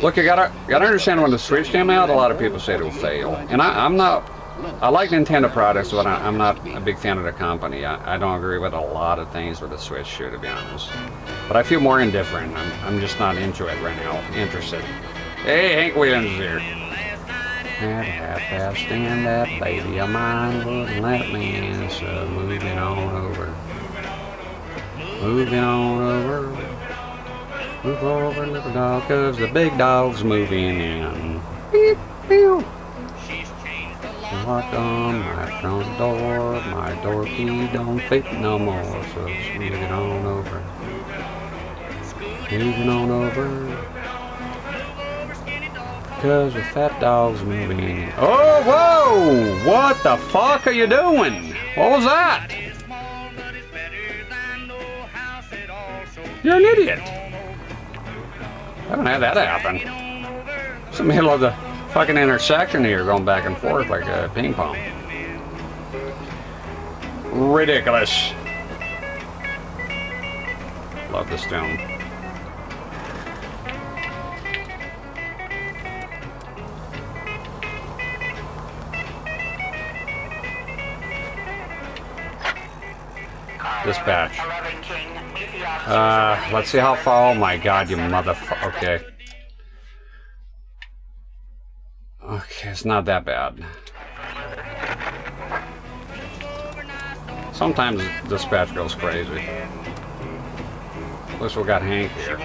Speaker 1: Look, you gotta understand when the Switch came out, a lot of people said it will fail, and I'm not. I like Nintendo products, but I'm not a big fan of the company. I don't agree with a lot of things with the Switch 2, to be honest. But I feel more indifferent. I'm just not into it right now. Interested. Hey, Hank Williams is here. At half-past and that baby of mine wouldn't let me, so moving on over. Moving on over. Move over, little dog, 'cause the big dog's moving in. Beep, beep. Knock on my front door, my door key don't fit no more, so moving on over. Moving on over. 'Cause the fat dog's moving in. Oh, whoa! What the fuck are you doing? What was that? You're an idiot. I haven't had that happen. It's in the middle of the fucking intersection here, going back and forth like a ping pong. Ridiculous. Love this tune. Dispatch. Let's see how far. Oh my god, you motherfucker. Okay. Okay, it's not that bad. Sometimes dispatch goes crazy. At least we got Hank here.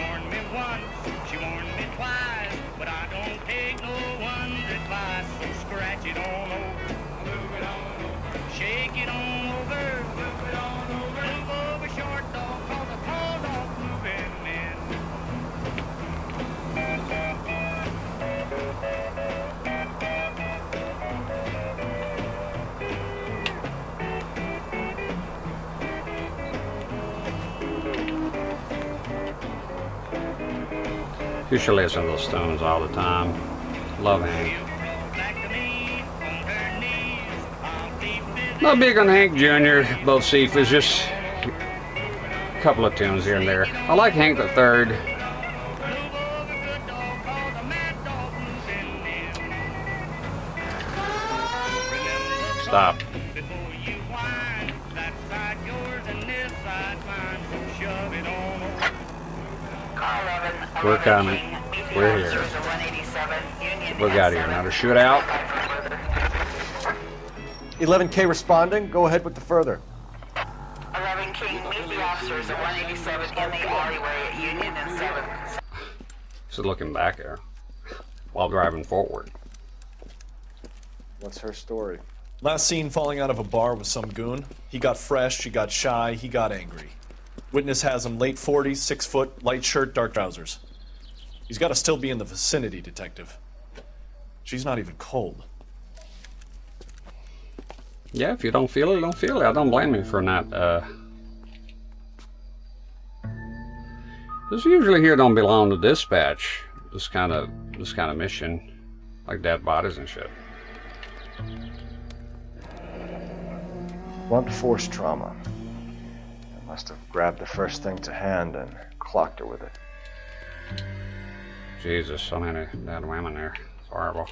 Speaker 1: You should listen to those Stones all the time. Love Hank. Not big on Hank Jr., both Seafers, just a couple of tunes here and there. I like Hank the Third. Stop. We're coming. We're here. We got here. Another shootout.
Speaker 5: 11K responding. Go ahead with the further.
Speaker 15: 11 King, meet the officers at 187 in the alleyway at Union and 7th.
Speaker 1: She's looking back there while driving forward.
Speaker 5: What's her story?
Speaker 19: Last seen falling out of a bar with some goon. He got fresh, he got shy, he got angry. Witness has him late 40s, 6 foot, light shirt, dark trousers. He's got to still be in the vicinity, detective. She's not even cold.
Speaker 1: Yeah, if you don't feel it, don't feel it. I don't blame you for not. This usually here don't belong to dispatch. This kind of mission, like dead bodies and shit.
Speaker 5: Blunt force trauma. I must have grabbed the first thing to hand and clocked her with it.
Speaker 1: Jesus, so many dead women there. It's horrible.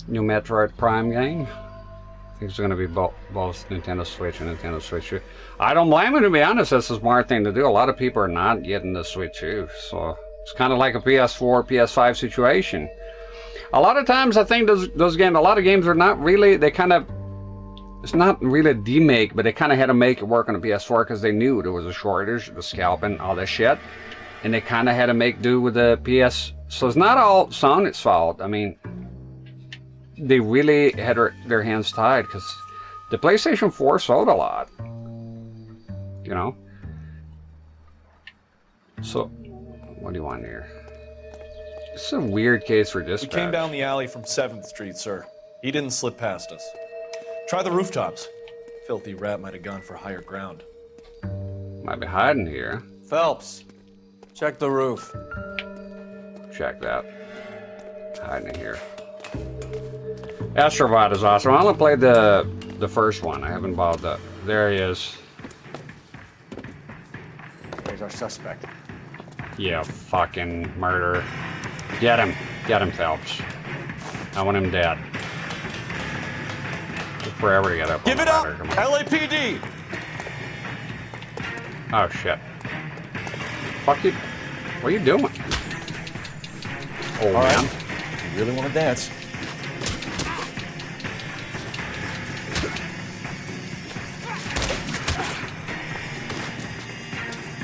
Speaker 1: New Metroid Prime game. I think it's going to be both Nintendo Switch and Nintendo Switch U. I don't blame them, to be honest. That's a smart thing to do. A lot of people are not getting the Switch U, so it's kind of like a PS4, PS5 situation. A lot of times, I think those games, a lot of games are not really. They kind of, it's not really a demake, but they kind of had to make it work on the PS4 because they knew there was a shortage, the scalping, all that shit, and they kind of had to make do with the PS. So it's not all Sony's fault. I mean, they really had their hands tied because the PlayStation 4 sold a lot, you know. So, what do you want here? It's a weird case for dispatch.
Speaker 19: We came down the alley from 7th Street, sir. He didn't slip past us. Try the rooftops. Filthy rat might have gone for higher ground.
Speaker 1: Might be hiding here.
Speaker 7: Phelps, check the roof.
Speaker 1: Check that. Hiding here. Astrobot is awesome. I only played the first one. I haven't bought that. There he is.
Speaker 5: There's our suspect.
Speaker 1: Yeah, fucking murder. Get him. Get him, Phelps. I want him dead. Took forever to get up.
Speaker 19: Give it up! LAPD!
Speaker 1: Oh, shit. Fuck you. What are you doing? Oh,
Speaker 19: all
Speaker 1: man.
Speaker 19: Right. You really want to dance?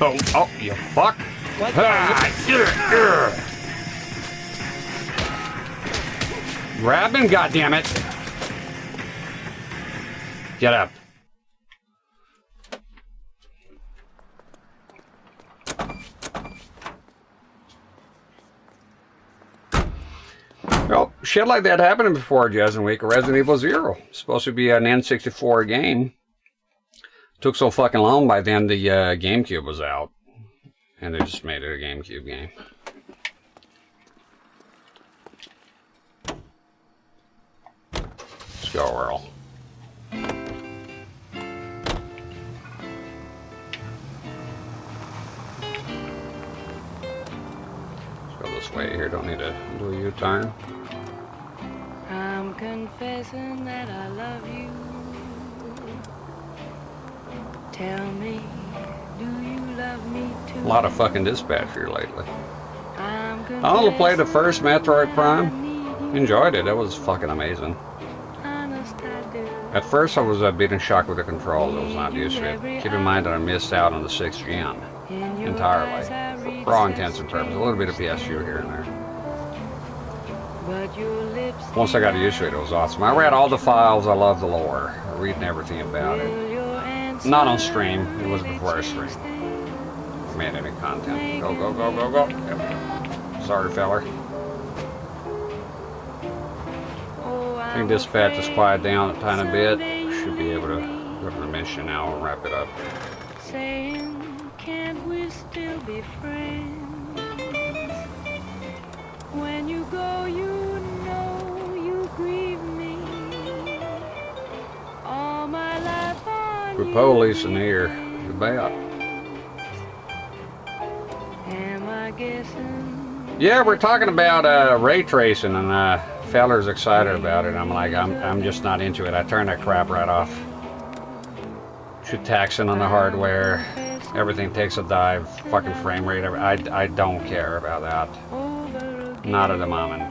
Speaker 1: Oh, you fuck. Grab him, goddammit. Get up. Well, shit like that happened before Jason Week of Resident Evil 0. It's supposed to be an N64 game. Took so fucking long, by then the GameCube was out. And they just made it a GameCube game. Let's go, Earl. Let's go this way here. Don't need to do a U-turn.
Speaker 9: I'm confessing that I love you. Tell me, do you love me too?
Speaker 1: A lot of fucking dispatch here lately.
Speaker 9: I'm
Speaker 1: I only played the first Metroid Prime. Enjoyed it. It was fucking amazing.
Speaker 9: honest I do.
Speaker 1: At first I was being shocked with the controls. I was not used to it. Keep in mind that I missed out on the 6th gen entirely. For all intents and purposes. A little bit of PS2 here and there.
Speaker 9: But your lips
Speaker 1: Once I got used to it, it was awesome. I read all the files. I love the lore. Reading everything about it. Not on stream. It was before I streamed. I made any content. Go, go, go, go, go. Yep. Sorry, feller. I think dispatch is quiet down a tiny bit. Should be able to go to the mission now and wrap it up.
Speaker 9: saying, can't we still be friends? When you go, you know you grieve me. All my life on
Speaker 1: The police in here. You bet.
Speaker 9: am I guessing?
Speaker 1: Yeah, we're talking about ray tracing, and feller's excited about it. I'm like, I'm just not into it. I turn that crap right off. Shoot taxing on the hardware. Everything takes a dive. Fucking frame rate. I don't care about that. Not at the moment.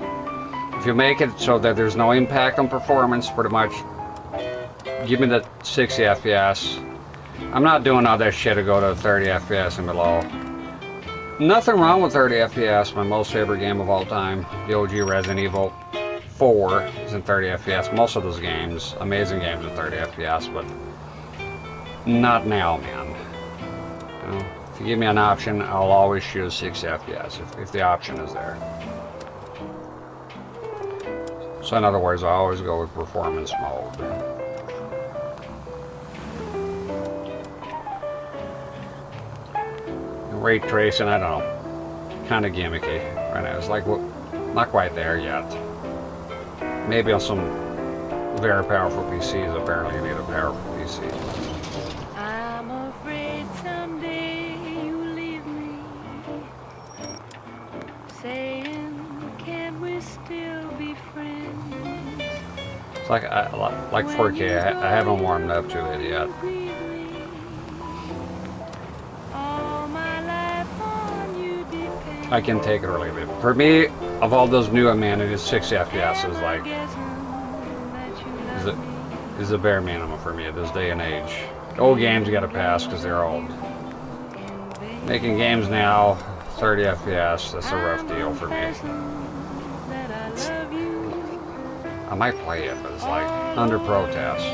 Speaker 1: If you make it so that there's no impact on performance, pretty much, give me the 60 FPS. I'm not doing all that shit to go to 30 FPS and below. Nothing wrong with 30 FPS. My most favorite game of all time, the OG Resident Evil 4, is in 30 FPS. Most of those games, amazing games in 30 FPS, but not now, man. You know, if you give me an option, I'll always choose 60 FPS if the option is there. So in other words, I always go with performance mode. Ray tracing, I don't know, kind of gimmicky right now. It's like, well, not quite there yet. Maybe on some very powerful PCs. Apparently you need a powerful PC.
Speaker 9: I'm afraid someday you leave me. Saying, can't we still be friends?
Speaker 1: It's like 4K. I haven't warmed up to it yet. I can take it or leave it. For me, of all those new amenities, 60 FPS is like is the bare minimum for me at this day and age. Old games you gotta pass because they're old. Making games now, 30 FPS, that's a rough deal for me. I might play it, but it's like under protest.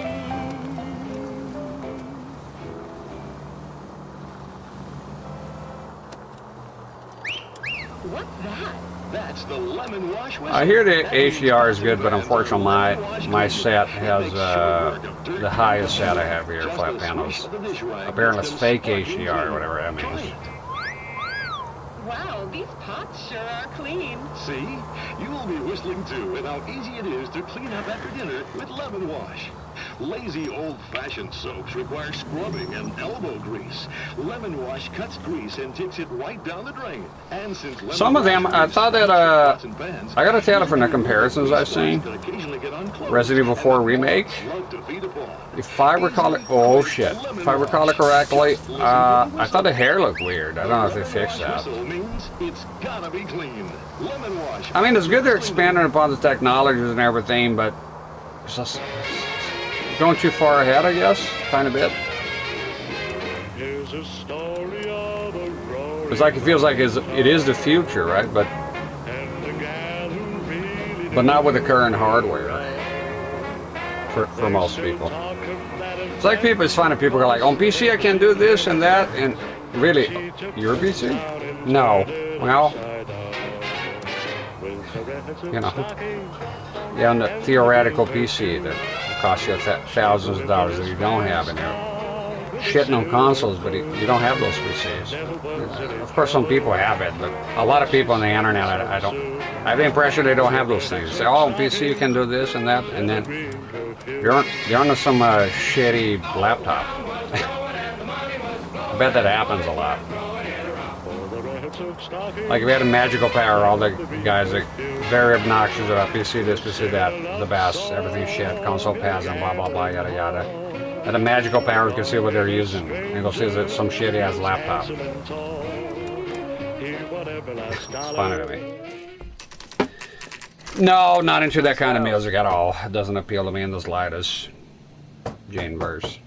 Speaker 2: What's that? That's the lemon wash whistle.
Speaker 1: I hear the HDR is good, but unfortunately my set has the highest set I have here, flat panels. Apparently it's fake HDR or whatever that means.
Speaker 2: Wow, these pots sure are clean. See? You will be whistling too at how easy it is to clean up after dinner with lemon wash. Lazy old-fashioned soaps require scrubbing and elbow grease. Lemon wash cuts grease and takes it right down the drain. And since
Speaker 1: Some of them, I thought that, I gotta tell you from the comparisons I've seen, Resident Evil 4 Remake, if I recall it, oh shit, if I recall it correctly, I thought the hair looked weird. I don't know if they fixed that. I mean, it's good they're expanding upon the technologies and everything, but it's just going too far ahead, I guess, kind of bit. It's like it feels like it is the future, right? But not with the current hardware for most people. It's like it's funny, people are like, on PC I can do this and that, and really, your PC? No. Well, you know, yeah, on the theoretical PC that cost you thousands of dollars that you don't have in there. Shitting on consoles, but you don't have those PCs. Of course, some people have it, but a lot of people on the internet, I have the impression they don't have those things. They say, oh, on PC you can do this and that, and then you're on some shitty laptop. I bet that happens a lot. Like if you had a magical power, all the guys that very obnoxious about PC this, PC that, the best, everything shit, console pads and blah blah blah, yada yada. And the magical power, you can see what they're using. And you'll see that some shitty ass laptop. It's funny to me. No, not into that kind of music at all. It doesn't appeal to me in the slightest. Jane verse.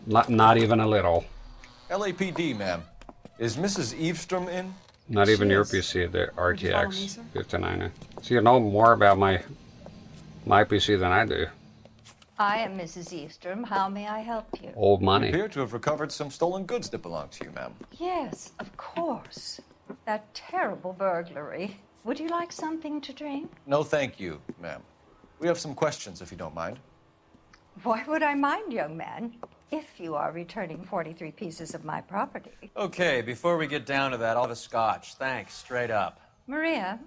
Speaker 1: Not even a little.
Speaker 11: LAPD, ma'am. Is Mrs. Eavestrom in?
Speaker 1: Not even your PC, the RTX 59. So you know more about my PC than I do.
Speaker 6: I am Mrs. Eavestrom. How may I help you?
Speaker 1: Old money.
Speaker 11: You appear to have recovered some stolen goods that belong to you, ma'am.
Speaker 6: Yes, of course. That terrible burglary. Would you like something to drink?
Speaker 11: No, thank you, ma'am. We have some questions, if you don't mind.
Speaker 6: Why would I mind, young man, if you are returning 43 pieces of my property?
Speaker 7: Okay, before we get down to that, I'll have a scotch. Thanks, straight up.
Speaker 6: Maria,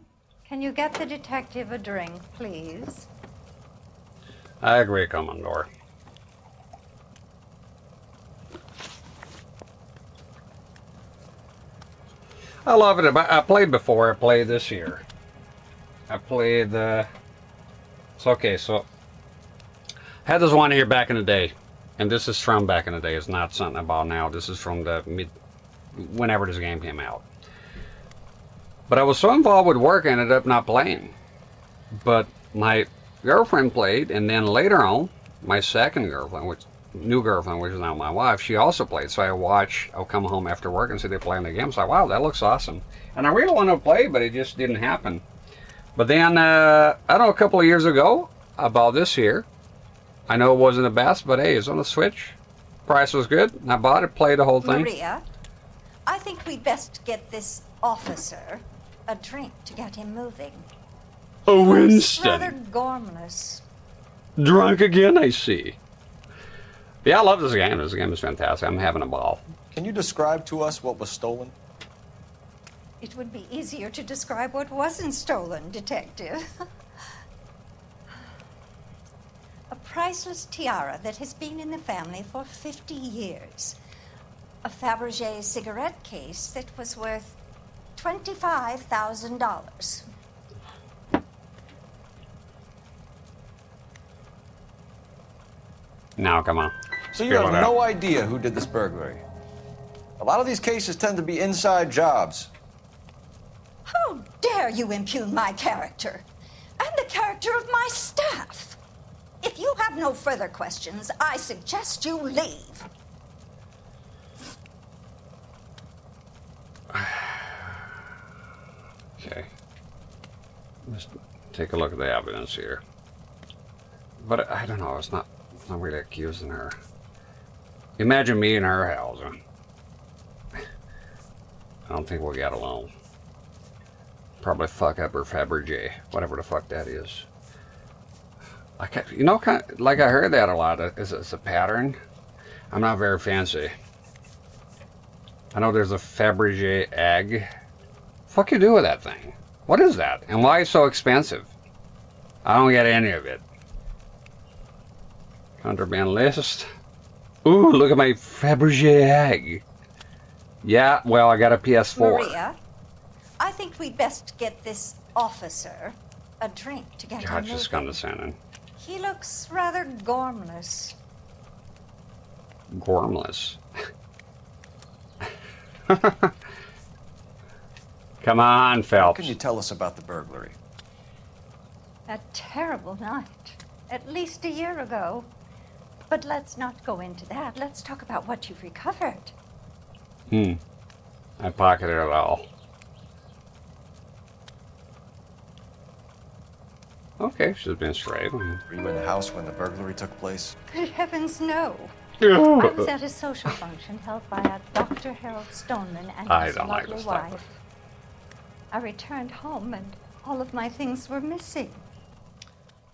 Speaker 6: can you get the detective a drink, please?
Speaker 1: I agree, Commodore. I love it. I played before. I played this year. I played the... okay, so... I had this one here back in the day. And this is from back in the day. It's not something about now. This is from the whenever this game came out. But I was so involved with work, I ended up not playing. But my girlfriend played, and then later on, my second girlfriend, new girlfriend, which is now my wife, she also played. So I'll come home after work and see they playing the game. So wow, that looks awesome. And I really wanted to play, but it just didn't happen. But then, I don't know, a couple of years ago, I bought this here. I know it wasn't the best, but hey, it's on the Switch. Price was good. I bought it, played the whole thing.
Speaker 6: Maria, I think we'd best get this officer a drink to get him moving.
Speaker 1: A
Speaker 6: Rather
Speaker 1: Winston.
Speaker 6: gormless.
Speaker 1: Drunk again, I see. Yeah, I love this game. This game is fantastic. I'm having a ball.
Speaker 11: Can you describe to us what was stolen?
Speaker 6: It would be easier to describe what wasn't stolen, Detective. A priceless tiara that has been in the family for 50 years. A Fabergé cigarette case that was worth $25,000.
Speaker 1: Now, come on.
Speaker 11: So you have no idea who did this burglary? A lot of these cases tend to be inside jobs.
Speaker 6: How dare you impugn my character and the character of my staff? If you have no further questions, I suggest you leave.
Speaker 1: Okay. Let's take a look at the evidence here. But I don't know, it's not really accusing her. Imagine me in her house. I don't think we'll get along. Probably fuck up her Fabergé, whatever the fuck that is. You know, kind of, like I heard that a lot. It's a pattern. I'm not very fancy. I know there's a Fabergé egg. Fuck you do with that thing? What is that? And why is it so expensive? I don't get any of it. Contraband list. Ooh, look at my Fabergé egg. Yeah, well, I got a PS4.
Speaker 6: Maria, I think we'd best get this officer a drink to get him
Speaker 1: God,
Speaker 6: moving.
Speaker 1: just condescending.
Speaker 6: He looks rather gormless.
Speaker 1: Gormless. Come on, Phelps.
Speaker 11: What can you tell us about the burglary?
Speaker 6: A terrible night. At least a year ago. But let's not go into that. Let's talk about what you've recovered.
Speaker 1: I pocketed it all. Okay, she's been straight.
Speaker 11: Were you in the house when the burglary took place?
Speaker 6: Good heavens, no. I was at a social function held by a Dr. Harold Stoneman and his lovely wife. I returned home and all of my things were missing.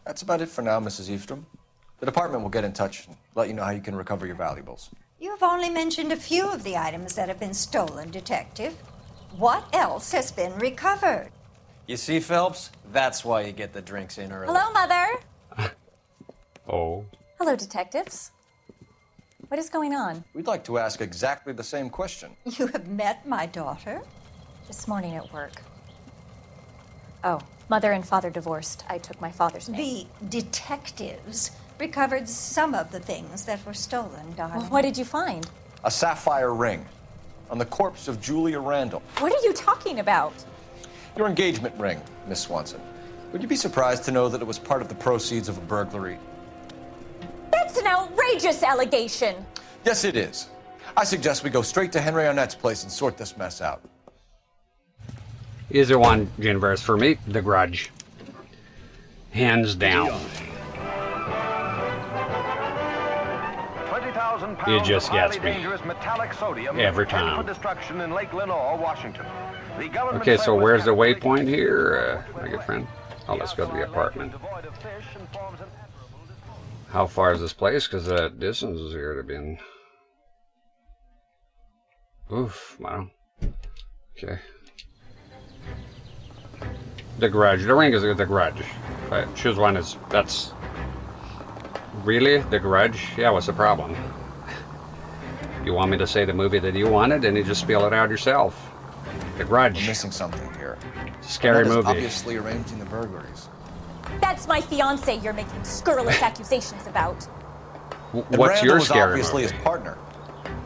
Speaker 11: That's about it for now, Mrs. Eavestrom. The department will get in touch and let you know how you can recover your valuables.
Speaker 6: You've only mentioned a few of the items that have been stolen, Detective. What else has been recovered?
Speaker 7: You see, Phelps? That's why you get the drinks in early.
Speaker 21: Hello, Mother.
Speaker 1: Oh.
Speaker 21: Hello, detectives. What is going on?
Speaker 11: We'd like to ask exactly the same question.
Speaker 6: You have met my daughter?
Speaker 21: This morning at work. Oh, Mother and father divorced. I took my father's name.
Speaker 6: The detectives recovered some of the things that were stolen, darling.
Speaker 21: Well, what did you find?
Speaker 5: A sapphire ring on the corpse of Julia Randall.
Speaker 21: What are you talking about?
Speaker 5: Your engagement ring, Miss Swanson. Would you be surprised to know that it was part of the proceeds of a burglary?
Speaker 21: That's an outrageous allegation.
Speaker 5: Yes, it is. I suggest we go straight to Henry Arnett's place and sort this mess out.
Speaker 1: Easy one, Ginverse, for me, The Grudge. Hands down. It just gets me. Every time. Okay, so where's the waypoint here, my good friend? Oh, let's go to the apartment. How far is this place? Because the distance is here to be. Oof, wow. Okay. The Grudge. The ring is The Grudge. If I choose one, that's really The Grudge? Yeah, what's the problem? You want me to say the movie that you wanted, and you just spell it out yourself. The Grudge.
Speaker 5: We're missing something here.
Speaker 1: Scary movie.
Speaker 5: Obviously arranging the burglaries.
Speaker 21: That's my fiance you're making scurrilous accusations about.
Speaker 1: What's your scary
Speaker 5: obviously
Speaker 1: movie?
Speaker 5: his partner.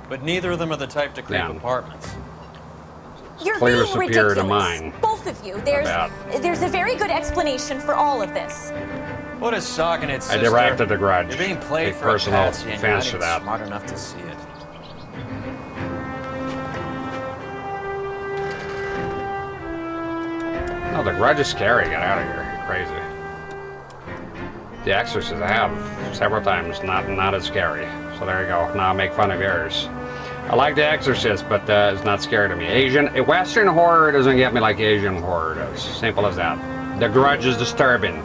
Speaker 3: But neither of them are the type to creep apartments.
Speaker 21: You're
Speaker 1: Clearly
Speaker 21: being
Speaker 1: superior
Speaker 21: ridiculous.
Speaker 1: to mine.
Speaker 21: Both of you. There's a very good explanation for all of this.
Speaker 3: What is sogging it,
Speaker 1: I
Speaker 3: sister?
Speaker 1: directed The Grudge.
Speaker 3: You're being played
Speaker 1: Take
Speaker 3: for a
Speaker 1: personal
Speaker 3: patsy and you're not
Speaker 1: offense to
Speaker 3: even
Speaker 1: that.
Speaker 3: smart enough to see it.
Speaker 1: No, The Grudge is scary. Get out of here. You're crazy. The Exorcist I have several times, not as scary. So there you go. Now I make fun of yours. I like The Exorcist, but it's not scary to me. Western horror doesn't get me like Asian horror does. Simple as that. The Grudge is disturbing.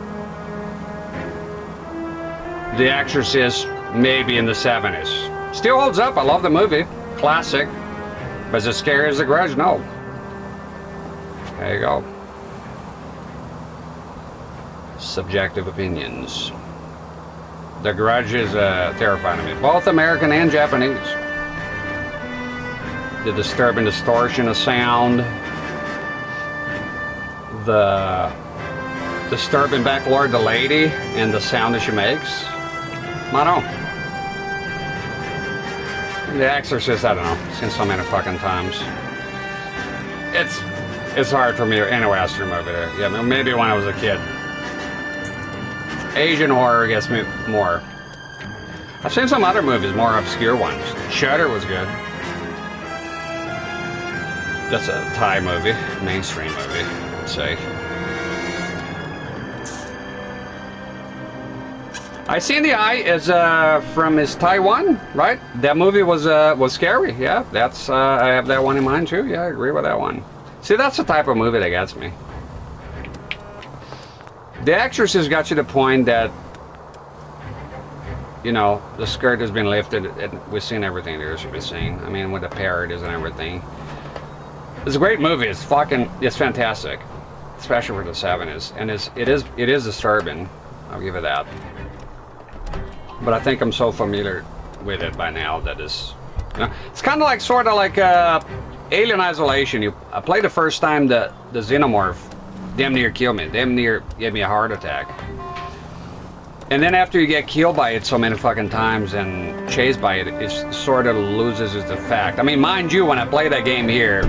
Speaker 1: The Exorcist, maybe in the 70s. Still holds up. I love the movie. Classic. But is it scary as The Grudge? No. There you go. Subjective opinions. The Grudge is terrifying to me. Both American and Japanese. The disturbing distortion of sound. The disturbing backlord, the lady, and the sound that she makes. I don't know. The Exorcist, I don't know. Seen so many fucking times. It's hard for me. Any Western movie. Yeah, maybe when I was a kid. Asian horror gets me more. I've seen some other movies, more obscure ones. Shudder was good. That's a Thai movie, mainstream movie, I'd say. I Seen the Eye is from Taiwan, right? That movie was scary. Yeah, that's I have that one in mind too. Yeah, I agree with that one. See, that's the type of movie that gets me. The Exorcist got you to the point that, you know, the skirt has been lifted and we've seen everything there should be seen. I mean, with the parodies and everything. It's a great movie. It's fantastic, especially for the 70s, and it is disturbing. I'll give it that. But I think I'm so familiar with it by now that it's kind of sort of like Alien Isolation. I played the first time the Xenomorph damn near killed me. Damn near gave me a heart attack. And then after you get killed by it so many fucking times and chased by it, it sort of loses its effect. I mean, mind you, when I play that game here,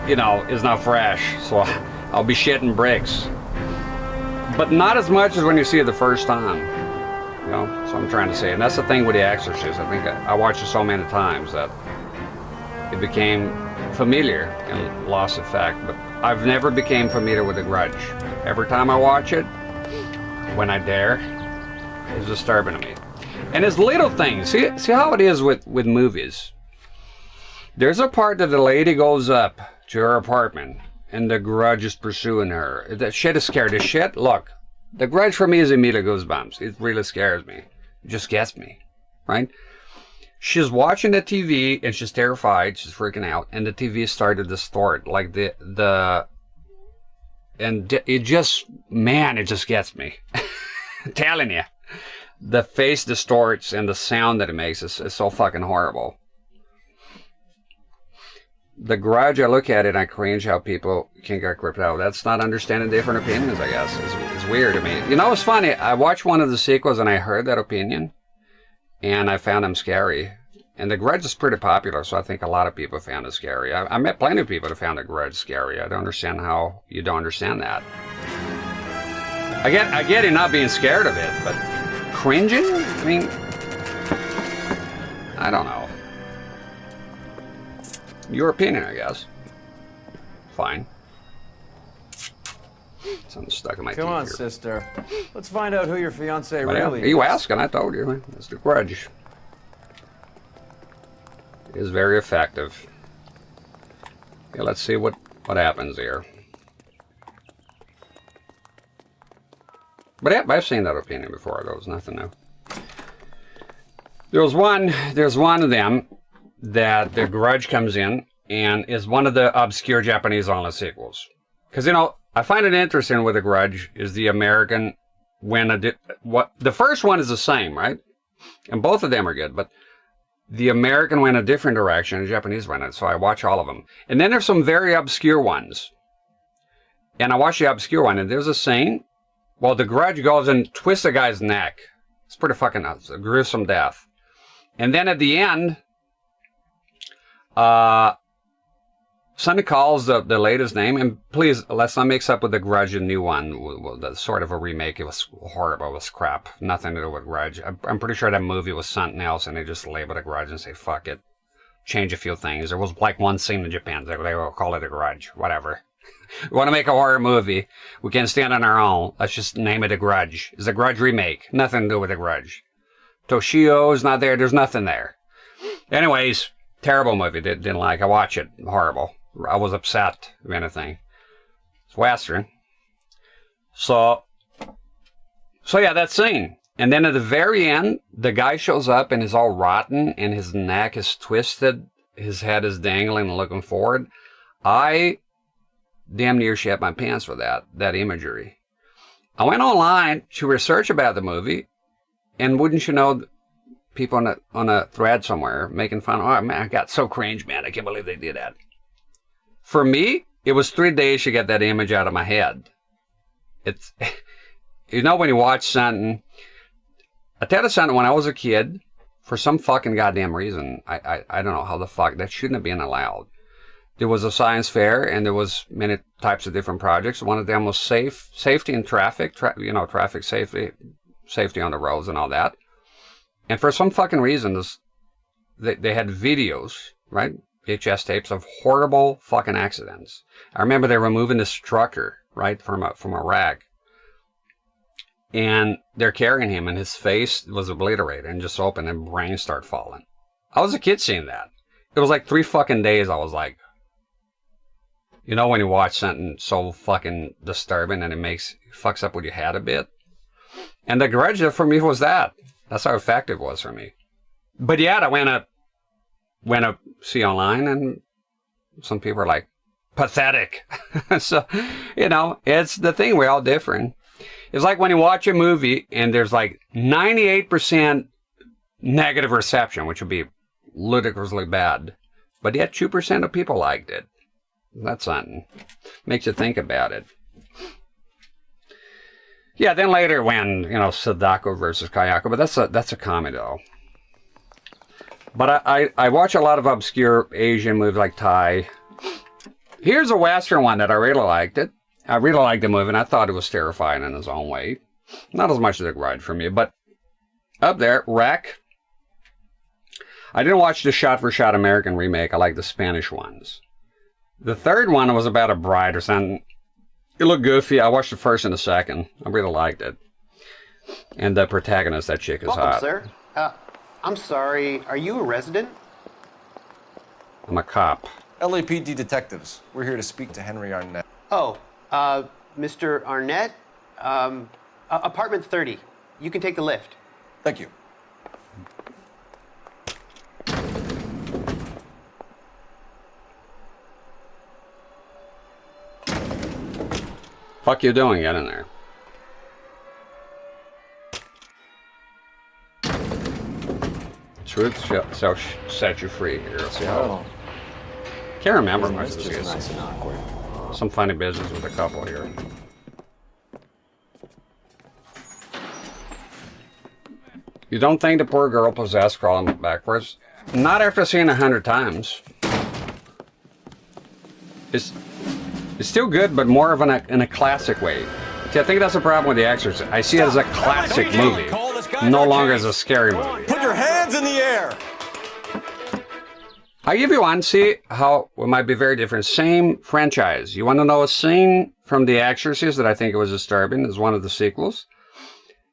Speaker 1: you know, it's not fresh, so I'll be shitting bricks. But not as much as when you see it the first time. You know, that's what I'm trying to say. And that's the thing with The Exorcist. I think I watched it so many times that it became familiar and lost effect. But I've never became familiar with The Grudge. Every time I watch it, when I dare, it's disturbing to me. And it's little things. See how it is with movies. There's a part that the lady goes up to her apartment and the Grudge is pursuing her. That shit is scary. This shit, look, The Grudge for me is immediate goosebumps. It really scares me. It just gets me, right? She's watching the TV and she's terrified. She's freaking out, and the TV started to distort, like and it just, man, it just gets me. I'm telling you, the face distorts and the sound that it makes is so fucking horrible. The Grudge, I look at it and I cringe how people can get gripped out. That's not understanding different opinions, I guess. It's weird to me. You know, it's funny. I watched one of the sequels and I heard that opinion, and I found them scary. And The Grudge is pretty popular, so I think a lot of people found it scary. I met plenty of people who found The Grudge scary. I don't understand how you don't understand that. I get it not being scared of it, but cringing? I mean, I don't know. Your opinion, I guess. Fine. Something stuck in my teeth.
Speaker 7: Come on,
Speaker 1: here.
Speaker 7: sister. Let's find out who your fiance
Speaker 1: But
Speaker 7: really is.
Speaker 1: you asking, I told you. It's The Grudge. It is very effective. Okay, let's see what happens here. But yeah, I've seen that opinion before. There was nothing new. There's one of them that The Grudge comes in and is one of the obscure Japanese only sequels. Because, you know, I find it interesting with The Grudge is the American the first one is the same, right? And both of them are good, but the American went a different direction and the Japanese went it, so I watch all of them. And then there's some very obscure ones. And I watch the obscure one, and there's a scene, well, The Grudge goes and twists a guy's neck. It's pretty fucking nuts. A gruesome death. And then at the end, Sonny calls the latest name, and please, let's not mix up with The Grudge, the new one. That's sort of a remake. It was horrible. It was crap. Nothing to do with Grudge. I'm pretty sure that movie was something else, and they just labeled it Grudge and say, fuck it. Change a few things. There was like one scene in Japan. They will call it a Grudge. Whatever. We want to make a horror movie. We can stand on our own. Let's just name it a Grudge. It's a Grudge remake. Nothing to do with a Grudge. Toshio's not there. There's nothing there. Anyways, terrible movie. Didn't like. I watched it. Horrible. I was upset, if anything. It's Western. So yeah, that scene. And then at the very end, the guy shows up and is all rotten and his neck is twisted. His head is dangling and looking forward. I damn near shat my pants for that imagery. I went online to research about the movie, and wouldn't you know, people on a thread somewhere making fun of, oh man, I got so cringe, man, I can't believe they did that. For me, it was 3 days to get that image out of my head. It's, you know, when you watch something, I tell you something, when I was a kid, for some fucking goddamn reason, I don't know how the fuck, that shouldn't have been allowed. There was a science fair, and there was many types of different projects. One of them was safety in traffic, traffic safety on the roads and all that. And for some fucking reason, they had videos, right? VHS tapes of horrible fucking accidents. I remember they were moving this trucker, right, from a rack. And they're carrying him, and his face was obliterated and just open, and brains start falling. I was a kid seeing that. It was like 3 fucking days. I was like, you know, when you watch something so fucking disturbing and it fucks up with your head a bit. And The Grudge for me was that. That's how effective it was for me. But yeah, I went to see online, and some people are like, pathetic. So, you know, it's the thing. We're all different. It's like when you watch a movie and there's like 98% negative reception, which would be ludicrously bad. But yet 2% of people liked it. That's something. Makes you think about it. Yeah, then later when, you know, Sadako versus Kayako, but that's a comedy though. But I watch a lot of obscure Asian movies like Thai. Here's a Western one that I really liked it. I really liked the movie, and I thought it was terrifying in its own way. Not as much as The Grudge for me, but up there, Wreck. I didn't watch the shot-for-shot American remake. I like the Spanish ones. The third one was about a bride or something. It looked goofy. I watched the first and the second. I really liked it. And the protagonist, that chick, is hot.
Speaker 12: Welcome, sir. I'm sorry. Are you a resident?
Speaker 1: I'm a cop.
Speaker 11: LAPD detectives. We're here to speak to Henry Arnett.
Speaker 12: Oh, Mr. Arnett? Apartment 30. You can take the lift.
Speaker 11: Thank you.
Speaker 1: Fuck you doing? Get in there. Truth shall set you free. Here, let's see how. Can't remember much
Speaker 5: Isn't
Speaker 1: of
Speaker 5: this
Speaker 1: this.
Speaker 5: just nice and awkward?
Speaker 1: Some funny business with a couple here. You don't think the poor girl possessed crawling backwards? Not after seeing 100 times. It's still good, but more of in a classic way. See, I think that's the problem with The Exorcist. I see it as a classic movie, no longer as a scary movie.
Speaker 11: Put your hands in the air!
Speaker 1: I give you one. See how it might be very different. Same franchise. You want to know a scene from The Exorcist that I think it was disturbing? Is one of the sequels.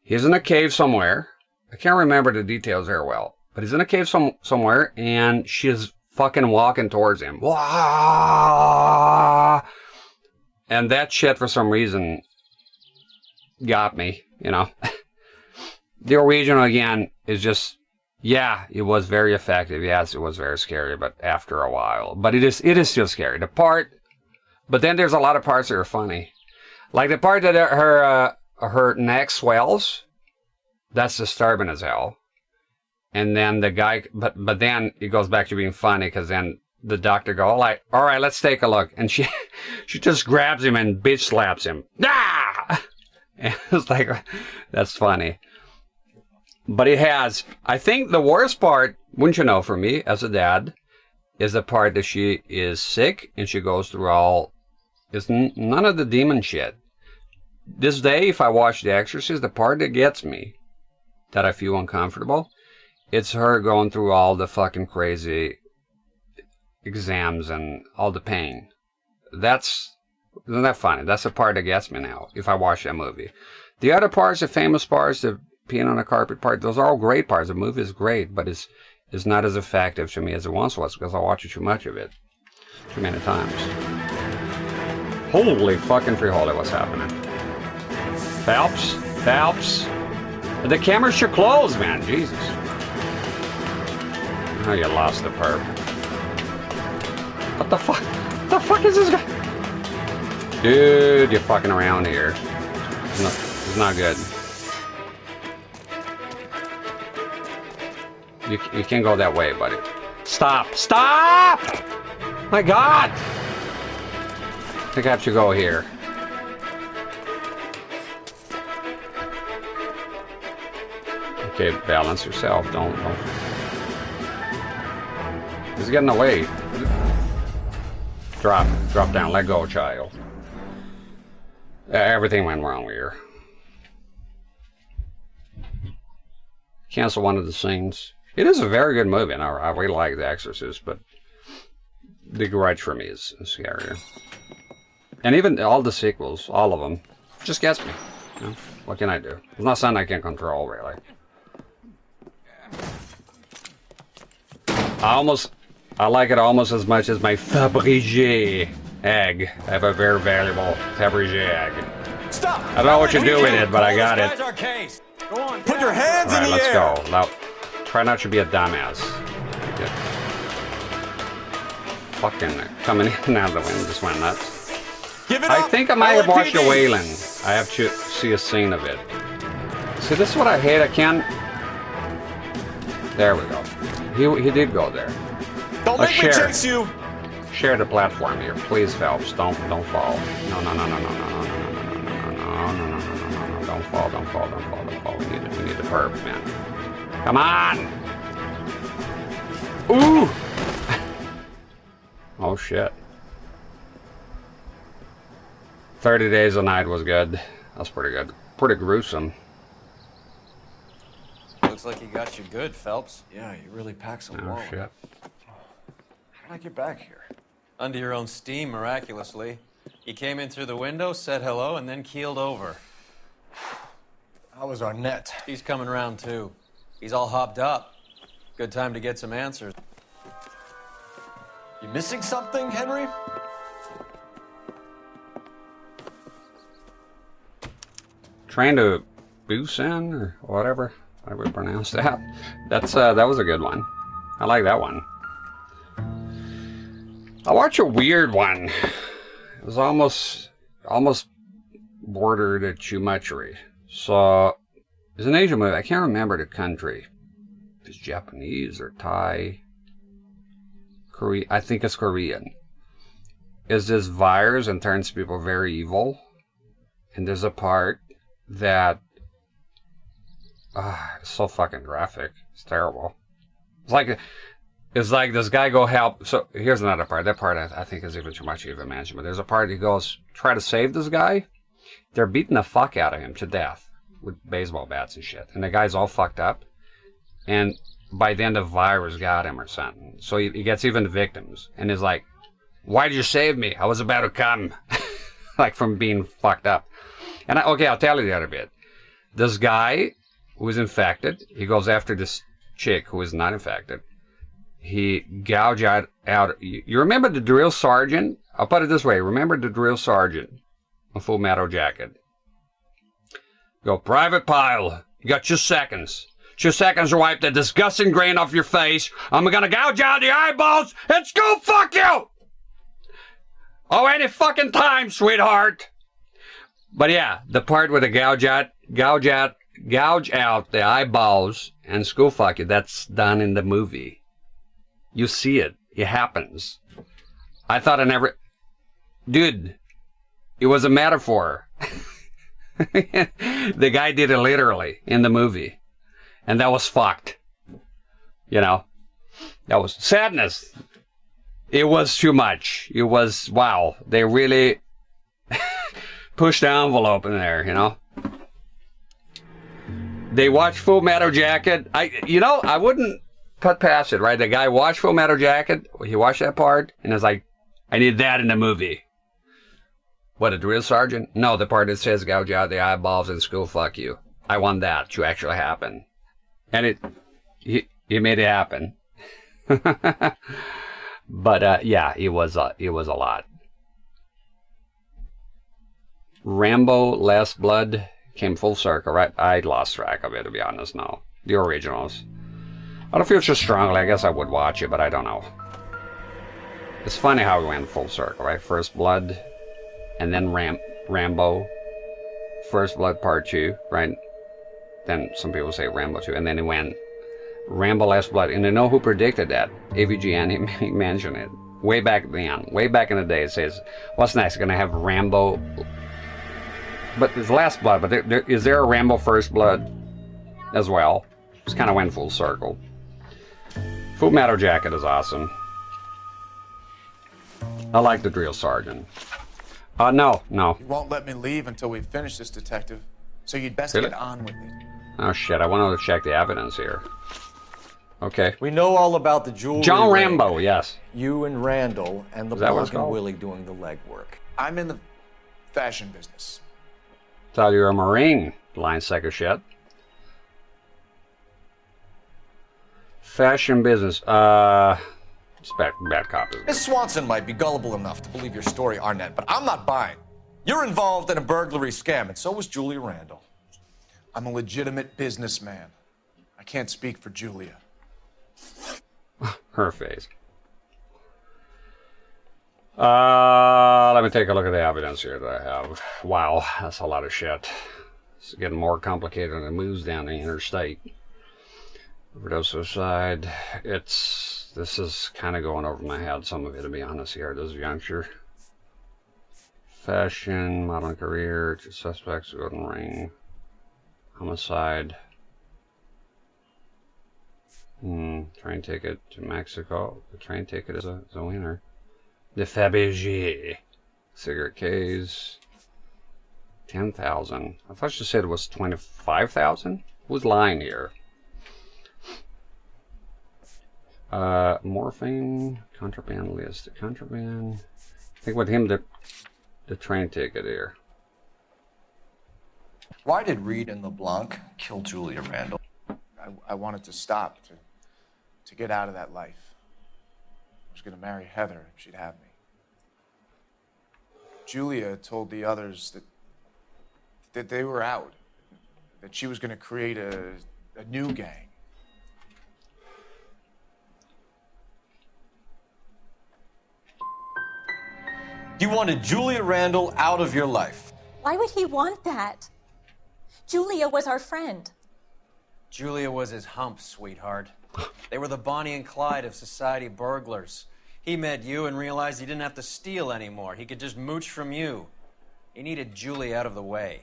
Speaker 1: He's in a cave somewhere. I can't remember the details very well, but he's in a cave somewhere, and she's fucking walking towards him. Wah! And that shit, for some reason, got me, you know. The original, again, is just, yeah, it was very effective. Yes, it was very scary, but after a while. But it is still scary. The part, but then there's a lot of parts that are funny. Like the part that her neck swells, that's disturbing as hell. And then the guy, but then it goes back to being funny, because then the doctor goes, all right, let's take a look. And she just grabs him and bitch slaps him. Ah! And it's like, that's funny. But it has, I think the worst part, wouldn't you know, for me as a dad, is the part that she is sick and she goes through none of the demon shit. This day, if I watch The Exorcist, the part that gets me, that I feel uncomfortable, it's her going through all the fucking crazy exams and all the pain. Isn't that funny? That's the part that gets me now, if I watch that movie. The other parts, the famous parts, the peeing on a carpet part, those are all great parts. The movie is great, but it's not as effective to me as it once was, because I watch too much of it. Too many times. Holy fucking free holy, what's happening? Phelps? The camera should close, man. Jesus. Oh, you lost the perp. What the fuck? What the fuck is this guy? Dude, you're fucking around here. It's not good. You can't go that way, buddy. Stop! My God! I think I have to go here. Okay, balance yourself. Don't. He's getting away. Drop down. Let go, child. Everything went wrong here. Cancel one of the scenes. It is a very good movie, and I really like The Exorcist, but The Grudge for me is scarier. And even all the sequels, all of them, just gets me. You know? What can I do? It's not something I can control, really. I like it almost as much as my Fabergé egg. I have a very valuable Fabergé egg.
Speaker 11: Stop!
Speaker 1: I don't know what you do with it, but I got it.
Speaker 11: Go on, put your hands in the
Speaker 1: let's
Speaker 11: air.
Speaker 1: Go. Now, try not to be a dumbass. Okay. Fucking coming in and out of the wind just went nuts.
Speaker 11: Give it
Speaker 1: I
Speaker 11: up,
Speaker 1: think I might have watched the
Speaker 11: LAPD.
Speaker 1: Wailing. I have to see a scene of it. See, this is what I hate. I can't. There we go. He did go there.
Speaker 11: Don't
Speaker 1: Let's
Speaker 11: make me
Speaker 1: share.
Speaker 11: chase you.
Speaker 1: Share the platform here, please, Phelps. Don't fall. No. Don't fall. We need the perp, man. Come on! Ooh! Oh shit. 30 Days a Night was good. That's pretty good. Pretty gruesome.
Speaker 3: Looks like he got you good, Phelps.
Speaker 5: Yeah, you really packed some
Speaker 1: Oh
Speaker 5: wallet.
Speaker 1: shit.
Speaker 5: How did I get back here?
Speaker 3: Under your own steam, miraculously. He came in through the window, said hello, and then keeled over.
Speaker 5: How was Arnett?
Speaker 3: He's coming around, too. He's all hopped up. Good time to get some answers.
Speaker 11: You missing something, Henry?
Speaker 1: Train to Busan or whatever I would pronounce that. That was a good one. I like that one. I watched a weird one. It was almost bordered at too-muchery. So it's an Asian movie. I can't remember the country. If it's Japanese or Thai. I think it's Korean. is this virus and turns people very evil. And there's a part that it's so fucking graphic. It's terrible. It's like this guy go help. So here's another part. That part I think is even too much to even mention. But there's a part he goes try to save this guy. They're beating the fuck out of him to death with baseball bats and shit. And the guy's all fucked up. And by then the virus got him or something. So he gets even the victims. And he's like, why did you save me? I was about to come. Like from being fucked up. And I'll tell you the other bit. This guy who is infected, he goes after this chick who is not infected. He gouged out. You remember the drill sergeant? I'll put it this way. Remember the drill sergeant on Full Metal Jacket? Go, Private Pyle. You got 2 seconds. 2 seconds to wipe the disgusting grain off your face. I'm gonna gouge out the eyeballs and go fuck you! Oh, any fucking time, sweetheart. But yeah, the part where the gouge out the eyeballs and school fuck you, that's done in the movie. You see it. It happens. I thought I never... Dude, it was a metaphor. The guy did it literally in the movie. And that was fucked. You know? That was sadness. It was too much. It was, wow. They really pushed the envelope in there, you know? They watched Full Metal Jacket. I wouldn't put past it, right? The guy watched Full Metal Jacket. He watched that part, and was like, I need that in the movie. What, a drill sergeant? No, the part that says gouge out the eyeballs and school fuck you. I want that to actually happen. And he made it happen. But, yeah, it was a lot. Rambo Last Blood came full circle, right? I lost track of it, to be honest, now. The originals. I don't feel so strongly. I guess I would watch it, but I don't know. It's funny how we went full circle, right? First Blood, and then Rambo. First Blood Part 2, right? Then some people say Rambo 2, and then it went Rambo Last Blood. And you know who predicted that? AVGN, he mentioned it. Way back then. Way back in the day, it says, what's next? Gonna have Rambo... But it's Last Blood, but is there a Rambo First Blood as well? Just kind of went full circle. Full Metal Jacket is awesome. I like the drill sergeant. No.
Speaker 14: You won't let me leave until we finish this, Detective. So you'd best get on with it.
Speaker 1: Oh shit, I wanted to check the evidence here. Okay.
Speaker 5: We know all about the jewelry.
Speaker 1: John Rambo, yes.
Speaker 5: You and Randall and the Blanc and Willie doing the legwork.
Speaker 14: I'm in the fashion business.
Speaker 1: Thought you were a Marine, blind sack of shit. Fashion business. It's bad cop.
Speaker 11: Miss Swanson might be gullible enough to believe your story, Arnett, but I'm not buying. You're involved in a burglary scam, and so was Julia Randall.
Speaker 14: I'm a legitimate businessman. I can't speak for Julia.
Speaker 1: Her face. Let me take a look at the evidence here that I have. Wow, that's a lot of shit. It's getting more complicated and it moves down the interstate. Overdose suicide. This is kind of going over my head, some of it, to be honest here. This juncture. Fashion, modern career, 2 suspects, golden ring. Homicide. Train ticket to Mexico. The train ticket is a winner. The Fabergé. Cigarette case. 10,000. I thought you said it was 25,000. Who's lying here? Morphine. Contraband list. Contraband. I think with him the train ticket here.
Speaker 11: Why did Reed and LeBlanc kill Julia Randall?
Speaker 14: I wanted to stop, to get out of that life. I was going to marry Heather if she'd have me. Julia told the others that they were out, that she was going to create a new gang.
Speaker 11: You wanted Julia Randall out of your life.
Speaker 21: Why would he want that? Julia was our friend.
Speaker 7: Julia was his hump, sweetheart. They were the Bonnie and Clyde of society burglars.
Speaker 3: He met you and realized he didn't have to steal anymore. He could just mooch from you. He needed Julie out of the way.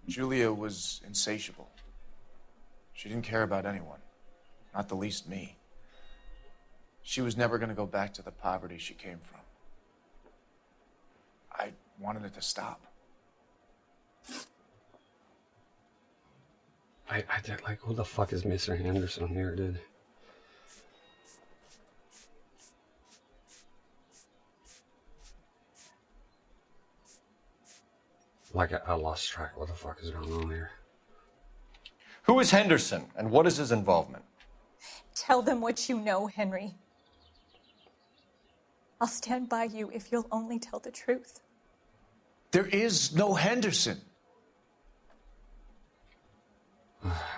Speaker 14: Julia was insatiable. She didn't care about anyone, not the least me. She was never going to go back to the poverty she came from. I wanted it to stop.
Speaker 1: I did like, who the fuck is Mr. Henderson here, dude? Like, I lost track. What the fuck is going on here?
Speaker 11: Who is Henderson, and what is his involvement?
Speaker 21: Tell them what you know, Henry. I'll stand by you if you'll only tell the truth.
Speaker 14: There is no Henderson.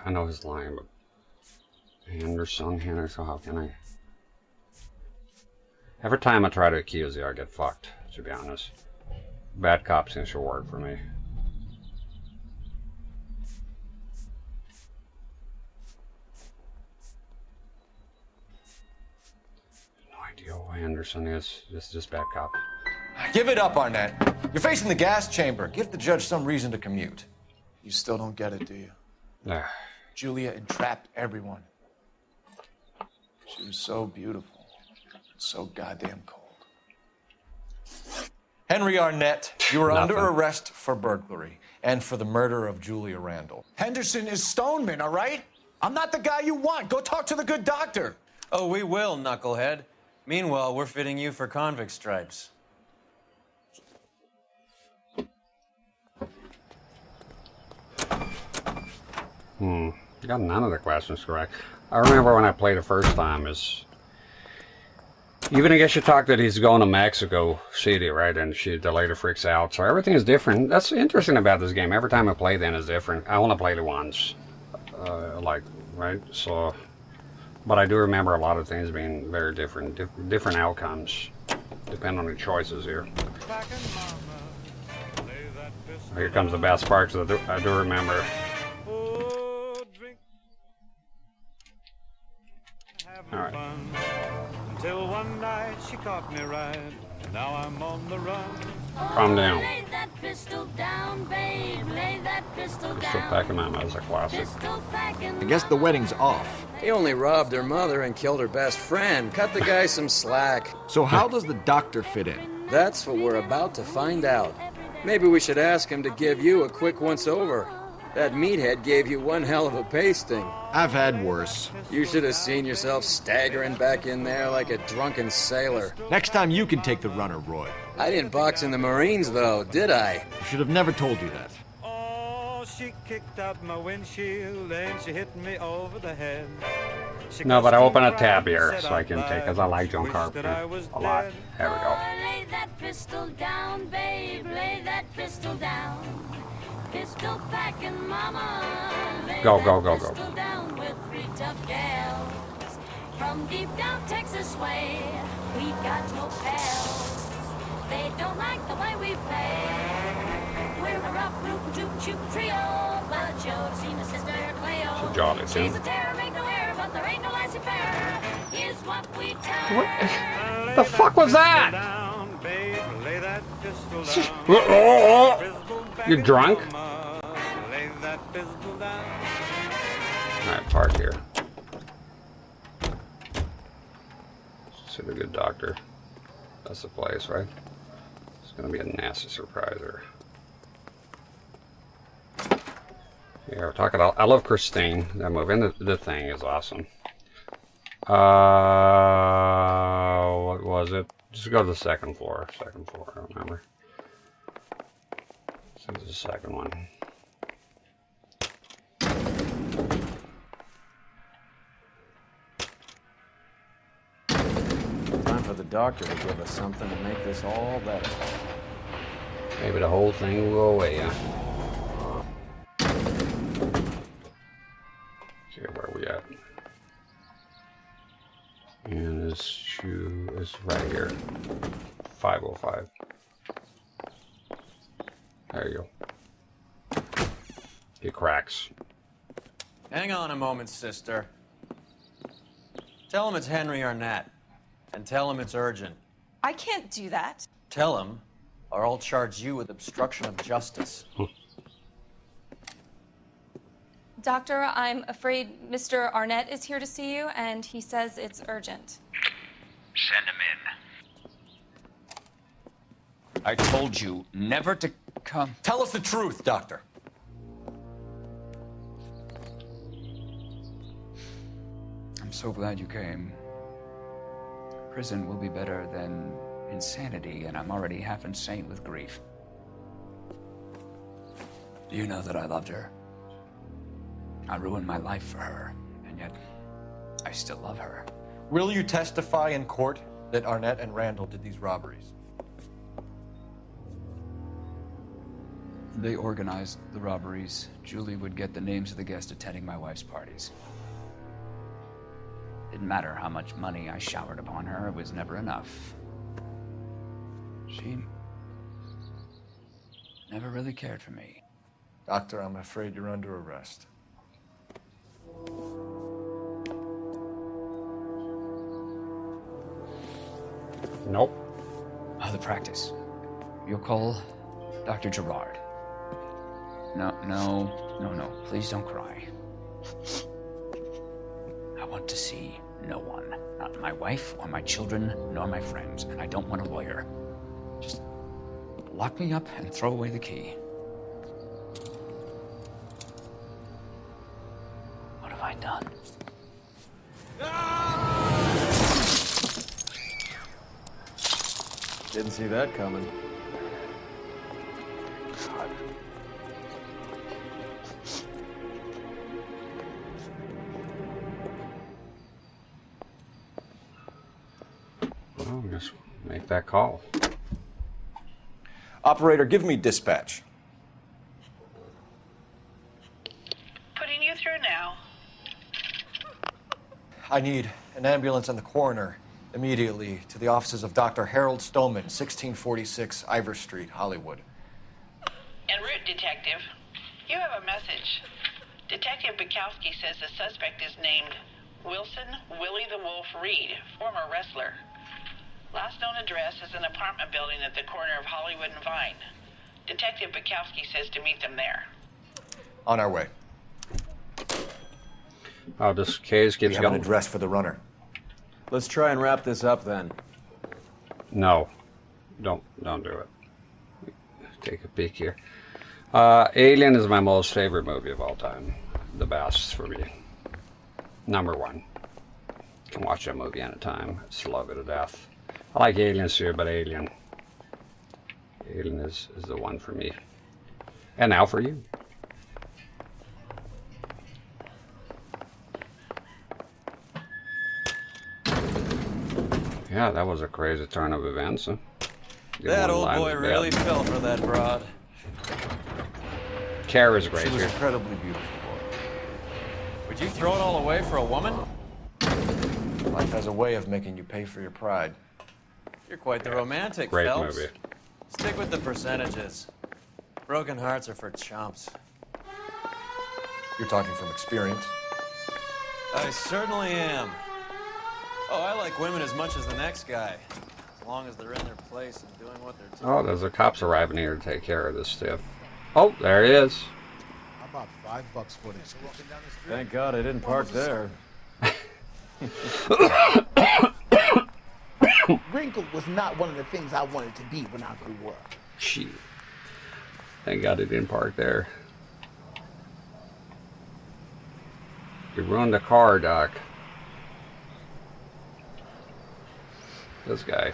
Speaker 1: I know he's lying, but Henderson, how can I? Every time I try to accuse you, I get fucked, to be honest. Bad cop seems to work for me. No idea who Henderson is. This is just bad cop.
Speaker 11: Give it up, Arnett. You're facing the gas chamber. Give the judge some reason to commute.
Speaker 14: You still don't get it, do you?
Speaker 1: Nah.
Speaker 14: Julia entrapped everyone. She was so beautiful, so goddamn cold.
Speaker 11: Henry Arnett, you are under arrest for burglary and for the murder of Julia Randall.
Speaker 14: Henderson is Stoneman, all right? I'm not the guy you want. Go talk to the good doctor.
Speaker 3: Oh, we will, knucklehead. Meanwhile, we're fitting you for convict stripes.
Speaker 1: Got none of the questions correct. I remember when I played the first time is even I guess you talked that he's going to Mexico City, right? And the lady freaks out. So everything is different. That's interesting about this game. Every time I play then is different. I only played it once. Right? So, but I do remember a lot of things being very different. Different outcomes. Depending on the choices here. Here comes the best part, because I do remember. Alright.
Speaker 4: Until one night she caught me right. Now I'm on the run.
Speaker 1: Calm down.
Speaker 16: Lay that pistol down, babe. Lay that pistol
Speaker 1: Pistol
Speaker 16: down.
Speaker 1: Packing Mama is a classic.
Speaker 5: I guess the wedding's off.
Speaker 18: He only robbed her mother and killed her best friend. Cut the guy some slack.
Speaker 5: So how does the doctor fit in?
Speaker 18: That's what we're about to find out. Maybe we should ask him to give you a quick once-over. That meathead gave you one hell of a pasting.
Speaker 5: I've had worse.
Speaker 18: You should have seen yourself staggering back in there like a drunken sailor.
Speaker 5: Next time you can take the runner, Roy.
Speaker 18: I didn't box in the Marines, though, did I?
Speaker 5: I should have never told you that.
Speaker 4: Oh, she kicked out my windshield and she hit me over the head.
Speaker 1: No, but I open a tab here so I can take, because I like John Carpenter a lot. There we go.
Speaker 16: Lay that pistol down, babe. Lay that pistol down. Pistol packing mama. Lay
Speaker 1: Go,
Speaker 16: that
Speaker 1: go, go,
Speaker 16: pistol
Speaker 1: go.
Speaker 16: down with 3 tough gals. From deep down Texas way, we got no pals. They don't like the way we play. We're a rock group, shoot trio. But Joe, seen a sister Cleo.
Speaker 1: It's a jolly tune.
Speaker 16: She's a terror, make no error, but there ain't no laissez-faire. Here's what we tell
Speaker 1: What
Speaker 16: her.
Speaker 1: the fuck was that?
Speaker 4: Down, babe, lay that pistol down.
Speaker 1: You drunk?
Speaker 4: Lay that pistol down.
Speaker 1: Alright, park here. See the good doctor. That's the place, right? It's gonna be a nasty surprise here. Yeah, we're talking about. I love Christine. That movie and the thing is awesome. What was it? Just go to the second floor. Second floor, I remember. This is the second one.
Speaker 18: Time for the doctor to give us something to make this all better.
Speaker 1: Maybe the whole thing will go away, yeah. Okay, where are we at? And this shoe is right here. 505. There you go. It cracks.
Speaker 3: Hang on a moment, sister. Tell him it's Henry Arnett. And tell him it's urgent.
Speaker 17: I can't do that.
Speaker 3: Tell him, or I'll charge you with obstruction of justice.
Speaker 17: Doctor, I'm afraid Mr. Arnett is here to see you, and he says it's urgent.
Speaker 22: Send him in. I told you never to come.
Speaker 11: Tell us the truth, Doctor.
Speaker 22: I'm so glad you came. Prison will be better than insanity, and I'm already half insane with grief. You know that I loved her. I ruined my life for her, and yet I still love her.
Speaker 11: Will you testify in court that Arnett and Randall did these robberies?
Speaker 22: They organized the robberies. Julie would get the names of the guests attending my wife's parties. Didn't matter how much money I showered upon her, it was never enough. She never really cared for me.
Speaker 5: Doctor, I'm afraid you're under arrest.
Speaker 1: Nope.
Speaker 22: The practice. You'll call Dr. Gerard. No. Please don't cry. I want to see no one. Not my wife or my children, nor my friends. And I don't want a lawyer. Just lock me up and throw away the key. What have I done?
Speaker 7: Didn't see that coming.
Speaker 1: God. Well, I guess we'll make that call.
Speaker 5: Operator, give me dispatch.
Speaker 15: Putting you through now.
Speaker 5: I need an ambulance and the coroner immediately to the offices of Dr. Harold Stoneman, 1646 Ivor Street, Hollywood.
Speaker 15: En route, Detective. You have a message. Detective Bukowski says the suspect is named Wilson Willie the Wolf Reed, former wrestler. Last known address is an apartment building at the corner of Hollywood and Vine. Detective Bukowski says to meet them there.
Speaker 5: On our way.
Speaker 1: Oh, this case keeps
Speaker 5: We have
Speaker 1: going.
Speaker 5: an address for the runner.
Speaker 7: Let's try and wrap this up then.
Speaker 1: No, don't do it. Take a peek here. Alien is my most favorite movie of all time. The best for me. Number one. Can watch that movie anytime. Just love it to death. I like Aliens here, but Alien is the one for me. And now for you. Yeah, that was a crazy turn of events. Huh?
Speaker 3: That old boy really fell for that broad.
Speaker 1: Kara's great
Speaker 11: She was
Speaker 1: here.
Speaker 11: incredibly beautiful.
Speaker 3: Would you throw it all away for a woman?
Speaker 5: Life has a way of making you pay for your pride.
Speaker 3: You're quite the romantic,
Speaker 1: Great
Speaker 3: Phelps.
Speaker 1: movie.
Speaker 3: Stick with the percentages. Broken hearts are for chumps.
Speaker 5: You're talking from experience.
Speaker 3: I certainly am. Oh, I like women as much as the next guy. As long as they're in their place and doing what they're
Speaker 1: Oh, there's the cops arriving here to take care of this stuff. Oh, there he is.
Speaker 8: How about $5 for this?
Speaker 7: Thank God I didn't park there.
Speaker 13: Wrinkle was not one of the things I wanted to be when I grew up.
Speaker 1: Shit. Thank God he didn't park there. You ruined the car, Doc. This guy.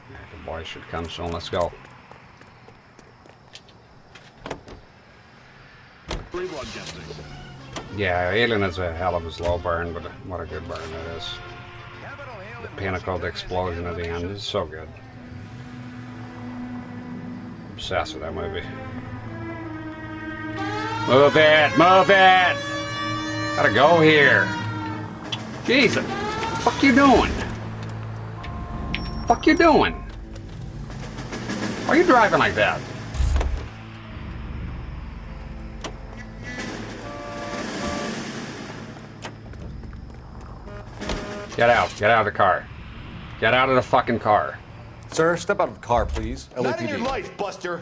Speaker 1: Yeah, the boy should come soon. Let's go. Yeah, Alien is a hell of a slow burn, but what a good burn it is. The pinnacle, the explosion at the end is so good. Obsessed with that movie. Move it! Move it! Gotta go here. Jesus. Fuck you doing? Fuck you doing? Why are you driving like that? Get out. Get out of the car. Get out of the fucking car.
Speaker 11: Sir, step out of the car, please.
Speaker 5: Not in your
Speaker 11: LAPD.
Speaker 5: life, Buster.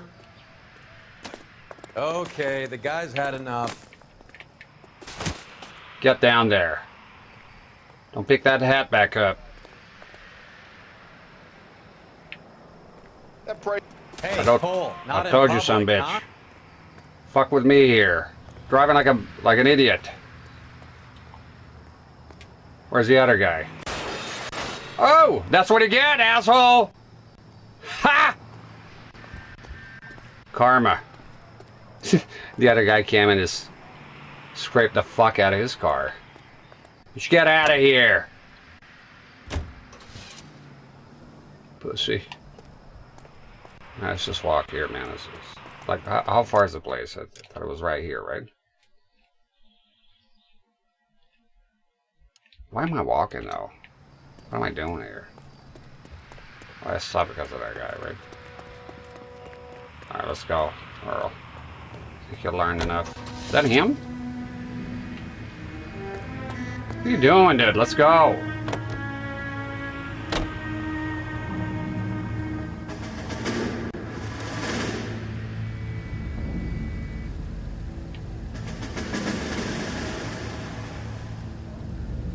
Speaker 3: Okay, the guy's had enough.
Speaker 1: Get down there. Don't pick that hat back up.
Speaker 3: Hey,
Speaker 1: I
Speaker 3: Cole, not
Speaker 1: I told
Speaker 3: in
Speaker 1: you, son
Speaker 3: public,
Speaker 1: bitch.
Speaker 3: huh?
Speaker 1: Fuck with me here. Driving like an idiot. Where's the other guy? Oh, that's what you get, asshole! Ha! Karma. The other guy came and just scraped the fuck out of his car. You should get out of here. Pussy. Let's just walk here, man. This is like, how far is the place? I thought it was right here, right? Why am I walking though? What am I doing here? Oh, I stopped because of that guy, right? Alright, let's go, Earl. I think you learned enough. Is that him? What are you doing, dude? Let's go.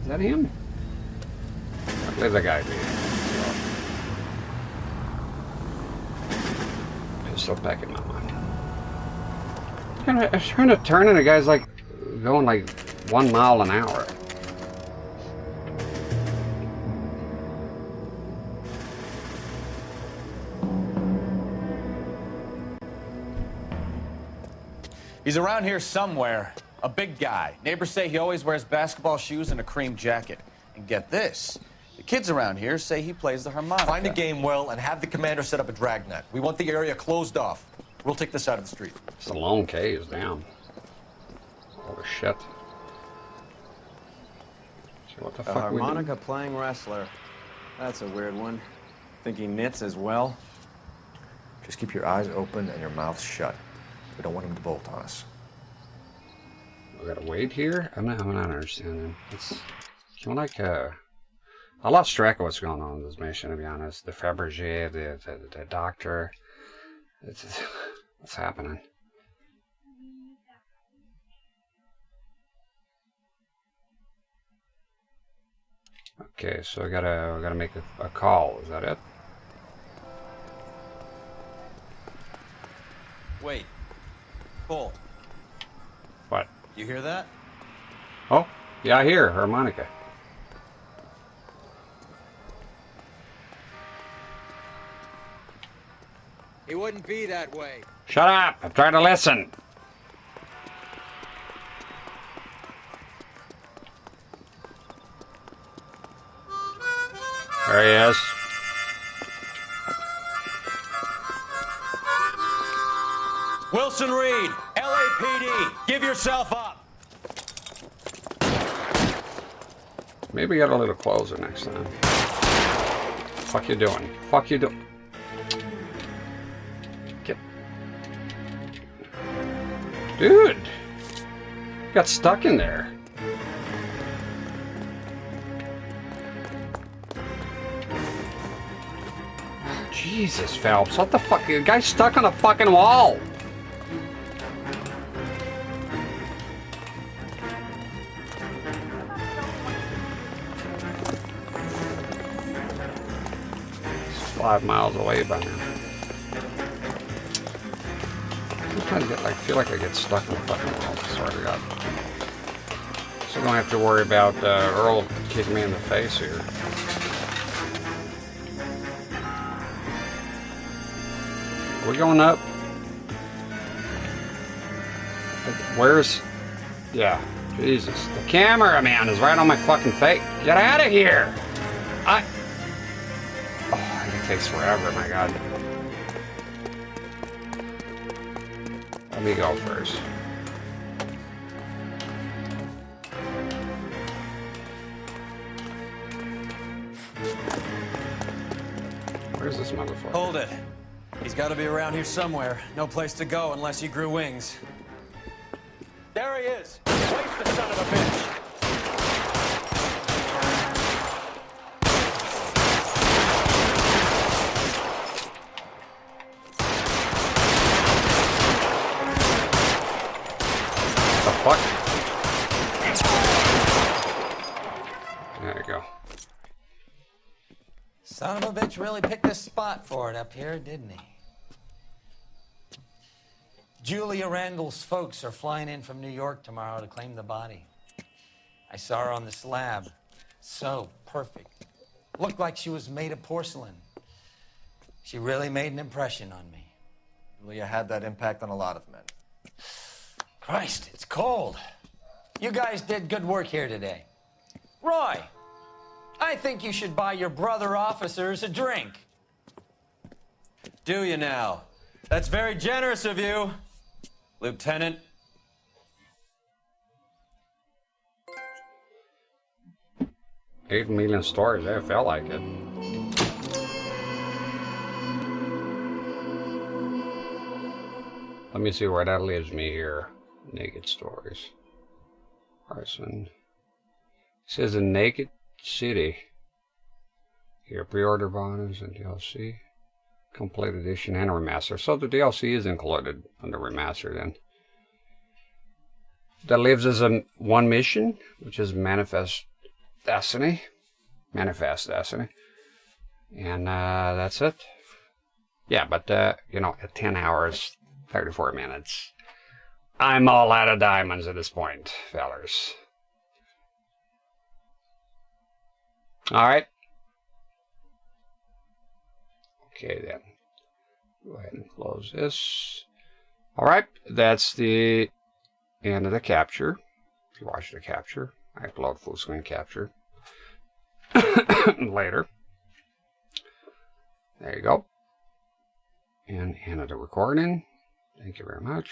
Speaker 1: Is that him? I believe the guy be. Pistol back in my mind. I'm trying to turn and the guy's like going like 1 mile an hour.
Speaker 11: He's around here somewhere. A big guy. Neighbors say he always wears basketball shoes and a cream jacket. And get this, the kids around here say he plays the harmonica.
Speaker 5: Find a game well and have the commander set up a dragnet. We want the area closed off. We'll take this out of the street.
Speaker 1: It's a lone K is down. Holy shit. So what the
Speaker 3: A
Speaker 1: fuck we doing?
Speaker 3: harmonica playing wrestler. That's a weird one. Think he knits as well?
Speaker 5: Just keep your eyes open and your mouth shut. We don't want him to bolt on us.
Speaker 1: We gotta wait here? I'm not understanding. Can we like, I lost track of what's going on in this mission, to be honest. The Fabergé, the doctor. What's happening? Okay, so we gotta make a call. Is that it?
Speaker 3: Wait. Cole.
Speaker 1: What?
Speaker 3: You hear that?
Speaker 1: Oh, yeah, I hear harmonica.
Speaker 18: He wouldn't be that way.
Speaker 1: Shut up! I'm trying to listen. There he is.
Speaker 3: Wilson Reed, LAPD, give yourself up.
Speaker 1: Maybe get a little closer next time. Fuck you doing? Fuck you doing? Get. Dude! Got stuck in there. Jesus, Phelps. What the fuck? The guy's stuck on a fucking wall. It's 5 miles away by now. Sometimes I feel like I get stuck on a fucking wall. I swear to God. So I don't have to worry about Earl kicking me in the face here. Are we going up? Where's... Yeah, Jesus. The cameraman is right on my fucking face. Get out of here! Oh, it takes forever, my God. Let me go first. Where's this motherfucker?
Speaker 3: Hold it. He's got to be around here somewhere. No place to go unless he grew wings.
Speaker 11: There he is. Waste the son of a bitch.
Speaker 3: Lynch really picked this spot for it up here, didn't he? Julia Randall's folks are flying in from New York tomorrow to claim the body. I saw her on the slab. So perfect. Looked like she was made of porcelain. She really made an impression on me.
Speaker 5: Julia had that impact on a lot of men.
Speaker 3: Christ, it's cold. You guys did good work here today. Roy, I think you should buy your brother officers a drink.
Speaker 7: Do you now? That's very generous of you, Lieutenant.
Speaker 1: $8 million stories. It felt like it. Let me see where that leaves me here. Naked stories. Arson. It says in Naked City. Here, pre-order bonus and DLC. Complete edition and remaster. So the DLC is included on the remaster then. That leaves us one mission, which is Manifest Destiny. And that's it. Yeah, but you know, at 10 hours, 34 minutes. I'm all out of diamonds at this point, fellers. Alright. Okay then. Go ahead and close this. Alright, that's the end of the capture. If you watch the capture, I upload full screen capture later. There you go. And end of the recording. Thank you very much.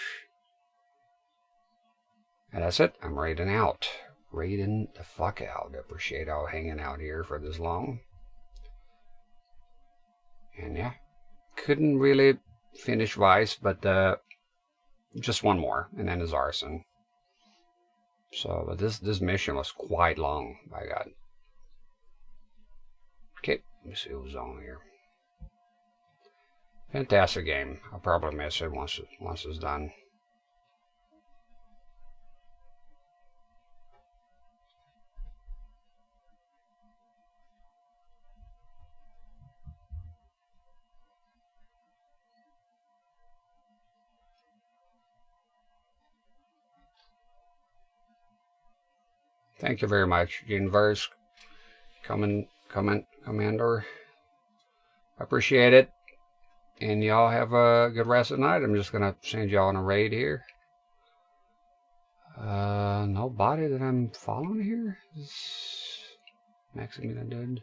Speaker 1: And that's it. I'm raiding out. Raiding the fuck out. I appreciate all hanging out here for this long. And yeah, couldn't really finish Vice, but just one more, and then is Arson. So, but this mission was quite long, by God. Okay, let me see who's on here. Fantastic game. I'll probably miss it once it's done. Thank you very much, Universe. Commander. I appreciate it. And y'all have a good rest of the night. I'm just gonna send y'all on a raid here. Nobody that I'm following here? Is Maximina dead?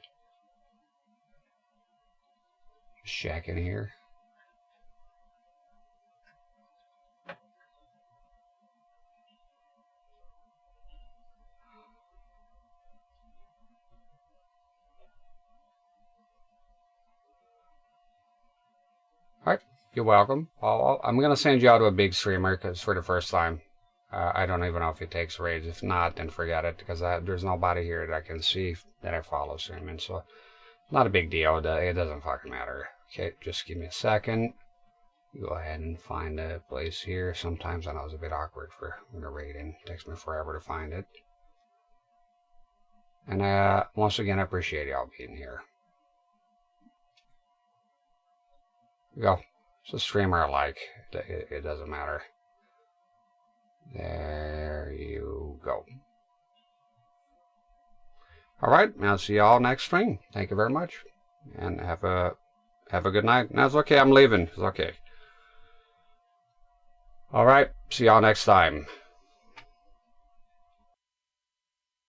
Speaker 1: Shack in here. Alright, you're welcome. I'm going to send you out to a big streamer because for the first time. I don't even know if it takes raids. If not, then forget it because there's nobody here that I can see that I follow streaming. So, not a big deal. It doesn't fucking matter. Okay, just give me a second. Go ahead and find a place here. Sometimes I know it's a bit awkward for when you're raiding. It takes me forever to find it. And once again, I appreciate y'all being here. Go. It's a streamer I like. It doesn't matter. There you go. Alright, I'll see y'all next stream. Thank you very much. And have a good night. No, it's okay, I'm leaving. It's okay. Alright, see y'all next time.